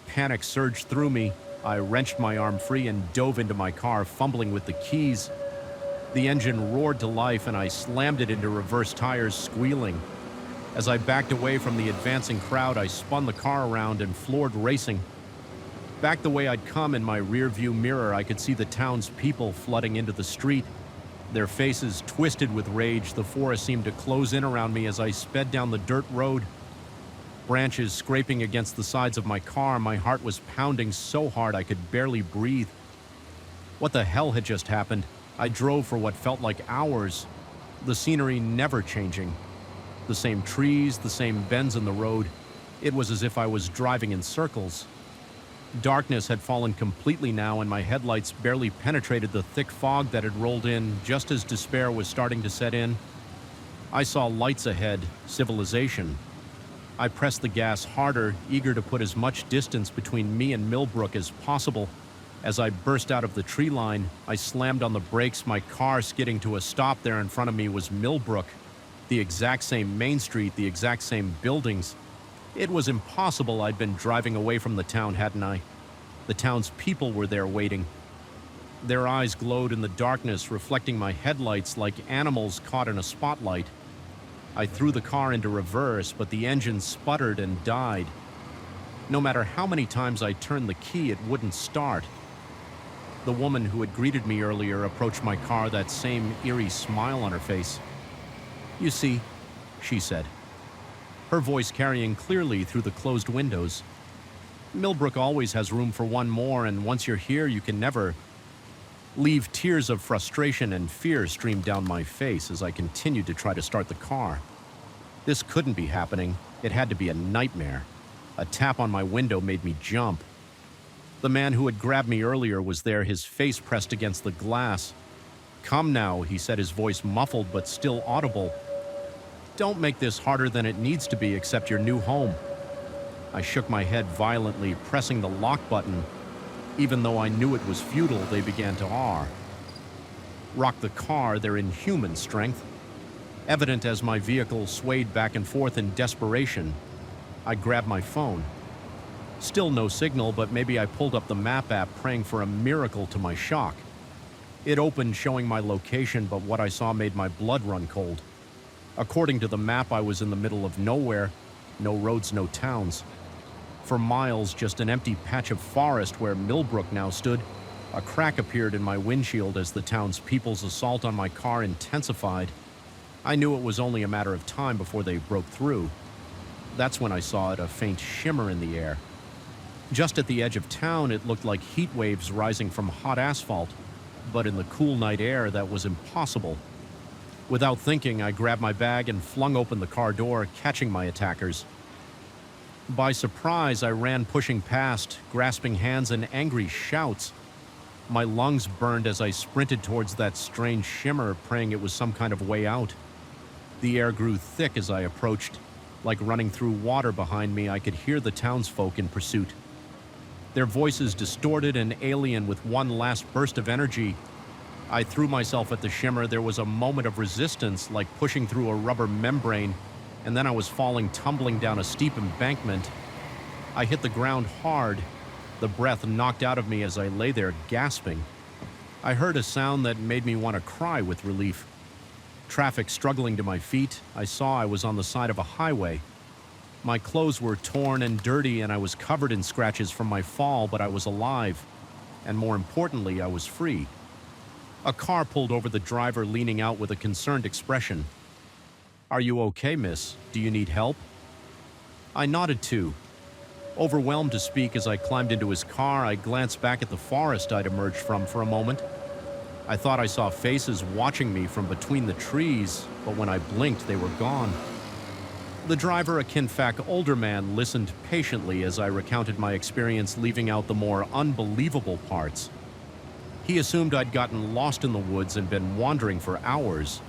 Panic surged through me. I wrenched my arm free and dove into my car, fumbling with the keys. The engine roared to life, and I slammed it into reverse tires, squealing. As I backed away from the advancing crowd, I spun the car around and floored racing. Back the way I'd come, in my rearview mirror, I could see the town's people flooding into the street. Their faces twisted with rage, the forest seemed to close in around me as I sped down the dirt road. Branches scraping against the sides of my car, my heart was pounding so hard I could barely breathe. What the hell had just happened? I drove for what felt like hours, the scenery never changing. The same trees, the same bends in the road. It was as if I was driving in circles. Darkness had fallen completely now, and my headlights barely penetrated the thick fog that had rolled in just as despair was starting to set in. I saw lights ahead, civilization. I pressed the gas harder, eager to put as much distance between me and Millbrook as possible. As I burst out of the tree line, I slammed on the brakes, my car skidding to a stop. There in front of me was Millbrook, the exact same main street, the exact same buildings. It was impossible I'd been driving away from the town, hadn't I? The town's people were there waiting. Their eyes glowed in the darkness, reflecting my headlights like animals caught in a spotlight. I threw the car into reverse, but the engine sputtered and died. No matter how many times I turned the key, it wouldn't start. The woman who had greeted me earlier approached my car, that same eerie smile on her face. You see, she said, her voice carrying clearly through the closed windows. Millbrook always has room for one more, and once you're here, you can never leave. Tears of frustration and fear streamed down my face as I continued to try to start the car. This couldn't be happening. It had to be a nightmare. A tap on my window made me jump. The man who had grabbed me earlier was there, his face pressed against the glass. Come now, he said, his voice muffled but still audible. Don't make this harder than it needs to be. Accept your new home. I shook my head violently, pressing the lock button. Even though I knew it was futile, they began to rock the car, their inhuman strength. Evident as my vehicle swayed back and forth in desperation, I grabbed my phone. Still no signal, but maybe I pulled up the map app, praying for a miracle. To my shock, it opened, showing my location, but what I saw made my blood run cold. According to the map, I was in the middle of nowhere. No roads, no towns. For miles, just an empty patch of forest where Millbrook now stood. A crack appeared in my windshield as the townspeople's assault on my car intensified. I knew it was only a matter of time before they broke through. That's when I saw it, a faint shimmer in the air. Just at the edge of town, it looked like heat waves rising from hot asphalt. But in the cool night air, that was impossible. Without thinking, I grabbed my bag and flung open the car door, catching my attackers. By surprise, I ran, pushing past, grasping hands and angry shouts. My lungs burned as I sprinted towards that strange shimmer, praying it was some kind of way out. The air grew thick as I approached. Like running through water behind me, I could hear the townsfolk in pursuit. Their voices distorted and alien with one last burst of energy. I threw myself at the shimmer. There was a moment of resistance, like pushing through a rubber membrane, and then I was falling, tumbling down a steep embankment. I hit the ground hard, the breath knocked out of me as I lay there gasping. I heard a sound that made me want to cry with relief. Traffic struggling to my feet, I saw I was on the side of a highway. My clothes were torn and dirty and I was covered in scratches from my fall, but I was alive. And more importantly, I was free. A car pulled over the driver, leaning out with a concerned expression. "Are you okay, miss? Do you need help?" I nodded too. Overwhelmed to speak as I climbed into his car, I glanced back at the forest I'd emerged from for a moment. I thought I saw faces watching me from between the trees, but when I blinked, they were gone. The driver, a kinfac older man, listened patiently as I recounted my experience, leaving out the more unbelievable parts. He assumed I'd gotten lost in the woods and been wandering for hours.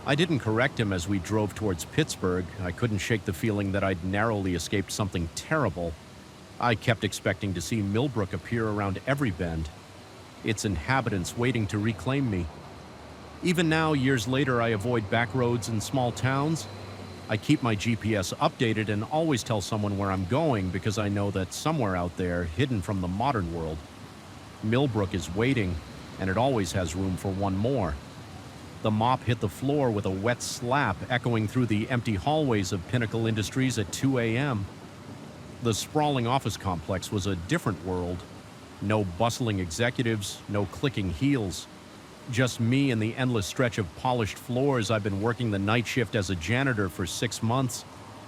I didn't correct him as we drove towards Pittsburgh. I couldn't shake the feeling that I'd narrowly escaped something terrible. I kept expecting to see Millbrook appear around every bend, its inhabitants waiting to reclaim me. Even now, years later, I avoid back roads in small towns. I keep my GPS updated and always tell someone where I'm going because I know that somewhere out there, hidden from the modern world, Millbrook is waiting, and it always has room for one more. The mop hit the floor with a wet slap, echoing through the empty hallways of Pinnacle Industries at 2 a.m. The sprawling office complex was a different world. No bustling executives, no clicking heels. Just me and the endless stretch of polished floors. I've been working the night shift as a janitor for 6 months,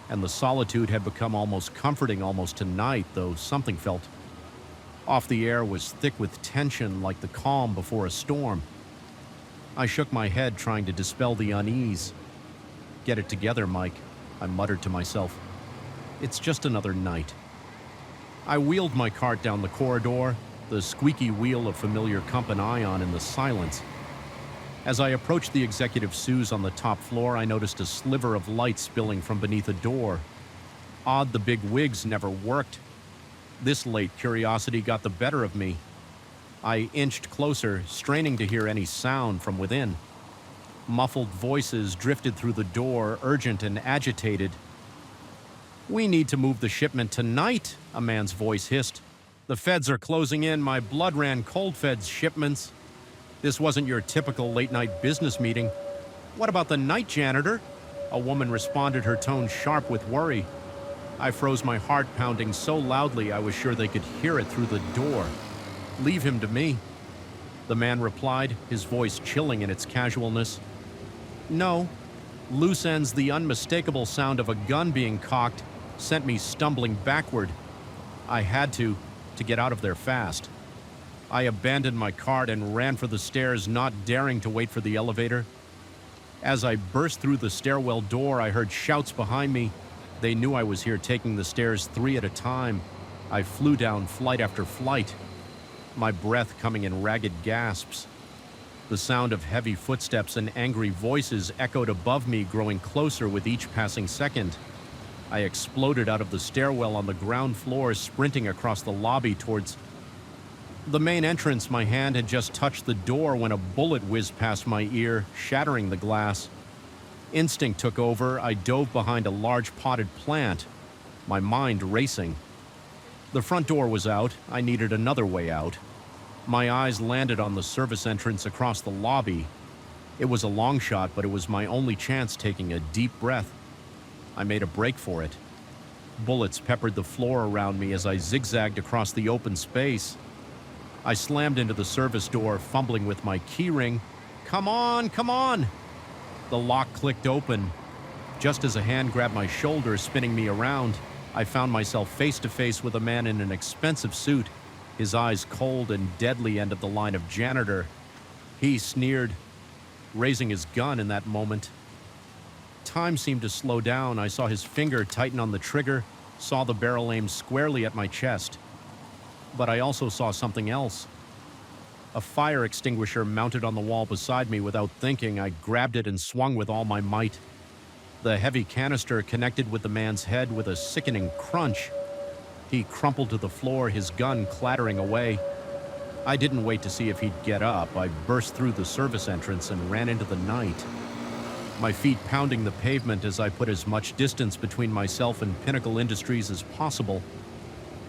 and the solitude had become almost comforting almost tonight, though something felt off. The air was thick with tension, like the calm before a storm. I shook my head, trying to dispel the unease. "Get it together, Mike," I muttered to myself. "It's just another night." I wheeled my cart down the corridor, the squeaky wheel of familiar company on in the silence. As I approached the executive Sue's on the top floor, I noticed a sliver of light spilling from beneath a door. Odd the big wigs never worked. This late curiosity got the better of me. I inched closer, straining to hear any sound from within. Muffled voices drifted through the door, urgent and agitated. "We need to move the shipment tonight," a man's voice hissed. "The feds are closing in. My blood ran cold feds shipments. This wasn't your typical late-night business meeting." "What about the night janitor?" A woman responded, her tone sharp with worry. I froze, my heart pounding so loudly I was sure they could hear it through the door. "Leave him to me," the man replied, his voice chilling in its casualness. "No." Loose ends, the unmistakable sound of a gun being cocked, sent me stumbling backward. I had to get out of there fast. I abandoned my cart and ran for the stairs, not daring to wait for the elevator. As I burst through the stairwell door, I heard shouts behind me. They knew I was here, taking the stairs 3 at a time. I flew down flight after flight, my breath coming in ragged gasps. The sound of heavy footsteps and angry voices echoed above me, growing closer with each passing second. I exploded out of the stairwell on the ground floor, sprinting across the lobby towards the main entrance. My hand had just touched the door when a bullet whizzed past my ear, shattering the glass. Instinct took over. I dove behind a large potted plant, my mind racing. The front door was out. I needed another way out. My eyes landed on the service entrance across the lobby. It was a long shot, but it was my only chance, taking a deep breath. I made a break for it. Bullets peppered the floor around me as I zigzagged across the open space. I slammed into the service door, fumbling with my keyring. "Come on, come on!" The lock clicked open. Just as a hand grabbed my shoulder, spinning me around, I found myself face to face with a man in an expensive suit, his eyes cold and deadly, end of the line of janitor. He sneered, raising his gun in that moment. Time seemed to slow down. I saw his finger tighten on the trigger, saw the barrel aim squarely at my chest. But I also saw something else. A fire extinguisher mounted on the wall beside me. Without thinking, I grabbed it and swung with all my might. The heavy canister connected with the man's head with a sickening crunch. He crumpled to the floor, his gun clattering away. I didn't wait to see if he'd get up. I burst through the service entrance and ran into the night, my feet pounding the pavement as I put as much distance between myself and Pinnacle Industries as possible.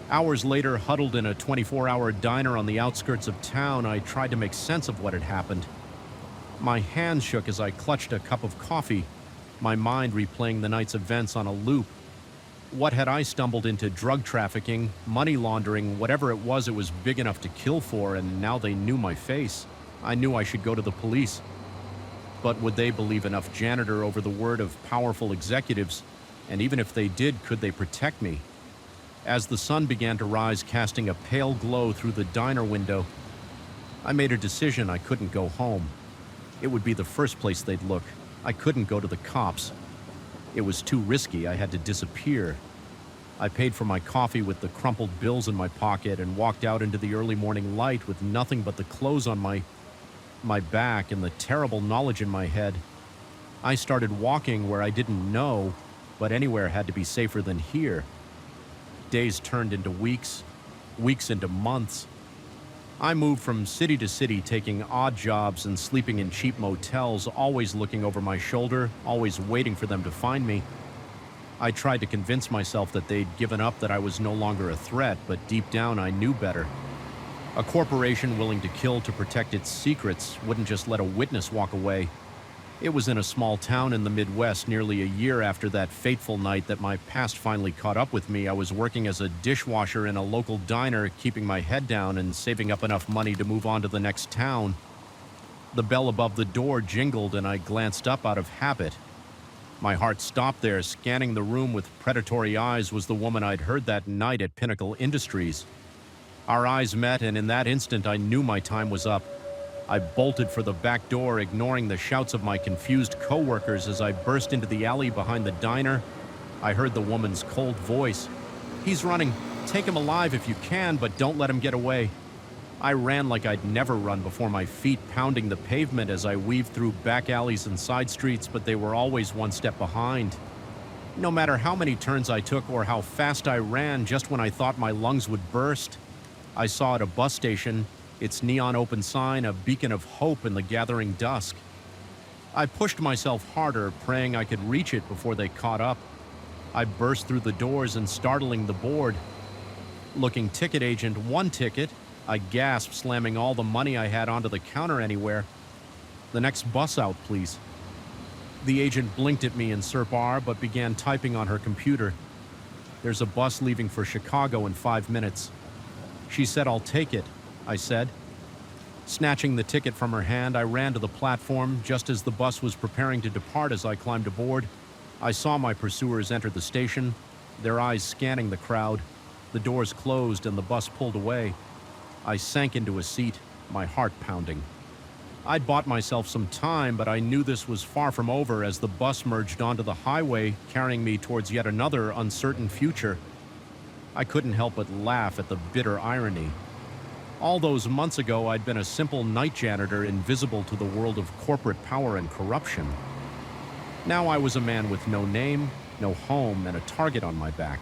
Hours later, huddled in a 24-hour diner on the outskirts of town, I tried to make sense of what had happened. My hands shook as I clutched a cup of coffee, my mind replaying the night's events on a loop. What had I stumbled into? Drug trafficking, money laundering, whatever it was big enough to kill for, and now they knew my face. I knew I should go to the police. But would they believe enough janitor over the word of powerful executives? And even if they did, could they protect me? As the sun began to rise, casting a pale glow through the diner window, I made a decision. I couldn't go home. It would be the first place they'd look. I couldn't go to the cops. It was too risky. I had to disappear. I paid for my coffee with the crumpled bills in my pocket and walked out into the early morning light with nothing but the clothes on my back and the terrible knowledge in my head. I started walking where I didn't know, but anywhere had to be safer than here. Days turned into weeks, weeks into months. I moved from city to city, taking odd jobs and sleeping in cheap motels, always looking over my shoulder, always waiting for them to find me. I tried to convince myself that they'd given up, that I was no longer a threat, but deep down I knew better. A corporation willing to kill to protect its secrets wouldn't just let a witness walk away. It was in a small town in the Midwest, nearly a year after that fateful night that my past finally caught up with me. I was working as a dishwasher in a local diner, keeping my head down and saving up enough money to move on to the next town. The bell above the door jingled and I glanced up out of habit. My heart stopped there. Scanning the room with predatory eyes was the woman I'd heard that night at Pinnacle Industries. Our eyes met, and in that instant I knew my time was up. I bolted for the back door, ignoring the shouts of my confused co-workers. As I burst into the alley behind the diner, I heard the woman's cold voice. "He's running. Take him alive if you can, but don't let him get away." I ran like I'd never run before, my feet pounding the pavement as I weaved through back alleys and side streets, but they were always one step behind. No matter how many turns I took or how fast I ran, just when I thought my lungs would burst, I saw at a bus station its neon open sign, a beacon of hope in the gathering dusk. I pushed myself harder, praying I could reach it before they caught up. I burst through the doors and startling the board. Looking ticket agent, 1 ticket, I gasped, slamming all the money I had onto the counter. "Anywhere. The next bus out, please." The agent blinked at me in Serp R, but began typing on her computer. "There's a bus leaving for Chicago in 5 minutes. She said I'll take it," I said. Snatching the ticket from her hand, I ran to the platform. Just as the bus was preparing to depart, as I climbed aboard, I saw my pursuers enter the station, their eyes scanning the crowd. The doors closed and the bus pulled away. I sank into a seat, my heart pounding. I'd bought myself some time, but I knew this was far from over as the bus merged onto the highway, carrying me towards yet another uncertain future. I couldn't help but laugh at the bitter irony. All those months ago, I'd been a simple night janitor, invisible to the world of corporate power and corruption. Now I was a man with no name, no home, and a target on my back.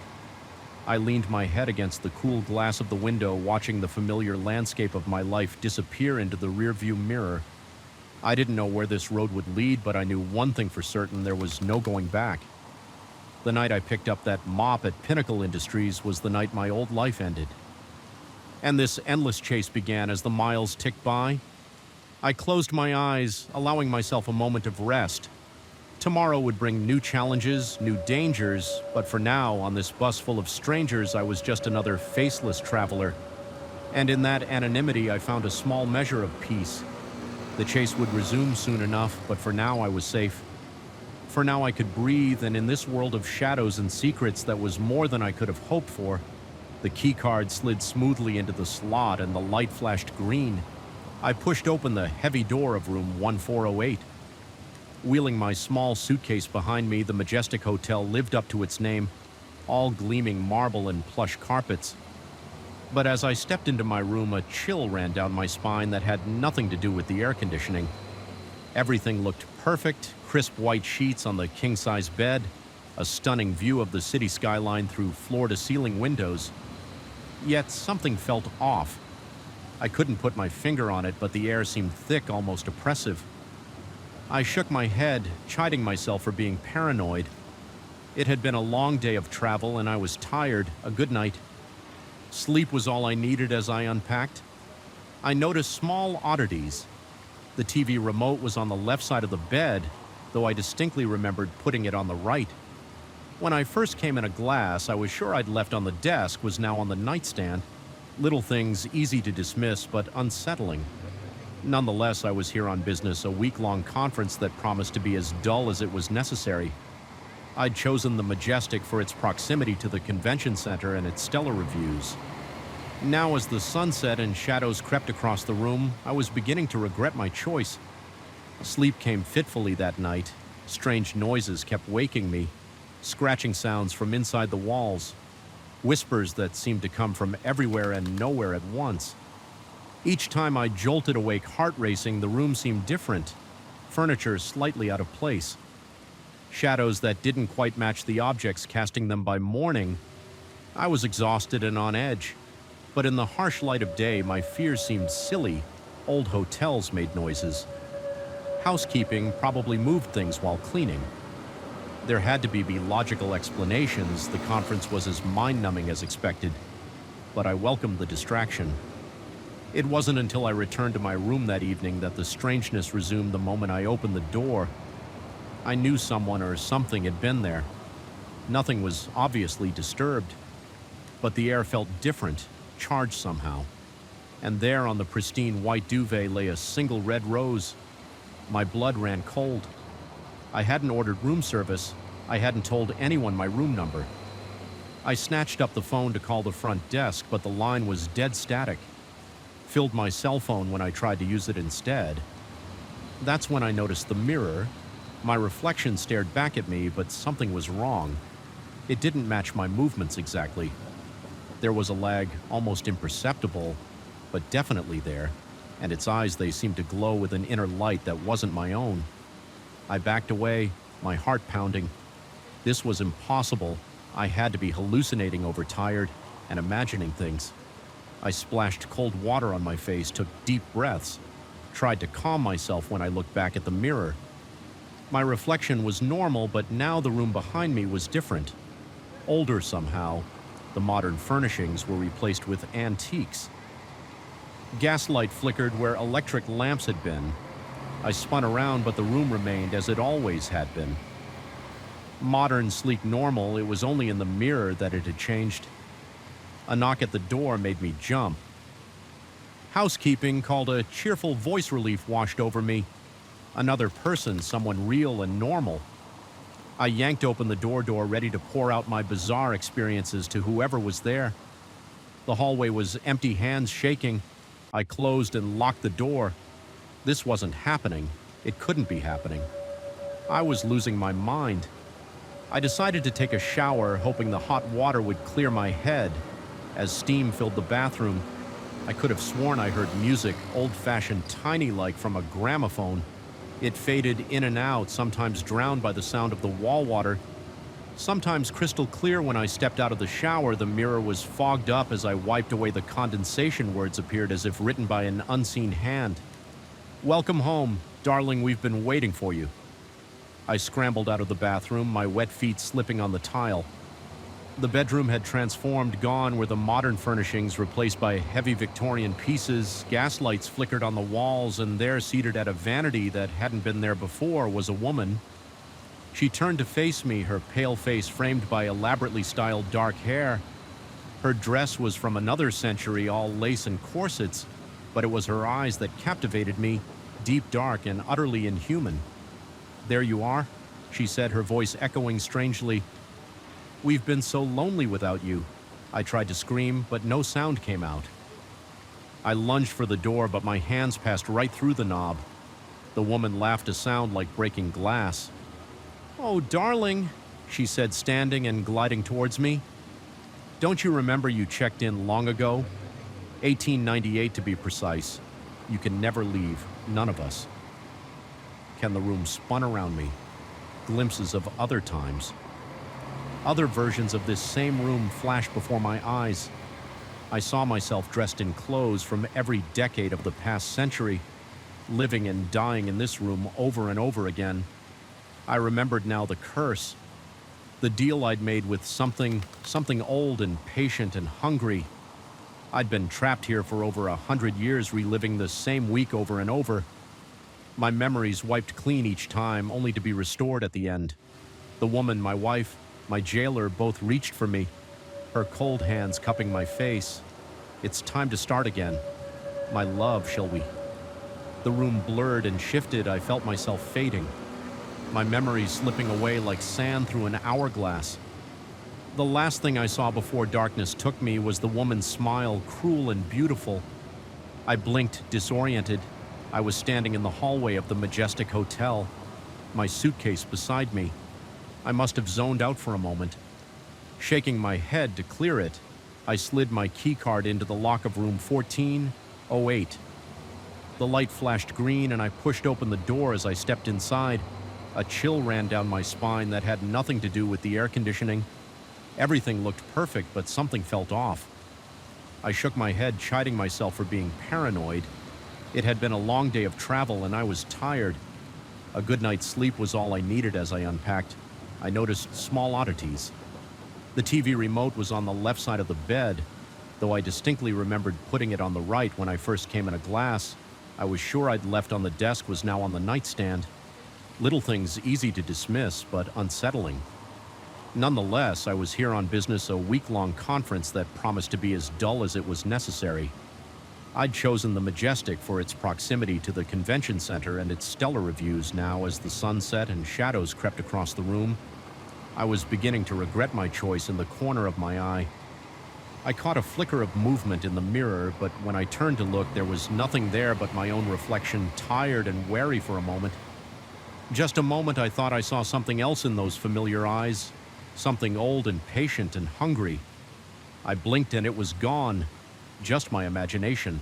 I leaned my head against the cool glass of the window, watching the familiar landscape of my life disappear into the rearview mirror. I didn't know where this road would lead, but I knew one thing for certain: there was no going back. The night I picked up that mop at Pinnacle Industries was the night my old life ended. And this endless chase began as the miles ticked by. I closed my eyes, allowing myself a moment of rest. Tomorrow would bring new challenges, new dangers, but for now, on this bus full of strangers, I was just another faceless traveler. And in that anonymity, I found a small measure of peace. The chase would resume soon enough, but for now I was safe. For now I could breathe, and in this world of shadows and secrets that was more than I could have hoped for. The keycard slid smoothly into the slot and the light flashed green. I pushed open the heavy door of room 1408. Wheeling my small suitcase behind me, the majestic hotel lived up to its name, all gleaming marble and plush carpets. But as I stepped into my room, a chill ran down my spine that had nothing to do with the air conditioning. Everything looked perfect: crisp white sheets on the king-size bed, a stunning view of the city skyline through floor-to-ceiling windows. Yet something felt off. I couldn't put my finger on it, but the air seemed thick, almost oppressive. I shook my head, chiding myself for being paranoid. It had been a long day of travel, and I was tired. A good night. Sleep was all I needed as I unpacked. I noticed small oddities. The TV remote was on the left side of the bed, though I distinctly remembered putting it on the right. When I first came in a glass I was sure I'd left on the desk was now on the nightstand. Little things easy to dismiss but unsettling. Nonetheless, I was here on business, a week-long conference that promised to be as dull as it was necessary. I'd chosen the Majestic for its proximity to the convention center and its stellar reviews. Now, as the sun set and shadows crept across the room, I was beginning to regret my choice. Sleep came fitfully that night. Strange noises kept waking me, scratching sounds from inside the walls, whispers that seemed to come from everywhere and nowhere at once. Each time I jolted awake, heart racing, the room seemed different, furniture slightly out of place, shadows that didn't quite match the objects casting them by morning. I was exhausted and on edge, but in the harsh light of day, my fears seemed silly. Old hotels made noises. Housekeeping probably moved things while cleaning. There had to be logical explanations. The conference was as mind-numbing as expected, but I welcomed the distraction. It wasn't until I returned to my room that evening that the strangeness resumed the moment I opened the door. I knew someone or something had been there. Nothing was obviously disturbed, but the air felt different, charged somehow. And there on the pristine white duvet lay a single red rose. My blood ran cold. I hadn't ordered room service. I hadn't told anyone my room number. I snatched up the phone to call the front desk, but the line was dead static. Filled my cell phone when I tried to use it instead. That's when I noticed the mirror. My reflection stared back at me, but something was wrong. It didn't match my movements exactly. There was a lag, almost imperceptible, but definitely there, and its eyes, they seemed to glow with an inner light that wasn't my own. I backed away, my heart pounding. This was impossible. I had to be hallucinating overtired and imagining things. I splashed cold water on my face, took deep breaths, tried to calm myself when I looked back at the mirror. My reflection was normal, but now the room behind me was different. Older somehow. The modern furnishings were replaced with antiques. Gaslight flickered where electric lamps had been. I spun around, but the room remained as it always had been. Modern, sleek, normal, it was only in the mirror that it had changed. A knock at the door made me jump. Housekeeping called. A cheerful voice relief washed over me. Another person, someone real and normal. I yanked open the door ready to pour out my bizarre experiences to whoever was there. The hallway was empty, hands shaking. I closed and locked the door. This wasn't happening. It couldn't be happening. I was losing my mind. I decided to take a shower, hoping the hot water would clear my head. As steam filled the bathroom, I could have sworn I heard music, old-fashioned, tiny-like, from a gramophone. It faded in and out, sometimes drowned by the sound of the wall water. Sometimes crystal clear. When I stepped out of the shower, the mirror was fogged up. As I wiped away, the condensation words appeared as if written by an unseen hand. "Welcome home, darling, we've been waiting for you." I scrambled out of the bathroom, my wet feet slipping on the tile. The bedroom had transformed. Gone were the modern furnishings, replaced by heavy Victorian pieces. Gaslights flickered on the walls, and there, seated at a vanity that hadn't been there before, was a woman. She turned to face me, her pale face framed by elaborately styled dark hair. Her dress was from another century, all lace and corsets, but it was her eyes that captivated me, deep, dark, and utterly inhuman. "There you are," she said, her voice echoing strangely. "We've been so lonely without you." I tried to scream, but no sound came out. I lunged for the door, but my hands passed right through the knob. The woman laughed, a sound like breaking glass. "Oh, darling," she said, standing and gliding towards me. "Don't you remember you checked in long ago? 1898 to be precise. You can never leave, none of us." Ken, the room spun around me. Glimpses of other times. Other versions of this same room flashed before my eyes. I saw myself dressed in clothes from every decade of the past century, living and dying in this room over and over again. I remembered now the curse, the deal I'd made with something old and patient and hungry. I'd been trapped here for over 100 years, reliving the same week over and over. My memories wiped clean each time, only to be restored at the end. The woman, my wife, my jailer both reached for me, her cold hands cupping my face. It's time to start again. My love, shall we? The room blurred and shifted. I felt myself fading, my memories slipping away like sand through an hourglass. The last thing I saw before darkness took me was the woman's smile, cruel and beautiful. I blinked, disoriented. I was standing in the hallway of the majestic hotel, my suitcase beside me. I must have zoned out for a moment. Shaking my head to clear it, I slid my keycard into the lock of room 1408. The light flashed green and I pushed open the door as I stepped inside. A chill ran down my spine that had nothing to do with the air conditioning. Everything looked perfect, but something felt off. I shook my head, chiding myself for being paranoid. It had been a long day of travel and I was tired. A good night's sleep was all I needed. As I unpacked, I noticed small oddities. The TV remote was on the left side of the bed, though I distinctly remembered putting it on the right when I first came in a glass. I was sure I'd left on the desk was now on the nightstand. Little things easy to dismiss, but unsettling. Nonetheless, I was here on business, a week-long conference that promised to be as dull as it was necessary. I'd chosen the Majestic for its proximity to the convention center and its stellar reviews. Now, as the sun set and shadows crept across the room, I was beginning to regret my choice. In the corner of my eye, I caught a flicker of movement in the mirror, but when I turned to look, there was nothing there but my own reflection, tired and wary for a moment. Just a moment, I thought I saw something else in those familiar eyes, something old and patient and hungry. I blinked and it was gone, just my imagination.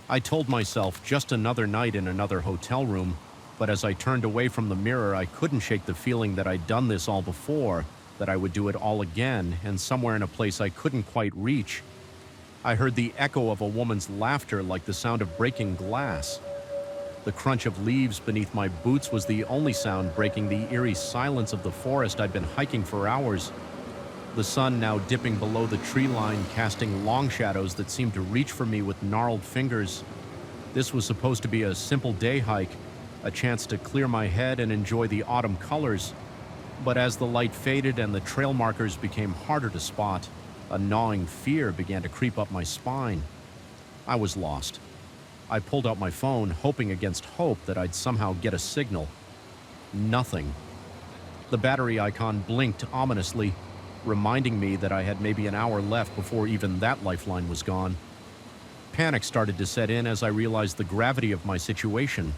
I told myself just another night in another hotel room, but as I turned away from the mirror, I couldn't shake the feeling that I'd done this all before, that I would do it all again, and somewhere in a place I couldn't quite reach. I heard the echo of a woman's laughter, like the sound of breaking glass. The crunch of leaves beneath my boots was the only sound breaking the eerie silence of the forest I'd been hiking for hours. The sun now dipping below the tree line, casting long shadows that seemed to reach for me with gnarled fingers. This was supposed to be a simple day hike, a chance to clear my head and enjoy the autumn colors. But as the light faded and the trail markers became harder to spot, a gnawing fear began to creep up my spine. I was lost. I pulled out my phone, hoping against hope that I'd somehow get a signal. Nothing. The battery icon blinked ominously, reminding me that I had maybe an hour left before even that lifeline was gone. Panic started to set in as I realized the gravity of my situation.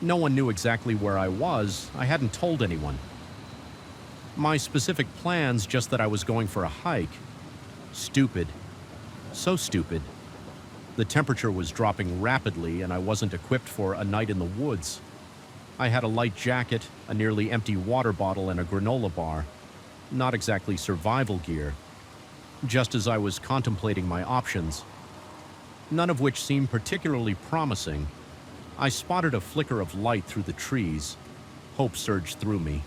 No one knew exactly where I was. I hadn't told anyone. My specific plans, just that I was going for a hike. Stupid. So stupid. The temperature was dropping rapidly, and I wasn't equipped for a night in the woods. I had a light jacket, a nearly empty water bottle, and a granola bar. Not exactly survival gear. Just as I was contemplating my options, none of which seemed particularly promising, I spotted a flicker of light through the trees. Hope surged through me.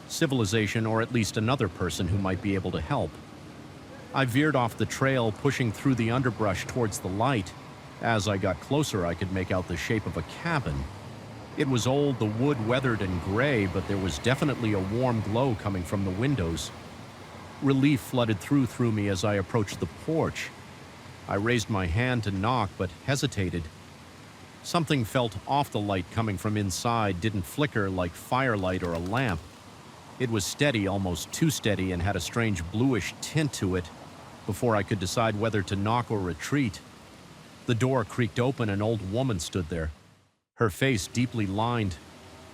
Civilization, or at least another person who might be able to help. I veered off the trail, pushing through the underbrush towards the light. As I got closer, I could make out the shape of a cabin. It was old, the wood weathered and gray, but there was definitely a warm glow coming from the windows. Relief flooded through me as I approached the porch. I raised my hand to knock, but hesitated. Something felt off. The light coming from inside didn't flicker like firelight or a lamp. It was steady, almost too steady, and had a strange bluish tint to it. Before I could decide whether to knock or retreat, the door creaked open. An old woman stood there, her face deeply lined,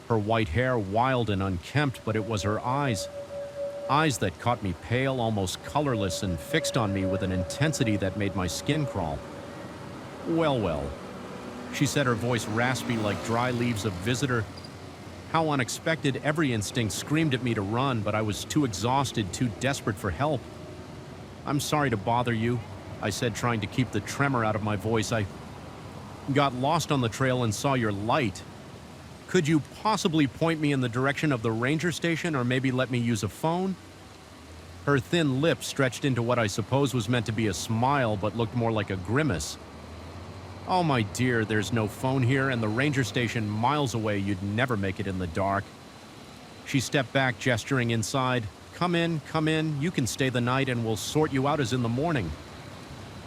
her white hair wild and unkempt, but it was her eyes. Eyes that caught me pale, almost colorless, and fixed on me with an intensity that made my skin crawl. Well, she said, her voice raspy like dry leaves. A visitor. How unexpected. Every instinct screamed at me to run, but I was too exhausted, too desperate for help. I'm sorry to bother you, I said, trying to keep the tremor out of my voice. I got lost on the trail and saw your light. Could you possibly point me in the direction of the ranger station, or maybe let me use a phone? Her thin lips stretched into what I suppose was meant to be a smile but looked more like a grimace. "Oh, my dear, there's no phone here, and the ranger station miles away. You'd never make it in the dark." She stepped back, gesturing inside. Come in. You can stay the night, and we'll sort you out as in the morning."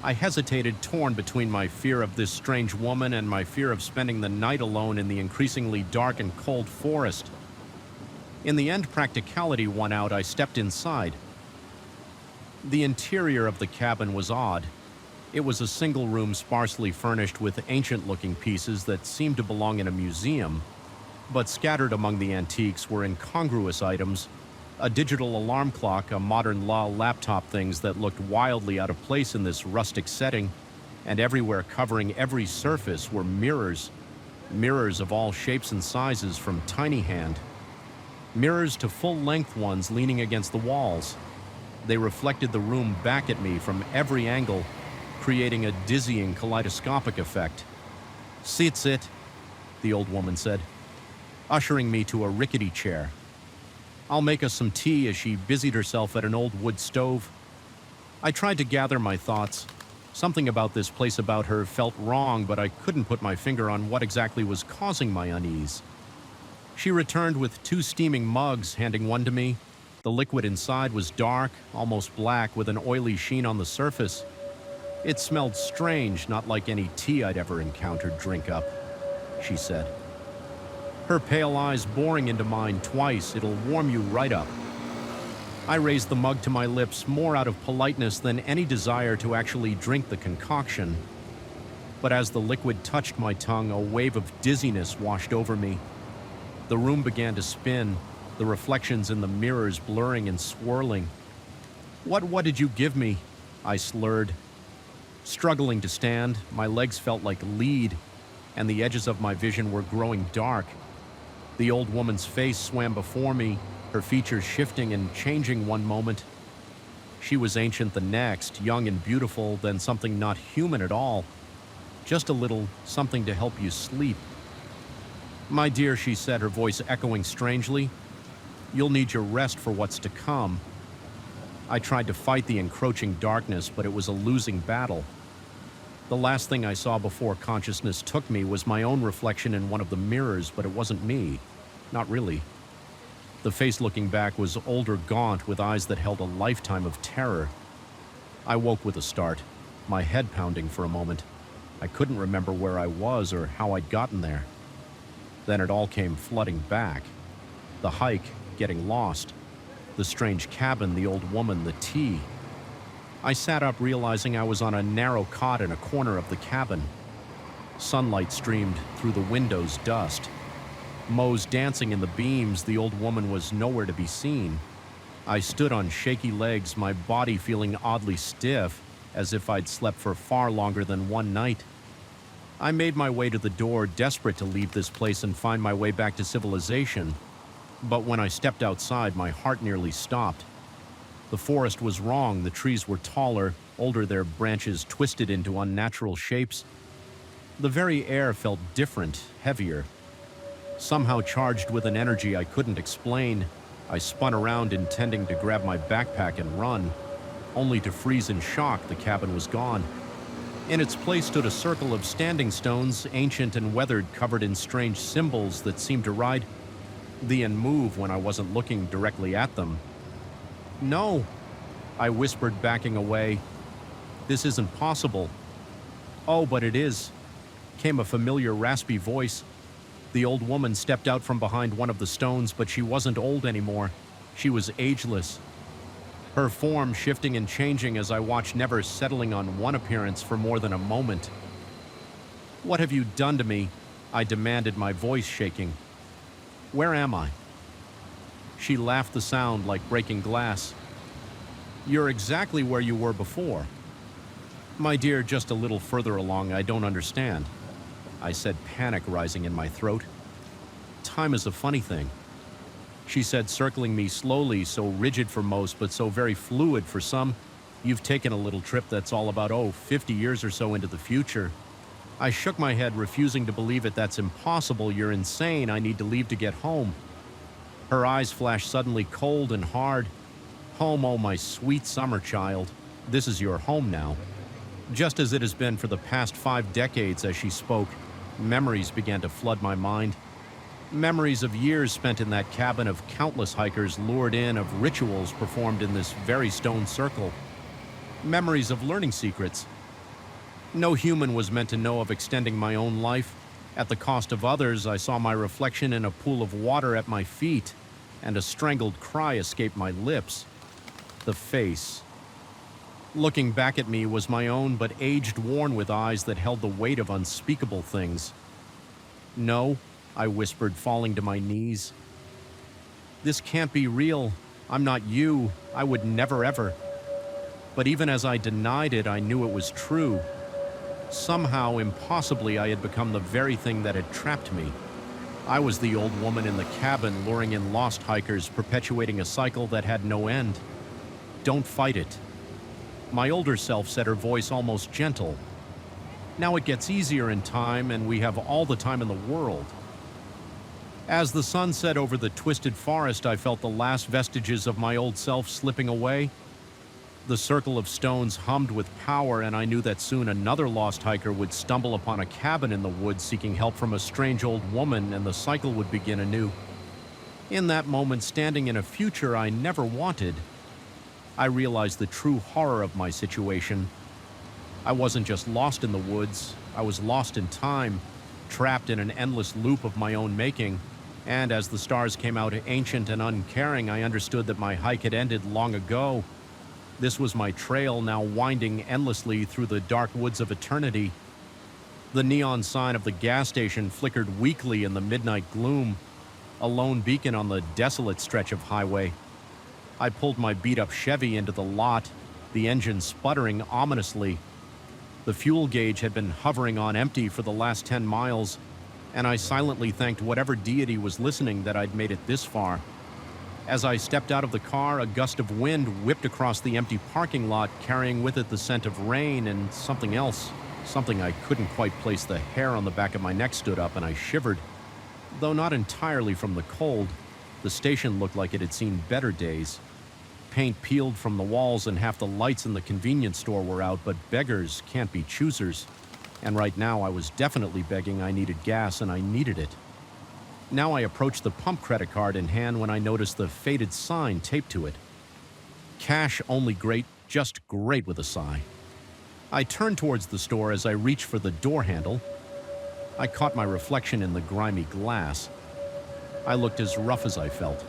I hesitated, torn between my fear of this strange woman and my fear of spending the night alone in the increasingly dark and cold forest. In the end, practicality won out. I stepped inside. The interior of the cabin was odd. It was a single room sparsely furnished with ancient-looking pieces that seemed to belong in a museum, but scattered among the antiques were incongruous items, a digital alarm clock, a modern laptop, things that looked wildly out of place in this rustic setting, and everywhere covering every surface were mirrors. Mirrors of all shapes and sizes, from tiny hand mirrors to full-length ones leaning against the walls. They reflected the room back at me from every angle, creating a dizzying kaleidoscopic effect. Sit," the old woman said, ushering me to a rickety chair. "I'll make us some tea," as she busied herself at an old wood stove. I tried to gather my thoughts. Something about this place, about her, felt wrong, but I couldn't put my finger on what exactly was causing my unease. She returned with 2 steaming mugs, handing one to me. The liquid inside was dark, almost black, with an oily sheen on the surface. It smelled strange, not like any tea I'd ever encountered. "Drink up," she said, her pale eyes boring into mine twice. "It'll warm you right up." I raised the mug to my lips, more out of politeness than any desire to actually drink the concoction. But as the liquid touched my tongue, a wave of dizziness washed over me. The room began to spin, the reflections in the mirrors blurring and swirling. What did you give me?" I slurred. Struggling to stand, my legs felt like lead, and the edges of my vision were growing dark. The old woman's face swam before me, her features shifting and changing one moment. She was ancient the next, young and beautiful, then something not human at all. Just a little something to help you sleep. "My dear," she said, her voice echoing strangely, "you'll need your rest for what's to come." I tried to fight the encroaching darkness, but it was a losing battle. The last thing I saw before consciousness took me was my own reflection in one of the mirrors, but it wasn't me. Not really. The face looking back was older, gaunt, with eyes that held a lifetime of terror. I woke with a start, my head pounding for a moment. I couldn't remember where I was or how I'd gotten there. Then it all came flooding back. The hike, getting lost, the strange cabin, the old woman, the tea. I sat up, realizing I was on a narrow cot in a corner of the cabin. Sunlight streamed through the window's dust. Moe's dancing in the beams. The old woman was nowhere to be seen. I stood on shaky legs, my body feeling oddly stiff, as if I'd slept for far longer than one night. I made my way to the door, desperate to leave this place and find my way back to civilization. But when I stepped outside, my heart nearly stopped. The forest was wrong. The trees were taller, older, their branches twisted into unnatural shapes. The very air felt different, heavier, somehow charged with an energy I couldn't explain. I spun around, intending to grab my backpack and run, only to freeze in shock. The cabin was gone. In its place stood a circle of standing stones, ancient and weathered, covered in strange symbols that seemed to ride and move when I wasn't looking directly at them. "No," I whispered, backing away. "This isn't possible." "Oh, but it is," came a familiar, raspy voice. The old woman stepped out from behind one of the stones, but she wasn't old anymore. She was ageless. Her form shifting and changing as I watched, never settling on one appearance for more than a moment. "What have you done to me?" I demanded, my voice shaking. "Where am I?" She laughed, the sound like breaking glass. "You're exactly where you were before." "My dear, just a little further along. I don't understand," I said, panic rising in my throat. "Time is a funny thing," she said, circling me slowly, so rigid for most, but so very fluid for some. "You've taken a little trip that's all about, 50 years or so into the future." I shook my head, refusing to believe it. "That's impossible. You're insane. I need to leave to get home." Her eyes flashed suddenly cold and hard. Home, oh my sweet summer child. This is your home now. Just as it has been for the past 5 decades. As she spoke, memories began to flood my mind. Memories of years spent in that cabin, of countless hikers lured in, of rituals performed in this very stone circle. Memories of learning secrets. No human was meant to know of extending my own life. At the cost of others, I saw my reflection in a pool of water at my feet, and a strangled cry escaped my lips. The face. Looking back at me was my own, but aged, worn, with eyes that held the weight of unspeakable things. No, I whispered, falling to my knees. This can't be real. I'm not you. I would never ever. But even as I denied it, I knew it was true. Somehow, impossibly, I had become the very thing that had trapped me. I was the old woman in the cabin, luring in lost hikers, perpetuating a cycle that had no end. Don't fight it. My older self said, her voice almost gentle. Now it gets easier in time, and we have all the time in the world. As the sun set over the twisted forest, I felt the last vestiges of my old self slipping away. The circle of stones hummed with power, and I knew that soon another lost hiker would stumble upon a cabin in the woods seeking help from a strange old woman, and the cycle would begin anew. In that moment, standing in a future I never wanted, I realized the true horror of my situation. I wasn't just lost in the woods, I was lost in time, trapped in an endless loop of my own making. And as the stars came out ancient and uncaring, I understood that my hike had ended long ago. This was my trail, now winding endlessly through the dark woods of eternity. The neon sign of the gas station flickered weakly in the midnight gloom, a lone beacon on the desolate stretch of highway. I pulled my beat-up Chevy into the lot, the engine sputtering ominously. The fuel gauge had been hovering on empty for the last 10 miles, and I silently thanked whatever deity was listening that I'd made it this far. As I stepped out of the car, a gust of wind whipped across the empty parking lot, carrying with it the scent of rain and something else. Something I couldn't quite place. The hair on the back of my neck stood up, and I shivered. Though not entirely from the cold, the station looked like it had seen better days. Paint peeled from the walls, and half the lights in the convenience store were out, but beggars can't be choosers. And right now I was definitely begging. I needed gas, and I needed it. Now I approached the pump, credit card in hand, when I noticed the faded sign taped to it. Cash only, great, just great, with a sigh. I turned towards the store. As I reached for the door handle, I caught my reflection in the grimy glass. I looked as rough as I felt.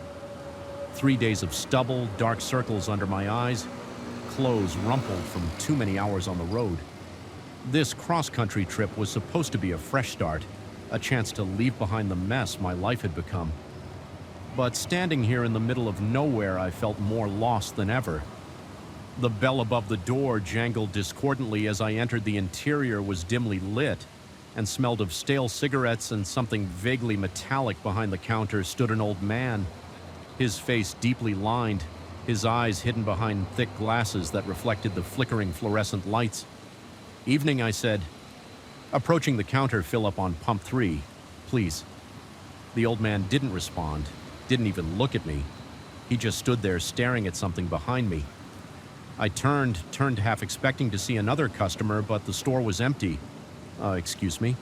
3 days of stubble, dark circles under my eyes, clothes rumpled from too many hours on the road. This cross-country trip was supposed to be a fresh start, a chance to leave behind the mess my life had become. But standing here in the middle of nowhere, I felt more lost than ever. The bell above the door jangled discordantly. As I entered, the interior was dimly lit and smelled of stale cigarettes, and something vaguely metallic. Behind the counter stood an old man, his face deeply lined, his eyes hidden behind thick glasses that reflected the flickering fluorescent lights. Evening, I said. Approaching the counter, fill up on pump 3, please. The old man didn't respond, didn't even look at me. He just stood there staring at something behind me. I turned half expecting to see another customer, but the store was empty. Excuse me?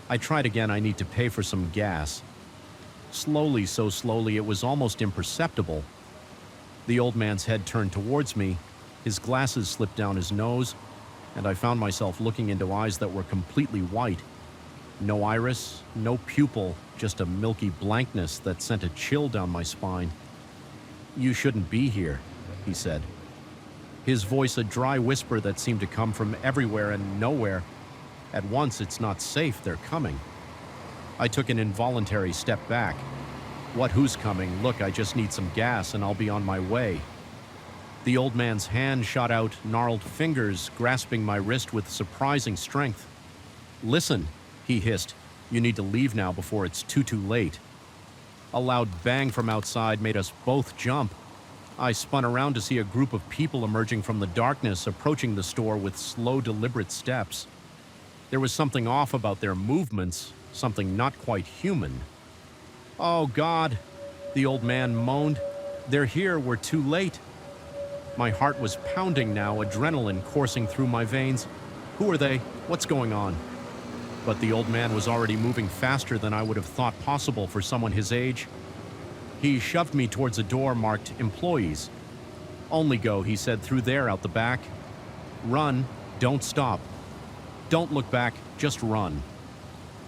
I tried again. I need to pay for some gas. Slowly, so slowly, it was almost imperceptible. The old man's head turned towards me, his glasses slipped down his nose, and I found myself looking into eyes that were completely white. No iris, no pupil, just a milky blankness that sent a chill down my spine. "You shouldn't be here," he said. His voice a dry whisper that seemed to come from everywhere and nowhere. At once, "It's not safe, they're coming." I took an involuntary step back. "What, who's coming? Look, I just need some gas and I'll be on my way." The old man's hand shot out, gnarled fingers grasping my wrist with surprising strength. "Listen," he hissed, "you need to leave now before it's too late." A loud bang from outside made us both jump. I spun around to see a group of people emerging from the darkness, approaching the store with slow, deliberate steps. There was something off about their movements, something not quite human. "Oh, God," the old man moaned. "They're here, we're too late." My heart was pounding now, adrenaline coursing through my veins. Who are they? What's going on? But the old man was already moving faster than I would have thought possible for someone his age. He shoved me towards a door marked employees. Only go, he said, through there out the back. Run, don't stop. Don't look back, just run.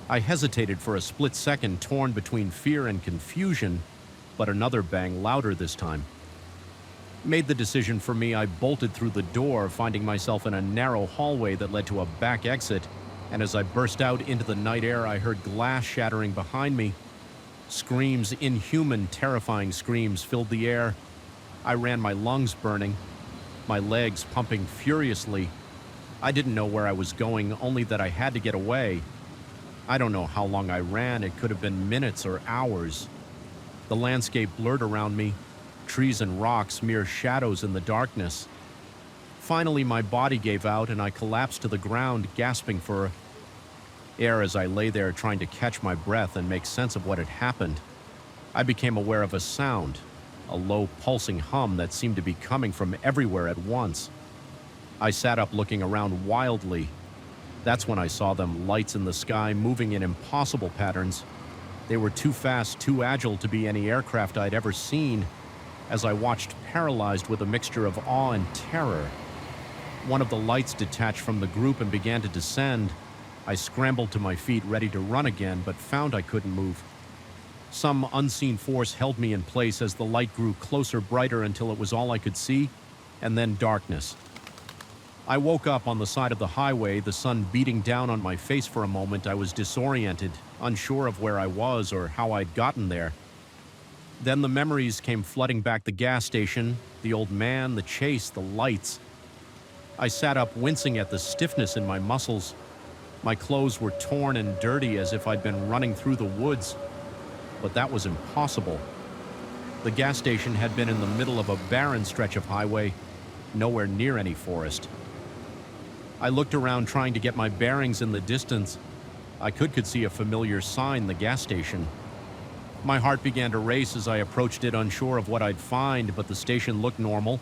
I hesitated for a split second, torn between fear and confusion, but another bang, louder this time, made the decision for me. I bolted through the door, finding myself in a narrow hallway that led to a back exit, and as I burst out into the night air, I heard glass shattering behind me. Screams, inhuman, terrifying screams, filled the air. I ran, my lungs burning, my legs pumping furiously. I didn't know where I was going, only that I had to get away. I don't know how long I ran. It could have been minutes or hours. The landscape blurred around me, trees and rocks mere shadows in the darkness. Finally, my body gave out and I collapsed to the ground, gasping for air as I lay there trying to catch my breath and make sense of what had happened. I became aware of a sound, a low pulsing hum that seemed to be coming from everywhere at once. I sat up looking around wildly. That's when I saw them, lights in the sky moving in impossible patterns. They were too fast, too agile to be any aircraft I'd ever seen, as I watched, paralyzed with a mixture of awe and terror. One of the lights detached from the group and began to descend. I scrambled to my feet, ready to run again, but found I couldn't move. Some unseen force held me in place as the light grew closer, brighter, until it was all I could see, and then darkness. I woke up on the side of the highway, the sun beating down on my face. For a moment, I was disoriented, unsure of where I was or how I'd gotten there. Then the memories came flooding back: the gas station, the old man, the chase, the lights. I sat up, wincing at the stiffness in my muscles. My clothes were torn and dirty, as if I'd been running through the woods. But that was impossible. The gas station had been in the middle of a barren stretch of highway, nowhere near any forest. I looked around, trying to get my bearings in the distance. I could see a familiar sign, the gas station. My heart began to race as I approached it, unsure of what I'd find, but the station looked normal.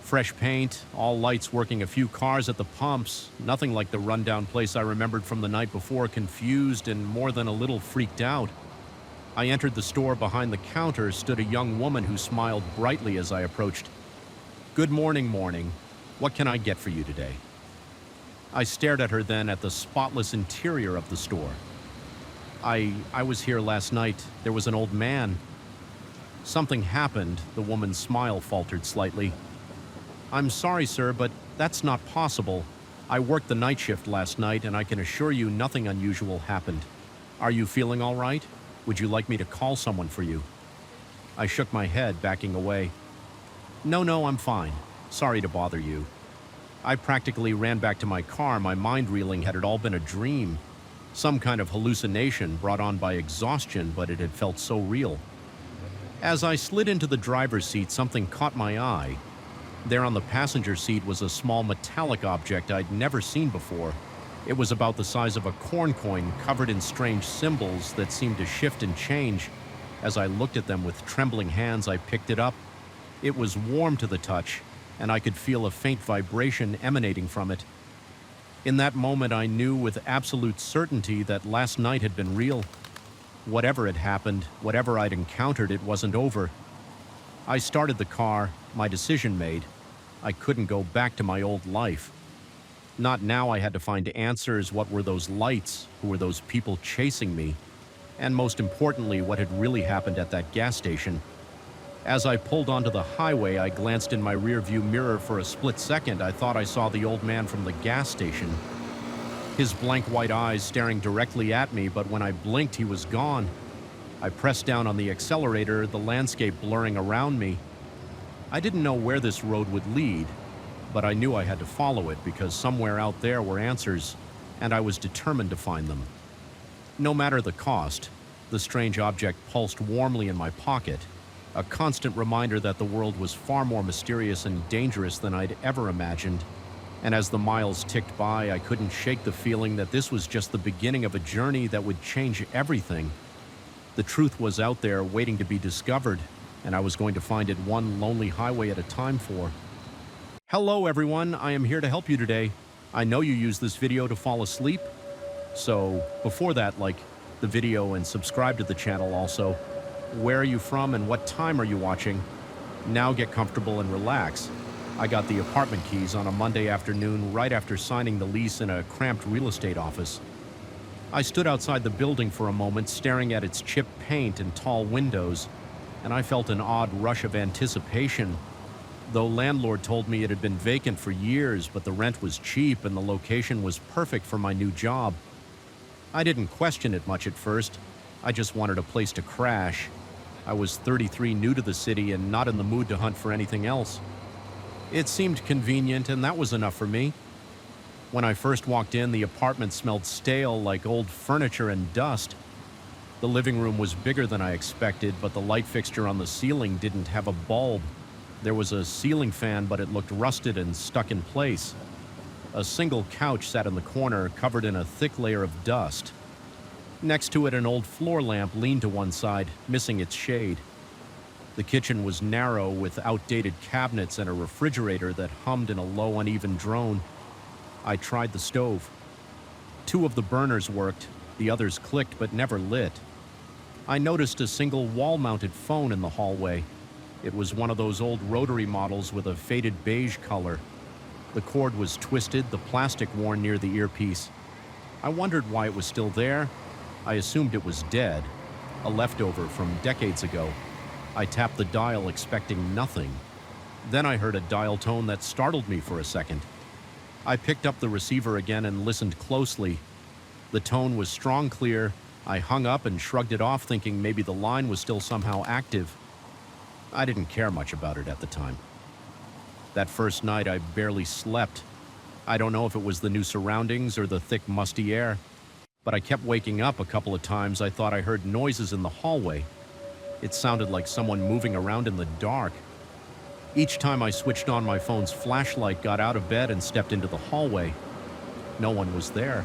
Fresh paint, all lights working, a few cars at the pumps, nothing like the rundown place I remembered from the night before. Confused and more than a little freaked out, I entered the store. Behind the counter stood a young woman who smiled brightly as I approached. "Good morning, morning. What can I get for you today?" I stared at her, then at the spotless interior of the store. I was here last night. There was an old man. Something happened. The woman's smile faltered slightly. "I'm sorry, sir, but that's not possible. I worked the night shift last night, and I can assure you nothing unusual happened. Are you feeling all right? Would you like me to call someone for you?" I shook my head, backing away. No, I'm fine. Sorry to bother you." I practically ran back to my car, my mind reeling. Had it all been a dream? Some kind of hallucination brought on by exhaustion, but it had felt so real. As I slid into the driver's seat, something caught my eye. There on the passenger seat was a small metallic object I'd never seen before. It was about the size of a corn coin, covered in strange symbols that seemed to shift and change. As I looked at them with trembling hands, I picked it up. It was warm to the touch, and I could feel a faint vibration emanating from it. In that moment, I knew with absolute certainty that last night had been real. Whatever had happened, whatever I'd encountered, it wasn't over. I started the car, my decision made. I couldn't go back to my old life. Not now. I had to find answers. What were those lights? Who were those people chasing me? And most importantly, what had really happened at that gas station? As I pulled onto the highway, I glanced in my rearview mirror. For a split second, I thought I saw the old man from the gas station. His blank white eyes staring directly at me, but when I blinked, he was gone. I pressed down on the accelerator, the landscape blurring around me. I didn't know where this road would lead, but I knew I had to follow it because somewhere out there were answers, and I was determined to find them. No matter the cost. The strange object pulsed warmly in my pocket, a constant reminder that the world was far more mysterious and dangerous than I'd ever imagined. And as the miles ticked by, I couldn't shake the feeling that this was just the beginning of a journey that would change everything. The truth was out there, waiting to be discovered, and I was going to find it one lonely highway at a time. Hello everyone, I am here to help you today. I know you use this video to fall asleep, so before that, like the video and subscribe to the channel also. Where are you from and what time are you watching? Now get comfortable and relax. I got the apartment keys on a Monday afternoon right after signing the lease in a cramped real estate office. I stood outside the building for a moment staring at its chipped paint and tall windows, and I felt an odd rush of anticipation. Though landlord told me it had been vacant for years, but the rent was cheap and the location was perfect for my new job. I didn't question it much at first. I just wanted a place to crash. I was 33, new to the city, and not in the mood to hunt for anything else. It seemed convenient, and that was enough for me. When I first walked in, the apartment smelled stale, like old furniture and dust. The living room was bigger than I expected, but the light fixture on the ceiling didn't have a bulb. There was a ceiling fan, but it looked rusted and stuck in place. A single couch sat in the corner, covered in a thick layer of dust. Next to it, an old floor lamp leaned to one side, missing its shade. The kitchen was narrow, with outdated cabinets and a refrigerator that hummed in a low, uneven drone. I tried the stove. 2 of the burners worked, the others clicked but never lit. I noticed a single wall-mounted phone in the hallway. It was one of those old rotary models with a faded beige color. The cord was twisted, the plastic worn near the earpiece. I wondered why it was still there. I assumed it was dead, a leftover from decades ago. I tapped the dial expecting nothing. Then I heard a dial tone that startled me for a second. I picked up the receiver again and listened closely. The tone was strong, clear. I hung up and shrugged it off, thinking maybe the line was still somehow active. I didn't care much about it at the time. That first night, I barely slept. I don't know if it was the new surroundings or the thick, musty air, but I kept waking up a couple of times. I thought I heard noises in the hallway. It sounded like someone moving around in the dark. Each time I switched on my phone's flashlight, got out of bed, and stepped into the hallway, no one was there.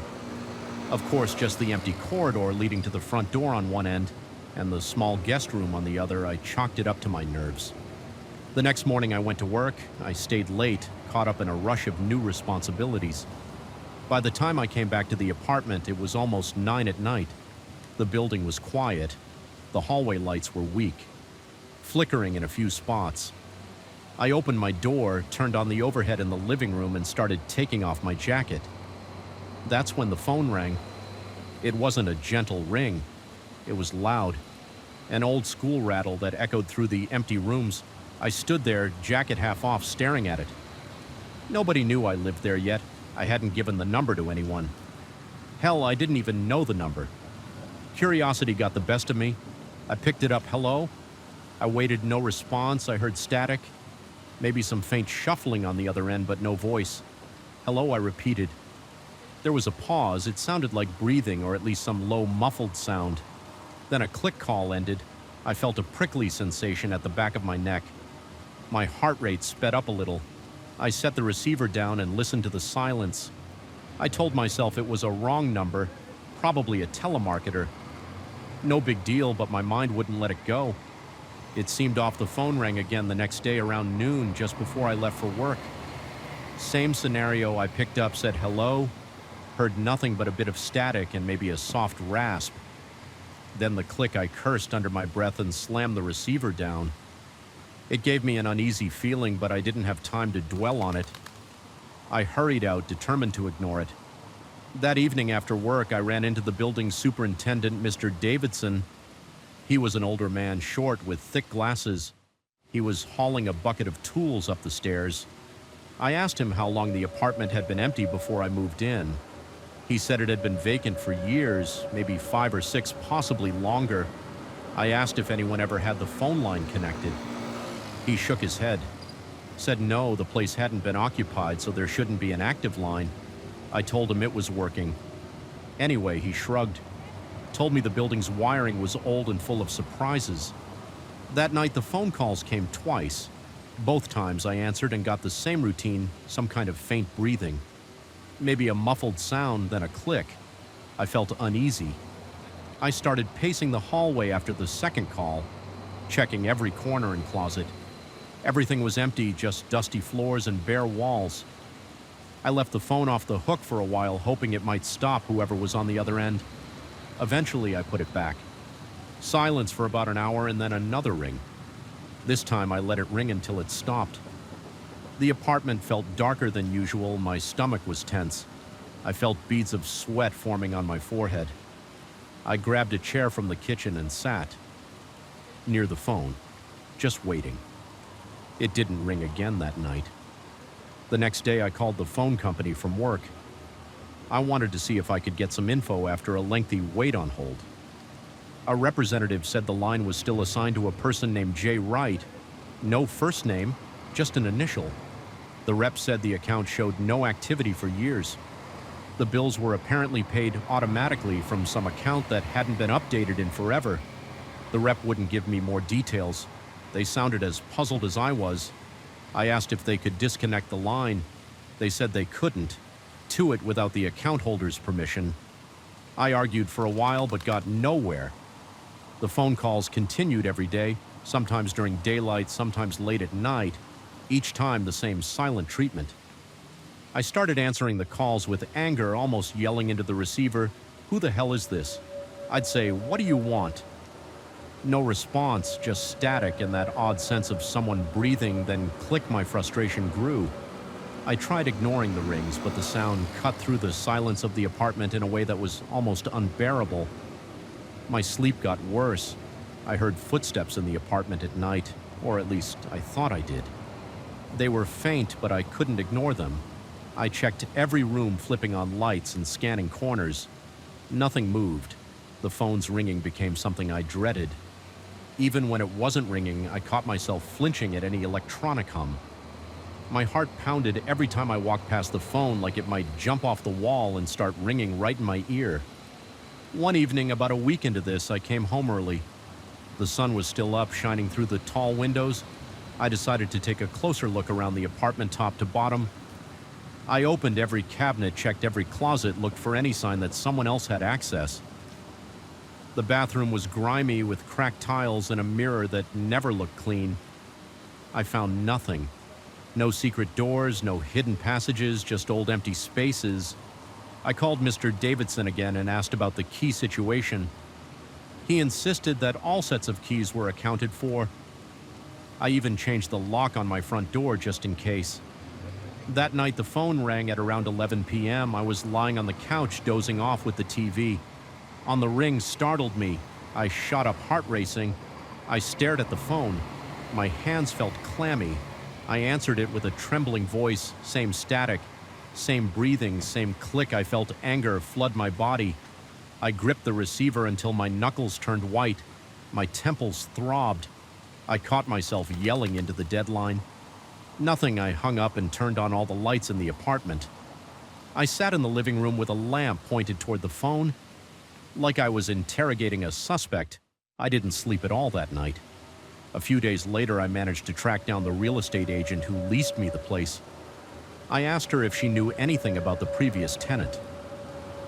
Of course, just the empty corridor leading to the front door on one end and the small guest room on the other. I chalked it up to my nerves. The next morning I went to work. I stayed late, caught up in a rush of new responsibilities. By the time I came back to the apartment, it was almost 9 at night. The building was quiet. The hallway lights were weak, flickering in a few spots. I opened my door, turned on the overhead in the living room, and started taking off my jacket. That's when the phone rang. It wasn't a gentle ring. It was loud, an old-school rattle that echoed through the empty rooms. I stood there, jacket half off, staring at it. Nobody knew I lived there yet. I hadn't given the number to anyone. Hell, I didn't even know the number. Curiosity got the best of me. I picked it up. Hello? I waited, no response. I heard static, maybe some faint shuffling on the other end, but no voice. Hello, I repeated. There was a pause. It sounded like breathing, or at least some low, muffled sound. Then a click call ended. I felt a prickly sensation at the back of my neck. My heart rate sped up a little. I set the receiver down and listened to the silence. I told myself it was a wrong number, probably a telemarketer. No big deal, but my mind wouldn't let it go. It seemed off. The phone rang again the next day around noon, just before I left for work. Same scenario. I picked up, said hello, heard nothing but a bit of static and maybe a soft rasp. Then the click. I cursed under my breath and slammed the receiver down. It gave me an uneasy feeling, but I didn't have time to dwell on it. I hurried out, determined to ignore it. That evening after work, I ran into the building superintendent, Mr. Davidson. He was an older man, short, with thick glasses. He was hauling a bucket of tools up the stairs. I asked him how long the apartment had been empty before I moved in. He said it had been vacant for years, maybe 5 or 6, possibly longer. I asked if anyone ever had the phone line connected. He shook his head, said no, the place hadn't been occupied, so there shouldn't be an active line. I told him it was working. Anyway, he shrugged, told me the building's wiring was old and full of surprises. That night, the phone calls came twice. Both times I answered and got the same routine, some kind of faint breathing. Maybe a muffled sound, then a click. I felt uneasy. I started pacing the hallway after the second call, checking every corner and closet. Everything was empty, just dusty floors and bare walls. I left the phone off the hook for a while, hoping it might stop whoever was on the other end. Eventually, I put it back. Silence for about an hour and then another ring. This time, I let it ring until it stopped. The apartment felt darker than usual. My stomach was tense. I felt beads of sweat forming on my forehead. I grabbed a chair from the kitchen and sat near the phone, just waiting. It didn't ring again that night. The next day, I called the phone company from work. I wanted to see if I could get some info after a lengthy wait on hold. A representative said the line was still assigned to a person named Jay Wright. No first name, just an initial. The rep said the account showed no activity for years. The bills were apparently paid automatically from some account that hadn't been updated in forever. The rep wouldn't give me more details. They sounded as puzzled as I was. I asked if they could disconnect the line. They said they couldn't, to it without the account holder's permission. I argued for a while but got nowhere. The phone calls continued every day, sometimes during daylight, sometimes late at night, each time the same silent treatment. I started answering the calls with anger, almost yelling into the receiver, "Who the hell is this?" I'd say, "What do you want?" No response, just static and that odd sense of someone breathing, then click. My frustration grew. I tried ignoring the rings, but the sound cut through the silence of the apartment in a way that was almost unbearable. My sleep got worse. I heard footsteps in the apartment at night, or at least I thought I did. They were faint, but I couldn't ignore them. I checked every room, flipping on lights and scanning corners. Nothing moved. The phone's ringing became something I dreaded. Even when it wasn't ringing, I caught myself flinching at any electronic hum. My heart pounded every time I walked past the phone, like it might jump off the wall and start ringing right in my ear. One evening, about a week into this, I came home early. The sun was still up, shining through the tall windows. I decided to take a closer look around the apartment top to bottom. I opened every cabinet, checked every closet, looked for any sign that someone else had access. The bathroom was grimy with cracked tiles and a mirror that never looked clean. I found nothing. No secret doors, no hidden passages, just old empty spaces. I called Mr. Davidson again and asked about the key situation. He insisted that all sets of keys were accounted for. I even changed the lock on my front door just in case. That night the phone rang at around 11 p.m. I was lying on the couch dozing off with the TV. On the ring startled me. I shot up, heart racing. I stared at the phone. My hands felt clammy. I answered it with a trembling voice, same static, same breathing, same click. I felt anger flood my body. I gripped the receiver until my knuckles turned white. My temples throbbed. I caught myself yelling into the deadline. Nothing. I hung up and turned on all the lights in the apartment. I sat in the living room with a lamp pointed toward the phone. Like I was interrogating a suspect. I didn't sleep at all that night. A few days later, I managed to track down the real estate agent who leased me the place. I asked her if she knew anything about the previous tenant.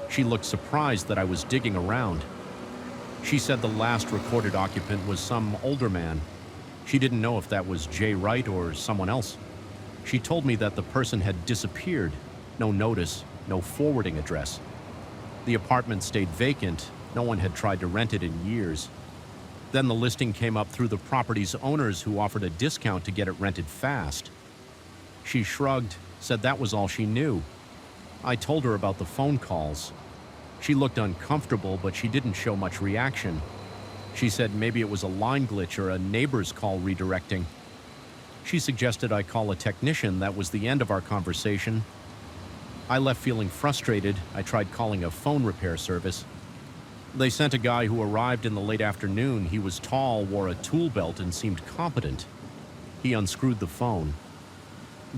She looked surprised that I was digging around. She said the last recorded occupant was some older man. She didn't know if that was Jay Wright or someone else. She told me that the person had disappeared. No notice, no forwarding address. The apartment stayed vacant. No one had tried to rent it in years. Then the listing came up through the property's owners, who offered a discount to get it rented fast. She shrugged, said that was all she knew. I told her about the phone calls. She looked uncomfortable, but she didn't show much reaction. She said maybe it was a line glitch or a neighbor's call redirecting. She suggested I call a technician. That was the end of our conversation. I left feeling frustrated. I tried calling a phone repair service. They sent a guy who arrived in the late afternoon. He was tall, wore a tool belt, and seemed competent. He unscrewed the phone.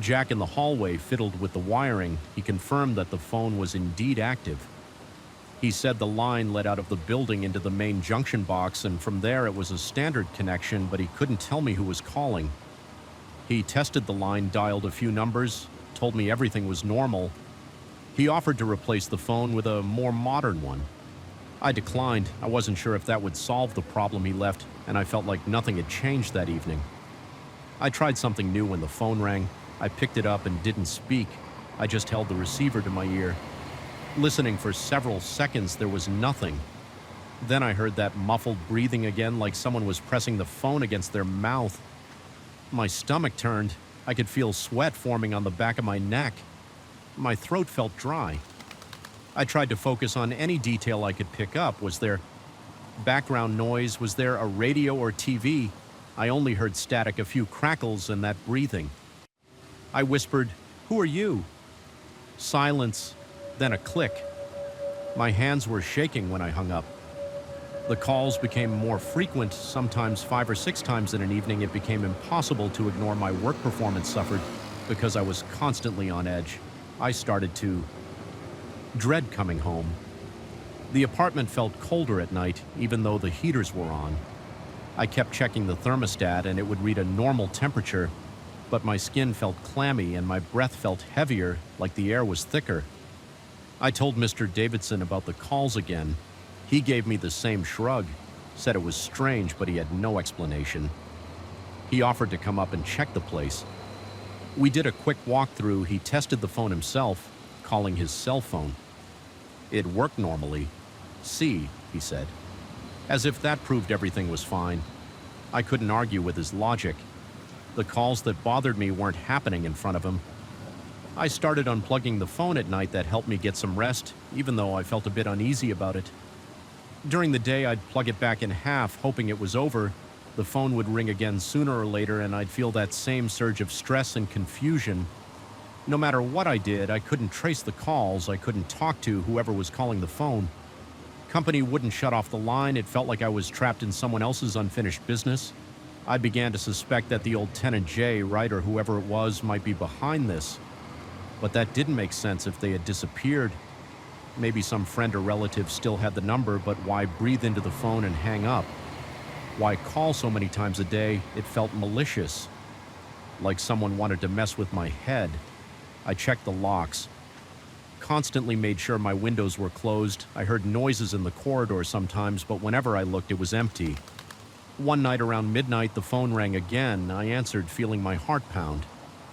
Jack in the hallway fiddled with the wiring. He confirmed that the phone was indeed active. He said the line led out of the building into the main junction box, and from there it was a standard connection, but he couldn't tell me who was calling. He tested the line, dialed a few numbers, told me everything was normal. He offered to replace the phone with a more modern one. I declined. I wasn't sure if that would solve the problem he left, and I felt like nothing had changed that evening. I tried something new when the phone rang. I picked it up and didn't speak. I just held the receiver to my ear. Listening for several seconds, there was nothing. Then I heard that muffled breathing again, like someone was pressing the phone against their mouth. My stomach turned. I could feel sweat forming on the back of my neck. My throat felt dry. I tried to focus on any detail I could pick up. Was there background noise? Was there a radio or TV? I only heard static, a few crackles, and that breathing. I whispered, "Who are you?" Silence, then a click. My hands were shaking when I hung up. The calls became more frequent, sometimes 5 or 6 times in an evening. It became impossible to ignore my work performance suffered because I was constantly on edge. I started to dread coming home. The apartment felt colder at night, even though the heaters were on. I kept checking the thermostat and it would read a normal temperature, but my skin felt clammy and my breath felt heavier, like the air was thicker. I told Mr. Davidson about the calls again. He gave me the same shrug, said it was strange, but he had no explanation. He offered to come up and check the place. We did a quick walkthrough. He tested the phone himself, calling his cell phone. It worked normally. "See," he said. As if that proved everything was fine. I couldn't argue with his logic. The calls that bothered me weren't happening in front of him. I started unplugging the phone at night. That helped me get some rest, even though I felt a bit uneasy about it. During the day, I'd plug it back in half, hoping it was over. The phone would ring again sooner or later, and I'd feel that same surge of stress and confusion. No matter what I did, I couldn't trace the calls. I couldn't talk to whoever was calling the phone. Company wouldn't shut off the line. It felt like I was trapped in someone else's unfinished business. I began to suspect that the old tenant Jay, Wright, or whoever it was, might be behind this. But that didn't make sense if they had disappeared. Maybe some friend or relative still had the number, but why breathe into the phone and hang up? Why call so many times a day? It felt malicious, like someone wanted to mess with my head. I checked the locks, constantly made sure my windows were closed. I heard noises in the corridor sometimes, but whenever I looked, it was empty. One night around midnight, the phone rang again. I answered, feeling my heart pound.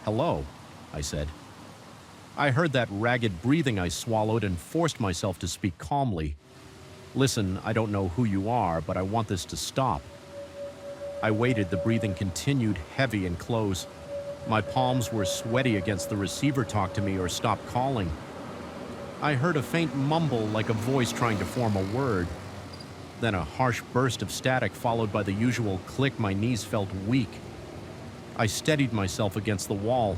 "Hello," I said. I heard that ragged breathing. I swallowed and forced myself to speak calmly. "Listen, I don't know who you are, but I want this to stop." I waited. The breathing continued, heavy and close. My palms were sweaty against the receiver. "Talk to me or stop calling." I heard a faint mumble, like a voice trying to form a word. Then a harsh burst of static, followed by the usual click. My knees felt weak. I steadied myself against the wall.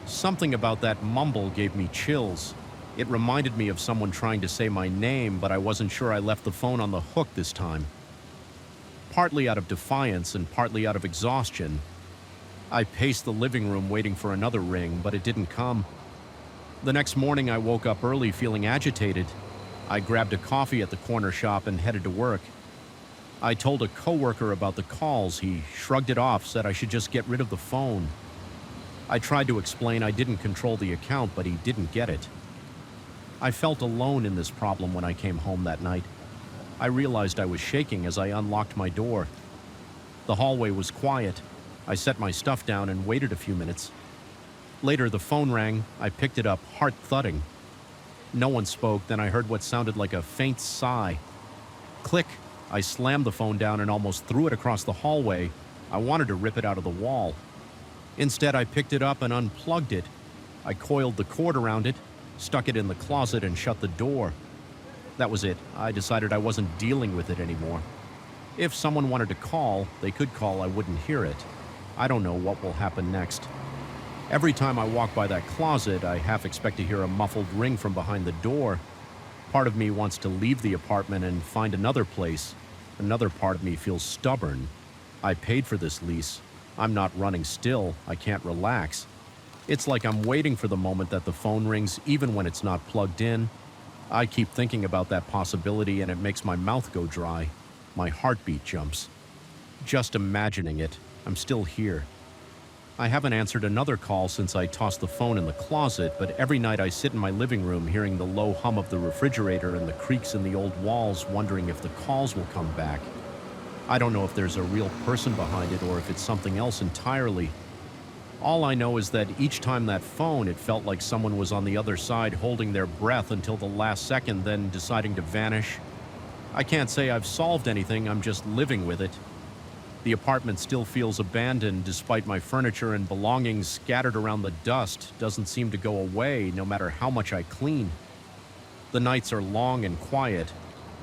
Something about that mumble gave me chills. It reminded me of someone trying to say my name, but I wasn't sure I left the phone on the hook this time. Partly out of defiance and partly out of exhaustion, I paced the living room waiting for another ring, but it didn't come. The next morning, I woke up early feeling agitated. I grabbed a coffee at the corner shop and headed to work. I told a coworker about the calls. He shrugged it off, said I should just get rid of the phone. I tried to explain I didn't control the account, but he didn't get it. I felt alone in this problem when I came home that night. I realized I was shaking as I unlocked my door. The hallway was quiet. I set my stuff down and waited a few minutes. Later, the phone rang. I picked it up, heart thudding. No one spoke. Then I heard what sounded like a faint sigh. Click. I slammed the phone down and almost threw it across the hallway. I wanted to rip it out of the wall. Instead, I picked it up and unplugged it. I coiled the cord around it, stuck it in the closet, and shut the door. That was it. I decided I wasn't dealing with it anymore. If someone wanted to call, they could call. I wouldn't hear it. I don't know what will happen next. Every time I walk by that closet, I half expect to hear a muffled ring from behind the door. Part of me wants to leave the apartment and find another place. Another part of me feels stubborn. I paid for this lease. I'm not running still. I can't relax. It's like I'm waiting for the moment that the phone rings, even when it's not plugged in. I keep thinking about that possibility and it makes my mouth go dry. My heartbeat jumps. Just imagining it, I'm still here. I haven't answered another call since I tossed the phone in the closet, but every night I sit in my living room hearing the low hum of the refrigerator and the creaks in the old walls, wondering if the calls will come back. I don't know if there's a real person behind it or if it's something else entirely. All I know is that each time that phone, it felt like someone was on the other side holding their breath until the last second, then deciding to vanish. I can't say I've solved anything, I'm just living with it. The apartment still feels abandoned despite my furniture and belongings scattered around. The dust doesn't seem to go away no matter how much I clean. The nights are long and quiet.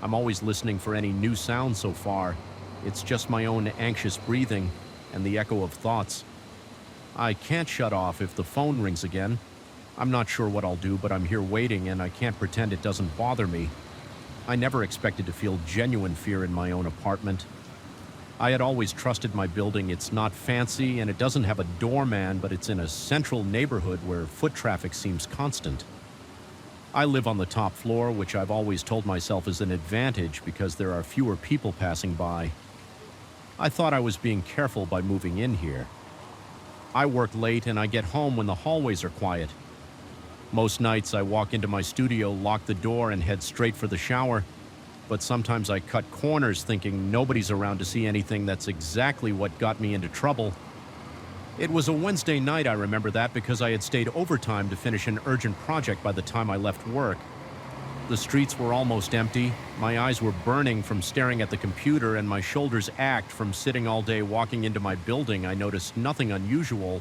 I'm always listening for any new sound so far. It's just my own anxious breathing and the echo of thoughts. I can't shut off if the phone rings again. I'm not sure what I'll do, but I'm here waiting and I can't pretend it doesn't bother me. I never expected to feel genuine fear in my own apartment. I had always trusted my building. It's not fancy and it doesn't have a doorman, but it's in a central neighborhood where foot traffic seems constant. I live on the top floor, which I've always told myself is an advantage because there are fewer people passing by. I thought I was being careful by moving in here. I work late and I get home when the hallways are quiet. Most nights I walk into my studio, lock the door, and head straight for the shower. But sometimes I cut corners thinking nobody's around to see anything. That's exactly what got me into trouble. It was a Wednesday night, I remember that, because I had stayed overtime to finish an urgent project by the time I left work. The streets were almost empty, my eyes were burning from staring at the computer, and my shoulders ached from sitting all day walking into my building. I noticed nothing unusual.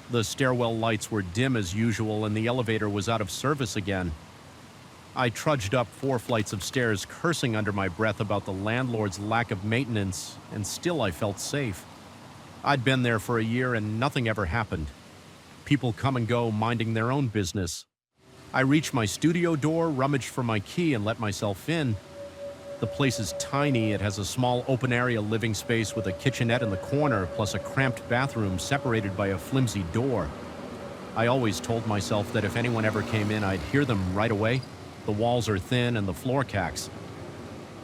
The stairwell lights were dim as usual, and the elevator was out of service again. I trudged up 4 flights of stairs, cursing under my breath about the landlord's lack of maintenance, and still I felt safe. I'd been there for a year and nothing ever happened. People come and go, minding their own business. I reached my studio door, rummaged for my key, and let myself in. The place is tiny. It has a small open-area living space with a kitchenette in the corner, plus a cramped bathroom separated by a flimsy door. I always told myself that if anyone ever came in, I'd hear them right away. The walls are thin and the floor cracks.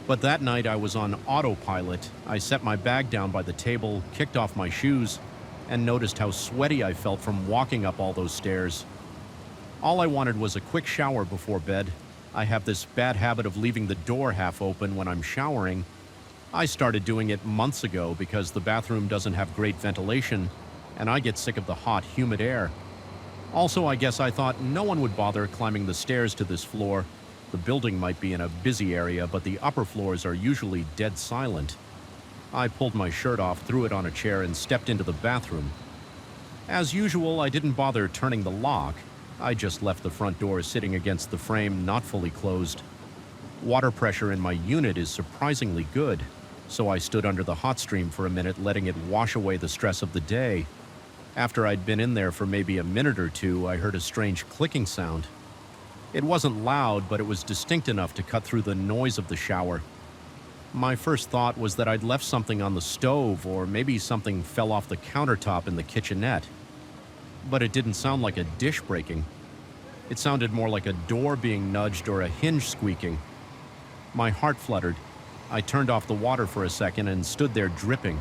But that night I was on autopilot. I set my bag down by the table, kicked off my shoes, and noticed how sweaty I felt from walking up all those stairs. All I wanted was a quick shower before bed. I have this bad habit of leaving the door half open when I'm showering. I started doing it months ago because the bathroom doesn't have great ventilation, and I get sick of the hot, humid air. Also, I guess I thought no one would bother climbing the stairs to this floor. The building might be in a busy area, but the upper floors are usually dead silent. I pulled my shirt off, threw it on a chair, and stepped into the bathroom. As usual, I didn't bother turning the lock. I just left the front door sitting against the frame, not fully closed. Water pressure in my unit is surprisingly good, so I stood under the hot stream for a minute, letting it wash away the stress of the day. After I'd been in there for maybe a minute or two, I heard a strange clicking sound. It wasn't loud, but it was distinct enough to cut through the noise of the shower. My first thought was that I'd left something on the stove, or maybe something fell off the countertop in the kitchenette. But it didn't sound like a dish breaking. It sounded more like a door being nudged or a hinge squeaking. My heart fluttered. I turned off the water for a second and stood there dripping.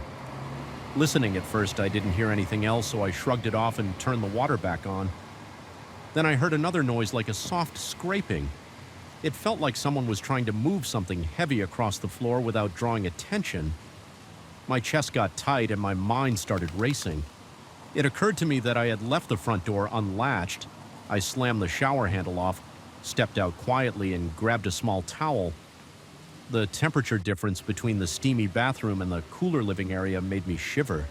Listening at first, I didn't hear anything else, so I shrugged it off and turned the water back on. Then I heard another noise like a soft scraping. It felt like someone was trying to move something heavy across the floor without drawing attention. My chest got tight and my mind started racing. It occurred to me that I had left the front door unlatched. I slammed the shower handle off, stepped out quietly, and grabbed a small towel. The temperature difference between the steamy bathroom and the cooler living area made me shiver.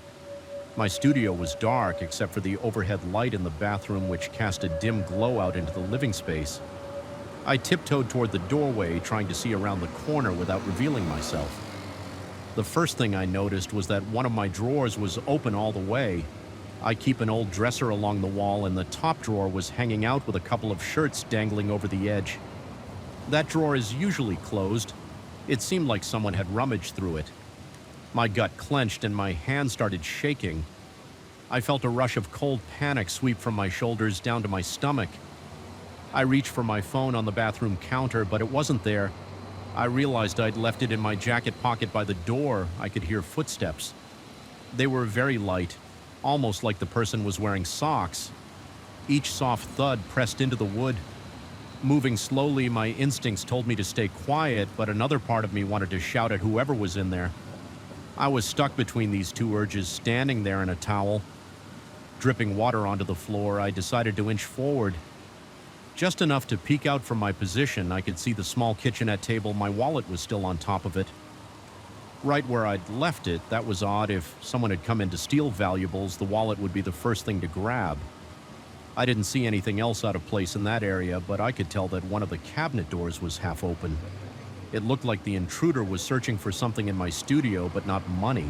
My studio was dark except for the overhead light in the bathroom, which cast a dim glow out into the living space. I tiptoed toward the doorway, trying to see around the corner without revealing myself. The first thing I noticed was that one of my drawers was open all the way. I keep an old dresser along the wall, and the top drawer was hanging out with a couple of shirts dangling over the edge. That drawer is usually closed. It seemed like someone had rummaged through it. My gut clenched and my hand started shaking. I felt a rush of cold panic sweep from my shoulders down to my stomach. I reached for my phone on the bathroom counter, but it wasn't there. I realized I'd left it in my jacket pocket by the door. I could hear footsteps. They were very light, almost like the person was wearing socks. Each soft thud pressed into the wood. Moving slowly, my instincts told me to stay quiet, but another part of me wanted to shout at whoever was in there. I was stuck between these two urges, standing there in a towel, dripping water onto the floor. I decided to inch forward. Just enough to peek out from my position, I could see the small kitchenette table. My wallet was still on top of it. Right where I'd left it. That was odd. If someone had come in to steal valuables, the wallet would be the first thing to grab. I didn't see anything else out of place in that area, but I could tell that one of the cabinet doors was half open. It looked like the intruder was searching for something in my studio, but not money.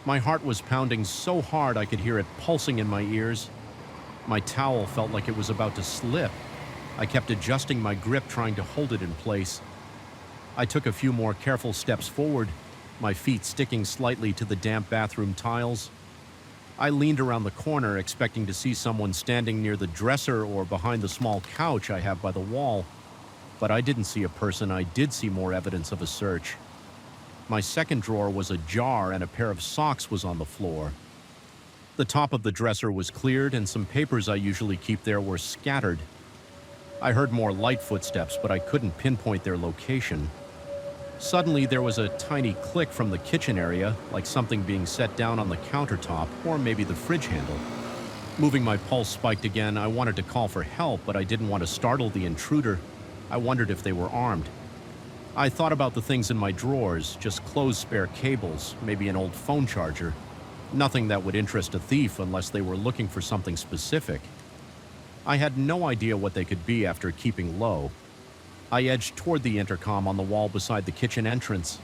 My heart was pounding so hard I could hear it pulsing in my ears. My towel felt like it was about to slip. I kept adjusting my grip, trying to hold it in place. I took a few more careful steps forward, my feet sticking slightly to the damp bathroom tiles. I leaned around the corner, expecting to see someone standing near the dresser or behind the small couch I have by the wall. But I didn't see a person. I did see more evidence of a search. My second drawer was ajar and a pair of socks was on the floor. The top of the dresser was cleared and some papers I usually keep there were scattered. I heard more light footsteps, but I couldn't pinpoint their location. Suddenly, there was a tiny click from the kitchen area, like something being set down on the countertop, or maybe the fridge handle. Moving, my pulse spiked again. I wanted to call for help, but I didn't want to startle the intruder. I wondered if they were armed. I thought about the things in my drawers, just closed spare cables, maybe an old phone charger. Nothing that would interest a thief unless they were looking for something specific. I had no idea what they could be after keeping low. I edged toward the intercom on the wall beside the kitchen entrance.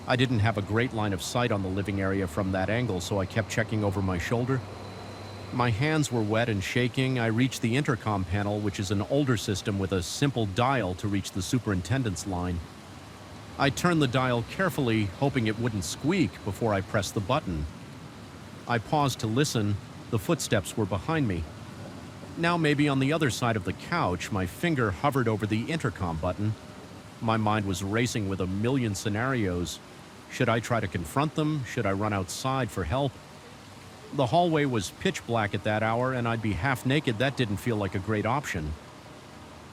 I didn't have a great line of sight on the living area from that angle, so I kept checking over my shoulder. My hands were wet and shaking. I reached the intercom panel, which is an older system with a simple dial to reach the superintendent's line. I turned the dial carefully, hoping it wouldn't squeak before I pressed the button. I paused to listen. The footsteps were behind me. Now maybe on the other side of the couch, my finger hovered over the intercom button. My mind was racing with a million scenarios. Should I try to confront them? Should I run outside for help? The hallway was pitch black at that hour, and I'd be half naked. That didn't feel like a great option.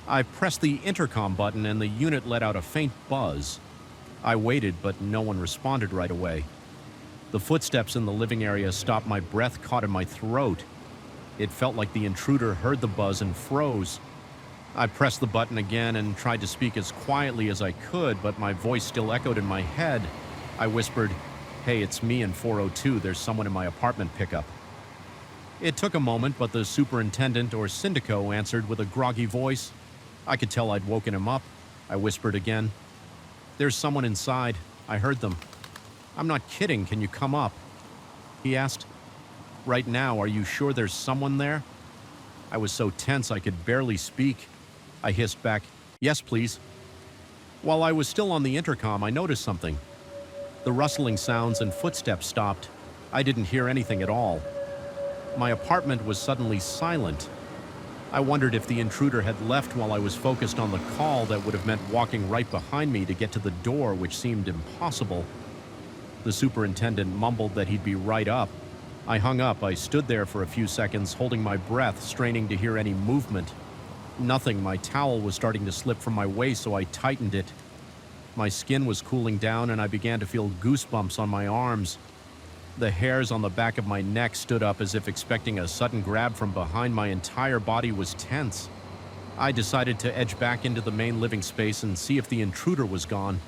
I pressed the intercom button, and the unit let out a faint buzz. I waited, but no one responded right away. The footsteps in the living area stopped. My breath caught in my throat. It felt like the intruder heard the buzz and froze. I pressed the button again and tried to speak as quietly as I could, but my voice still echoed in my head. I whispered, "Hey, it's me in 402. There's someone in my apartment pickup." It took a moment, but the superintendent or syndico answered with a groggy voice. I could tell I'd woken him up. I whispered again, "There's someone inside. I heard them." "I'm not kidding. Can you come up?" he asked. "Right now, are you sure there's someone there?" I was so tense I could barely speak. I hissed back, "Yes, please." While I was still on the intercom, I noticed something. The rustling sounds and footsteps stopped. I didn't hear anything at all. My apartment was suddenly silent. I wondered if the intruder had left while I was focused on the call. That would have meant walking right behind me to get to the door, which seemed impossible. The superintendent mumbled that he'd be right up. I hung up. I stood there for a few seconds, holding my breath, straining to hear any movement. Nothing. My towel was starting to slip from my waist, so I tightened it. My skin was cooling down, and I began to feel goosebumps on my arms. The hairs on the back of my neck stood up as if expecting a sudden grab from behind. My entire body was tense. I decided to edge back into the main living space and see if the intruder was gone.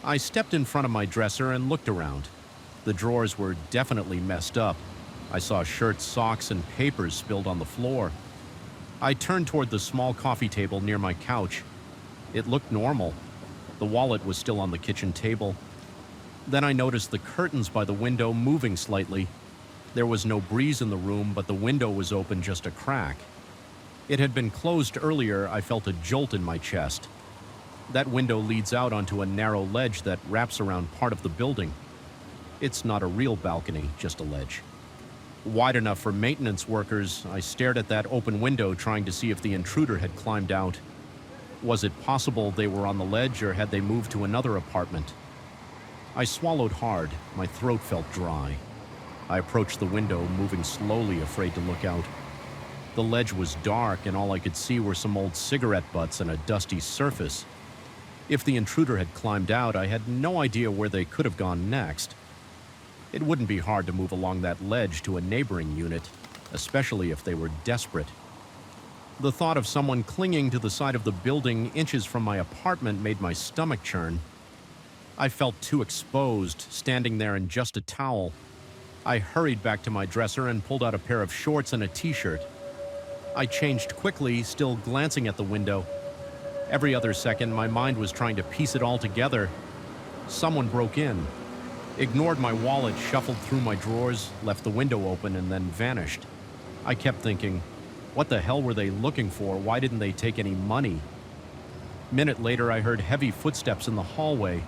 I stepped in front of my dresser and looked around. The drawers were definitely messed up. I saw shirts, socks, and papers spilled on the floor. I turned toward the small coffee table near my couch. It looked normal. The wallet was still on the kitchen table. Then I noticed the curtains by the window moving slightly. There was no breeze in the room, but the window was open just a crack. It had been closed earlier. I felt a jolt in my chest. That window leads out onto a narrow ledge that wraps around part of the building. It's not a real balcony, just a ledge. Wide enough for maintenance workers. I stared at that open window, trying to see if the intruder had climbed out. Was it possible they were on the ledge, or had they moved to another apartment? I swallowed hard. My throat felt dry. I approached the window, moving slowly, afraid to look out. The ledge was dark, and all I could see were some old cigarette butts and a dusty surface. If the intruder had climbed out, I had no idea where they could have gone next. It wouldn't be hard to move along that ledge to a neighboring unit, especially if they were desperate. The thought of someone clinging to the side of the building inches from my apartment made my stomach churn. I felt too exposed, standing there in just a towel. I hurried back to my dresser and pulled out a pair of shorts and a t-shirt. I changed quickly, still glancing at the window. Every other second, my mind was trying to piece it all together. Someone broke in, ignored my wallet, shuffled through my drawers, left the window open, and then vanished. I kept thinking, what the hell were they looking for? Why didn't they take any money? Minute later, I heard heavy footsteps in the hallway.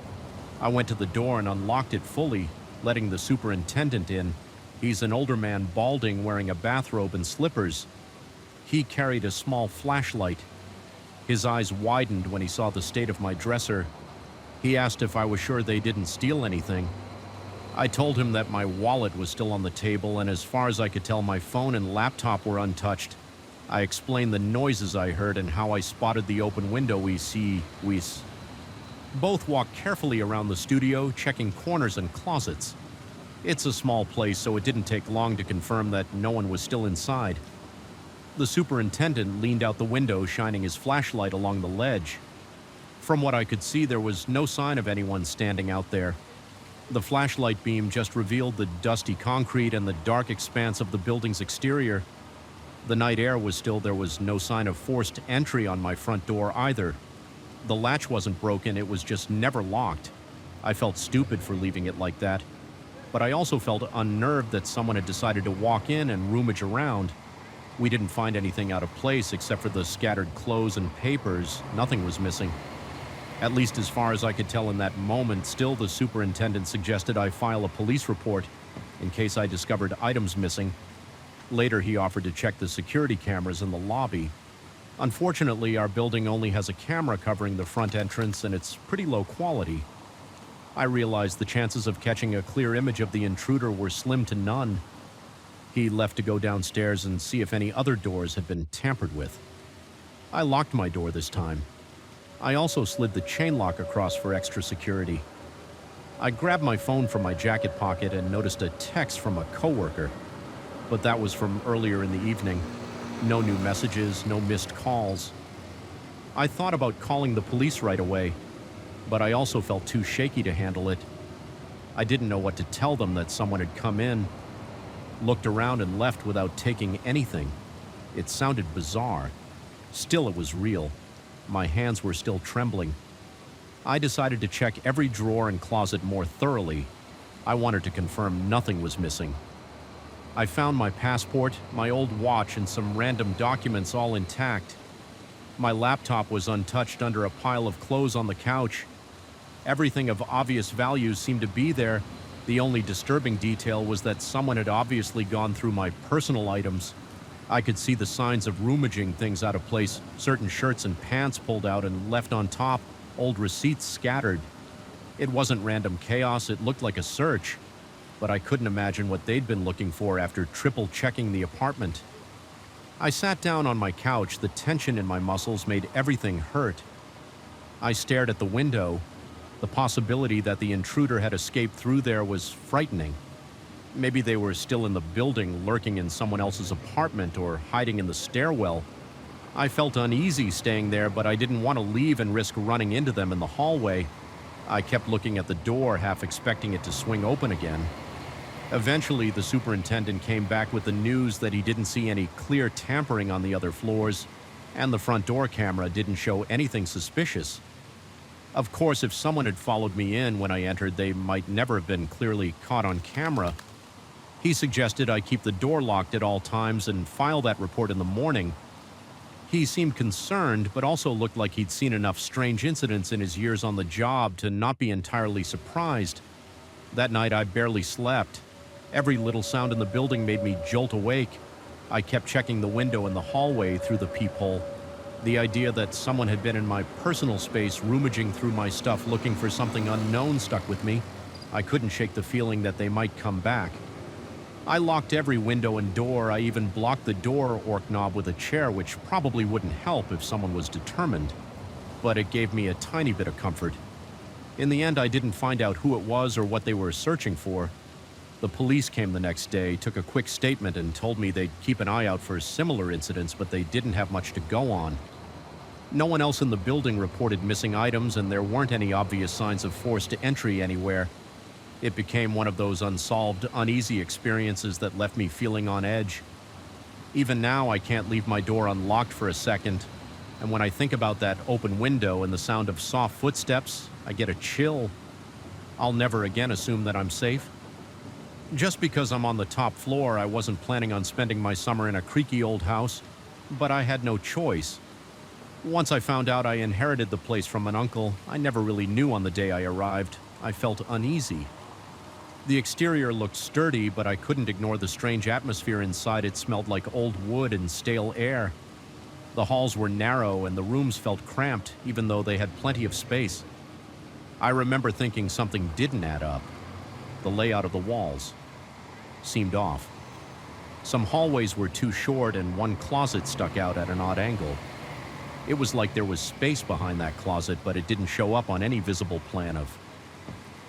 I went to the door and unlocked it fully, letting the superintendent in. He's an older man, balding, wearing a bathrobe and slippers. He carried a small flashlight. His eyes widened when he saw the state of my dresser. He asked if I was sure they didn't steal anything. I told him that my wallet was still on the table, and as far as I could tell, my phone and laptop were untouched. I explained the noises I heard and how I spotted the open window we both walked carefully around the studio, checking corners and closets. It's a small place, so it didn't take long to confirm that no one was still inside. The superintendent leaned out the window, shining his flashlight along the ledge. From what I could see, there was no sign of anyone standing out there. The flashlight beam just revealed the dusty concrete and the dark expanse of the building's exterior. The night air was still. There was no sign of forced entry on my front door either. The latch wasn't broken, it was just never locked. I felt stupid for leaving it like that, but I also felt unnerved that someone had decided to walk in and rummage around. We didn't find anything out of place except for the scattered clothes and papers. Nothing was missing. At least as far as I could tell in that moment. Still, the superintendent suggested I file a police report in case I discovered items missing. Later, he offered to check the security cameras in the lobby. Unfortunately, our building only has a camera covering the front entrance, and it's pretty low quality. I realized the chances of catching a clear image of the intruder were slim to none. He left to go downstairs and see if any other doors had been tampered with. I locked my door this time. I also slid the chain lock across for extra security. I grabbed my phone from my jacket pocket and noticed a text from a coworker. But that was from earlier in the evening. No new messages, no missed calls. I thought about calling the police right away, but I also felt too shaky to handle it. I didn't know what to tell them, that someone had come in, looked around and left without taking anything. It sounded bizarre. Still, it was real. My hands were still trembling. I decided to check every drawer and closet more thoroughly. I wanted to confirm nothing was missing. I found my passport, my old watch, and some random documents all intact. My laptop was untouched under a pile of clothes on the couch. Everything of obvious value seemed to be there. The only disturbing detail was that someone had obviously gone through my personal items. I could see the signs of rummaging things out of place, certain shirts and pants pulled out and left on top, old receipts scattered. It wasn't random chaos, it looked like a search. But I couldn't imagine what they'd been looking for after triple checking the apartment. I sat down on my couch. The tension in my muscles made everything hurt. I stared at the window. The possibility that the intruder had escaped through there was frightening. Maybe they were still in the building, lurking in someone else's apartment or hiding in the stairwell. I felt uneasy staying there, but I didn't want to leave and risk running into them in the hallway. I kept looking at the door, half expecting it to swing open again. Eventually, the superintendent came back with the news that he didn't see any clear tampering on the other floors, and the front door camera didn't show anything suspicious. Of course, if someone had followed me in when I entered, they might never have been clearly caught on camera. He suggested I keep the door locked at all times and file that report in the morning. He seemed concerned, but also looked like he'd seen enough strange incidents in his years on the job to not be entirely surprised. That night, I barely slept. Every little sound in the building made me jolt awake. I kept checking the window in the hallway through the peephole. The idea that someone had been in my personal space, rummaging through my stuff looking for something unknown, stuck with me. I couldn't shake the feeling that they might come back. I locked every window and door. I even blocked the door orc knob with a chair, which probably wouldn't help if someone was determined. but it gave me a tiny bit of comfort. In the end, I didn't find out who it was or what they were searching for. The police came the next day, took a quick statement, and told me they'd keep an eye out for similar incidents, but they didn't have much to go on. No one else in the building reported missing items, and there weren't any obvious signs of forced entry anywhere. It became one of those unsolved, uneasy experiences that left me feeling on edge. Even now, I can't leave my door unlocked for a second, and when I think about that open window and the sound of soft footsteps, I get a chill. I'll never again assume that I'm safe. Just because I'm on the top floor, I wasn't planning on spending my summer in a creaky old house, but I had no choice. Once I found out I inherited the place from an uncle I never really knew on the day I arrived, I felt uneasy. The exterior looked sturdy, but I couldn't ignore the strange atmosphere inside. It smelled like old wood and stale air. The halls were narrow and the rooms felt cramped, even though they had plenty of space. I remember thinking something didn't add up. The layout of the walls seemed off. Some hallways were too short and one closet stuck out at an odd angle. It was like there was space behind that closet, but it didn't show up on any visible plan of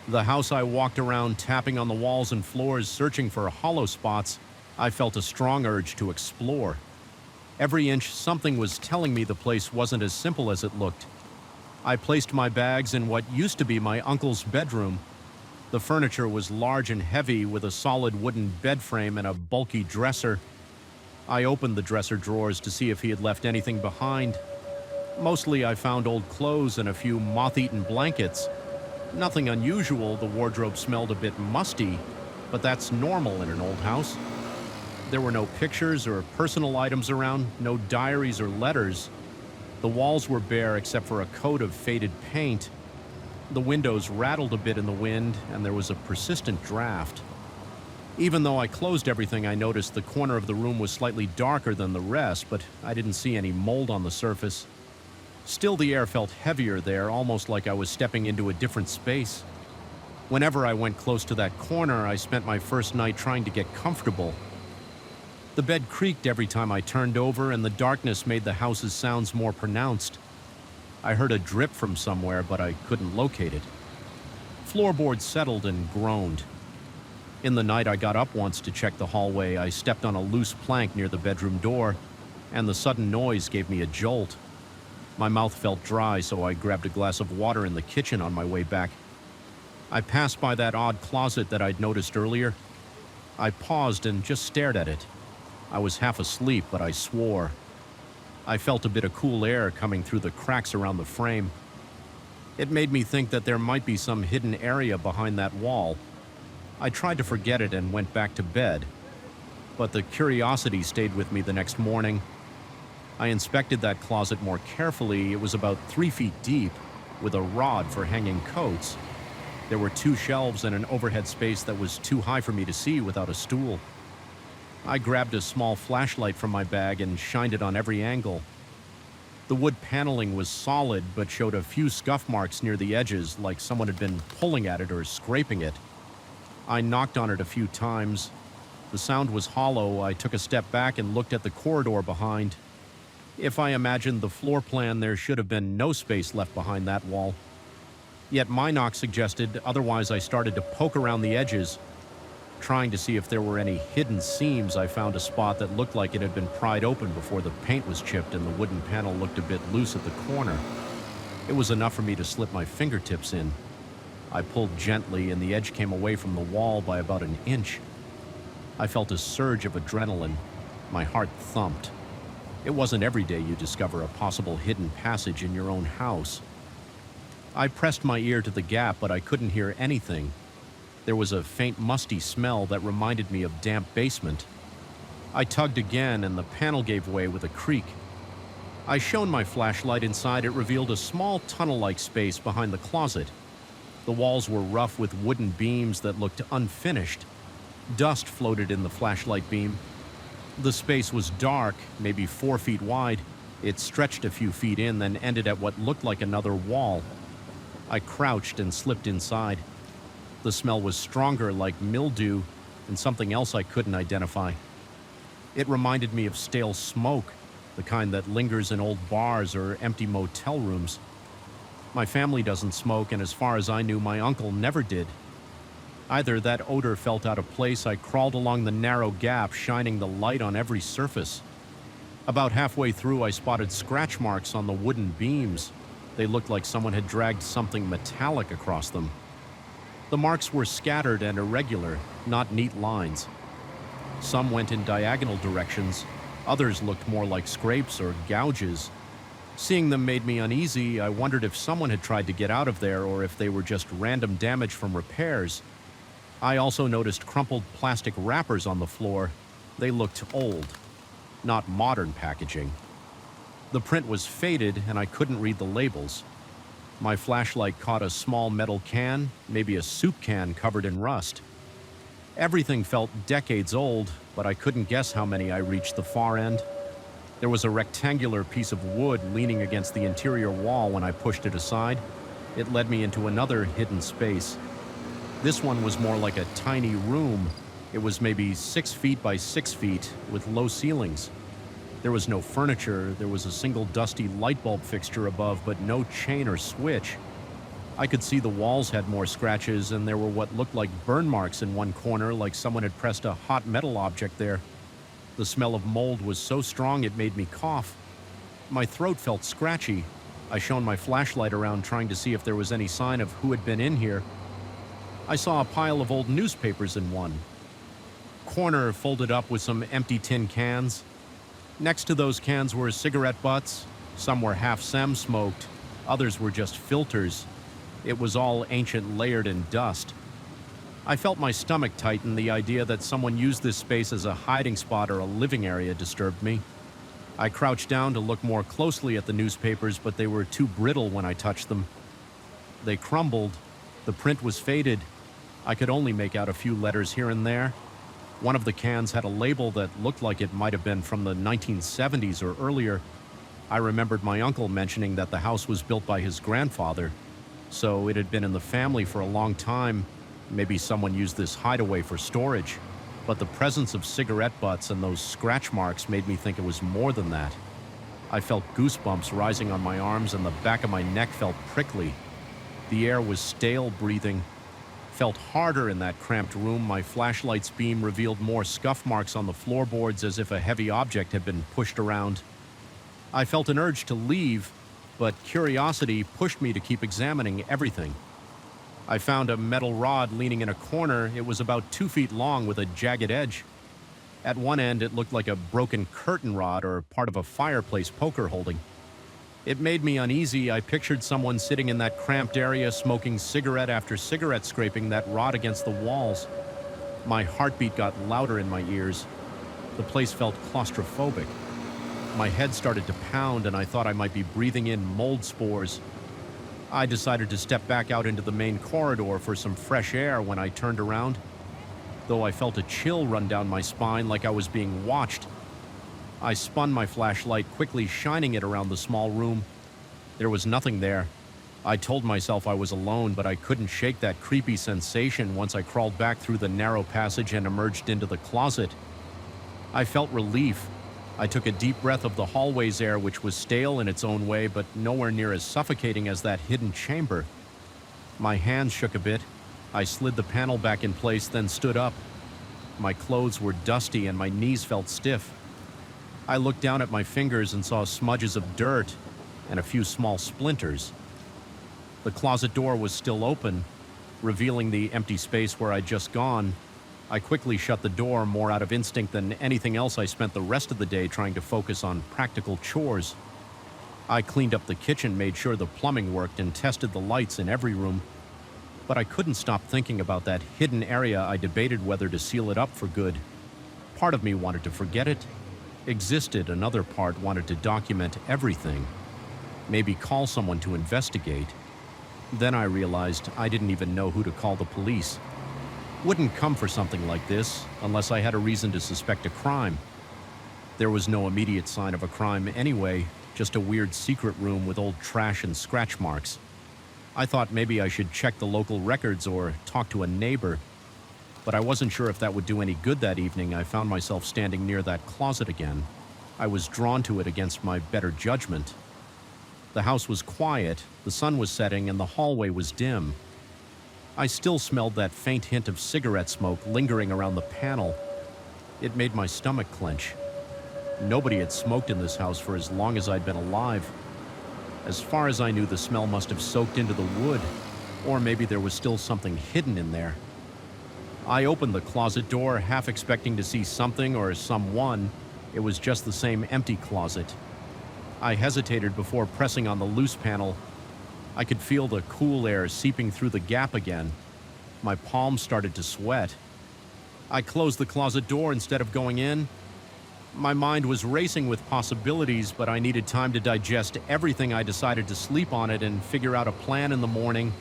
the house. I walked around, tapping on the walls and floors, searching for hollow spots. I felt a strong urge to explore. Every inch, something was telling me the place wasn't as simple as it looked. I placed my bags in what used to be my uncle's bedroom. The furniture was large and heavy, with a solid wooden bed frame and a bulky dresser. I opened the dresser drawers to see if he had left anything behind. Mostly I found old clothes and a few moth-eaten blankets. Nothing unusual. The wardrobe smelled a bit musty, but that's normal in an old house. There were no pictures or personal items around, no diaries or letters. The walls were bare except for a coat of faded paint. The windows rattled a bit in the wind, and there was a persistent draft. Even though I closed everything, I noticed the corner of the room was slightly darker than the rest, but I didn't see any mold on the surface. Still, the air felt heavier there, almost like I was stepping into a different space. Whenever I went close to that corner, I spent my first night trying to get comfortable. The bed creaked every time I turned over, and the darkness made the house's sounds more pronounced. I heard a drip from somewhere, but I couldn't locate it. Floorboards settled and groaned. In the night, I got up once to check the hallway. I stepped on a loose plank near the bedroom door, and the sudden noise gave me a jolt. My mouth felt dry, so I grabbed a glass of water in the kitchen on my way back. I passed by that odd closet that I'd noticed earlier. I paused and just stared at it. I was half asleep, but I swore. I felt a bit of cool air coming through the cracks around the frame. It made me think that there might be some hidden area behind that wall. I tried to forget it and went back to bed, but the curiosity stayed with me the next morning. I inspected that closet more carefully. It was about 3 feet deep, with a rod for hanging coats. There were 2 shelves and an overhead space that was too high for me to see without a stool. I grabbed a small flashlight from my bag and shined it on every angle. The wood paneling was solid, but showed a few scuff marks near the edges, like someone had been pulling at it or scraping it. I knocked on it a few times. The sound was hollow. I took a step back and looked at the corridor behind. If I imagined the floor plan, there should have been no space left behind that wall. Yet my knock suggested otherwise. I started to poke around the edges, trying to see if there were any hidden seams. I found a spot that looked like it had been pried open before the paint was chipped, and the wooden panel looked a bit loose at the corner. It was enough for me to slip my fingertips in. I pulled gently, and the edge came away from the wall by about an inch. I felt a surge of adrenaline. My heart thumped. It wasn't every day you discover a possible hidden passage in your own house. I pressed my ear to the gap, but I couldn't hear anything. There was a faint musty smell that reminded me of damp basement. I tugged again, and the panel gave way with a creak. I shone my flashlight inside. It revealed a small tunnel-like space behind the closet. The walls were rough with wooden beams that looked unfinished. Dust floated in the flashlight beam. The space was dark, maybe 4 feet wide. It stretched a few feet in, then ended at what looked like another wall. I crouched and slipped inside. The smell was stronger, like mildew, and something else I couldn't identify. It reminded me of stale smoke, the kind that lingers in old bars or empty motel rooms. My family doesn't smoke, and as far as I knew, my uncle never did. Either that odor felt out of place. I crawled along the narrow gap, shining the light on every surface. About halfway through, I spotted scratch marks on the wooden beams. They looked like someone had dragged something metallic across them. The marks were scattered and irregular, not neat lines. Some went in diagonal directions, others looked more like scrapes or gouges. Seeing them made me uneasy. I wondered if someone had tried to get out of there or if they were just random damage from repairs. I also noticed crumpled plastic wrappers on the floor. They looked old, not modern packaging. The print was faded and I couldn't read the labels. My flashlight caught a small metal can, maybe a soup can covered in rust. Everything felt decades old, but I couldn't guess how many I reached the far end. There was a rectangular piece of wood leaning against the interior wall when I pushed it aside. It led me into another hidden space. This one was more like a tiny room. It was maybe 6 feet by 6 feet with low ceilings. There was no furniture. There was a single dusty light bulb fixture above, but no chain or switch. I could see the walls had more scratches, and there were what looked like burn marks in one corner, like someone had pressed a hot metal object there. The smell of mold was so strong it made me cough. My throat felt scratchy. I shone my flashlight around trying to see if there was any sign of who had been in here. I saw a pile of old newspapers in one corner, folded up with some empty tin cans. Next to those cans were cigarette butts. Some were half smoked, others were just filters. It was all ancient, layered in dust. I felt my stomach tighten. The idea that someone used this space as a hiding spot or a living area disturbed me. I crouched down to look more closely at the newspapers, but they were too brittle when I touched them. They crumbled. The print was faded. I could only make out a few letters here and there. One of the cans had a label that looked like it might have been from the 1970s or earlier. I remembered my uncle mentioning that the house was built by his grandfather, so it had been in the family for a long time. Maybe someone used this hideaway for storage. But the presence of cigarette butts and those scratch marks made me think it was more than that. I felt goosebumps rising on my arms, and the back of my neck felt prickly. The air was stale breathing. Felt harder in that cramped room. My flashlight's beam revealed more scuff marks on the floorboards, as if a heavy object had been pushed around. I felt an urge to leave, but curiosity pushed me to keep examining everything. I found a metal rod leaning in a corner. It was about 2 feet long with a jagged edge. At one end, it looked like a broken curtain rod or part of a fireplace poker holding. It made me uneasy. I pictured someone sitting in that cramped area, smoking cigarette after cigarette, scraping that rod against the walls. My heartbeat got louder in my ears. The place felt claustrophobic. My head started to pound, and I thought I might be breathing in mold spores. I decided to step back out into the main corridor for some fresh air when I turned around, though I felt a chill run down my spine like I was being watched. I spun my flashlight, quickly shining it around the small room. There was nothing there. I told myself I was alone, but I couldn't shake that creepy sensation once I crawled back through the narrow passage and emerged into the closet. I felt relief. I took a deep breath of the hallway's air, which was stale in its own way, but nowhere near as suffocating as that hidden chamber. My hands shook a bit. I slid the panel back in place, then stood up. My clothes were dusty and my knees felt stiff. I looked down at my fingers and saw smudges of dirt and a few small splinters. The closet door was still open, revealing the empty space where I'd just gone. I quickly shut the door, more out of instinct than anything else. I spent the rest of the day trying to focus on practical chores. I cleaned up the kitchen, made sure the plumbing worked, and tested the lights in every room. But I couldn't stop thinking about that hidden area. I debated whether to seal it up for good. Part of me wanted to forget it existed. Another part wanted to document everything. Maybe call someone to investigate. Then I realized I didn't even know who to call the police. Wouldn't come for something like this unless I had a reason to suspect a crime. There was no immediate sign of a crime anyway, just a weird secret room with old trash and scratch marks. I thought maybe I should check the local records or talk to a neighbor, but I wasn't sure if that would do any good. That evening, I found myself standing near that closet again. I was drawn to it against my better judgment. The house was quiet, the sun was setting, and the hallway was dim. I still smelled that faint hint of cigarette smoke lingering around the panel. It made my stomach clench. Nobody had smoked in this house for as long as I'd been alive. As far as I knew, the smell must have soaked into the wood, or maybe there was still something hidden in there. I opened the closet door, half expecting to see something or someone. It was just the same empty closet. I hesitated before pressing on the loose panel. I could feel the cool air seeping through the gap again. My palms started to sweat. I closed the closet door instead of going in. My mind was racing with possibilities, but I needed time to digest everything. I decided to sleep on it and figure out a plan in the morning.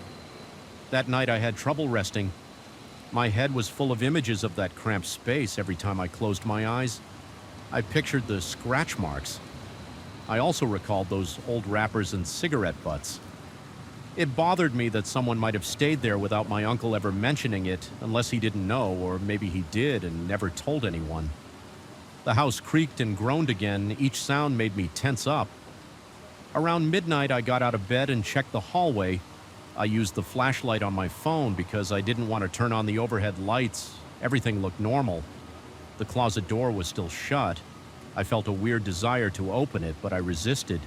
That night I had trouble resting. My head was full of images of that cramped space every time I closed my eyes. I pictured the scratch marks. I also recalled those old wrappers and cigarette butts. It bothered me that someone might have stayed there without my uncle ever mentioning it, unless he didn't know, or maybe he did and never told anyone. The house creaked and groaned again. Each sound made me tense up. Around midnight, I got out of bed and checked the hallway. I used the flashlight on my phone because I didn't want to turn on the overhead lights. Everything looked normal. The closet door was still shut. I felt a weird desire to open it, but I resisted.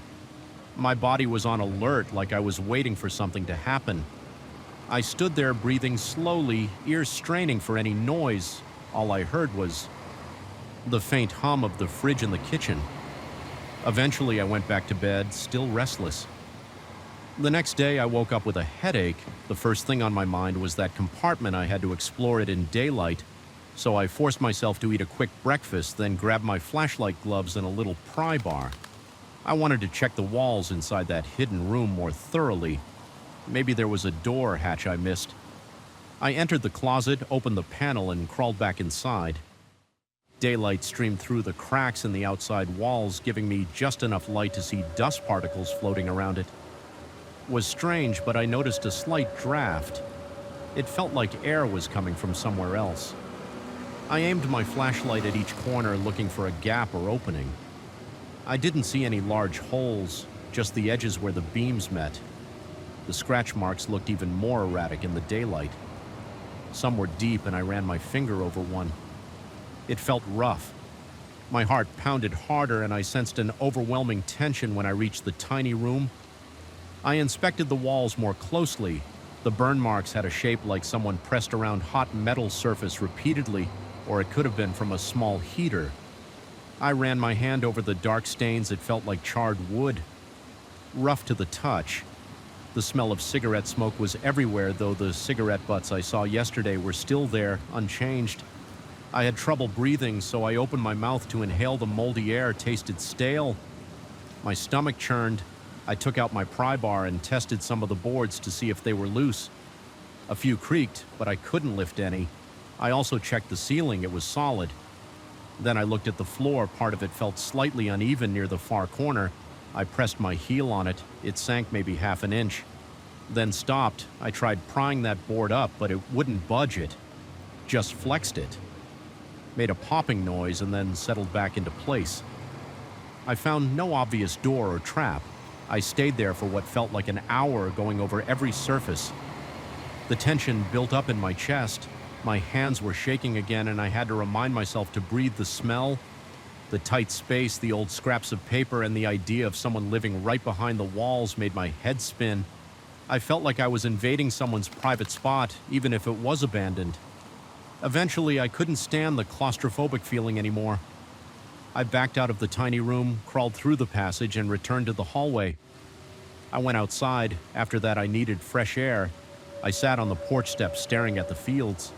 My body was on alert, like I was waiting for something to happen. I stood there breathing slowly, ears straining for any noise. All I heard was the faint hum of the fridge in the kitchen. Eventually, I went back to bed, still restless. The next day, I woke up with a headache. The first thing on my mind was that compartment. I had to explore it in daylight, so I forced myself to eat a quick breakfast, then grabbed my flashlight gloves and a little pry bar. I wanted to check the walls inside that hidden room more thoroughly. Maybe there was a door hatch I missed. I entered the closet, opened the panel, and crawled back inside. Daylight streamed through the cracks in the outside walls, giving me just enough light to see dust particles floating around it. It was strange, but I noticed a slight draft. It felt like air was coming from somewhere else. I aimed my flashlight at each corner, looking for a gap or opening. I didn't see any large holes, just the edges where the beams met. The scratch marks looked even more erratic in the daylight. Some were deep, and I ran my finger over one. It felt rough. My heart pounded harder, and I sensed an overwhelming tension when I reached the tiny room. I inspected the walls more closely. The burn marks had a shape like someone pressed around hot metal surface repeatedly, or it could have been from a small heater. I ran my hand over the dark stains. It felt like charred wood, rough to the touch. The smell of cigarette smoke was everywhere, though the cigarette butts I saw yesterday were still there, unchanged. I had trouble breathing, so I opened my mouth to inhale the moldy air. It tasted stale. My stomach churned. I took out my pry bar and tested some of the boards to see if they were loose. A few creaked, but I couldn't lift any. I also checked the ceiling. It was solid. Then I looked at the floor. Part of it felt slightly uneven near the far corner. I pressed my heel on it. It sank maybe half an inch, then stopped. I tried prying that board up, but it wouldn't budge it. Just flexed it. Made a popping noise and then settled back into place. I found no obvious door or trap. I stayed there for what felt like an hour, going over every surface. The tension built up in my chest. My hands were shaking again, and I had to remind myself to breathe. The smell, the tight space, the old scraps of paper, and the idea of someone living right behind the walls made my head spin. I felt like I was invading someone's private spot, even if it was abandoned. Eventually, I couldn't stand the claustrophobic feeling anymore. I backed out of the tiny room, crawled through the passage, and returned to the hallway. I went outside. After that, I needed fresh air. I sat on the porch steps staring at the fields.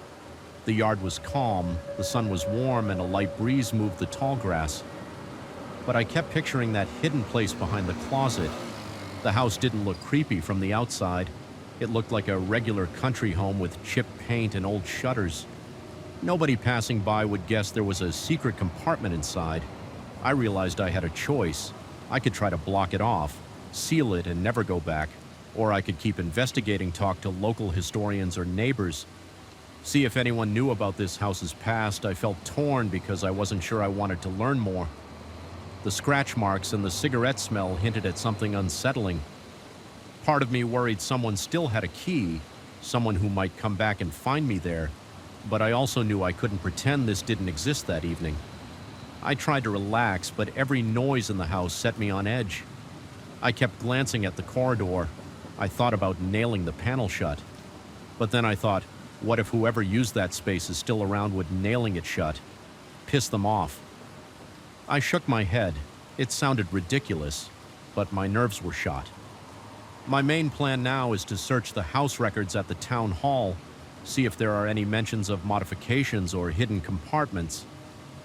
The yard was calm, the sun was warm, and a light breeze moved the tall grass. But I kept picturing that hidden place behind the closet. The house didn't look creepy from the outside. It looked like a regular country home with chipped paint and old shutters. Nobody passing by would guess there was a secret compartment inside. I realized I had a choice. I could try to block it off, seal it, and never go back. Or I could keep investigating, talk to local historians or neighbors, see if anyone knew about this house's past. I felt torn because I wasn't sure I wanted to learn more. The scratch marks and the cigarette smell hinted at something unsettling. Part of me worried someone still had a key, someone who might come back and find me there, but I also knew I couldn't pretend this didn't exist that evening. I tried to relax, but every noise in the house set me on edge. I kept glancing at the corridor. I thought about nailing the panel shut. But then I thought, what if whoever used that space is still around with nailing it shut? Piss them off. I shook my head. It sounded ridiculous, but my nerves were shot. My main plan now is to search the house records at the town hall, see if there are any mentions of modifications or hidden compartments.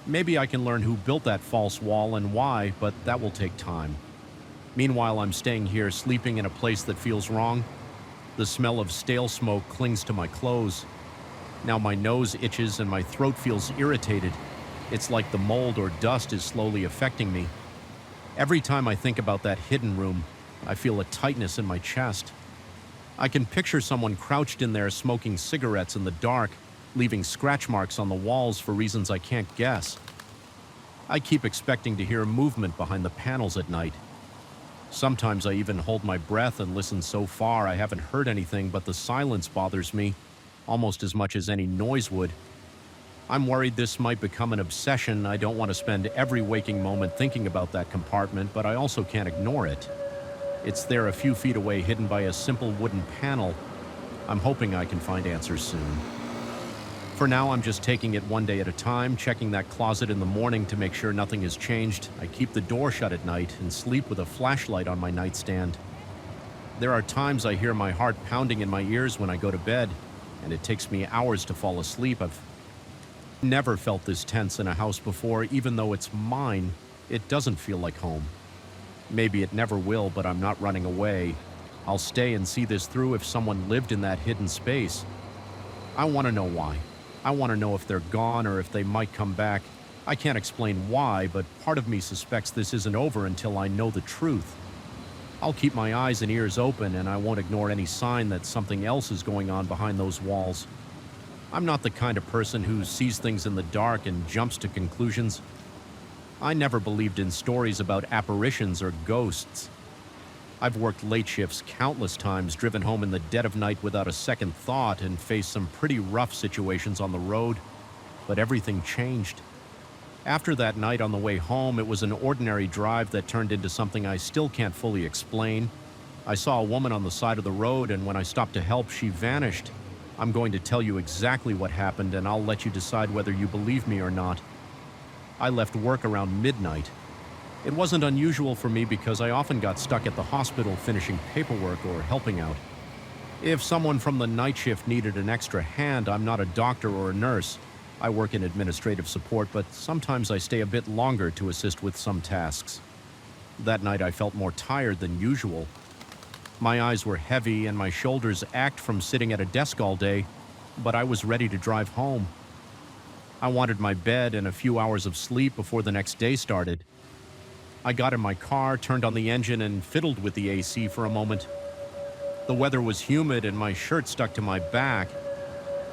Maybe I can learn who built that false wall and why, but that will take time. Meanwhile, I'm staying here sleeping in a place that feels wrong. The smell of stale smoke clings to my clothes. Now my nose itches and my throat feels irritated. It's like the mold or dust is slowly affecting me. Every time I think about that hidden room, I feel a tightness in my chest. I can picture someone crouched in there smoking cigarettes in the dark, leaving scratch marks on the walls for reasons I can't guess. I keep expecting to hear movement behind the panels at night. Sometimes I even hold my breath and listen so far I haven't heard anything, but the silence bothers me almost as much as any noise would. I'm worried this might become an obsession. I don't want to spend every waking moment thinking about that compartment, but I also can't ignore it. It's there a few feet away, hidden by a simple wooden panel. I'm hoping I can find answers soon. For now, I'm just taking it one day at a time, checking that closet in the morning to make sure nothing has changed. I keep the door shut at night and sleep with a flashlight on my nightstand. There are times I hear my heart pounding in my ears when I go to bed, and it takes me hours to fall asleep. I've never felt this tense in a house before. Even though it's mine, it doesn't feel like home. Maybe it never will, but I'm not running away. I'll stay and see this through if someone lived in that hidden space. I want to know why. I want to know if they're gone or if they might come back. I can't explain why, but part of me suspects this isn't over until I know the truth. I'll keep my eyes and ears open, and I won't ignore any sign that something else is going on behind those walls. I'm not the kind of person who sees things in the dark and jumps to conclusions. I never believed in stories about apparitions or ghosts. I've worked late shifts countless times, driven home in the dead of night without a second thought, and faced some pretty rough situations on the road, but everything changed. After that night on the way home, it was an ordinary drive that turned into something I still can't fully explain. I saw a woman on the side of the road, and when I stopped to help, she vanished. I'm going to tell you exactly what happened, and I'll let you decide whether you believe me or not. I left work around midnight. It wasn't unusual for me because I often got stuck at the hospital finishing paperwork or helping out. If someone from the night shift needed an extra hand, I'm not a doctor or a nurse. I work in administrative support, but sometimes I stay a bit longer to assist with some tasks. That night I felt more tired than usual. My eyes were heavy and my shoulders ached from sitting at a desk all day, but I was ready to drive home. I wanted my bed and a few hours of sleep before the next day started. I got in my car, turned on the engine, and fiddled with the AC for a moment. The weather was humid and my shirt stuck to my back.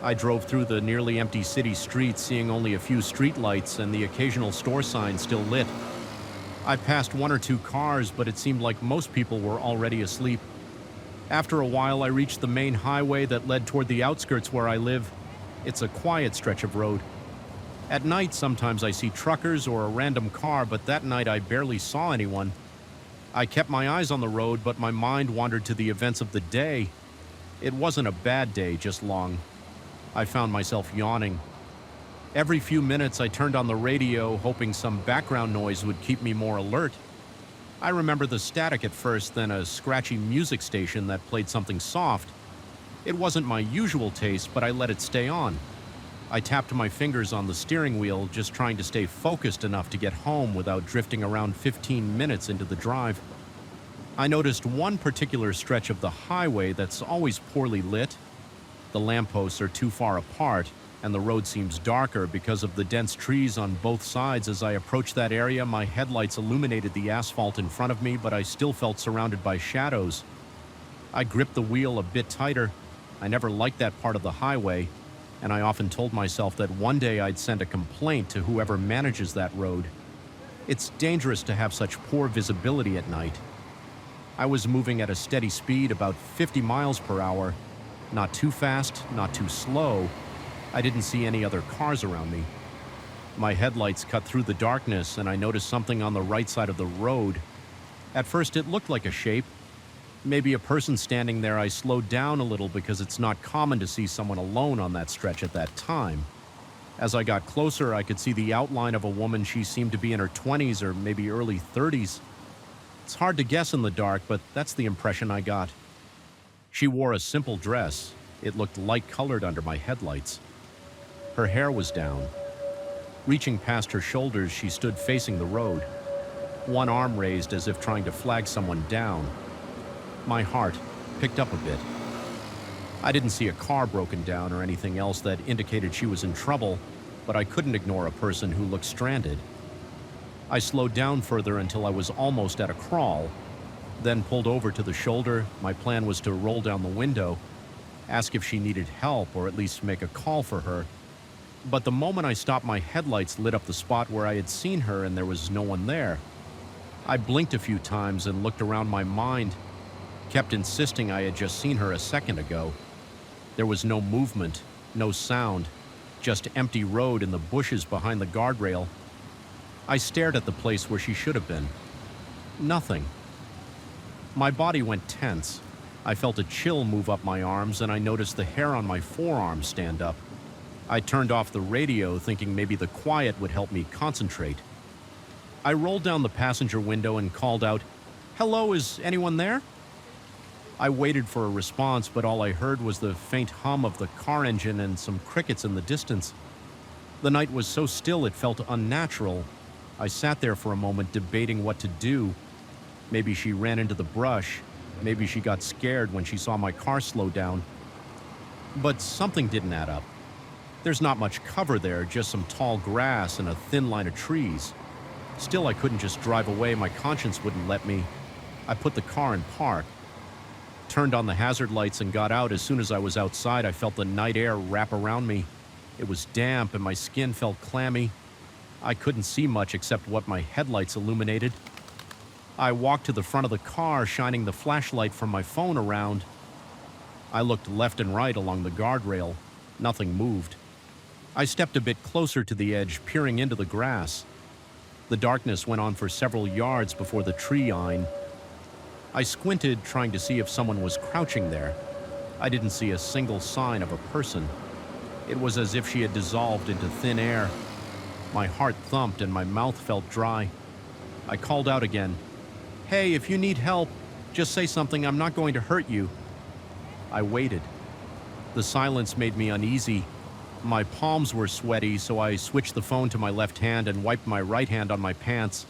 I drove through the nearly empty city streets, seeing only a few streetlights and the occasional store sign still lit. I passed one or two cars, but it seemed like most people were already asleep. After a while, I reached the main highway that led toward the outskirts where I live. It's a quiet stretch of road. At night, sometimes I see truckers or a random car, but that night I barely saw anyone. I kept my eyes on the road, but my mind wandered to the events of the day. It wasn't a bad day, just long. I found myself yawning. Every few minutes I turned on the radio, hoping some background noise would keep me more alert. I remember the static at first, then a scratchy music station that played something soft. It wasn't my usual taste, but I let it stay on. I tapped my fingers on the steering wheel, just trying to stay focused enough to get home without drifting around 15 minutes into the drive. I noticed one particular stretch of the highway that's always poorly lit. The lampposts are too far apart, and the road seems darker because of the dense trees on both sides. As I approached that area, my headlights illuminated the asphalt in front of me, but I still felt surrounded by shadows. I gripped the wheel a bit tighter. I never liked that part of the highway, and I often told myself that one day I'd send a complaint to whoever manages that road. It's dangerous to have such poor visibility at night. I was moving at a steady speed, about 50 miles per hour. Not too fast, not too slow. I didn't see any other cars around me. My headlights cut through the darkness, and I noticed something on the right side of the road. At first, it looked like a shape. Maybe a person standing there. I slowed down a little because it's not common to see someone alone on that stretch at that time. As I got closer, I could see the outline of a woman. She seemed to be in her 20s or maybe early 30s. It's hard to guess in the dark, but that's the impression I got. She wore a simple dress. It looked light-colored under my headlights. Her hair was down. Reaching past her shoulders, she stood facing the road, one arm raised as if trying to flag someone down. My heart picked up a bit. I didn't see a car broken down or anything else that indicated she was in trouble, but I couldn't ignore a person who looked stranded. I slowed down further until I was almost at a crawl, then pulled over to the shoulder. My plan was to roll down the window, ask if she needed help or at least make a call for her. But the moment I stopped, my headlights lit up the spot where I had seen her and there was no one there. I blinked a few times and looked around. My mind kept insisting I had just seen her a second ago. There was no movement, no sound, just empty road and the bushes behind the guardrail. I stared at the place where she should have been. Nothing. My body went tense. I felt a chill move up my arms and I noticed the hair on my forearms stand up. I turned off the radio, thinking maybe the quiet would help me concentrate. I rolled down the passenger window and called out, "Hello, is anyone there?" I waited for a response, but all I heard was the faint hum of the car engine and some crickets in the distance. The night was so still it felt unnatural. I sat there for a moment debating what to do. Maybe she ran into the brush. Maybe she got scared when she saw my car slow down. But something didn't add up. There's not much cover there, just some tall grass and a thin line of trees. Still, I couldn't just drive away. My conscience wouldn't let me. I put the car in park, turned on the hazard lights and got out. As soon as I was outside, I felt the night air wrap around me. It was damp and my skin felt clammy. I couldn't see much except what my headlights illuminated. I walked to the front of the car, shining the flashlight from my phone around. I looked left and right along the guardrail. Nothing moved. I stepped a bit closer to the edge, peering into the grass. The darkness went on for several yards before the tree line. I squinted, trying to see if someone was crouching there. I didn't see a single sign of a person. It was as if she had dissolved into thin air. My heart thumped and my mouth felt dry. I called out again, "Hey, if you need help, just say something. I'm not going to hurt you." I waited. The silence made me uneasy. My palms were sweaty, so I switched the phone to my left hand and wiped my right hand on my pants.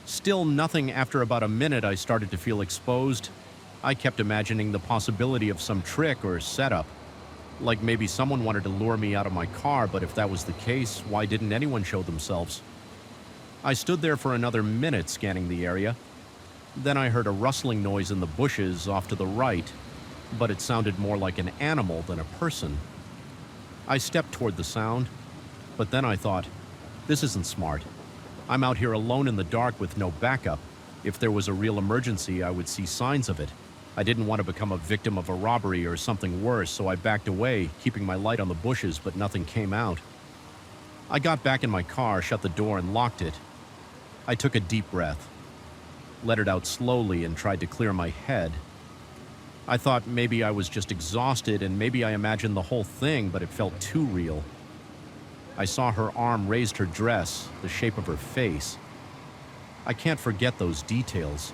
Still nothing. After about a minute, I started to feel exposed. I kept imagining the possibility of some trick or setup. Like maybe someone wanted to lure me out of my car, but if that was the case, why didn't anyone show themselves? I stood there for another minute scanning the area. Then I heard a rustling noise in the bushes off to the right, but it sounded more like an animal than a person. I stepped toward the sound, but then I thought, this isn't smart. I'm out here alone in the dark with no backup. If there was a real emergency, I would see signs of it. I didn't want to become a victim of a robbery or something worse, so I backed away, keeping my light on the bushes, but nothing came out. I got back in my car, shut the door, and locked it. I took a deep breath, let it out slowly, and tried to clear my head. I thought maybe I was just exhausted and maybe I imagined the whole thing, but it felt too real. I saw her arm raised her dress, the shape of her face. I can't forget those details.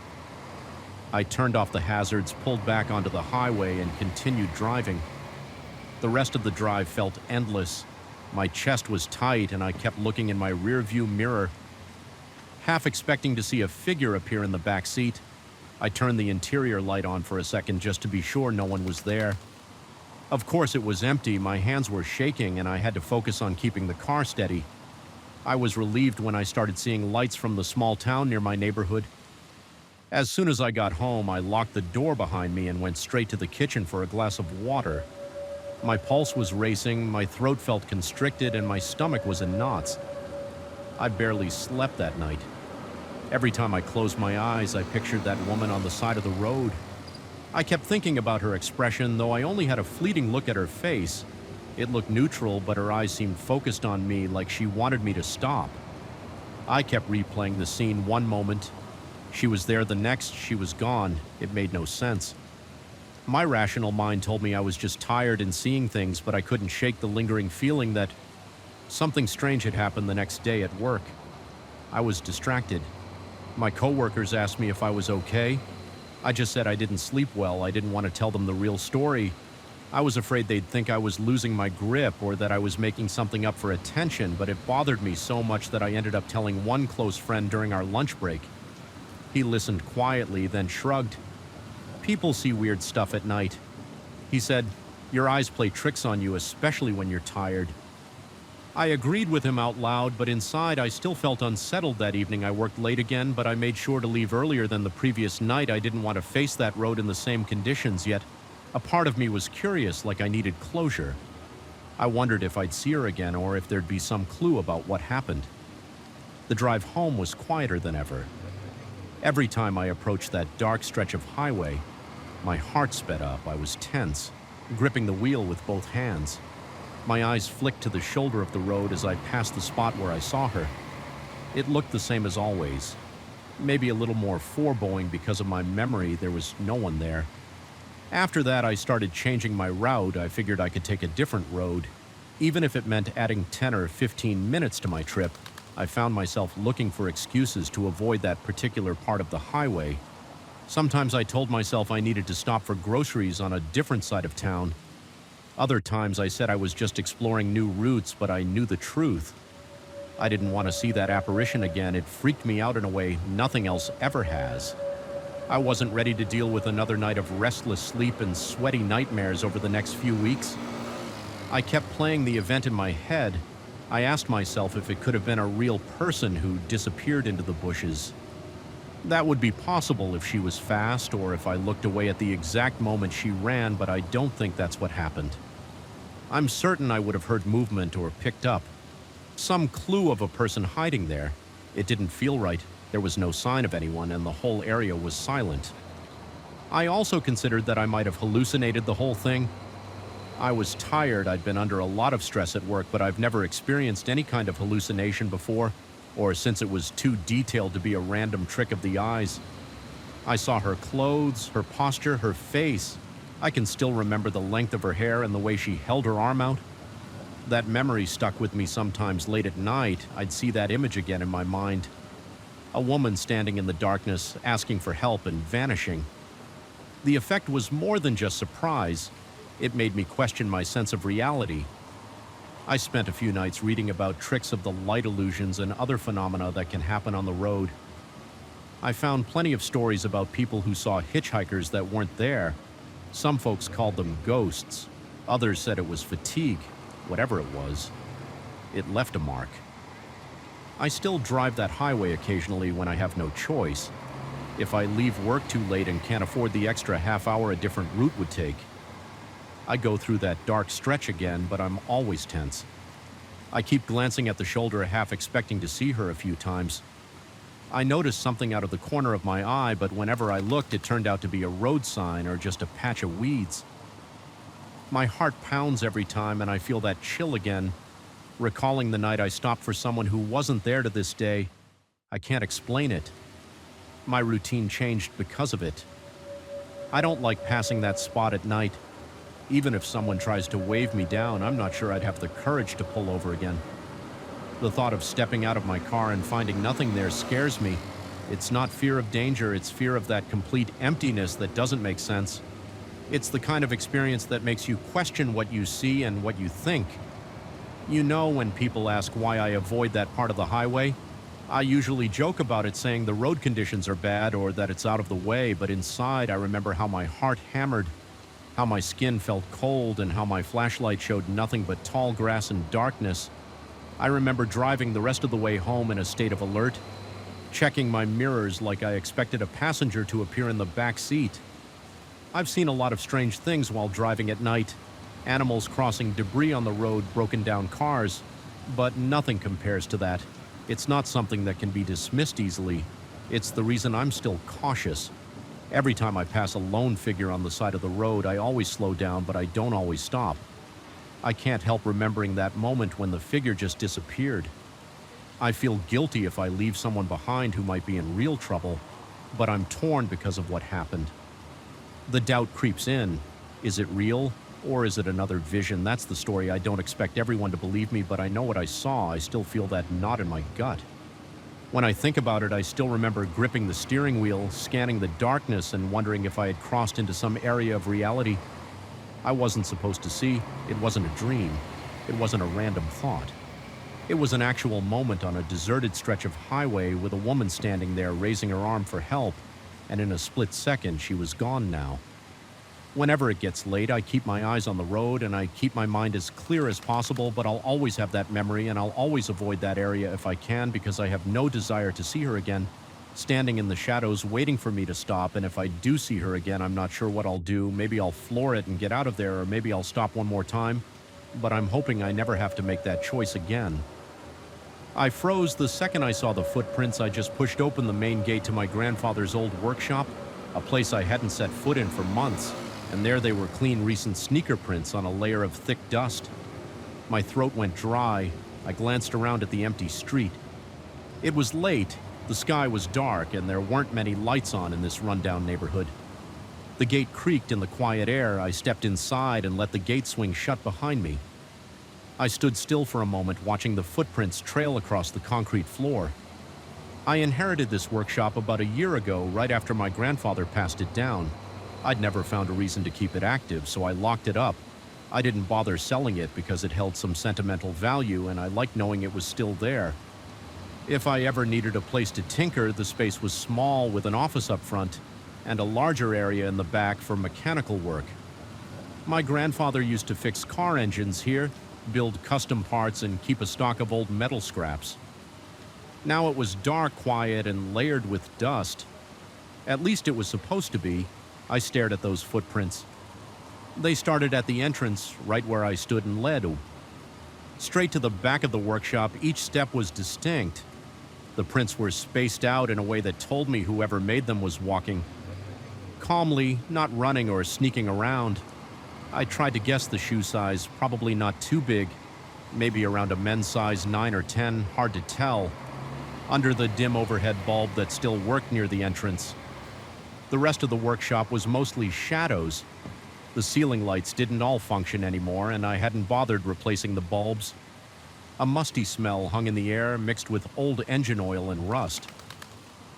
I turned off the hazards, pulled back onto the highway, and continued driving. The rest of the drive felt endless. My chest was tight and I kept looking in my rearview mirror, half expecting to see a figure appear in the back seat. I turned the interior light on for a second just to be sure no one was there. Of course it was empty. My hands were shaking and I had to focus on keeping the car steady. I was relieved when I started seeing lights from the small town near my neighborhood. As soon as I got home, I locked the door behind me and went straight to the kitchen for a glass of water. My pulse was racing, my throat felt constricted, and my stomach was in knots. I barely slept that night. Every time I closed my eyes, I pictured that woman on the side of the road. I kept thinking about her expression, though I only had a fleeting look at her face. It looked neutral, but her eyes seemed focused on me, like she wanted me to stop. I kept replaying the scene one moment. She was there the next, she was gone. It made no sense. My rational mind told me I was just tired and seeing things, but I couldn't shake the lingering feeling that something strange had happened the next day at work. I was distracted. My coworkers asked me if I was okay. I just said I didn't sleep well. I didn't want to tell them the real story. I was afraid they'd think I was losing my grip or that I was making something up for attention, but it bothered me so much that I ended up telling one close friend during our lunch break. He listened quietly, then shrugged. People see weird stuff at night. He said, "Your eyes play tricks on you, especially when you're tired." I agreed with him out loud, but inside I still felt unsettled that evening. I worked late again, but I made sure to leave earlier than the previous night. I didn't want to face that road in the same conditions, yet a part of me was curious, like I needed closure. I wondered if I'd see her again or if there'd be some clue about what happened. The drive home was quieter than ever. Every time I approached that dark stretch of highway, my heart sped up. I was tense, gripping the wheel with both hands. My eyes flicked to the shoulder of the road as I passed the spot where I saw her. It looked the same as always. Maybe a little more foreboding because of my memory. There was no one there. After that, I started changing my route. I figured I could take a different road. Even if it meant adding 10 or 15 minutes to my trip, I found myself looking for excuses to avoid that particular part of the highway. Sometimes I told myself I needed to stop for groceries on a different side of town. Other times I said I was just exploring new routes, but I knew the truth. I didn't want to see that apparition again. It freaked me out in a way nothing else ever has. I wasn't ready to deal with another night of restless sleep and sweaty nightmares over the next few weeks. I kept playing the event in my head. I asked myself if it could have been a real person who disappeared into the bushes. That would be possible if she was fast or if I looked away at the exact moment she ran, but I don't think that's what happened. I'm certain I would have heard movement or picked up some clue of a person hiding there. It didn't feel right. There was no sign of anyone, and the whole area was silent. I also considered that I might have hallucinated the whole thing. I was tired. I'd been under a lot of stress at work, but I've never experienced any kind of hallucination before, or since it was too detailed to be a random trick of the eyes. I saw her clothes, her posture, her face. I can still remember the length of her hair and the way she held her arm out. That memory stuck with me. Sometimes late at night, I'd see that image again in my mind. A woman standing in the darkness, asking for help and vanishing. The effect was more than just surprise. It made me question my sense of reality. I spent a few nights reading about tricks of the light illusions and other phenomena that can happen on the road. I found plenty of stories about people who saw hitchhikers that weren't there. Some folks called them ghosts. Others said it was fatigue. Whatever it was, it left a mark. I still drive that highway occasionally when I have no choice. If I leave work too late and can't afford the extra half hour a different route would take. I go through that dark stretch again, but I'm always tense. I keep glancing at the shoulder, half expecting to see her a few times. I noticed something out of the corner of my eye, but whenever I looked, it turned out to be a road sign or just a patch of weeds. My heart pounds every time, and I feel that chill again. Recalling the night I stopped for someone who wasn't there to this day, I can't explain it. My routine changed because of it. I don't like passing that spot at night. Even if someone tries to wave me down, I'm not sure I'd have the courage to pull over again. The thought of stepping out of my car and finding nothing there scares me. It's not fear of danger, it's fear of that complete emptiness that doesn't make sense. It's the kind of experience that makes you question what you see and what you think. You know, when people ask why I avoid that part of the highway, I usually joke about it, saying the road conditions are bad or that it's out of the way, but inside I remember how my heart hammered, how my skin felt cold, and how my flashlight showed nothing but tall grass and darkness. I remember driving the rest of the way home in a state of alert, checking my mirrors like I expected a passenger to appear in the back seat. I've seen a lot of strange things while driving at night. Animals crossing debris on the road, broken down cars, but nothing compares to that. It's not something that can be dismissed easily. It's the reason I'm still cautious. Every time I pass a lone figure on the side of the road, I always slow down, but I don't always stop. I can't help remembering that moment when the figure just disappeared. I feel guilty if I leave someone behind who might be in real trouble, but I'm torn because of what happened. The doubt creeps in. Is it real, or is it another vision? That's the story. I don't expect everyone to believe me, but I know what I saw. I still feel that knot in my gut. When I think about it, I still remember gripping the steering wheel, scanning the darkness, and wondering if I had crossed into some area of reality I wasn't supposed to see. It wasn't a dream. It wasn't a random thought. It was an actual moment on a deserted stretch of highway with a woman standing there raising her arm for help, and in a split second, she was gone now. Whenever it gets late, I keep my eyes on the road and I keep my mind as clear as possible, but I'll always have that memory and I'll always avoid that area if I can because I have no desire to see her again, standing in the shadows waiting for me to stop. And if I do see her again, I'm not sure what I'll do. Maybe I'll floor it and get out of there, or maybe I'll stop one more time, but I'm hoping I never have to make that choice again. I froze the second I saw the footprints. I just pushed open the main gate to my grandfather's old workshop, a place I hadn't set foot in for months. And there they were, clean recent sneaker prints on a layer of thick dust. My throat went dry. I glanced around at the empty street. It was late, the sky was dark, and there weren't many lights on in this rundown neighborhood. The gate creaked in the quiet air. I stepped inside and let the gate swing shut behind me. I stood still for a moment, watching the footprints trail across the concrete floor. I inherited this workshop about a year ago, right after my grandfather passed it down. I'd never found a reason to keep it active, so I locked it up. I didn't bother selling it because it held some sentimental value, and I liked knowing it was still there. If I ever needed a place to tinker, the space was small with an office up front and a larger area in the back for mechanical work. My grandfather used to fix car engines here, build custom parts, and keep a stock of old metal scraps. Now it was dark, quiet, and layered with dust. At least it was supposed to be. I stared at those footprints. They started at the entrance, right where I stood and led. Straight to the back of the workshop, each step was distinct. The prints were spaced out in a way that told me whoever made them was walking calmly, not running or sneaking around. I tried to guess the shoe size, probably not too big, maybe around a men's size 9 or 10, hard to tell, under the dim overhead bulb that still worked near the entrance. The rest of the workshop was mostly shadows. The ceiling lights didn't all function anymore, and I hadn't bothered replacing the bulbs. A musty smell hung in the air, mixed with old engine oil and rust.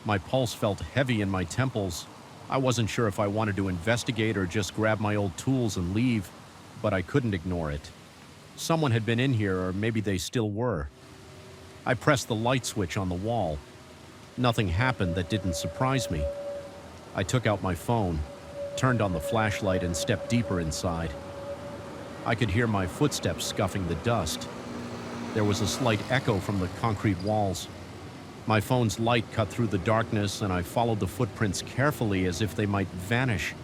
My pulse felt heavy in my temples. I wasn't sure if I wanted to investigate or just grab my old tools and leave, but I couldn't ignore it. Someone had been in here, or maybe they still were. I pressed the light switch on the wall. Nothing happened that didn't surprise me. I took out my phone, turned on the flashlight, and stepped deeper inside. I could hear my footsteps scuffing the dust. There was a slight echo from the concrete walls. My phone's light cut through the darkness, and I followed the footprints carefully as if they might vanish.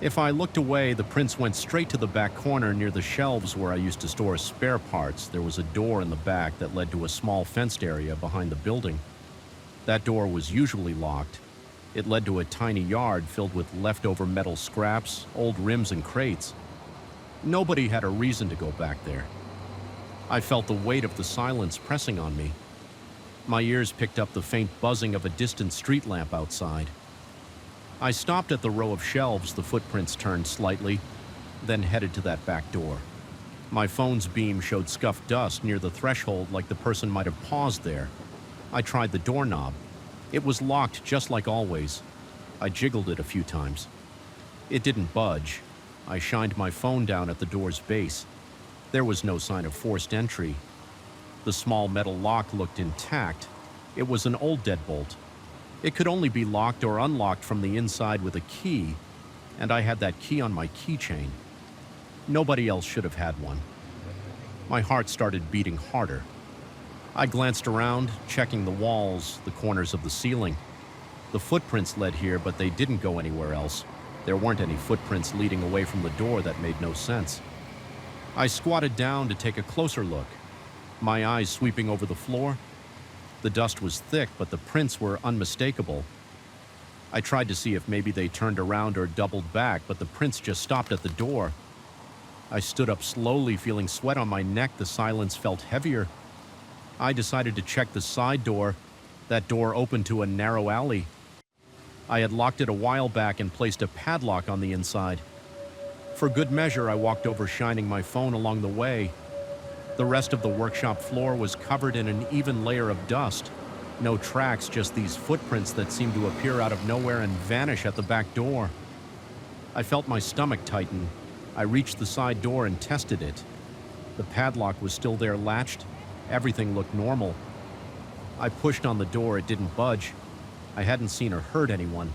If I looked away, the prints went straight to the back corner near the shelves where I used to store spare parts. There was a door in the back that led to a small fenced area behind the building. That door was usually locked. It led to a tiny yard filled with leftover metal scraps, old rims, and crates. Nobody had a reason to go back there. I felt the weight of the silence pressing on me. My ears picked up the faint buzzing of a distant street lamp outside. I stopped at the row of shelves. The footprints turned slightly, then headed to that back door. My phone's beam showed scuffed dust near the threshold, like the person might have paused there. I tried the doorknob. It was locked just like always. I jiggled it a few times. It didn't budge. I shined my phone down at the door's base. There was no sign of forced entry. The small metal lock looked intact. It was an old deadbolt. It could only be locked or unlocked from the inside with a key, and I had that key on my keychain. Nobody else should have had one. My heart started beating harder. I glanced around, checking the walls, the corners of the ceiling. The footprints led here, but they didn't go anywhere else. There weren't any footprints leading away from the door. That made no sense. I squatted down to take a closer look, my eyes sweeping over the floor. The dust was thick, but the prints were unmistakable. I tried to see if maybe they turned around or doubled back, but the prints just stopped at the door. I stood up slowly, feeling sweat on my neck. The silence felt heavier. I decided to check the side door. That door opened to a narrow alley. I had locked it a while back and placed a padlock on the inside. For good measure, I walked over, shining my phone along the way. The rest of the workshop floor was covered in an even layer of dust. No tracks, just these footprints that seemed to appear out of nowhere and vanish at the back door. I felt my stomach tighten. I reached the side door and tested it. The padlock was still there, latched. Everything looked normal. I pushed on the door. It didn't budge. I hadn't seen or heard anyone.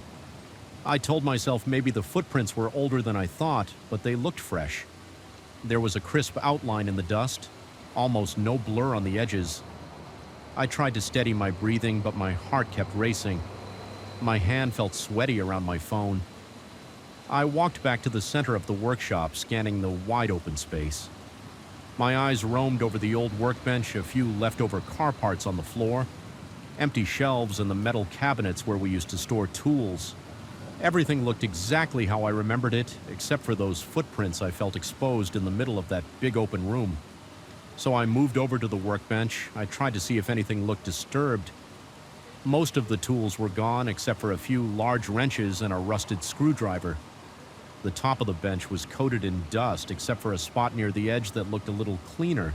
I told myself maybe the footprints were older than I thought, but they looked fresh. There was a crisp outline in the dust, almost no blur on the edges. I tried to steady my breathing, but my heart kept racing. My hand felt sweaty around my phone. I walked back to the center of the workshop, scanning the wide-open space. My eyes roamed over the old workbench, a few leftover car parts on the floor, empty shelves and the metal cabinets where we used to store tools. Everything looked exactly how I remembered it, except for those footprints I felt exposed in the middle of that big open room. So I moved over to the workbench. I tried to see if anything looked disturbed. Most of the tools were gone, except for a few large wrenches and a rusted screwdriver. The top of the bench was coated in dust, except for a spot near the edge that looked a little cleaner.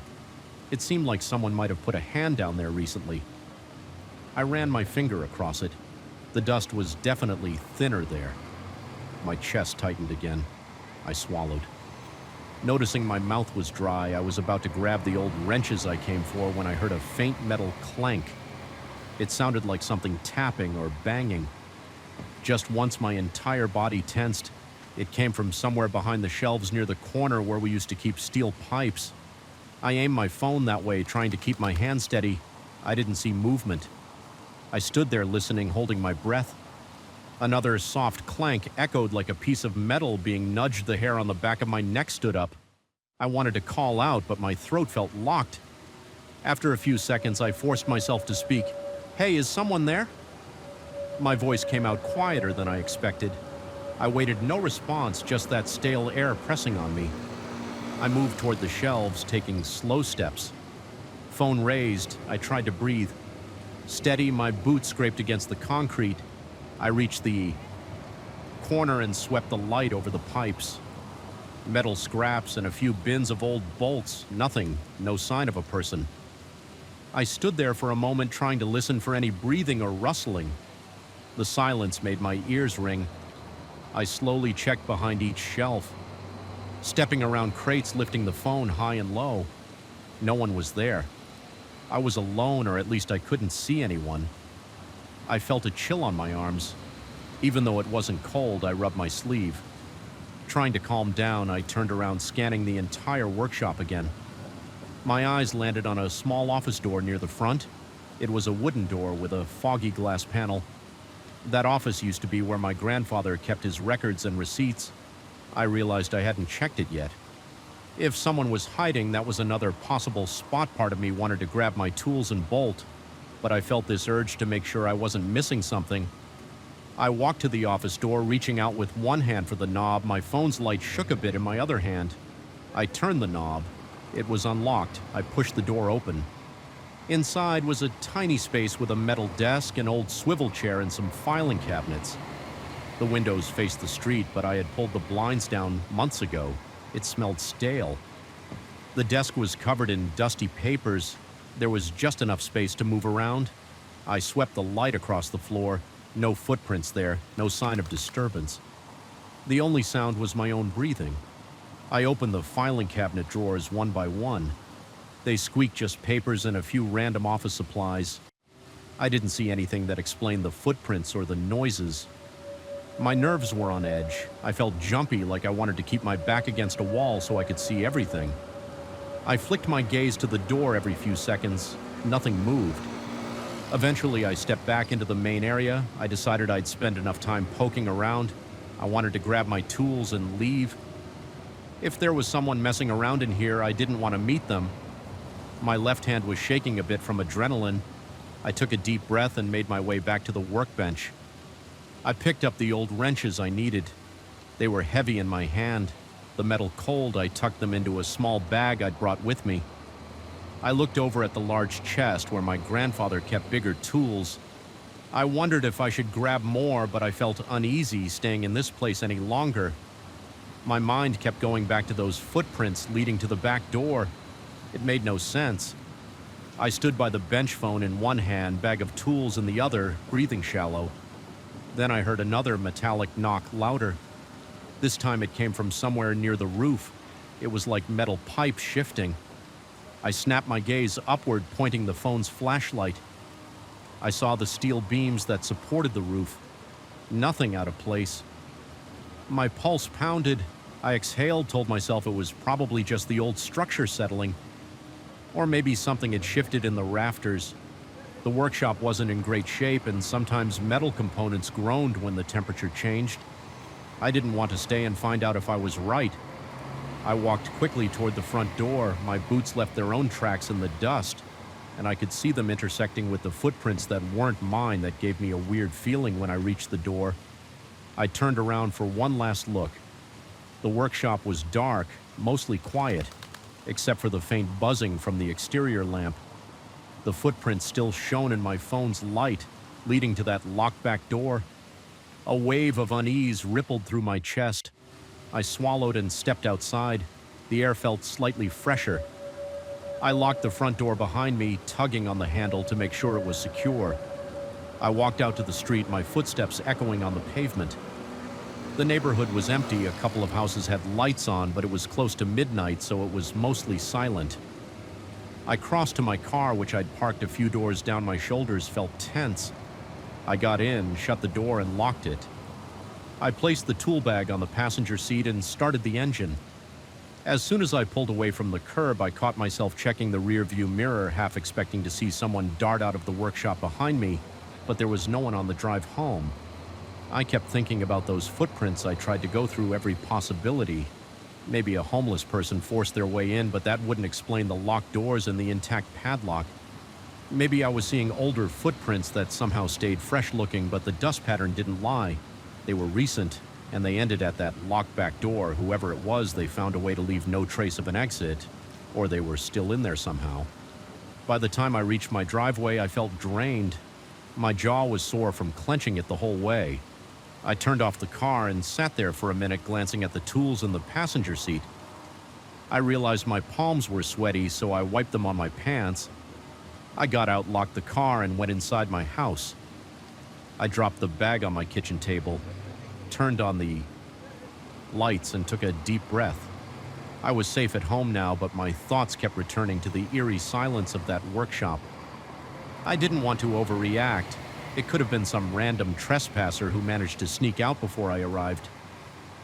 It seemed like someone might have put a hand down there recently. I ran my finger across it. The dust was definitely thinner there. My chest tightened again. I swallowed. Noticing my mouth was dry, I was about to grab the old wrenches I came for when I heard a faint metal clank. It sounded like something tapping or banging. Just once my entire body tensed. It came from somewhere behind the shelves near the corner where we used to keep steel pipes. I aimed my phone that way, trying to keep my hand steady. I didn't see movement. I stood there listening, holding my breath. Another soft clank echoed like a piece of metal being nudged. The hair on the back of my neck stood up. I wanted to call out, but my throat felt locked. After a few seconds, I forced myself to speak. "Hey, is someone there?" My voice came out quieter than I expected. I waited, no response, just that stale air pressing on me. I moved toward the shelves, taking slow steps. Phone raised. I tried to breathe. Steady, my boot scraped against the concrete. I reached the corner and swept the light over the pipes. Metal scraps and a few bins of old bolts. Nothing, no sign of a person. I stood there for a moment, trying to listen for any breathing or rustling. The silence made my ears ring. I slowly checked behind each shelf, stepping around crates, lifting the phone high and low. No one was there. I was alone, or at least I couldn't see anyone. I felt a chill on my arms. Even though it wasn't cold, I rubbed my sleeve. Trying to calm down, I turned around, scanning the entire workshop again. My eyes landed on a small office door near the front. It was a wooden door with a foggy glass panel. That office used to be where my grandfather kept his records and receipts. I realized I hadn't checked it yet. If someone was hiding, that was another possible spot. Part of me wanted to grab my tools and bolt, but I felt this urge to make sure I wasn't missing something. I walked to the office door, reaching out with one hand for the knob. My phone's light shook a bit in my other hand. I turned the knob. It was unlocked. I pushed the door open. Inside was a tiny space with a metal desk, an old swivel chair, and some filing cabinets. The windows faced the street, but I had pulled the blinds down months ago. It smelled stale. The desk was covered in dusty papers. There was just enough space to move around. I swept the light across the floor. No footprints there, no sign of disturbance. The only sound was my own breathing. I opened the filing cabinet drawers one by one. They squeaked, just papers and a few random office supplies. I didn't see anything that explained the footprints or the noises. My nerves were on edge. I felt jumpy, like I wanted to keep my back against a wall so I could see everything. I flicked my gaze to the door every few seconds. Nothing moved. Eventually, I stepped back into the main area. I decided I'd spend enough time poking around. I wanted to grab my tools and leave. If there was someone messing around in here, I didn't want to meet them. My left hand was shaking a bit from adrenaline. I took a deep breath and made my way back to the workbench. I picked up the old wrenches I needed. They were heavy in my hand. The metal cold, I tucked them into a small bag I'd brought with me. I looked over at the large chest where my grandfather kept bigger tools. I wondered if I should grab more, but I felt uneasy staying in this place any longer. My mind kept going back to those footprints leading to the back door. It made no sense. I stood by the bench phone in one hand, bag of tools in the other, breathing shallow. Then I heard another metallic knock louder. This time it came from somewhere near the roof. It was like metal pipe shifting. I snapped my gaze upward, pointing the phone's flashlight. I saw the steel beams that supported the roof. Nothing out of place. My pulse pounded. I exhaled, told myself it was probably just the old structure settling. Or maybe something had shifted in the rafters. The workshop wasn't in great shape, and sometimes metal components groaned when the temperature changed. I didn't want to stay and find out if I was right. I walked quickly toward the front door. My boots left their own tracks in the dust, and I could see them intersecting with the footprints that weren't mine. That gave me a weird feeling when I reached the door. I turned around for one last look. The workshop was dark, mostly quiet, except for the faint buzzing from the exterior lamp. The footprints still shone in my phone's light, leading to that locked back door. A wave of unease rippled through my chest. I swallowed and stepped outside. The air felt slightly fresher. I locked the front door behind me, tugging on the handle to make sure it was secure. I walked out to the street, my footsteps echoing on the pavement. The neighborhood was empty. A couple of houses had lights on, but it was close to midnight, so it was mostly silent. I crossed to my car, which I'd parked a few doors down. My shoulders felt tense. I got in, shut the door, and locked it. I placed the tool bag on the passenger seat and started the engine. As soon as I pulled away from the curb, I caught myself checking the rear-view mirror, half expecting to see someone dart out of the workshop behind me, but there was no one on the drive home. I kept thinking about those footprints. I tried to go through every possibility. Maybe a homeless person forced their way in, but that wouldn't explain the locked doors and the intact padlock. Maybe I was seeing older footprints that somehow stayed fresh-looking, but the dust pattern didn't lie. They were recent, and they ended at that locked back door. Whoever it was, they found a way to leave no trace of an exit, or they were still in there somehow. By the time I reached my driveway, I felt drained. My jaw was sore from clenching it the whole way. I turned off the car and sat there for a minute, glancing at the tools in the passenger seat. I realized my palms were sweaty, so I wiped them on my pants. I got out, locked the car, and went inside my house. I dropped the bag on my kitchen table, turned on the lights, and took a deep breath. I was safe at home now, but my thoughts kept returning to the eerie silence of that workshop. I didn't want to overreact. It could have been some random trespasser who managed to sneak out before I arrived.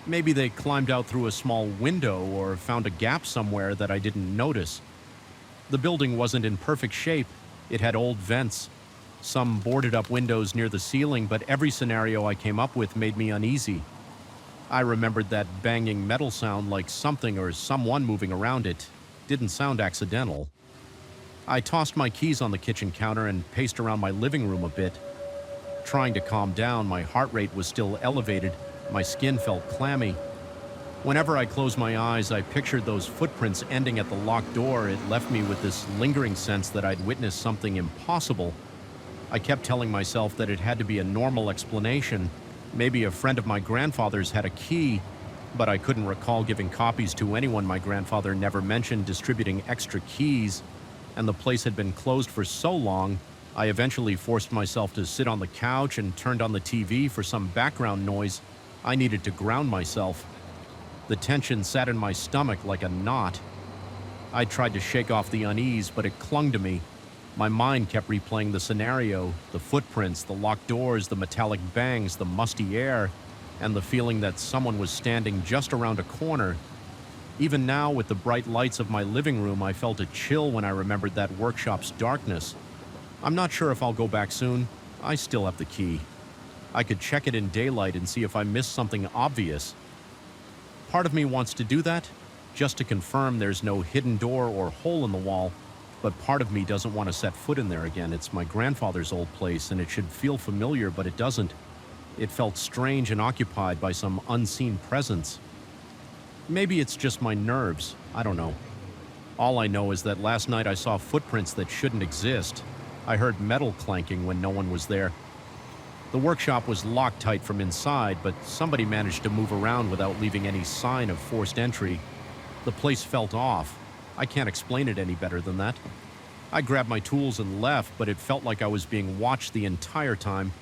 Maybe they climbed out through a small window or found a gap somewhere that I didn't notice. The building wasn't in perfect shape. It had old vents, some boarded up windows near the ceiling, but every scenario I came up with made me uneasy. I remembered that banging metal sound, like something or someone moving around it. Didn't sound accidental. I tossed my keys on the kitchen counter and paced around my living room a bit. Trying to calm down, my heart rate was still elevated. My skin felt clammy. Whenever I closed my eyes, I pictured those footprints ending at the locked door. It left me with this lingering sense that I'd witnessed something impossible. I kept telling myself that it had to be a normal explanation. Maybe a friend of my grandfather's had a key, but I couldn't recall giving copies to anyone. My grandfather never mentioned distributing extra keys, and the place had been closed for so long. I eventually forced myself to sit on the couch and turned on the TV for some background noise. I needed to ground myself. The tension sat in my stomach like a knot. I tried to shake off the unease, but it clung to me. My mind kept replaying the scenario, the footprints, the locked doors, the metallic bangs, the musty air, and the feeling that someone was standing just around a corner. Even now, with the bright lights of my living room, I felt a chill when I remembered that workshop's darkness. I'm not sure if I'll go back soon. I still have the key. I could check it in daylight and see if I missed something obvious. Part of me wants to do that, just to confirm there's no hidden door or hole in the wall. But part of me doesn't want to set foot in there again. It's my grandfather's old place, and it should feel familiar, but it doesn't. It felt strange and occupied by some unseen presence. Maybe it's just my nerves. I don't know. All I know is that last night I saw footprints that shouldn't exist. I heard metal clanking when no one was there. The workshop was locked tight from inside, but somebody managed to move around without leaving any sign of forced entry. The place felt off. I can't explain it any better than that. I grabbed my tools and left, but it felt like I was being watched the entire time.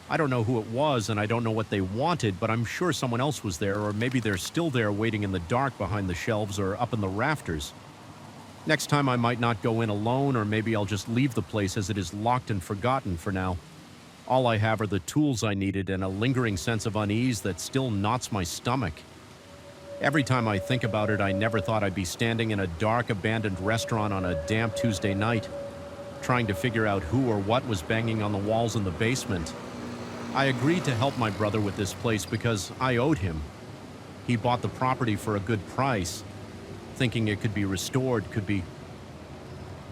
I don't know who it was, and I don't know what they wanted, but I'm sure someone else was there, or maybe they're still there waiting in the dark behind the shelves or up in the rafters. Next time I might not go in alone, or maybe I'll just leave the place as it is locked and forgotten for now. All I have are the tools I needed and a lingering sense of unease that still knots my stomach. Every time I think about it, I never thought I'd be standing in a dark, abandoned restaurant on a damp Tuesday night, trying to figure out who or what was banging on the walls in the basement. I agreed to help my brother with this place because I owed him. He bought the property for a good price, thinking it could be restored,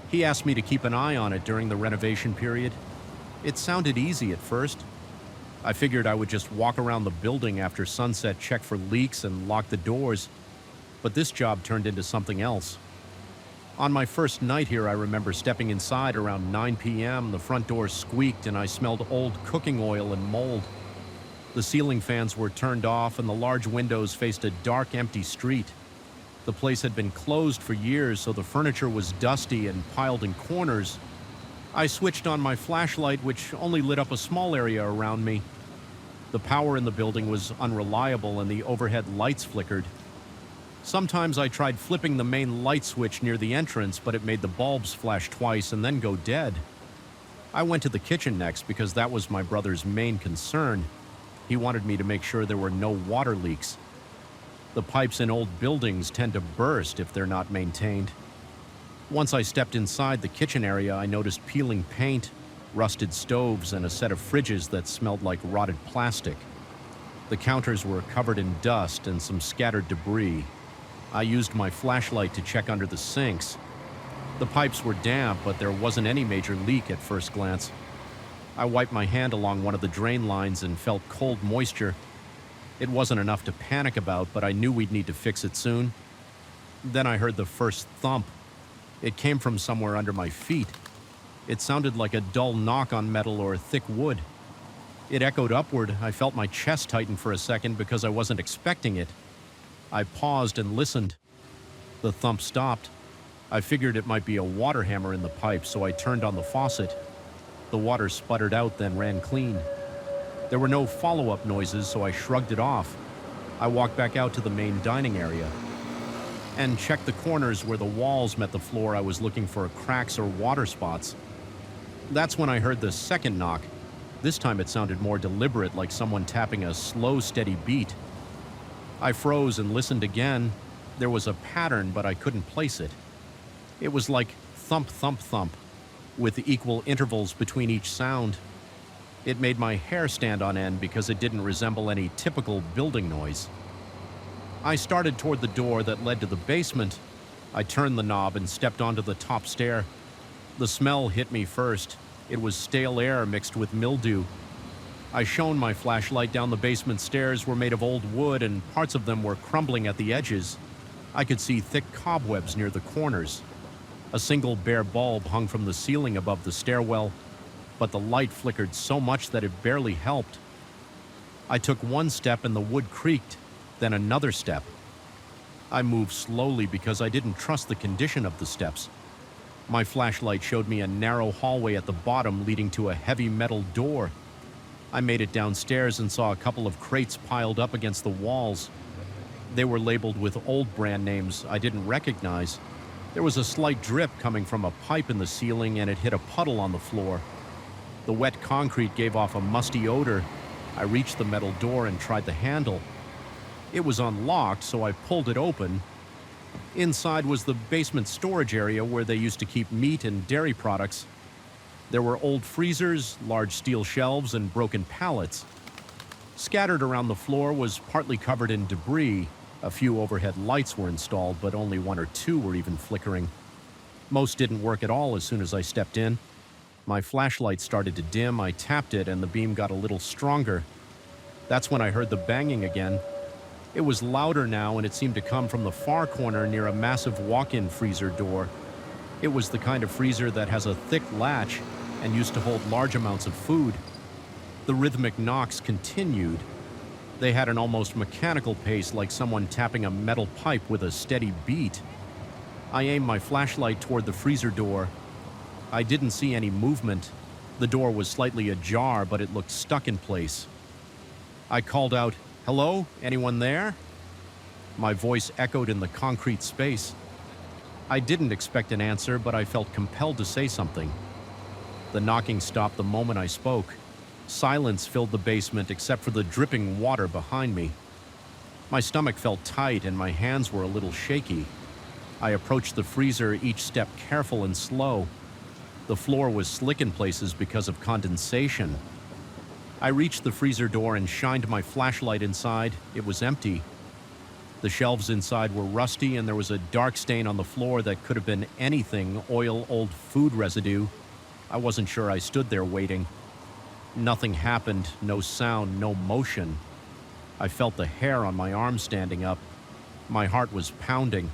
He asked me to keep an eye on it during the renovation period. It sounded easy at first. I figured I would just walk around the building after sunset, check for leaks, and lock the doors. But this job turned into something else. On my first night here, I remember stepping inside around 9 p.m. The front door squeaked and I smelled old cooking oil and mold. The ceiling fans were turned off and the large windows faced a dark, empty street. The place had been closed for years, so the furniture was dusty and piled in corners. I switched on my flashlight, which only lit up a small area around me. The power in the building was unreliable and the overhead lights flickered. Sometimes I tried flipping the main light switch near the entrance, but it made the bulbs flash twice and then go dead. I went to the kitchen next because that was my brother's main concern. He wanted me to make sure there were no water leaks. The pipes in old buildings tend to burst if they're not maintained. Once I stepped inside the kitchen area, I noticed peeling paint, rusted stoves, and a set of fridges that smelled like rotted plastic. The counters were covered in dust and some scattered debris. I used my flashlight to check under the sinks. The pipes were damp, but there wasn't any major leak at first glance. I wiped my hand along one of the drain lines and felt cold moisture. It wasn't enough to panic about, but I knew we'd need to fix it soon. Then I heard the first thump. It came from somewhere under my feet. It sounded like a dull knock on metal or thick wood. It echoed upward. I felt my chest tighten for a second because I wasn't expecting it. I paused and listened. The thump stopped. I figured it might be a water hammer in the pipe, so I turned on the faucet. The water sputtered out, then ran clean. There were no follow-up noises, so I shrugged it off. I walked back out to the main dining area and checked the corners where the walls met the floor. I was looking for cracks or water spots. That's when I heard the second knock. This time it sounded more deliberate, like someone tapping a slow, steady beat. I froze and listened again. There was a pattern, but I couldn't place it. It was like thump, thump, thump, with equal intervals between each sound. It made my hair stand on end because it didn't resemble any typical building noise. I started toward the door that led to the basement. I turned the knob and stepped onto the top stair. The smell hit me first. It was stale air mixed with mildew. I shone my flashlight down the basement stairs were made of old wood and parts of them were crumbling at the edges. I could see thick cobwebs near the corners. A single bare bulb hung from the ceiling above the stairwell, but the light flickered so much that it barely helped. I took one step and the wood creaked, then another step. I moved slowly because I didn't trust the condition of the steps. My flashlight showed me a narrow hallway at the bottom leading to a heavy metal door. I made it downstairs and saw a couple of crates piled up against the walls. They were labeled with old brand names I didn't recognize. There was a slight drip coming from a pipe in the ceiling and it hit a puddle on the floor. The wet concrete gave off a musty odor. I reached the metal door and tried the handle. It was unlocked, so I pulled it open. Inside was the basement storage area where they used to keep meat and dairy products. There were old freezers, large steel shelves, and broken pallets. Scattered around the floor was partly covered in debris. A few overhead lights were installed, but only one or two were even flickering. Most didn't work at all as soon as I stepped in. My flashlight started to dim, I tapped it, and the beam got a little stronger. That's when I heard the banging again. It was louder now, and it seemed to come from the far corner near a massive walk-in freezer door. It was the kind of freezer that has a thick latch and used to hold large amounts of food. The rhythmic knocks continued. They had an almost mechanical pace, like someone tapping a metal pipe with a steady beat. I aimed my flashlight toward the freezer door. I didn't see any movement. The door was slightly ajar, but it looked stuck in place. I called out, "Hello? Anyone there?" My voice echoed in the concrete space. I didn't expect an answer, but I felt compelled to say something. The knocking stopped the moment I spoke. Silence filled the basement except for the dripping water behind me. My stomach felt tight and my hands were a little shaky. I approached the freezer, each step careful and slow. The floor was slick in places because of condensation. I reached the freezer door and shined my flashlight inside. It was empty. The shelves inside were rusty and there was a dark stain on the floor that could have been anything, oil, old food residue. I wasn't sure. I stood there waiting. Nothing happened, no sound, no motion. I felt the hair on my arm standing up. My heart was pounding.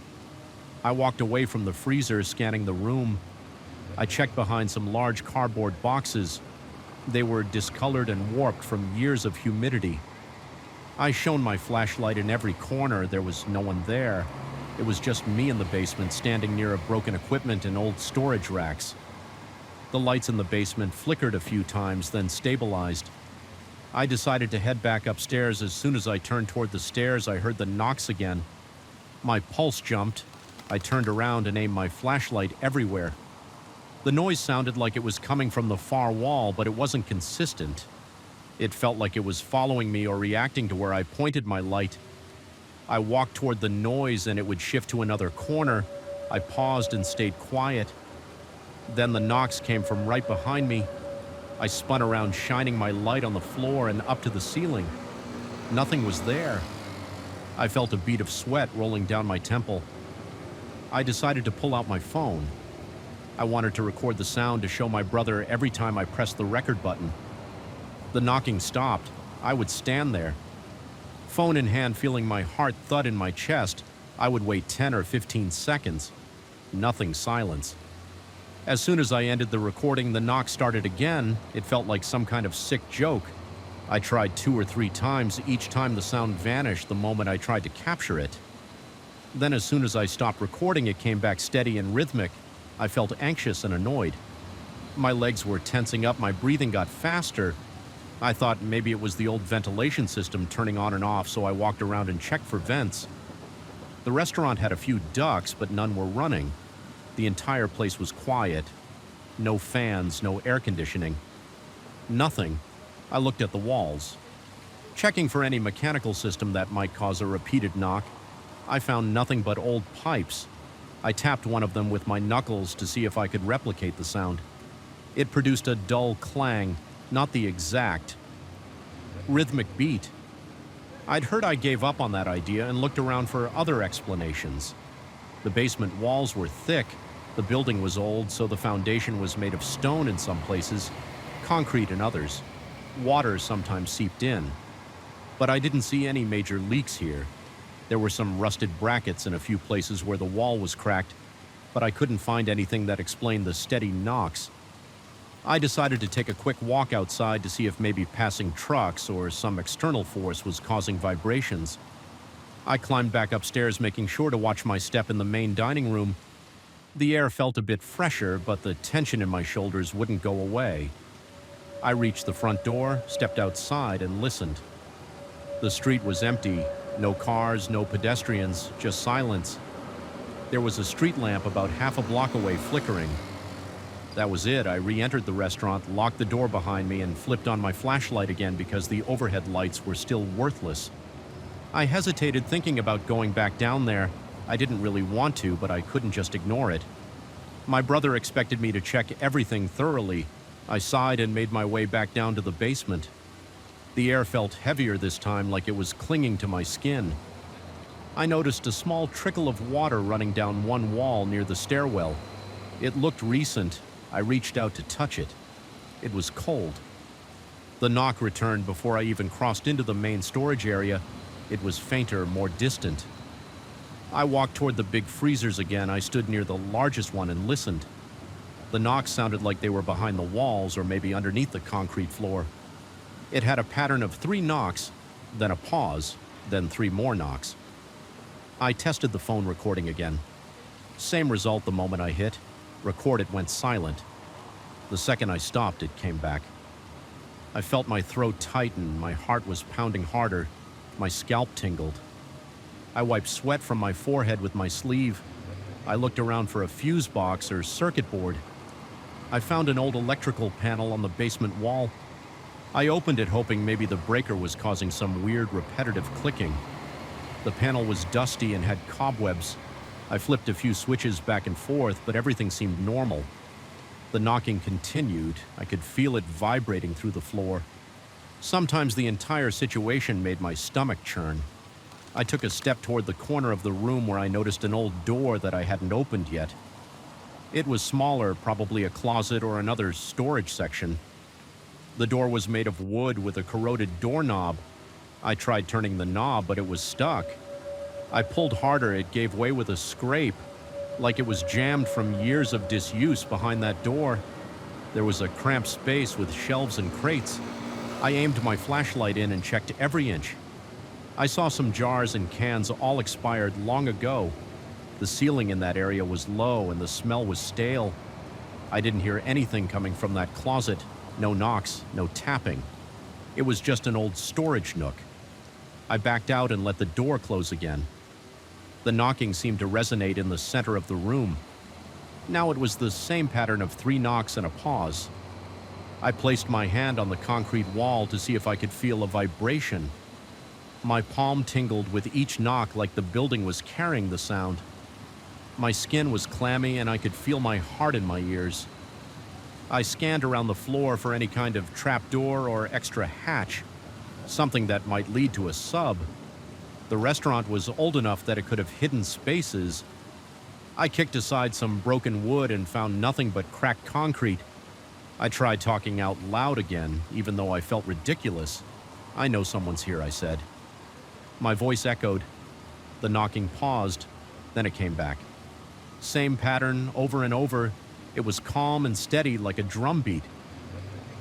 I walked away from the freezer, scanning the room. I checked behind some large cardboard boxes. They were discolored and warped from years of humidity. I shone my flashlight in every corner. There was no one there. It was just me in the basement, standing near a broken equipment and old storage racks. The lights in the basement flickered a few times, then stabilized. I decided to head back upstairs. As soon as I turned toward the stairs, I heard the knocks again. My pulse jumped. I turned around and aimed my flashlight everywhere. The noise sounded like it was coming from the far wall, but it wasn't consistent. It felt like it was following me or reacting to where I pointed my light. I walked toward the noise and it would shift to another corner. I paused and stayed quiet. Then the knocks came from right behind me. I spun around, shining my light on the floor and up to the ceiling. Nothing was there. I felt a bead of sweat rolling down my temple. I decided to pull out my phone. I wanted to record the sound to show my brother every time I pressed the record button. The knocking stopped. I would stand there. Phone in hand, feeling my heart thud in my chest, I would wait 10 or 15 seconds. Nothing, silence. As soon as I ended the recording, the knock started again. It felt like some kind of sick joke. I tried 2 or 3 times. Each time the sound vanished the moment I tried to capture it. Then as soon as I stopped recording, it came back steady and rhythmic. I felt anxious and annoyed. My legs were tensing up, my breathing got faster. I thought maybe it was the old ventilation system turning on and off, so I walked around and checked for vents. The restaurant had a few ducts, but none were running. The entire place was quiet. No fans, no air conditioning. Nothing. I looked at the walls. Checking for any mechanical system that might cause a repeated knock, I found nothing but old pipes. I tapped one of them with my knuckles to see if I could replicate the sound. It produced a dull clang, not the exact rhythmic beat. I'd heard I gave up on that idea and looked around for other explanations. The basement walls were thick. The building was old, so the foundation was made of stone in some places, concrete in others. Water sometimes seeped in. But I didn't see any major leaks here. There were some rusted brackets in a few places where the wall was cracked, but I couldn't find anything that explained the steady knocks. I decided to take a quick walk outside to see if maybe passing trucks or some external force was causing vibrations. I climbed back upstairs, making sure to watch my step in the main dining room. The air felt a bit fresher, but the tension in my shoulders wouldn't go away. I reached the front door, stepped outside, and listened. The street was empty. No cars, no pedestrians, just silence. There was a street lamp about half a block away flickering. That was it. I re-entered the restaurant, locked the door behind me, and flipped on my flashlight again because the overhead lights were still worthless. I hesitated, thinking about going back down there. I didn't really want to, but I couldn't just ignore it. My brother expected me to check everything thoroughly. I sighed and made my way back down to the basement. The air felt heavier this time, like it was clinging to my skin. I noticed a small trickle of water running down one wall near the stairwell. It looked recent. I reached out to touch it. It was cold. The knock returned before I even crossed into the main storage area. It was fainter, more distant. I walked toward the big freezers again. I stood near the largest one and listened. The knocks sounded like they were behind the walls or maybe underneath the concrete floor. It had a pattern of 3 knocks, then a pause, then 3 more knocks. I tested the phone recording again. Same result the moment I hit. Record it went silent. The second I stopped, it came back. I felt my throat tighten, my heart was pounding harder, my scalp tingled. I wiped sweat from my forehead with my sleeve. I looked around for a fuse box or circuit board. I found an old electrical panel on the basement wall. I opened it hoping maybe the breaker was causing some weird repetitive clicking. The panel was dusty and had cobwebs. I flipped a few switches back and forth, but everything seemed normal. The knocking continued. I could feel it vibrating through the floor. Sometimes the entire situation made my stomach churn. I took a step toward the corner of the room where I noticed an old door that I hadn't opened yet. It was smaller, probably a closet or another storage section. The door was made of wood with a corroded doorknob. I tried turning the knob, but it was stuck. I pulled harder. It gave way with a scrape, like it was jammed from years of disuse behind that door. There was a cramped space with shelves and crates. I aimed my flashlight in and checked every inch. I saw some jars and cans all expired long ago. The ceiling in that area was low and the smell was stale. I didn't hear anything coming from that closet. No knocks, no tapping. It was just an old storage nook. I backed out and let the door close again. The knocking seemed to resonate in the center of the room. Now it was the same pattern of 3 knocks and a pause. I placed my hand on the concrete wall to see if I could feel a vibration. My palm tingled with each knock like the building was carrying the sound. My skin was clammy and I could feel my heart in my ears. I scanned around the floor for any kind of trapdoor or extra hatch, something that might lead to a sub. The restaurant was old enough that it could have hidden spaces. I kicked aside some broken wood and found nothing but cracked concrete. I tried talking out loud again, even though I felt ridiculous. "I know someone's here," I said. My voice echoed. The knocking paused, then it came back. Same pattern over and over. It was calm and steady like a drum beat.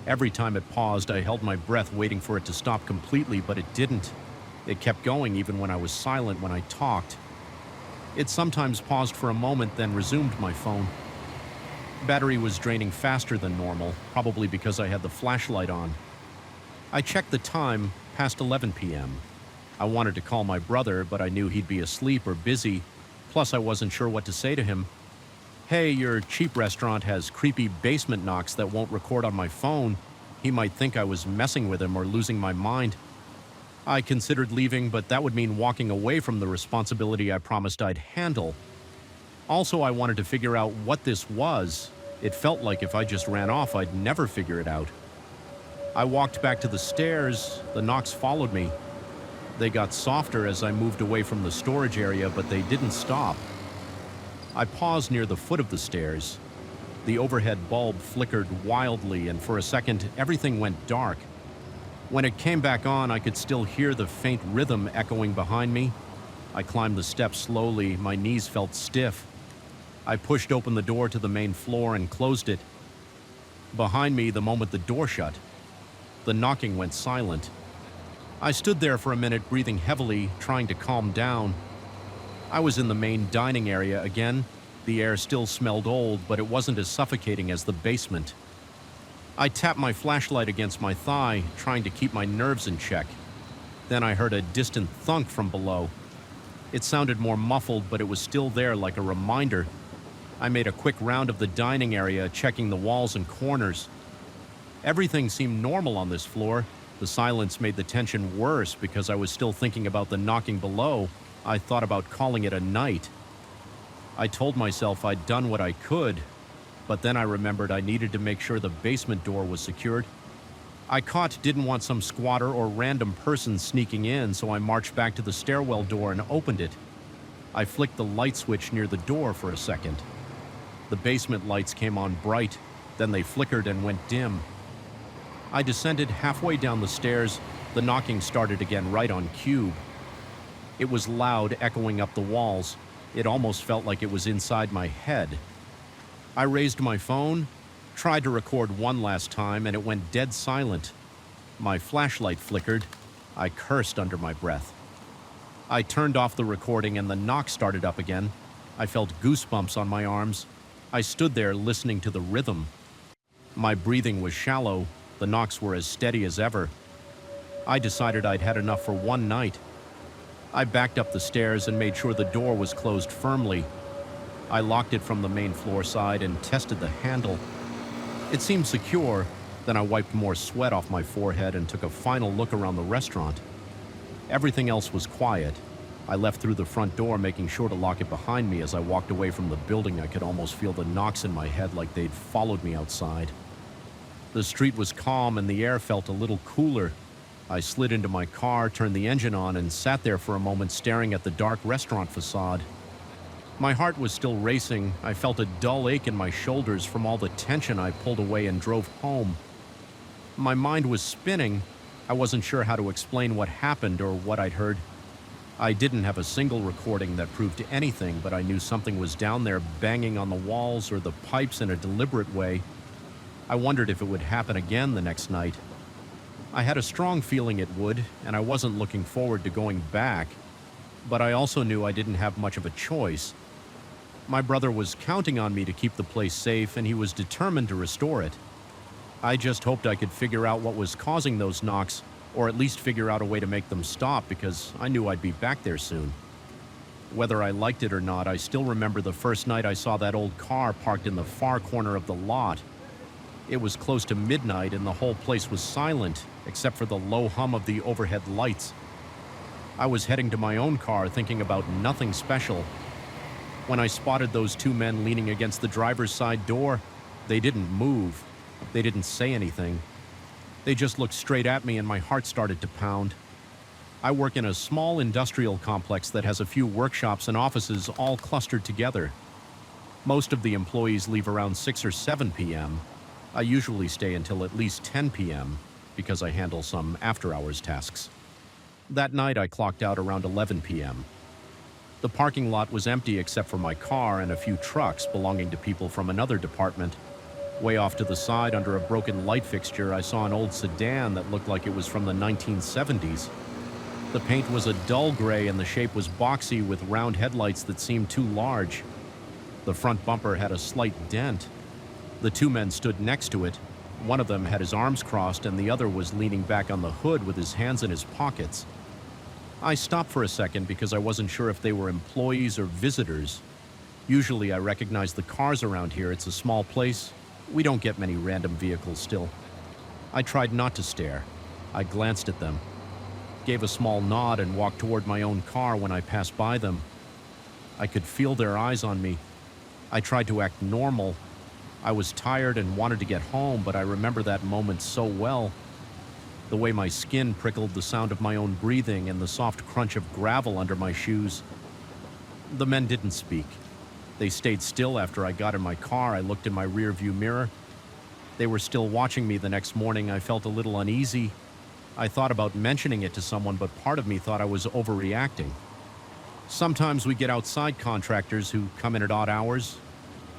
Every time it paused, I held my breath waiting for it to stop completely, but it didn't. It kept going even when I was silent when I talked. It sometimes paused for a moment, then resumed my phone. Battery was draining faster than normal, probably because I had the flashlight on. I checked the time, past 11 p.m. I wanted to call my brother, but I knew he'd be asleep or busy, plus I wasn't sure what to say to him. "Hey, your cheap restaurant has creepy basement knocks that won't record on my phone." He might think I was messing with him or losing my mind. I considered leaving, but that would mean walking away from the responsibility I promised I'd handle. Also, I wanted to figure out what this was. It felt like if I just ran off, I'd never figure it out. I walked back to the stairs. The knocks followed me. They got softer as I moved away from the storage area, but they didn't stop. I paused near the foot of the stairs. The overhead bulb flickered wildly, and for a second, everything went dark. When it came back on, I could still hear the faint rhythm echoing behind me. I climbed the steps slowly. My knees felt stiff. I pushed open the door to the main floor and closed it. Behind me, the moment the door shut, the knocking went silent. I stood there for a minute, breathing heavily, trying to calm down. I was in the main dining area again. The air still smelled old, but it wasn't as suffocating as the basement. I tapped my flashlight against my thigh, trying to keep my nerves in check. Then I heard a distant thunk from below. It sounded more muffled, but it was still there like a reminder. I made a quick round of the dining area, checking the walls and corners. Everything seemed normal on this floor. The silence made the tension worse because I was still thinking about the knocking below. I thought about calling it a night. I told myself I'd done what I could, but then I remembered I needed to make sure the basement door was secured. I didn't want some squatter or random person sneaking in, so I marched back to the stairwell door and opened it. I flicked the light switch near the door for a second. The basement lights came on bright, then they flickered and went dim. I descended halfway down the stairs. The knocking started again right on cue. It was loud, echoing up the walls. It almost felt like it was inside my head. I raised my phone, tried to record one last time, and it went dead silent. My flashlight flickered. I cursed under my breath. I turned off the recording and the knock started up again. I felt goosebumps on my arms. I stood there listening to the rhythm. My breathing was shallow. The knocks were as steady as ever. I decided I'd had enough for one night. I backed up the stairs and made sure the door was closed firmly. I locked it from the main floor side and tested the handle. It seemed secure. Then I wiped more sweat off my forehead and took a final look around the restaurant. Everything else was quiet. I left through the front door, making sure to lock it behind me. As I walked away from the building, I could almost feel the knocks in my head like they'd followed me outside. The street was calm and the air felt a little cooler. I slid into my car, turned the engine on, and sat there for a moment staring at the dark restaurant facade. My heart was still racing. I felt a dull ache in my shoulders from all the tension. I pulled away and drove home. My mind was spinning. I wasn't sure how to explain what happened or what I'd heard. I didn't have a single recording that proved anything, but I knew something was down there banging on the walls or the pipes in a deliberate way. I wondered if it would happen again the next night. I had a strong feeling it would, and I wasn't looking forward to going back. But I also knew I didn't have much of a choice. My brother was counting on me to keep the place safe, and he was determined to restore it. I just hoped I could figure out what was causing those knocks, or at least figure out a way to make them stop, because I knew I'd be back there soon. Whether I liked it or not, I still remember the first night I saw that old car parked in the far corner of the lot. It was close to midnight and the whole place was silent, except for the low hum of the overhead lights. I was heading to my own car thinking about nothing special. When I spotted those two men leaning against the driver's side door, they didn't move. They didn't say anything. They just looked straight at me and my heart started to pound. I work in a small industrial complex that has a few workshops and offices all clustered together. Most of the employees leave around 6 or 7 p.m. I usually stay until at least 10 p.m. because I handle some after-hours tasks. That night I clocked out around 11 p.m. The parking lot was empty except for my car and a few trucks belonging to people from another department. Way off to the side, under a broken light fixture, I saw an old sedan that looked like it was from the 1970s. The paint was a dull gray and the shape was boxy with round headlights that seemed too large. The front bumper had a slight dent. The two men stood next to it. One of them had his arms crossed and the other was leaning back on the hood with his hands in his pockets. I stopped for a second because I wasn't sure if they were employees or visitors. Usually I recognize the cars around here. It's a small place. We don't get many random vehicles still. I tried not to stare. I glanced at them, gave a small nod and walked toward my own car when I passed by them. I could feel their eyes on me. I tried to act normal. I was tired and wanted to get home, but I remember that moment so well. The way my skin prickled, the sound of my own breathing, and the soft crunch of gravel under my shoes. The men didn't speak. They stayed still after I got in my car. I looked in my rearview mirror. They were still watching me the next morning. I felt a little uneasy. I thought about mentioning it to someone, but part of me thought I was overreacting. Sometimes we get outside contractors who come in at odd hours.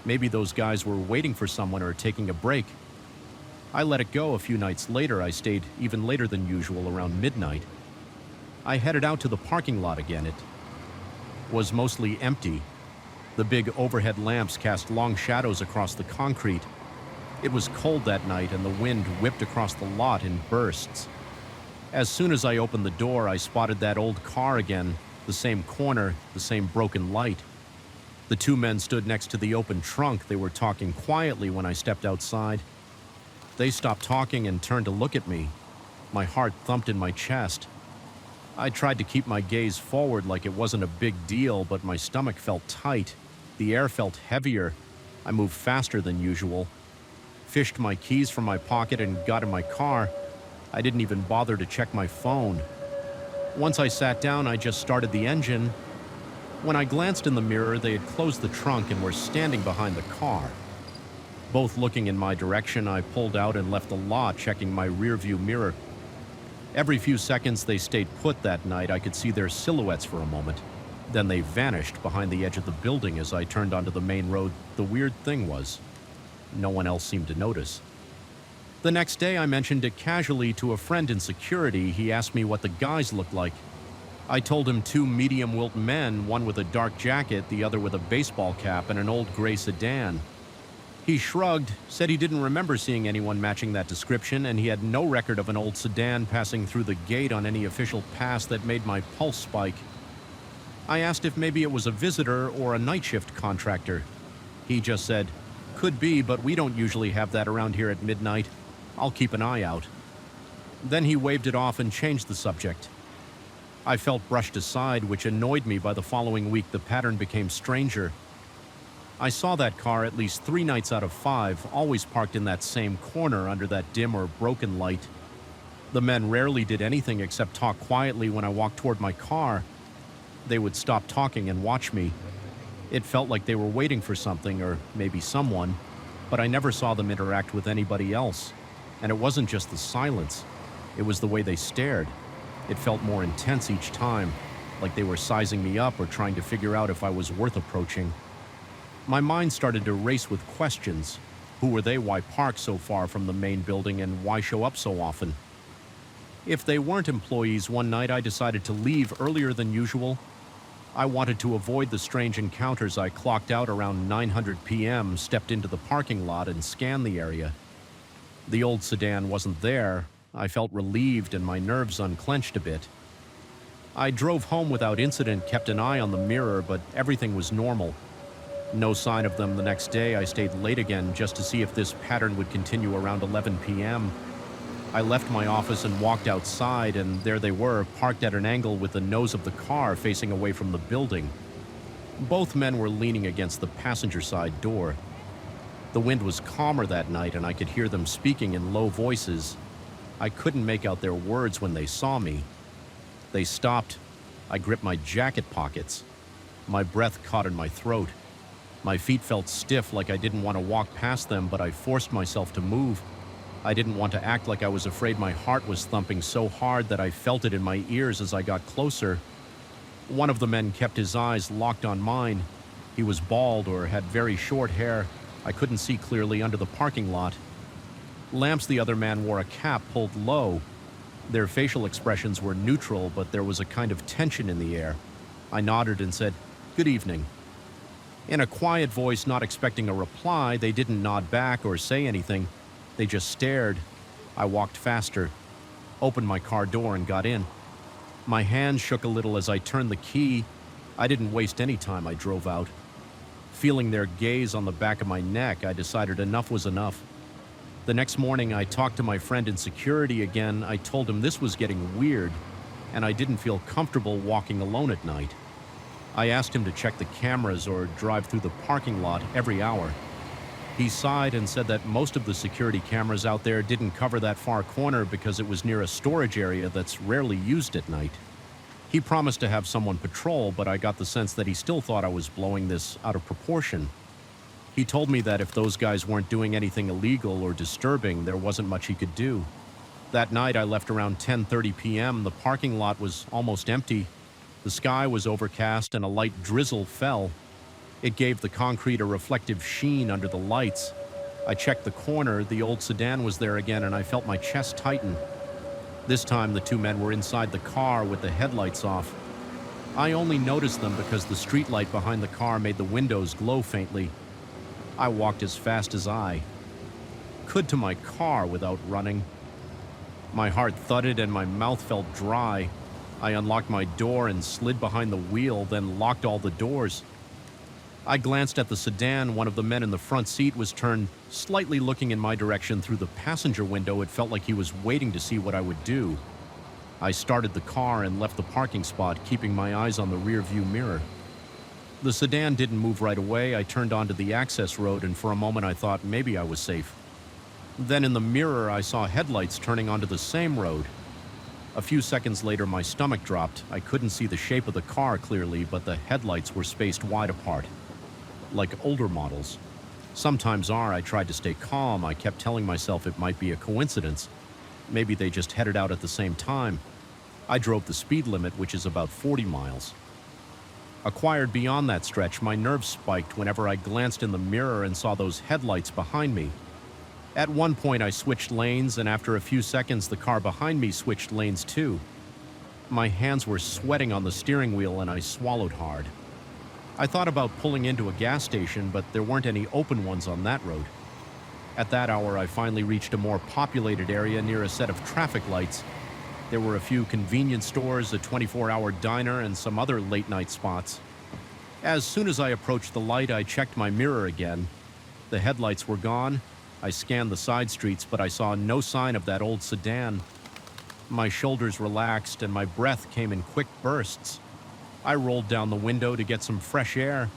Maybe those guys were waiting for someone or taking a break. I let it go. A few nights later, I stayed even later than usual, around midnight. I headed out to the parking lot again. It was mostly empty. The big overhead lamps cast long shadows across the concrete. It was cold that night, and the wind whipped across the lot in bursts. As soon as I opened the door, I spotted that old car again, the same corner, the same broken light. The two men stood next to the open trunk. They were talking quietly when I stepped outside. They stopped talking and turned to look at me. My heart thumped in my chest. I tried to keep my gaze forward like it wasn't a big deal, but my stomach felt tight. The air felt heavier. I moved faster than usual, fished my keys from my pocket and got in my car. I didn't even bother to check my phone. Once I sat down, I just started the engine. When I glanced in the mirror, they had closed the trunk and were standing behind the car. Both looking in my direction, I pulled out and left the lot, checking my rearview mirror. Every few seconds they stayed put that night. I could see their silhouettes for a moment. Then they vanished behind the edge of the building as I turned onto the main road. The weird thing was, no one else seemed to notice. The next day, I mentioned it casually to a friend in security. He asked me what the guys looked like. I told him two medium-built men, one with a dark jacket, the other with a baseball cap and an old gray sedan. He shrugged, said he didn't remember seeing anyone matching that description, and he had no record of an old sedan passing through the gate on any official pass. That made my pulse spike. I asked if maybe it was a visitor or a night shift contractor. He just said, "Could be, but we don't usually have that around here at midnight. I'll keep an eye out." Then he waved it off and changed the subject. I felt brushed aside, which annoyed me. By the following week, the pattern became stranger. I saw that car at least 3 nights out of 5, always parked in that same corner under that dim or broken light. The men rarely did anything except talk quietly when I walked toward my car. They would stop talking and watch me. It felt like they were waiting for something, or maybe someone, but I never saw them interact with anybody else. And it wasn't just the silence, it was the way they stared. It felt more intense each time, like they were sizing me up or trying to figure out if I was worth approaching. My mind started to race with questions. Who were they? Why park so far from the main building? And why show up so often? If they weren't employees, one night I decided to leave earlier than usual. I wanted to avoid the strange encounters. I clocked out around 9:00 p.m., stepped into the parking lot, and scanned the area. The old sedan wasn't there. I felt relieved and my nerves unclenched a bit. I drove home without incident, kept an eye on the mirror, but everything was normal. No sign of them the next day. I stayed late again just to see if this pattern would continue around 11 p.m. I left my office and walked outside, and there they were, parked at an angle with the nose of the car facing away from the building. Both men were leaning against the passenger side door. The wind was calmer that night, and I could hear them speaking in low voices. I couldn't make out their words when they saw me. They stopped. I gripped my jacket pockets. My breath caught in my throat. My feet felt stiff, like I didn't want to walk past them, but I forced myself to move. I didn't want to act like I was afraid. My heart was thumping so hard that I felt it in my ears as I got closer. One of the men kept his eyes locked on mine. He was bald or had very short hair. I couldn't see clearly under the parking lot. Lamps. The other man wore a cap pulled low. Their facial expressions were neutral, but there was a kind of tension in the air. I nodded and said, "Good evening." In a quiet voice, not expecting a reply. They didn't nod back or say anything. They just stared. I walked faster, opened my car door, and got in. My hands shook a little as I turned the key. I didn't waste any time. I drove out. Feeling their gaze on the back of my neck, I decided enough was enough. The next morning, I talked to my friend in security again. I told him this was getting weird, and I didn't feel comfortable walking alone at night. I asked him to check the cameras or drive through the parking lot every hour. He sighed and said that most of the security cameras out there didn't cover that far corner because it was near a storage area that's rarely used at night. He promised to have someone patrol, but I got the sense that he still thought I was blowing this out of proportion. He told me that if those guys weren't doing anything illegal or disturbing, there wasn't much he could do. That night I left around 10:30 p.m. The parking lot was almost empty. The sky was overcast and a light drizzle fell. It gave the concrete a reflective sheen under the lights. I checked the corner. The old sedan was there again, and I felt my chest tighten. This time the two men were inside the car with the headlights off. I only noticed them because the streetlight behind the car made the windows glow faintly. I walked as fast as I could to my car without running. My heart thudded and my mouth felt dry. I unlocked my door and slid behind the wheel, then locked all the doors. I glanced at the sedan. One of the men in the front seat was turned, slightly looking in my direction through the passenger window. It felt like he was waiting to see what I would do. I started the car and left the parking spot, keeping my eyes on the rear-view mirror. The sedan didn't move right away. I turned onto the access road, and for a moment I thought maybe I was safe. Then in the mirror I saw headlights turning onto the same road. A few seconds later, my stomach dropped. I couldn't see the shape of the car clearly, but the headlights were spaced wide apart, like older models. Sometimes I tried to stay calm. I kept telling myself it might be a coincidence. Maybe they just headed out at the same time. I drove the speed limit, which is about 40 miles. Acquired beyond that stretch, my nerves spiked whenever I glanced in the mirror and saw those headlights behind me. At one point, I switched lanes, and after a few seconds, the car behind me switched lanes too. My hands were sweating on the steering wheel, and I swallowed hard. I thought about pulling into a gas station, but there weren't any open ones on that road. At that hour, I finally reached a more populated area near a set of traffic lights. There were a few convenience stores, a 24-hour diner, and some other late-night spots. As soon as I approached the light, I checked my mirror again. The headlights were gone. I scanned the side streets, but I saw no sign of that old sedan. My shoulders relaxed, and my breath came in quick bursts. I rolled down the window to get some fresh air.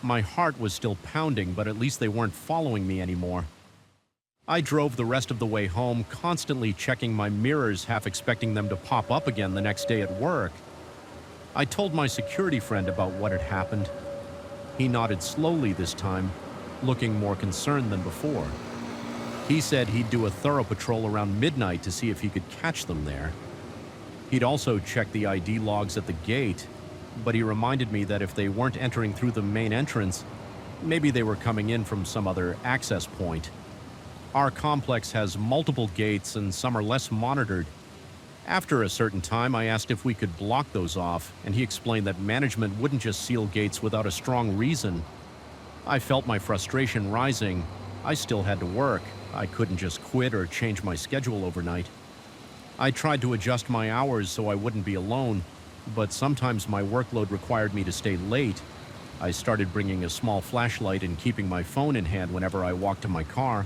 My heart was still pounding, but at least they weren't following me anymore. I drove the rest of the way home, constantly checking my mirrors, half expecting them to pop up again the next day at work. I told my security friend about what had happened. He nodded slowly this time, looking more concerned than before. He said he'd do a thorough patrol around midnight to see if he could catch them there. He'd also check the ID logs at the gate, but he reminded me that if they weren't entering through the main entrance, maybe they were coming in from some other access point. Our complex has multiple gates and some are less monitored. After a certain time, I asked if we could block those off, and he explained that management wouldn't just seal gates without a strong reason. I felt my frustration rising. I still had to work. I couldn't just quit or change my schedule overnight. I tried to adjust my hours so I wouldn't be alone, but sometimes my workload required me to stay late. I started bringing a small flashlight and keeping my phone in hand whenever I walked to my car.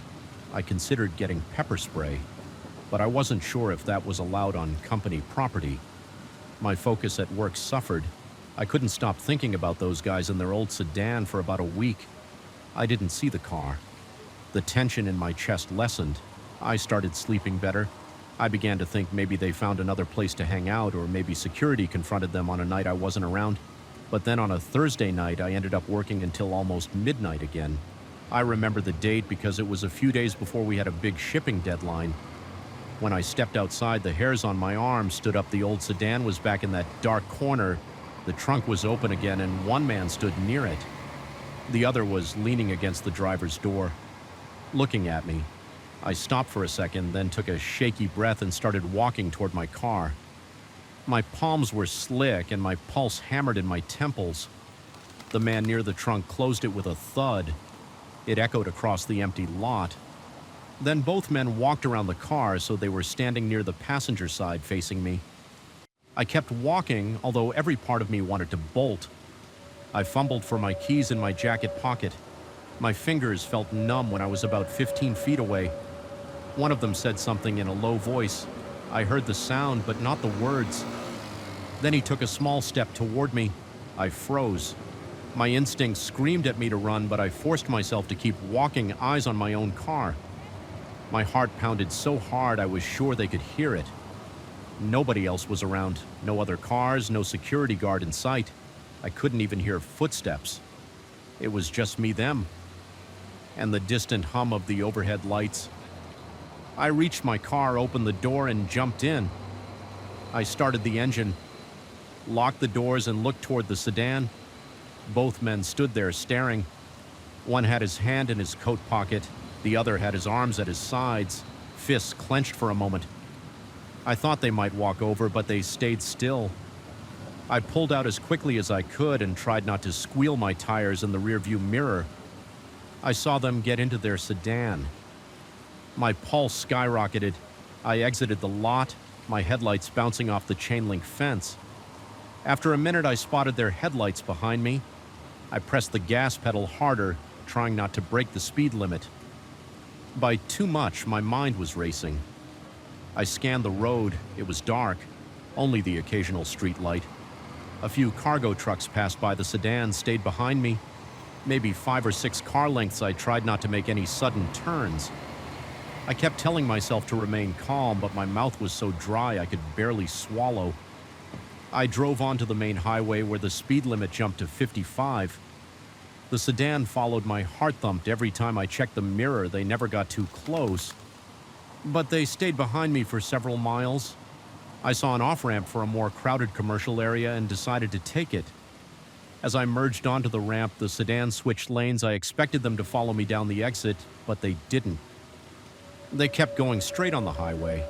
I considered getting pepper spray, but I wasn't sure if that was allowed on company property. My focus at work suffered. I couldn't stop thinking about those guys in their old sedan for about a week. I didn't see the car. The tension in my chest lessened. I started sleeping better. I began to think maybe they found another place to hang out, or maybe security confronted them on a night I wasn't around. But then on a Thursday night, I ended up working until almost midnight again. I remember the date because it was a few days before we had a big shipping deadline. When I stepped outside, the hairs on my arm stood up. The old sedan was back in that dark corner. The trunk was open again, and one man stood near it. The other was leaning against the driver's door, looking at me. I stopped for a second, then took a shaky breath and started walking toward my car. My palms were slick, and my pulse hammered in my temples. The man near the trunk closed it with a thud. It echoed across the empty lot. Then both men walked around the car, so they were standing near the passenger side facing me. I kept walking, although every part of me wanted to bolt. I fumbled for my keys in my jacket pocket. My fingers felt numb when I was about 15 feet away. One of them said something in a low voice. I heard the sound, but not the words. Then he took a small step toward me. I froze. My instincts screamed at me to run, but I forced myself to keep walking, eyes on my own car. My heart pounded so hard I was sure they could hear it. Nobody else was around. No other cars, no security guard in sight. I couldn't even hear footsteps. It was just me, them, and the distant hum of the overhead lights. I reached my car, opened the door, and jumped in. I started the engine, locked the doors, and looked toward the sedan. Both men stood there staring. One had his hand in his coat pocket. The other had his arms at his sides, fists clenched for a moment. I thought they might walk over, but they stayed still. I pulled out as quickly as I could and tried not to squeal my tires in the rearview mirror. I saw them get into their sedan. My pulse skyrocketed. I exited the lot, my headlights bouncing off the chain-link fence. After a minute, I spotted their headlights behind me. I pressed the gas pedal harder, trying not to break the speed limit. By too much, my mind was racing. I scanned the road. It was dark, only the occasional street light. A few cargo trucks passed by the sedan, stayed behind me. Maybe 5 or 6 car lengths. I tried not to make any sudden turns. I kept telling myself to remain calm, but my mouth was so dry I could barely swallow. I drove onto the main highway where the speed limit jumped to 55. The sedan followed. My heart thumped every time I checked the mirror. They never got too close, but they stayed behind me for several miles. I saw an off-ramp for a more crowded commercial area and decided to take it. As I merged onto the ramp, the sedan switched lanes. I expected them to follow me down the exit, but they didn't. They kept going straight on the highway.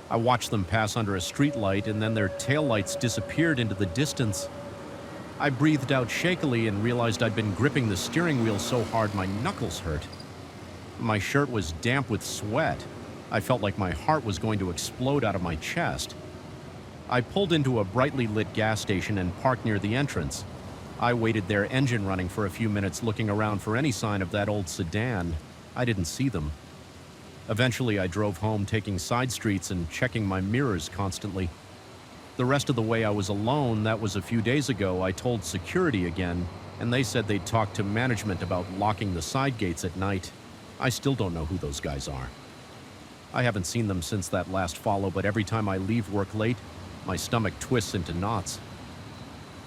I watched them pass under a streetlight, and then their taillights disappeared into the distance. I breathed out shakily and realized I'd been gripping the steering wheel so hard my knuckles hurt. My shirt was damp with sweat. I felt like my heart was going to explode out of my chest. I pulled into a brightly lit gas station and parked near the entrance. I waited there, engine running, for a few minutes, looking around for any sign of that old sedan. I didn't see them. Eventually, I drove home, taking side streets and checking my mirrors constantly. The rest of the way I was alone. That was a few days ago. I told security again, and they said they'd talk to management about locking the side gates at night. I still don't know who those guys are. I haven't seen them since that last follow, but every time I leave work late, my stomach twists into knots.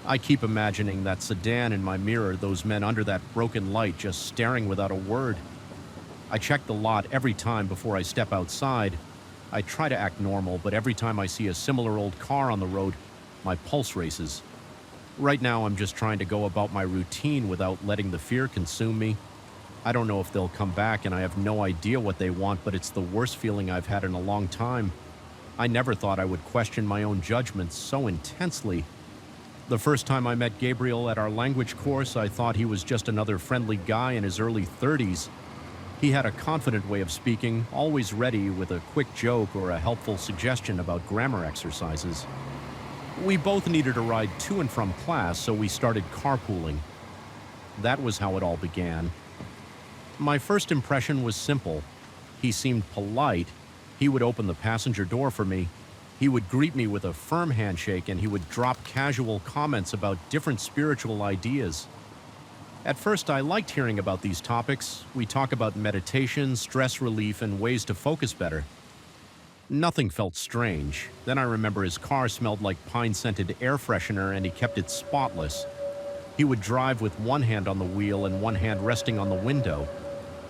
I keep imagining that sedan in my mirror, those men under that broken light just staring without a word. I check the lot every time before I step outside. I try to act normal, but every time I see a similar old car on the road, my pulse races. Right now, I'm just trying to go about my routine without letting the fear consume me. I don't know if they'll come back, and I have no idea what they want, but it's the worst feeling I've had in a long time. I never thought I would question my own judgment so intensely. The first time I met Gabriel at our language course, I thought he was just another friendly guy in his early 30s. He had a confident way of speaking, always ready with a quick joke or a helpful suggestion about grammar exercises. We both needed a ride to and from class, so we started carpooling. That was how it all began. My first impression was simple. He seemed polite. He would open the passenger door for me. He would greet me with a firm handshake, and he would drop casual comments about different spiritual ideas. At first, I liked hearing about these topics. We talk about meditation, stress relief, and ways to focus better. Nothing felt strange. Then I remember his car smelled like pine-scented air freshener, and he kept it spotless. He would drive with one hand on the wheel and one hand resting on the window.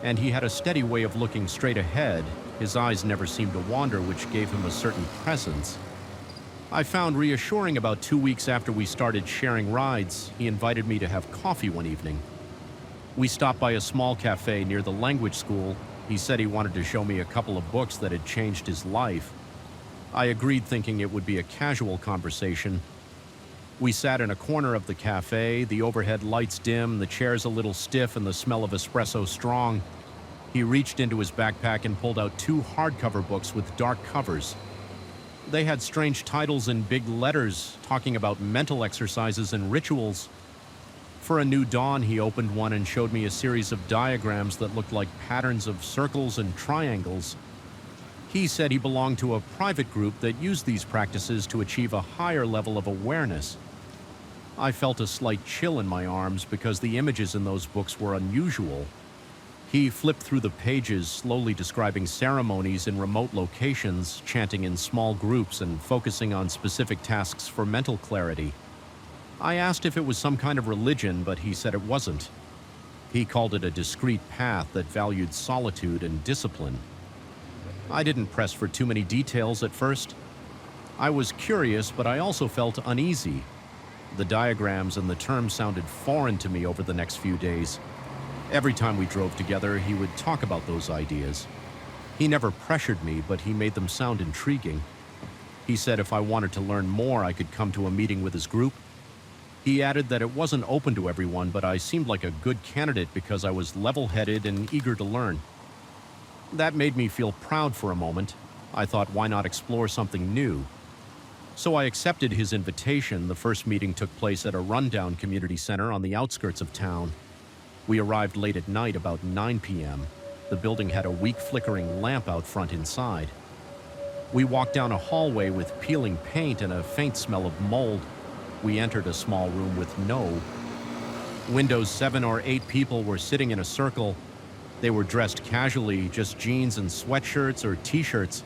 And he had a steady way of looking straight ahead. His eyes never seemed to wander, which gave him a certain presence. I found reassuring about 2 weeks after we started sharing rides, he invited me to have coffee one evening. We stopped by a small cafe near the language school. He said he wanted to show me a couple of books that had changed his life. I agreed, thinking it would be a casual conversation. We sat in a corner of the cafe, the overhead lights dim, the chairs a little stiff, and the smell of espresso strong. He reached into his backpack and pulled out 2 hardcover books with dark covers. They had strange titles in big letters, talking about mental exercises and rituals. For a new dawn, he opened one and showed me a series of diagrams that looked like patterns of circles and triangles. He said he belonged to a private group that used these practices to achieve a higher level of awareness. I felt a slight chill in my arms because the images in those books were unusual. He flipped through the pages, slowly describing ceremonies in remote locations, chanting in small groups, and focusing on specific tasks for mental clarity. I asked if it was some kind of religion, but he said it wasn't. He called it a discrete path that valued solitude and discipline. I didn't press for too many details at first. I was curious, but I also felt uneasy. The diagrams and the terms sounded foreign to me over the next few days. Every time we drove together, he would talk about those ideas. He never pressured me, but he made them sound intriguing. He said if I wanted to learn more, I could come to a meeting with his group. He added that it wasn't open to everyone, but I seemed like a good candidate because I was level-headed and eager to learn. That made me feel proud for a moment. I thought, why not explore something new? So I accepted his invitation. The first meeting took place at a rundown community center on the outskirts of town. We arrived late at night, about 9 p.m. The building had a weak flickering lamp out front inside. We walked down a hallway with peeling paint and a faint smell of mold. We entered a small room with no windows. 7 or 8 people were sitting in a circle. They were dressed casually, just jeans and sweatshirts or t-shirts.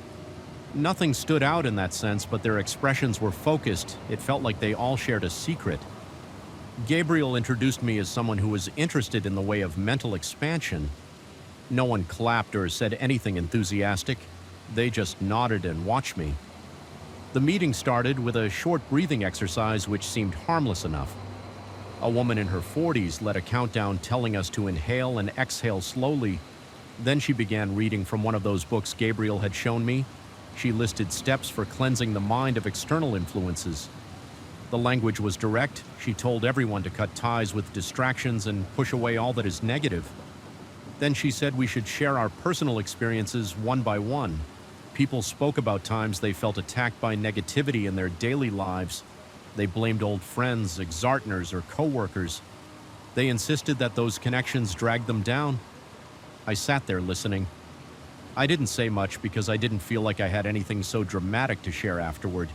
Nothing stood out in that sense, but their expressions were focused. It felt like they all shared a secret. Gabriel introduced me as someone who was interested in the way of mental expansion. No one clapped or said anything enthusiastic. They just nodded and watched me. The meeting started with a short breathing exercise which seemed harmless enough. A woman in her 40s led a countdown telling us to inhale and exhale slowly. Then she began reading from one of those books Gabriel had shown me. She listed steps for cleansing the mind of external influences. The language was direct. She told everyone to cut ties with distractions and push away all that is negative. Then she said we should share our personal experiences one by one. People spoke about times they felt attacked by negativity in their daily lives. They blamed old friends, ex-partners, or co-workers. They insisted that those connections dragged them down. I sat there listening. I didn't say much because I didn't feel like I had anything so dramatic to share afterward.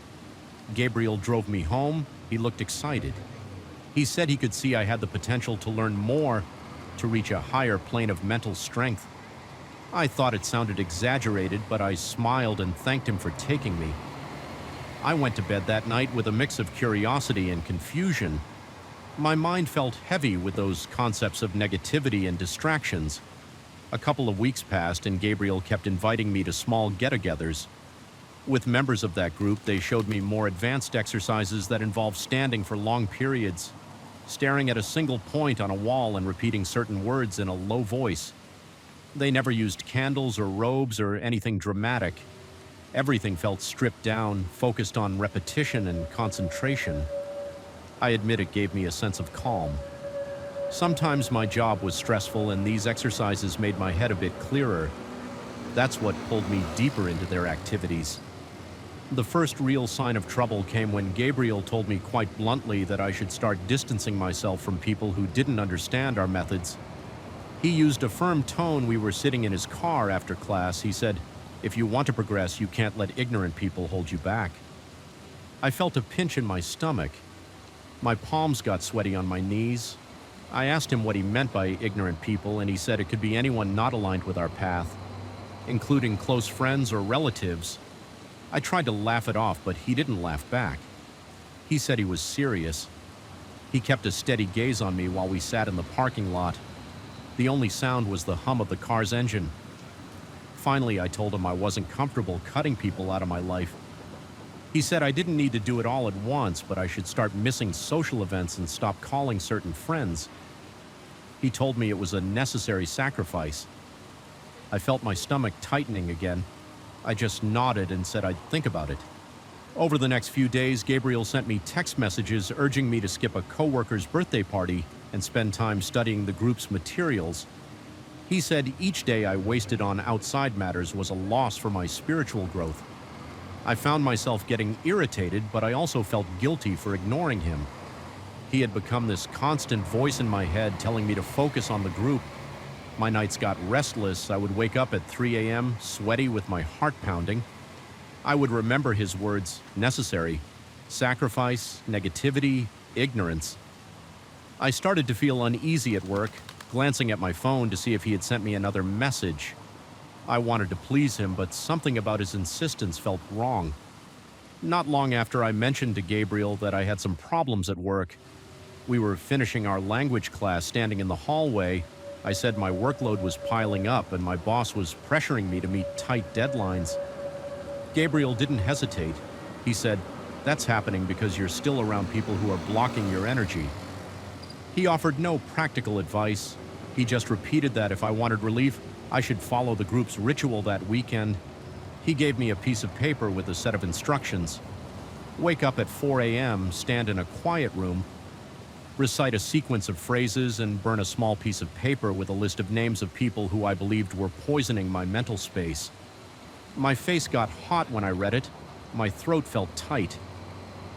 Gabriel drove me home. He looked excited. He said he could see I had the potential to learn more, to reach a higher plane of mental strength. I thought it sounded exaggerated, but I smiled and thanked him for taking me. I went to bed that night with a mix of curiosity and confusion. My mind felt heavy with those concepts of negativity and distractions. A couple of weeks passed and Gabriel kept inviting me to small get-togethers. With members of that group, they showed me more advanced exercises that involve standing for long periods, staring at a single point on a wall and repeating certain words in a low voice. They never used candles or robes or anything dramatic. Everything felt stripped down, focused on repetition and concentration. I admit it gave me a sense of calm. Sometimes my job was stressful and these exercises made my head a bit clearer. That's what pulled me deeper into their activities. The first real sign of trouble came when Gabriel told me quite bluntly that I should start distancing myself from people who didn't understand our methods. He used a firm tone. We were sitting in his car after class. He said, "If you want to progress, you can't let ignorant people hold you back." I felt a pinch in my stomach. My palms got sweaty on my knees. I asked him what he meant by ignorant people, and he said it could be anyone not aligned with our path, including close friends or relatives. I tried to laugh it off, but he didn't laugh back. He said he was serious. He kept a steady gaze on me while we sat in the parking lot. The only sound was the hum of the car's engine. Finally, I told him I wasn't comfortable cutting people out of my life. He said I didn't need to do it all at once, but I should start missing social events and stop calling certain friends. He told me it was a necessary sacrifice. I felt my stomach tightening again. I just nodded and said I'd think about it. Over the next few days, Gabriel sent me text messages urging me to skip a coworker's birthday party and spend time studying the group's materials. He said each day I wasted on outside matters was a loss for my spiritual growth. I found myself getting irritated, but I also felt guilty for ignoring him. He had become this constant voice in my head telling me to focus on the group. My nights got restless. I would wake up at 3 a.m., sweaty with my heart pounding. I would remember his words, necessary, sacrifice, negativity, ignorance. I started to feel uneasy at work, glancing at my phone to see if he had sent me another message. I wanted to please him, but something about his insistence felt wrong. Not long after I mentioned to Gabriel that I had some problems at work. We were finishing our language class standing in the hallway. I said my workload was piling up and my boss was pressuring me to meet tight deadlines. Gabriel didn't hesitate. He said, "That's happening because you're still around people who are blocking your energy." He offered no practical advice. He just repeated that if I wanted relief, I should follow the group's ritual that weekend. He gave me a piece of paper with a set of instructions. Wake up at 4 a.m., stand in a quiet room, recite a sequence of phrases, and burn a small piece of paper with a list of names of people who I believed were poisoning my mental space. My face got hot when I read it. My throat felt tight.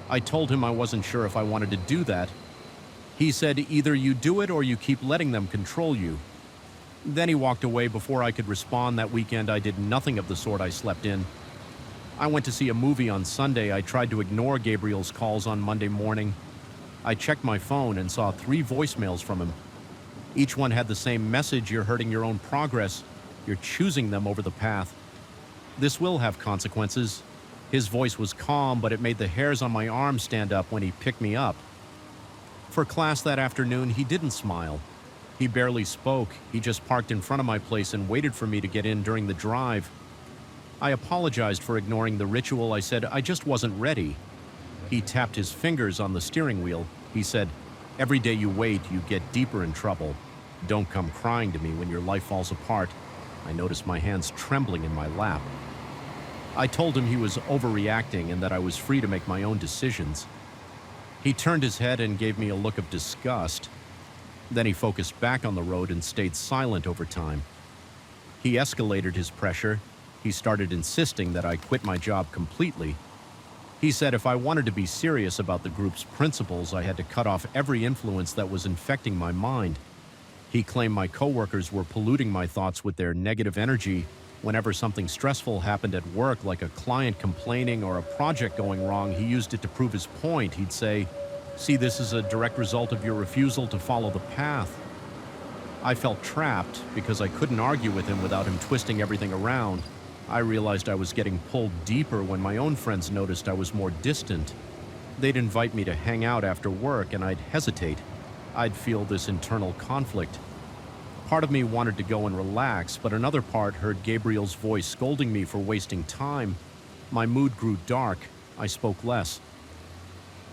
I told him I wasn't sure if I wanted to do that. He said, "Either you do it or you keep letting them control you." Then he walked away before I could respond. That weekend, I did nothing of the sort. I slept in. I went to see a movie on Sunday. I tried to ignore Gabriel's calls on Monday morning. I checked my phone and saw 3 voicemails from him. Each one had the same message: you're hurting your own progress. You're choosing them over the path. This will have consequences. His voice was calm, but it made the hairs on my arm stand up when he picked me up. For class that afternoon, he didn't smile. He barely spoke. He just parked in front of my place and waited for me to get in during the drive. I apologized for ignoring the ritual. I said I just wasn't ready. He tapped his fingers on the steering wheel. He said, "Every day you wait, you get deeper in trouble. Don't come crying to me when your life falls apart." I noticed my hands trembling in my lap. I told him he was overreacting and that I was free to make my own decisions. He turned his head and gave me a look of disgust. Then he focused back on the road and stayed silent over time. He escalated his pressure. He started insisting that I quit my job completely. He said if I wanted to be serious about the group's principles, I had to cut off every influence that was infecting my mind. He claimed my coworkers were polluting my thoughts with their negative energy. Whenever something stressful happened at work, like a client complaining or a project going wrong, he used it to prove his point. He'd say, "See, this is a direct result of your refusal to follow the path." I felt trapped because I couldn't argue with him without him twisting everything around. I realized I was getting pulled deeper when my own friends noticed I was more distant. They'd invite me to hang out after work and I'd hesitate. I'd feel this internal conflict. Part of me wanted to go and relax, but another part heard Gabriel's voice scolding me for wasting time. My mood grew dark. I spoke less.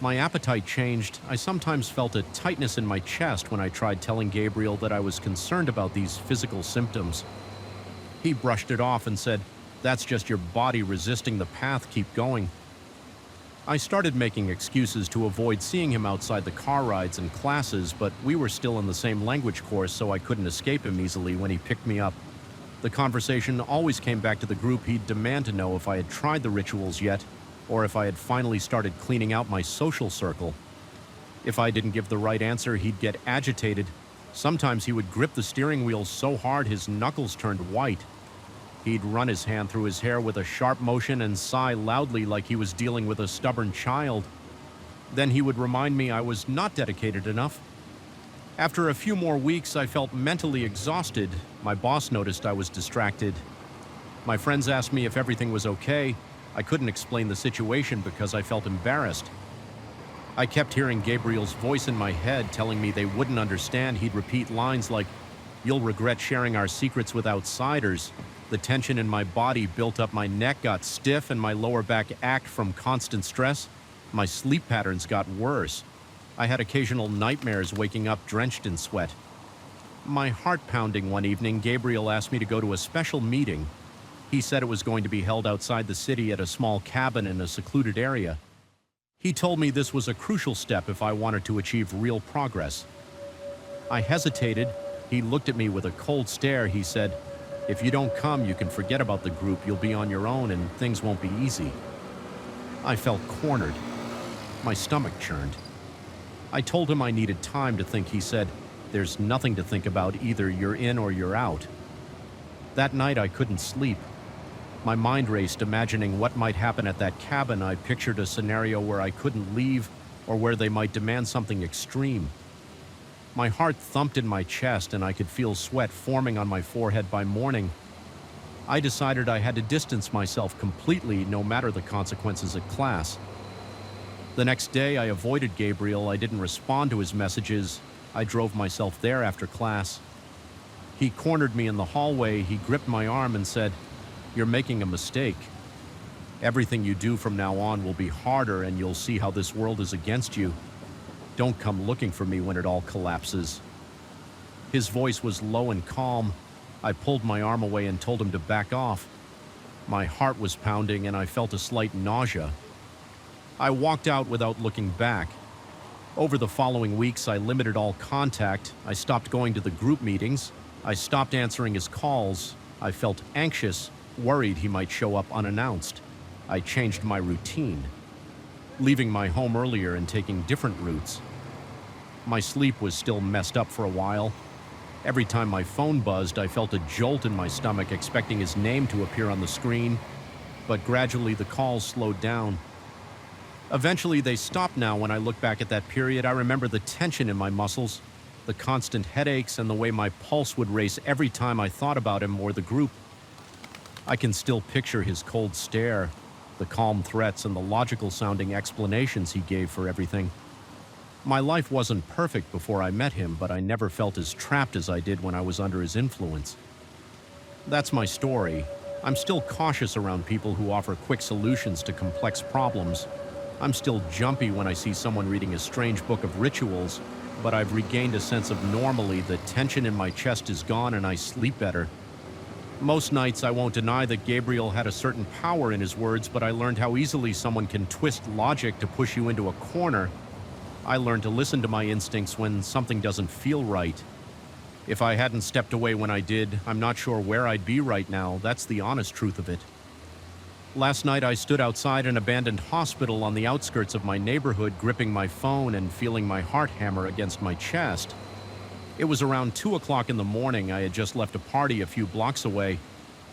My appetite changed. I sometimes felt a tightness in my chest when I tried telling Gabriel that I was concerned about these physical symptoms. He brushed it off and said, "That's just your body resisting the path. Keep going." I started making excuses to avoid seeing him outside the car rides and classes, but we were still in the same language course, so I couldn't escape him easily when he picked me up. The conversation always came back to the group. He'd demand to know if I had tried the rituals yet, or if I had finally started cleaning out my social circle. If I didn't give the right answer, he'd get agitated. Sometimes he would grip the steering wheel so hard his knuckles turned white. He'd run his hand through his hair with a sharp motion and sigh loudly like he was dealing with a stubborn child. Then he would remind me I was not dedicated enough. After a few more weeks, I felt mentally exhausted. My boss noticed I was distracted. My friends asked me if everything was okay. I couldn't explain the situation because I felt embarrassed. I kept hearing Gabriel's voice in my head telling me they wouldn't understand. He'd repeat lines like, "You'll regret sharing our secrets with outsiders." The tension in my body built up. My neck got stiff and my lower back ached from constant stress. My sleep patterns got worse. I had occasional nightmares, waking up drenched in sweat. My heart pounding one evening, Gabriel asked me to go to a special meeting. He said it was going to be held outside the city at a small cabin in a secluded area. He told me this was a crucial step if I wanted to achieve real progress. I hesitated. He looked at me with a cold stare. He said, "If you don't come, you can forget about the group. You'll be on your own and things won't be easy." I felt cornered. My stomach churned. I told him I needed time to think. He said, "There's nothing to think about. Either you're in or you're out." That night I couldn't sleep. My mind raced, imagining what might happen at that cabin. I pictured a scenario where I couldn't leave or where they might demand something extreme. My heart thumped in my chest and I could feel sweat forming on my forehead by morning. I decided I had to distance myself completely, no matter the consequences at class. The next day I avoided Gabriel. I didn't respond to his messages. I drove myself there after class. He cornered me in the hallway. He gripped my arm and said, "You're making a mistake. Everything you do from now on will be harder and you'll see how this world is against you. Don't come looking for me when it all collapses." His voice was low and calm. I pulled my arm away and told him to back off. My heart was pounding and I felt a slight nausea. I walked out without looking back. Over the following weeks, I limited all contact. I stopped going to the group meetings. I stopped answering his calls. I felt anxious, worried he might show up unannounced. I changed my routine, leaving my home earlier and taking different routes. My sleep was still messed up for a while. Every time my phone buzzed, I felt a jolt in my stomach, expecting his name to appear on the screen. But gradually the calls slowed down. Eventually they stopped. Now when I look back at that period, I remember the tension in my muscles. The constant headaches and the way my pulse would race every time I thought about him or the group. I can still picture his cold stare, the calm threats, and the logical-sounding explanations he gave for everything. My life wasn't perfect before I met him, but I never felt as trapped as I did when I was under his influence. That's my story. I'm still cautious around people who offer quick solutions to complex problems. I'm still jumpy when I see someone reading a strange book of rituals, but I've regained a sense of normalcy. The tension in my chest is gone and I sleep better. Most nights I won't deny that Gabriel had a certain power in his words, but I learned how easily someone can twist logic to push you into a corner. I learned to listen to my instincts when something doesn't feel right. If I hadn't stepped away when I did, I'm not sure where I'd be right now. That's the honest truth of it. Last night I stood outside an abandoned hospital on the outskirts of my neighborhood, gripping my phone and feeling my heart hammer against my chest. It was around 2 o'clock in the morning. I had just left a party a few blocks away.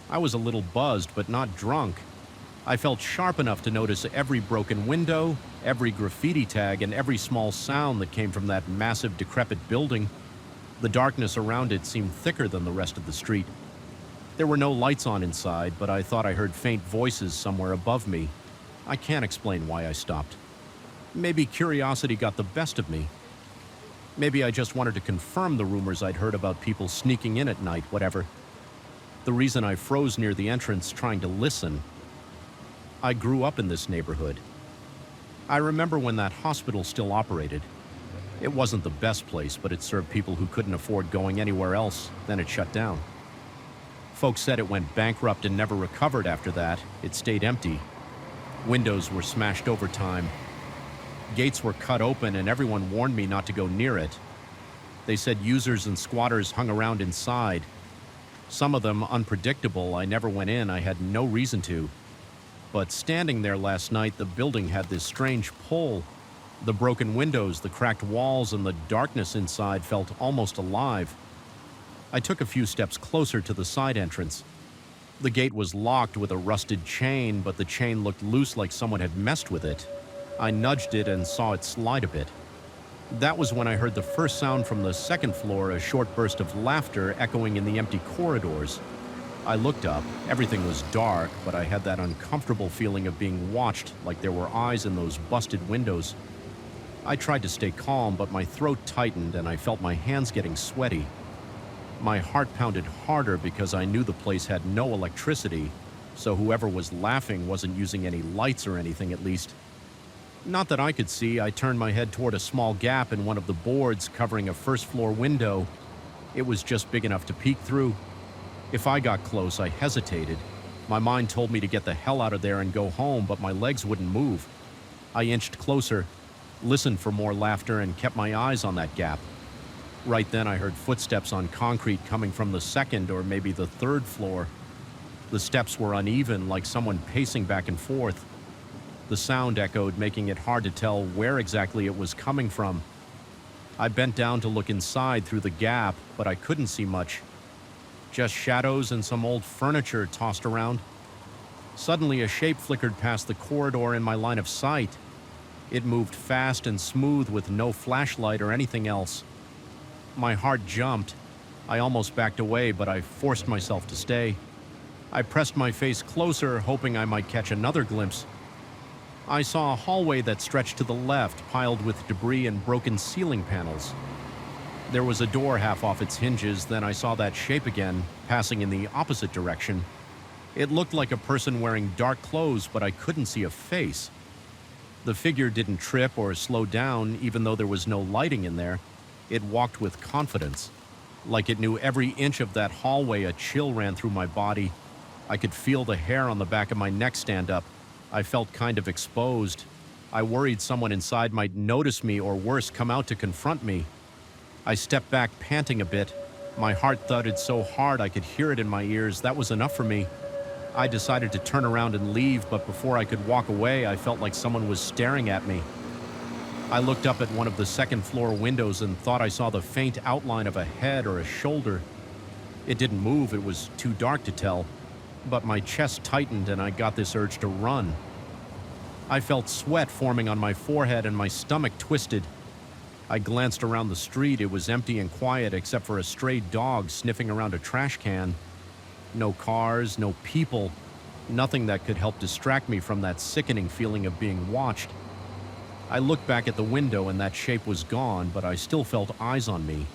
I was a little buzzed, but not drunk. I felt sharp enough to notice every broken window, every graffiti tag, and every small sound that came from that massive, decrepit building. The darkness around it seemed thicker than the rest of the street. There were no lights on inside, but I thought I heard faint voices somewhere above me. I can't explain why I stopped. Maybe curiosity got the best of me. Maybe I just wanted to confirm the rumors I'd heard about people sneaking in at night, whatever. The reason I froze near the entrance trying to listen. I grew up in this neighborhood. I remember when that hospital still operated. It wasn't the best place, but it served people who couldn't afford going anywhere else. Then it shut down. Folks said it went bankrupt and never recovered after that. It stayed empty. Windows were smashed over time. Gates were cut open, and everyone warned me not to go near it. They said users and squatters hung around inside. Some of them unpredictable. I never went in. I had no reason to. But standing there last night, the building had this strange pull. The broken windows, the cracked walls, and the darkness inside felt almost alive. I took a few steps closer to the side entrance. The gate was locked with a rusted chain, but the chain looked loose, like someone had messed with it. I nudged it and saw it slide a bit. That was when I heard the first sound from the second floor, a short burst of laughter echoing in the empty corridors. I looked up. Everything was dark, but I had that uncomfortable feeling of being watched, like there were eyes in those busted windows. I tried to stay calm, but my throat tightened and I felt my hands getting sweaty. My heart pounded harder because I knew the place had no electricity, so whoever was laughing wasn't using any lights or anything, at least. Not that I could see. I turned my head toward a small gap in one of the boards covering a first-floor window. It was just big enough to peek through. If I got close, I hesitated. My mind told me to get the hell out of there and go home, but my legs wouldn't move. I inched closer, listened for more laughter, and kept my eyes on that gap. Right then, I heard footsteps on concrete coming from the second or maybe the third floor. The steps were uneven, like someone pacing back and forth. The sound echoed, making it hard to tell where exactly it was coming from. I bent down to look inside through the gap, but I couldn't see much. Just shadows and some old furniture tossed around. Suddenly, a shape flickered past the corridor in my line of sight. It moved fast and smooth with no flashlight or anything else. My heart jumped. I almost backed away, but I forced myself to stay. I pressed my face closer, hoping I might catch another glimpse. I saw a hallway that stretched to the left, piled with debris and broken ceiling panels. There was a door half off its hinges, then I saw that shape again, passing in the opposite direction. It looked like a person wearing dark clothes, but I couldn't see a face. The figure didn't trip or slow down, even though there was no lighting in there. It walked with confidence. Like it knew every inch of that hallway. A chill ran through my body. I could feel the hair on the back of my neck stand up. I felt kind of exposed. I worried someone inside might notice me or worse, come out to confront me. I stepped back, panting a bit. My heart thudded so hard I could hear it in my ears. That was enough for me. I decided to turn around and leave, but before I could walk away, I felt like someone was staring at me. I looked up at one of the second-floor windows and thought I saw the faint outline of a head or a shoulder. It didn't move. It was too dark to tell. But my chest tightened and I got this urge to run. I felt sweat forming on my forehead and my stomach twisted. I glanced around the street. It was empty and quiet except for a stray dog sniffing around a trash can. No cars, no people, nothing that could help distract me from that sickening feeling of being watched. I looked back at the window and that shape was gone, but I still felt eyes on me.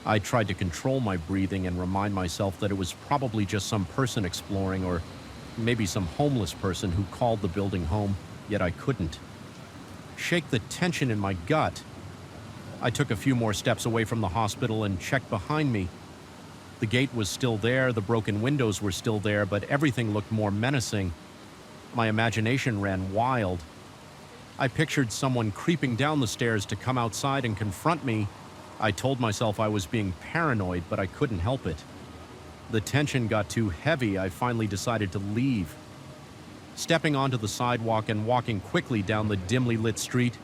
I tried to control my breathing and remind myself that it was probably just some person exploring, or maybe some homeless person who called the building home, yet I couldn't shake the tension in my gut. I took a few more steps away from the hospital and checked behind me. The gate was still there, the broken windows were still there, but everything looked more menacing. My imagination ran wild. I pictured someone creeping down the stairs to come outside and confront me. I told myself I was being paranoid, but I couldn't help it. The tension got too heavy. I finally decided to leave. Stepping onto the sidewalk and walking quickly down the dimly lit street,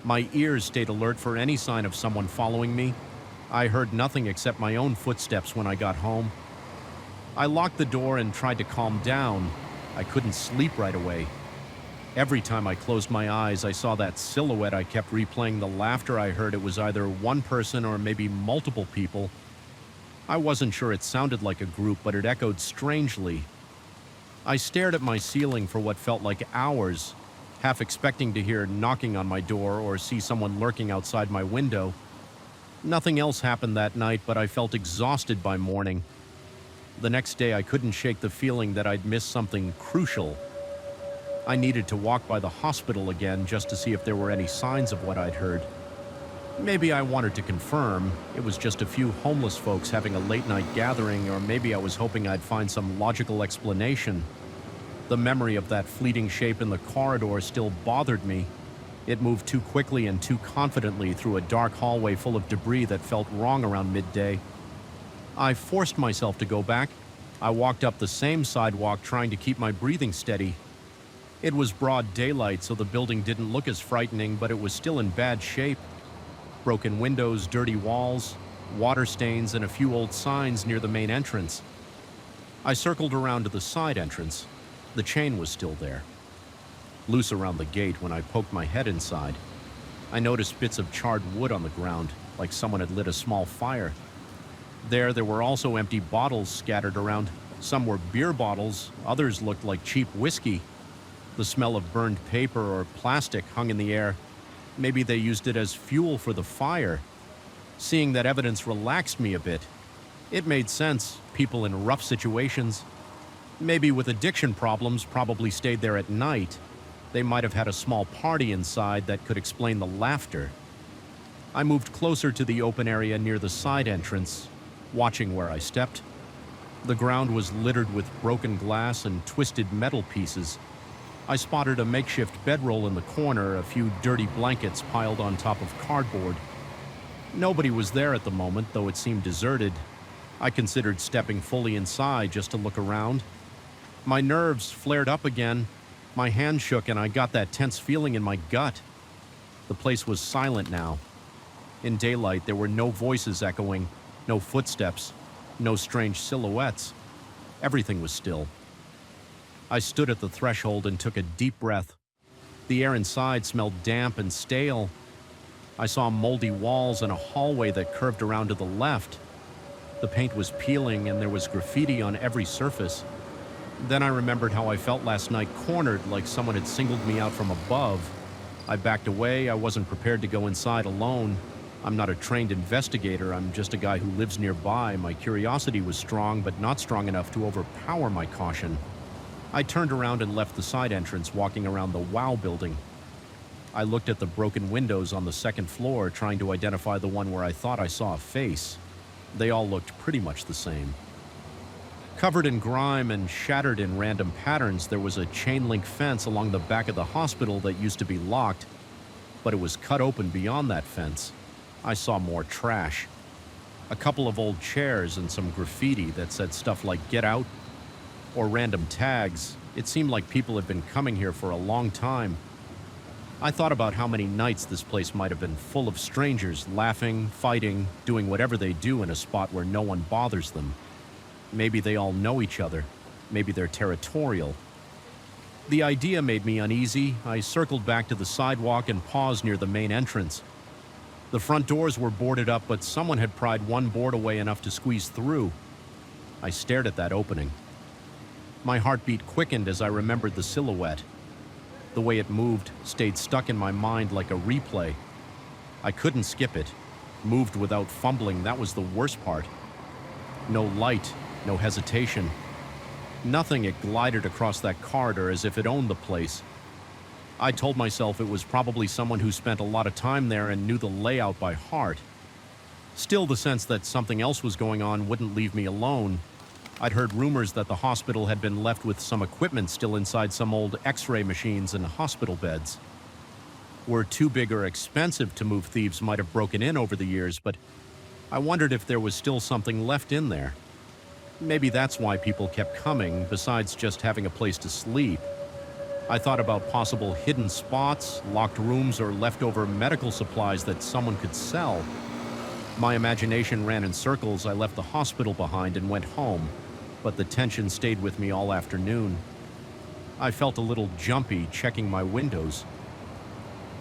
my ears stayed alert for any sign of someone following me. I heard nothing except my own footsteps when I got home. I locked the door and tried to calm down. I couldn't sleep right away. Every time I closed my eyes, I saw that silhouette. I kept replaying the laughter I heard. It was either one person or maybe multiple people. I wasn't sure it sounded like a group, but it echoed strangely. I stared at my ceiling for what felt like hours, half expecting to hear knocking on my door or see someone lurking outside my window. Nothing else happened that night, but I felt exhausted by morning. The next day, I couldn't shake the feeling that I'd missed something crucial. I needed to walk by the hospital again just to see if there were any signs of what I'd heard. Maybe I wanted to confirm it was just a few homeless folks having a late-night gathering, or maybe I was hoping I'd find some logical explanation. The memory of that fleeting shape in the corridor still bothered me. It moved too quickly and too confidently through a dark hallway full of debris that felt wrong around midday. I forced myself to go back. I walked up the same sidewalk, trying to keep my breathing steady. It was broad daylight, so the building didn't look as frightening, but it was still in bad shape. Broken windows, dirty walls, water stains, and a few old signs near the main entrance. I circled around to the side entrance. The chain was still there, loose around the gate. When I poked my head inside, I noticed bits of charred wood on the ground, like someone had lit a small fire. There were also empty bottles scattered around. Some were beer bottles, others looked like cheap whiskey. The smell of burned paper or plastic hung in the air. Maybe they used it as fuel for the fire. Seeing that evidence relaxed me a bit. It made sense. People in rough situations, maybe with addiction problems, probably stayed there at night. They might have had a small party inside that could explain the laughter. I moved closer to the open area near the side entrance, watching where I stepped. The ground was littered with broken glass and twisted metal pieces. I spotted a makeshift bedroll in the corner, a few dirty blankets piled on top of cardboard. Nobody was there at the moment, though it seemed deserted. I considered stepping fully inside just to look around. My nerves flared up again. My hand shook and I got that tense feeling in my gut. The place was silent now. In daylight, there were no voices echoing, no footsteps, no strange silhouettes. Everything was still. I stood at the threshold and took a deep breath. The air inside smelled damp and stale. I saw moldy walls and a hallway that curved around to the left. The paint was peeling and there was graffiti on every surface. Then I remembered how I felt last night, cornered, like someone had singled me out from above. I backed away. I wasn't prepared to go inside alone. I'm not a trained investigator. I'm just a guy who lives nearby. My curiosity was strong, but not strong enough to overpower my caution. I turned around and left the side entrance, walking around the Wow building. I looked at the broken windows on the second floor, trying to identify the one where I thought I saw a face. They all looked pretty much the same. Covered in grime and shattered in random patterns, there was a chain-link fence along the back of the hospital that used to be locked, but it was cut open beyond that fence. I saw more trash. A couple of old chairs and some graffiti that said stuff like "Get Out," or random tags. It seemed like people had been coming here for a long time. I thought about how many nights this place might have been full of strangers, laughing, fighting, doing whatever they do in a spot where no one bothers them. Maybe they all know each other. Maybe they're territorial. The idea made me uneasy. I circled back to the sidewalk and paused near the main entrance. The front doors were boarded up, but someone had pried one board away enough to squeeze through. I stared at that opening. My heartbeat quickened as I remembered the silhouette. The way it moved stayed stuck in my mind like a replay. I couldn't skip it. Moved without fumbling, that was the worst part. No light, no hesitation. Nothing, it glided across that corridor as if it owned the place. I told myself it was probably someone who spent a lot of time there and knew the layout by heart. Still, the sense that something else was going on wouldn't leave me alone. I'd heard rumors that the hospital had been left with some equipment still inside some old X-ray machines and hospital beds. Were too big or expensive to move, thieves might have broken in over the years, but I wondered if there was still something left in there. Maybe that's why people kept coming, besides just having a place to sleep. I thought about possible hidden spots, locked rooms, or leftover medical supplies that someone could sell. My imagination ran in circles. I left the hospital behind and went home, but the tension stayed with me all afternoon. I felt a little jumpy, checking my windows.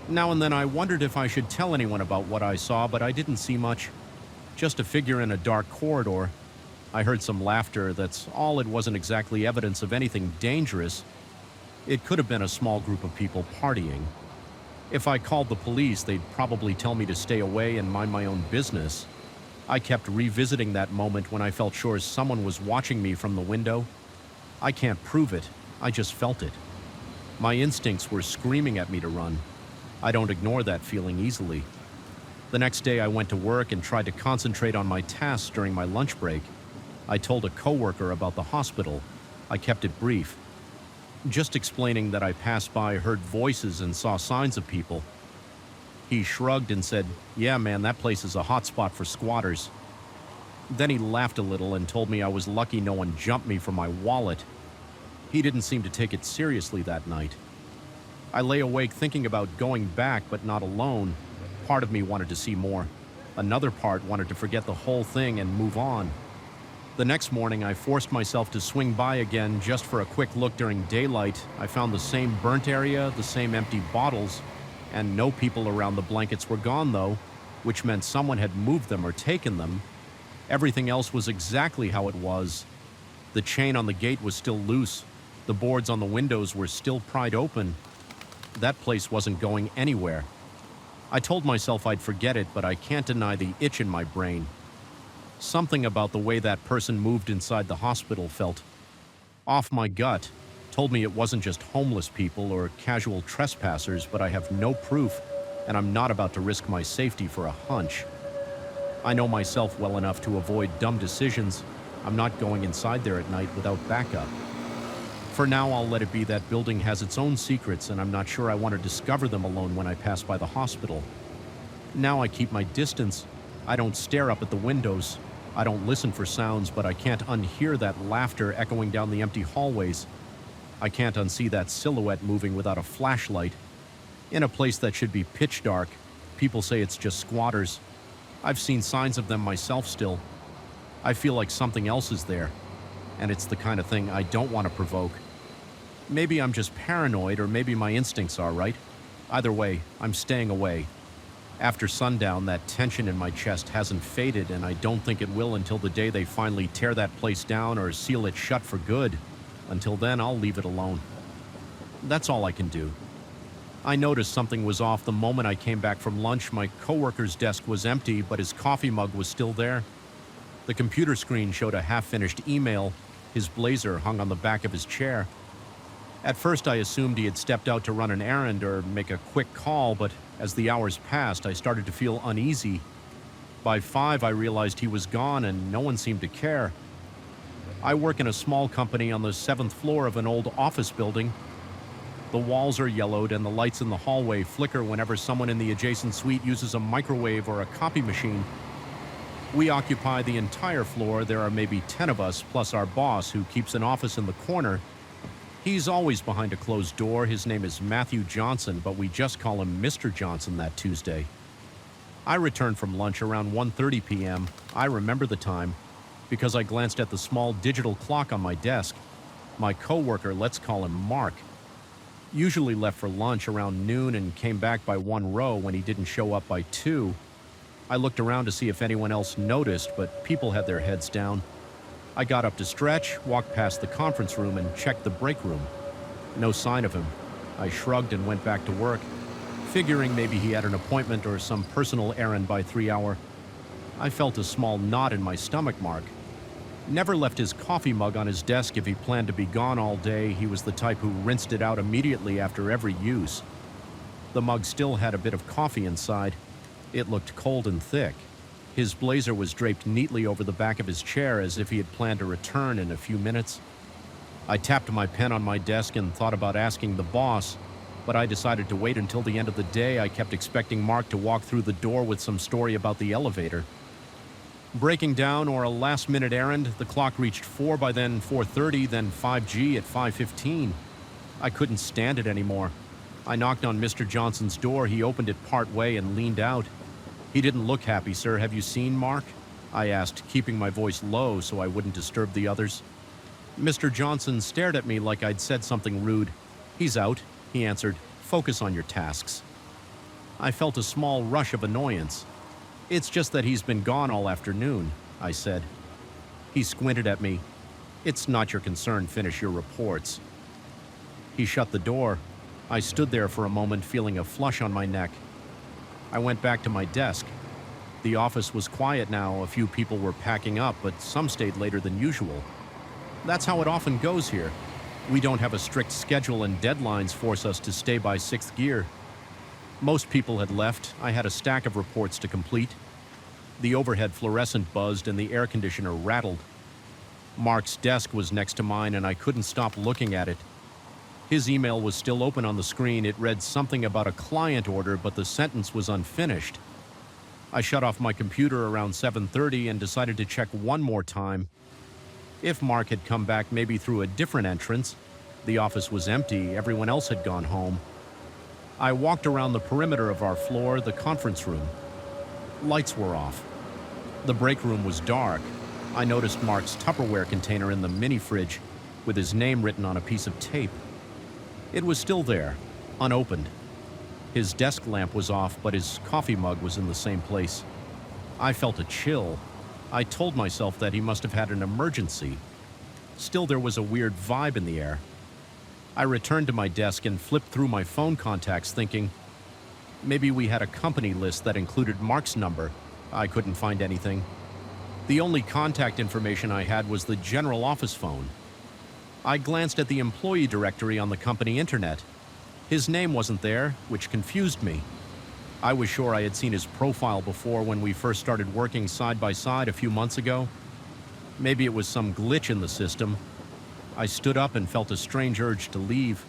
Now and then I wondered if I should tell anyone about what I saw, but I didn't see much. Just a figure in a dark corridor. I heard some laughter, that's all. It wasn't exactly evidence of anything dangerous. It could have been a small group of people partying. If I called the police, they'd probably tell me to stay away and mind my own business. I kept revisiting that moment when I felt sure someone was watching me from the window. I can't prove it, I just felt it. My instincts were screaming at me to run. I don't ignore that feeling easily. The next day I went to work and tried to concentrate on my tasks during my lunch break. I told a coworker about the hospital. I kept it brief, just explaining that I passed by, heard voices, and saw signs of people. He shrugged and said, "Yeah, man, that place is a hot spot for squatters." Then he laughed a little and told me I was lucky no one jumped me for my wallet. He didn't seem to take it seriously that night. I lay awake thinking about going back, but not alone. Part of me wanted to see more. Another part wanted to forget the whole thing and move on. The next morning, I forced myself to swing by again just for a quick look during daylight. I found the same burnt area, the same empty bottles, and no people around. The blankets were gone, though, which meant someone had moved them or taken them. Everything else was exactly how it was. The chain on the gate was still loose. The boards on the windows were still pried open. That place wasn't going anywhere. I told myself I'd forget it, but I can't deny the itch in my brain. Something about the way that person moved inside the hospital felt off. My gut told me it wasn't just homeless people or casual trespassers, but I have no proof, and I'm not about to risk my safety for a hunch. I know myself well enough to avoid dumb decisions. I'm not going inside there at night without backup. For now, I'll let it be. That building has its own secrets, and I'm not sure I want to discover them alone when I pass by the hospital. Now I keep my distance. I don't stare up at the windows. I don't listen for sounds, but I can't unhear that laughter echoing down the empty hallways. I can't unsee that silhouette moving without a flashlight. In a place that should be pitch dark, people say it's just squatters. I've seen signs of them myself still. I feel like something else is there, and it's the kind of thing I don't want to provoke. Maybe I'm just paranoid, or maybe my instincts are right. Either way, I'm staying away. After sundown, that tension in my chest hasn't faded, and I don't think it will until the day they finally tear that place down or seal it shut for good. Until then, I'll leave it alone. That's all I can do. I noticed something was off the moment I came back from lunch. My coworker's desk was empty, but his coffee mug was still there. The computer screen showed a half-finished email. His blazer hung on the back of his chair. At first, I assumed he had stepped out to run an errand or make a quick call, but as the hours passed, I started to feel uneasy. By 5, I realized he was gone, and no one seemed to care. I work in a small company on the 7th floor of an old office building. The walls are yellowed, and the lights in the hallway flicker whenever someone in the adjacent suite uses a microwave or a copy machine. We occupy the entire floor. There are maybe 10 of us, plus our boss, who keeps an office in the corner. He's always behind a closed door. His name is Matthew Johnson, but we just call him Mr. Johnson that Tuesday. I returned from lunch around 1:30 p.m. I remember the time because I glanced at the small digital clock on my desk. My coworker, let's call him Mark, usually left for lunch around noon and came back by 1 row. When he didn't show up by 2, I looked around to see if anyone else noticed, but people had their heads down. I got up to stretch, walked past the conference room, and checked the break room. No sign of him. I shrugged and went back to work, figuring maybe he had an appointment or some personal errand by 3 hour. I felt a small knot in my stomach. Mark never left his coffee mug on his desk if he planned to be gone all day. He was the type who rinsed it out immediately after every use. The mug still had a bit of coffee inside. It looked cold and thick. His blazer was draped neatly over the back of his chair as if he had planned to return in a few minutes. I tapped my pen on my desk and thought about asking the boss, but I decided to wait until the end of the day. I kept expecting Mark to walk through the door with some story about the elevator. Breaking down or a last-minute errand, the clock reached 4 by then, 4:30, then 5G at 5:15. I couldn't stand it anymore. I knocked on Mr. Johnson's door. He opened it part way and leaned out. He didn't look happy. "Sir, have you seen Mark?" I asked, keeping my voice low so I wouldn't disturb the others. Mr. Johnson stared at me like I'd said something rude. "He's out," he answered. "Focus on your tasks." I felt a small rush of annoyance. "It's just that he's been gone all afternoon," I said. He squinted at me. "It's not your concern. Finish your reports." He shut the door. I stood there for a moment, feeling a flush on my neck. I went back to my desk. The office was quiet now. A few people were packing up, but some stayed later than usual. That's how it often goes here. We don't have a strict schedule, and deadlines force us to stay by sixth gear. Most people had left. I had a stack of reports to complete. The overhead fluorescent buzzed and the air conditioner rattled. Mark's desk was next to mine, and I couldn't stop looking at it. His email was still open on the screen. It read something about a client order, but the sentence was unfinished. I shut off my computer around 7:30 and decided to check one more time. If Mark had come back, maybe through a different entrance. The office was empty. Everyone else had gone home. I walked around the perimeter of our floor, the conference room. Lights were off. The break room was dark. I noticed Mark's Tupperware container in the mini fridge with his name written on a piece of tape. It was still there, unopened. His desk lamp was off, but his coffee mug was in the same place. I felt a chill. I told myself that he must have had an emergency. Still, there was a weird vibe in the air. I returned to my desk and flipped through my phone contacts, thinking, maybe we had a company list that included Mark's number. I couldn't find anything. The only contact information I had was the general office phone. I glanced at the employee directory on the company internet. His name wasn't there, which confused me. I was sure I had seen his profile before when we first started working side by side a few months ago. Maybe it was some glitch in the system. I stood up and felt a strange urge to leave.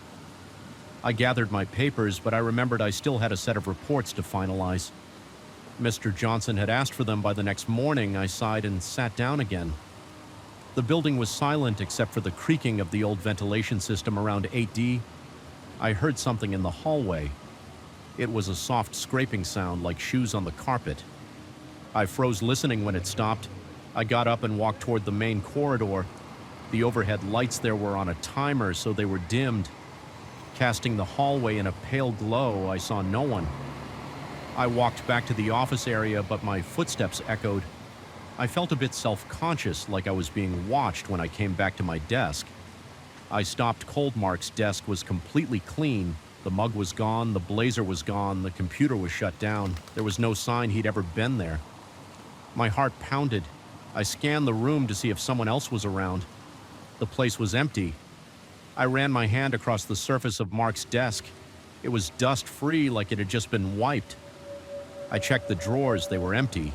I gathered my papers, but I remembered I still had a set of reports to finalize. Mr. Johnson had asked for them by the next morning. I sighed and sat down again. The building was silent except for the creaking of the old ventilation system around 8D. I heard something in the hallway. It was a soft scraping sound like shoes on the carpet. I froze listening when it stopped. I got up and walked toward the main corridor. The overhead lights there were on a timer, so they were dimmed. Casting the hallway in a pale glow, I saw no one. I walked back to the office area, but my footsteps echoed. I felt a bit self-conscious, like I was being watched when I came back to my desk. I stopped cold. Mark's desk was completely clean. The mug was gone, the blazer was gone, the computer was shut down. There was no sign he'd ever been there. My heart pounded. I scanned the room to see if someone else was around. The place was empty. I ran my hand across the surface of Mark's desk. It was dust-free, like it had just been wiped. I checked the drawers. They were empty.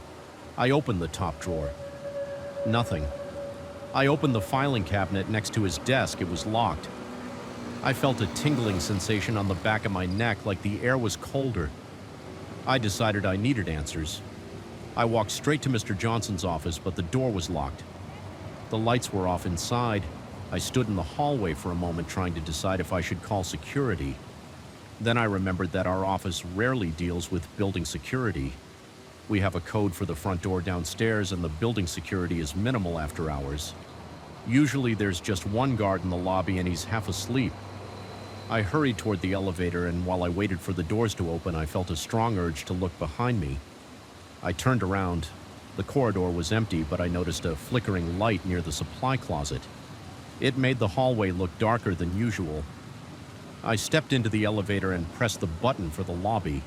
I opened the top drawer. Nothing. I opened the filing cabinet next to his desk. It was locked. I felt a tingling sensation on the back of my neck, like the air was colder. I decided I needed answers. I walked straight to Mr. Johnson's office, but the door was locked. The lights were off inside. I stood in the hallway for a moment, trying to decide if I should call security. Then I remembered that our office rarely deals with building security. We have a code for the front door downstairs, and the building security is minimal after hours. Usually there's just one guard in the lobby, and he's half asleep. I hurried toward the elevator, and while I waited for the doors to open, I felt a strong urge to look behind me. I turned around. The corridor was empty, but I noticed a flickering light near the supply closet. It made the hallway look darker than usual. I stepped into the elevator and pressed the button for the lobby.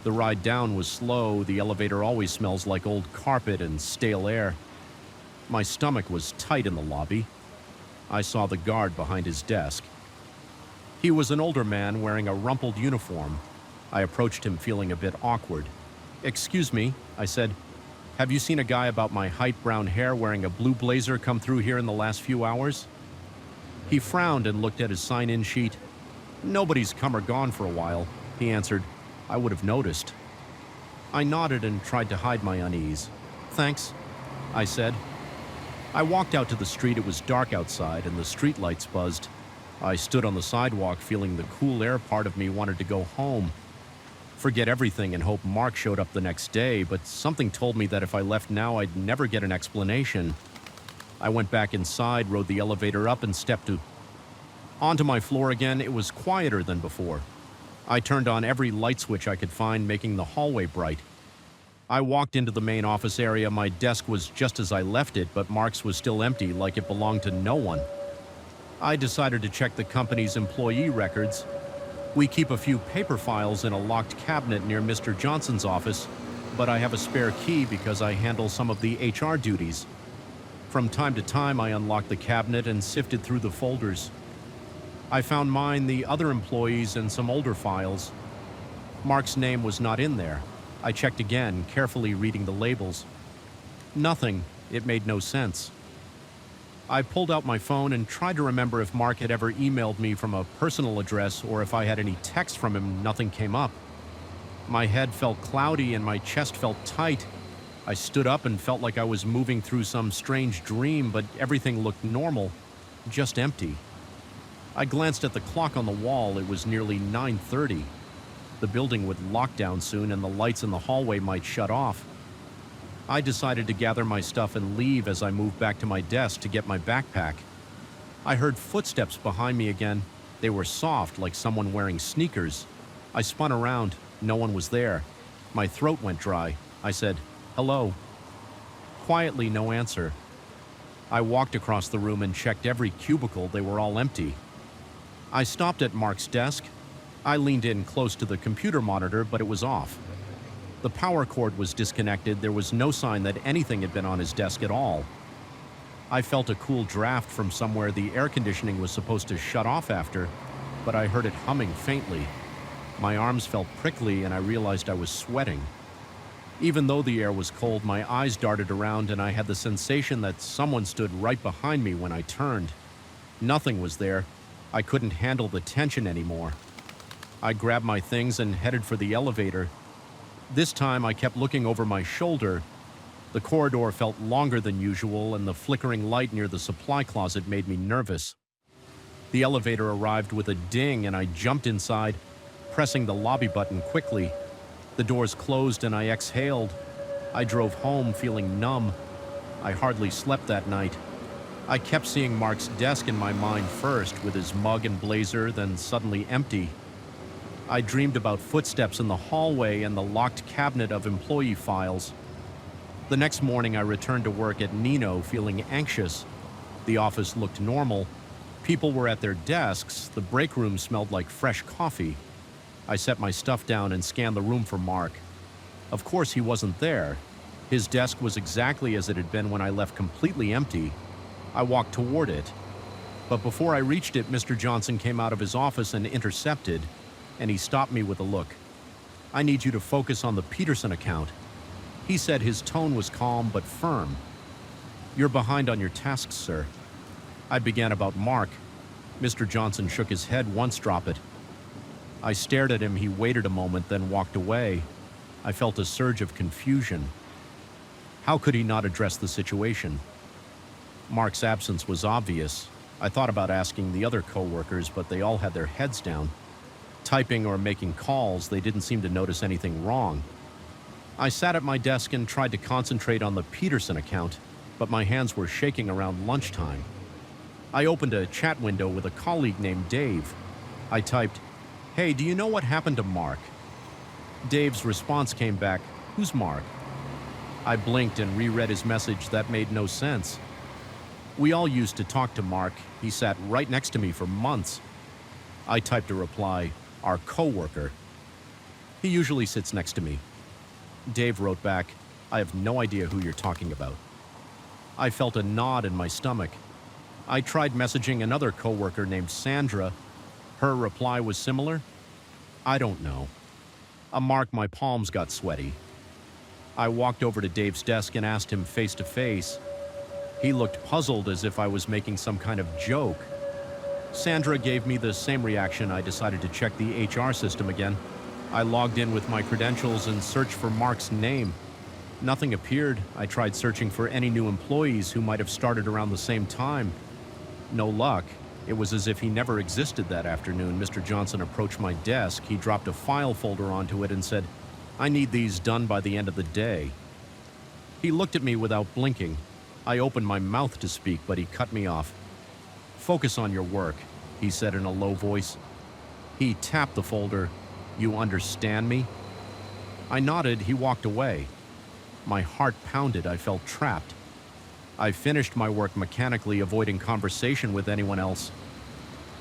The ride down was slow. The elevator always smells like old carpet and stale air. My stomach was tight in the lobby. I saw the guard behind his desk. He was an older man wearing a rumpled uniform. I approached him feeling a bit awkward. "Excuse me," I said. "Have you seen a guy about my height, brown hair, wearing a blue blazer come through here in the last few hours?" He frowned and looked at his sign-in sheet. "Nobody's come or gone for a while," he answered. "I would have noticed." I nodded and tried to hide my unease. "Thanks," I said. I walked out to the street. It was dark outside and the streetlights buzzed. I stood on the sidewalk feeling the cool air. Part of me wanted to go home, forget everything and hope Mark showed up the next day, but something told me that if I left now, I'd never get an explanation. I went back inside, rode the elevator up, and stepped onto my floor again. It was quieter than before. I turned on every light switch I could find, making the hallway bright. I walked into the main office area. My desk was just as I left it, but Mark's was still empty, like it belonged to no one. I decided to check the company's employee records. We keep a few paper files in a locked cabinet near Mr. Johnson's office, but I have a spare key because I handle some of the HR duties. From time to time, I unlocked the cabinet and sifted through the folders. I found mine, the other employees, and some older files. Mark's name was not in there. I checked again, carefully reading the labels. Nothing. It made no sense. I pulled out my phone and tried to remember if Mark had ever emailed me from a personal address or if I had any text from him. Nothing came up. My head felt cloudy and my chest felt tight. I stood up and felt like I was moving through some strange dream, but everything looked normal, just empty. I glanced at the clock on the wall. It was nearly 9:30. The building would lock down soon and the lights in the hallway might shut off. I decided to gather my stuff and leave as I moved back to my desk to get my backpack. I heard footsteps behind me again. They were soft, like someone wearing sneakers. I spun around. No one was there. My throat went dry. I said, "Hello." Quietly, no answer. I walked across the room and checked every cubicle. They were all empty. I stopped at Mark's desk. I leaned in close to the computer monitor, but it was off. The power cord was disconnected. There was no sign that anything had been on his desk at all. I felt a cool draft from somewhere. The air conditioning was supposed to shut off after, but I heard it humming faintly. My arms felt prickly and I realized I was sweating. Even though the air was cold, my eyes darted around and I had the sensation that someone stood right behind me when I turned. Nothing was there. I couldn't handle the tension anymore. I grabbed my things and headed for the elevator. This time I kept looking over my shoulder. The corridor felt longer than usual and the flickering light near the supply closet made me nervous. The elevator arrived with a ding and I jumped inside, pressing the lobby button quickly. The doors closed and I exhaled. I drove home feeling numb. I hardly slept that night. I kept seeing Mark's desk in my mind first, with his mug and blazer, then suddenly empty. I dreamed about footsteps in the hallway and the locked cabinet of employee files. The next morning I returned to work at Nino feeling anxious. The office looked normal. People were at their desks. The break room smelled like fresh coffee. I set my stuff down and scanned the room for Mark. Of course he wasn't there. His desk was exactly as it had been when I left, completely empty. I walked toward it. But before I reached it, Mr. Johnson came out of his office and intercepted, and he stopped me with a look. "I need you to focus on the Peterson account," he said. His tone was calm but firm. "You're behind on your tasks, sir." I began about Mark. Mr. Johnson shook his head. "Once drop it." I stared at him. He waited a moment, then walked away. I felt a surge of confusion. How could he not address the situation? Mark's absence was obvious. I thought about asking the other co-workers, but they all had their heads down. Typing or making calls, they didn't seem to notice anything wrong. I sat at my desk and tried to concentrate on the Peterson account, but my hands were shaking around lunchtime. I opened a chat window with a colleague named Dave. I typed, "Hey, do you know what happened to Mark?" Dave's response came back, Who's Mark? I blinked and reread his message that made no sense. We all used to talk to Mark. He sat right next to me for months. I typed a reply, our coworker. He usually sits next to me. Dave wrote back, I have no idea who you're talking about. I felt a knot in my stomach. I tried messaging another coworker named Sandra. Her reply was similar. I don't know. Mark, my palms got sweaty. I walked over to Dave's desk and asked him face to face. He looked puzzled as if I was making some kind of joke. Sandra gave me the same reaction. I decided to check the HR system again. I logged in with my credentials and searched for Mark's name. Nothing appeared. I tried searching for any new employees who might have started around the same time. No luck. It was as if he never existed that afternoon. Mr. Johnson approached my desk. He dropped a file folder onto it and said, I need these done by the end of the day. He looked at me without blinking. I opened my mouth to speak, but he cut me off. Focus on your work, he said in a low voice. He tapped the folder. You understand me? I nodded. He walked away. My heart pounded. I felt trapped. I finished my work mechanically, avoiding conversation with anyone else.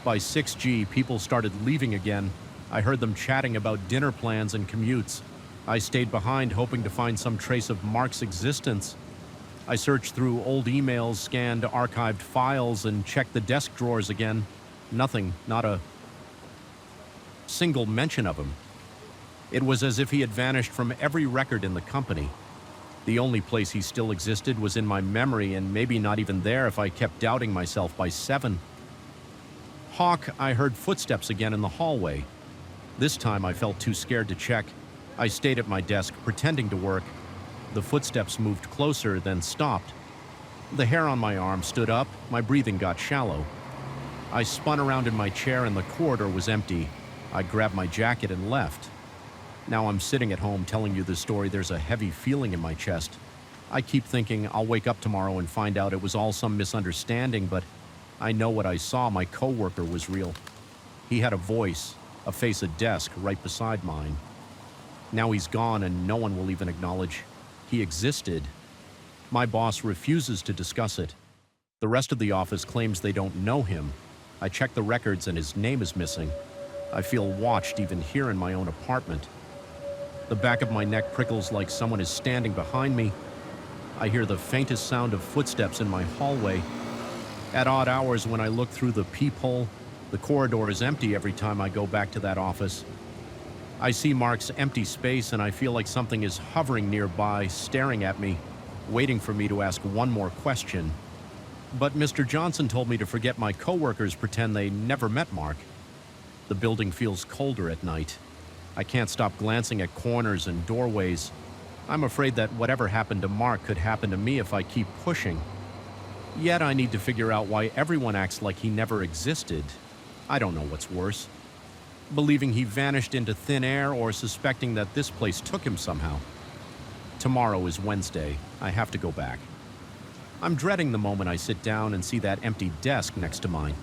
By 6G, people started leaving again. I heard them chatting about dinner plans and commutes. I stayed behind, hoping to find some trace of Mark's existence. I searched through old emails, scanned archived files, and checked the desk drawers again. Nothing, not a single mention of him. It was as if he had vanished from every record in the company. The only place he still existed was in my memory, and maybe not even there if I kept doubting myself by 7. Hawk, I heard footsteps again in the hallway. This time I felt too scared to check. I stayed at my desk, pretending to work. The footsteps moved closer, then stopped. The hair on my arm stood up. My breathing got shallow. I spun around in my chair and the corridor was empty. I grabbed my jacket and left. Now I'm sitting at home telling you this story. There's a heavy feeling in my chest. I keep thinking I'll wake up tomorrow and find out it was all some misunderstanding, but I know what I saw. My coworker was real. He had a voice, a face, a desk right beside mine. Now he's gone and no one will even acknowledge he existed. My boss refuses to discuss it. The rest of the office claims they don't know him. I check the records and his name is missing. I feel watched even here in my own apartment. The back of my neck prickles like someone is standing behind me. I hear the faintest sound of footsteps in my hallway. At odd hours when I look through the peephole, the corridor is empty every time I go back to that office. I see Mark's empty space and I feel like something is hovering nearby, staring at me, waiting for me to ask one more question. But Mr. Johnson told me to forget my coworkers, pretend they never met Mark. The building feels colder at night. I can't stop glancing at corners and doorways. I'm afraid that whatever happened to Mark could happen to me if I keep pushing. Yet I need to figure out why everyone acts like he never existed. I don't know what's worse. Believing he vanished into thin air or suspecting that this place took him somehow. Tomorrow is Wednesday. I have to go back. I'm dreading the moment I sit down and see that empty desk next to mine.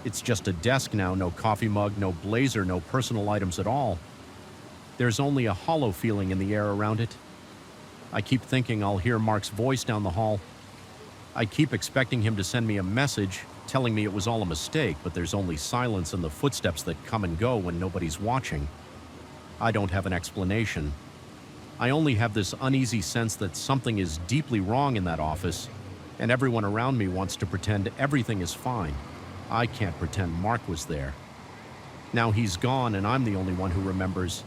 It's just a desk now, no coffee mug, no blazer, no personal items at all. There's only a hollow feeling in the air around it. I keep thinking I'll hear Mark's voice down the hall. I keep expecting him to send me a message, telling me it was all a mistake, but there's only silence and the footsteps that come and go when nobody's watching. I don't have an explanation. I only have this uneasy sense that something is deeply wrong in that office, and everyone around me wants to pretend everything is fine. I can't pretend Mark was there. Now he's gone and I'm the only one who remembers.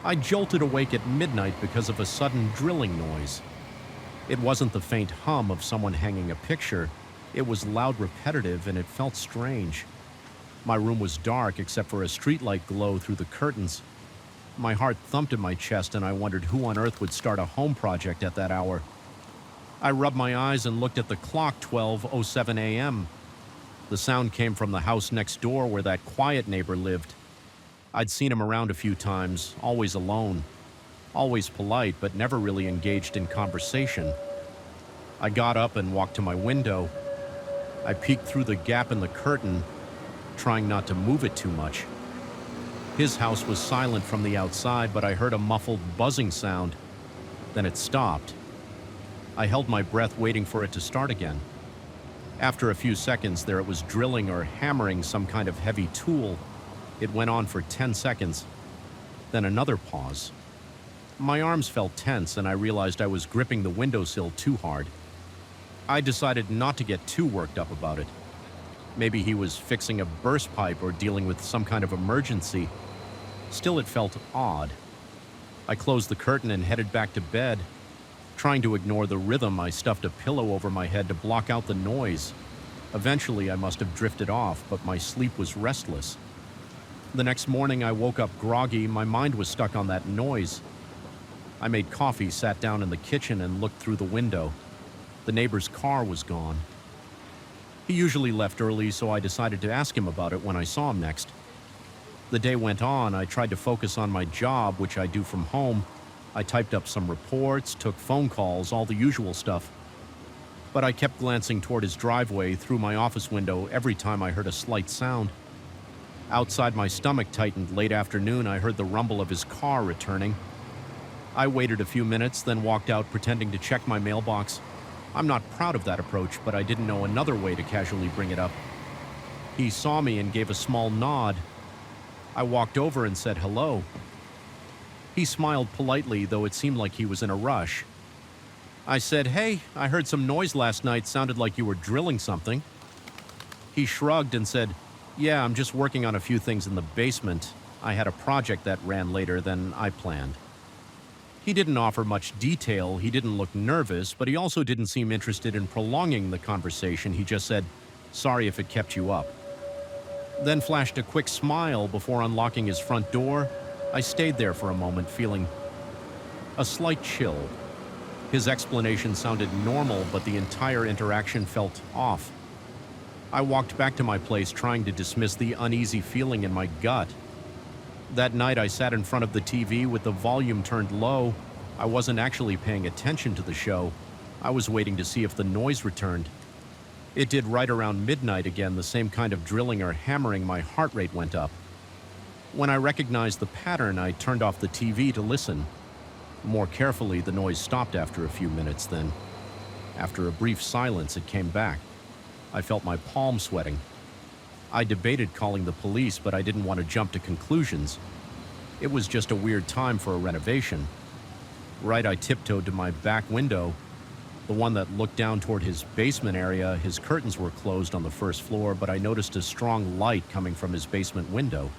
I jolted awake at midnight because of a sudden drilling noise. It wasn't the faint hum of someone hanging a picture. It was loud, repetitive, and it felt strange. My room was dark except for a streetlight glow through the curtains. My heart thumped in my chest and I wondered who on earth would start a home project at that hour. I rubbed my eyes and looked at the clock, 12:07 a.m. The sound came from the house next door where that quiet neighbor lived. I'd seen him around a few times, always alone, always polite, but never really engaged in conversation. I got up and walked to my window. I peeked through the gap in the curtain, trying not to move it too much. His house was silent from the outside, but I heard a muffled buzzing sound, Then it stopped. I held my breath waiting for it to start again. After a few seconds, there it was drilling or hammering some kind of heavy tool. It went on for 10 seconds. Then another pause. My arms felt tense and I realized I was gripping the windowsill too hard. I decided not to get too worked up about it. Maybe he was fixing a burst pipe or dealing with some kind of emergency. Still, it felt odd. I closed the curtain and headed back to bed. Trying to ignore the rhythm, I stuffed a pillow over my head to block out the noise. Eventually, I must have drifted off, but my sleep was restless. The next morning, I woke up groggy. My mind was stuck on that noise. I made coffee, sat down in the kitchen, and looked through the window. The neighbor's car was gone. He usually left early, so I decided to ask him about it when I saw him next. The day went on. I tried to focus on my job, which I do from home. I typed up some reports, took phone calls, all the usual stuff. But I kept glancing toward his driveway through my office window every time I heard a slight sound. Outside, my stomach tightened. Late afternoon, I heard the rumble of his car returning. I waited a few minutes, then walked out pretending to check my mailbox. I'm not proud of that approach, but I didn't know another way to casually bring it up. He saw me and gave a small nod. I walked over and said hello. He smiled politely, though it seemed like he was in a rush. I said, "Hey, I heard some noise last night. Sounded like you were drilling something." He shrugged and said, "Yeah, I'm just working on a few things in the basement. I had a project that ran later than I planned." He didn't offer much detail. He didn't look nervous, but he also didn't seem interested in prolonging the conversation. He just said, "Sorry if it kept you up." Then flashed a quick smile before unlocking his front door. I stayed there for a moment, feeling a slight chill. His explanation sounded normal, but the entire interaction felt off. I walked back to my place, trying to dismiss the uneasy feeling in my gut. That night, I sat in front of the TV with the volume turned low. I wasn't actually paying attention to the show. I was waiting to see if the noise returned. It did right around midnight again, the same kind of drilling or hammering. My heart rate went up. When I recognized the pattern, I turned off the TV to listen. More carefully, the noise stopped after a few minutes. Then, after a brief silence, it came back. I felt my palms sweating. I debated calling the police, but I didn't want to jump to conclusions. It was just a weird time for a renovation. Right, I tiptoed to my back window, the one that looked down toward his basement area. His curtains were closed on the first floor, but I noticed a strong light coming from his basement window.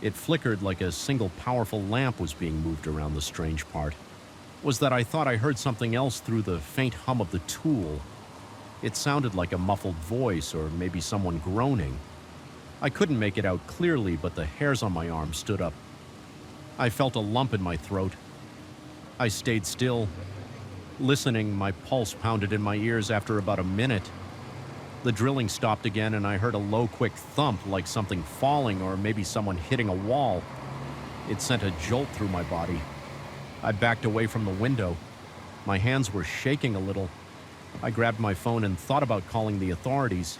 It flickered like a single powerful lamp was being moved around. The strange part was that I thought I heard something else through the faint hum of the tool. It sounded like a muffled voice or maybe someone groaning. I couldn't make it out clearly, but the hairs on my arm stood up. I felt a lump in my throat. I stayed still, listening. My pulse pounded in my ears. After about a minute, the drilling stopped again, and I heard a low, quick thump, like something falling or maybe someone hitting a wall. It sent a jolt through my body. I backed away from the window. My hands were shaking a little. I grabbed my phone and thought about calling the authorities.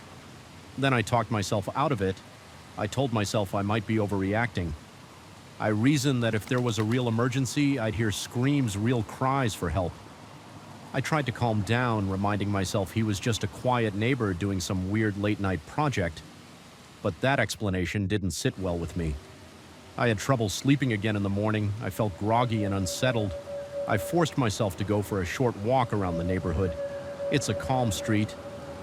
Then I talked myself out of it. I told myself I might be overreacting. I reasoned that if there was a real emergency, I'd hear screams, real cries for help. I tried to calm down, reminding myself he was just a quiet neighbor doing some weird late-night project. But that explanation didn't sit well with me. I had trouble sleeping again in the morning. I felt groggy and unsettled. I forced myself to go for a short walk around the neighborhood. It's a calm street,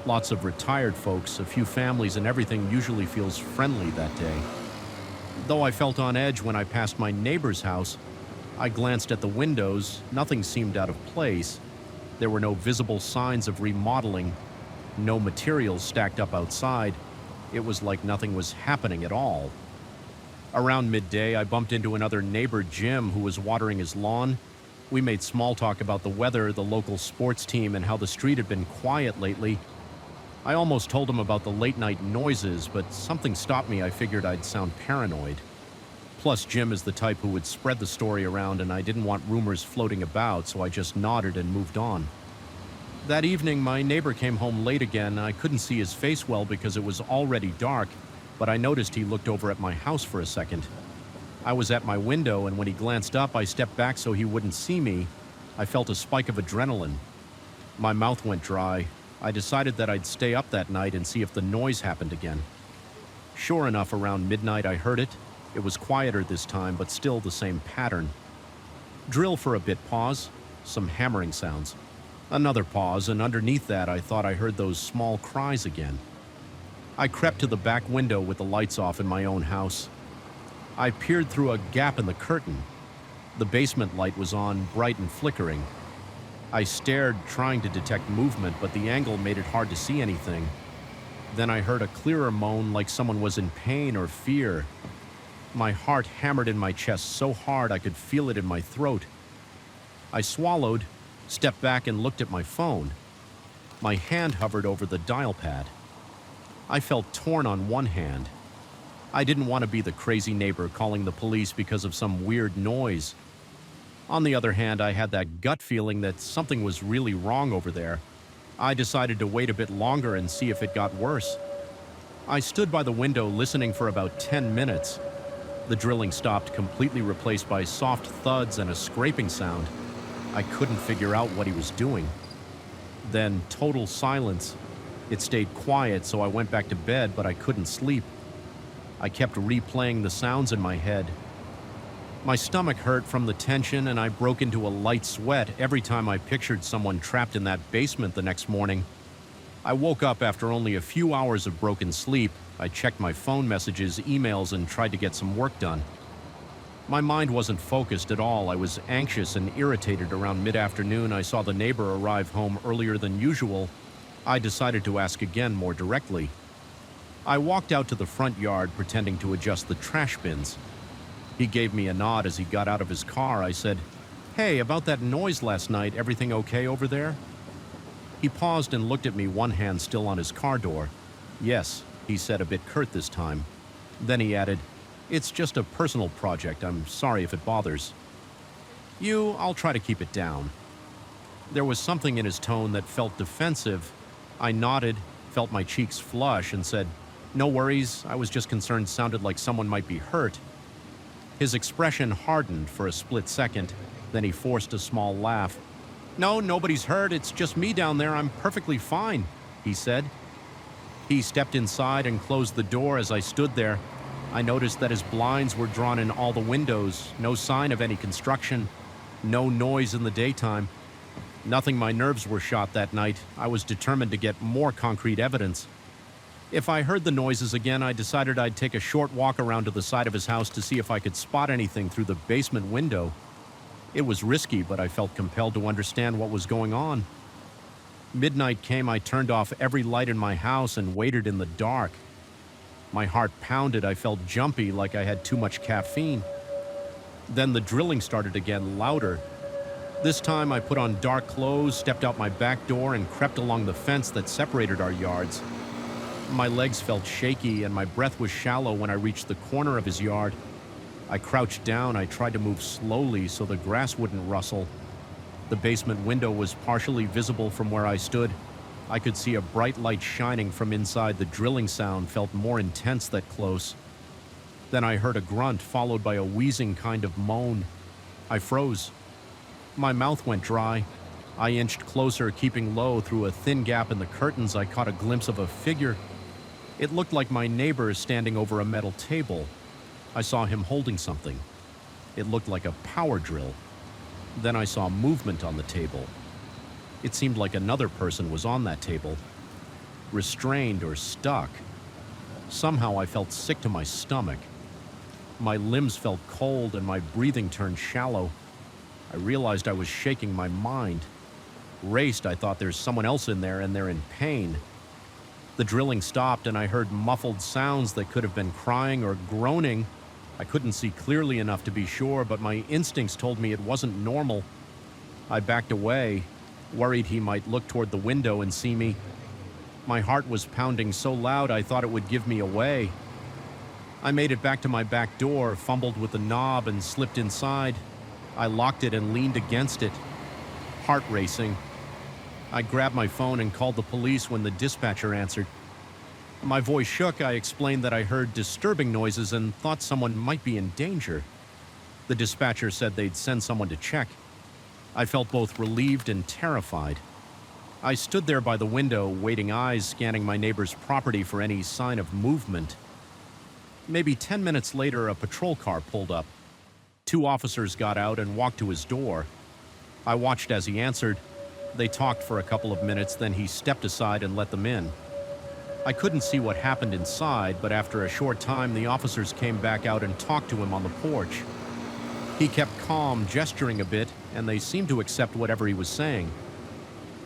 lots of retired folks, a few families, and everything usually feels friendly that day. Though I felt on edge when I passed my neighbor's house, I glanced at the windows. Nothing seemed out of place. There were no visible signs of remodeling, no materials stacked up outside. It was like nothing was happening at all. Around midday, I bumped into another neighbor, Jim, who was watering his lawn. We made small talk about the weather, the local sports team, and how the street had been quiet lately. I almost told him about the late-night noises, but something stopped me. I figured I'd sound paranoid. Plus, Jim is the type who would spread the story around, and I didn't want rumors floating about, so I just nodded and moved on. That evening, my neighbor came home late again. I couldn't see his face well because it was already dark, but I noticed he looked over at my house for a second. I was at my window, and when he glanced up, I stepped back so he wouldn't see me. I felt a spike of adrenaline. My mouth went dry. I decided that I'd stay up that night and see if the noise happened again. Sure enough, around midnight I heard it. It was quieter this time, but still the same pattern. Drill for a bit, pause, some hammering sounds. Another pause, and underneath that I thought I heard those small cries again. I crept to the back window with the lights off in my own house. I peered through a gap in the curtain. The basement light was on, bright and flickering. I stared, trying to detect movement, but the angle made it hard to see anything. Then I heard a clearer moan like someone was in pain or fear. My heart hammered in my chest so hard I could feel it in my throat. I swallowed, stepped back and looked at my phone. My hand hovered over the dial pad. I felt torn on one hand. I didn't want to be the crazy neighbor calling the police because of some weird noise. On the other hand, I had that gut feeling that something was really wrong over there. I decided to wait a bit longer and see if it got worse. I stood by the window listening for about 10 minutes. The drilling stopped, completely replaced by soft thuds and a scraping sound. I couldn't figure out what he was doing. Then total silence. It stayed quiet, so I went back to bed, but I couldn't sleep. I kept replaying the sounds in my head. My stomach hurt from the tension, and I broke into a light sweat every time I pictured someone trapped in that basement the next morning. I woke up after only a few hours of broken sleep. I checked my phone messages, emails, and tried to get some work done. My mind wasn't focused at all. I was anxious and irritated. Around mid-afternoon, I saw the neighbor arrive home earlier than usual. I decided to ask again more directly. I walked out to the front yard, pretending to adjust the trash bins. He gave me a nod as he got out of his car. I said, "Hey, about that noise last night, everything okay over there?" He paused and looked at me, one hand still on his car door. "Yes," he said, a bit curt this time. Then he added, "It's just a personal project. I'm sorry if it bothers." I'll try to keep it down." There was something in his tone that felt defensive. I nodded, felt my cheeks flush, and said, "No worries, I was just concerned sounded like someone might be hurt." His expression hardened for a split second, then he forced a small laugh. "No, nobody's hurt, it's just me down there, I'm perfectly fine," he said. He stepped inside and closed the door. As I stood there, I noticed that his blinds were drawn in all the windows, no sign of any construction, no noise in the daytime. Nothing. My nerves were shot that night. I was determined to get more concrete evidence. If I heard the noises again, I decided I'd take a short walk around to the side of his house to see if I could spot anything through the basement window. It was risky, but I felt compelled to understand what was going on. Midnight came. I turned off every light in my house and waited in the dark. My heart pounded. I felt jumpy, like I had too much caffeine. Then the drilling started again, louder. This time I put on dark clothes, stepped out my back door, and crept along the fence that separated our yards. My legs felt shaky and my breath was shallow when I reached the corner of his yard. I crouched down. I tried to move slowly so the grass wouldn't rustle. The basement window was partially visible from where I stood. I could see a bright light shining from inside. The drilling sound felt more intense that close. Then I heard a grunt followed by a wheezing kind of moan. I froze. My mouth went dry. I inched closer, keeping low. Through a thin gap in the curtains, I caught a glimpse of a figure. It looked like my neighbor standing over a metal table. I saw him holding something. It looked like a power drill. Then I saw movement on the table. It seemed like another person was on that table, restrained or stuck. Somehow I felt sick to my stomach. My limbs felt cold and my breathing turned shallow. I realized I was shaking. My mind raced. I thought there's someone else in there and they're in pain. The drilling stopped and I heard muffled sounds that could have been crying or groaning. I couldn't see clearly enough to be sure, but my instincts told me it wasn't normal. I backed away, worried he might look toward the window and see me. My heart was pounding so loud I thought it would give me away. I made it back to my back door, fumbled with the knob, and slipped inside. I locked it and leaned against it, heart racing. I grabbed my phone and called the police when the dispatcher answered. My voice shook. I explained that I heard disturbing noises and thought someone might be in danger. The dispatcher said they'd send someone to check. I felt both relieved and terrified. I stood there by the window, waiting, eyes scanning my neighbor's property for any sign of movement. Maybe 10 minutes later, a patrol car pulled up. 2 officers got out and walked to his door. I watched as he answered. They talked for a couple of minutes, then he stepped aside and let them in. I couldn't see what happened inside, but after a short time, the officers came back out and talked to him on the porch. He kept calm, gesturing a bit, and they seemed to accept whatever he was saying.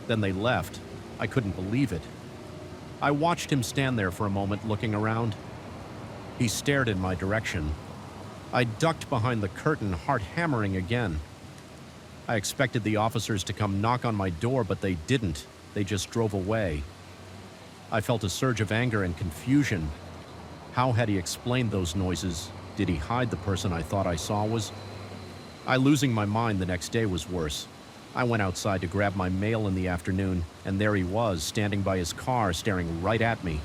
Then they left. I couldn't believe it. I watched him stand there for a moment, looking around. He stared in my direction. I ducked behind the curtain, heart hammering again. I expected the officers to come knock on my door, but they didn't. They just drove away. I felt a surge of anger and confusion. How had he explained those noises? Did he hide the person I thought I saw was? Losing my mind the next day was worse. I went outside to grab my mail in the afternoon, and there he was, standing by his car, staring right at me.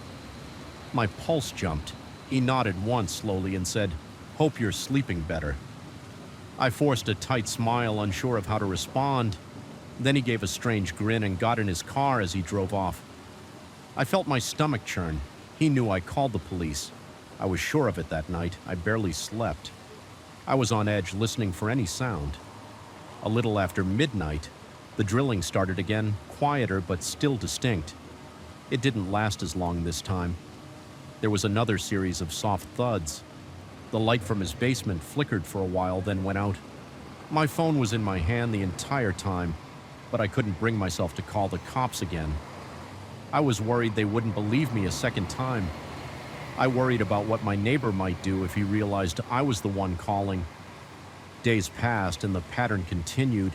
My pulse jumped. He nodded once slowly and said, "Hope you're sleeping better." I forced a tight smile, unsure of how to respond. Then he gave a strange grin and got in his car as he drove off. I felt my stomach churn. He knew I called the police. I was sure of it that night. I barely slept. I was on edge, listening for any sound. A little after midnight, the drilling started again, quieter but still distinct. It didn't last as long this time. There was another series of soft thuds. The light from his basement flickered for a while, then went out. My phone was in my hand the entire time, but I couldn't bring myself to call the cops again. I was worried they wouldn't believe me a second time. I worried about what my neighbor might do if he realized I was the one calling. Days passed and the pattern continued.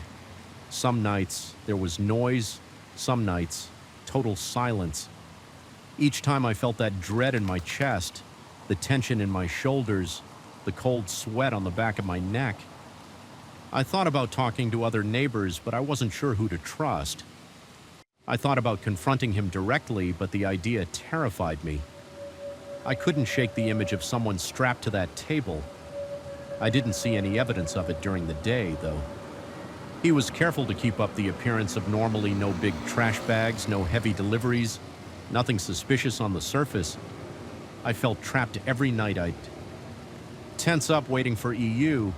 Some nights there was noise, some nights total silence. Each time I felt that dread in my chest, the tension in my shoulders, the cold sweat on the back of my neck. I thought about talking to other neighbors, but I wasn't sure who to trust. I thought about confronting him directly, but the idea terrified me. I couldn't shake the image of someone strapped to that table. I didn't see any evidence of it during the day, though. He was careful to keep up the appearance of normally no big trash bags, no heavy deliveries, nothing suspicious on the surface. I felt trapped every night. I'd tense up waiting for EU.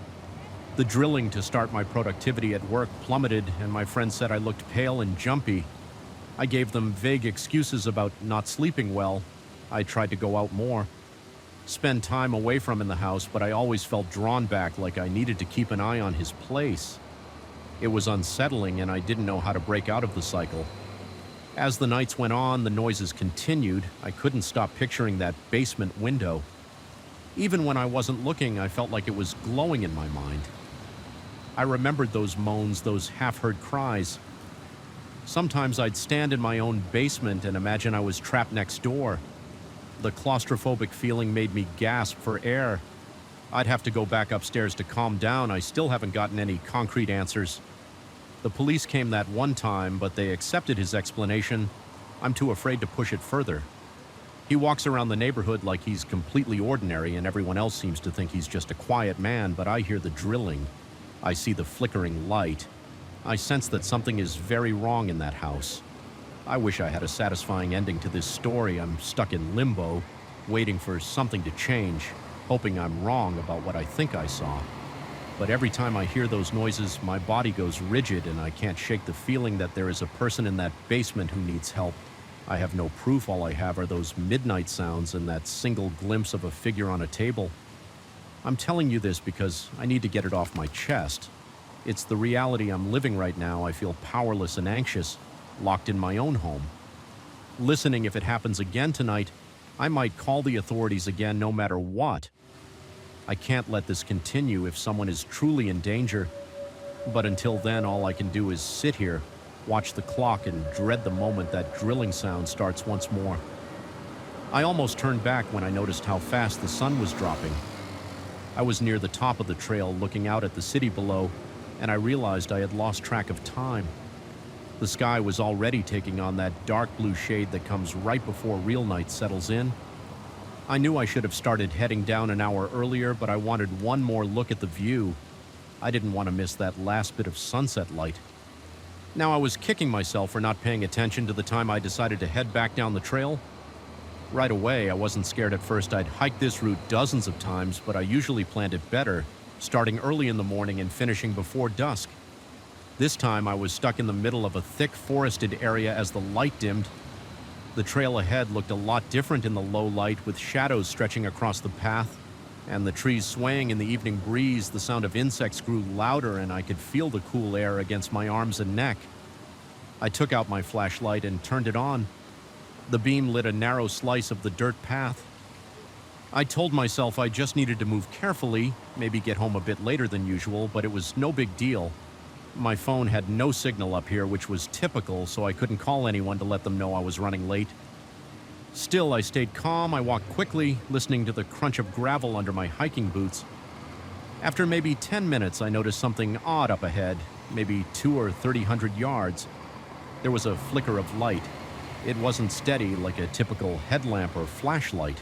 The drilling to start my productivity at work plummeted, and my friends said I looked pale and jumpy. I gave them vague excuses about not sleeping well. I tried to go out more, spend time away from in the house, but I always felt drawn back, like I needed to keep an eye on his place. It was unsettling, and I didn't know how to break out of the cycle. As the nights went on, the noises continued. I couldn't stop picturing that basement window. Even when I wasn't looking, I felt like it was glowing in my mind. I remembered those moans, those half-heard cries. Sometimes I'd stand in my own basement and imagine I was trapped next door. The claustrophobic feeling made me gasp for air. I'd have to go back upstairs to calm down. I still haven't gotten any concrete answers. The police came that one time, but they accepted his explanation. I'm too afraid to push it further. He walks around the neighborhood like he's completely ordinary, and everyone else seems to think he's just a quiet man, but I hear the drilling. I see the flickering light. I sense that something is very wrong in that house. I wish I had a satisfying ending to this story. I'm stuck in limbo, waiting for something to change, hoping I'm wrong about what I think I saw. But every time I hear those noises, my body goes rigid and I can't shake the feeling that there is a person in that basement who needs help. I have no proof. All I have are those midnight sounds and that single glimpse of a figure on a table. I'm telling you this because I need to get it off my chest. It's the reality I'm living right now. I feel powerless and anxious, locked in my own home. Listening, if it happens again tonight, I might call the authorities again no matter what. I can't let this continue if someone is truly in danger. But until then, all I can do is sit here, watch the clock, and dread the moment that drilling sound starts once more. I almost turned back when I noticed how fast the sun was dropping. I was near the top of the trail looking out at the city below, and I realized I had lost track of time. The sky was already taking on that dark blue shade that comes right before real night settles in. I knew I should have started heading down an hour earlier, but I wanted one more look at the view. I didn't want to miss that last bit of sunset light. Now I was kicking myself for not paying attention to the time I decided to head back down the trail. Right away, I wasn't scared at first. I'd hiked this route dozens of times, but I usually planned it better, starting early in the morning and finishing before dusk. This time, I was stuck in the middle of a thick forested area as the light dimmed. The trail ahead looked a lot different in the low light, with shadows stretching across the path, and the trees swaying in the evening breeze. The sound of insects grew louder, and I could feel the cool air against my arms and neck. I took out my flashlight and turned it on. The beam lit a narrow slice of the dirt path. I told myself I just needed to move carefully, maybe get home a bit later than usual, but it was no big deal. My phone had no signal up here, which was typical, so I couldn't call anyone to let them know I was running late. Still, I stayed calm. I walked quickly, listening to the crunch of gravel under my hiking boots. After maybe 10 minutes, I noticed something odd up ahead, maybe 200 or 300 yards. There was a flicker of light. It wasn't steady like a typical headlamp or flashlight.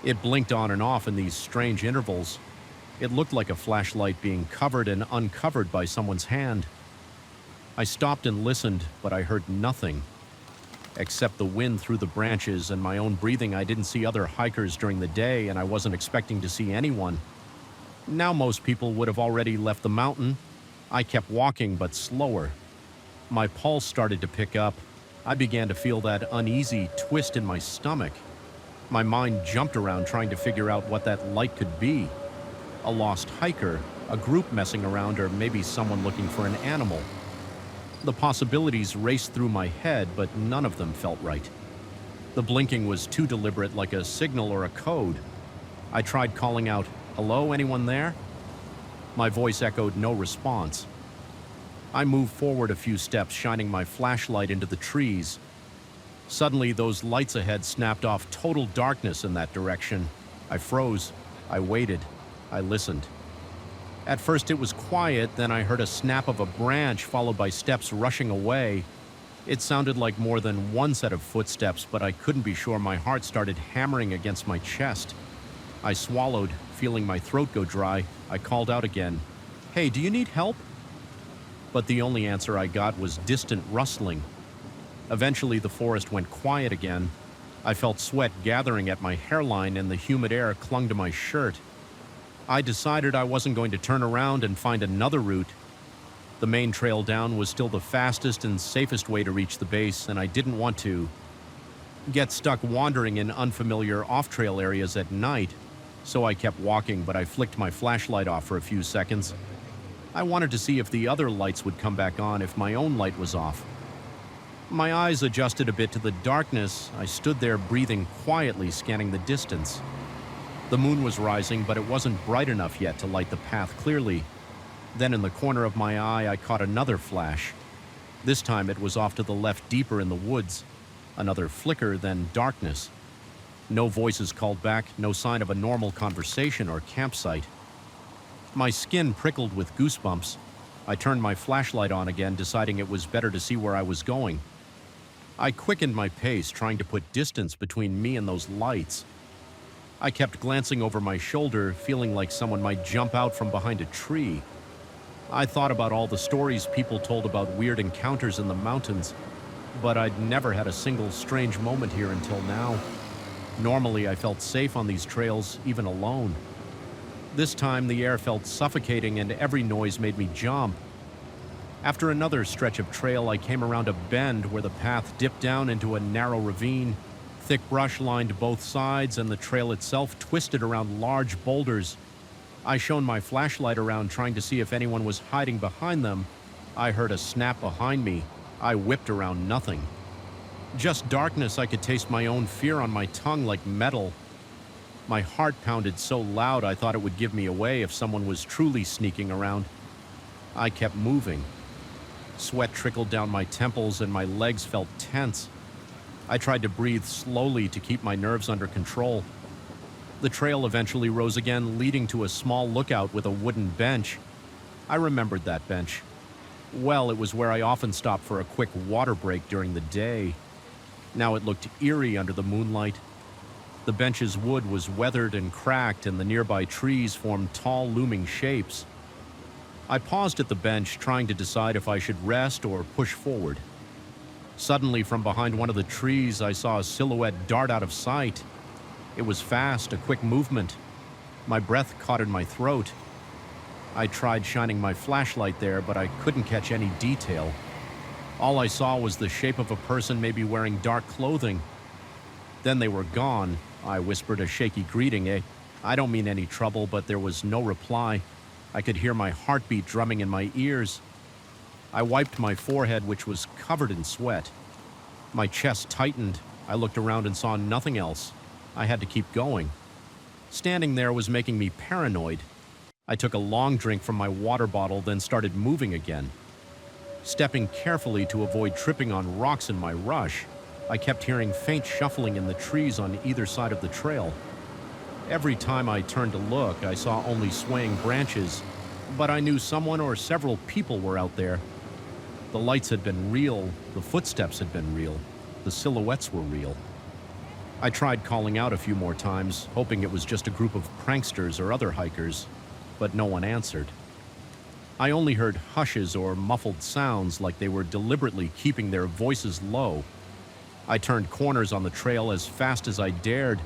It blinked on and off in these strange intervals. It looked like a flashlight being covered and uncovered by someone's hand. I stopped and listened, but I heard nothing. Except the wind through the branches and my own breathing. I didn't see other hikers during the day, and I wasn't expecting to see anyone. Now most people would have already left the mountain. I kept walking, but slower. My pulse started to pick up. I began to feel that uneasy twist in my stomach. My mind jumped around trying to figure out what that light could be. A lost hiker, a group messing around, or maybe someone looking for an animal. The possibilities raced through my head, but none of them felt right. The blinking was too deliberate, like a signal or a code. I tried calling out, "Hello, anyone there?" My voice echoed no response. I moved forward a few steps, shining my flashlight into the trees. Suddenly, those lights ahead snapped off. Total darkness in that direction. I froze. I waited. I listened. At first it was quiet, then I heard a snap of a branch followed by steps rushing away. It sounded like more than one set of footsteps, but I couldn't be sure. My heart started hammering against my chest. I swallowed, feeling my throat go dry. I called out again, "Hey, do you need help?" But the only answer I got was distant rustling. Eventually, the forest went quiet again. I felt sweat gathering at my hairline, and the humid air clung to my shirt. I decided I wasn't going to turn around and find another route. The main trail down was still the fastest and safest way to reach the base, and I didn't want to get stuck wandering in unfamiliar off-trail areas at night. So I kept walking, but I flicked my flashlight off for a few seconds. I wanted to see if the other lights would come back on if my own light was off. My eyes adjusted a bit to the darkness. I stood there breathing quietly, scanning the distance. The moon was rising, but it wasn't bright enough yet to light the path clearly. Then in the corner of my eye, I caught another flash. This time it was off to the left, deeper in the woods. Another flicker, then darkness. No voices called back, no sign of a normal conversation or campsite. My skin prickled with goosebumps. I turned my flashlight on again, deciding it was better to see where I was going. I quickened my pace, trying to put distance between me and those lights. I kept glancing over my shoulder, feeling like someone might jump out from behind a tree. I thought about all the stories people told about weird encounters in the mountains, but I'd never had a single strange moment here until now. Normally, I felt safe on these trails, even alone. This time, the air felt suffocating and every noise made me jump. After another stretch of trail, I came around a bend where the path dipped down into a narrow ravine. Thick brush lined both sides, and the trail itself twisted around large boulders. I shone my flashlight around, trying to see if anyone was hiding behind them. I heard a snap behind me. I whipped around, nothing. Just darkness. I could taste my own fear on my tongue like metal. My heart pounded so loud I thought it would give me away if someone was truly sneaking around. I kept moving. Sweat trickled down my temples and my legs felt tense. I tried to breathe slowly to keep my nerves under control. The trail eventually rose again, leading to a small lookout with a wooden bench. I remembered that bench. Well, it was where I often stopped for a quick water break during the day. Now it looked eerie under the moonlight. The bench's wood was weathered and cracked, and the nearby trees formed tall, looming shapes. I paused at the bench, trying to decide if I should rest or push forward. Suddenly, from behind one of the trees, I saw a silhouette dart out of sight. It was fast, a quick movement. My breath caught in my throat. I tried shining my flashlight there, but I couldn't catch any detail. All I saw was the shape of a person maybe wearing dark clothing. Then they were gone. I whispered a shaky greeting. I don't mean any trouble, but there was no reply. I could hear my heartbeat drumming in my ears. I wiped my forehead, which was covered in sweat. My chest tightened. I looked around and saw nothing else. I had to keep going. Standing there was making me paranoid. I took a long drink from my water bottle, then started moving again. Stepping carefully to avoid tripping on rocks in my rush, I kept hearing faint shuffling in the trees on either side of the trail. Every time I turned to look, I saw only swaying branches, but I knew someone or several people were out there. The lights had been real, the footsteps had been real, the silhouettes were real. I tried calling out a few more times, hoping it was just a group of pranksters or other hikers, but no one answered. I only heard hushes or muffled sounds, like they were deliberately keeping their voices low. I turned corners on the trail as fast as I dared.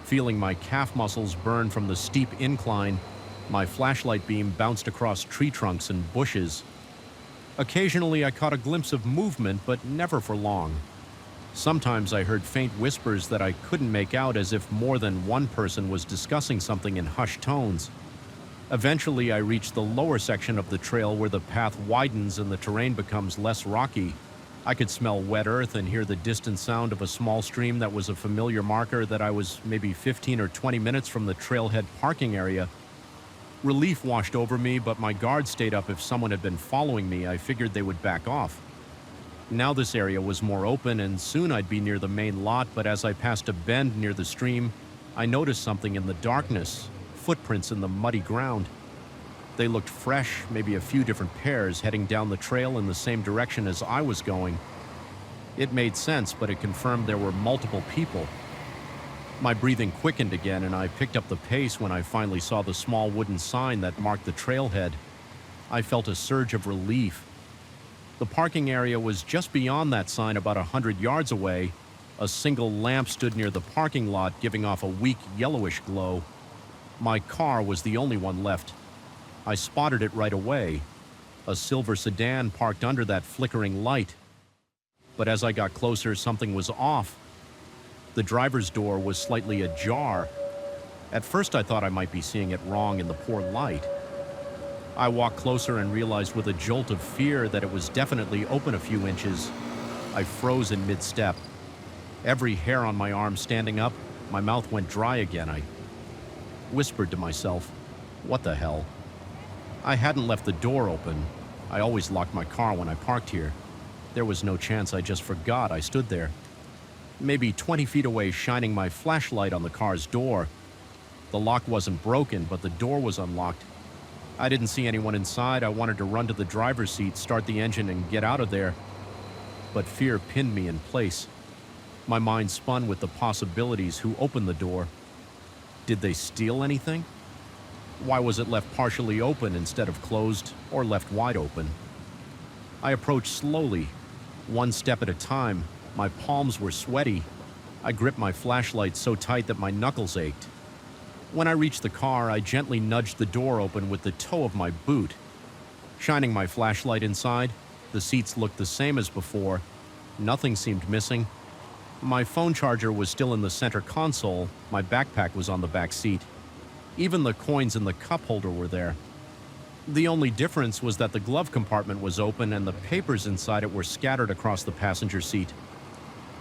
Feeling my calf muscles burn from the steep incline, my flashlight beam bounced across tree trunks and bushes. Occasionally I caught a glimpse of movement, but never for long. Sometimes I heard faint whispers that I couldn't make out, as if more than one person was discussing something in hushed tones. Eventually, I reached the lower section of the trail where the path widens and the terrain becomes less rocky. I could smell wet earth and hear the distant sound of a small stream that was a familiar marker that I was maybe 15 or 20 minutes from the trailhead parking area. Relief washed over me, but my guard stayed up. If someone had been following me, I figured they would back off. Now this area was more open, and soon I'd be near the main lot, but as I passed a bend near the stream, I noticed something in the darkness. Footprints in the muddy ground. They looked fresh, maybe a few different pairs heading down the trail in the same direction as I was going. It made sense, but it confirmed there were multiple people. My breathing quickened again, and I picked up the pace when I finally saw the small wooden sign that marked the trailhead. I felt a surge of relief. The parking area was just beyond that sign, about 100 yards away. A single lamp stood near the parking lot, giving off a weak yellowish glow. My car was the only one left. I spotted it right away. A silver sedan parked under that flickering light. But as I got closer, something was off. The driver's door was slightly ajar. At first I thought I might be seeing it wrong in the poor light. I walked closer and realized with a jolt of fear that it was definitely open a few inches. I froze in mid-step. Every hair on my arm standing up, my mouth went dry again. I whispered to myself, "What the hell?" I hadn't left the door open. I always locked my car when I parked here. There was no chance I just forgot. I stood there, maybe 20 feet away, shining my flashlight on the car's door. The lock wasn't broken, but the door was unlocked. I didn't see anyone inside. I wanted to run to the driver's seat, start the engine, and get out of there. But fear pinned me in place. My mind spun with the possibilities. Who opened the door? Did they steal anything? Why was it left partially open instead of closed or left wide open? I approached slowly, one step at a time. My palms were sweaty. I gripped my flashlight so tight that my knuckles ached. When I reached the car, I gently nudged the door open with the toe of my boot. Shining my flashlight inside, the seats looked the same as before. Nothing seemed missing. My phone charger was still in the center console. My backpack was on the back seat. Even the coins in the cup holder were there. The only difference was that the glove compartment was open and the papers inside it were scattered across the passenger seat.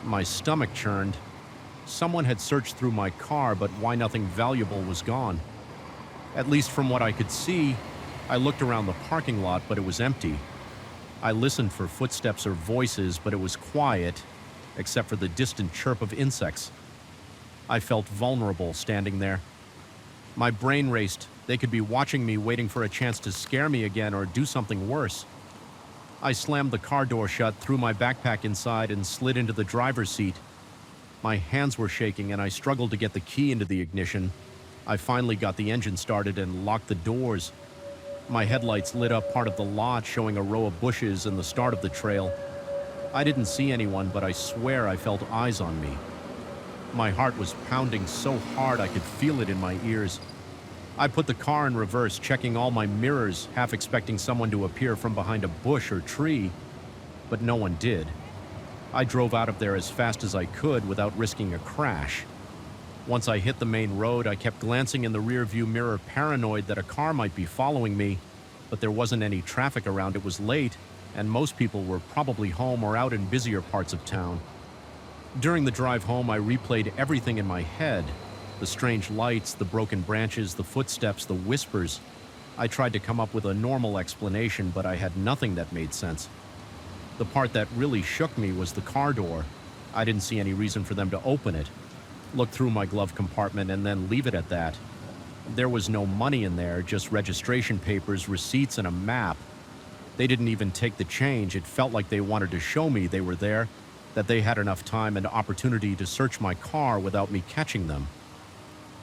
My stomach churned. Someone had searched through my car, but why nothing valuable was gone? At least from what I could see. I looked around the parking lot, but it was empty. I listened for footsteps or voices, but it was quiet, except for the distant chirp of insects. I felt vulnerable standing there. My brain raced. They could be watching me, waiting for a chance to scare me again or do something worse. I slammed the car door shut, threw my backpack inside, and slid into the driver's seat. My hands were shaking, and I struggled to get the key into the ignition. I finally got the engine started and locked the doors. My headlights lit up part of the lot, showing a row of bushes and the start of the trail. I didn't see anyone, but I swear I felt eyes on me. My heart was pounding so hard I could feel it in my ears. I put the car in reverse, checking all my mirrors, half expecting someone to appear from behind a bush or tree, but no one did. I drove out of there as fast as I could without risking a crash. Once I hit the main road, I kept glancing in the rearview mirror, paranoid that a car might be following me, but there wasn't any traffic around. It was late, and most people were probably home or out in busier parts of town. During the drive home, I replayed everything in my head: the strange lights, the broken branches, the footsteps, the whispers. I tried to come up with a normal explanation, but I had nothing that made sense. The part that really shook me was the car door. I didn't see any reason for them to open it. Look through my glove compartment and then leave it at that. There was no money in there, just registration papers, receipts, and a map. They didn't even take the change. It felt like they wanted to show me they were there, that they had enough time and opportunity to search my car without me catching them.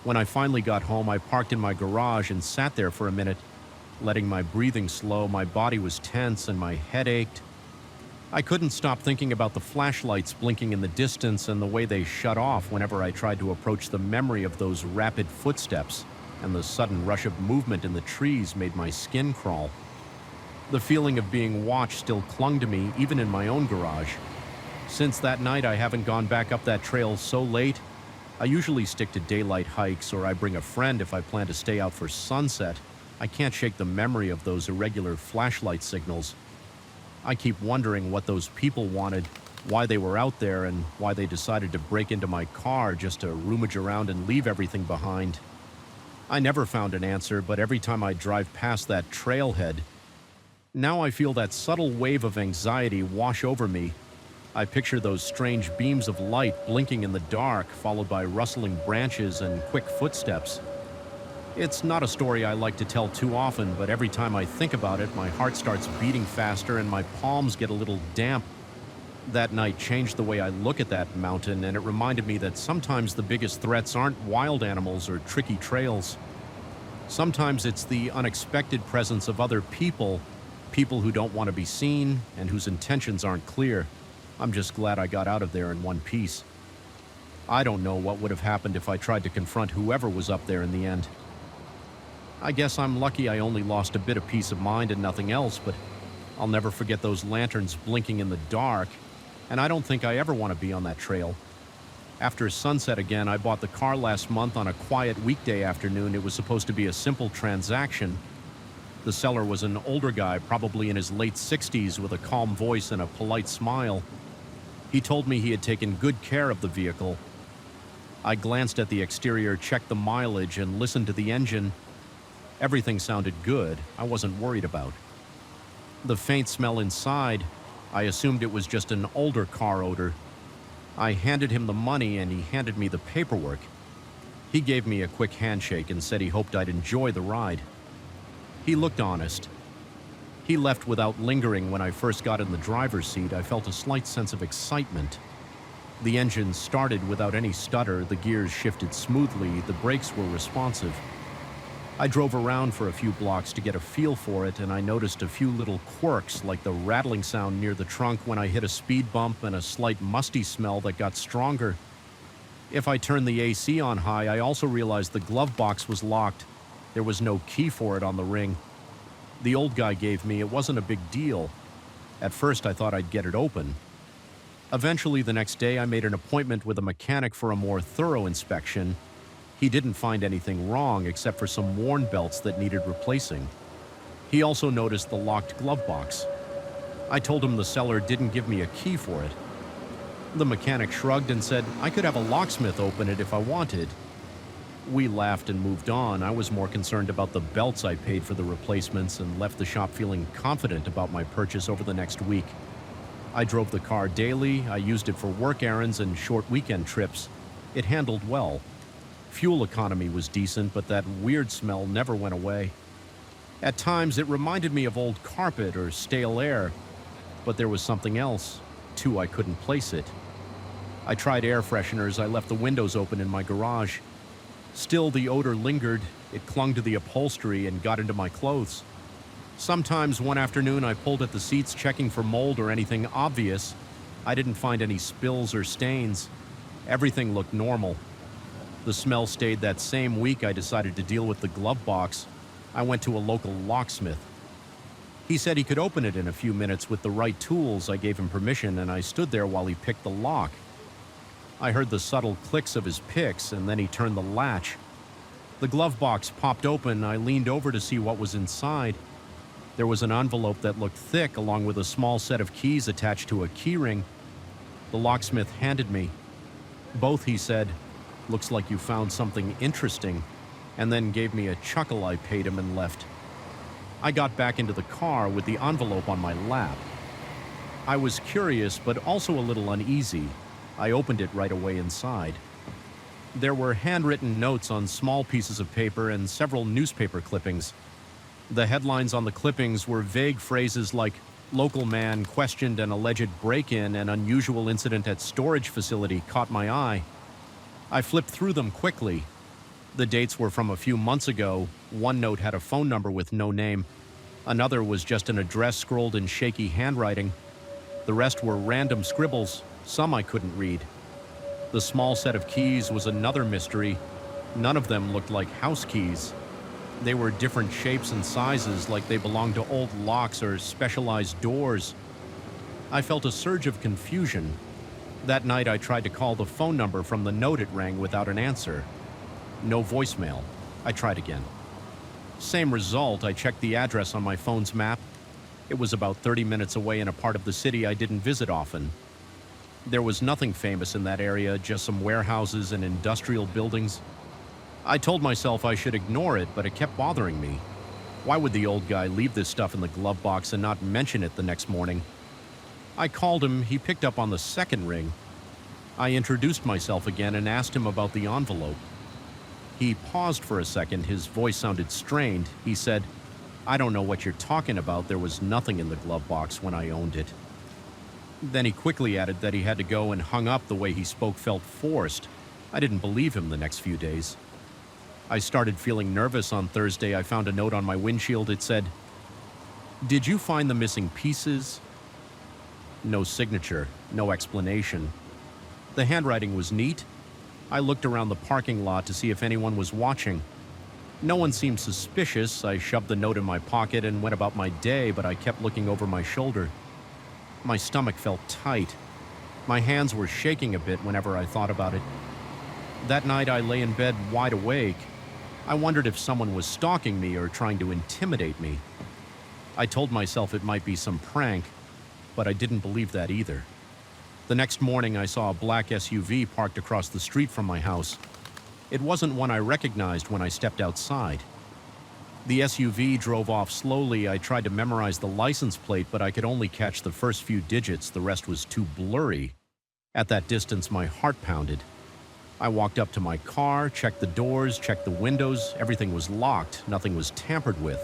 When I finally got home, I parked in my garage and sat there for a minute, letting my breathing slow. My body was tense and my head ached. I couldn't stop thinking about the flashlights blinking in the distance and the way they shut off whenever I tried to approach. The memory of those rapid footsteps and the sudden rush of movement in the trees made my skin crawl. The feeling of being watched still clung to me, even in my own garage. Since that night, I haven't gone back up that trail so late. I usually stick to daylight hikes, or I bring a friend if I plan to stay out for sunset. I can't shake the memory of those irregular flashlight signals. I keep wondering what those people wanted, why they were out there, and why they decided to break into my car just to rummage around and leave everything behind. I never found an answer, but every time I drive past that trailhead, now I feel that subtle wave of anxiety wash over me. I picture those strange beams of light blinking in the dark, followed by rustling branches and quick footsteps. It's not a story I like to tell too often, but every time I think about it, my heart starts beating faster and my palms get a little damp. That night changed the way I look at that mountain, and it reminded me that sometimes the biggest threats aren't wild animals or tricky trails. Sometimes it's the unexpected presence of other people, people who don't want to be seen and whose intentions aren't clear. I'm just glad I got out of there in one piece. I don't know what would have happened if I tried to confront whoever was up there in the end. I guess I'm lucky I only lost a bit of peace of mind and nothing else, but I'll never forget those lanterns blinking in the dark, and I don't think I ever want to be on that trail. After sunset again, I bought the car last month on a quiet weekday afternoon. It was supposed to be a simple transaction. The seller was an older guy, probably in his late 60s, with a calm voice and a polite smile. He told me he had taken good care of the vehicle. I glanced at the exterior, checked the mileage, and listened to the engine. Everything sounded good. I wasn't worried about the faint smell inside. I assumed it was just an older car odor. I handed him the money and he handed me the paperwork. He gave me a quick handshake and said he hoped I'd enjoy the ride. He looked honest. He left without lingering. When I first got in the driver's seat, I felt a slight sense of excitement. The engine started without any stutter, the gears shifted smoothly, the brakes were responsive. I drove around for a few blocks to get a feel for it, and I noticed a few little quirks, like the rattling sound near the trunk when I hit a speed bump and a slight musty smell that got stronger. If I turned the AC on high, I also realized the glove box was locked. There was no key for it on the ring. The old guy gave me, it wasn't a big deal. At first, I thought I'd get it open. Eventually, the next day, I made an appointment with a mechanic for a more thorough inspection. He didn't find anything wrong except for some worn belts that needed replacing. He also noticed the locked glove box. I told him the seller didn't give me a key for it. The mechanic shrugged and said I could have a locksmith open it if I wanted. We laughed and moved on. I was more concerned about the belts I paid for the replacements and left the shop feeling confident about my purchase over the next week. I drove the car daily. I used it for work errands and short weekend trips. It handled well. Fuel economy was decent, but that weird smell never went away. At times, it reminded me of old carpet or stale air, but there was something else. I couldn't place it. I tried air fresheners. I left the windows open in my garage. Still, the odor lingered. It clung to the upholstery and got into my clothes. Sometimes one afternoon I pulled at the seats checking for mold or anything obvious. I didn't find any spills or stains. Everything looked normal. The smell stayed that same week. I decided to deal with the glove box. I went to a local locksmith. He said he could open it in a few minutes with the right tools. I gave him permission, and I stood there while he picked the lock. I heard the subtle clicks of his picks, and then he turned the latch. The glove box popped open. I leaned over to see what was inside. There was an envelope that looked thick, along with a small set of keys attached to a keyring. The locksmith handed me. "Both," he said. "Looks like you found something interesting," and then gave me a chuckle. I paid him and left. I got back into the car with the envelope on my lap. I was curious, but also a little uneasy. I opened it right away inside. There were handwritten notes on small pieces of paper and several newspaper clippings. The headlines on the clippings were vague phrases like "Local man questioned an alleged break-in and unusual incident at storage facility caught my eye." I flipped through them quickly. The dates were from a few months ago. One note had a phone number with no name. Another was just an address scrolled in shaky handwriting. The rest were random scribbles. Some I couldn't read. The small set of keys was another mystery. None of them looked like house keys. They were different shapes and sizes, like they belonged to old locks or specialized doors. I felt a surge of confusion. That night I tried to call the phone number from the note. It rang without an answer. No voicemail. I tried again. Same result. I checked the address on my phone's map. It was about 30 minutes away in a part of the city I didn't visit often. There was nothing famous in that area, just some warehouses and industrial buildings. I told myself I should ignore it, but it kept bothering me. Why would the old guy leave this stuff in the glove box and not mention it the next morning? I called him. He picked up on the second ring. I introduced myself again and asked him about the envelope. He paused for a second. His voice sounded strained. He said, "I don't know what you're talking about. There was nothing in the glove box when I owned it." Then he quickly added that he had to go and hung up. The way he spoke felt forced. I didn't believe him the next few days. I started feeling nervous on Thursday. I found a note on my windshield. It said, "Did you find the missing pieces?" No signature, no explanation. The handwriting was neat. I looked around the parking lot to see if anyone was watching. No one seemed suspicious. I shoved the note in my pocket and went about my day, but I kept looking over my shoulder. My stomach felt tight. My hands were shaking a bit whenever I thought about it. That night I lay in bed wide awake. I wondered if someone was stalking me or trying to intimidate me. I told myself it might be some prank, but I didn't believe that either. The next morning I saw a black SUV parked across the street from my house. It wasn't one I recognized when I stepped outside. The SUV drove off slowly. I tried to memorize the license plate, but I could only catch the first few digits. The rest was too blurry. At that distance, my heart pounded. I walked up to my car, checked the doors, checked the windows. Everything was locked. Nothing was tampered with.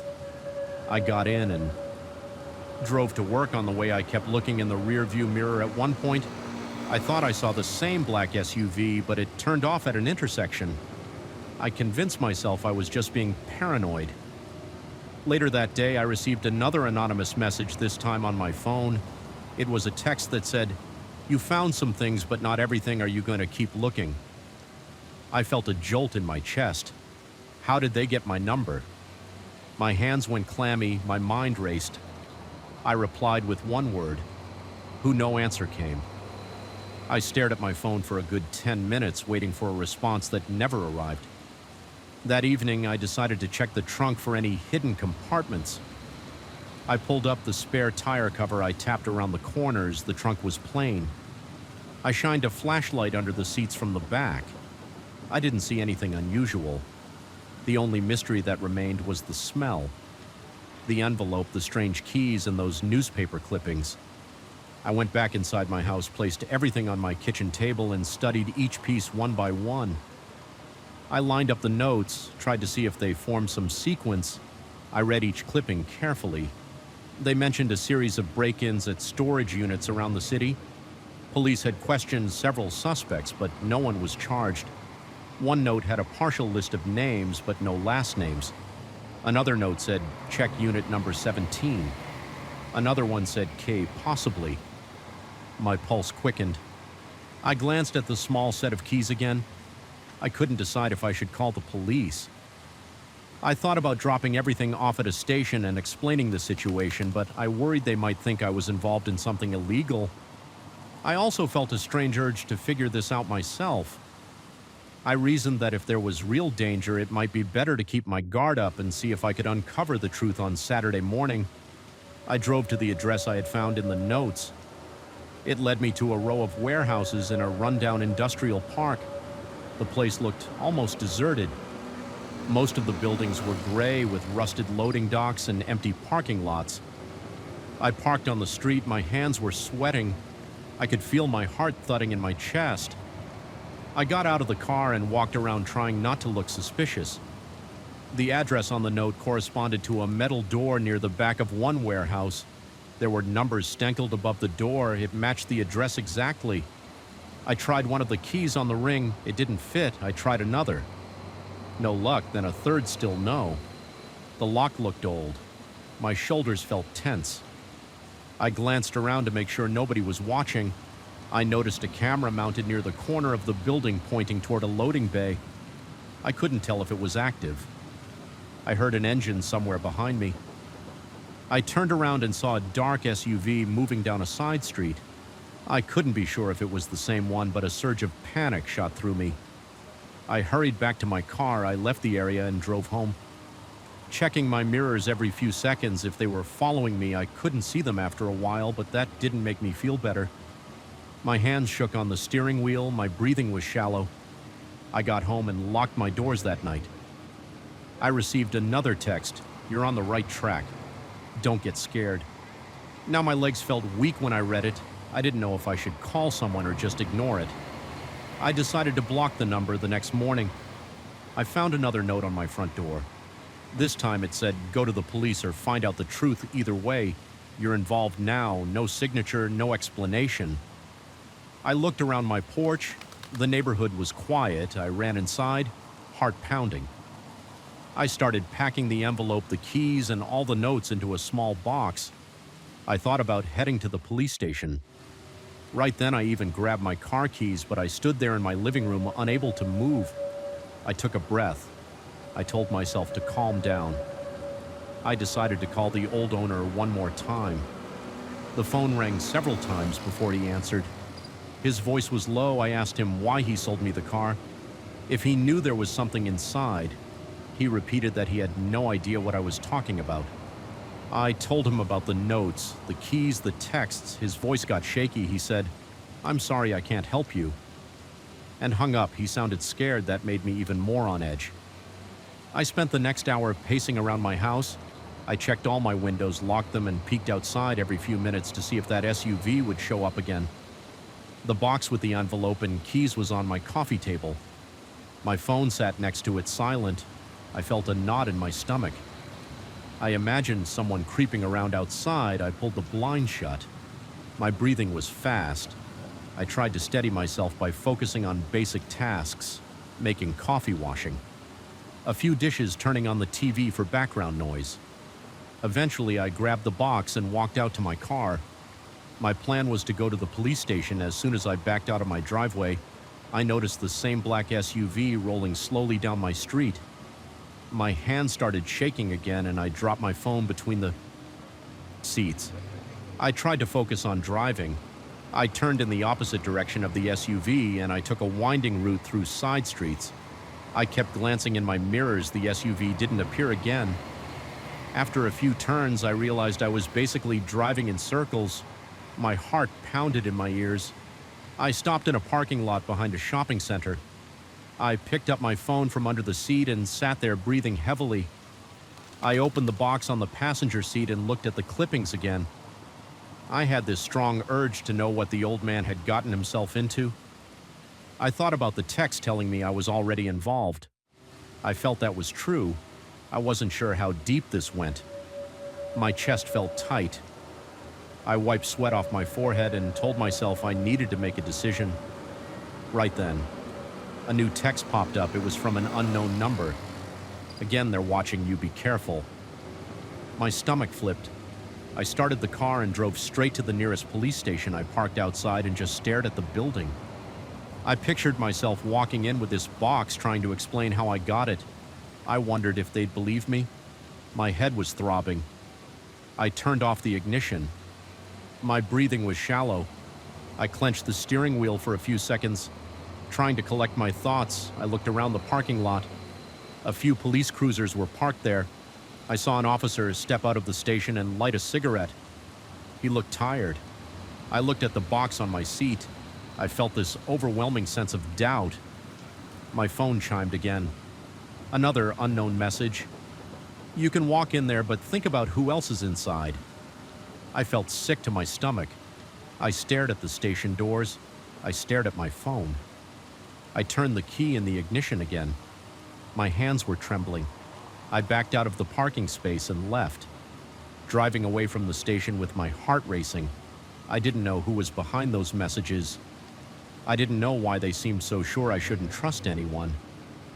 I got in and drove to work. On the way, I kept looking in the rearview mirror. At one point, I thought I saw the same black SUV, but it turned off at an intersection. I convinced myself I was just being paranoid. Later that day, I received another anonymous message, this time on my phone. It was a text that said, "You found some things, but not everything. Are you going to keep looking?" I felt a jolt in my chest. How did they get my number? My hands went clammy. My mind raced. I replied with one word, "Who?" No answer came. I stared at my phone for a good 10 minutes, waiting for a response that never arrived. That evening, I decided to check the trunk for any hidden compartments. I pulled up the spare tire cover. I tapped around the corners. The trunk was plain. I shined a flashlight under the seats from the back. I didn't see anything unusual. The only mystery that remained was the smell. The envelope, the strange keys, and those newspaper clippings. I went back inside my house, placed everything on my kitchen table, and studied each piece one by one. I lined up the notes, tried to see if they formed some sequence. I read each clipping carefully. They mentioned a series of break-ins at storage units around the city. Police had questioned several suspects, but no one was charged. One note had a partial list of names, but no last names. Another note said, check unit number 17. Another one said K, possibly. My pulse quickened. I glanced at the small set of keys again. I couldn't decide if I should call the police. I thought about dropping everything off at a station and explaining the situation, but I worried they might think I was involved in something illegal. I also felt a strange urge to figure this out myself. I reasoned that if there was real danger, it might be better to keep my guard up and see if I could uncover the truth on Saturday morning. I drove to the address I had found in the notes. It led me to a row of warehouses in a rundown industrial park. The place looked almost deserted. Most of the buildings were gray with rusted loading docks and empty parking lots. I parked on the street, my hands were sweating. I could feel my heart thudding in my chest. I got out of the car and walked around trying not to look suspicious. The address on the note corresponded to a metal door near the back of one warehouse. There were numbers stankled above the door. It matched the address exactly. I tried one of the keys on the ring. It didn't fit. I tried another. No luck, then a third still no. The lock looked old. My shoulders felt tense. I glanced around to make sure nobody was watching. I noticed a camera mounted near the corner of the building pointing toward a loading bay. I couldn't tell if it was active. I heard an engine somewhere behind me. I turned around and saw a dark SUV moving down a side street. I couldn't be sure if it was the same one, but a surge of panic shot through me. I hurried back to my car. I left the area and drove home. Checking my mirrors every few seconds if they were following me, I couldn't see them after a while, but that didn't make me feel better. My hands shook on the steering wheel, my breathing was shallow. I got home and locked my doors that night. I received another text, "You're on the right track. Don't get scared." Now my legs felt weak when I read it. I didn't know if I should call someone or just ignore it. I decided to block the number the next morning. I found another note on my front door. This time it said, "Go to the police or find out the truth either way. You're involved now, no signature, no explanation." I looked around my porch. The neighborhood was quiet. I ran inside, heart pounding. I started packing the envelope, the keys, and all the notes into a small box. I thought about heading to the police station. Right then, I even grabbed my car keys, but I stood there in my living room, unable to move. I took a breath. I told myself to calm down. I decided to call the old owner one more time. The phone rang several times before he answered. His voice was low. I asked him why he sold me the car, if he knew there was something inside. He repeated that he had no idea what I was talking about. I told him about the notes, the keys, the texts. His voice got shaky. He said, "I'm sorry I can't help you," and hung up. He sounded scared. That made me even more on edge. I spent the next hour pacing around my house. I checked all my windows, locked them, and peeked outside every few minutes to see if that SUV would show up again. The box with the envelope and keys was on my coffee table. My phone sat next to it, silent. I felt a knot in my stomach. I imagined someone creeping around outside. I pulled the blind shut. My breathing was fast. I tried to steady myself by focusing on basic tasks, making coffee, washing. A few dishes, turning on the TV for background noise. Eventually, I grabbed the box and walked out to my car. My plan was to go to the police station. As soon as I backed out of my driveway, I noticed the same black SUV rolling slowly down my street. My hands started shaking again, and I dropped my phone between the seats. I tried to focus on driving. I turned in the opposite direction of the SUV, and I took a winding route through side streets. I kept glancing in my mirrors. The SUV didn't appear again. After a few turns, I realized I was basically driving in circles. My heart pounded in my ears. I stopped in a parking lot behind a shopping center. I picked up my phone from under the seat and sat there breathing heavily. I opened the box on the passenger seat and looked at the clippings again. I had this strong urge to know what the old man had gotten himself into. I thought about the text telling me I was already involved. I felt that was true. I wasn't sure how deep this went. My chest felt tight. I wiped sweat off my forehead and told myself I needed to make a decision. Right then, a new text popped up. It was from an unknown number. Again, they're watching you, be careful. My stomach flipped. I started the car and drove straight to the nearest police station. I parked outside and just stared at the building. I pictured myself walking in with this box trying to explain how I got it. I wondered if they'd believe me. My head was throbbing. I turned off the ignition. My breathing was shallow. I clenched the steering wheel for a few seconds. Trying to collect my thoughts, I looked around the parking lot. A few police cruisers were parked there. I saw an officer step out of the station and light a cigarette. He looked tired. I looked at the box on my seat. I felt this overwhelming sense of doubt. My phone chimed again. Another unknown message. You can walk in there, but think about who else is inside. I felt sick to my stomach. I stared at the station doors. I stared at my phone. I turned the key in the ignition again. My hands were trembling. I backed out of the parking space and left, driving away from the station with my heart racing. I didn't know who was behind those messages. I didn't know why they seemed so sure I shouldn't trust anyone.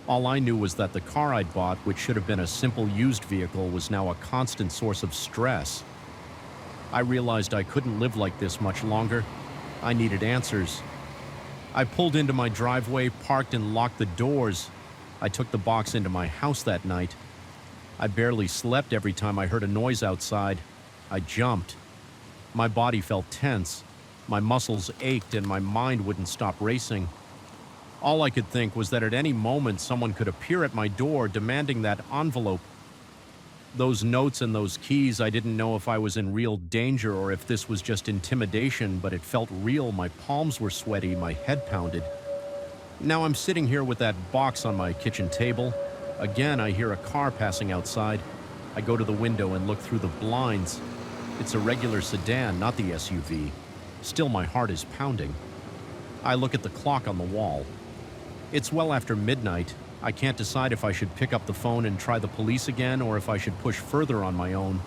All I knew was that the car I'd bought, which should have been a simple used vehicle, was now a constant source of stress. I realized I couldn't live like this much longer. I needed answers. I pulled into my driveway, parked and locked the doors. I took the box into my house that night. I barely slept every time I heard a noise outside. I jumped. My body felt tense. My muscles ached and my mind wouldn't stop racing. All I could think was that at any moment someone could appear at my door demanding that envelope. Those notes and those keys, I didn't know if I was in real danger or if this was just intimidation, but it felt real. My palms were sweaty, my head pounded. Now I'm sitting here with that box on my kitchen table. Again, I hear a car passing outside. I go to the window and look through the blinds. It's a regular sedan, not the SUV. Still, my heart is pounding. I look at the clock on the wall. It's well after midnight. I can't decide if I should pick up the phone and try the police again or if I should push further on my own.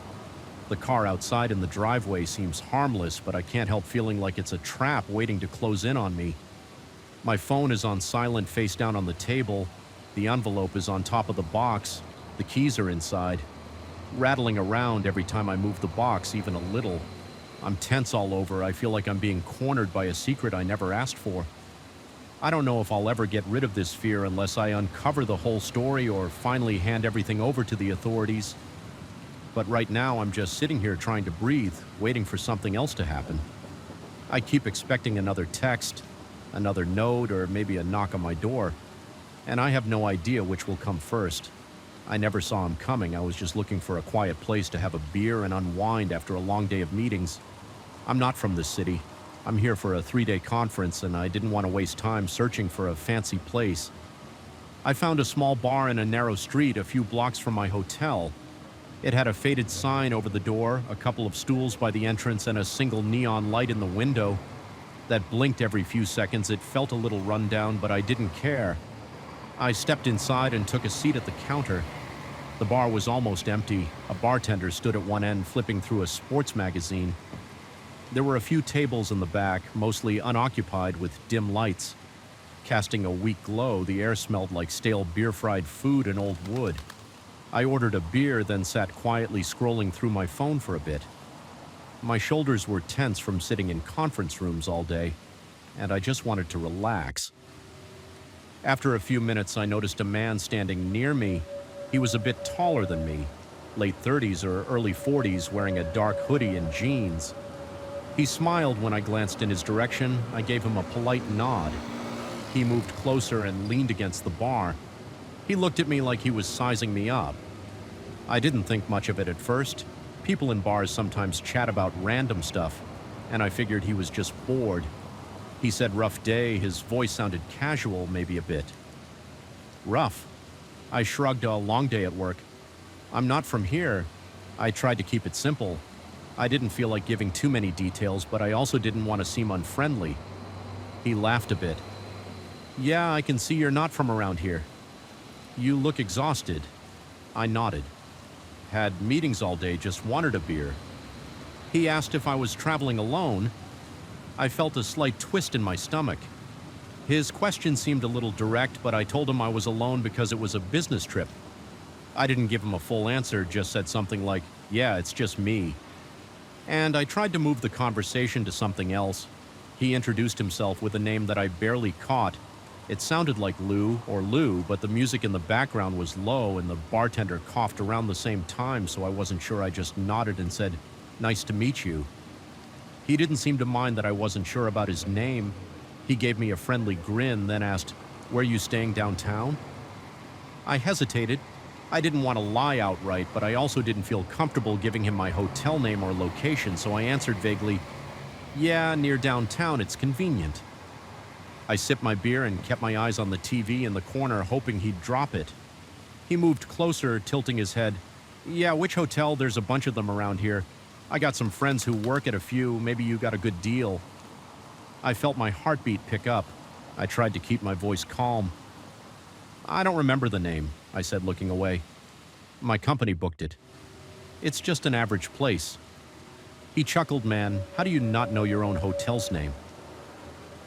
The car outside in the driveway seems harmless, but I can't help feeling like it's a trap waiting to close in on me. My phone is on silent, face down on the table. The envelope is on top of the box. The keys are inside, rattling around every time I move the box even a little. I'm tense all over. I feel like I'm being cornered by a secret I never asked for. I don't know if I'll ever get rid of this fear unless I uncover the whole story or finally hand everything over to the authorities. But right now, I'm just sitting here trying to breathe, waiting for something else to happen. I keep expecting another text, another note, or maybe a knock on my door. And I have no idea which will come first. I never saw him coming. I was just looking for a quiet place to have a beer and unwind after a long day of meetings. I'm not from this city. I'm here for a 3-day conference, and I didn't want to waste time searching for a fancy place. I found a small bar in a narrow street a few blocks from my hotel. It had a faded sign over the door, a couple of stools by the entrance, and a single neon light in the window that blinked every few seconds. It felt a little rundown, but I didn't care. I stepped inside and took a seat at the counter. The bar was almost empty. A bartender stood at one end, flipping through a sports magazine. There were a few tables in the back, mostly unoccupied, with dim lights. Casting a weak glow, the air smelled like stale beer-fried food and old wood. I ordered a beer, then sat quietly scrolling through my phone for a bit. My shoulders were tense from sitting in conference rooms all day, and I just wanted to relax. After a few minutes, I noticed a man standing near me. He was a bit taller than me, late 30s or early 40s, wearing a dark hoodie and jeans. He smiled when I glanced in his direction. I gave him a polite nod. He moved closer and leaned against the bar. He looked at me like he was sizing me up. I didn't think much of it at first. People in bars sometimes chat about random stuff, and I figured he was just bored. He said rough day. His voice sounded casual, maybe a bit. Rough. I shrugged. A long day at work. I'm not from here. I tried to keep it simple. I didn't feel like giving too many details, but I also didn't want to seem unfriendly. He laughed a bit. Yeah, I can see you're not from around here. You look exhausted. I nodded. Had meetings all day, just wanted a beer. He asked if I was traveling alone. I felt a slight twist in my stomach. His question seemed a little direct, but I told him I was alone because it was a business trip. I didn't give him a full answer, just said something like, "Yeah, it's just me." And I tried to move the conversation to something else. He introduced himself with a name that I barely caught. It sounded like Lou, but the music in the background was low and the bartender coughed around the same time, so I wasn't sure. I just nodded and said, "Nice to meet you." He didn't seem to mind that I wasn't sure about his name. He gave me a friendly grin, then asked, "Where are you staying downtown?" I hesitated. I didn't want to lie outright, but I also didn't feel comfortable giving him my hotel name or location, so I answered vaguely, "Yeah, near downtown, it's convenient." I sipped my beer and kept my eyes on the TV in the corner, hoping he'd drop it. He moved closer, tilting his head. "Yeah, which hotel? There's a bunch of them around here. I got some friends who work at a few. Maybe you got a good deal." I felt my heartbeat pick up. I tried to keep my voice calm. "I don't remember the name," I said, looking away. "My company booked it. It's just an average place." He chuckled. "Man, how do you not know your own hotel's name?"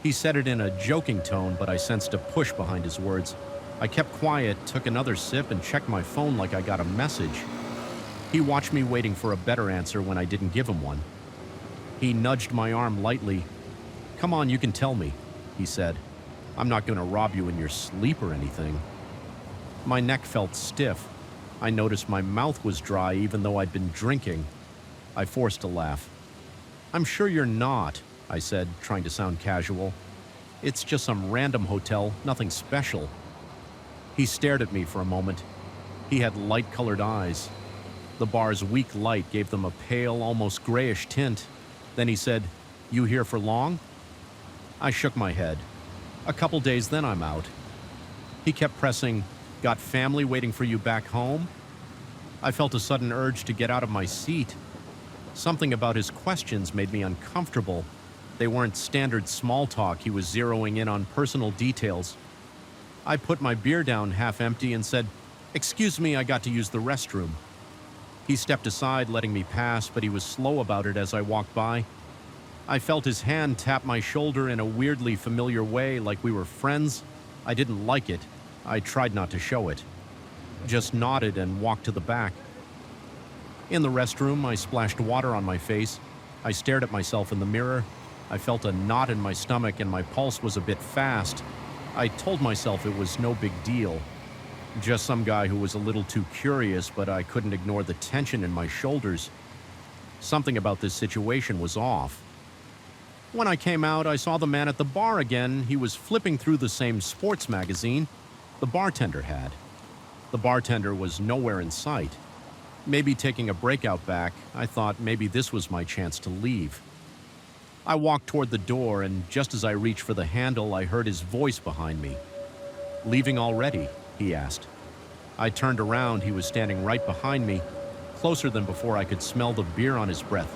He said it in a joking tone, but I sensed a push behind his words. I kept quiet, took another sip, and checked my phone like I got a message. He watched me waiting for a better answer when I didn't give him one. He nudged my arm lightly. "Come on, you can tell me," he said. "I'm not going to rob you in your sleep or anything." My neck felt stiff. I noticed my mouth was dry even though I'd been drinking. I forced a laugh. "I'm sure you're not," I said, trying to sound casual. "It's just some random hotel, nothing special." He stared at me for a moment. He had light-colored eyes. The bar's weak light gave them a pale, almost grayish tint. Then he said, "You here for long?" I shook my head. "A couple days, then I'm out." He kept pressing, "Got family waiting for you back home?" I felt a sudden urge to get out of my seat. Something about his questions made me uncomfortable. They weren't standard small talk. He was zeroing in on personal details. I put my beer down half empty and said, "Excuse me, I got to use the restroom." He stepped aside, letting me pass, but he was slow about it as I walked by. I felt his hand tap my shoulder in a weirdly familiar way, like we were friends. I didn't like it. I tried not to show it. Just nodded and walked to the back. In the restroom, I splashed water on my face. I stared at myself in the mirror. I felt a knot in my stomach and my pulse was a bit fast. I told myself it was no big deal. Just some guy who was a little too curious, but I couldn't ignore the tension in my shoulders. Something about this situation was off. When I came out, I saw the man at the bar again. He was flipping through the same sports magazine the bartender had. The bartender was nowhere in sight. Maybe taking a break out back. I thought maybe this was my chance to leave. I walked toward the door, and just as I reached for the handle, I heard his voice behind me. "Leaving already?" he asked. I turned around. He was standing right behind me, closer than before. I could smell the beer on his breath.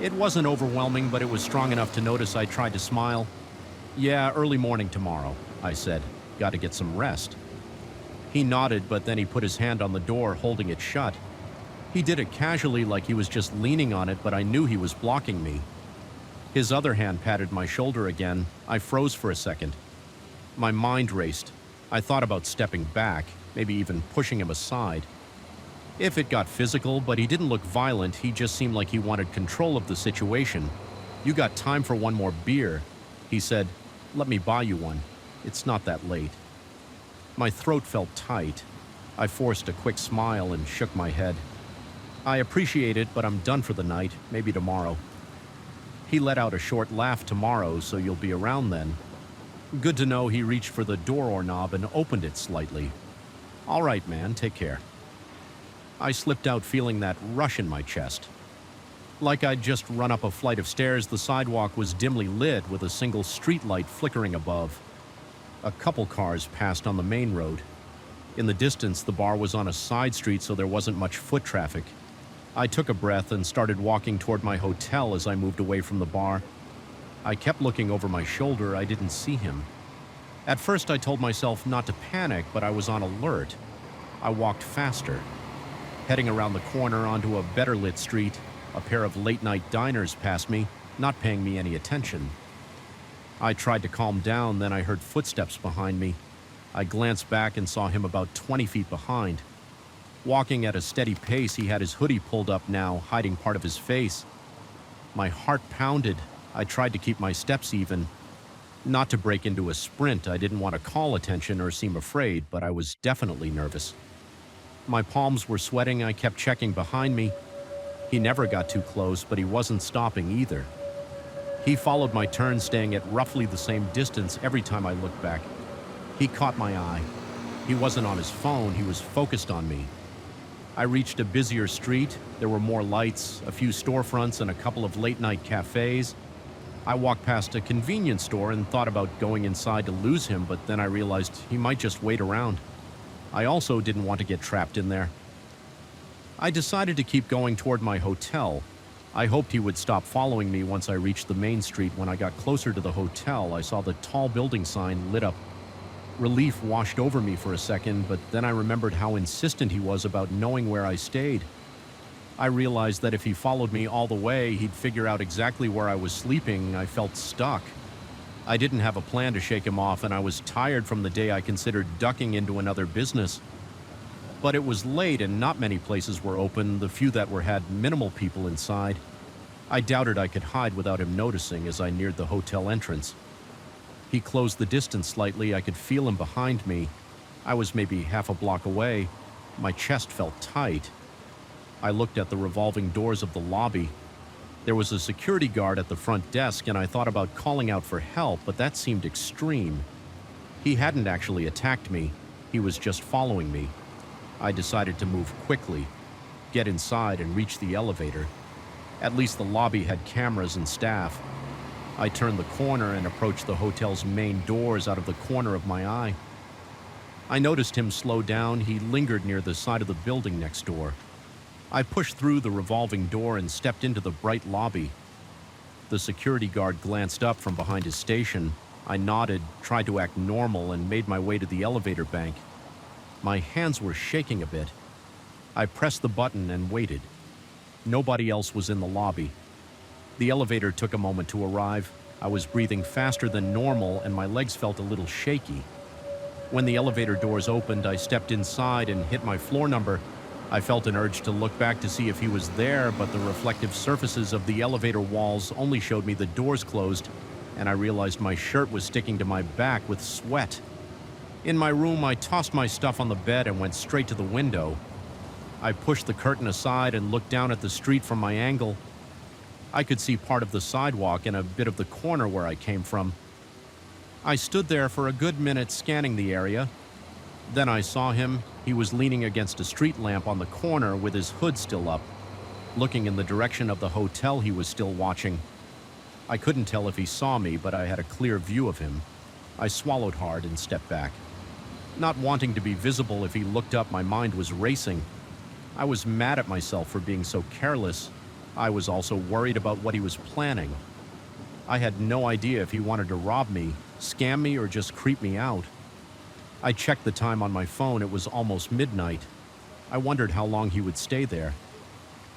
It wasn't overwhelming, but it was strong enough to notice. I tried to smile. "Yeah, early morning tomorrow," I said. "Got to get some rest." He nodded, but then he put his hand on the door, holding it shut. He did it casually, like he was just leaning on it, but I knew he was blocking me. His other hand patted my shoulder again. I froze for a second. My mind raced. I thought about stepping back, maybe even pushing him aside. If it got physical, but he didn't look violent. He just seemed like he wanted control of the situation. "You got time for one more beer?" he said. "Let me buy you one. It's not that late." My throat felt tight. I forced a quick smile and shook my head. "I appreciate it, but I'm done for the night. Maybe tomorrow." He let out a short laugh. "Tomorrow, so you'll be around then." Good to know. He reached for the door knob and opened it slightly. "All right, man, take care." I slipped out, feeling that rush in my chest. Like I'd just run up a flight of stairs. The sidewalk was dimly lit with a single street light flickering above. A couple cars passed on the main road. In the distance, the bar was on a side street, so there wasn't much foot traffic. I took a breath and started walking toward my hotel as I moved away from the bar. I kept looking over my shoulder. I didn't see him. At first, I told myself not to panic, but I was on alert. I walked faster. Heading around the corner onto a better lit street, a pair of late-night diners passed me, not paying me any attention. I tried to calm down, then I heard footsteps behind me. I glanced back and saw him about 20 feet behind. Walking at a steady pace, he had his hoodie pulled up now, hiding part of his face. My heart pounded. I tried to keep my steps even. Not to break into a sprint, I didn't want to call attention or seem afraid, but I was definitely nervous. My palms were sweating, I kept checking behind me. He never got too close, but he wasn't stopping either. He followed my turn, staying at roughly the same distance every time I looked back. He caught my eye. He wasn't on his phone, he was focused on me. I reached a busier street. There were more lights, a few storefronts, and a couple of late-night cafes. I walked past a convenience store and thought about going inside to lose him, but then I realized he might just wait around. I also didn't want to get trapped in there. I decided to keep going toward my hotel. I hoped he would stop following me once I reached the main street. When I got closer to the hotel, I saw the tall building sign lit up. Relief washed over me for a second, but then I remembered how insistent he was about knowing where I stayed. I realized that if he followed me all the way, he'd figure out exactly where I was sleeping. I felt stuck. I didn't have a plan to shake him off, and I was tired from the day I considered ducking into another business. But it was late and not many places were open. The few that were had minimal people inside. I doubted I could hide without him noticing as I neared the hotel entrance. He closed the distance slightly. I could feel him behind me. I was maybe half a block away. My chest felt tight. I looked at the revolving doors of the lobby. There was a security guard at the front desk, and I thought about calling out for help, but that seemed extreme. He hadn't actually attacked me. He was just following me. I decided to move quickly, get inside, and reach the elevator. At least the lobby had cameras and staff. I turned the corner and approached the hotel's main doors out of the corner of my eye. I noticed him slow down. He lingered near the side of the building next door. I pushed through the revolving door and stepped into the bright lobby. The security guard glanced up from behind his station. I nodded, tried to act normal, and made my way to the elevator bank. My hands were shaking a bit. I pressed the button and waited. Nobody else was in the lobby. The elevator took a moment to arrive. I was breathing faster than normal, and my legs felt a little shaky. When the elevator doors opened, I stepped inside and hit my floor number. I felt an urge to look back to see if he was there, but the reflective surfaces of the elevator walls only showed me the doors closed, and I realized my shirt was sticking to my back with sweat. In my room, I tossed my stuff on the bed and went straight to the window. I pushed the curtain aside and looked down at the street from my angle. I could see part of the sidewalk and a bit of the corner where I came from. I stood there for a good minute scanning the area. Then I saw him. He was leaning against a street lamp on the corner with his hood still up. Looking in the direction of the hotel, he was still watching. I couldn't tell if he saw me, but I had a clear view of him. I swallowed hard and stepped back. Not wanting to be visible if he looked up, my mind was racing. I was mad at myself for being so careless. I was also worried about what he was planning. I had no idea if he wanted to rob me, scam me, or just creep me out. I checked the time on my phone. It was almost midnight. I wondered how long he would stay there.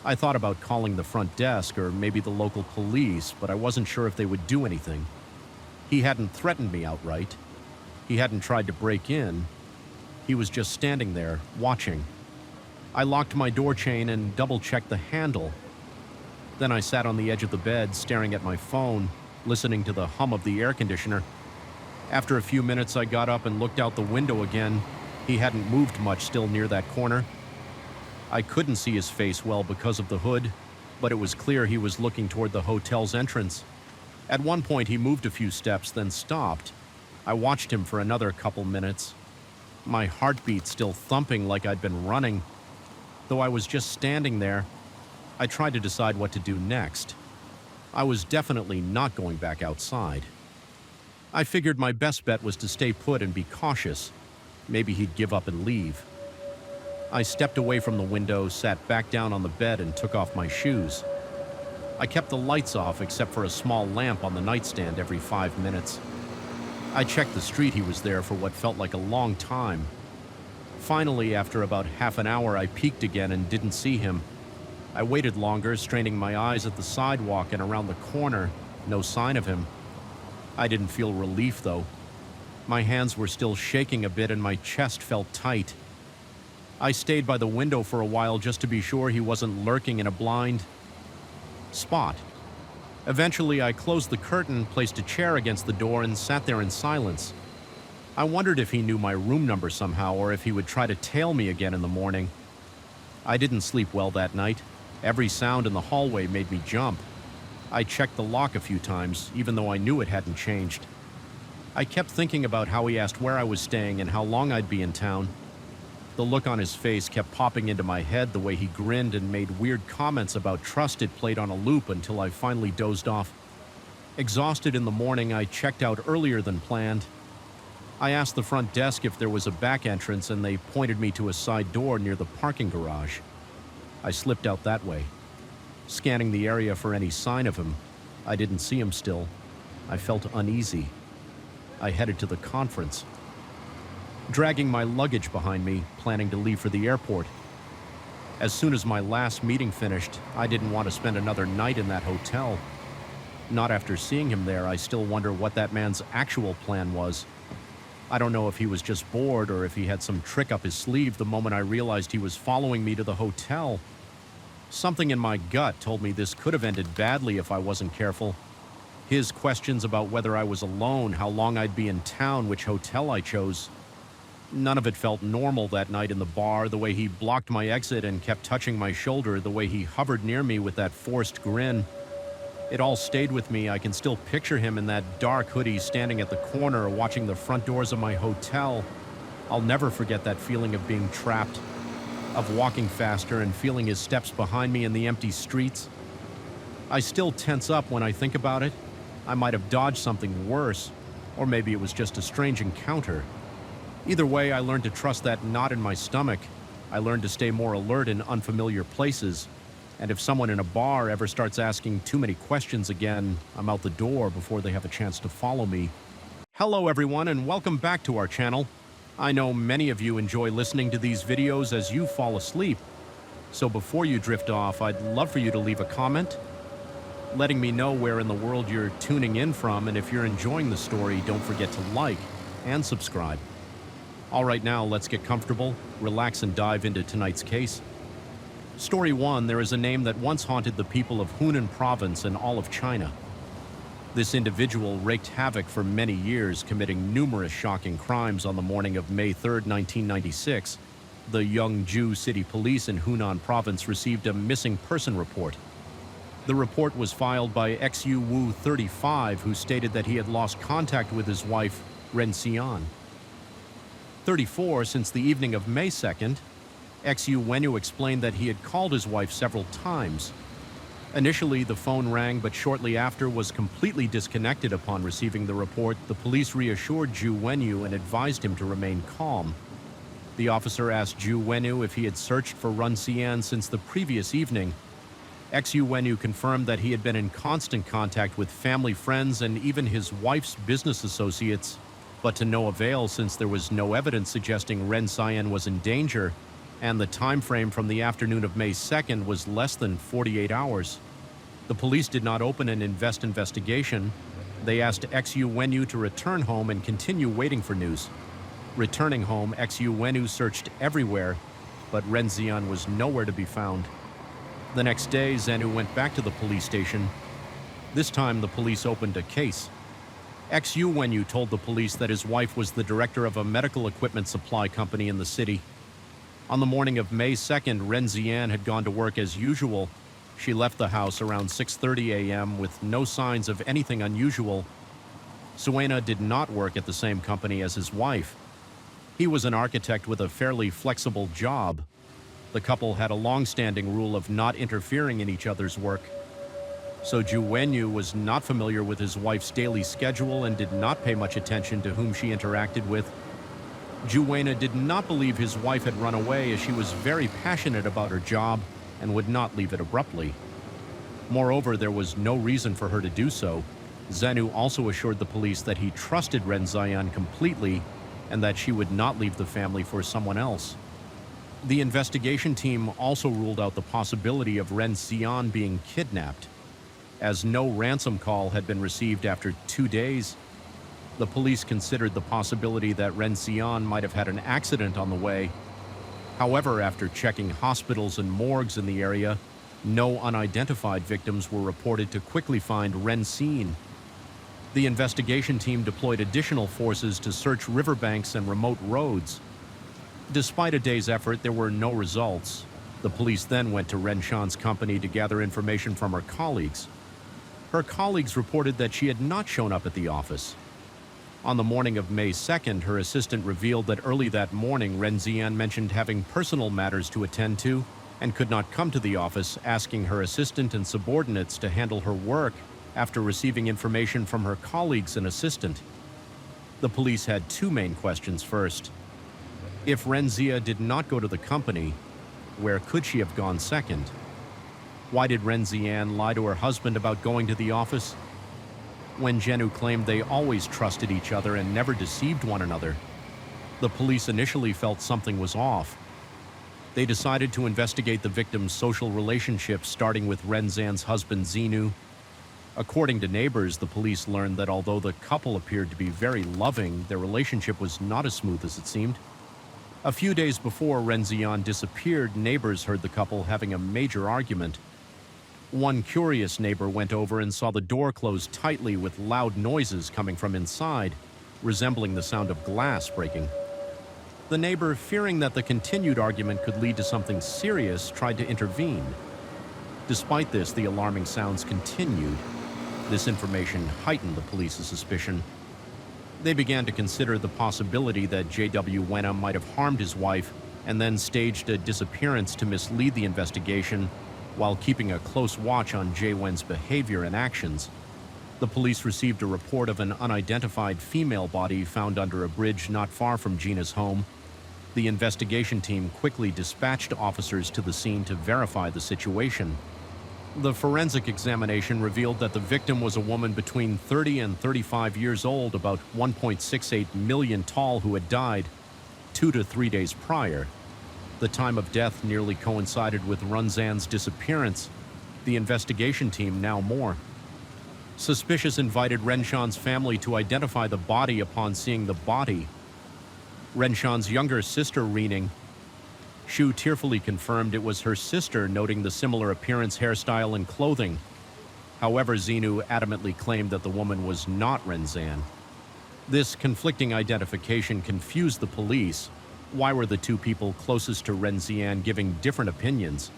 I thought about calling the front desk or maybe the local police, but I wasn't sure if they would do anything. He hadn't threatened me outright. He hadn't tried to break in. He was just standing there, watching. I locked my door chain and double-checked the handle. Then I sat on the edge of the bed, staring at my phone, listening to the hum of the air conditioner. After a few minutes, I got up and looked out the window again. He hadn't moved much, still near that corner. I couldn't see his face well because of the hood, but it was clear he was looking toward the hotel's entrance. At one point, he moved a few steps, then stopped. I watched him for another couple minutes. My heartbeat still thumping like I'd been running. Though I was just standing there, I tried to decide what to do next. I was definitely not going back outside. I figured my best bet was to stay put and be cautious. Maybe he'd give up and leave. I stepped away from the window, sat back down on the bed, and took off my shoes. I kept the lights off except for a small lamp on the nightstand every 5 minutes. I checked the street. He was there for what felt like a long time. Finally, after about half an hour, I peeked again and didn't see him. I waited longer, straining my eyes at the sidewalk and around the corner. No sign of him. I didn't feel relief, though. My hands were still shaking a bit and my chest felt tight. I stayed by the window for a while just to be sure he wasn't lurking in a blind spot. Eventually, I closed the curtain, placed a chair against the door, and sat there in silence. I wondered if he knew my room number somehow, or if he would try to tail me again in the morning. I didn't sleep well that night. Every sound in the hallway made me jump. I checked the lock a few times, even though I knew it hadn't changed. I kept thinking about how he asked where I was staying and how long I'd be in town. The look on his face kept popping into my head, the way he grinned and made weird comments about trust it played on a loop until I finally dozed off. Exhausted in the morning, I checked out earlier than planned. I asked the front desk if there was a back entrance, and they pointed me to a side door near the parking garage. I slipped out that way. Scanning the area for any sign of him, I didn't see him still. I felt uneasy. I headed to the conference, dragging my luggage behind me, planning to leave for the airport. As soon as my last meeting finished, I didn't want to spend another night in that hotel. Not after seeing him there. I still wonder what that man's actual plan was. I don't know if he was just bored or if he had some trick up his sleeve the moment I realized he was following me to the hotel. Something in my gut told me this could have ended badly if I wasn't careful. His questions about whether I was alone, how long I'd be in town, which hotel I chose. None of it felt normal that night in the bar, the way he blocked my exit and kept touching my shoulder, the way he hovered near me with that forced grin. It all stayed with me. I can still picture him in that dark hoodie standing at the corner watching the front doors of my hotel. I'll never forget that feeling of being trapped, of walking faster and feeling his steps behind me in the empty streets. I still tense up when I think about it. I might have dodged something worse, or maybe it was just a strange encounter. Either way, I learned to trust that knot in my stomach. I learned to stay more alert in unfamiliar places. And if someone in a bar ever starts asking too many questions again, I'm out the door before they have a chance to follow me. Hello everyone, and welcome back to our channel. I know many of you enjoy listening to these videos as you fall asleep. So before you drift off, I'd love for you to leave a comment, letting me know where in the world you're tuning in from, and if you're enjoying the story, don't forget to like and subscribe. All right, now let's get comfortable, relax, and dive into tonight's case. Story 1, there is a name that once haunted the people of Hunan province and all of China. This individual wreaked havoc for many years, committing numerous shocking crimes. On the morning of May 3, 1996, the Yongju City Police in Hunan province received a missing person report. The report was filed by Xu Wu 35, who stated that he had lost contact with his wife, Ren Xian. 34, since the evening of May 2nd, Xu Wenyu explained that he had called his wife several times. Initially, the phone rang, but shortly after was completely disconnected. Upon receiving the report, the police reassured Zhu Wenyu and advised him to remain calm. The officer asked Zhu Wenyu if he had searched for Ren Xian since the previous evening. Xu Wenyu confirmed that he had been in constant contact with family, friends, and even his wife's business associates, but to no avail since there was no evidence suggesting Ren Xian was in danger, and the time frame from the afternoon of May 2nd was less than 48 hours. The police did not open an investigation. They asked Xu Wenyu to return home and continue waiting for news. Returning home, Xu Wenyu searched everywhere, but Ren Xian was nowhere to be found. The next day, Zenu went back to the police station. This time, the police opened a case. Xu Wenyu told the police that his wife was the director of a medical equipment supply company in the city. On the morning of May 2nd, Ren Xian had gone to work as usual. She left the house around 6:30 a.m. with no signs of anything unusual. Suena did not work at the same company as his wife. He was an architect with a fairly flexible job. The couple had a long-standing rule of not interfering in each other's work. So Zhu Wenyu was not familiar with his wife's daily schedule and did not pay much attention to whom she interacted with. Zhu Wenyu did not believe his wife had run away, as she was very passionate about her job and would not leave it abruptly. Moreover, there was no reason for her to do so. Zenu also assured the police that he trusted Ren Xian completely and that she would not leave the family for someone else. The investigation team also ruled out the possibility of Ren Xian being kidnapped. As no ransom call had been received after 2 days, the police considered the possibility that Ren Xian might have had an accident on the way. However, after checking hospitals and morgues in the area, no unidentified victims were reported to quickly find Ren Seen. The investigation team deployed additional forces to search riverbanks and remote roads. Despite a day's effort, there were no results. The police then went to Ren Shan's company to gather information from her colleagues. Her colleagues reported that she had not shown up at the office. On the morning of May 2nd, her assistant revealed that early that morning, Ren Xian mentioned having personal matters to attend to and could not come to the office, asking her assistant and subordinates to handle her work after receiving information from her colleagues and assistant. The police had two main questions first. If Ren Xia did not go to the company, where could she have gone second? Why did Ren Xian lie to her husband about going to the office? When Zhenu claimed they always trusted each other and never deceived one another, the police initially felt something was off. They decided to investigate the victim's social relationships, starting with Ren Xian's husband Xinu. According to neighbors, the police learned that although the couple appeared to be very loving, their relationship was not as smooth as it seemed. A few days before Ren Xian disappeared, neighbors heard the couple having a major argument. One curious neighbor went over and saw the door close tightly with loud noises coming from inside, resembling the sound of glass breaking. The neighbor, fearing that the continued argument could lead to something serious, tried to intervene. Despite this, the alarming sounds continued. This information heightened the police's suspicion. They began to consider the possibility that J.W. Wenham might have harmed his wife and then staged a disappearance to mislead the investigation while keeping a close watch on Jay Wen's behavior and actions. The police received a report of an unidentified female body found under a bridge not far from Gina's home. The investigation team quickly dispatched officers to the scene to verify the situation. The forensic examination revealed that the victim was a woman between 30 and 35 years old, about 1.68 million tall, who had died 2 to 3 days prior. The time of death nearly coincided with Runzan's disappearance. The investigation team now more. Suspicious invited Renshan's family to identify the body upon seeing the body. Renshan's younger sister, Rening, Shu tearfully confirmed it was her sister, noting the similar appearance, hairstyle, and clothing. However, Xinu adamantly claimed that the woman was not Renzan. This conflicting identification confused the police. Why were the two people closest to Ren Xian giving different opinions?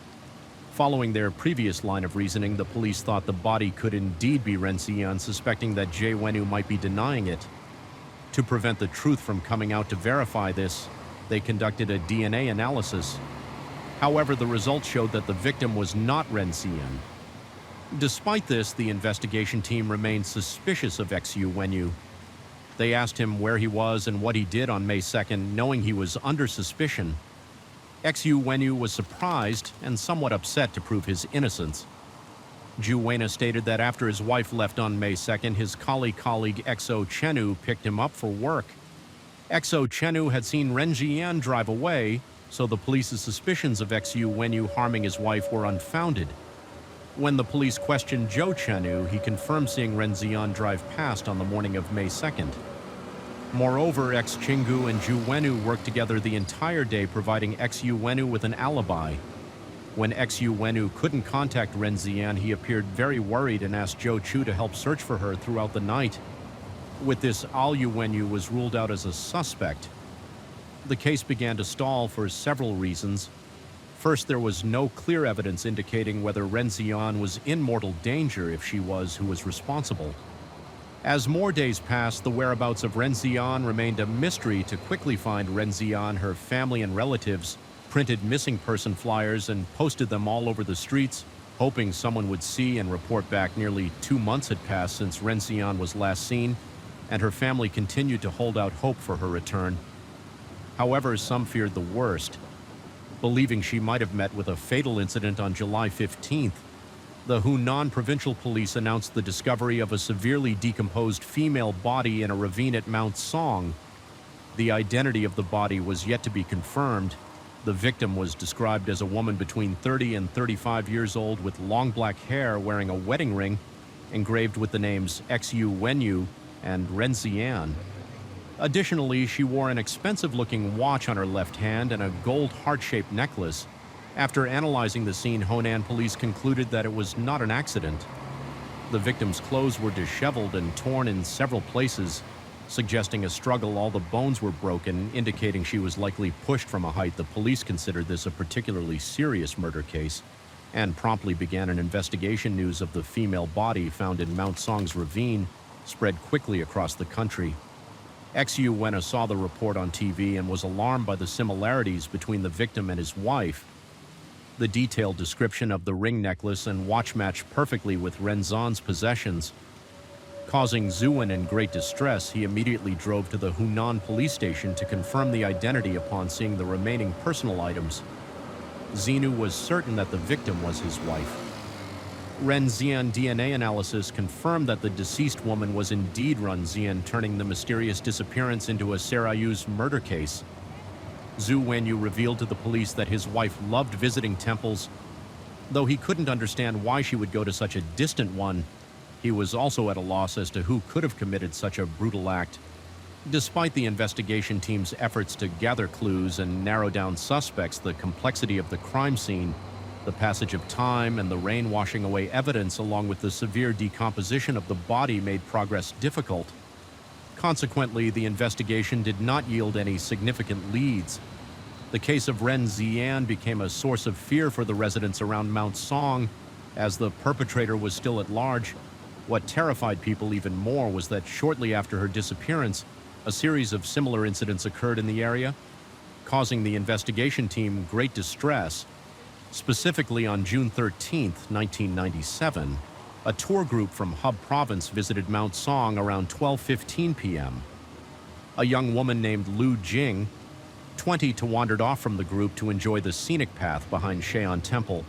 Following their previous line of reasoning, the police thought the body could indeed be Ren Xian, suspecting that Jay Wenu might be denying it. To prevent the truth from coming out to verify this, they conducted a DNA analysis. However, the results showed that the victim was not Ren Xian. Despite this, the investigation team remained suspicious of Xu Wenyu. They asked him where he was and what he did on May 2nd, knowing he was under suspicion. Xu Wenyu was surprised and somewhat upset to prove his innocence. Ju Wena stated that after his wife left on May 2nd, his colleague Xo Chenu picked him up for work. Xo Chenu had seen Ren Jian drive away, so the police's suspicions of Xu Wenyu harming his wife were unfounded. When the police questioned Zhou Chenu, he confirmed seeing Ren Xian drive past on the morning of May 2nd. Moreover, Chingu and Zhu Wenu worked together the entire day, providing Xu Wenu with an alibi. When Xu Wenu couldn't contact Ren Xian, he appeared very worried and asked Zhou Chu to help search for her throughout the night. With this, Yu Wenyu was ruled out as a suspect. The case began to stall for several reasons. First, there was no clear evidence indicating whether Ren Xian was in mortal danger. If she was, who was responsible? As more days passed, the whereabouts of Ren Xian remained a mystery. To quickly find Ren Xian, her family and relatives printed missing person flyers and posted them all over the streets, hoping someone would see and report back. Nearly 2 months had passed since Ren Xian was last seen, and her family continued to hold out hope for her return. However, some feared the worst. Believing she might have met with a fatal incident on July 15th, the Hunan Provincial Police announced the discovery of a severely decomposed female body in a ravine at Mount Song. The identity of the body was yet to be confirmed. The victim was described as a woman between 30 and 35 years old with long black hair, wearing a wedding ring engraved with the names Xu Wenyu and Ren Xian. Additionally, she wore an expensive-looking watch on her left hand and a gold heart-shaped necklace. After analyzing the scene, Honan police concluded that it was not an accident. The victim's clothes were disheveled and torn in several places, suggesting a struggle. All the bones were broken, indicating she was likely pushed from a height. The police considered this a particularly serious murder case and promptly began an investigation. News of the female body found in Mount Song's ravine spread quickly across the country. Xu Wena saw the report on TV and was alarmed by the similarities between the victim and his wife. The detailed description of the ring necklace and watch matched perfectly with Renzan's possessions. Causing Zhuan in great distress, he immediately drove to the Hunan police station to confirm the identity. Upon seeing the remaining personal items, Xinu was certain that the victim was his wife. Ren Xian DNA analysis confirmed that the deceased woman was indeed Ren Xian, turning the mysterious disappearance into a Serayu's murder case. Zhu Wenyu revealed to the police that his wife loved visiting temples. Though he couldn't understand why she would go to such a distant one, he was also at a loss as to who could have committed such a brutal act. Despite the investigation team's efforts to gather clues and narrow down suspects, the complexity of the crime scene, the passage of time, and the rain washing away evidence, along with the severe decomposition of the body, made progress difficult. Consequently, the investigation did not yield any significant leads. The case of Ren Xian became a source of fear for the residents around Mount Song, as the perpetrator was still at large. What terrified people even more was that shortly after her disappearance, a series of similar incidents occurred in the area, causing the investigation team great distress. Specifically, on June 13, 1997, a tour group from Hub Province visited Mount Song around 12:15 p.m. A young woman named Lu Jing, 20, wandered off from the group to enjoy the scenic path behind Shean Temple.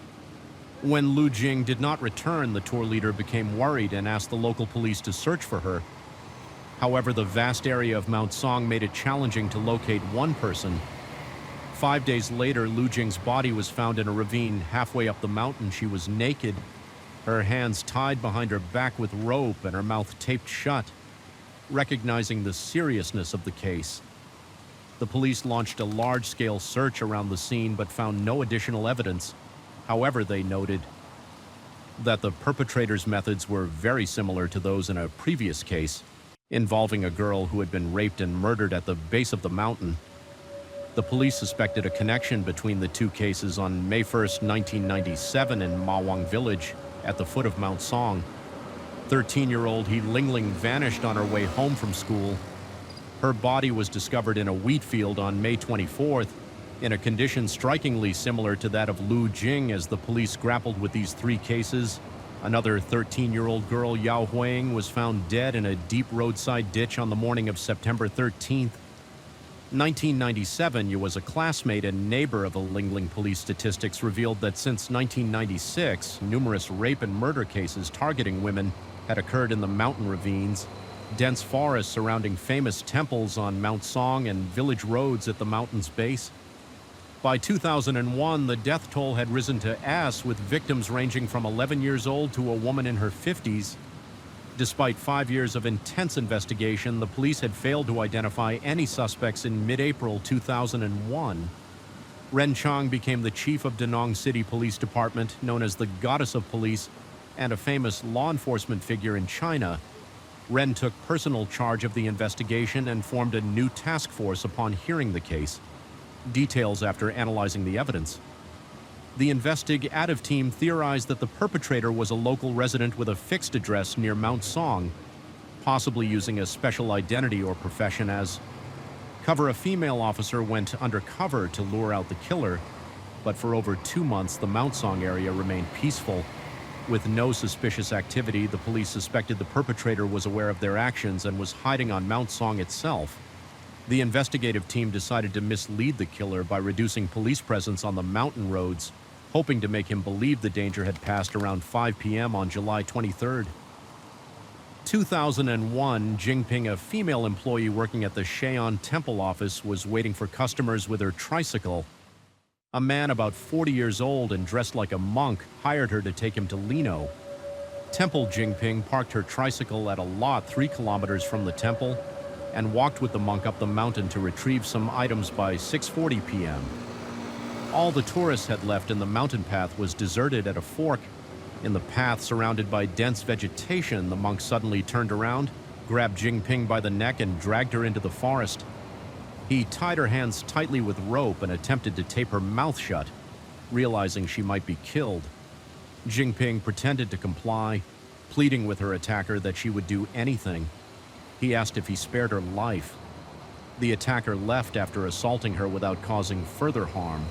When Lu Jing did not return, the tour leader became worried and asked the local police to search for her. However, the vast area of Mount Song made it challenging to locate one person. 5 days later, Lu Jing's body was found in a ravine halfway up the mountain. She was naked, her hands tied behind her back with rope and her mouth taped shut. Recognizing the seriousness of the case, the police launched a large-scale search around the scene but found no additional evidence. However, they noted that the perpetrator's methods were very similar to those in a previous case involving a girl who had been raped and murdered at the base of the mountain. The police suspected a connection between the two cases. On May 1, 1997, in Mawang Village, at the foot of Mount Song, 13-year-old He Lingling vanished on her way home from school. Her body was discovered in a wheat field on May 24th, in a condition strikingly similar to that of Lu Jing. As the police grappled with these three cases, another 13-year-old girl, Yao Huang, was found dead in a deep roadside ditch on the morning of September 13th. 1997, was a classmate and neighbor of a Lingling. Police statistics revealed that since 1996, numerous rape and murder cases targeting women had occurred in the mountain ravines, dense forests surrounding famous temples on Mount Song, and village roads at the mountain's base. By 2001, the death toll had risen to as, with victims ranging from 11 years old to a woman in her 50s. Despite 5 years of intense investigation, the police had failed to identify any suspects. In mid-April 2001, Ren Chang became the chief of Danong City Police Department, known as the Goddess of Police, and a famous law enforcement figure in China. Ren took personal charge of the investigation and formed a new task force upon hearing the case. Details after analyzing the evidence. The investigative team theorized that the perpetrator was a local resident with a fixed address near Mount Song, possibly using a special identity or profession as cover. A female officer went undercover to lure out the killer, but for over 2 months the Mount Song area remained peaceful. With no suspicious activity, the police suspected the perpetrator was aware of their actions and was hiding on Mount Song itself. The investigative team decided to mislead the killer by reducing police presence on the mountain roads, hoping to make him believe the danger had passed. Around 5 p.m. on July 23, 2001, Jingping, a female employee working at the Shean Temple office, was waiting for customers with her tricycle. A man about 40 years old and dressed like a monk hired her to take him to Lino. Temple Jingping parked her tricycle at a lot 3 kilometers from the temple. and walked with the monk up the mountain to retrieve some items by 6:40 p.m. All the tourists had left and the mountain path was deserted at a fork. In the path, surrounded by dense vegetation, the monk suddenly turned around, grabbed Jingping by the neck and dragged her into the forest. He tied her hands tightly with rope and attempted to tape her mouth shut, realizing she might be killed. Jingping pretended to comply, pleading with her attacker that she would do anything. He asked if he spared her life. The attacker left after assaulting her without causing further harm.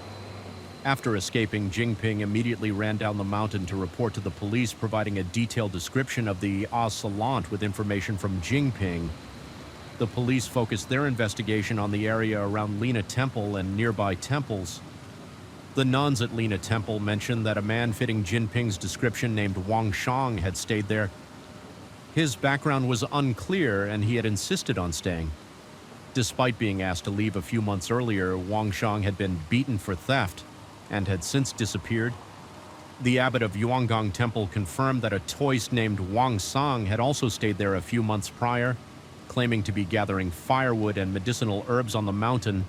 After escaping, Jingping immediately ran down the mountain to report to the police, providing a detailed description of the assailant with information from Jingping. The police focused their investigation on the area around Lena Temple and nearby temples. The nuns at Lena Temple mentioned that a man fitting Jinping's description named Wang Shang had stayed there. His background was unclear and he had insisted on staying. Despite being asked to leave a few months earlier, Wang Shang had been beaten for theft and had since disappeared. The abbot of Yuangang Temple confirmed that a toist named Wang Sang had also stayed there a few months prior, claiming to be gathering firewood and medicinal herbs on the mountain.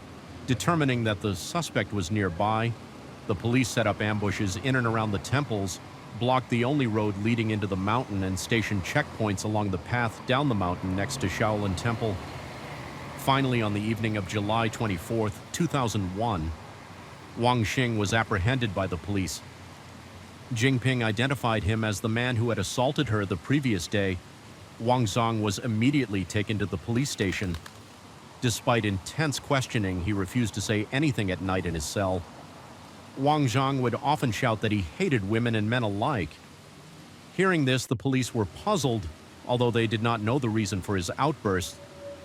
Determining that the suspect was nearby, the police set up ambushes in and around the temples, blocked the only road leading into the mountain, and stationed checkpoints along the path down the mountain next to Shaolin Temple. Finally, on the evening of July 24, 2001, Wang Xing was apprehended by the police. Jingping identified him as the man who had assaulted her the previous day. Wang Zong was immediately taken to the police station. Despite intense questioning, he refused to say anything at night in his cell. Wang Zhang would often shout that he hated women and men alike. Hearing this, the police were puzzled. Although they did not know the reason for his outburst,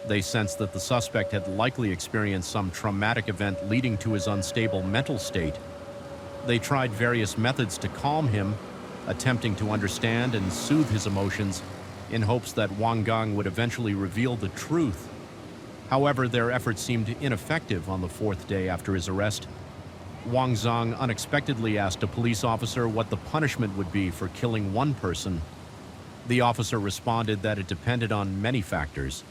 they sensed that the suspect had likely experienced some traumatic event leading to his unstable mental state. They tried various methods to calm him, attempting to understand and soothe his emotions, in hopes that Wang Gang would eventually reveal the truth. However, their efforts seemed ineffective on the fourth day after his arrest. Wang Zong unexpectedly asked a police officer what the punishment would be for killing one person. The officer responded that it depended on many factors.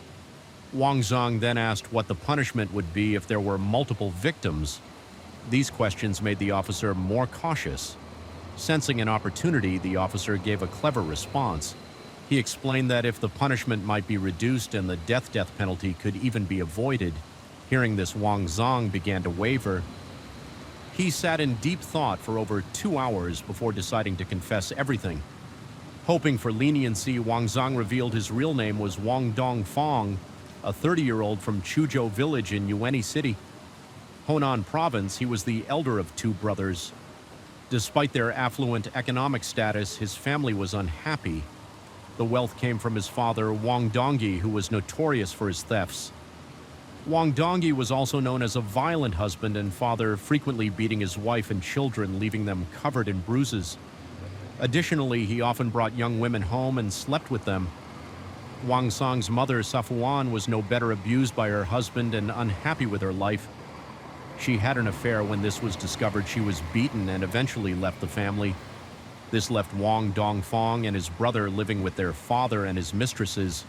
Wang Zong then asked what the punishment would be if there were multiple victims. These questions made the officer more cautious. Sensing an opportunity, the officer gave a clever response. He explained that if the punishment might be reduced and the death penalty could even be avoided. Hearing this, Wang Zong began to waver. He sat in deep thought for over 2 hours before deciding to confess everything. Hoping for leniency, Wang Zong revealed his real name was Wang Dongfang, a 30-year-old from Chuzhou village in Yuanyi City. Honan Province, he was the elder of 2 brothers. Despite their affluent economic status, his family was unhappy. The wealth came from his father, Wang Dongyi, who was notorious for his thefts. Wang Dongyi was also known as a violent husband and father, frequently beating his wife and children, leaving them covered in bruises. Additionally, he often brought young women home and slept with them. Wang Song's mother, Safuan, was no better abused by her husband and unhappy with her life. She had an affair. When this was discovered, she was beaten and eventually left the family. This left Wang Dongfang and his brother living with their father and his mistresses,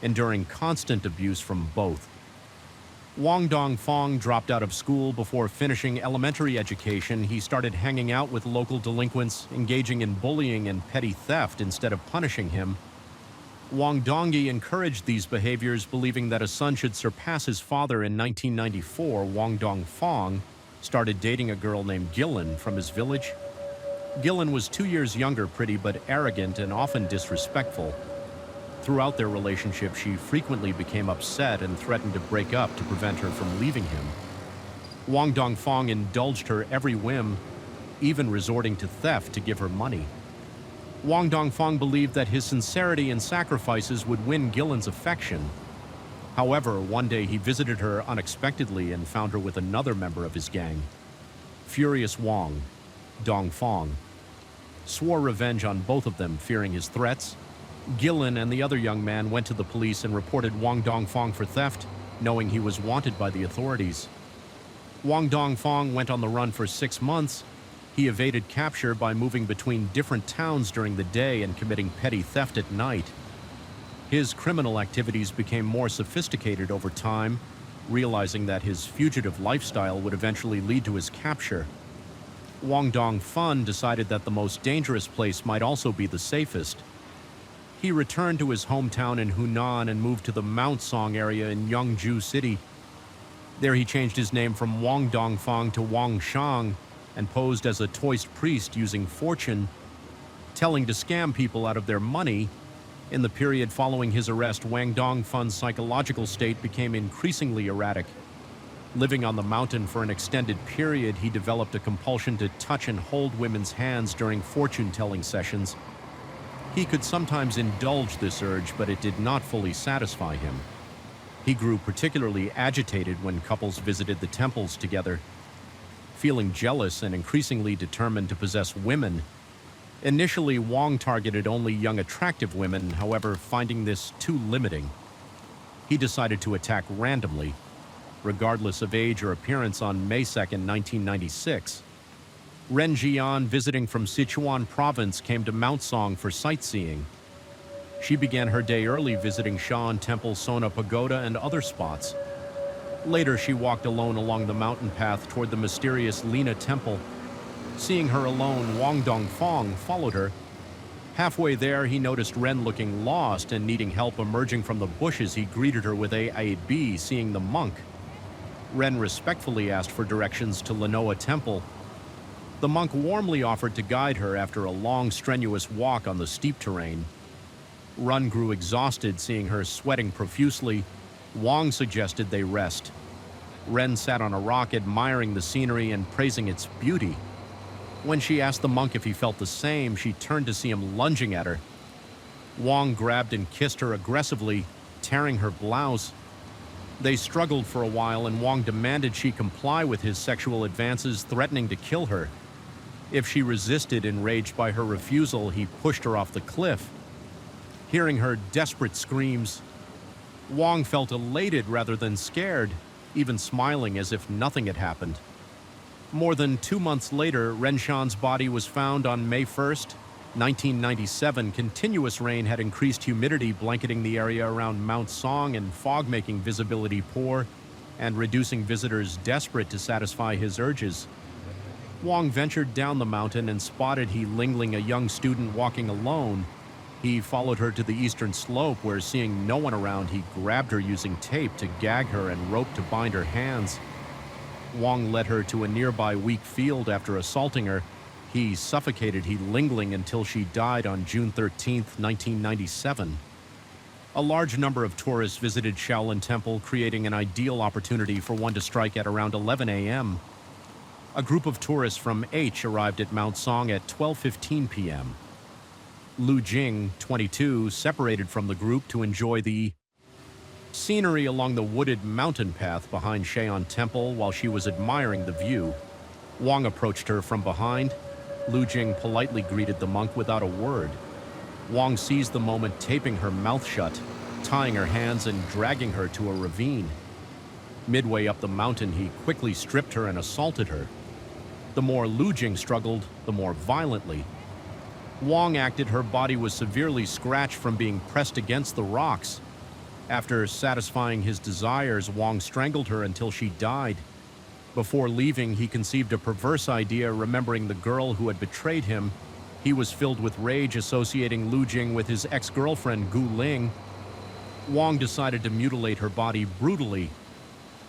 enduring constant abuse from both. Wang Dongfang dropped out of school. Before finishing elementary education, he started hanging out with local delinquents, engaging in bullying and petty theft instead of punishing him. Wang Dongyi encouraged these behaviors, believing that a son should surpass his father. In 1994, Wang Dongfang started dating a girl named Gillen from his village. Gillen was 2 years younger, pretty but arrogant and often disrespectful. Throughout their relationship, she frequently became upset and threatened to break up to prevent her from leaving him. Wang Dongfang indulged her every whim, even resorting to theft to give her money. Wang Dongfang believed that his sincerity and sacrifices would win Gillen's affection. However, one day he visited her unexpectedly and found her with another member of his gang. Furious Wang Dongfang swore revenge on both of them, fearing his threats. Gillen and the other young man went to the police and reported Wang Dongfang for theft, knowing he was wanted by the authorities. Wang Dongfang went on the run for 6 months. He evaded capture by moving between different towns during the day and committing petty theft at night. His criminal activities became more sophisticated over time, realizing that his fugitive lifestyle would eventually lead to his capture. Wang Dongfeng decided that the most dangerous place might also be the safest. He returned to his hometown in Hunan and moved to the Mount Song area in Yangzhou City. There he changed his name from Wang Dongfeng to Wang Shang and posed as a toist priest using fortune, telling to scam people out of their money. In the period following his arrest, Wang Dongfeng's psychological state became increasingly erratic. Living on the mountain for an extended period, he developed a compulsion to touch and hold women's hands during fortune-telling sessions. He could sometimes indulge this urge, but it did not fully satisfy him. He grew particularly agitated when couples visited the temples together. Feeling jealous and increasingly determined to possess women, initially Wang targeted only young attractive women, however, finding this too limiting. He decided to attack randomly, regardless of age or appearance. On May 2, 1996. Ren Jian, visiting from Sichuan province, came to Mount Song for sightseeing. She began her day early visiting Shan Temple, Sona Pagoda, and other spots. Later, she walked alone along the mountain path toward the mysterious Lina Temple. Seeing her alone, Wang Dongfeng followed her. Halfway there, he noticed Ren looking lost and needing help. Emerging from the bushes, he greeted her with A.I.B. Seeing the monk, Ren respectfully asked for directions to Linoa Temple. The monk warmly offered to guide her after a long, strenuous walk on the steep terrain. Ren grew exhausted, seeing her sweating profusely. Wang suggested they rest. Ren sat on a rock, admiring the scenery and praising its beauty. When she asked the monk if he felt the same, she turned to see him lunging at her. Wang grabbed and kissed her aggressively, tearing her blouse. They struggled for a while, and Wang demanded she comply with his sexual advances, threatening to kill her. If she resisted, enraged by her refusal, he pushed her off the cliff. Hearing her desperate screams, Wang felt elated rather than scared, even smiling as if nothing had happened. More than 2 months later, Renshan's body was found on May 1st, 1997. Continuous rain had increased humidity, blanketing the area around Mount Song, and fog making visibility poor and reducing visitors desperate to satisfy his urges. Wang ventured down the mountain and spotted He Lingling, a young student walking alone. He followed her to the eastern slope, where, seeing no one around, he grabbed her using tape to gag her and rope to bind her hands. Wang led her to a nearby weak field. After assaulting her, he suffocated He Lingling until she died on June 13, 1997. A large number of tourists visited Shaolin Temple, creating an ideal opportunity for one to strike at around 11 a.m. A group of tourists from H arrived at Mount Song at 12:15 p.m. Lu Jing, 22, separated from the group to enjoy the scenery along the wooded mountain path behind Shaolin Temple. While she was admiring the view, Wang approached her from behind. Lu Jing politely greeted the monk without a word. Wang seized the moment, taping her mouth shut, tying her hands and dragging her to a ravine. Midway up the mountain, he quickly stripped her and assaulted her. The more Lu Jing struggled, the more violently. Wang acted her body was severely scratched from being pressed against the rocks. After satisfying his desires, Wang strangled her until she died. Before leaving, he conceived a perverse idea. Remembering the girl who had betrayed him, he was filled with rage, associating Lu Jing with his ex-girlfriend Gu Ling. Wang decided to mutilate her body brutally.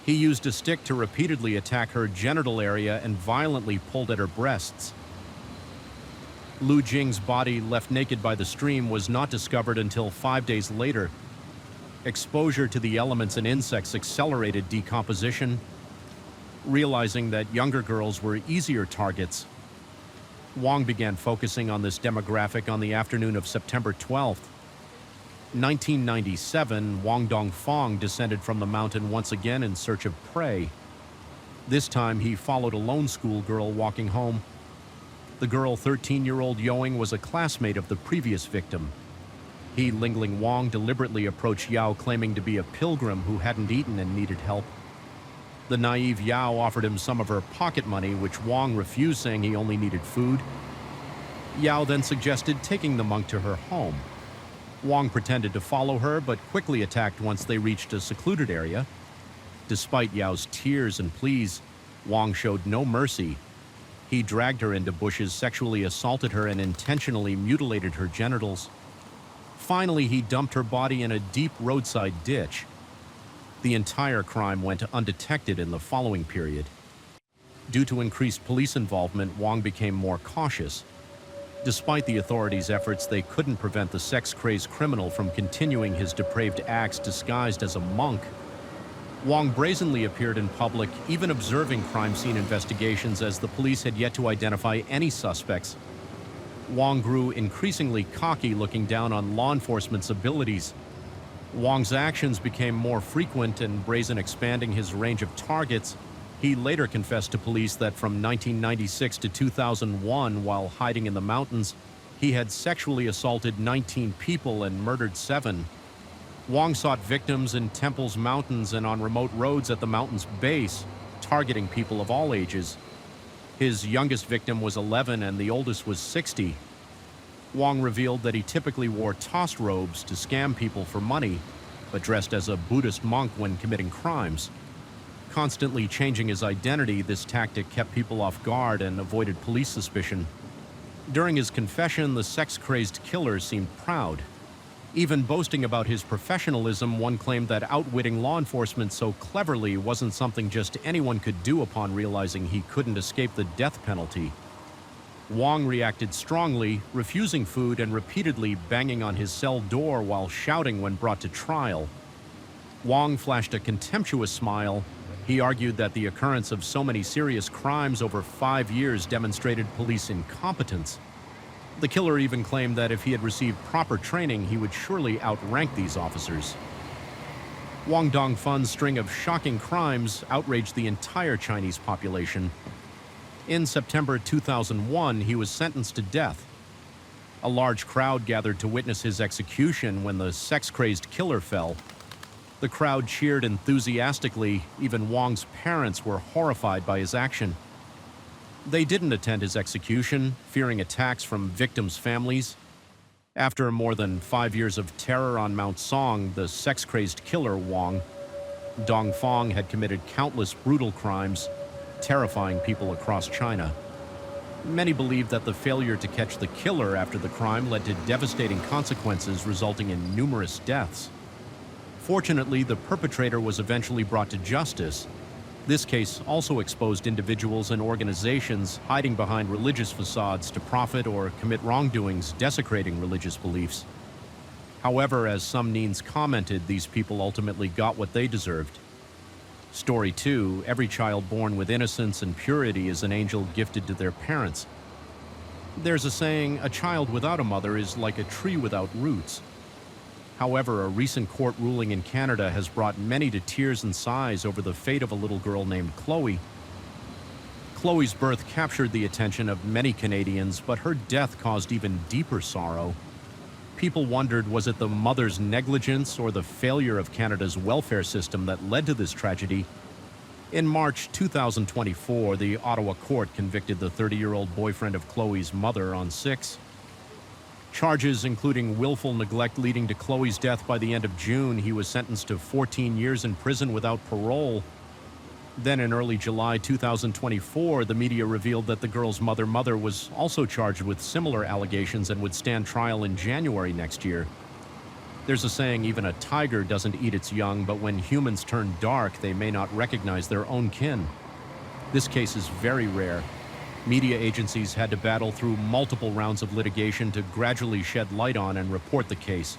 He used a stick to repeatedly attack her genital area and violently pulled at her breasts. Lu Jing's body, left naked by the stream, was not discovered until 5 days later. Exposure to the elements and insects accelerated decomposition. Realizing that younger girls were easier targets, Wang began focusing on this demographic. On the afternoon of September 12th, 1997, Wang Dongfeng descended from the mountain once again in search of prey. This time, he followed a lone schoolgirl walking home. The girl, 13-year-old Yoing, was a classmate of the previous victim. He Lingling Wang deliberately approached Yao, claiming to be a pilgrim who hadn't eaten and needed help. The naive Yao offered him some of her pocket money, which Wang refused, saying he only needed food. Yao then suggested taking the monk to her home. Wong pretended to follow her, but quickly attacked once they reached a secluded area. Despite Yao's tears and pleas, Wong showed no mercy. He dragged her into bushes, sexually assaulted her, and intentionally mutilated her genitals. Finally, he dumped her body in a deep roadside ditch. The entire crime went undetected in the following period. Due to increased police involvement, Wong became more cautious. Despite the authorities' efforts, they couldn't prevent the sex-crazed criminal from continuing his depraved acts disguised as a monk. Wong brazenly appeared in public, even observing crime scene investigations, as the police had yet to identify any suspects. Wong grew increasingly cocky, looking down on law enforcement's abilities. Wong's actions became more frequent and brazen, expanding his range of targets. He later confessed to police that from 1996 to 2001, while hiding in the mountains, he had sexually assaulted 19 people and murdered 7. Wong sought victims in temples, mountains, and on remote roads at the mountain's base, targeting people of all ages. His youngest victim was 11 and the oldest was 60. Wong revealed that he typically wore tossed robes to scam people for money, but dressed as a Buddhist monk when committing crimes. Constantly changing his identity, this tactic kept people off guard and avoided police suspicion. During his confession, the sex-crazed killer seemed proud. Even boasting about his professionalism, one claimed that outwitting law enforcement so cleverly wasn't something just anyone could do upon realizing he couldn't escape the death penalty. Wong reacted strongly, refusing food and repeatedly banging on his cell door while shouting when brought to trial. Wong flashed a contemptuous smile. He argued that the occurrence of so many serious crimes over 5 years demonstrated police incompetence. The killer even claimed that if he had received proper training, he would surely outrank these officers. Wong Dongfun's string of shocking crimes outraged the entire Chinese population. In September 2001, he was sentenced to death. A large crowd gathered to witness his execution when the sex-crazed killer fell. The crowd cheered enthusiastically. Even Wong's parents were horrified by his action. They didn't attend his execution, fearing attacks from victims' families. After more than 5 years of terror on Mount Song, the sex-crazed killer Wong Dongfang had committed countless brutal crimes, terrifying people across China. Many believe that the failure to catch the killer after the crime led to devastating consequences, resulting in numerous deaths. Fortunately, the perpetrator was eventually brought to justice. This case also exposed individuals and organizations hiding behind religious facades to profit or commit wrongdoings, desecrating religious beliefs. However, as some Neens commented, these people ultimately got what they deserved. Story 2, every child born with innocence and purity is an angel gifted to their parents. There's a saying, a child without a mother is like a tree without roots. However, a recent court ruling in Canada has brought many to tears and sighs over the fate of a little girl named Chloe. Chloe's birth captured the attention of many Canadians, but her death caused even deeper sorrow. People wondered, was it the mother's negligence or the failure of Canada's welfare system that led to this tragedy? In March 2024, the Ottawa court convicted the 30-year-old boyfriend of Chloe's mother on 6 charges, including willful neglect leading to Chloe's death. By the end of June, he was sentenced to 14 years in prison without parole. Then in early July 2024, the media revealed that the girl's mother was also charged with similar allegations and would stand trial in January next year. There's a saying, even a tiger doesn't eat its young, but when humans turn dark, they may not recognize their own kin. This case is very rare. Media agencies had to battle through multiple rounds of litigation to gradually shed light on and report the case.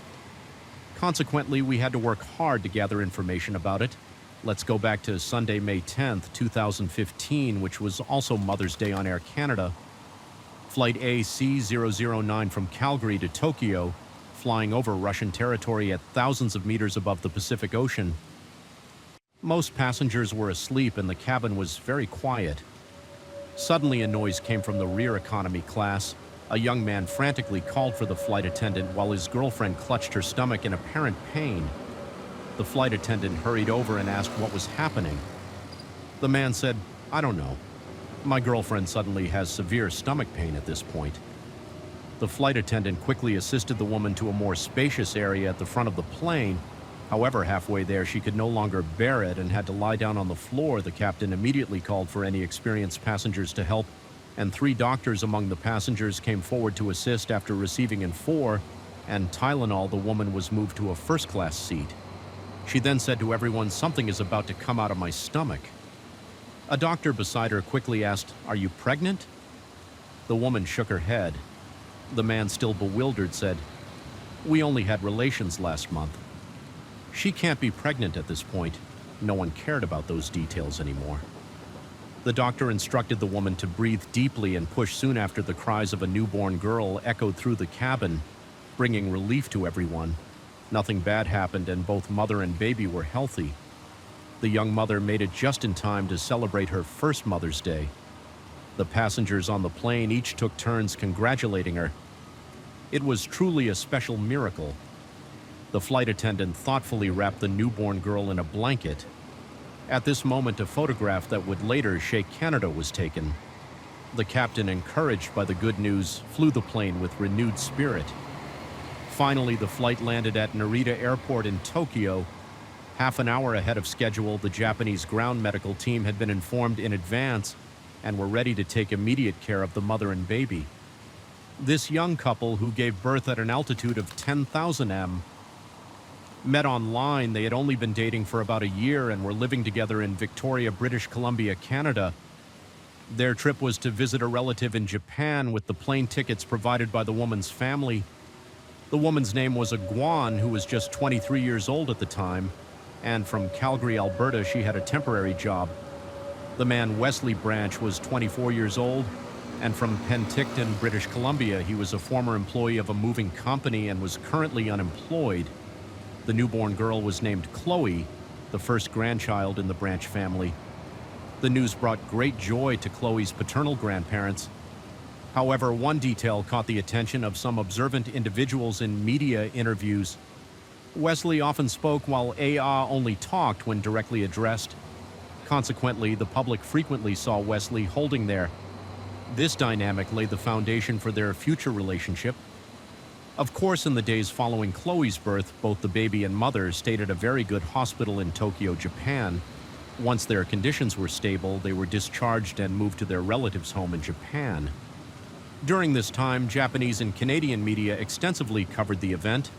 Consequently, we had to work hard to gather information about it. Let's go back to Sunday, May 10th, 2015, which was also Mother's Day on Air Canada. Flight AC-009 from Calgary to Tokyo, flying over Russian territory at thousands of meters above the Pacific Ocean. Most passengers were asleep and the cabin was very quiet. Suddenly, a noise came from the rear economy class. A young man frantically called for the flight attendant while his girlfriend clutched her stomach in apparent pain. The flight attendant hurried over and asked what was happening. The man said, "I don't know. My girlfriend suddenly has severe stomach pain at this point." The flight attendant quickly assisted the woman to a more spacious area at the front of the plane. However, halfway there, she could no longer bear it and had to lie down on the floor. The captain immediately called for any experienced passengers to help, and 3 doctors among the passengers came forward to assist. After receiving N4 and Tylenol, the woman was moved to a first-class seat. She then said to everyone, "Something is about to come out of my stomach." A doctor beside her quickly asked, "Are you pregnant?" The woman shook her head. The man, still bewildered, said, "We only had relations last month." She can't be pregnant at this point. No one cared about those details anymore. The doctor instructed the woman to breathe deeply and push. Soon after, the cries of a newborn girl echoed through the cabin, bringing relief to everyone. Nothing bad happened, and both mother and baby were healthy. The young mother made it just in time to celebrate her first Mother's Day. The passengers on the plane each took turns congratulating her. It was truly a special miracle. The flight attendant thoughtfully wrapped the newborn girl in a blanket. At this moment, a photograph that would later shake Canada was taken. The captain, encouraged by the good news, flew the plane with renewed spirit. Finally, the flight landed at Narita Airport in Tokyo. Half an hour ahead of schedule, the Japanese ground medical team had been informed in advance and were ready to take immediate care of the mother and baby. This young couple, who gave birth at an altitude of 10,000 m, met online. They had only been dating for about a year and were living together in Victoria, British Columbia, Canada. Their trip was to visit a relative in Japan, with the plane tickets provided by the woman's family. The woman's name was Guan, who was just 23 years old at the time, and from Calgary, Alberta, she had a temporary job. The man, Wesley Branch, was 24 years old, and from Penticton, British Columbia, he was a former employee of a moving company and was currently unemployed. The newborn girl was named Chloe, the first grandchild in the Branch family. The news brought great joy to Chloe's paternal grandparents. However, one detail caught the attention of some observant individuals in media interviews. Wesley often spoke while A.A. only talked when directly addressed. Consequently, the public frequently saw Wesley holding there. This dynamic laid the foundation for their future relationship. Of course, in the days following Chloe's birth, both the baby and mother stayed at a very good hospital in Tokyo, Japan. Once their conditions were stable, they were discharged and moved to their relatives' home in Japan. During this time, Japanese and Canadian media extensively covered the event.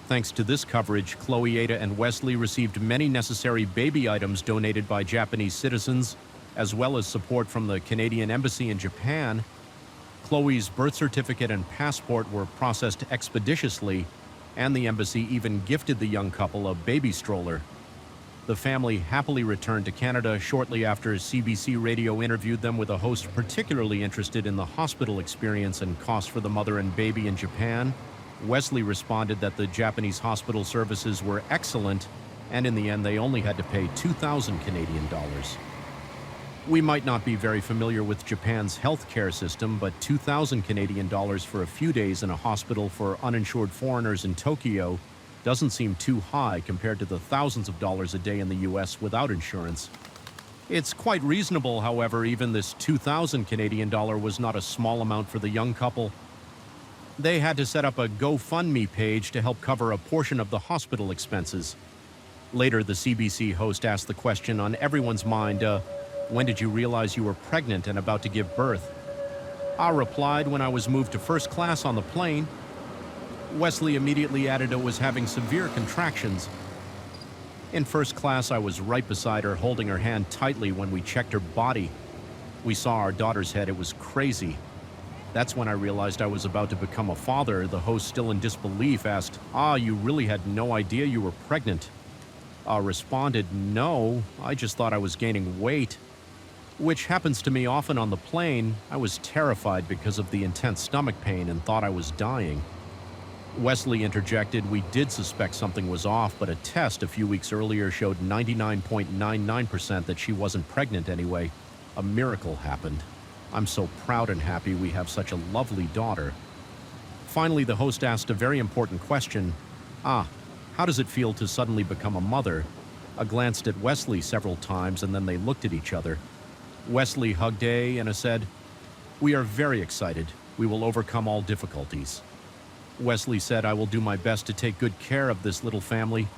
Thanks to this coverage, Chloe, Ada, and Wesley received many necessary baby items donated by Japanese citizens, as well as support from the Canadian Embassy in Japan. Chloe's birth certificate and passport were processed expeditiously, and the embassy even gifted the young couple a baby stroller. The family happily returned to Canada shortly after CBC Radio interviewed them with a host particularly interested in the hospital experience and costs for the mother and baby in Japan. Wesley responded that the Japanese hospital services were excellent, and in the end they only had to pay 2,000 Canadian dollars. We might not be very familiar with Japan's healthcare system, but 2,000 Canadian dollars for a few days in a hospital for uninsured foreigners in Tokyo doesn't seem too high compared to the thousands of dollars a day in the US without insurance. It's quite reasonable, however. Even this 2,000 Canadian dollar was not a small amount for the young couple. They had to set up a GoFundMe page to help cover a portion of the hospital expenses. Later, the CBC host asked the question on everyone's mind, when did you realize you were pregnant and about to give birth? I replied, when I was moved to first class on the plane. Wesley immediately added, I was having severe contractions. In first class, I was right beside her, holding her hand tightly when we checked her body. We saw our daughter's head. It was crazy. That's when I realized I was about to become a father. The host, still in disbelief, asked, you really had no idea you were pregnant? I responded, no, I just thought I was gaining weight, which happens to me often on the plane. I was terrified because of the intense stomach pain and thought I was dying. Wesley interjected, we did suspect something was off, but a test a few weeks earlier showed 99.99% that she wasn't pregnant anyway. A miracle happened. I'm so proud and happy we have such a lovely daughter. Finally, the host asked a very important question. How does it feel to suddenly become a mother? I glanced at Wesley several times, and then they looked at each other. Wesley hugged A and said, we are very excited. We will overcome all difficulties. Wesley said, I will do my best to take good care of this little family.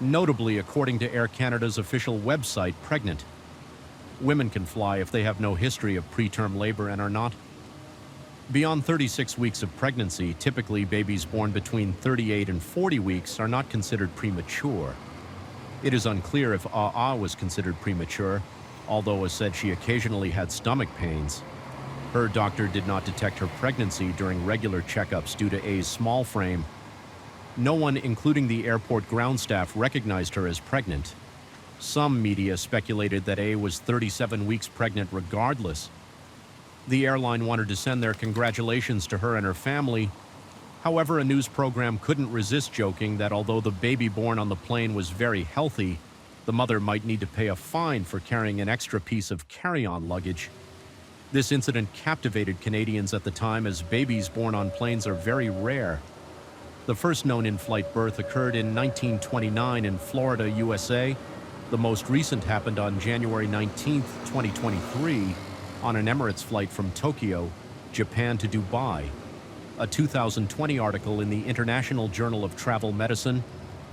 Notably, according to Air Canada's official website, pregnant. Women can fly if they have no history of preterm labor and are not. Beyond 36 weeks of pregnancy, typically babies born between 38 and 40 weeks are not considered premature. It is unclear if Ah was considered premature, although it said she occasionally had stomach pains. Her doctor did not detect her pregnancy during regular checkups due to A's small frame. No one, including the airport ground staff, recognized her as pregnant. Some media speculated that A was 37 weeks pregnant regardless. The airline wanted to send their congratulations to her and her family. However, a news program couldn't resist joking that although the baby born on the plane was very healthy, the mother might need to pay a fine for carrying an extra piece of carry-on luggage. This incident captivated Canadians at the time, as babies born on planes are very rare. The first known in-flight birth occurred in 1929 in Florida, USA. The most recent happened on January 19, 2023, on an Emirates flight from Tokyo, Japan to Dubai. A 2020 article in the International Journal of Travel Medicine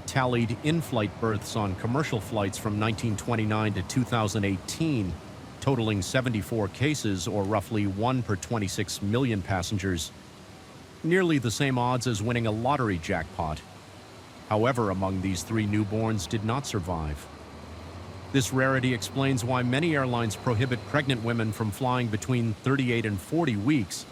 tallied in-flight births on commercial flights from 1929 to 2018, totaling 74 cases, or roughly 1 per 26 million passengers. Nearly the same odds as winning a lottery jackpot. However, among these 3 newborns did not survive. This rarity explains why many airlines prohibit pregnant women from flying between 38 and 40 weeks.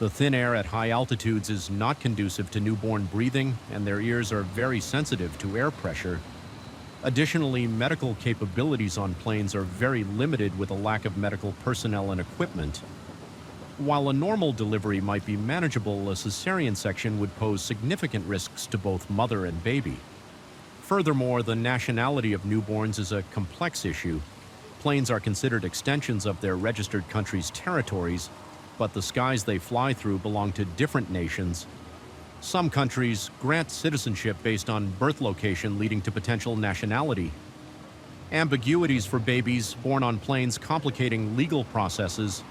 The thin air at high altitudes is not conducive to newborn breathing, and their ears are very sensitive to air pressure. Additionally, medical capabilities on planes are very limited with a lack of medical personnel and equipment. While a normal delivery might be manageable, a cesarean section would pose significant risks to both mother and baby. Furthermore, the nationality of newborns is a complex issue. Planes are considered extensions of their registered country's territories, but the skies they fly through belong to different nations. Some countries grant citizenship based on birth location, leading to potential nationality. Ambiguities for babies born on planes complicating legal processes.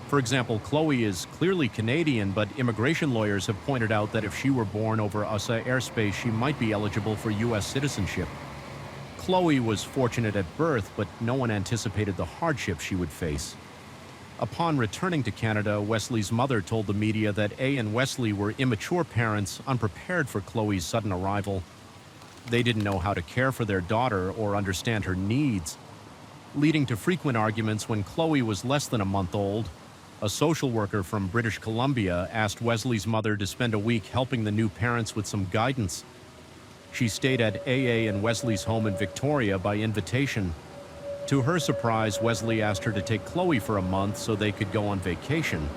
For example, Chloe is clearly Canadian, but immigration lawyers have pointed out that if she were born over USA airspace, she might be eligible for U.S. citizenship. Chloe was fortunate at birth, but no one anticipated the hardship she would face. Upon returning to Canada, Wesley's mother told the media that A and Wesley were immature parents, unprepared for Chloe's sudden arrival. They didn't know how to care for their daughter or understand her needs, leading to frequent arguments. When Chloe was less than a month old, a social worker from British Columbia asked Wesley's mother to spend a week helping the new parents with some guidance. She stayed at AA and Wesley's home in Victoria by invitation. To her surprise, Wesley asked her to take Chloe for a month so they could go on vacation.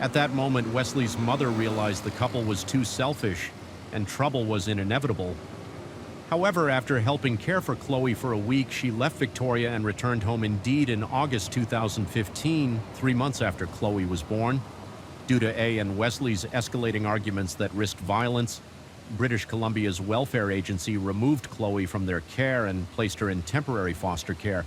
At that moment, Wesley's mother realized the couple was too selfish and trouble was inevitable. However, after helping care for Chloe for a week, she left Victoria and returned home indeed in August 2015, 3 months after Chloe was born. Due to A and Wesley's escalating arguments that risked violence, British Columbia's welfare agency removed Chloe from their care and placed her in temporary foster care.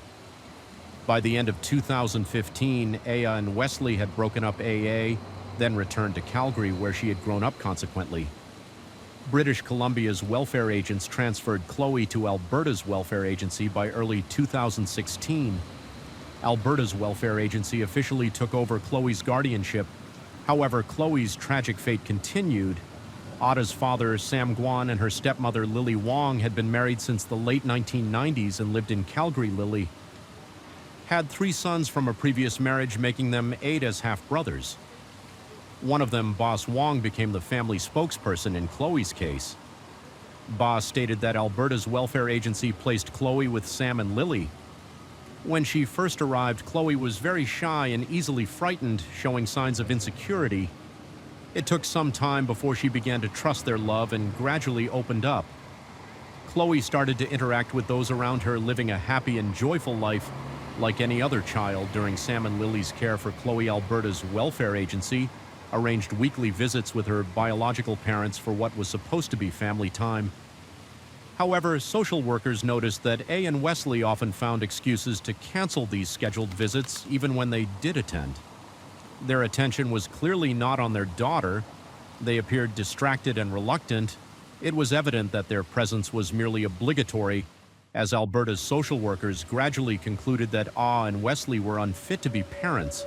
By the end of 2015, Aya and Wesley had broken up AA, then returned to Calgary, where she had grown up consequently. British Columbia's welfare agents transferred Chloe to Alberta's welfare agency by early 2016. Alberta's welfare agency officially took over Chloe's guardianship. However, Chloe's tragic fate continued. Ada's father, Sam Guan, and her stepmother, Lily Wong, had been married since the late 1990s and lived in Calgary. Lily had 3 sons from a previous marriage, making them 8 as half-brothers. One of them, Boss Wong, became the family spokesperson in Chloe's case. Boss stated that Alberta's welfare agency placed Chloe with Sam and Lily. When she first arrived, Chloe was very shy and easily frightened, showing signs of insecurity. It took some time before she began to trust their love and gradually opened up. Chloe started to interact with those around her, living a happy and joyful life like any other child. During Sam and Lily's care for Chloe, Alberta's welfare agency arranged weekly visits with her biological parents for what was supposed to be family time. However, social workers noticed that A and Wesley often found excuses to cancel these scheduled visits even when they did attend. Their attention was clearly not on their daughter. They appeared distracted and reluctant. It was evident that their presence was merely obligatory, as Alberta's social workers gradually concluded that Ah and Wesley were unfit to be parents.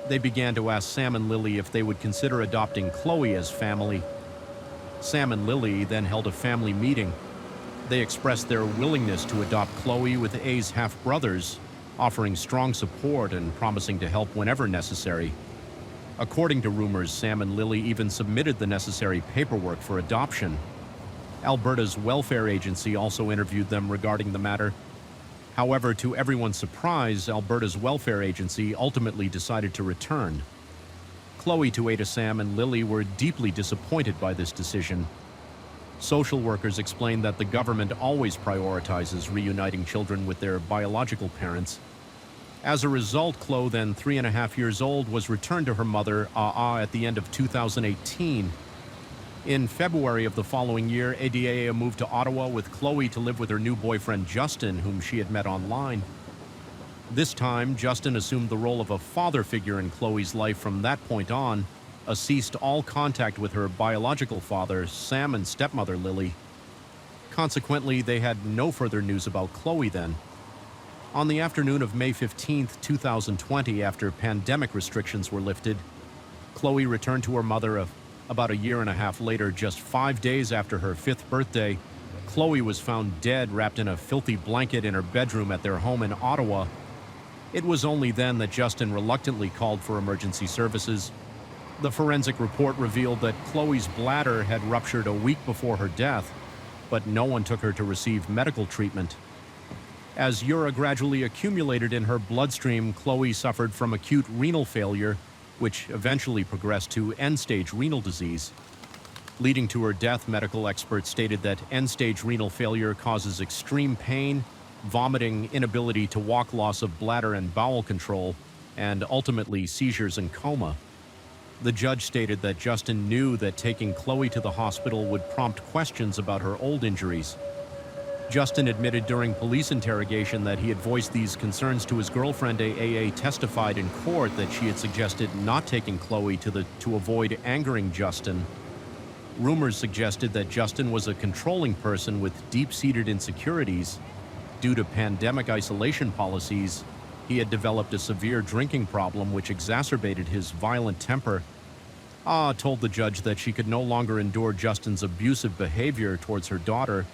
They began to ask Sam and Lily if they would consider adopting Chloe as family. Sam and Lily then held a family meeting. They expressed their willingness to adopt Chloe with A's half-brothers, offering strong support and promising to help whenever necessary. According to rumors, Sam and Lily even submitted the necessary paperwork for adoption. Alberta's welfare agency also interviewed them regarding the matter. However, to everyone's surprise, Alberta's welfare agency ultimately decided to return. Chloe, Tueta, Sam, and Lily were deeply disappointed by this decision. Social workers explained that the government always prioritizes reuniting children with their biological parents. As a result, Chloe, then 3.5 years old, was returned to her mother, Ah, at the end of 2018. In February of the following year, Ada moved to Ottawa with Chloe to live with her new boyfriend Justin, whom she had met online. This time, Justin assumed the role of a father figure in Chloe's life from that point on, ceased all contact with her biological father, Sam, and stepmother Lily. Consequently, they had no further news about Chloe then. On the afternoon of May 15, 2020, after pandemic restrictions were lifted, Chloe returned to her mother about a year and a half later. Just 5 days after her 5th birthday, Chloe was found dead, wrapped in a filthy blanket in her bedroom at their home in Ottawa. It was only then that Justin reluctantly called for emergency services. The forensic report revealed that Chloe's bladder had ruptured a week before her death, but no one took her to receive medical treatment. As urine gradually accumulated in her bloodstream, Chloe suffered from acute renal failure, which eventually progressed to end-stage renal disease. Leading to her death, medical experts stated that end-stage renal failure causes extreme pain, vomiting, inability to walk, loss of bladder and bowel control, and ultimately seizures and coma. The judge stated that Justin knew that taking Chloe to the hospital would prompt questions about her old injuries. Justin admitted during police interrogation that he had voiced these concerns to his girlfriend. AA testified in court that she had suggested not taking Chloe to avoid angering Justin. Rumors suggested that Justin was a controlling person with deep-seated insecurities. Due to pandemic isolation policies, he had developed a severe drinking problem which exacerbated his violent temper. Ah told the judge that she could no longer endure Justin's abusive behavior towards her daughter.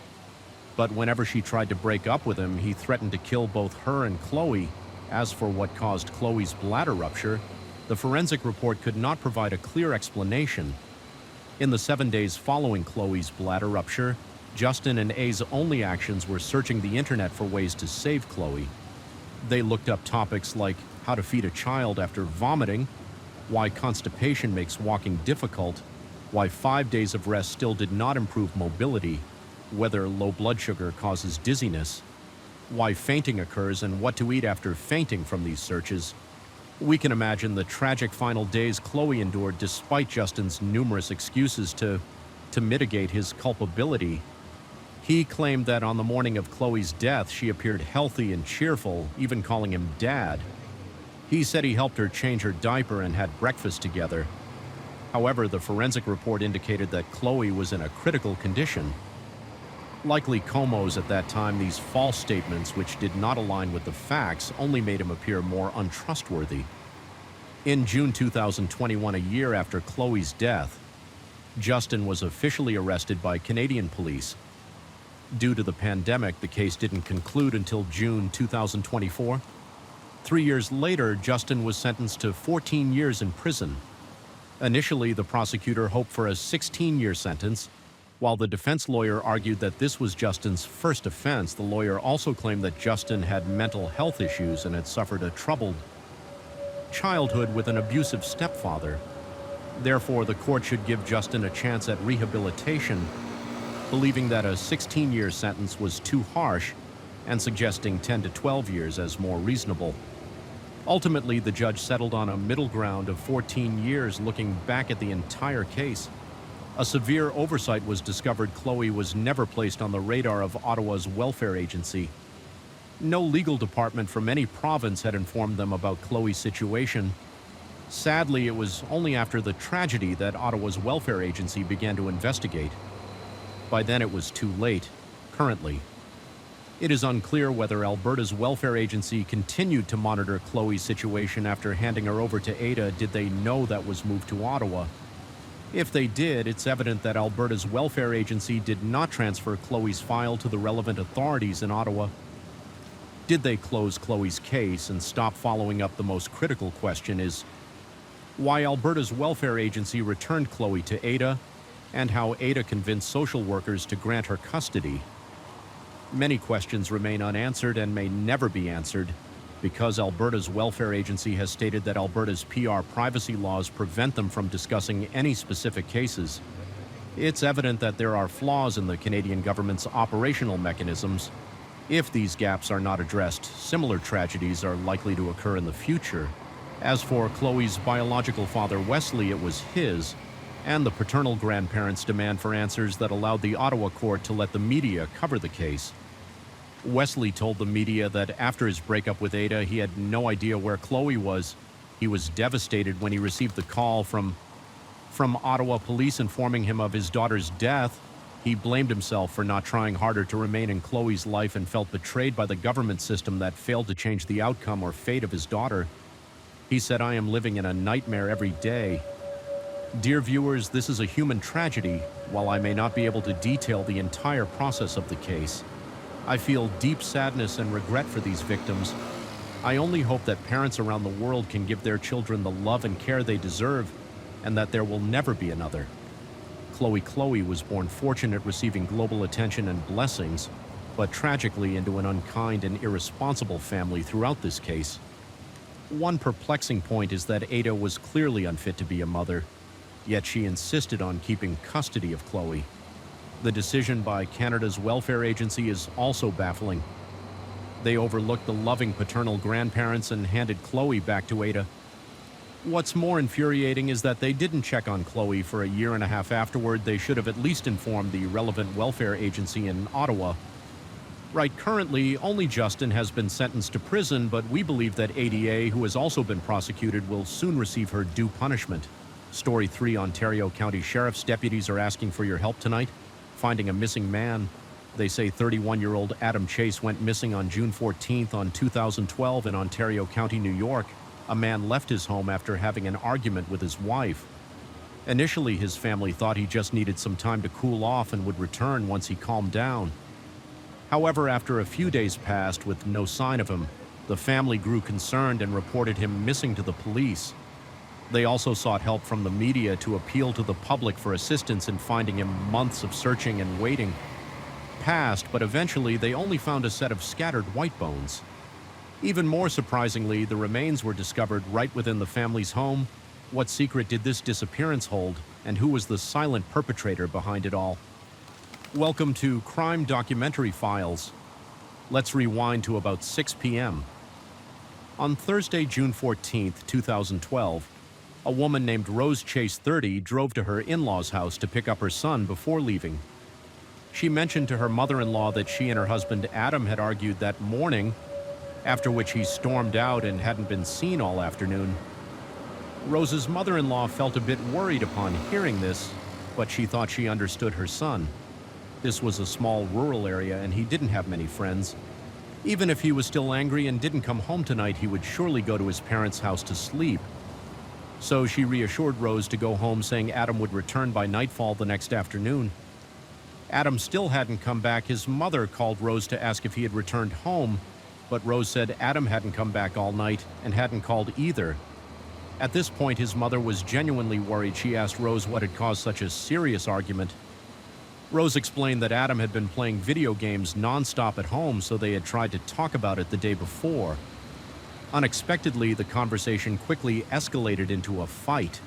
But whenever she tried to break up with him, he threatened to kill both her and Chloe. As for what caused Chloe's bladder rupture, the forensic report could not provide a clear explanation. In the 7 days following Chloe's bladder rupture, Justin and A's only actions were searching the internet for ways to save Chloe. They looked up topics like how to feed a child after vomiting, why constipation makes walking difficult, why 5 days of rest still did not improve mobility, whether low blood sugar causes dizziness, why fainting occurs, and what to eat after fainting. From these searches, we can imagine the tragic final days Chloe endured despite Justin's numerous excuses to mitigate his culpability. He claimed that on the morning of Chloe's death, she appeared healthy and cheerful, even calling him Dad. He said he helped her change her diaper and had breakfast together. However, the forensic report indicated that Chloe was in a critical condition. Likely comatose at that time, these false statements, which did not align with the facts, only made him appear more untrustworthy. In June 2021, a year after Chloe's death, Justin was officially arrested by Canadian police. Due to the pandemic, the case didn't conclude until June 2024. 3 years later, Justin was sentenced to 14 years in prison. Initially, the prosecutor hoped for a 16-year sentence. While the defense lawyer argued that this was Justin's first offense, the lawyer also claimed that Justin had mental health issues and had suffered a troubled childhood with an abusive stepfather. Therefore, the court should give Justin a chance at rehabilitation, believing that a 16-year sentence was too harsh and suggesting 10 to 12 years as more reasonable. Ultimately, the judge settled on a middle ground of 14 years. Looking back at the entire case, a severe oversight was discovered. Chloe was never placed on the radar of Ottawa's welfare agency. No legal department from any province had informed them about Chloe's situation. Sadly, it was only after the tragedy that Ottawa's welfare agency began to investigate. By then, it was too late, currently. It is unclear whether Alberta's welfare agency continued to monitor Chloe's situation after handing her over to Ada. Did they know that was moved to Ottawa? If they did, it's evident that Alberta's welfare agency did not transfer Chloe's file to the relevant authorities in Ottawa. Did they close Chloe's case and stop following up? The most critical question is why Alberta's welfare agency returned Chloe to Ada, and how Ada convinced social workers to grant her custody. Many questions remain unanswered and may never be answered because Alberta's welfare agency has stated that Alberta's PR privacy laws prevent them from discussing any specific cases. It's evident that there are flaws in the Canadian government's operational mechanisms. If these gaps are not addressed, similar tragedies are likely to occur in the future. As for Chloe's biological father, Wesley, it was his, and the paternal grandparents' demand for answers that allowed the Ottawa court to let the media cover the case. Wesley told the media that after his breakup with Ada, he had no idea where Chloe was. He was devastated when he received the call from Ottawa police informing him of his daughter's death. He blamed himself for not trying harder to remain in Chloe's life and felt betrayed by the government system that failed to change the outcome or fate of his daughter. He said, "I am living in a nightmare every day." Dear viewers, this is a human tragedy. While I may not be able to detail the entire process of the case, I feel deep sadness and regret for these victims. I only hope that parents around the world can give their children the love and care they deserve, and that there will never be another. Chloe was born fortunate, receiving global attention and blessings, but tragically into an unkind and irresponsible family throughout this case. One perplexing point is that Ada was clearly unfit to be a mother, yet she insisted on keeping custody of Chloe. The decision by Canada's welfare agency is also baffling. They overlooked the loving paternal grandparents and handed Chloe back to Ada. What's more infuriating is that they didn't check on Chloe for a year and a half afterward. They should have at least informed the relevant welfare agency in Ottawa. Right, currently, only Justin has been sentenced to prison, but we believe that ADA, who has also been prosecuted, will soon receive her due punishment. Story 3, Ontario County Sheriff's deputies are asking for your help tonight, finding a missing man. They say 31-year-old Adam Chase went missing on June 14th on 2012 in Ontario County, New York. A man left his home after having an argument with his wife. Initially, his family thought he just needed some time to cool off and would return once he calmed down. However, after a few days passed with no sign of him, the family grew concerned and reported him missing to the police. They also sought help from the media to appeal to the public for assistance in finding him. Months of searching and waiting passed, but eventually they only found a set of scattered white bones. Even more surprisingly, the remains were discovered right within the family's home. What secret did this disappearance hold, and who was the silent perpetrator behind it all? Welcome to Crime Documentary Files. Let's rewind to about 6 p.m. On Thursday, June 14th, 2012, a woman named Rose Chase, 30, drove to her in-laws' house to pick up her son before leaving. She mentioned to her mother-in-law that she and her husband Adam had argued that morning, after which he stormed out and hadn't been seen all afternoon. Rose's mother-in-law felt a bit worried upon hearing this, but she thought she understood her son. This was a small rural area and he didn't have many friends. Even if he was still angry and didn't come home tonight, he would surely go to his parents' house to sleep. So she reassured Rose to go home, saying Adam would return by nightfall the next afternoon. Adam still hadn't come back. His mother called Rose to ask if he had returned home, but Rose said Adam hadn't come back all night and hadn't called either. At this point, his mother was genuinely worried. She asked Rose what had caused such a serious argument. Rose explained that Adam had been playing video games nonstop at home, so they had tried to talk about it the day before. Unexpectedly, the conversation quickly escalated into a fight.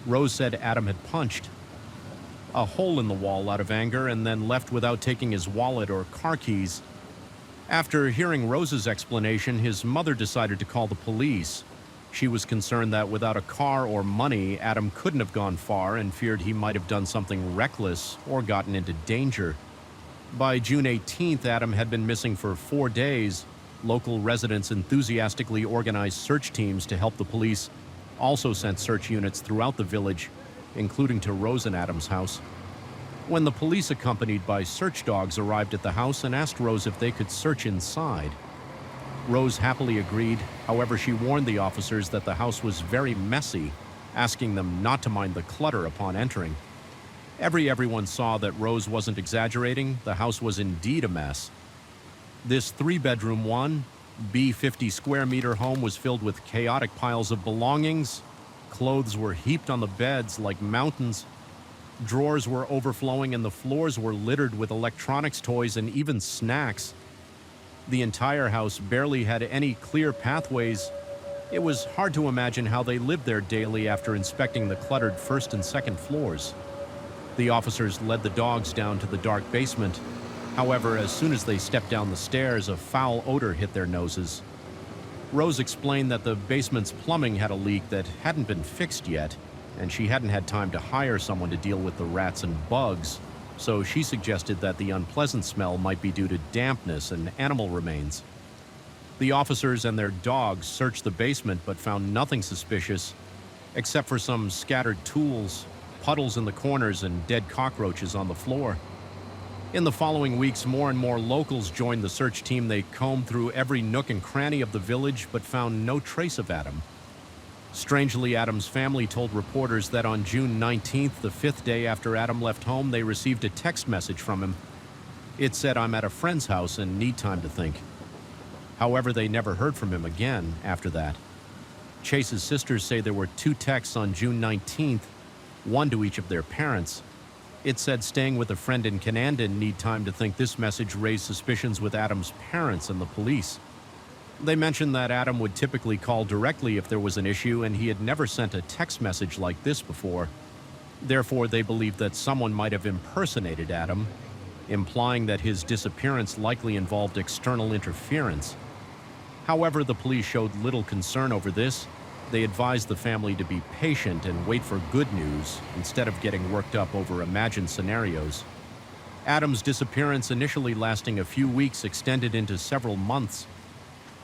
Rose said Adam had punched a hole in the wall out of anger and then left without taking his wallet or car keys. After hearing Rose's explanation, his mother decided to call the police. She was concerned that without a car or money, Adam couldn't have gone far and feared he might have done something reckless or gotten into danger. By June 18th, Adam had been missing for 4 days. Local residents enthusiastically organized search teams to help the police also sent search units throughout the village, including to Rose and Adam's house. When the police, accompanied by search dogs, arrived at the house and asked Rose if they could search inside, Rose happily agreed. However, she warned the officers that the house was very messy, asking them not to mind the clutter upon entering. Everyone saw that Rose wasn't exaggerating. The house was indeed a mess. This 3-bedroom, 1B 50-square-meter home was filled with chaotic piles of belongings. Clothes were heaped on the beds like mountains. Drawers were overflowing and the floors were littered with electronics, toys, and even snacks. The entire house barely had any clear pathways. It was hard to imagine how they lived there daily after inspecting the cluttered first and second floors. The officers led the dogs down to the dark basement. However, as soon as they stepped down the stairs, a foul odor hit their noses. Rose explained that the basement's plumbing had a leak that hadn't been fixed yet, and she hadn't had time to hire someone to deal with the rats and bugs, so she suggested that the unpleasant smell might be due to dampness and animal remains. The officers and their dogs searched the basement but found nothing suspicious, except for some scattered tools, puddles in the corners, and dead cockroaches on the floor. In the following weeks, more and more locals joined the search team. They combed through every nook and cranny of the village but found no trace of Adam. Strangely, Adam's family told reporters that on June 19th, the 5th day after Adam left home, they received a text message from him. It said, "I'm at a friend's house and need time to think." However, they never heard from him again after that. Chase's sisters say there were 2 texts on June 19th, one to each of their parents. It said, "Staying with a friend in Canandon, need time to think." This message raised suspicions with Adam's parents and the police. They mentioned that Adam would typically call directly if there was an issue, and he had never sent a text message like this before. Therefore, they believed that someone might have impersonated Adam, implying that his disappearance likely involved external interference. However, the police showed little concern over this. They advised the family to be patient and wait for good news instead of getting worked up over imagined scenarios. Adam's disappearance, initially lasting a few weeks, extended into several months.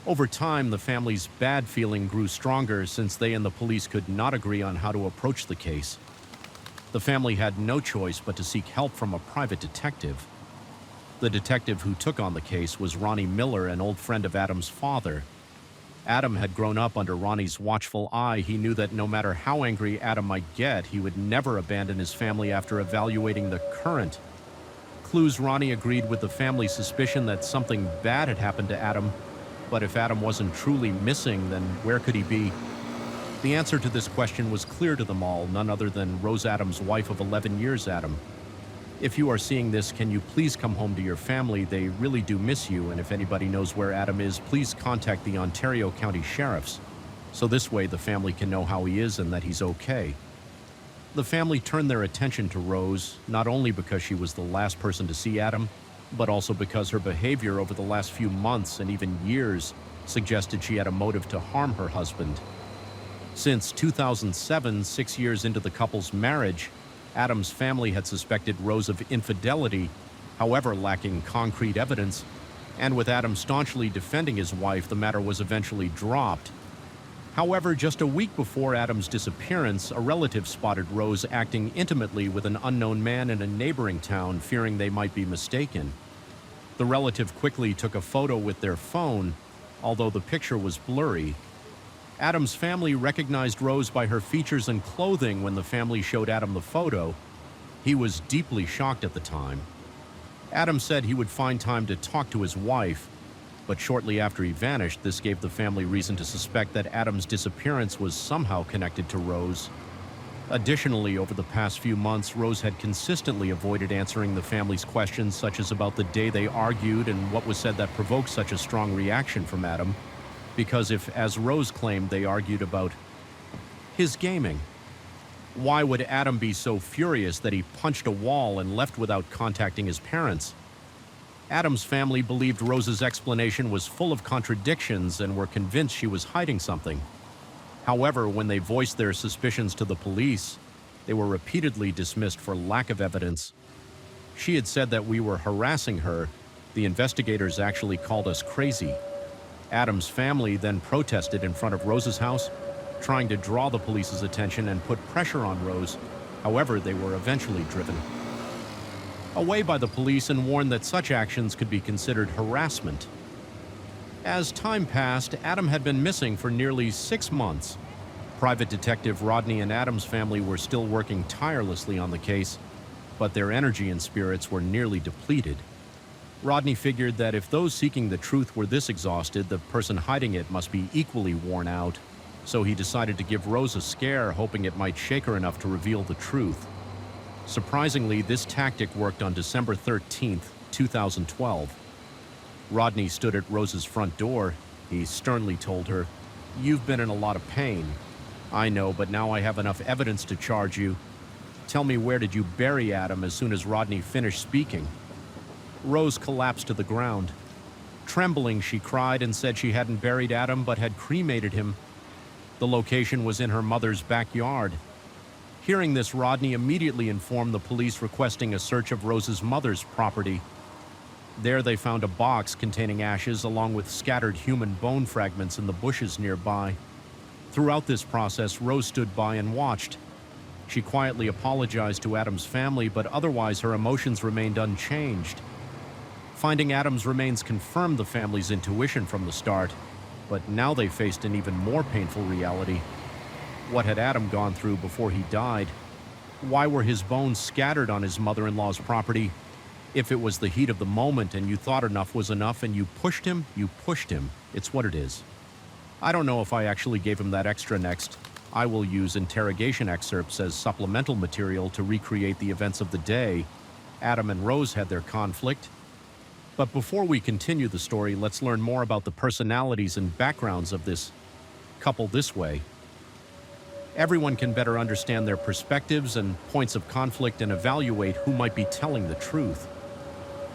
Over time, the family's bad feeling grew stronger since they and the police could not agree on how to approach the case. The family had no choice but to seek help from a private detective. The detective who took on the case was Ronnie Miller, an old friend of Adam's father. Adam had grown up under Ronnie's watchful eye. He knew that no matter how angry Adam might get, he would never abandon his family after evaluating the current clues. Ronnie agreed with the family's suspicion that something bad had happened to Adam. But if Adam wasn't truly missing, then where could he be? The answer to this question was clear to them all, none other than Rose Adams' wife of 11 years, Adam. "If you are seeing this, can you please come home to your family? They really do miss you, and if anybody knows where Adam is, please contact the Ontario County Sheriffs, so this way the family can know how he is and that he's okay." The family turned their attention to Rose, not only because she was the last person to see Adam, but also because her behavior over the last few months and even years suggested she had a motive to harm her husband. Since 2007, 6 years into the couple's marriage, Adam's family had suspected Rose of infidelity, however lacking concrete evidence, and with Adam staunchly defending his wife, the matter was eventually dropped. However, just a week before Adam's disappearance, a relative spotted Rose acting intimately with an unknown man in a neighboring town, fearing they might be mistaken. The relative quickly took a photo with their phone, although the picture was blurry. Adam's family recognized Rose by her features and clothing when the family showed Adam the photo. He was deeply shocked at the time. Adam said he would find time to talk to his wife, but shortly after he vanished, this gave the family reason to suspect that Adam's disappearance was somehow connected to Rose. Additionally, over the past few months, Rose had consistently avoided answering the family's questions, such as about the day they argued and what was said that provoked such a strong reaction from Adam. Because if, as Rose claimed, they argued about his gaming, why would Adam be so furious that he punched a wall and left without contacting his parents? Adam's family believed Rose's explanation was full of contradictions and were convinced she was hiding something. However, when they voiced their suspicions to the police, they were repeatedly dismissed for lack of evidence. She had said that we were harassing her. The investigators actually called us crazy. Adam's family then protested in front of Rose's house. trying to draw the police's attention and put pressure on Rose. However, they were eventually driven away by the police and warned that such actions could be considered harassment. As time passed, Adam had been missing for nearly 6 months. Private Detective Rodney and Adam's family were still working tirelessly on the case, but their energy and spirits were nearly depleted. Rodney figured that if those seeking the truth were this exhausted, the person hiding it must be equally worn out, so he decided to give Rose a scare, hoping it might shake her enough to reveal the truth. Surprisingly, this tactic worked on December 13th, 2012. Rodney stood at Rose's front door. He sternly told her, "You've been in a lot of pain. I know, but now I have enough evidence to charge you. Tell me, where did you bury Adam?" As soon as Rodney finished speaking, Rose collapsed to the ground. Trembling, she cried and said she hadn't buried Adam but had cremated him. The location was in her mother's backyard. Hearing this, Rodney immediately informed the police, requesting a search of Rose's mother's property. There they found a box containing ashes along with scattered human bone fragments in the bushes nearby. Throughout this process, Rose stood by and watched. She quietly apologized to Adam's family, but otherwise her emotions remained unchanged. Finding Adam's remains confirmed the family's intuition from the start, but now they faced an even more painful reality. What had Adam gone through before he died? Why were his bones scattered on his mother-in-law's property? If it was the heat of the moment and you thought enough was enough and you pushed him, you pushed him. It's what it is. I don't know if I actually gave him that extra next. I will use interrogation excerpts as supplemental material to recreate the events of the day. Adam and Rose had their conflict. But before we continue the story, let's learn more about the personalities and backgrounds of this couple this way. Everyone can better understand their perspectives and points of conflict and evaluate who might be telling the truth.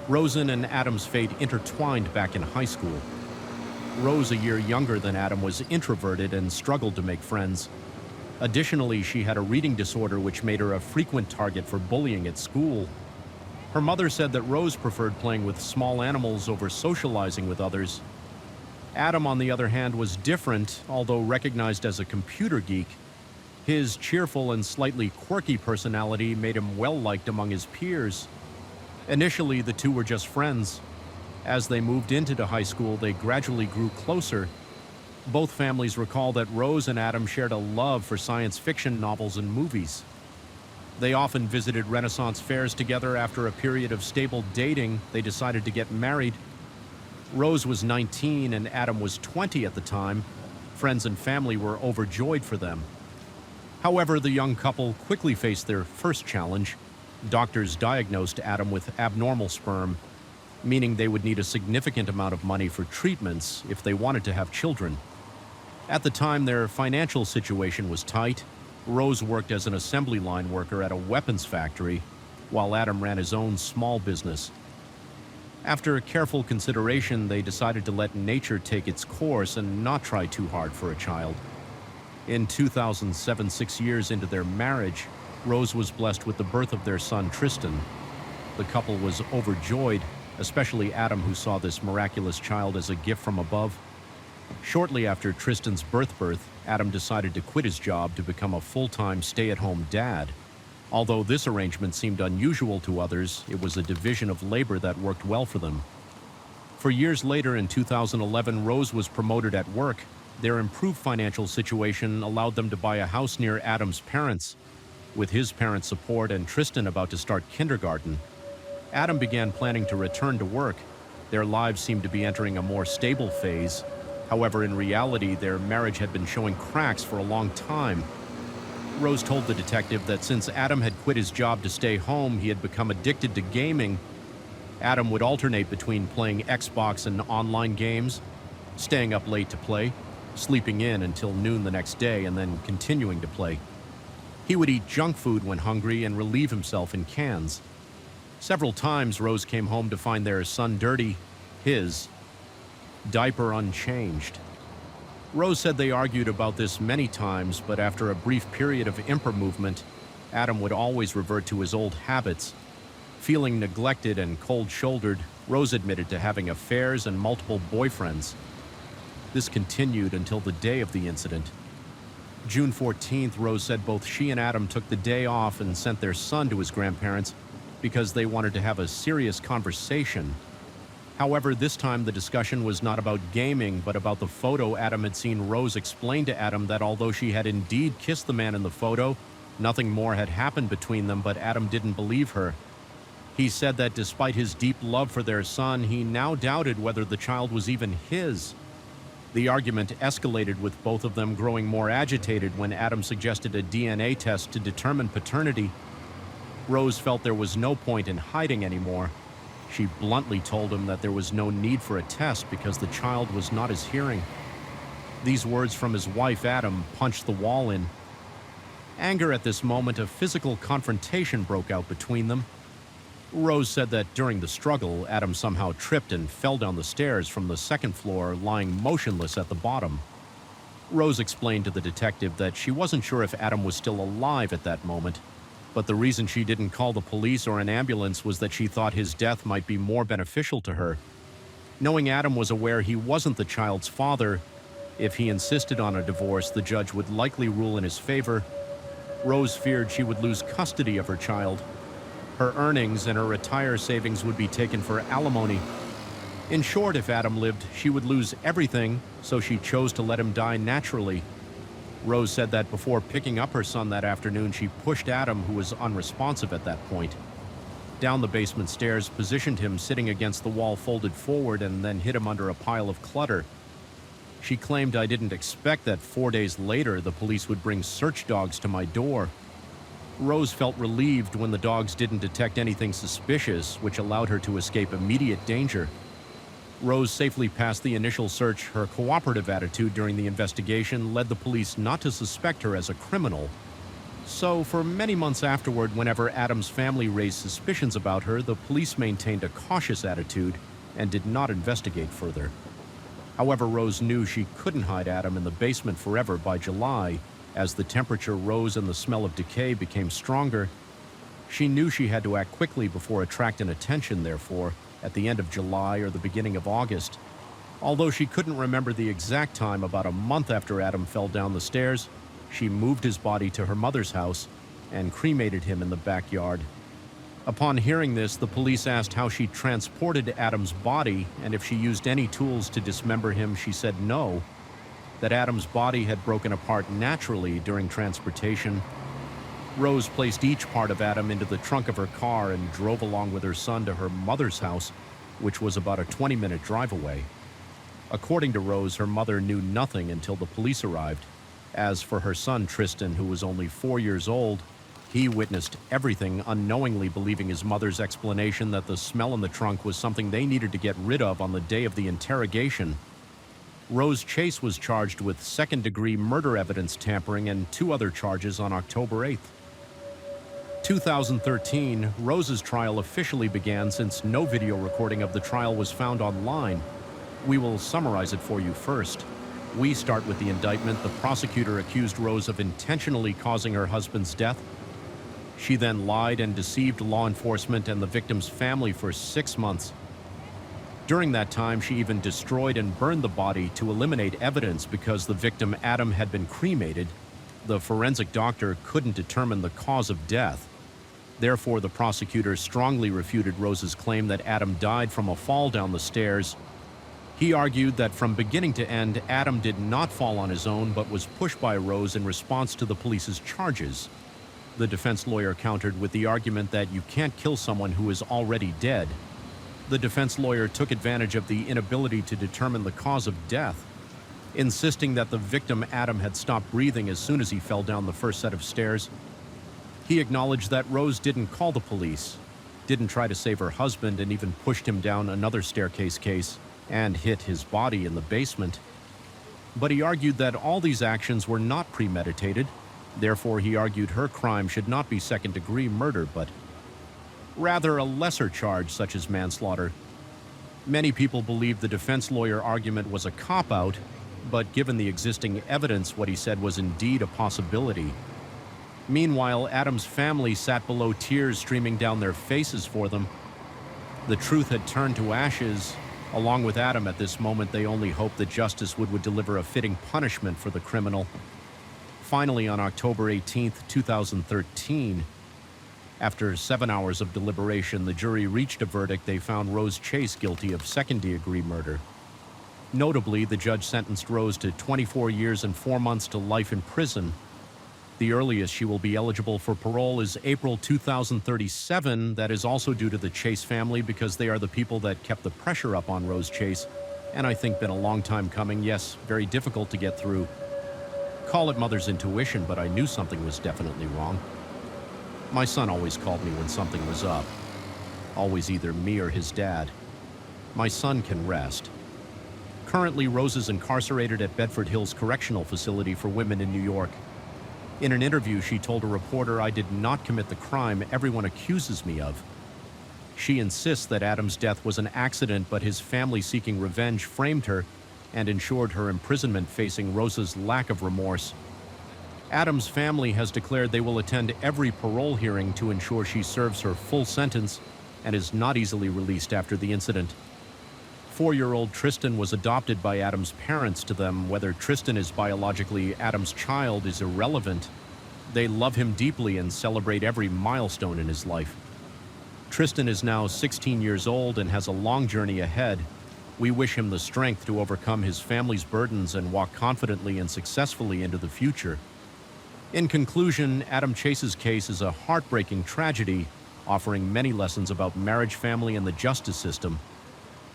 Rosen and Adam's fate intertwined back in high school. Rose, a year younger than Adam, was introverted and struggled to make friends. Additionally, she had a reading disorder which made her a frequent target for bullying at school. Her mother said that Rose preferred playing with small animals over socializing with others. Adam, on the other hand, was different, although recognized as a computer geek. His cheerful and slightly quirky personality made him well-liked among his peers. Initially, the two were just friends. As they moved into high school, they gradually grew closer. Both families recall that Rose and Adam shared a love for science fiction novels and movies. They often visited Renaissance fairs together. After a period of stable dating, they decided to get married. Rose was 19 and Adam was 20 at the time. Friends and family were overjoyed for them. However, the young couple quickly faced their first challenge. Doctors diagnosed Adam with abnormal sperm, meaning they would need a significant amount of money for treatments if they wanted to have children. At the time, their financial situation was tight. Rose worked as an assembly line worker at a weapons factory, while Adam ran his own small business. After careful consideration, they decided to let nature take its course and not try too hard for a child. In 2007, 6 years into their marriage, Rose was blessed with the birth of their son, Tristan. The couple was overjoyed, especially Adam, who saw this miraculous child as a gift from above. Shortly after Tristan's birth, Adam decided to quit his job to become a full-time stay-at-home dad. Although this arrangement seemed unusual to others, it was a division of labor that worked well for them. For years later, in 2011, Rose was promoted at work. Their improved financial situation allowed them to buy a house near Adam's parents. With his parents' support and Tristan about to start kindergarten, Adam began planning to return to work. Their lives seemed to be entering a more stable phase. However, in reality, their marriage had been showing cracks for a long time. Rose told the detective that since Adam had quit his job to stay home, he had become addicted to gaming. Adam would alternate between playing Xbox and online games, staying up late to play, sleeping in until noon the next day, and then continuing to play. He would eat junk food when hungry and relieve himself in cans. Several times, Rose came home to find their son dirty, his diaper unchanged. Rose said they argued about this many times, but after a brief period of movement, Adam would always revert to his old habits. Feeling neglected and cold-shouldered, Rose admitted to having affairs and multiple boyfriends. This continued until the day of the incident. June 14th, Rose said both she and Adam took the day off and sent their son to his grandparents because they wanted to have a serious conversation. However, this time the discussion was not about gaming, but about the photo Adam had seen. Rose explained to Adam that although she had indeed kissed the man in the photo, nothing more had happened between them, but Adam didn't believe her. He said that despite his deep love for their son, he now doubted whether the child was even his. The argument escalated, with both of them growing more agitated when Adam suggested a DNA test to determine paternity. Rose felt there was no point in hiding anymore. She bluntly told him that there was no need for a test because the child was not his hearing. These words from his wife, Adam, punched the wall in. Anger at this moment, a physical confrontation broke out between them. Rose said that during the struggle, Adam somehow tripped and fell down the stairs from the second floor, lying motionless at the bottom. Rose explained to the detective that she wasn't sure if Adam was still alive at that moment, but the reason she didn't call the police or an ambulance was that she thought his death might be more beneficial to her. Knowing Adam was aware he wasn't the child's father, if he insisted on a divorce, the judge would likely rule in his favor. Rose feared she would lose custody of her child. Her earnings and her retire savings would be taken for alimony. In short, if Adam lived, she would lose everything, so she chose to let him die naturally. Rose said that before picking up her son that afternoon, she pushed Adam, who was unresponsive at that point, down the basement stairs, positioned him sitting against the wall folded forward, and then hid him under a pile of clutter. She claimed, "I didn't expect that 4 days later the police would bring search dogs to my door." Rose felt relieved when the dogs didn't detect anything suspicious, which allowed her to escape immediate danger. Rose safely passed the initial search. Her cooperative attitude during the investigation led the police not to suspect her as a criminal. So, for many months afterward, whenever Adam's family raised suspicions about her, the police maintained a cautious attitude and did not investigate further. However, Rose knew she couldn't hide Adam in the basement forever. By July, as the temperature rose and the smell of decay became stronger, she knew she had to act quickly before attracting attention. Therefore, at the end of July or the beginning of August, although she couldn't remember the exact time, about a month after Adam fell down the stairs, she moved his body to her mother's house and cremated him in the backyard. Upon hearing this, the police asked how she transported Adam's body and if she used any tools to dismember him. She said no, that Adam's body had broken apart naturally during transportation. Rose placed each part of Adam into the trunk of her car and drove along with her son to her mother's house, which was about a 20-minute drive away. According to Rose, her mother knew nothing until the police arrived. As for her son, Tristan, who was only 4 years old, he witnessed everything, unknowingly believing his mother's explanation that the smell in the trunk was something they needed to get rid of on the day of the interrogation. Rose Chase was charged with second-degree murder evidence tampering and 2 other charges on October 8th. 2013, Rose's trial officially began since no video recording of the trial was found online. We will summarize it for you first. We start with the indictment. The prosecutor accused Rose of intentionally causing her husband's death. She then lied and deceived law enforcement and the victim's family for 6 months. During that time, she even destroyed and burned the body to eliminate evidence because the victim, Adam, had been cremated. The forensic doctor couldn't determine the cause of death. Therefore, the prosecutor strongly refuted Rose's claim that Adam died from a fall down the stairs. He argued that from beginning to end, Adam did not fall on his own, but was pushed by Rose in response to the police's charges. The defense lawyer countered with the argument that you can't kill someone who is already dead. The defense lawyer took advantage of the inability to determine the cause of death, insisting that the victim, Adam, had stopped breathing as soon as he fell down the first set of stairs. He acknowledged that Rose didn't call the police, didn't try to save her husband, and even pushed him down another staircase case and hit his body in the basement. But he argued that all these actions were not premeditated. Therefore, he argued her crime should not be second-degree murder, but rather a lesser charge such as manslaughter. Many people believe the defense lawyer argument was a cop-out, but given the existing evidence, what he said was indeed a possibility. Meanwhile, Adam's family sat below, tears streaming down their faces for them. The truth had turned to ashes. Along with Adam at this moment, they only hoped that justice would deliver a fitting punishment for the criminal. Finally, on October 18, 2013, after 7 hours of deliberation, the jury reached a verdict. They found Rose Chase guilty of second-degree murder. Notably, the judge sentenced Rose to 24 years and 4 months to life in prison. The earliest she will be eligible for parole is April 2037. That is also due to the Chase family, because they are the people that kept the pressure up on Rose Chase, and I think been a long time coming. Yes, very difficult to get through. Call it mother's intuition, but I knew something was definitely wrong. My son always called me when something was up. Always either me or his dad. My son can rest. Currently, Rose is incarcerated at Bedford Hills Correctional Facility for Women in New York. In an interview, she told a reporter, "I did not commit the crime everyone accuses me of." She insists that Adam's death was an accident, but his family seeking revenge framed her and ensured her imprisonment, facing Rose's lack of remorse. Adam's family has declared they will attend every parole hearing to ensure she serves her full sentence and is not easily released after the incident. 4-year-old Tristan was adopted by Adam's parents. To them, whether Tristan is biologically Adam's child is irrelevant. They love him deeply and celebrate every milestone in his life. Tristan is now 16 years old and has a long journey ahead. We wish him the strength to overcome his family's burdens and walk confidently and successfully into the future. In conclusion, Adam Chase's case is a heartbreaking tragedy, offering many lessons about marriage, family, and the justice system.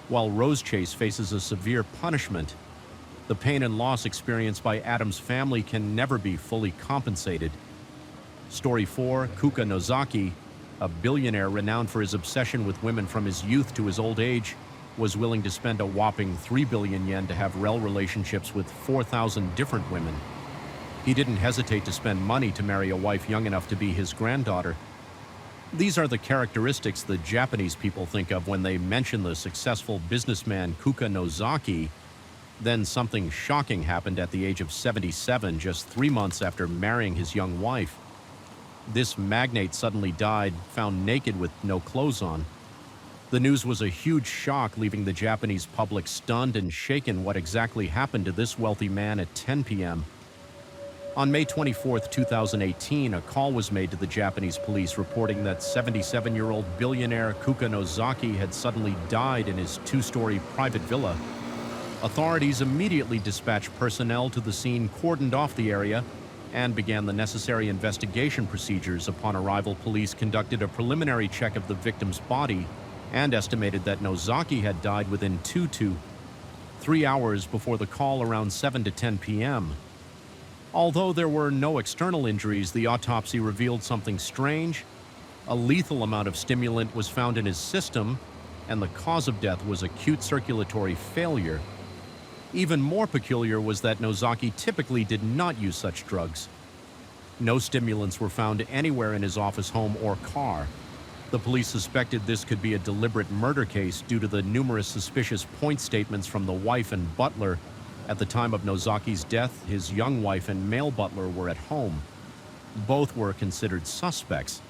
While Rose Chase faces a severe punishment, the pain and loss experienced by Adam's family can never be fully compensated. Story 4, Kuka Nozaki, a billionaire renowned for his obsession with women from his youth to his old age, was willing to spend a whopping 3 billion yen to have relationships with 4,000 different women. He didn't hesitate to spend money to marry a wife young enough to be his granddaughter. These are the characteristics the Japanese people think of when they mention the successful businessman Kuka Nozaki. Then something shocking happened at the age of 77, just 3 months after marrying his young wife. This magnate suddenly died, found naked with no clothes on. The news was a huge shock, leaving the Japanese public stunned and shaken. What exactly happened to this wealthy man at 10 p.m.? On May 24, 2018, a call was made to the Japanese police reporting that 77-year-old billionaire Kuka Nozaki had suddenly died in his 2-story private villa. Authorities immediately dispatched personnel to the scene, cordoned off the area, and began the necessary investigation procedures. Upon arrival, police conducted a preliminary check of the victim's body and estimated that Nozaki had died within 2 to 3 hours before the call, around 7 to 10 p.m. Although there were no external injuries, the autopsy revealed something strange. A lethal amount of stimulant was found in his system, and the cause of death was acute circulatory failure. Even more peculiar was that Nozaki typically did not use such drugs. No stimulants were found anywhere in his office, home, or car. The police suspected this could be a deliberate murder case due to the numerous suspicious point statements from the wife and butler. At the time of Nozaki's death, his young wife and male butler were at home. Both were considered suspects.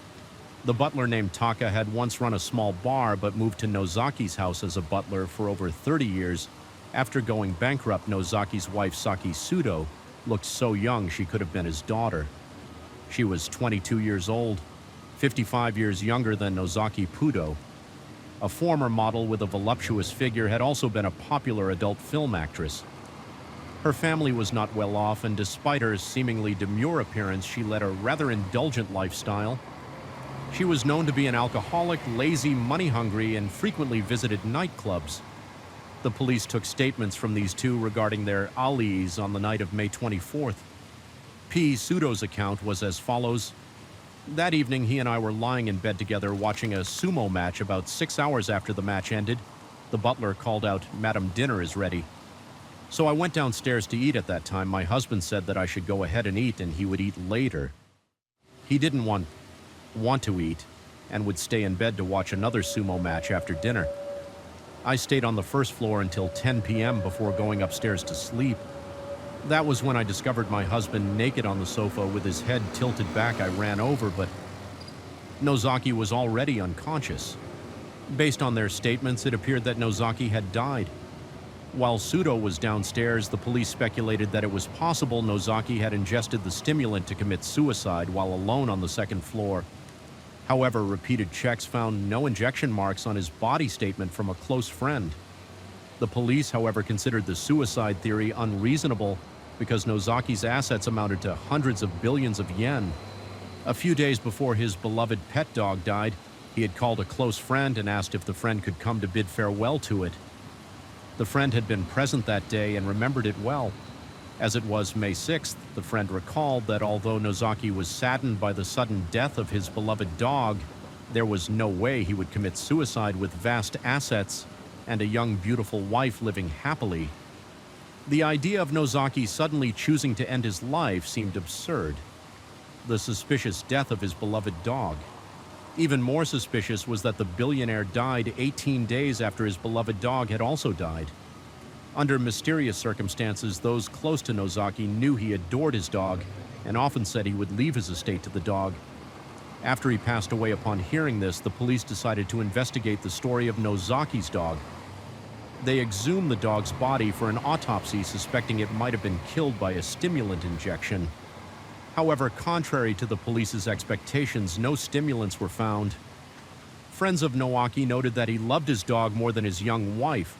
The butler, named Taka, had once run a small bar but moved to Nozaki's house as a butler for over 30 years. After going bankrupt, Nozaki's wife, Saki Sudo, looked so young she could have been his daughter. She was 22 years old, 55 years younger than Nozaki Pudo. A former model with a voluptuous figure, had also been a popular adult film actress. Her family was not well off, and despite her seemingly demure appearance, she led a rather indulgent lifestyle. She was known to be an alcoholic, lazy, money-hungry, and frequently visited nightclubs. The police took statements from these two regarding their allies on the night of May 24th. P. Sudo's account was as follows. That evening, he and I were lying in bed together watching a sumo match. About 6 hours after the match ended, the butler called out, "Madam, dinner is ready." So I went downstairs to eat. At that time, my husband said that I should go ahead and eat, and he would eat later. He didn't want to eat and would stay in bed to watch another sumo match after dinner. I stayed on the first floor until 10 p.m. before going upstairs to sleep. That was when I discovered my husband naked on the sofa with his head tilted back. I ran over, but Nozaki was already unconscious. Based on their statements, it appeared that Nozaki had died. While Sudo was downstairs, the police speculated that it was possible Nozaki had ingested the stimulant to commit suicide while alone on the second floor. However, repeated checks found no injection marks on his body statement from a close friend. The police, however, considered the suicide theory unreasonable because Nozaki's assets amounted to hundreds of billions of yen. A few days before his beloved pet dog died, he had called a close friend and asked if the friend could come to bid farewell to it. The friend had been present that day and remembered it well. As it was May 6th, the friend recalled that although Nozaki was saddened by the sudden death of his beloved dog, there was no way he would commit suicide with vast assets and a young, beautiful wife living happily. The idea of Nozaki suddenly choosing to end his life seemed absurd. The suspicious death of his beloved dog. Even more suspicious was that the billionaire died 18 days after his beloved dog had also died. Under mysterious circumstances, those close to Nozaki knew he adored his dog and often said he would leave his estate to the dog. After he passed away upon hearing this, the police decided to investigate the story of Nozaki's dog. They exhumed the dog's body for an autopsy, suspecting it might have been killed by a stimulant injection. However, contrary to the police's expectations, no stimulants were found. Friends of Nowaki noted that he loved his dog more than his young wife.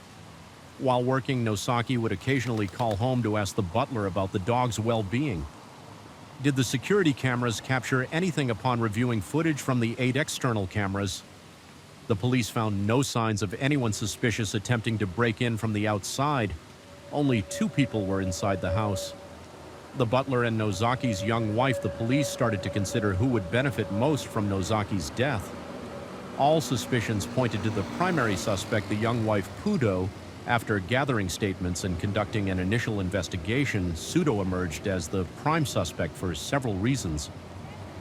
While working, Nosaki would occasionally call home to ask the butler about the dog's well-being. Did the security cameras capture anything upon reviewing footage from the 8 external cameras? The police found no signs of anyone suspicious attempting to break in from the outside. Only 2 people were inside the house. The butler and Nozaki's young wife. The police started to consider who would benefit most from Nozaki's death. All suspicions pointed to the primary suspect, the young wife Pudo. After gathering statements and conducting an initial investigation, Sudo emerged as the prime suspect for several reasons.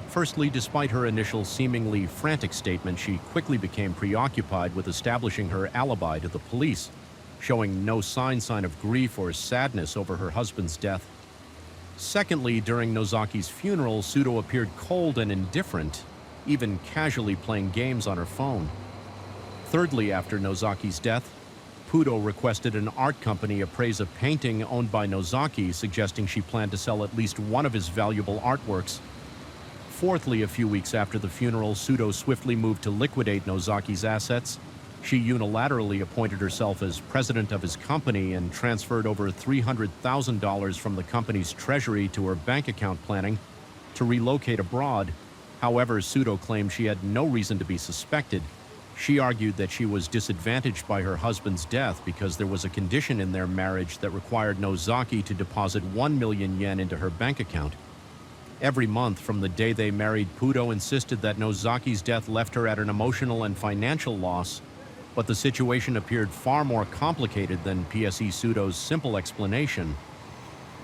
Firstly, despite her initial seemingly frantic statement, she quickly became preoccupied with establishing her alibi to the police, showing no sign of grief or sadness over her husband's death. Secondly, during Nozaki's funeral, Sudo appeared cold and indifferent, even casually playing games on her phone. Thirdly, after Nozaki's death, Pudo requested an art company appraise a painting owned by Nozaki, suggesting she planned to sell at least one of his valuable artworks. Fourthly, a few weeks after the funeral, Sudo swiftly moved to liquidate Nozaki's assets. She unilaterally appointed herself as president of his company and transferred over $300,000 from the company's treasury to her bank account, planning to relocate abroad. However, Sudo claimed she had no reason to be suspected. She argued that she was disadvantaged by her husband's death because there was a condition in their marriage that required Nozaki to deposit 1 million yen into her bank account. Every month from the day they married, Pudo insisted that Nozaki's death left her at an emotional and financial loss, but the situation appeared far more complicated than PSE Sudo's simple explanation.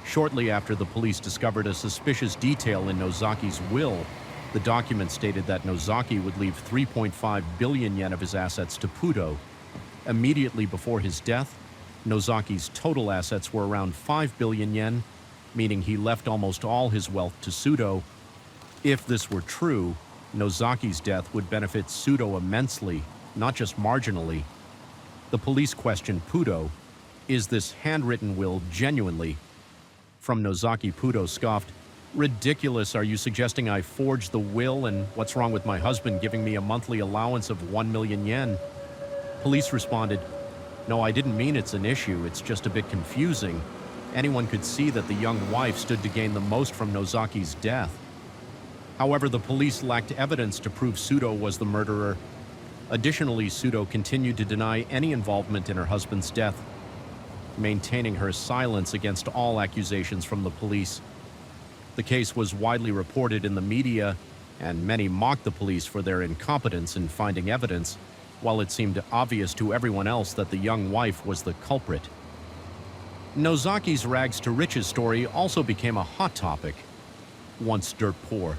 Shortly after, the police discovered a suspicious detail in Nozaki's will. The document stated that Nozaki would leave 3.5 billion yen of his assets to Pudo. Immediately before his death, Nozaki's total assets were around 5 billion yen, meaning he left almost all his wealth to Sudo. If this were true, Nozaki's death would benefit Sudo immensely, not just marginally. The police questioned Pudo, "Is this handwritten will genuinely?" From Nozaki, Pudo scoffed, "Ridiculous, are you suggesting I forged the will, and what's wrong with my husband giving me a monthly allowance of 1 million yen? Police responded, "No, I didn't mean it's an issue, it's just a bit confusing. Anyone could see that the young wife stood to gain the most from Nozaki's death." However, the police lacked evidence to prove Sudo was the murderer. Additionally, Sudo continued to deny any involvement in her husband's death, maintaining her silence against all accusations from the police. The case was widely reported in the media, and many mocked the police for their incompetence in finding evidence, while it seemed obvious to everyone else that the young wife was the culprit. Nozaki's rags to riches story also became a hot topic. Once dirt poor,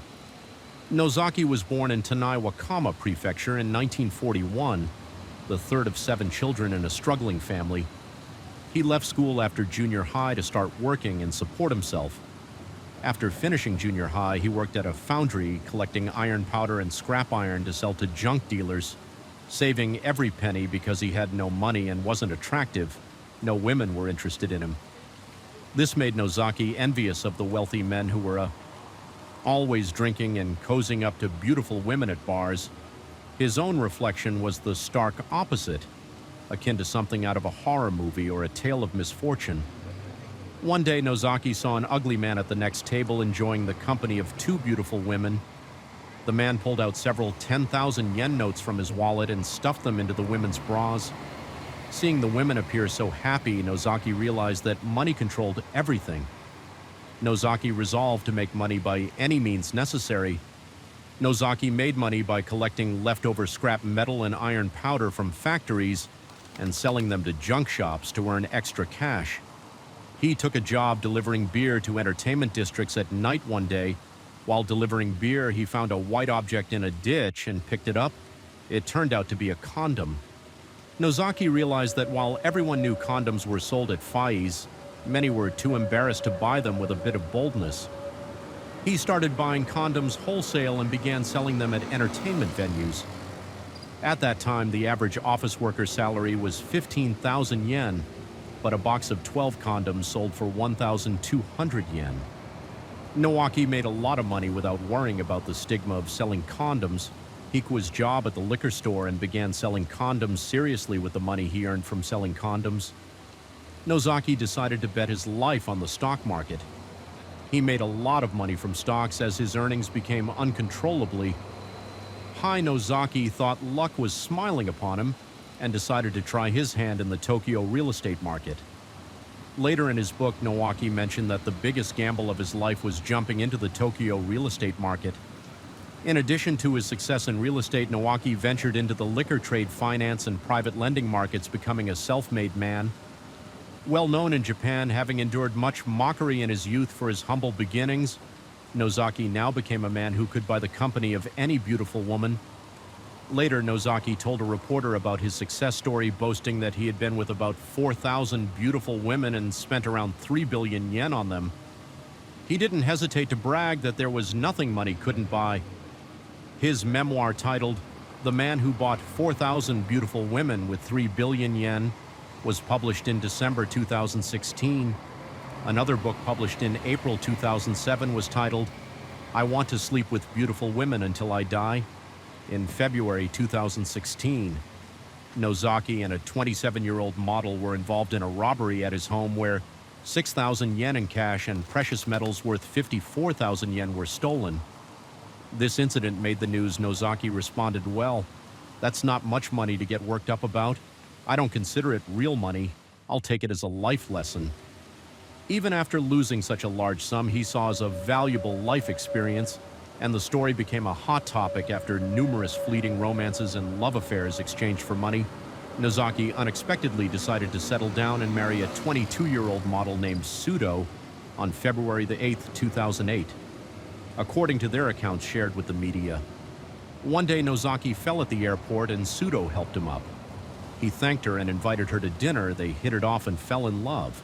Nozaki was born in Tanai Wakama Prefecture in 1941, the third of 7 children in a struggling family. He left school after junior high to start working and support himself. After finishing junior high, he worked at a foundry collecting iron powder and scrap iron to sell to junk dealers, saving every penny because he had no money and wasn't attractive. No women were interested in him. This made Nozaki envious of the wealthy men who were always drinking and cozying up to beautiful women at bars. His own reflection was the stark opposite, akin to something out of a horror movie or a tale of misfortune. One day, Nozaki saw an ugly man at the next table enjoying the company of two beautiful women. The man pulled out several 10,000 yen notes from his wallet and stuffed them into the women's bras. Seeing the women appear so happy, Nozaki realized that money controlled everything. Nozaki resolved to make money by any means necessary. Nozaki made money by collecting leftover scrap metal and iron powder from factories and selling them to junk shops to earn extra cash. He took a job delivering beer to entertainment districts at night one day. While delivering beer, he found a white object in a ditch and picked it up. It turned out to be a condom. Nozaki realized that while everyone knew condoms were sold at Fai's, many were too embarrassed to buy them with a bit of boldness. He started buying condoms wholesale and began selling them at entertainment venues. At that time, the average office worker salary was 15,000 yen, but a box of 12 condoms sold for 1,200 yen. Nowaki made a lot of money without worrying about the stigma of selling condoms. He quit his job at the liquor store and began selling condoms seriously with the money he earned from selling condoms. Nozaki decided to bet his life on the stock market. He made a lot of money from stocks as his earnings became uncontrollably high. Nozaki thought luck was smiling upon him and decided to try his hand in the Tokyo real estate market. Later in his book, Nowaki mentioned that the biggest gamble of his life was jumping into the Tokyo real estate market. In addition to his success in real estate, Nowaki ventured into the liquor trade, finance, and private lending markets, becoming a self-made man. Well known in Japan, having endured much mockery in his youth for his humble beginnings, Nozaki now became a man who could buy the company of any beautiful woman. Later, Nozaki told a reporter about his success story, boasting that he had been with about 4,000 beautiful women and spent around 3 billion yen on them. He didn't hesitate to brag that there was nothing money couldn't buy. His memoir, titled "The Man Who Bought 4,000 Beautiful Women with 3 billion yen," was published in December 2016. Another book published in April 2007 was titled "I Want to Sleep with Beautiful Women Until I Die." In February 2016, Nozaki and a 27-year-old model were involved in a robbery at his home where 6,000 yen in cash and precious metals worth 54,000 yen were stolen. This incident made the news. Nozaki responded, "Well, that's not much money to get worked up about. I don't consider it real money. I'll take it as a life lesson." Even after losing such a large sum, he saw as a valuable life experience, and the story became a hot topic after numerous fleeting romances and love affairs exchanged for money. Nozaki unexpectedly decided to settle down and marry a 22-year-old model named Sudo on February the 8th, 2008, according to their accounts shared with the media. One day, Nozaki fell at the airport and Sudo helped him up. He thanked her and invited her to dinner. They hit it off and fell in love.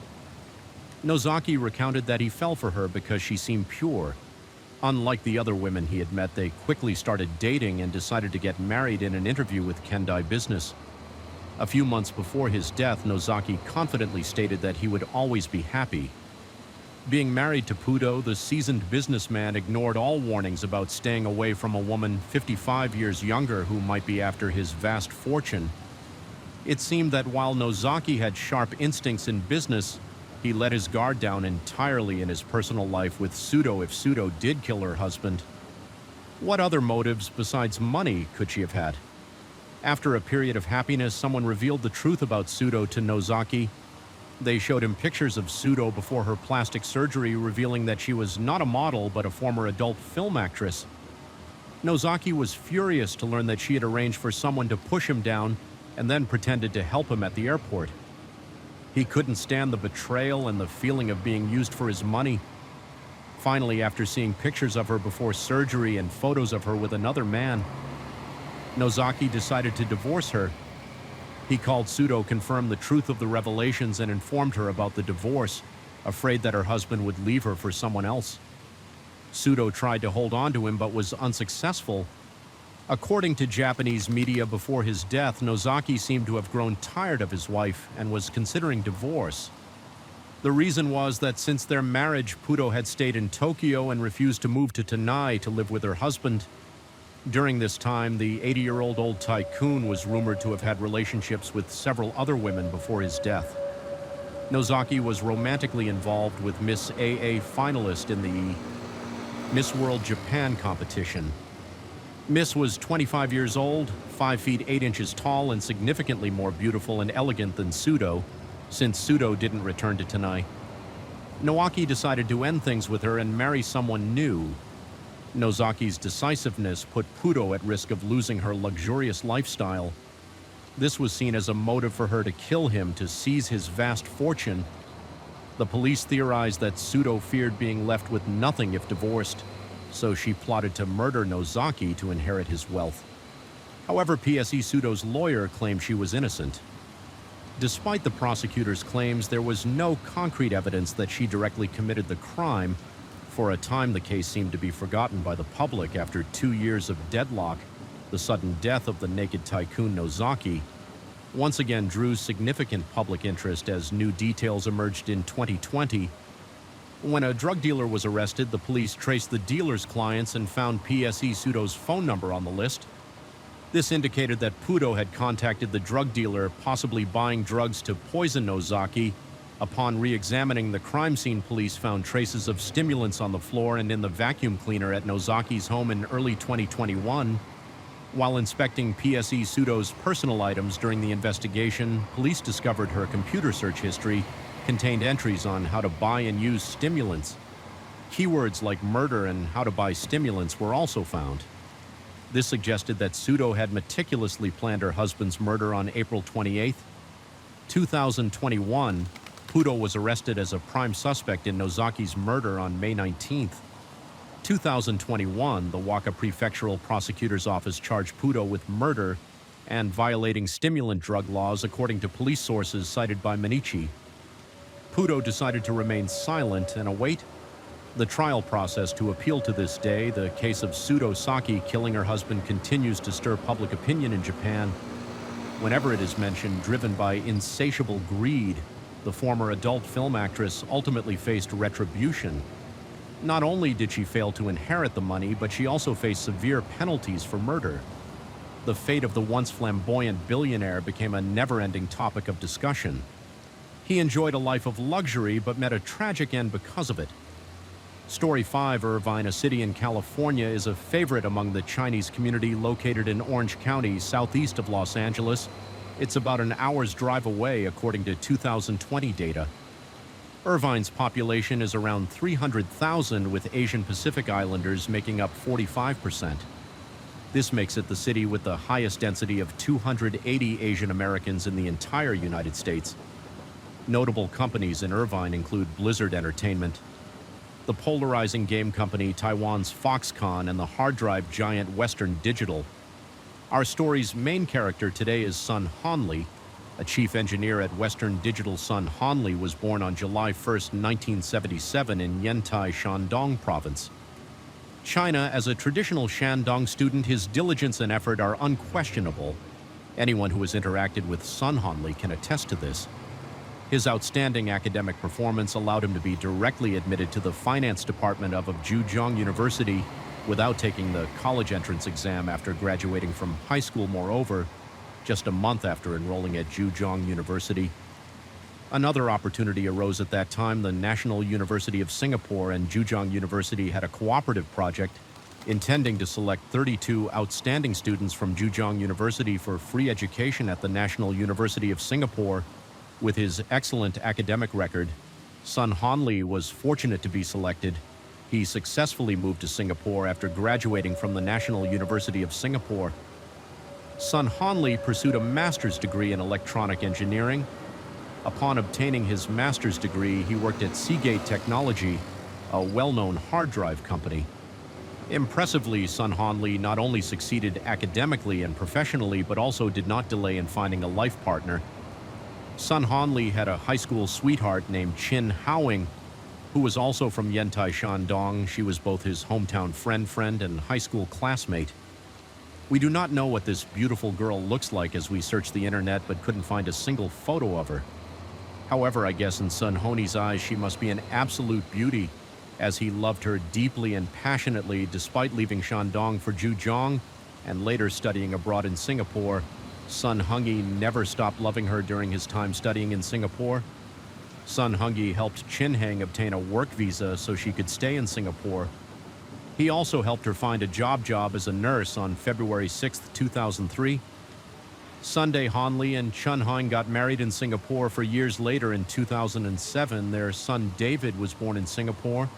Nozaki recounted that he fell for her because she seemed pure. Unlike the other women he had met, they quickly started dating and decided to get married in an interview with Kendai Business. A few months before his death, Nozaki confidently stated that he would always be happy. Being married to Pudo, the seasoned businessman ignored all warnings about staying away from a woman 55 years younger who might be after his vast fortune. It seemed that while Nozaki had sharp instincts in business, he let his guard down entirely in his personal life with Sudo if Sudo did kill her husband. What other motives besides money could she have had? After a period of happiness, someone revealed the truth about Sudo to Nozaki. They showed him pictures of Sudo before her plastic surgery, revealing that she was not a model but a former adult film actress. Nozaki was furious to learn that she had arranged for someone to push him down and then pretended to help him at the airport. He couldn't stand the betrayal and the feeling of being used for his money. Finally, after seeing pictures of her before surgery and photos of her with another man, Nozaki decided to divorce her. He called Sudo, confirmed the truth of the revelations, and informed her about the divorce, afraid that her husband would leave her for someone else. Sudo tried to hold on to him but was unsuccessful. According to Japanese media, before his death, Nozaki seemed to have grown tired of his wife and was considering divorce. The reason was that since their marriage, Puto had stayed in Tokyo and refused to move to Tanai to live with her husband. During this time, the 80-year-old old tycoon was rumored to have had relationships with several other women before his death. Nozaki was romantically involved with Miss AA finalist in the Miss World Japan competition. Miss was 25 years old, 5 feet 8 inches tall, and significantly more beautiful and elegant than Sudo, since Sudo didn't return to Tanai. Nowaki decided to end things with her and marry someone new. Nozaki's decisiveness put Puto at risk of losing her luxurious lifestyle. This was seen as a motive for her to kill him to seize his vast fortune. The police theorized that Sudo feared being left with nothing if divorced, so she plotted to murder Nozaki to inherit his wealth. However, PSE Sudo's lawyer claimed she was innocent. Despite the prosecutor's claims, there was no concrete evidence that she directly committed the crime. For a time, the case seemed to be forgotten by the public after 2 years of deadlock. The sudden death of the naked tycoon Nozaki once again drew significant public interest as new details emerged in 2020. When a drug dealer was arrested, the police traced the dealer's clients and found PSE Sudo's phone number on the list. This indicated that Puto had contacted the drug dealer, possibly buying drugs to poison Nozaki. Upon re-examining the crime scene, police found traces of stimulants on the floor and in the vacuum cleaner at Nozaki's home in early 2021. While inspecting PSE Sudo's personal items during the investigation, police discovered her computer search history contained entries on how to buy and use stimulants. Keywords like murder and how to buy stimulants were also found. This suggested that Sudo had meticulously planned her husband's murder on April 28, 2021. Puto was arrested as a prime suspect in Nozaki's murder on May 19, 2021. The Waka Prefectural Prosecutor's Office charged Puto with murder and violating stimulant drug laws, according to police sources cited by Manichi. Puto decided to remain silent and await the trial process to appeal. To this day, the case of Sudo Saki killing her husband continues to stir public opinion in Japan. Whenever it is mentioned, driven by insatiable greed, the former adult film actress ultimately faced retribution. Not only did she fail to inherit the money, but she also faced severe penalties for murder. The fate of the once flamboyant billionaire became a never-ending topic of discussion. He enjoyed a life of luxury, but met a tragic end because of it. Story 5, Irvine, a city in California, is a favorite among the Chinese community located in Orange County, southeast of Los Angeles. It's about an hour's drive away, according to 2020 data. Irvine's population is around 300,000, with Asian Pacific Islanders making up 45%. This makes it the city with the highest density of 280 Asian Americans in the entire United States. Notable companies in Irvine include Blizzard Entertainment, the polarizing game company Taiwan's Foxconn, and the hard drive giant Western Digital. Our story's main character today is Sun Hanli. A chief engineer at Western Digital. Sun Hanli was born on July 1, 1977 in Yantai, Shandong Province, China. As a traditional Shandong student, his diligence and effort are unquestionable. Anyone who has interacted with Sun Hanli can attest to this. His outstanding academic performance allowed him to be directly admitted to the finance department of Zhejiang University without taking the college entrance exam after graduating from high school. Moreover, just a month after enrolling at Zhejiang University, another opportunity arose at that time. The National University of Singapore and Zhejiang University had a cooperative project intending to select 32 outstanding students from Zhejiang University for free education at the National University of Singapore. With his excellent academic record, Sun Hanli was fortunate to be selected. He successfully moved to Singapore after graduating from the National University of Singapore. Sun Hanli pursued a master's degree in electronic engineering. Upon obtaining his master's degree, he worked at Seagate Technology, a well-known hard drive company. Impressively, Sun Hanli not only succeeded academically and professionally, but also did not delay in finding a life partner. Sun Hanli had a high school sweetheart named Chin Howing, who was also from Yantai, Shandong. She was both his hometown friend and high school classmate. We do not know what this beautiful girl looks like as we searched the internet but couldn't find a single photo of her. However, I guess in Sun Honi's eyes she must be an absolute beauty, as he loved her deeply and passionately despite leaving Shandong for Zhejiang and later studying abroad in Singapore. Sun Hongyi never stopped loving her during his time studying in Singapore. Sun Hongyi helped Chin Heng obtain a work visa so she could stay in Singapore. He also helped her find a job as a nurse on February 6, 2003. Sunday Hanli and Chun Heng got married in Singapore for years later. In 2007, their son David was born in Singapore.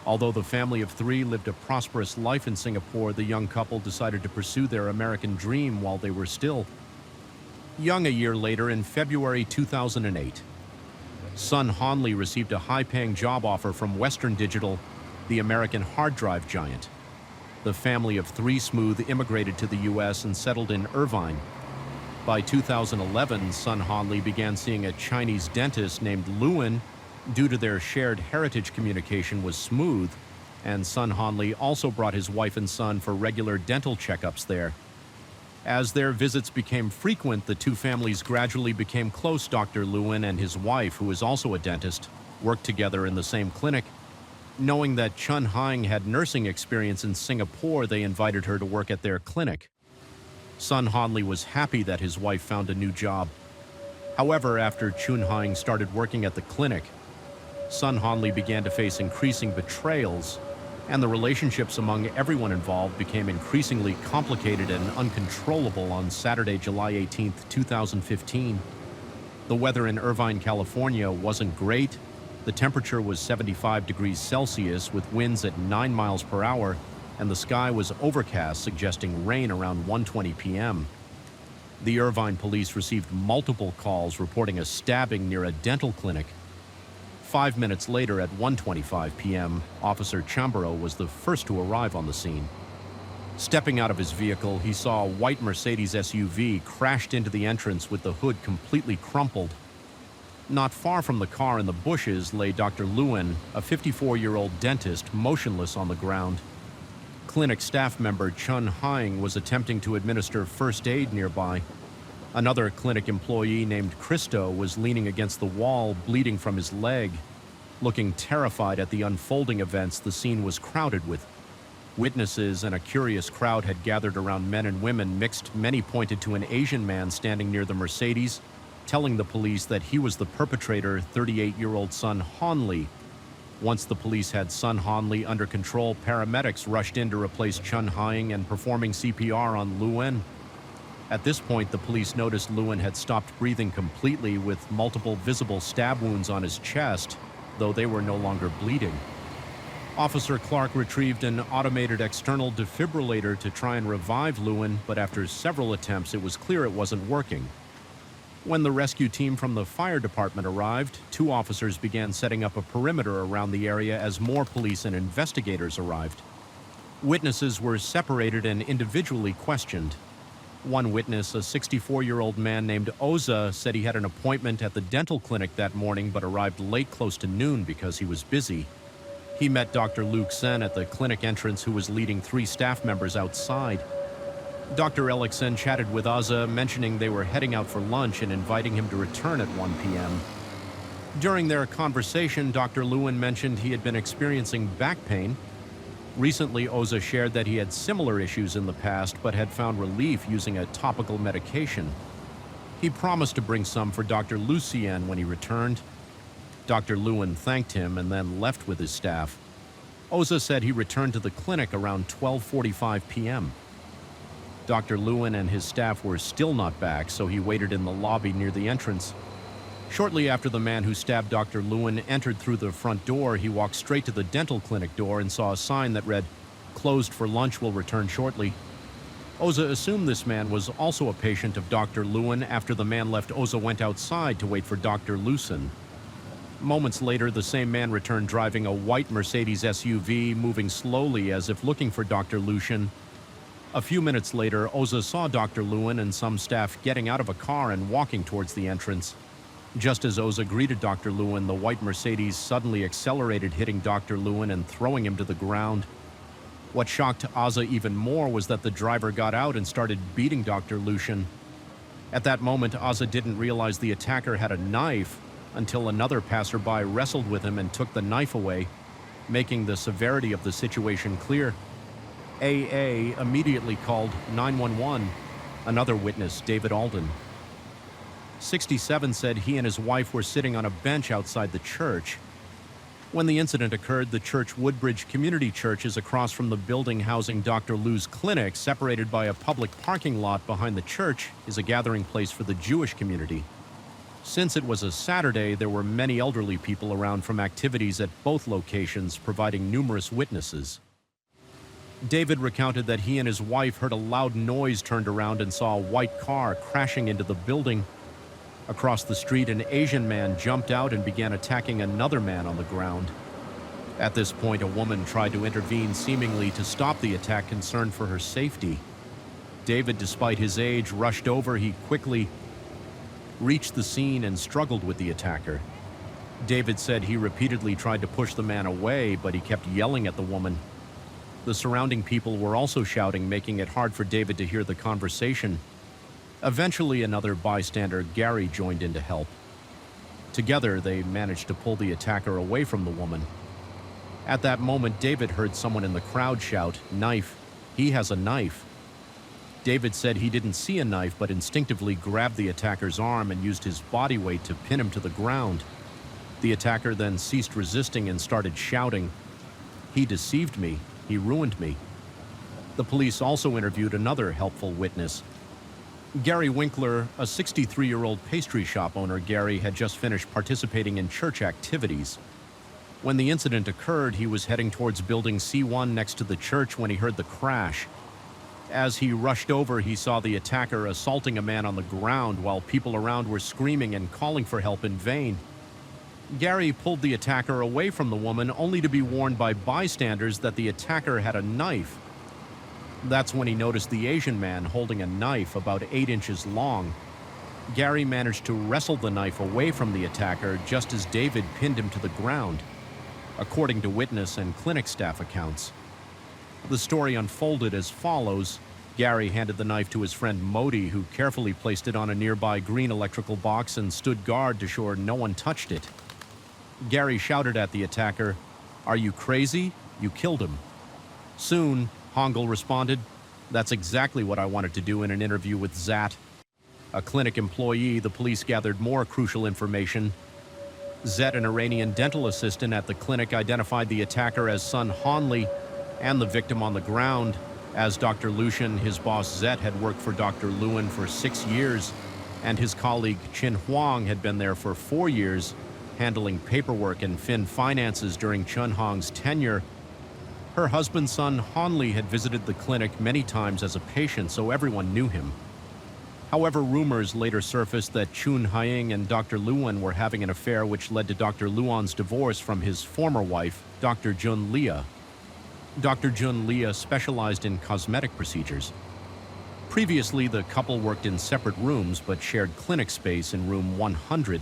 Although the family of three lived a prosperous life in Singapore, the young couple decided to pursue their American dream while they were still young. A year later, in February 2008, Sun Hanli received a high-paying job offer from Western Digital, the American hard drive giant. The family of three Smooth immigrated to the U.S. and settled in Irvine. By 2011, Sun Hanli began seeing a Chinese dentist named Luan due to their shared heritage communication with Smooth, and Sun Hanli also brought his wife and son for regular dental checkups there. As their visits became frequent, the two families gradually became close. Dr. Luan and his wife, who is also a dentist, worked together in the same clinic. Knowing that Chun Heng had nursing experience in Singapore, they invited her to work at their clinic. Sun Hanli was happy that his wife found a new job. However, after Chun Heng started working at the clinic, Sun Hanli began to face increasing betrayals, and the relationships among everyone involved became increasingly complicated and uncontrollable. On Saturday, July 18, 2015, the weather in Irvine, California wasn't great. The temperature was 75 degrees Celsius with winds at 9 miles per hour, and the sky was overcast, suggesting rain around 1:20 p.m. The Irvine police received multiple calls reporting a stabbing near a dental clinic. 5 minutes later, at 1:25 p.m., Officer Chambero was the first to arrive on the scene. Stepping out of his vehicle, he saw a white Mercedes SUV crashed into the entrance with the hood completely crumpled. Not far from the car in the bushes lay Dr. Luan, a 54-year-old dentist, motionless on the ground. Clinic staff member Chun Heng was attempting to administer first aid nearby. Another clinic employee named Christo was leaning against the wall, bleeding from his leg. Looking terrified at the unfolding events, the scene was crowded with witnesses, and a curious crowd had gathered around. Men and women mixed. Many pointed to an Asian man standing near the Mercedes, telling the police that he was the perpetrator, 38-year-old Sun Hanli. Once the police had Sun Hanli under control, paramedics rushed in to replace Chun Heng and performing CPR on Luan. At this point, the police noticed Luan had stopped breathing completely, with multiple visible stab wounds on his chest, though they were no longer bleeding. Officer Clark retrieved an automated external defibrillator to try and revive Luan, but after several attempts, it was clear it wasn't working. When the rescue team from the fire department arrived, two officers began setting up a perimeter around the area as more police and investigators arrived. Witnesses were separated and individually questioned. One witness, a 64-year-old man named Oza, said he had an appointment at the dental clinic that morning but arrived late, close to noon, because he was busy. He met Dr. Luke Sen at the clinic entrance, who was leading three staff members outside. Dr. Ellickson chatted with Oza, mentioning they were heading out for lunch and inviting him to return at 1 p.m. During their conversation, Dr. Luan mentioned he had been experiencing back pain. Recently, Oza shared that he had similar issues in the past but had found relief using a topical medication. He promised to bring some for Dr. Lucien when he returned. Dr. Luan thanked him and then left with his staff. Oza said he returned to the clinic around 12:45 p.m. Dr. Luan and his staff were still not back, so he waited in the lobby near the entrance. Shortly after the man who stabbed Dr. Luan entered through the front door, he walked straight to the dental clinic door and saw a sign that read, "Closed for lunch, will return shortly." Oza assumed this man was also a patient of Dr. Luan. After the man left, Oza went outside to wait for Dr. Lucen. Moments later, the same man returned driving a white Mercedes SUV, moving slowly as if looking for Dr. Lucen. A few minutes later, Oza saw Dr. Luan and some staff getting out of a car and walking towards the entrance. Just as Oza greeted Dr. Luan, the white Mercedes suddenly accelerated, hitting Dr. Luan and throwing him to the ground. What shocked Azza even more was that the driver got out and started beating Dr. Lucian. At that moment, Azza didn't realize the attacker had a knife until another passerby wrestled with him and took the knife away, making the severity of the situation clear. AA immediately called 911. Another witness, David Alden, 67, said he and his wife were sitting on a bench outside the church. When the incident occurred, the church Woodbridge Community Church is across from the building housing Dr. Lou's clinic. Separated by a public parking lot behind the church is a gathering place for the Jewish community. Since it was a Saturday, there were many elderly people around from activities at both locations, providing numerous witnesses. David recounted that he and his wife heard a loud noise, turned around, and saw a white car crashing into the building. Across the street, an Asian man jumped out and began attacking another man on the ground. At this point, a woman tried to intervene, seemingly to stop the attack, concerned for her safety. David, despite his age, rushed over. He quickly reached the scene and struggled with the attacker. David said he repeatedly tried to push the man away, but he kept yelling at the woman. The surrounding people were also shouting, making it hard for David to hear the conversation. Eventually, another bystander, Gary, joined in to help. Together, they managed to pull the attacker away from the woman. At that moment, David heard someone in the crowd shout, "Knife! He has a knife!" David said he didn't see a knife, but instinctively grabbed the attacker's arm and used his body weight to pin him to the ground. The attacker then ceased resisting and started shouting, "He deceived me. He ruined me." The police also interviewed another helpful witness, Gary Winkler, a 63-year-old pastry shop owner. Gary had just finished participating in church activities. When the incident occurred, he was heading towards building C1 next to the church when he heard the crash. As he rushed over, he saw the attacker assaulting a man on the ground while people around were screaming and calling for help in vain. Gary pulled the attacker away from the woman, only to be warned by bystanders that the attacker had a knife. That's when he noticed the Asian man holding a knife about 8 inches long. Gary managed to wrestle the knife away from the attacker just as David pinned him to the ground, according to witness and clinic staff accounts. The story unfolded as follows. Gary handed the knife to his friend Modi, who carefully placed it on a nearby green electrical box and stood guard to ensure no one touched it. Gary shouted at the attacker, "Are you crazy? You killed him." Soon, Hongel responded, "That's exactly what I wanted to do," in an interview with Zat, a clinic employee. The police gathered more crucial information. Zet, an Iranian dental assistant at the clinic, identified the attacker as Sun Hanli and the victim on the ground as Dr. Lucian. His boss Zet had worked for Dr. Lewin for 6 years, and his colleague Chin Huang had been there for 4 years, handling paperwork and finances during Chun Hong's tenure. Her husband, Sun Hanli, had visited the clinic many times as a patient, so everyone knew him. However, rumors later surfaced that Chun Haiying and Dr. Luan were having an affair, which led to Dr. Luan's divorce from his former wife, Dr. Jun Lia. Dr. Jun Lia specialized in cosmetic procedures. Previously, the couple worked in separate rooms but shared clinic space in room 100.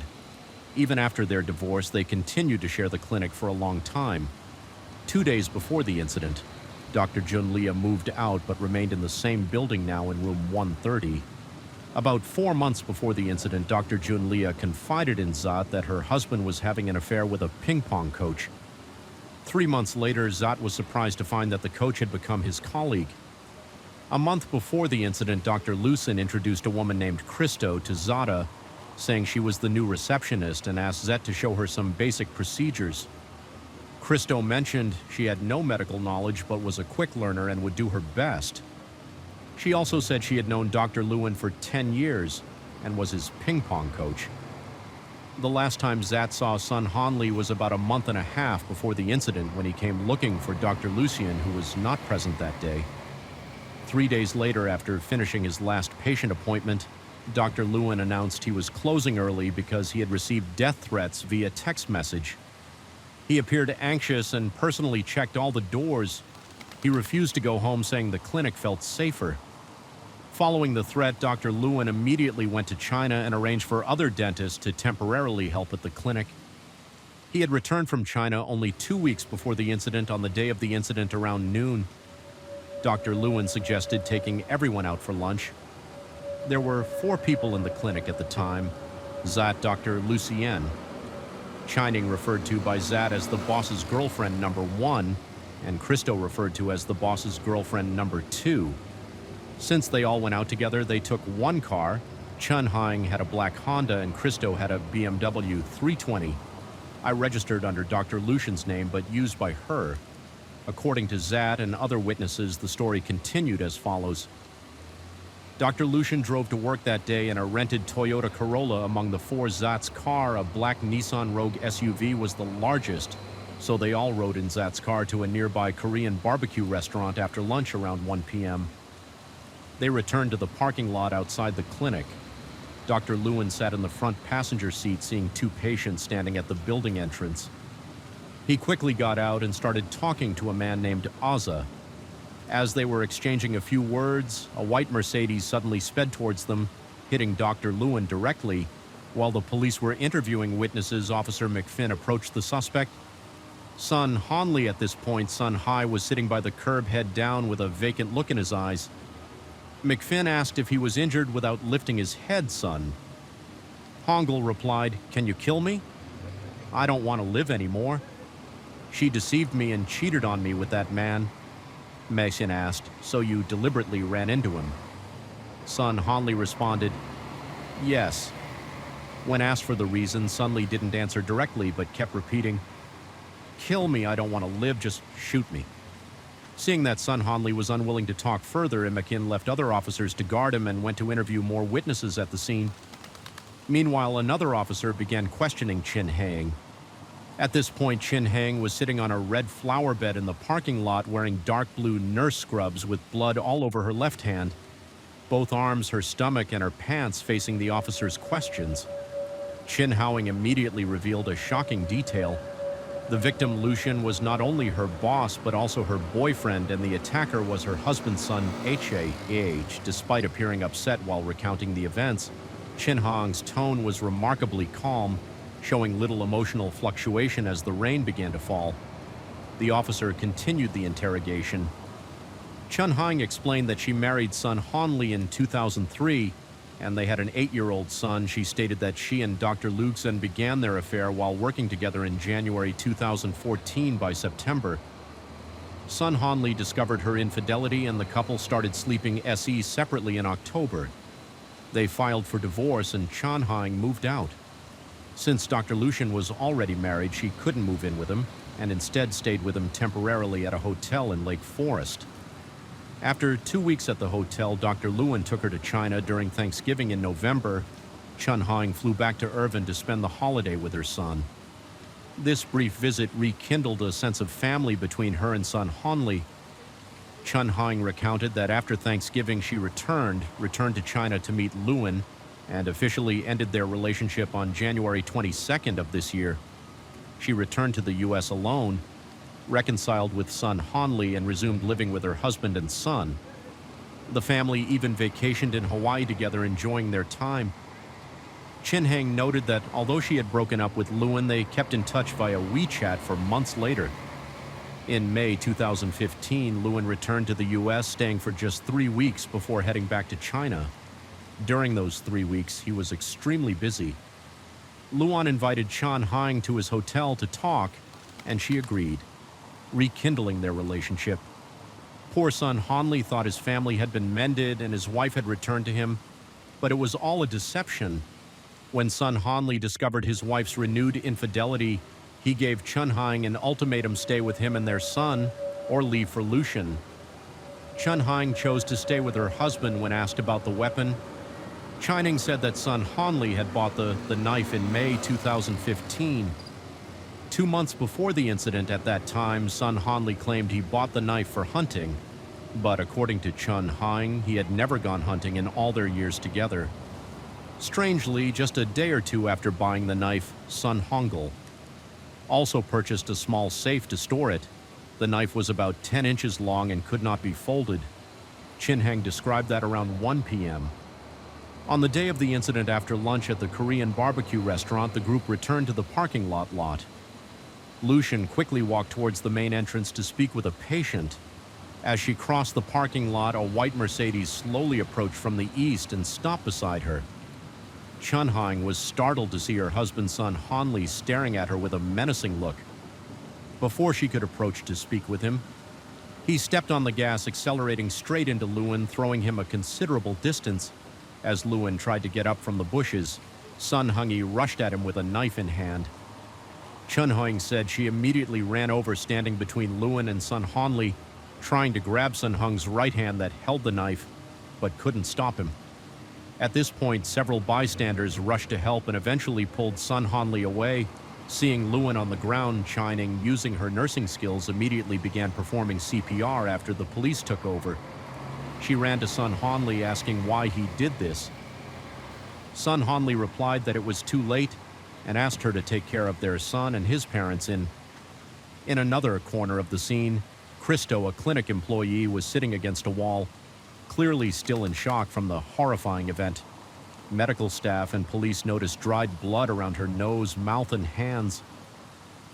Even after their divorce, they continued to share the clinic for a long time. 2 days before the incident, Dr. Jun Lia moved out but remained in the same building now in room 130. About 4 months before the incident, Dr. Jun Lia confided in Zat that her husband was having an affair with a ping pong coach. 3 months later, Zat was surprised to find that the coach had become his colleague. A month before the incident, Dr. Lucen introduced a woman named Christo to Zada, saying she was the new receptionist, and asked Zet to show her some basic procedures. Christo mentioned she had no medical knowledge but was a quick learner and would do her best. She also said she had known Dr. Lewin for 10 years and was his ping pong coach. The last time Zat saw Sun Hanli was about a month and a half before the incident, when he came looking for Dr. Lucien, who was not present that day. 3 days later, after finishing his last patient appointment, Dr. Lewin announced he was closing early because he had received death threats via text message. He appeared anxious and personally checked all the doors. He refused to go home, saying the clinic felt safer. Following the threat, Dr. Lewin immediately went to China and arranged for other dentists to temporarily help at the clinic. He had returned from China only 2 weeks before the incident. On the day of the incident around noon, Dr. Lewin suggested taking everyone out for lunch. There were 4 people in the clinic at the time. Zat, Dr. Lucien, Chining referred to by Zat as the boss's girlfriend number 1, and Christo referred to as the boss's girlfriend number 2. Since they all went out together, they took one car. Chun Hang had a black Honda and Christo had a BMW 320. I registered under Dr. Lucian's name, but used by her. According to Zat and other witnesses, the story continued as follows. Dr. Lucian drove to work that day in a rented Toyota Corolla. Among the 4 Zat's car, a black Nissan Rogue SUV was the largest, so they all rode in Zat's car to a nearby Korean barbecue restaurant after lunch around 1 p.m. They returned to the parking lot outside the clinic. Dr. Lewin sat in the front passenger seat, seeing 2 patients standing at the building entrance. He quickly got out and started talking to a man named Azza. As they were exchanging a few words, a white Mercedes suddenly sped towards them, hitting Dr. Lewin directly. While the police were interviewing witnesses, Officer McFinn approached the suspect. Sun Hanli at this point, Sun Hai, was sitting by the curb, head down with a vacant look in his eyes. McFinn asked if he was injured without lifting his head, Sun. Hongel replied, "Can you kill me? I don't want to live anymore. She deceived me and cheated on me with that man." Mason asked, "So you deliberately ran into him?" Sun Hanli responded, "Yes." When asked for the reason, Sunli didn't answer directly but kept repeating, "Kill me, I don't want to live, just shoot me." Seeing that Sun Hanli was unwilling to talk further, McKinn left other officers to guard him and went to interview more witnesses at the scene. Meanwhile, another officer began questioning Chin Hang. At this point, Chin Hang was sitting on a red flower bed in the parking lot wearing dark blue nurse scrubs with blood all over her left hand, both arms, her stomach, and her pants facing the officer's questions. Chin Howing immediately revealed a shocking detail. The victim, Lucian, was not only her boss but also her boyfriend, and the attacker was her husband's son, H.A. Despite appearing upset while recounting the events, Chin Hang's tone was remarkably calm, showing little emotional fluctuation as the rain began to fall. The officer continued the interrogation. Chun Hang explained that she married Sun Hanli in 2003, and they had an 8-year-old son. She stated that she and Dr. Luxen began their affair while working together in January 2014. By September, Sun Hanli discovered her infidelity and the couple started sleeping SE separately in October. They filed for divorce and Chun Hang moved out. Since Dr. Lucian was already married, she couldn't move in with him and instead stayed with him temporarily at a hotel in Lake Forest. After 2 weeks at the hotel, Dr. Lewin took her to China during Thanksgiving in November. Chun Hang flew back to Irvine to spend the holiday with her son. This brief visit rekindled a sense of family between her and Sun Hanli. Chun Hang recounted that after Thanksgiving she returned to China to meet Lewin and officially ended their relationship on January 22nd of this year. She returned to the U.S. alone, reconciled with Sun Hanli, and resumed living with her husband and son. The family even vacationed in Hawaii together, enjoying their time. Chin Hang noted that although she had broken up with Lewin, they kept in touch via WeChat for months later. In May 2015, Lewin returned to the U.S., staying for just 3 weeks before heading back to China. During those 3 weeks, he was extremely busy. Luan invited Chun Hang to his hotel to talk, and she agreed, rekindling their relationship. Poor Sun Hanli thought his family had been mended and his wife had returned to him, but it was all a deception. When Sun Hanli discovered his wife's renewed infidelity, he gave Chun Hang an ultimatum: stay with him and their son, or leave for Lucian. Chun Hang chose to stay with her husband when asked about the weapon. Chining said that Sun Hanli had bought the knife in May 2015. 2 months before the incident at that time, Sun Hanli claimed he bought the knife for hunting, but according to Chun Hang, he had never gone hunting in all their years together. Strangely, just a day or two after buying the knife, Sun Hongel also purchased a small safe to store it. The knife was about 10 inches long and could not be folded. Chin Hang described that around 1 p.m. On the day of the incident, after lunch at the Korean barbecue restaurant, the group returned to the parking lot. Lucian quickly walked towards the main entrance to speak with a patient. As she crossed the parking lot, a white Mercedes slowly approached from the east and stopped beside her. Chun-Hang was startled to see her husband's son Hanli staring at her with a menacing look. Before she could approach to speak with him, he stepped on the gas, accelerating straight into Lewin, throwing him a considerable distance. As Lewin tried to get up from the bushes, Sun Hung-yi rushed at him with a knife in hand. Chun-Hang said she immediately ran over, standing between Lewin and Sun Hanli, trying to grab Sun Hung's right hand that held the knife, but couldn't stop him. At this point, several bystanders rushed to help and eventually pulled Sun Hanli away. Seeing Lewin on the ground, Chining, using her nursing skills, immediately began performing CPR after the police took over. She ran to Sun Hanli asking why he did this. Sun Hanli replied that it was too late and asked her to take care of their son and his parents. In another corner of the scene, Christo, a clinic employee, was sitting against a wall, clearly still in shock from the horrifying event. Medical staff and police noticed dried blood around her nose, mouth, and hands.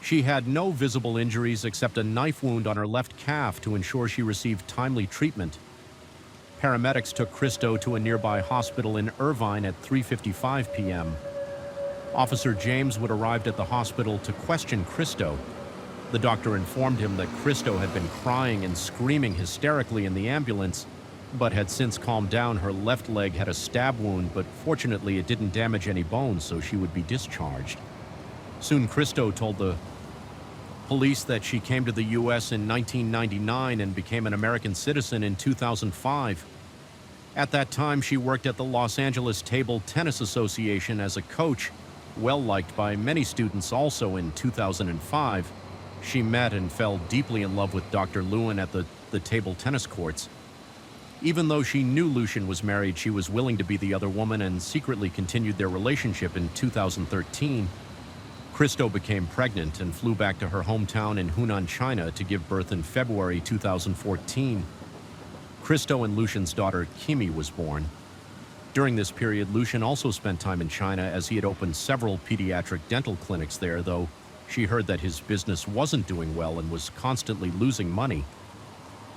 She had no visible injuries except a knife wound on her left calf to ensure she received timely treatment. Paramedics took Christo to a nearby hospital in Irvine at 3:55 p.m. Officer James Wood arrived at the hospital to question Christo. The doctor informed him that Christo had been crying and screaming hysterically in the ambulance, but had since calmed down. Her left leg had a stab wound, but fortunately it didn't damage any bones, so she would be discharged. Soon Christo told the police that she came to the U.S. in 1999 and became an American citizen in 2005. At that time, she worked at the Los Angeles Table Tennis Association as a coach, well-liked by many students. Also in 2005, she met and fell deeply in love with Dr. Lewin at the table tennis courts. Even though she knew Lucien was married, she was willing to be the other woman and secretly continued their relationship. In 2013, Christo became pregnant and flew back to her hometown in Hunan, China to give birth in February 2014. Christo and Lucien's daughter, Kimi, was born. During this period, Lucien also spent time in China as he had opened several pediatric dental clinics there, though she heard that his business wasn't doing well and was constantly losing money.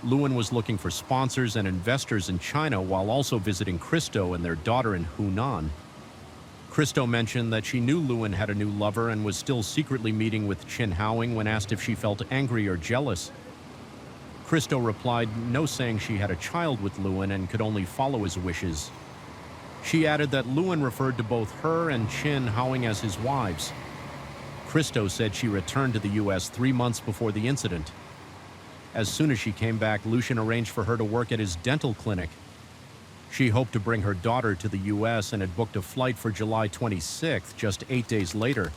Lewin was looking for sponsors and investors in China while also visiting Christo and their daughter in Hunan. Christo mentioned that she knew Lewin had a new lover and was still secretly meeting with Chin Howing when asked if she felt angry or jealous. Christo replied no, saying she had a child with Lewin and could only follow his wishes. She added that Lewin referred to both her and Chin Howing as his wives. Christo said she returned to the U.S. 3 months before the incident. As soon as she came back, Lucien arranged for her to work at his dental clinic. She hoped to bring her daughter to the U.S. and had booked a flight for July 26th, just 8 days later.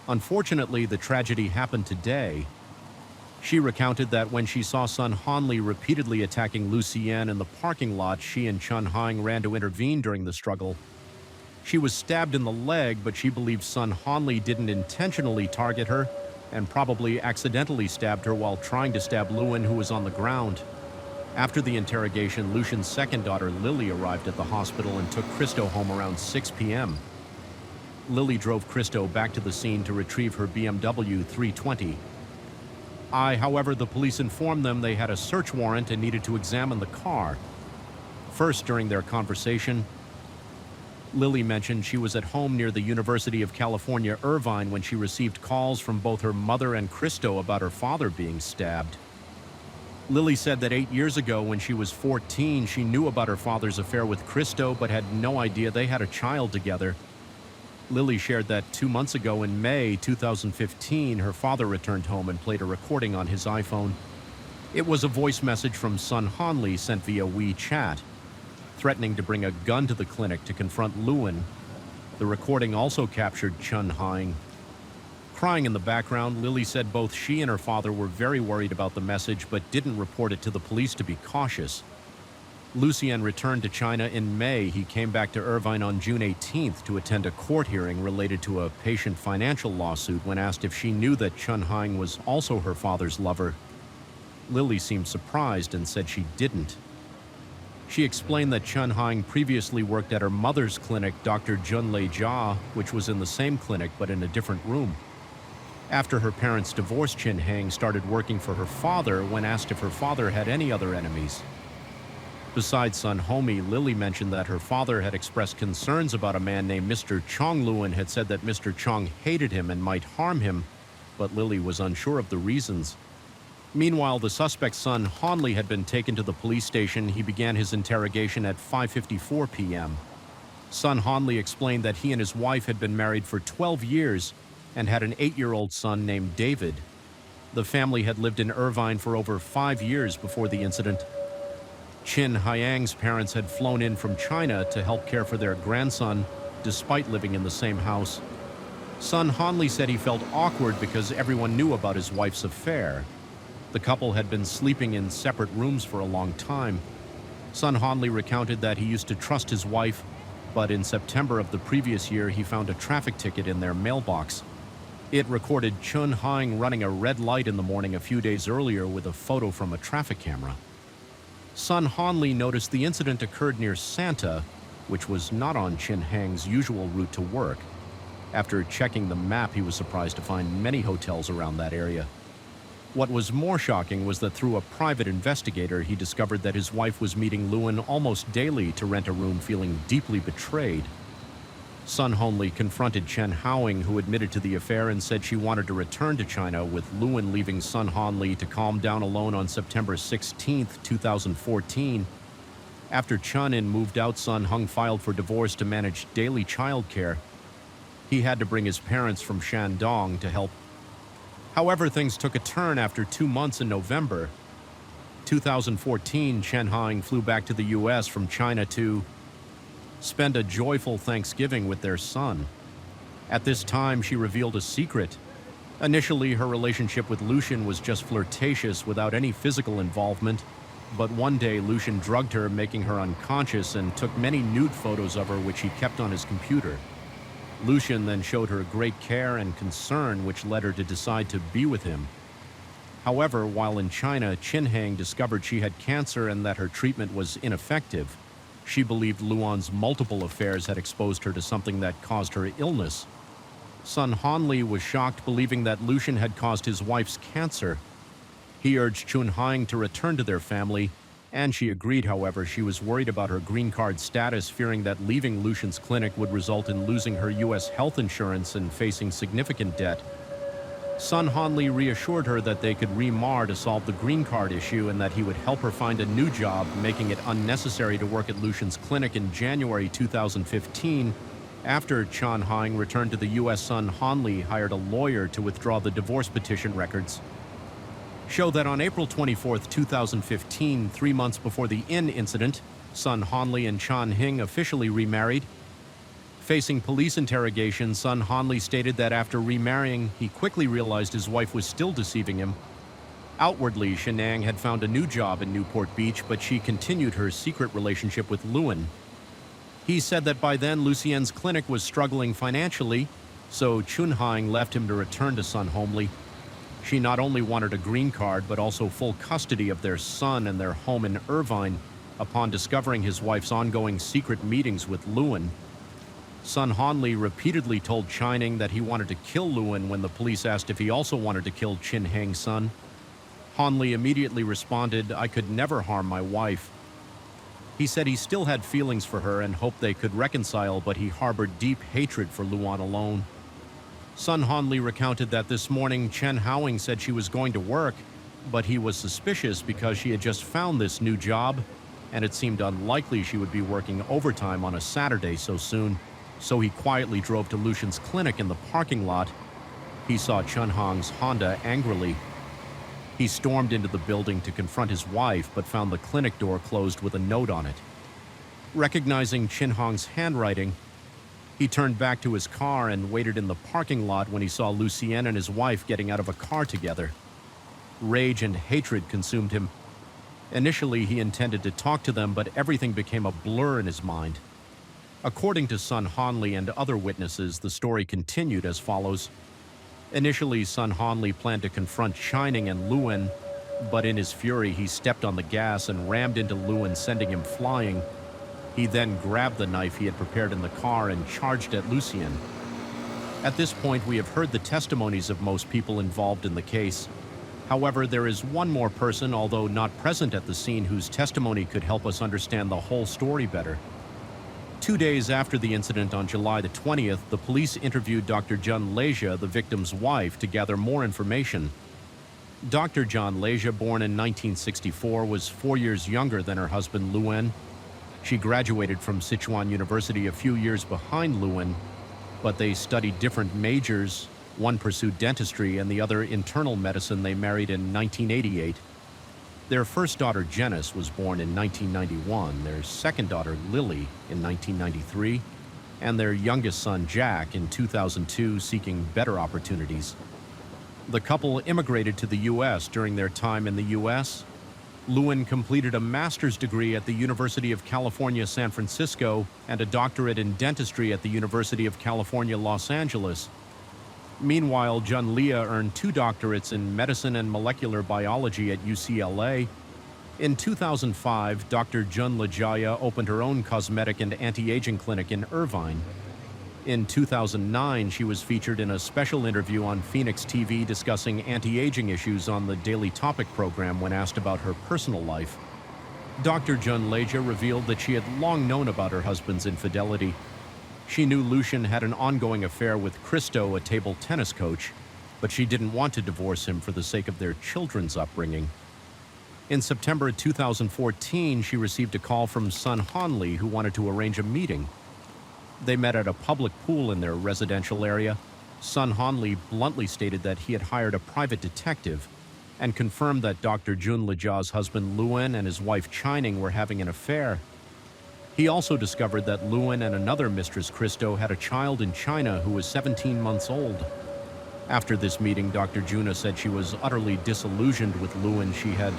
Unfortunately, the tragedy happened today. She recounted that when she saw Sun Hanli repeatedly attacking Lucien in the parking lot, she and Chun-Hang ran to intervene during the struggle. She was stabbed in the leg, but she believes Sun Hanli didn't intentionally target her and probably accidentally stabbed her while trying to stab Lewin, who was on the ground. After the interrogation, Lucien's second daughter, Lily, arrived at the hospital and took Christo home around 6 p.m. Lily drove Christo back to the scene to retrieve her BMW 320. However, the police informed them they had a search warrant and needed to examine the car. First, during their conversation, Lily mentioned she was at home near the University of California, Irvine, when she received calls from both her mother and Christo about her father being stabbed. Lily said that 8 years ago, when she was 14, she knew about her father's affair with Christo, but had no idea they had a child together. Lily shared that 2 months ago, in May 2015, her father returned home and played a recording on his iPhone. It was a voice message from Sun Hanli sent via WeChat, threatening to bring a gun to the clinic to confront Lewin. The recording also captured Chun-Hang. Crying in the background, Lily said both she and her father were very worried about the message but didn't report it to the police to be cautious. Lucien returned to China in May. He came back to Irvine on June 18th to attend a court hearing related to a patient financial lawsuit. When asked if she knew that Chun-Hang was also her father's lover, Lily seemed surprised and said she didn't. She explained that Chun-Hang previously worked at her mother's clinic, Dr. Junlei Jia, which was in the same clinic but in a different room. After her parents divorced, Chin Hang started working for her father when asked if her father had any other enemies. Besides Sun Homie, Lily mentioned that her father had expressed concerns about a man named Mr. Chong. Lewin had said that Mr. Chong hated him and might harm him, but Lily was unsure of the reasons. Meanwhile, the suspect's son, Hanli, had been taken to the police station. He began his interrogation at 5:54 p.m. Son Hanli explained that he and his wife had been married for 12 years and had an 8-year-old son named David. The family had lived in Irvine for over 5 years before the incident. Chin Hyang's parents had flown in from China to help care for their grandson, despite living in the same house. Son Hanli said he felt awkward because everyone knew about his wife's affair. The couple had been sleeping in separate rooms for a long time. Son Hanli recounted that he used to trust his wife, but in September of the previous year he found a traffic ticket in their mailbox. It recorded Chun Hang running a red light in the morning a few days earlier with a photo from a traffic camera. Son Hanli noticed the incident occurred near Santa, which was not on Chin Hang's usual route to work. After checking the map, he was surprised to find many hotels around that area. What was more shocking was that through a private investigator, he discovered that his wife was meeting Lewin almost daily to rent a room, feeling deeply betrayed. Sun Honli confronted Chen Haoing, who admitted to the affair and said she wanted to return to China, with Lewin leaving Sun Honli to calm down alone on September 16, 2014. After Chun-in moved out, Sun Hung filed for divorce to manage daily childcare. He had to bring his parents from Shandong to help. However, things took a turn after 2 months in November 2014. Chen Haoing flew back to the U.S. from China to spend a joyful Thanksgiving with their son. At this time, she revealed a secret. Initially, her relationship with Lucian was just flirtatious without any physical involvement, but one day Lucian drugged her, making her unconscious, and took many nude photos of her, which he kept on his computer. Lucian then showed her great care and concern, which led her to decide to be with him. However, while in China, Chin Hang discovered she had cancer and that her treatment was ineffective. She believed Luan's multiple affairs had exposed her to something that caused her illness. Sun Honli was shocked, believing that Lucian had caused his wife's cancer. He urged Chun Haoing to return to their family, and she agreed. However, she was worried about her green card status, fearing that leaving Lucian's clinic would result in losing her U.S. health insurance and facing significant debt. Sun Honli reassured her that they could remar to solve the green card issue and that he would help her find a new job, making it unnecessary to work at Lucian's clinic. In January 2015, after Chan Haoing returned to the U.S., Sun Honli hired a lawyer to withdraw the divorce petition records. Show that on April 24, 2015, 3 months before the incident, Sun Honli and Chan Hing officially remarried. Facing police interrogation, Sun Honli stated that after remarrying, he quickly realized his wife was still deceiving him. Outwardly, Shenang had found a new job in Newport Beach, but she continued her secret relationship with Lewin. He said that by then, Lucien's clinic was struggling financially, so Chun Haoing left him to return to Sun Honli. She not only wanted a green card, but also full custody of their son and their home in Irvine upon discovering his wife's ongoing secret meetings with Lewin. Sun Honli repeatedly told Chining that he wanted to kill Lewin when the police asked if he also wanted to kill Chin Hang's son. Honli immediately responded, "I could never harm my wife." He said he still had feelings for her and hoped they could reconcile, but he harbored deep hatred for Luan alone. Sun Honli recounted that this morning Chen Haoing said she was going to work, but he was suspicious because she had just found this new job, and it seemed unlikely she would be working overtime on a Saturday so soon, so he quietly drove to Lucian's clinic. In the parking lot, he saw Chun Hong's Honda angrily. He stormed into the building to confront his wife, but found the clinic door closed with a note on it. Recognizing Chin Hong's handwriting, he turned back to his car and waited in the parking lot when he saw Lucien and his wife getting out of a car together. Rage and hatred consumed him. Initially, he intended to talk to them, but everything became a blur in his mind. According to Sun Honli and other witnesses, the story continued as follows. Initially, Sun Honli planned to confront Chining and Lewin, but in his fury, he stepped on the gas and rammed into Lewin, sending him flying. He then grabbed the knife he had prepared in the car and charged at Lucien. At this point, we have heard the testimonies of most people involved in the case. However, there is one more person, although not present at the scene, whose testimony could help us understand the whole story better. 2 days after the incident on July the 20th, the police interviewed Dr. Jun Leja, the victim's wife, to gather more information. Dr. John Leja, born in 1964, was 4 years younger than her husband Luen. She graduated from Sichuan University a few years behind Luen, but they studied different majors. One pursued dentistry and the other internal medicine. They married in 1988. Their first daughter, Janice, was born in 1991, their second daughter, Lily, in 1993, and their youngest son, Jack, in 2002, seeking better opportunities. The couple immigrated to the U.S. during their time in the U.S. Luen completed a master's degree at the University of California, San Francisco, and a doctorate in dentistry at the University of California, Los Angeles. Meanwhile, Jun Leah earned 2 doctorates in medicine and molecular biology at UCLA. In 2005, Dr. Jun Lejaya opened her own cosmetic and anti-aging clinic in Irvine. In 2009, she was featured in a special interview on Phoenix TV discussing anti-aging issues on the Daily Topic program when asked about her personal life. Dr. Jun Leja revealed that she had long known about her husband's infidelity. She knew Lucian had an ongoing affair with Christo, a table tennis coach, but she didn't want to divorce him for the sake of their children's upbringing. In September 2014, she received a call from Sun Hanli, who wanted to arrange a meeting. They met at a public pool in their residential area. Sun Hanli bluntly stated that he had hired a private detective and confirmed that Dr. Jun Leja's husband Luen and his wife Chining were having an affair. He also discovered that Luen and another mistress, Christo, had a child in China who was 17 months old. After this meeting, Dr. Juna said she was utterly disillusioned with Luen. She had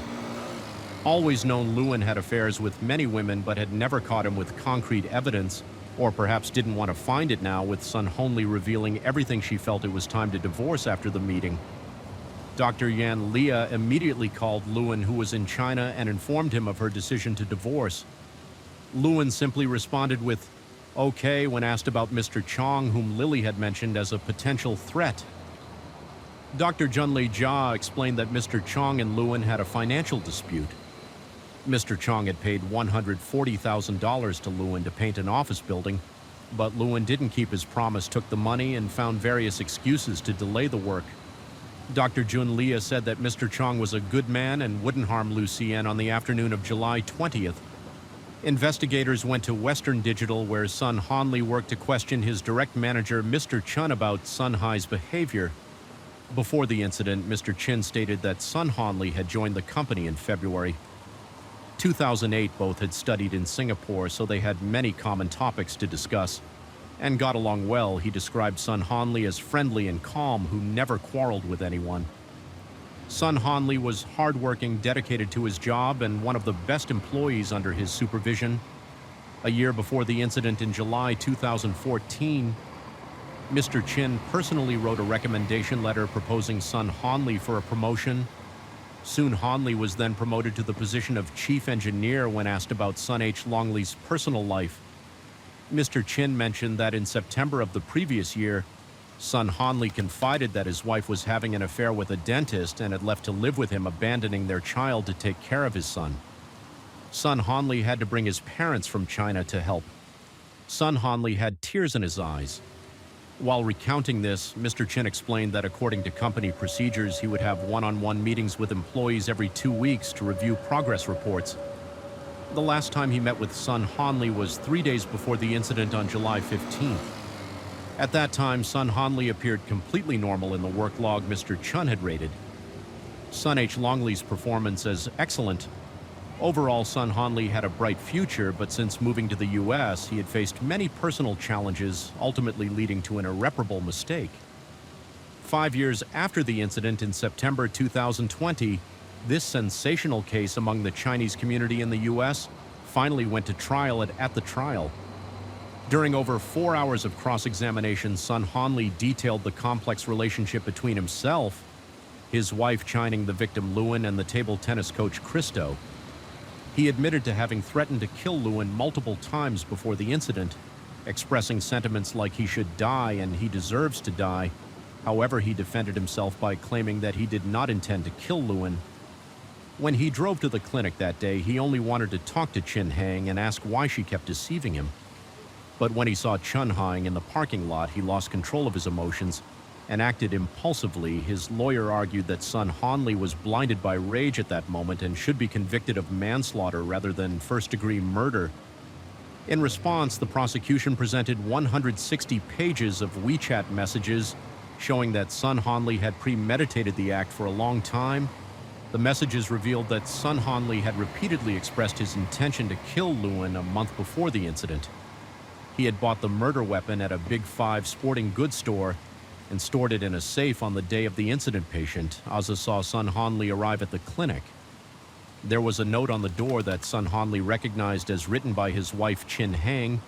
always known Luen had affairs with many women, but had never caught him with concrete evidence, or perhaps didn't want to find it now, with Sun Hanli revealing everything she felt it was time to divorce after the meeting. Dr. Yan Leah immediately called Luen, who was in China, and informed him of her decision to divorce. Luen simply responded with, "Okay," when asked about Mr. Chong, whom Lily had mentioned as a potential threat. Dr. Jun Leja explained that Mr. Chong and Luen had a financial dispute. Mr. Chong had paid $140,000 to Luen to paint an office building, but Luen didn't keep his promise, took the money, and found various excuses to delay the work. Dr. Jun Leah said that Mr. Chong was a good man and wouldn't harm Lucien. On the afternoon of July 20th, investigators went to Western Digital, where Sun Hanli worked, to question his direct manager, Mr. Chun, about Sun Hai's behavior. Before the incident, Mr. Chin stated that Sun Hanli had joined the company in February 2008. Both had studied in Singapore, so they had many common topics to discuss and got along well. He described Sun Hanli as friendly and calm, who never quarreled with anyone. Sun Hanli was hardworking, dedicated to his job, and one of the best employees under his supervision. A year before the incident in July 2014, Mr. Chin personally wrote a recommendation letter proposing Sun Hanli for a promotion. Sun Hanli was then promoted to the position of chief engineer. When asked about Sun H. Longley's personal life, Mr. Chin mentioned that in September of the previous year, Sun Hanli confided that his wife was having an affair with a dentist and had left to live with him, abandoning their child to take care of his son. Sun Hanli had to bring his parents from China to help. Sun Hanli had tears in his eyes. While recounting this, Mr. Chin explained that according to company procedures, he would have one-on-one meetings with employees every 2 weeks to review progress reports. The last time he met with Sun Hanli was 3 days before the incident on July 15th. At that time, Sun Hanli appeared completely normal in the work log Mr. Chun had rated. Sun H. Longley's performance as excellent. Overall, Sun Hanli had a bright future, but since moving to the U.S., he had faced many personal challenges, ultimately leading to an irreparable mistake. 5 years after the incident in September 2020, this sensational case among the Chinese community in the U.S. finally went to trial. At the trial, during over 4 hours of cross-examination, Sun Hanli detailed the complex relationship between himself, his wife Chining, the victim Luen, and the table tennis coach Christo. He admitted to having threatened to kill Luen multiple times before the incident. expressing sentiments like he should die and he deserves to die. However, he defended himself by claiming that he did not intend to kill Lewin. When he drove to the clinic that day, he only wanted to talk to Chin Hang and ask why she kept deceiving him. But when he saw Chun Hang in the parking lot, he lost control of his emotions and acted impulsively. His lawyer argued that Sun Hanli was blinded by rage at that moment and should be convicted of manslaughter rather than first-degree murder. In response, the prosecution presented 160 pages of WeChat messages showing that Sun Hanli had premeditated the act for a long time. The messages revealed that Sun Hanli had repeatedly expressed his intention to kill Lewin a month before the incident. He had bought the murder weapon at a Big Five sporting goods store and stored it in a safe on the day of the incident. Patient Aza saw Sun Hanli arrive at the clinic. There was a note on the door that Sun Hanli recognized as written by his wife Chin Hang.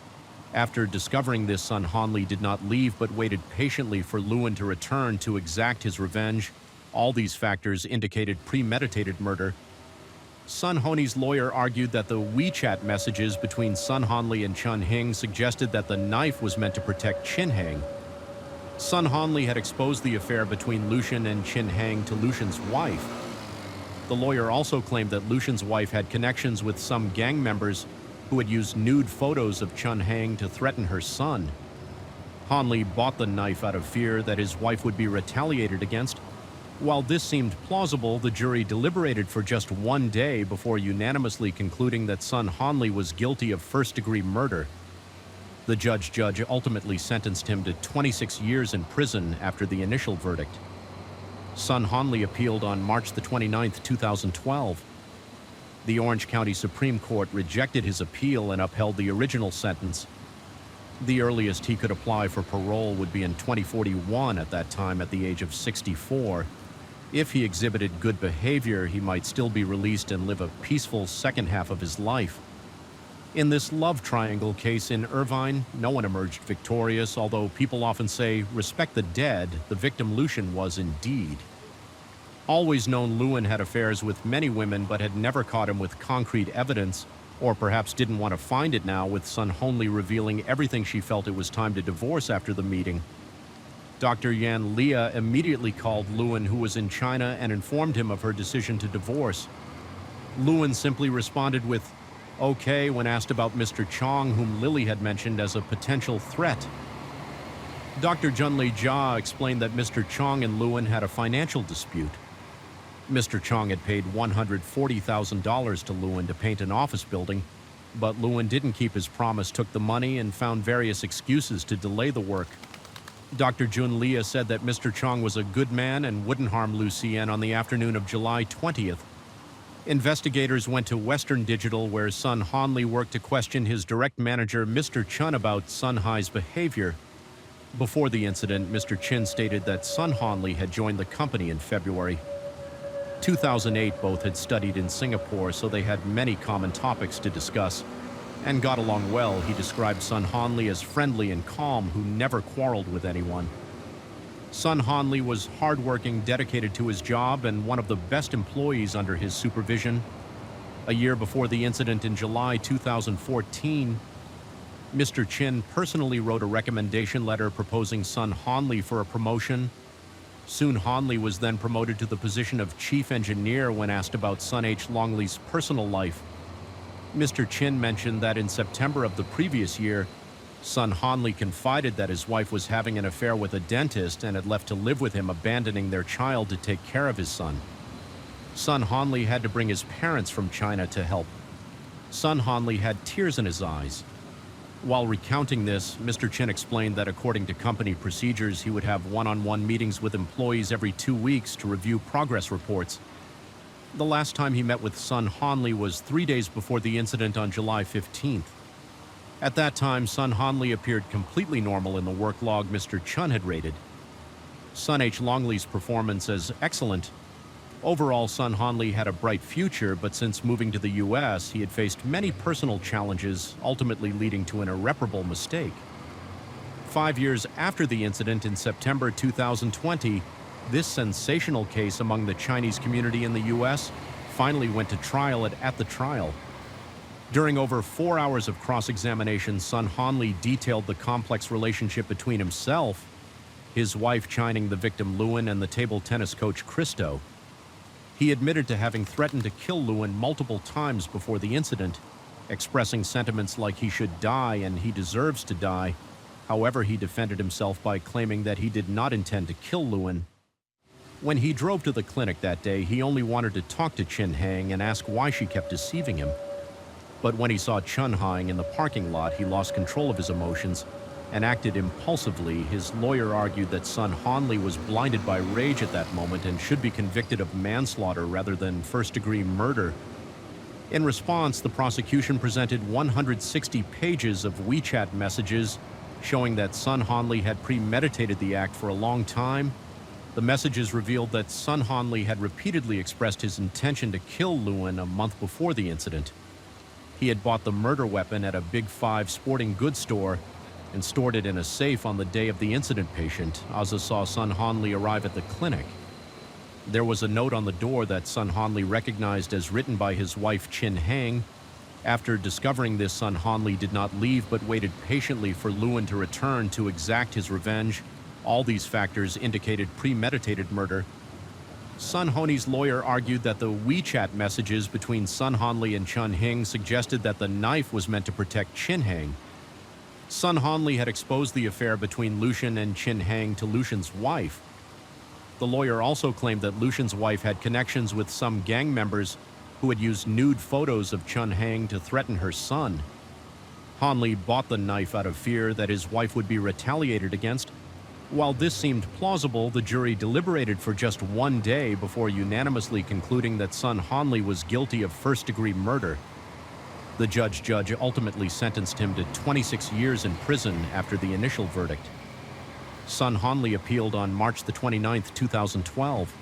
After discovering this, Sun Hanli did not leave but waited patiently for Lewin to return to exact his revenge. All these factors indicated premeditated murder. Sun Honi's lawyer argued that the WeChat messages between Sun Hanli and Chun Hing suggested that the knife was meant to protect Chin Hang. Sun Hanli had exposed the affair between Lucian and Chin Hang to Lucian's wife. The lawyer also claimed that Lucian's wife had connections with some gang members who had used nude photos of Chun Hang to threaten her son. Hanli bought the knife out of fear that his wife would be retaliated against. While this seemed plausible, the jury deliberated for just one day before unanimously concluding that Sun Hanli was guilty of first-degree murder. The judge ultimately sentenced him to 26 years in prison after the initial verdict. Sun Hanli appealed on March 29, 2012. The Orange County Supreme Court rejected his appeal and upheld the original sentence. The earliest he could apply for parole would be in 2041, at that time at the age of 64. If he exhibited good behavior, he might still be released and live a peaceful second half of his life. In this love triangle case in Irvine, no one emerged victorious, although people often say, respect the dead. The victim, Lucian, was indeed. Always known, Lewin had affairs with many women but had never caught him with concrete evidence, or perhaps didn't want to find it now, with Sun Hanli revealing everything she felt it was time to divorce after the meeting. Dr. Yan Lia immediately called Lewin, who was in China, and informed him of her decision to divorce. Lewin simply responded with, okay, when asked about Mr. Chong, whom Lily had mentioned as a potential threat. Dr. Junli Jia explained that Mr. Chong and Lewin had a financial dispute. Mr. Chong had paid $140,000 to Lewin to paint an office building, but Lewin didn't keep his promise, took the money, and found various excuses to delay the work. Dr. Jun Lia said that Mr. Chong was a good man and wouldn't harm Lucien. On the afternoon of July 20th, investigators went to Western Digital, where Sun Hanli worked, to question his direct manager, Mr. Chun, about Sun Hai's behavior. Before the incident, Mr. Chin stated that Sun Hanli had joined the company in February 2008. Both had studied in Singapore, so they had many common topics to discuss and got along well. He described Sun Hanli as friendly and calm, who never quarreled with anyone. Sun Hanli was hardworking, dedicated to his job, and one of the best employees under his supervision. A year before the incident in July 2014, Mr. Chin personally wrote a recommendation letter proposing Sun Hanli for a promotion. Soon Hanli was then promoted to the position of chief engineer. When asked about Sun H. Longley's personal life, Mr. Chin mentioned that in September of the previous year, Sun Hanli confided that his wife was having an affair with a dentist and had left to live with him, abandoning their child to take care of his son. Sun Hanli had to bring his parents from China to help. Sun Hanli had tears in his eyes. While recounting this, Mr. Chin explained that according to company procedures, he would have one-on-one meetings with employees every 2 weeks to review progress reports. The last time he met with Sun Hanli was 3 days before the incident on July 15th. At that time, Sun Hanli appeared completely normal in the work log Mr. Chun had rated. Sun H. Longley's performance as excellent. Overall, Sun Hanli had a bright future, but since moving to the U.S., he had faced many personal challenges, ultimately leading to an irreparable mistake. 5 years after the incident in September 2020, this sensational case among the Chinese community in the U.S. finally went to trial. At the trial, During over 4 hours of cross-examination, Sun Hanli detailed the complex relationship between himself, his wife Chining the victim Lewin, and the table tennis coach Christo. He admitted to having threatened to kill Lewin multiple times before the incident, expressing sentiments like he should die and he deserves to die. However, he defended himself by claiming that he did not intend to kill Lewin. When he drove to the clinic that day, he only wanted to talk to Chin Hang and ask why she kept deceiving him. But when he saw Chun Hang in the parking lot, he lost control of his emotions and acted impulsively. His lawyer argued that Sun Hanli was blinded by rage at that moment and should be convicted of manslaughter rather than first-degree murder. In response, the prosecution presented 160 pages of WeChat messages showing that Sun Hanli had premeditated the act for a long time. The messages revealed that Sun Hanli had repeatedly expressed his intention to kill Lewin a month before the incident. He had bought the murder weapon at a Big Five sporting goods store and stored it in a safe on the day of the incident. Patient Aza saw Sun Hanli arrive at the clinic. There was a note on the door that Sun Hanli recognized as written by his wife Chin Hang. After discovering this, Sun Hanli did not leave but waited patiently for Lewin to return to exact his revenge. All these factors indicated premeditated murder. Sun Honi's lawyer argued that the WeChat messages between Sun Hanli and Chun Hing suggested that the knife was meant to protect Chin Hang. Sun Hanli had exposed the affair between Lucian and Chin Hang to Lucian's wife. The lawyer also claimed that Lucian's wife had connections with some gang members who had used nude photos of Chun Hang to threaten her son. Hanli bought the knife out of fear that his wife would be retaliated against. While this seemed plausible, the jury deliberated for just 1 day before unanimously concluding that Sun Hanli was guilty of first-degree murder. The judge ultimately sentenced him to 26 years in prison after the initial verdict. Sun Hanli appealed on March 29, 2012.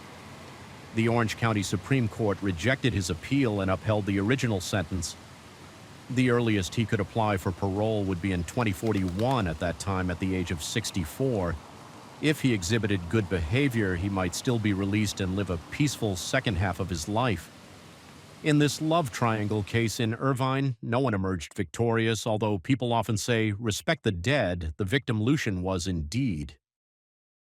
The Orange County Supreme Court rejected his appeal and upheld the original sentence. The earliest he could apply for parole would be in 2041, at that time at the age of 64. If he exhibited good behavior, he might still be released and live a peaceful second half of his life. In this love triangle case in Irvine, no one emerged victorious, although people often say, respect the dead. The victim Lucian was indeed.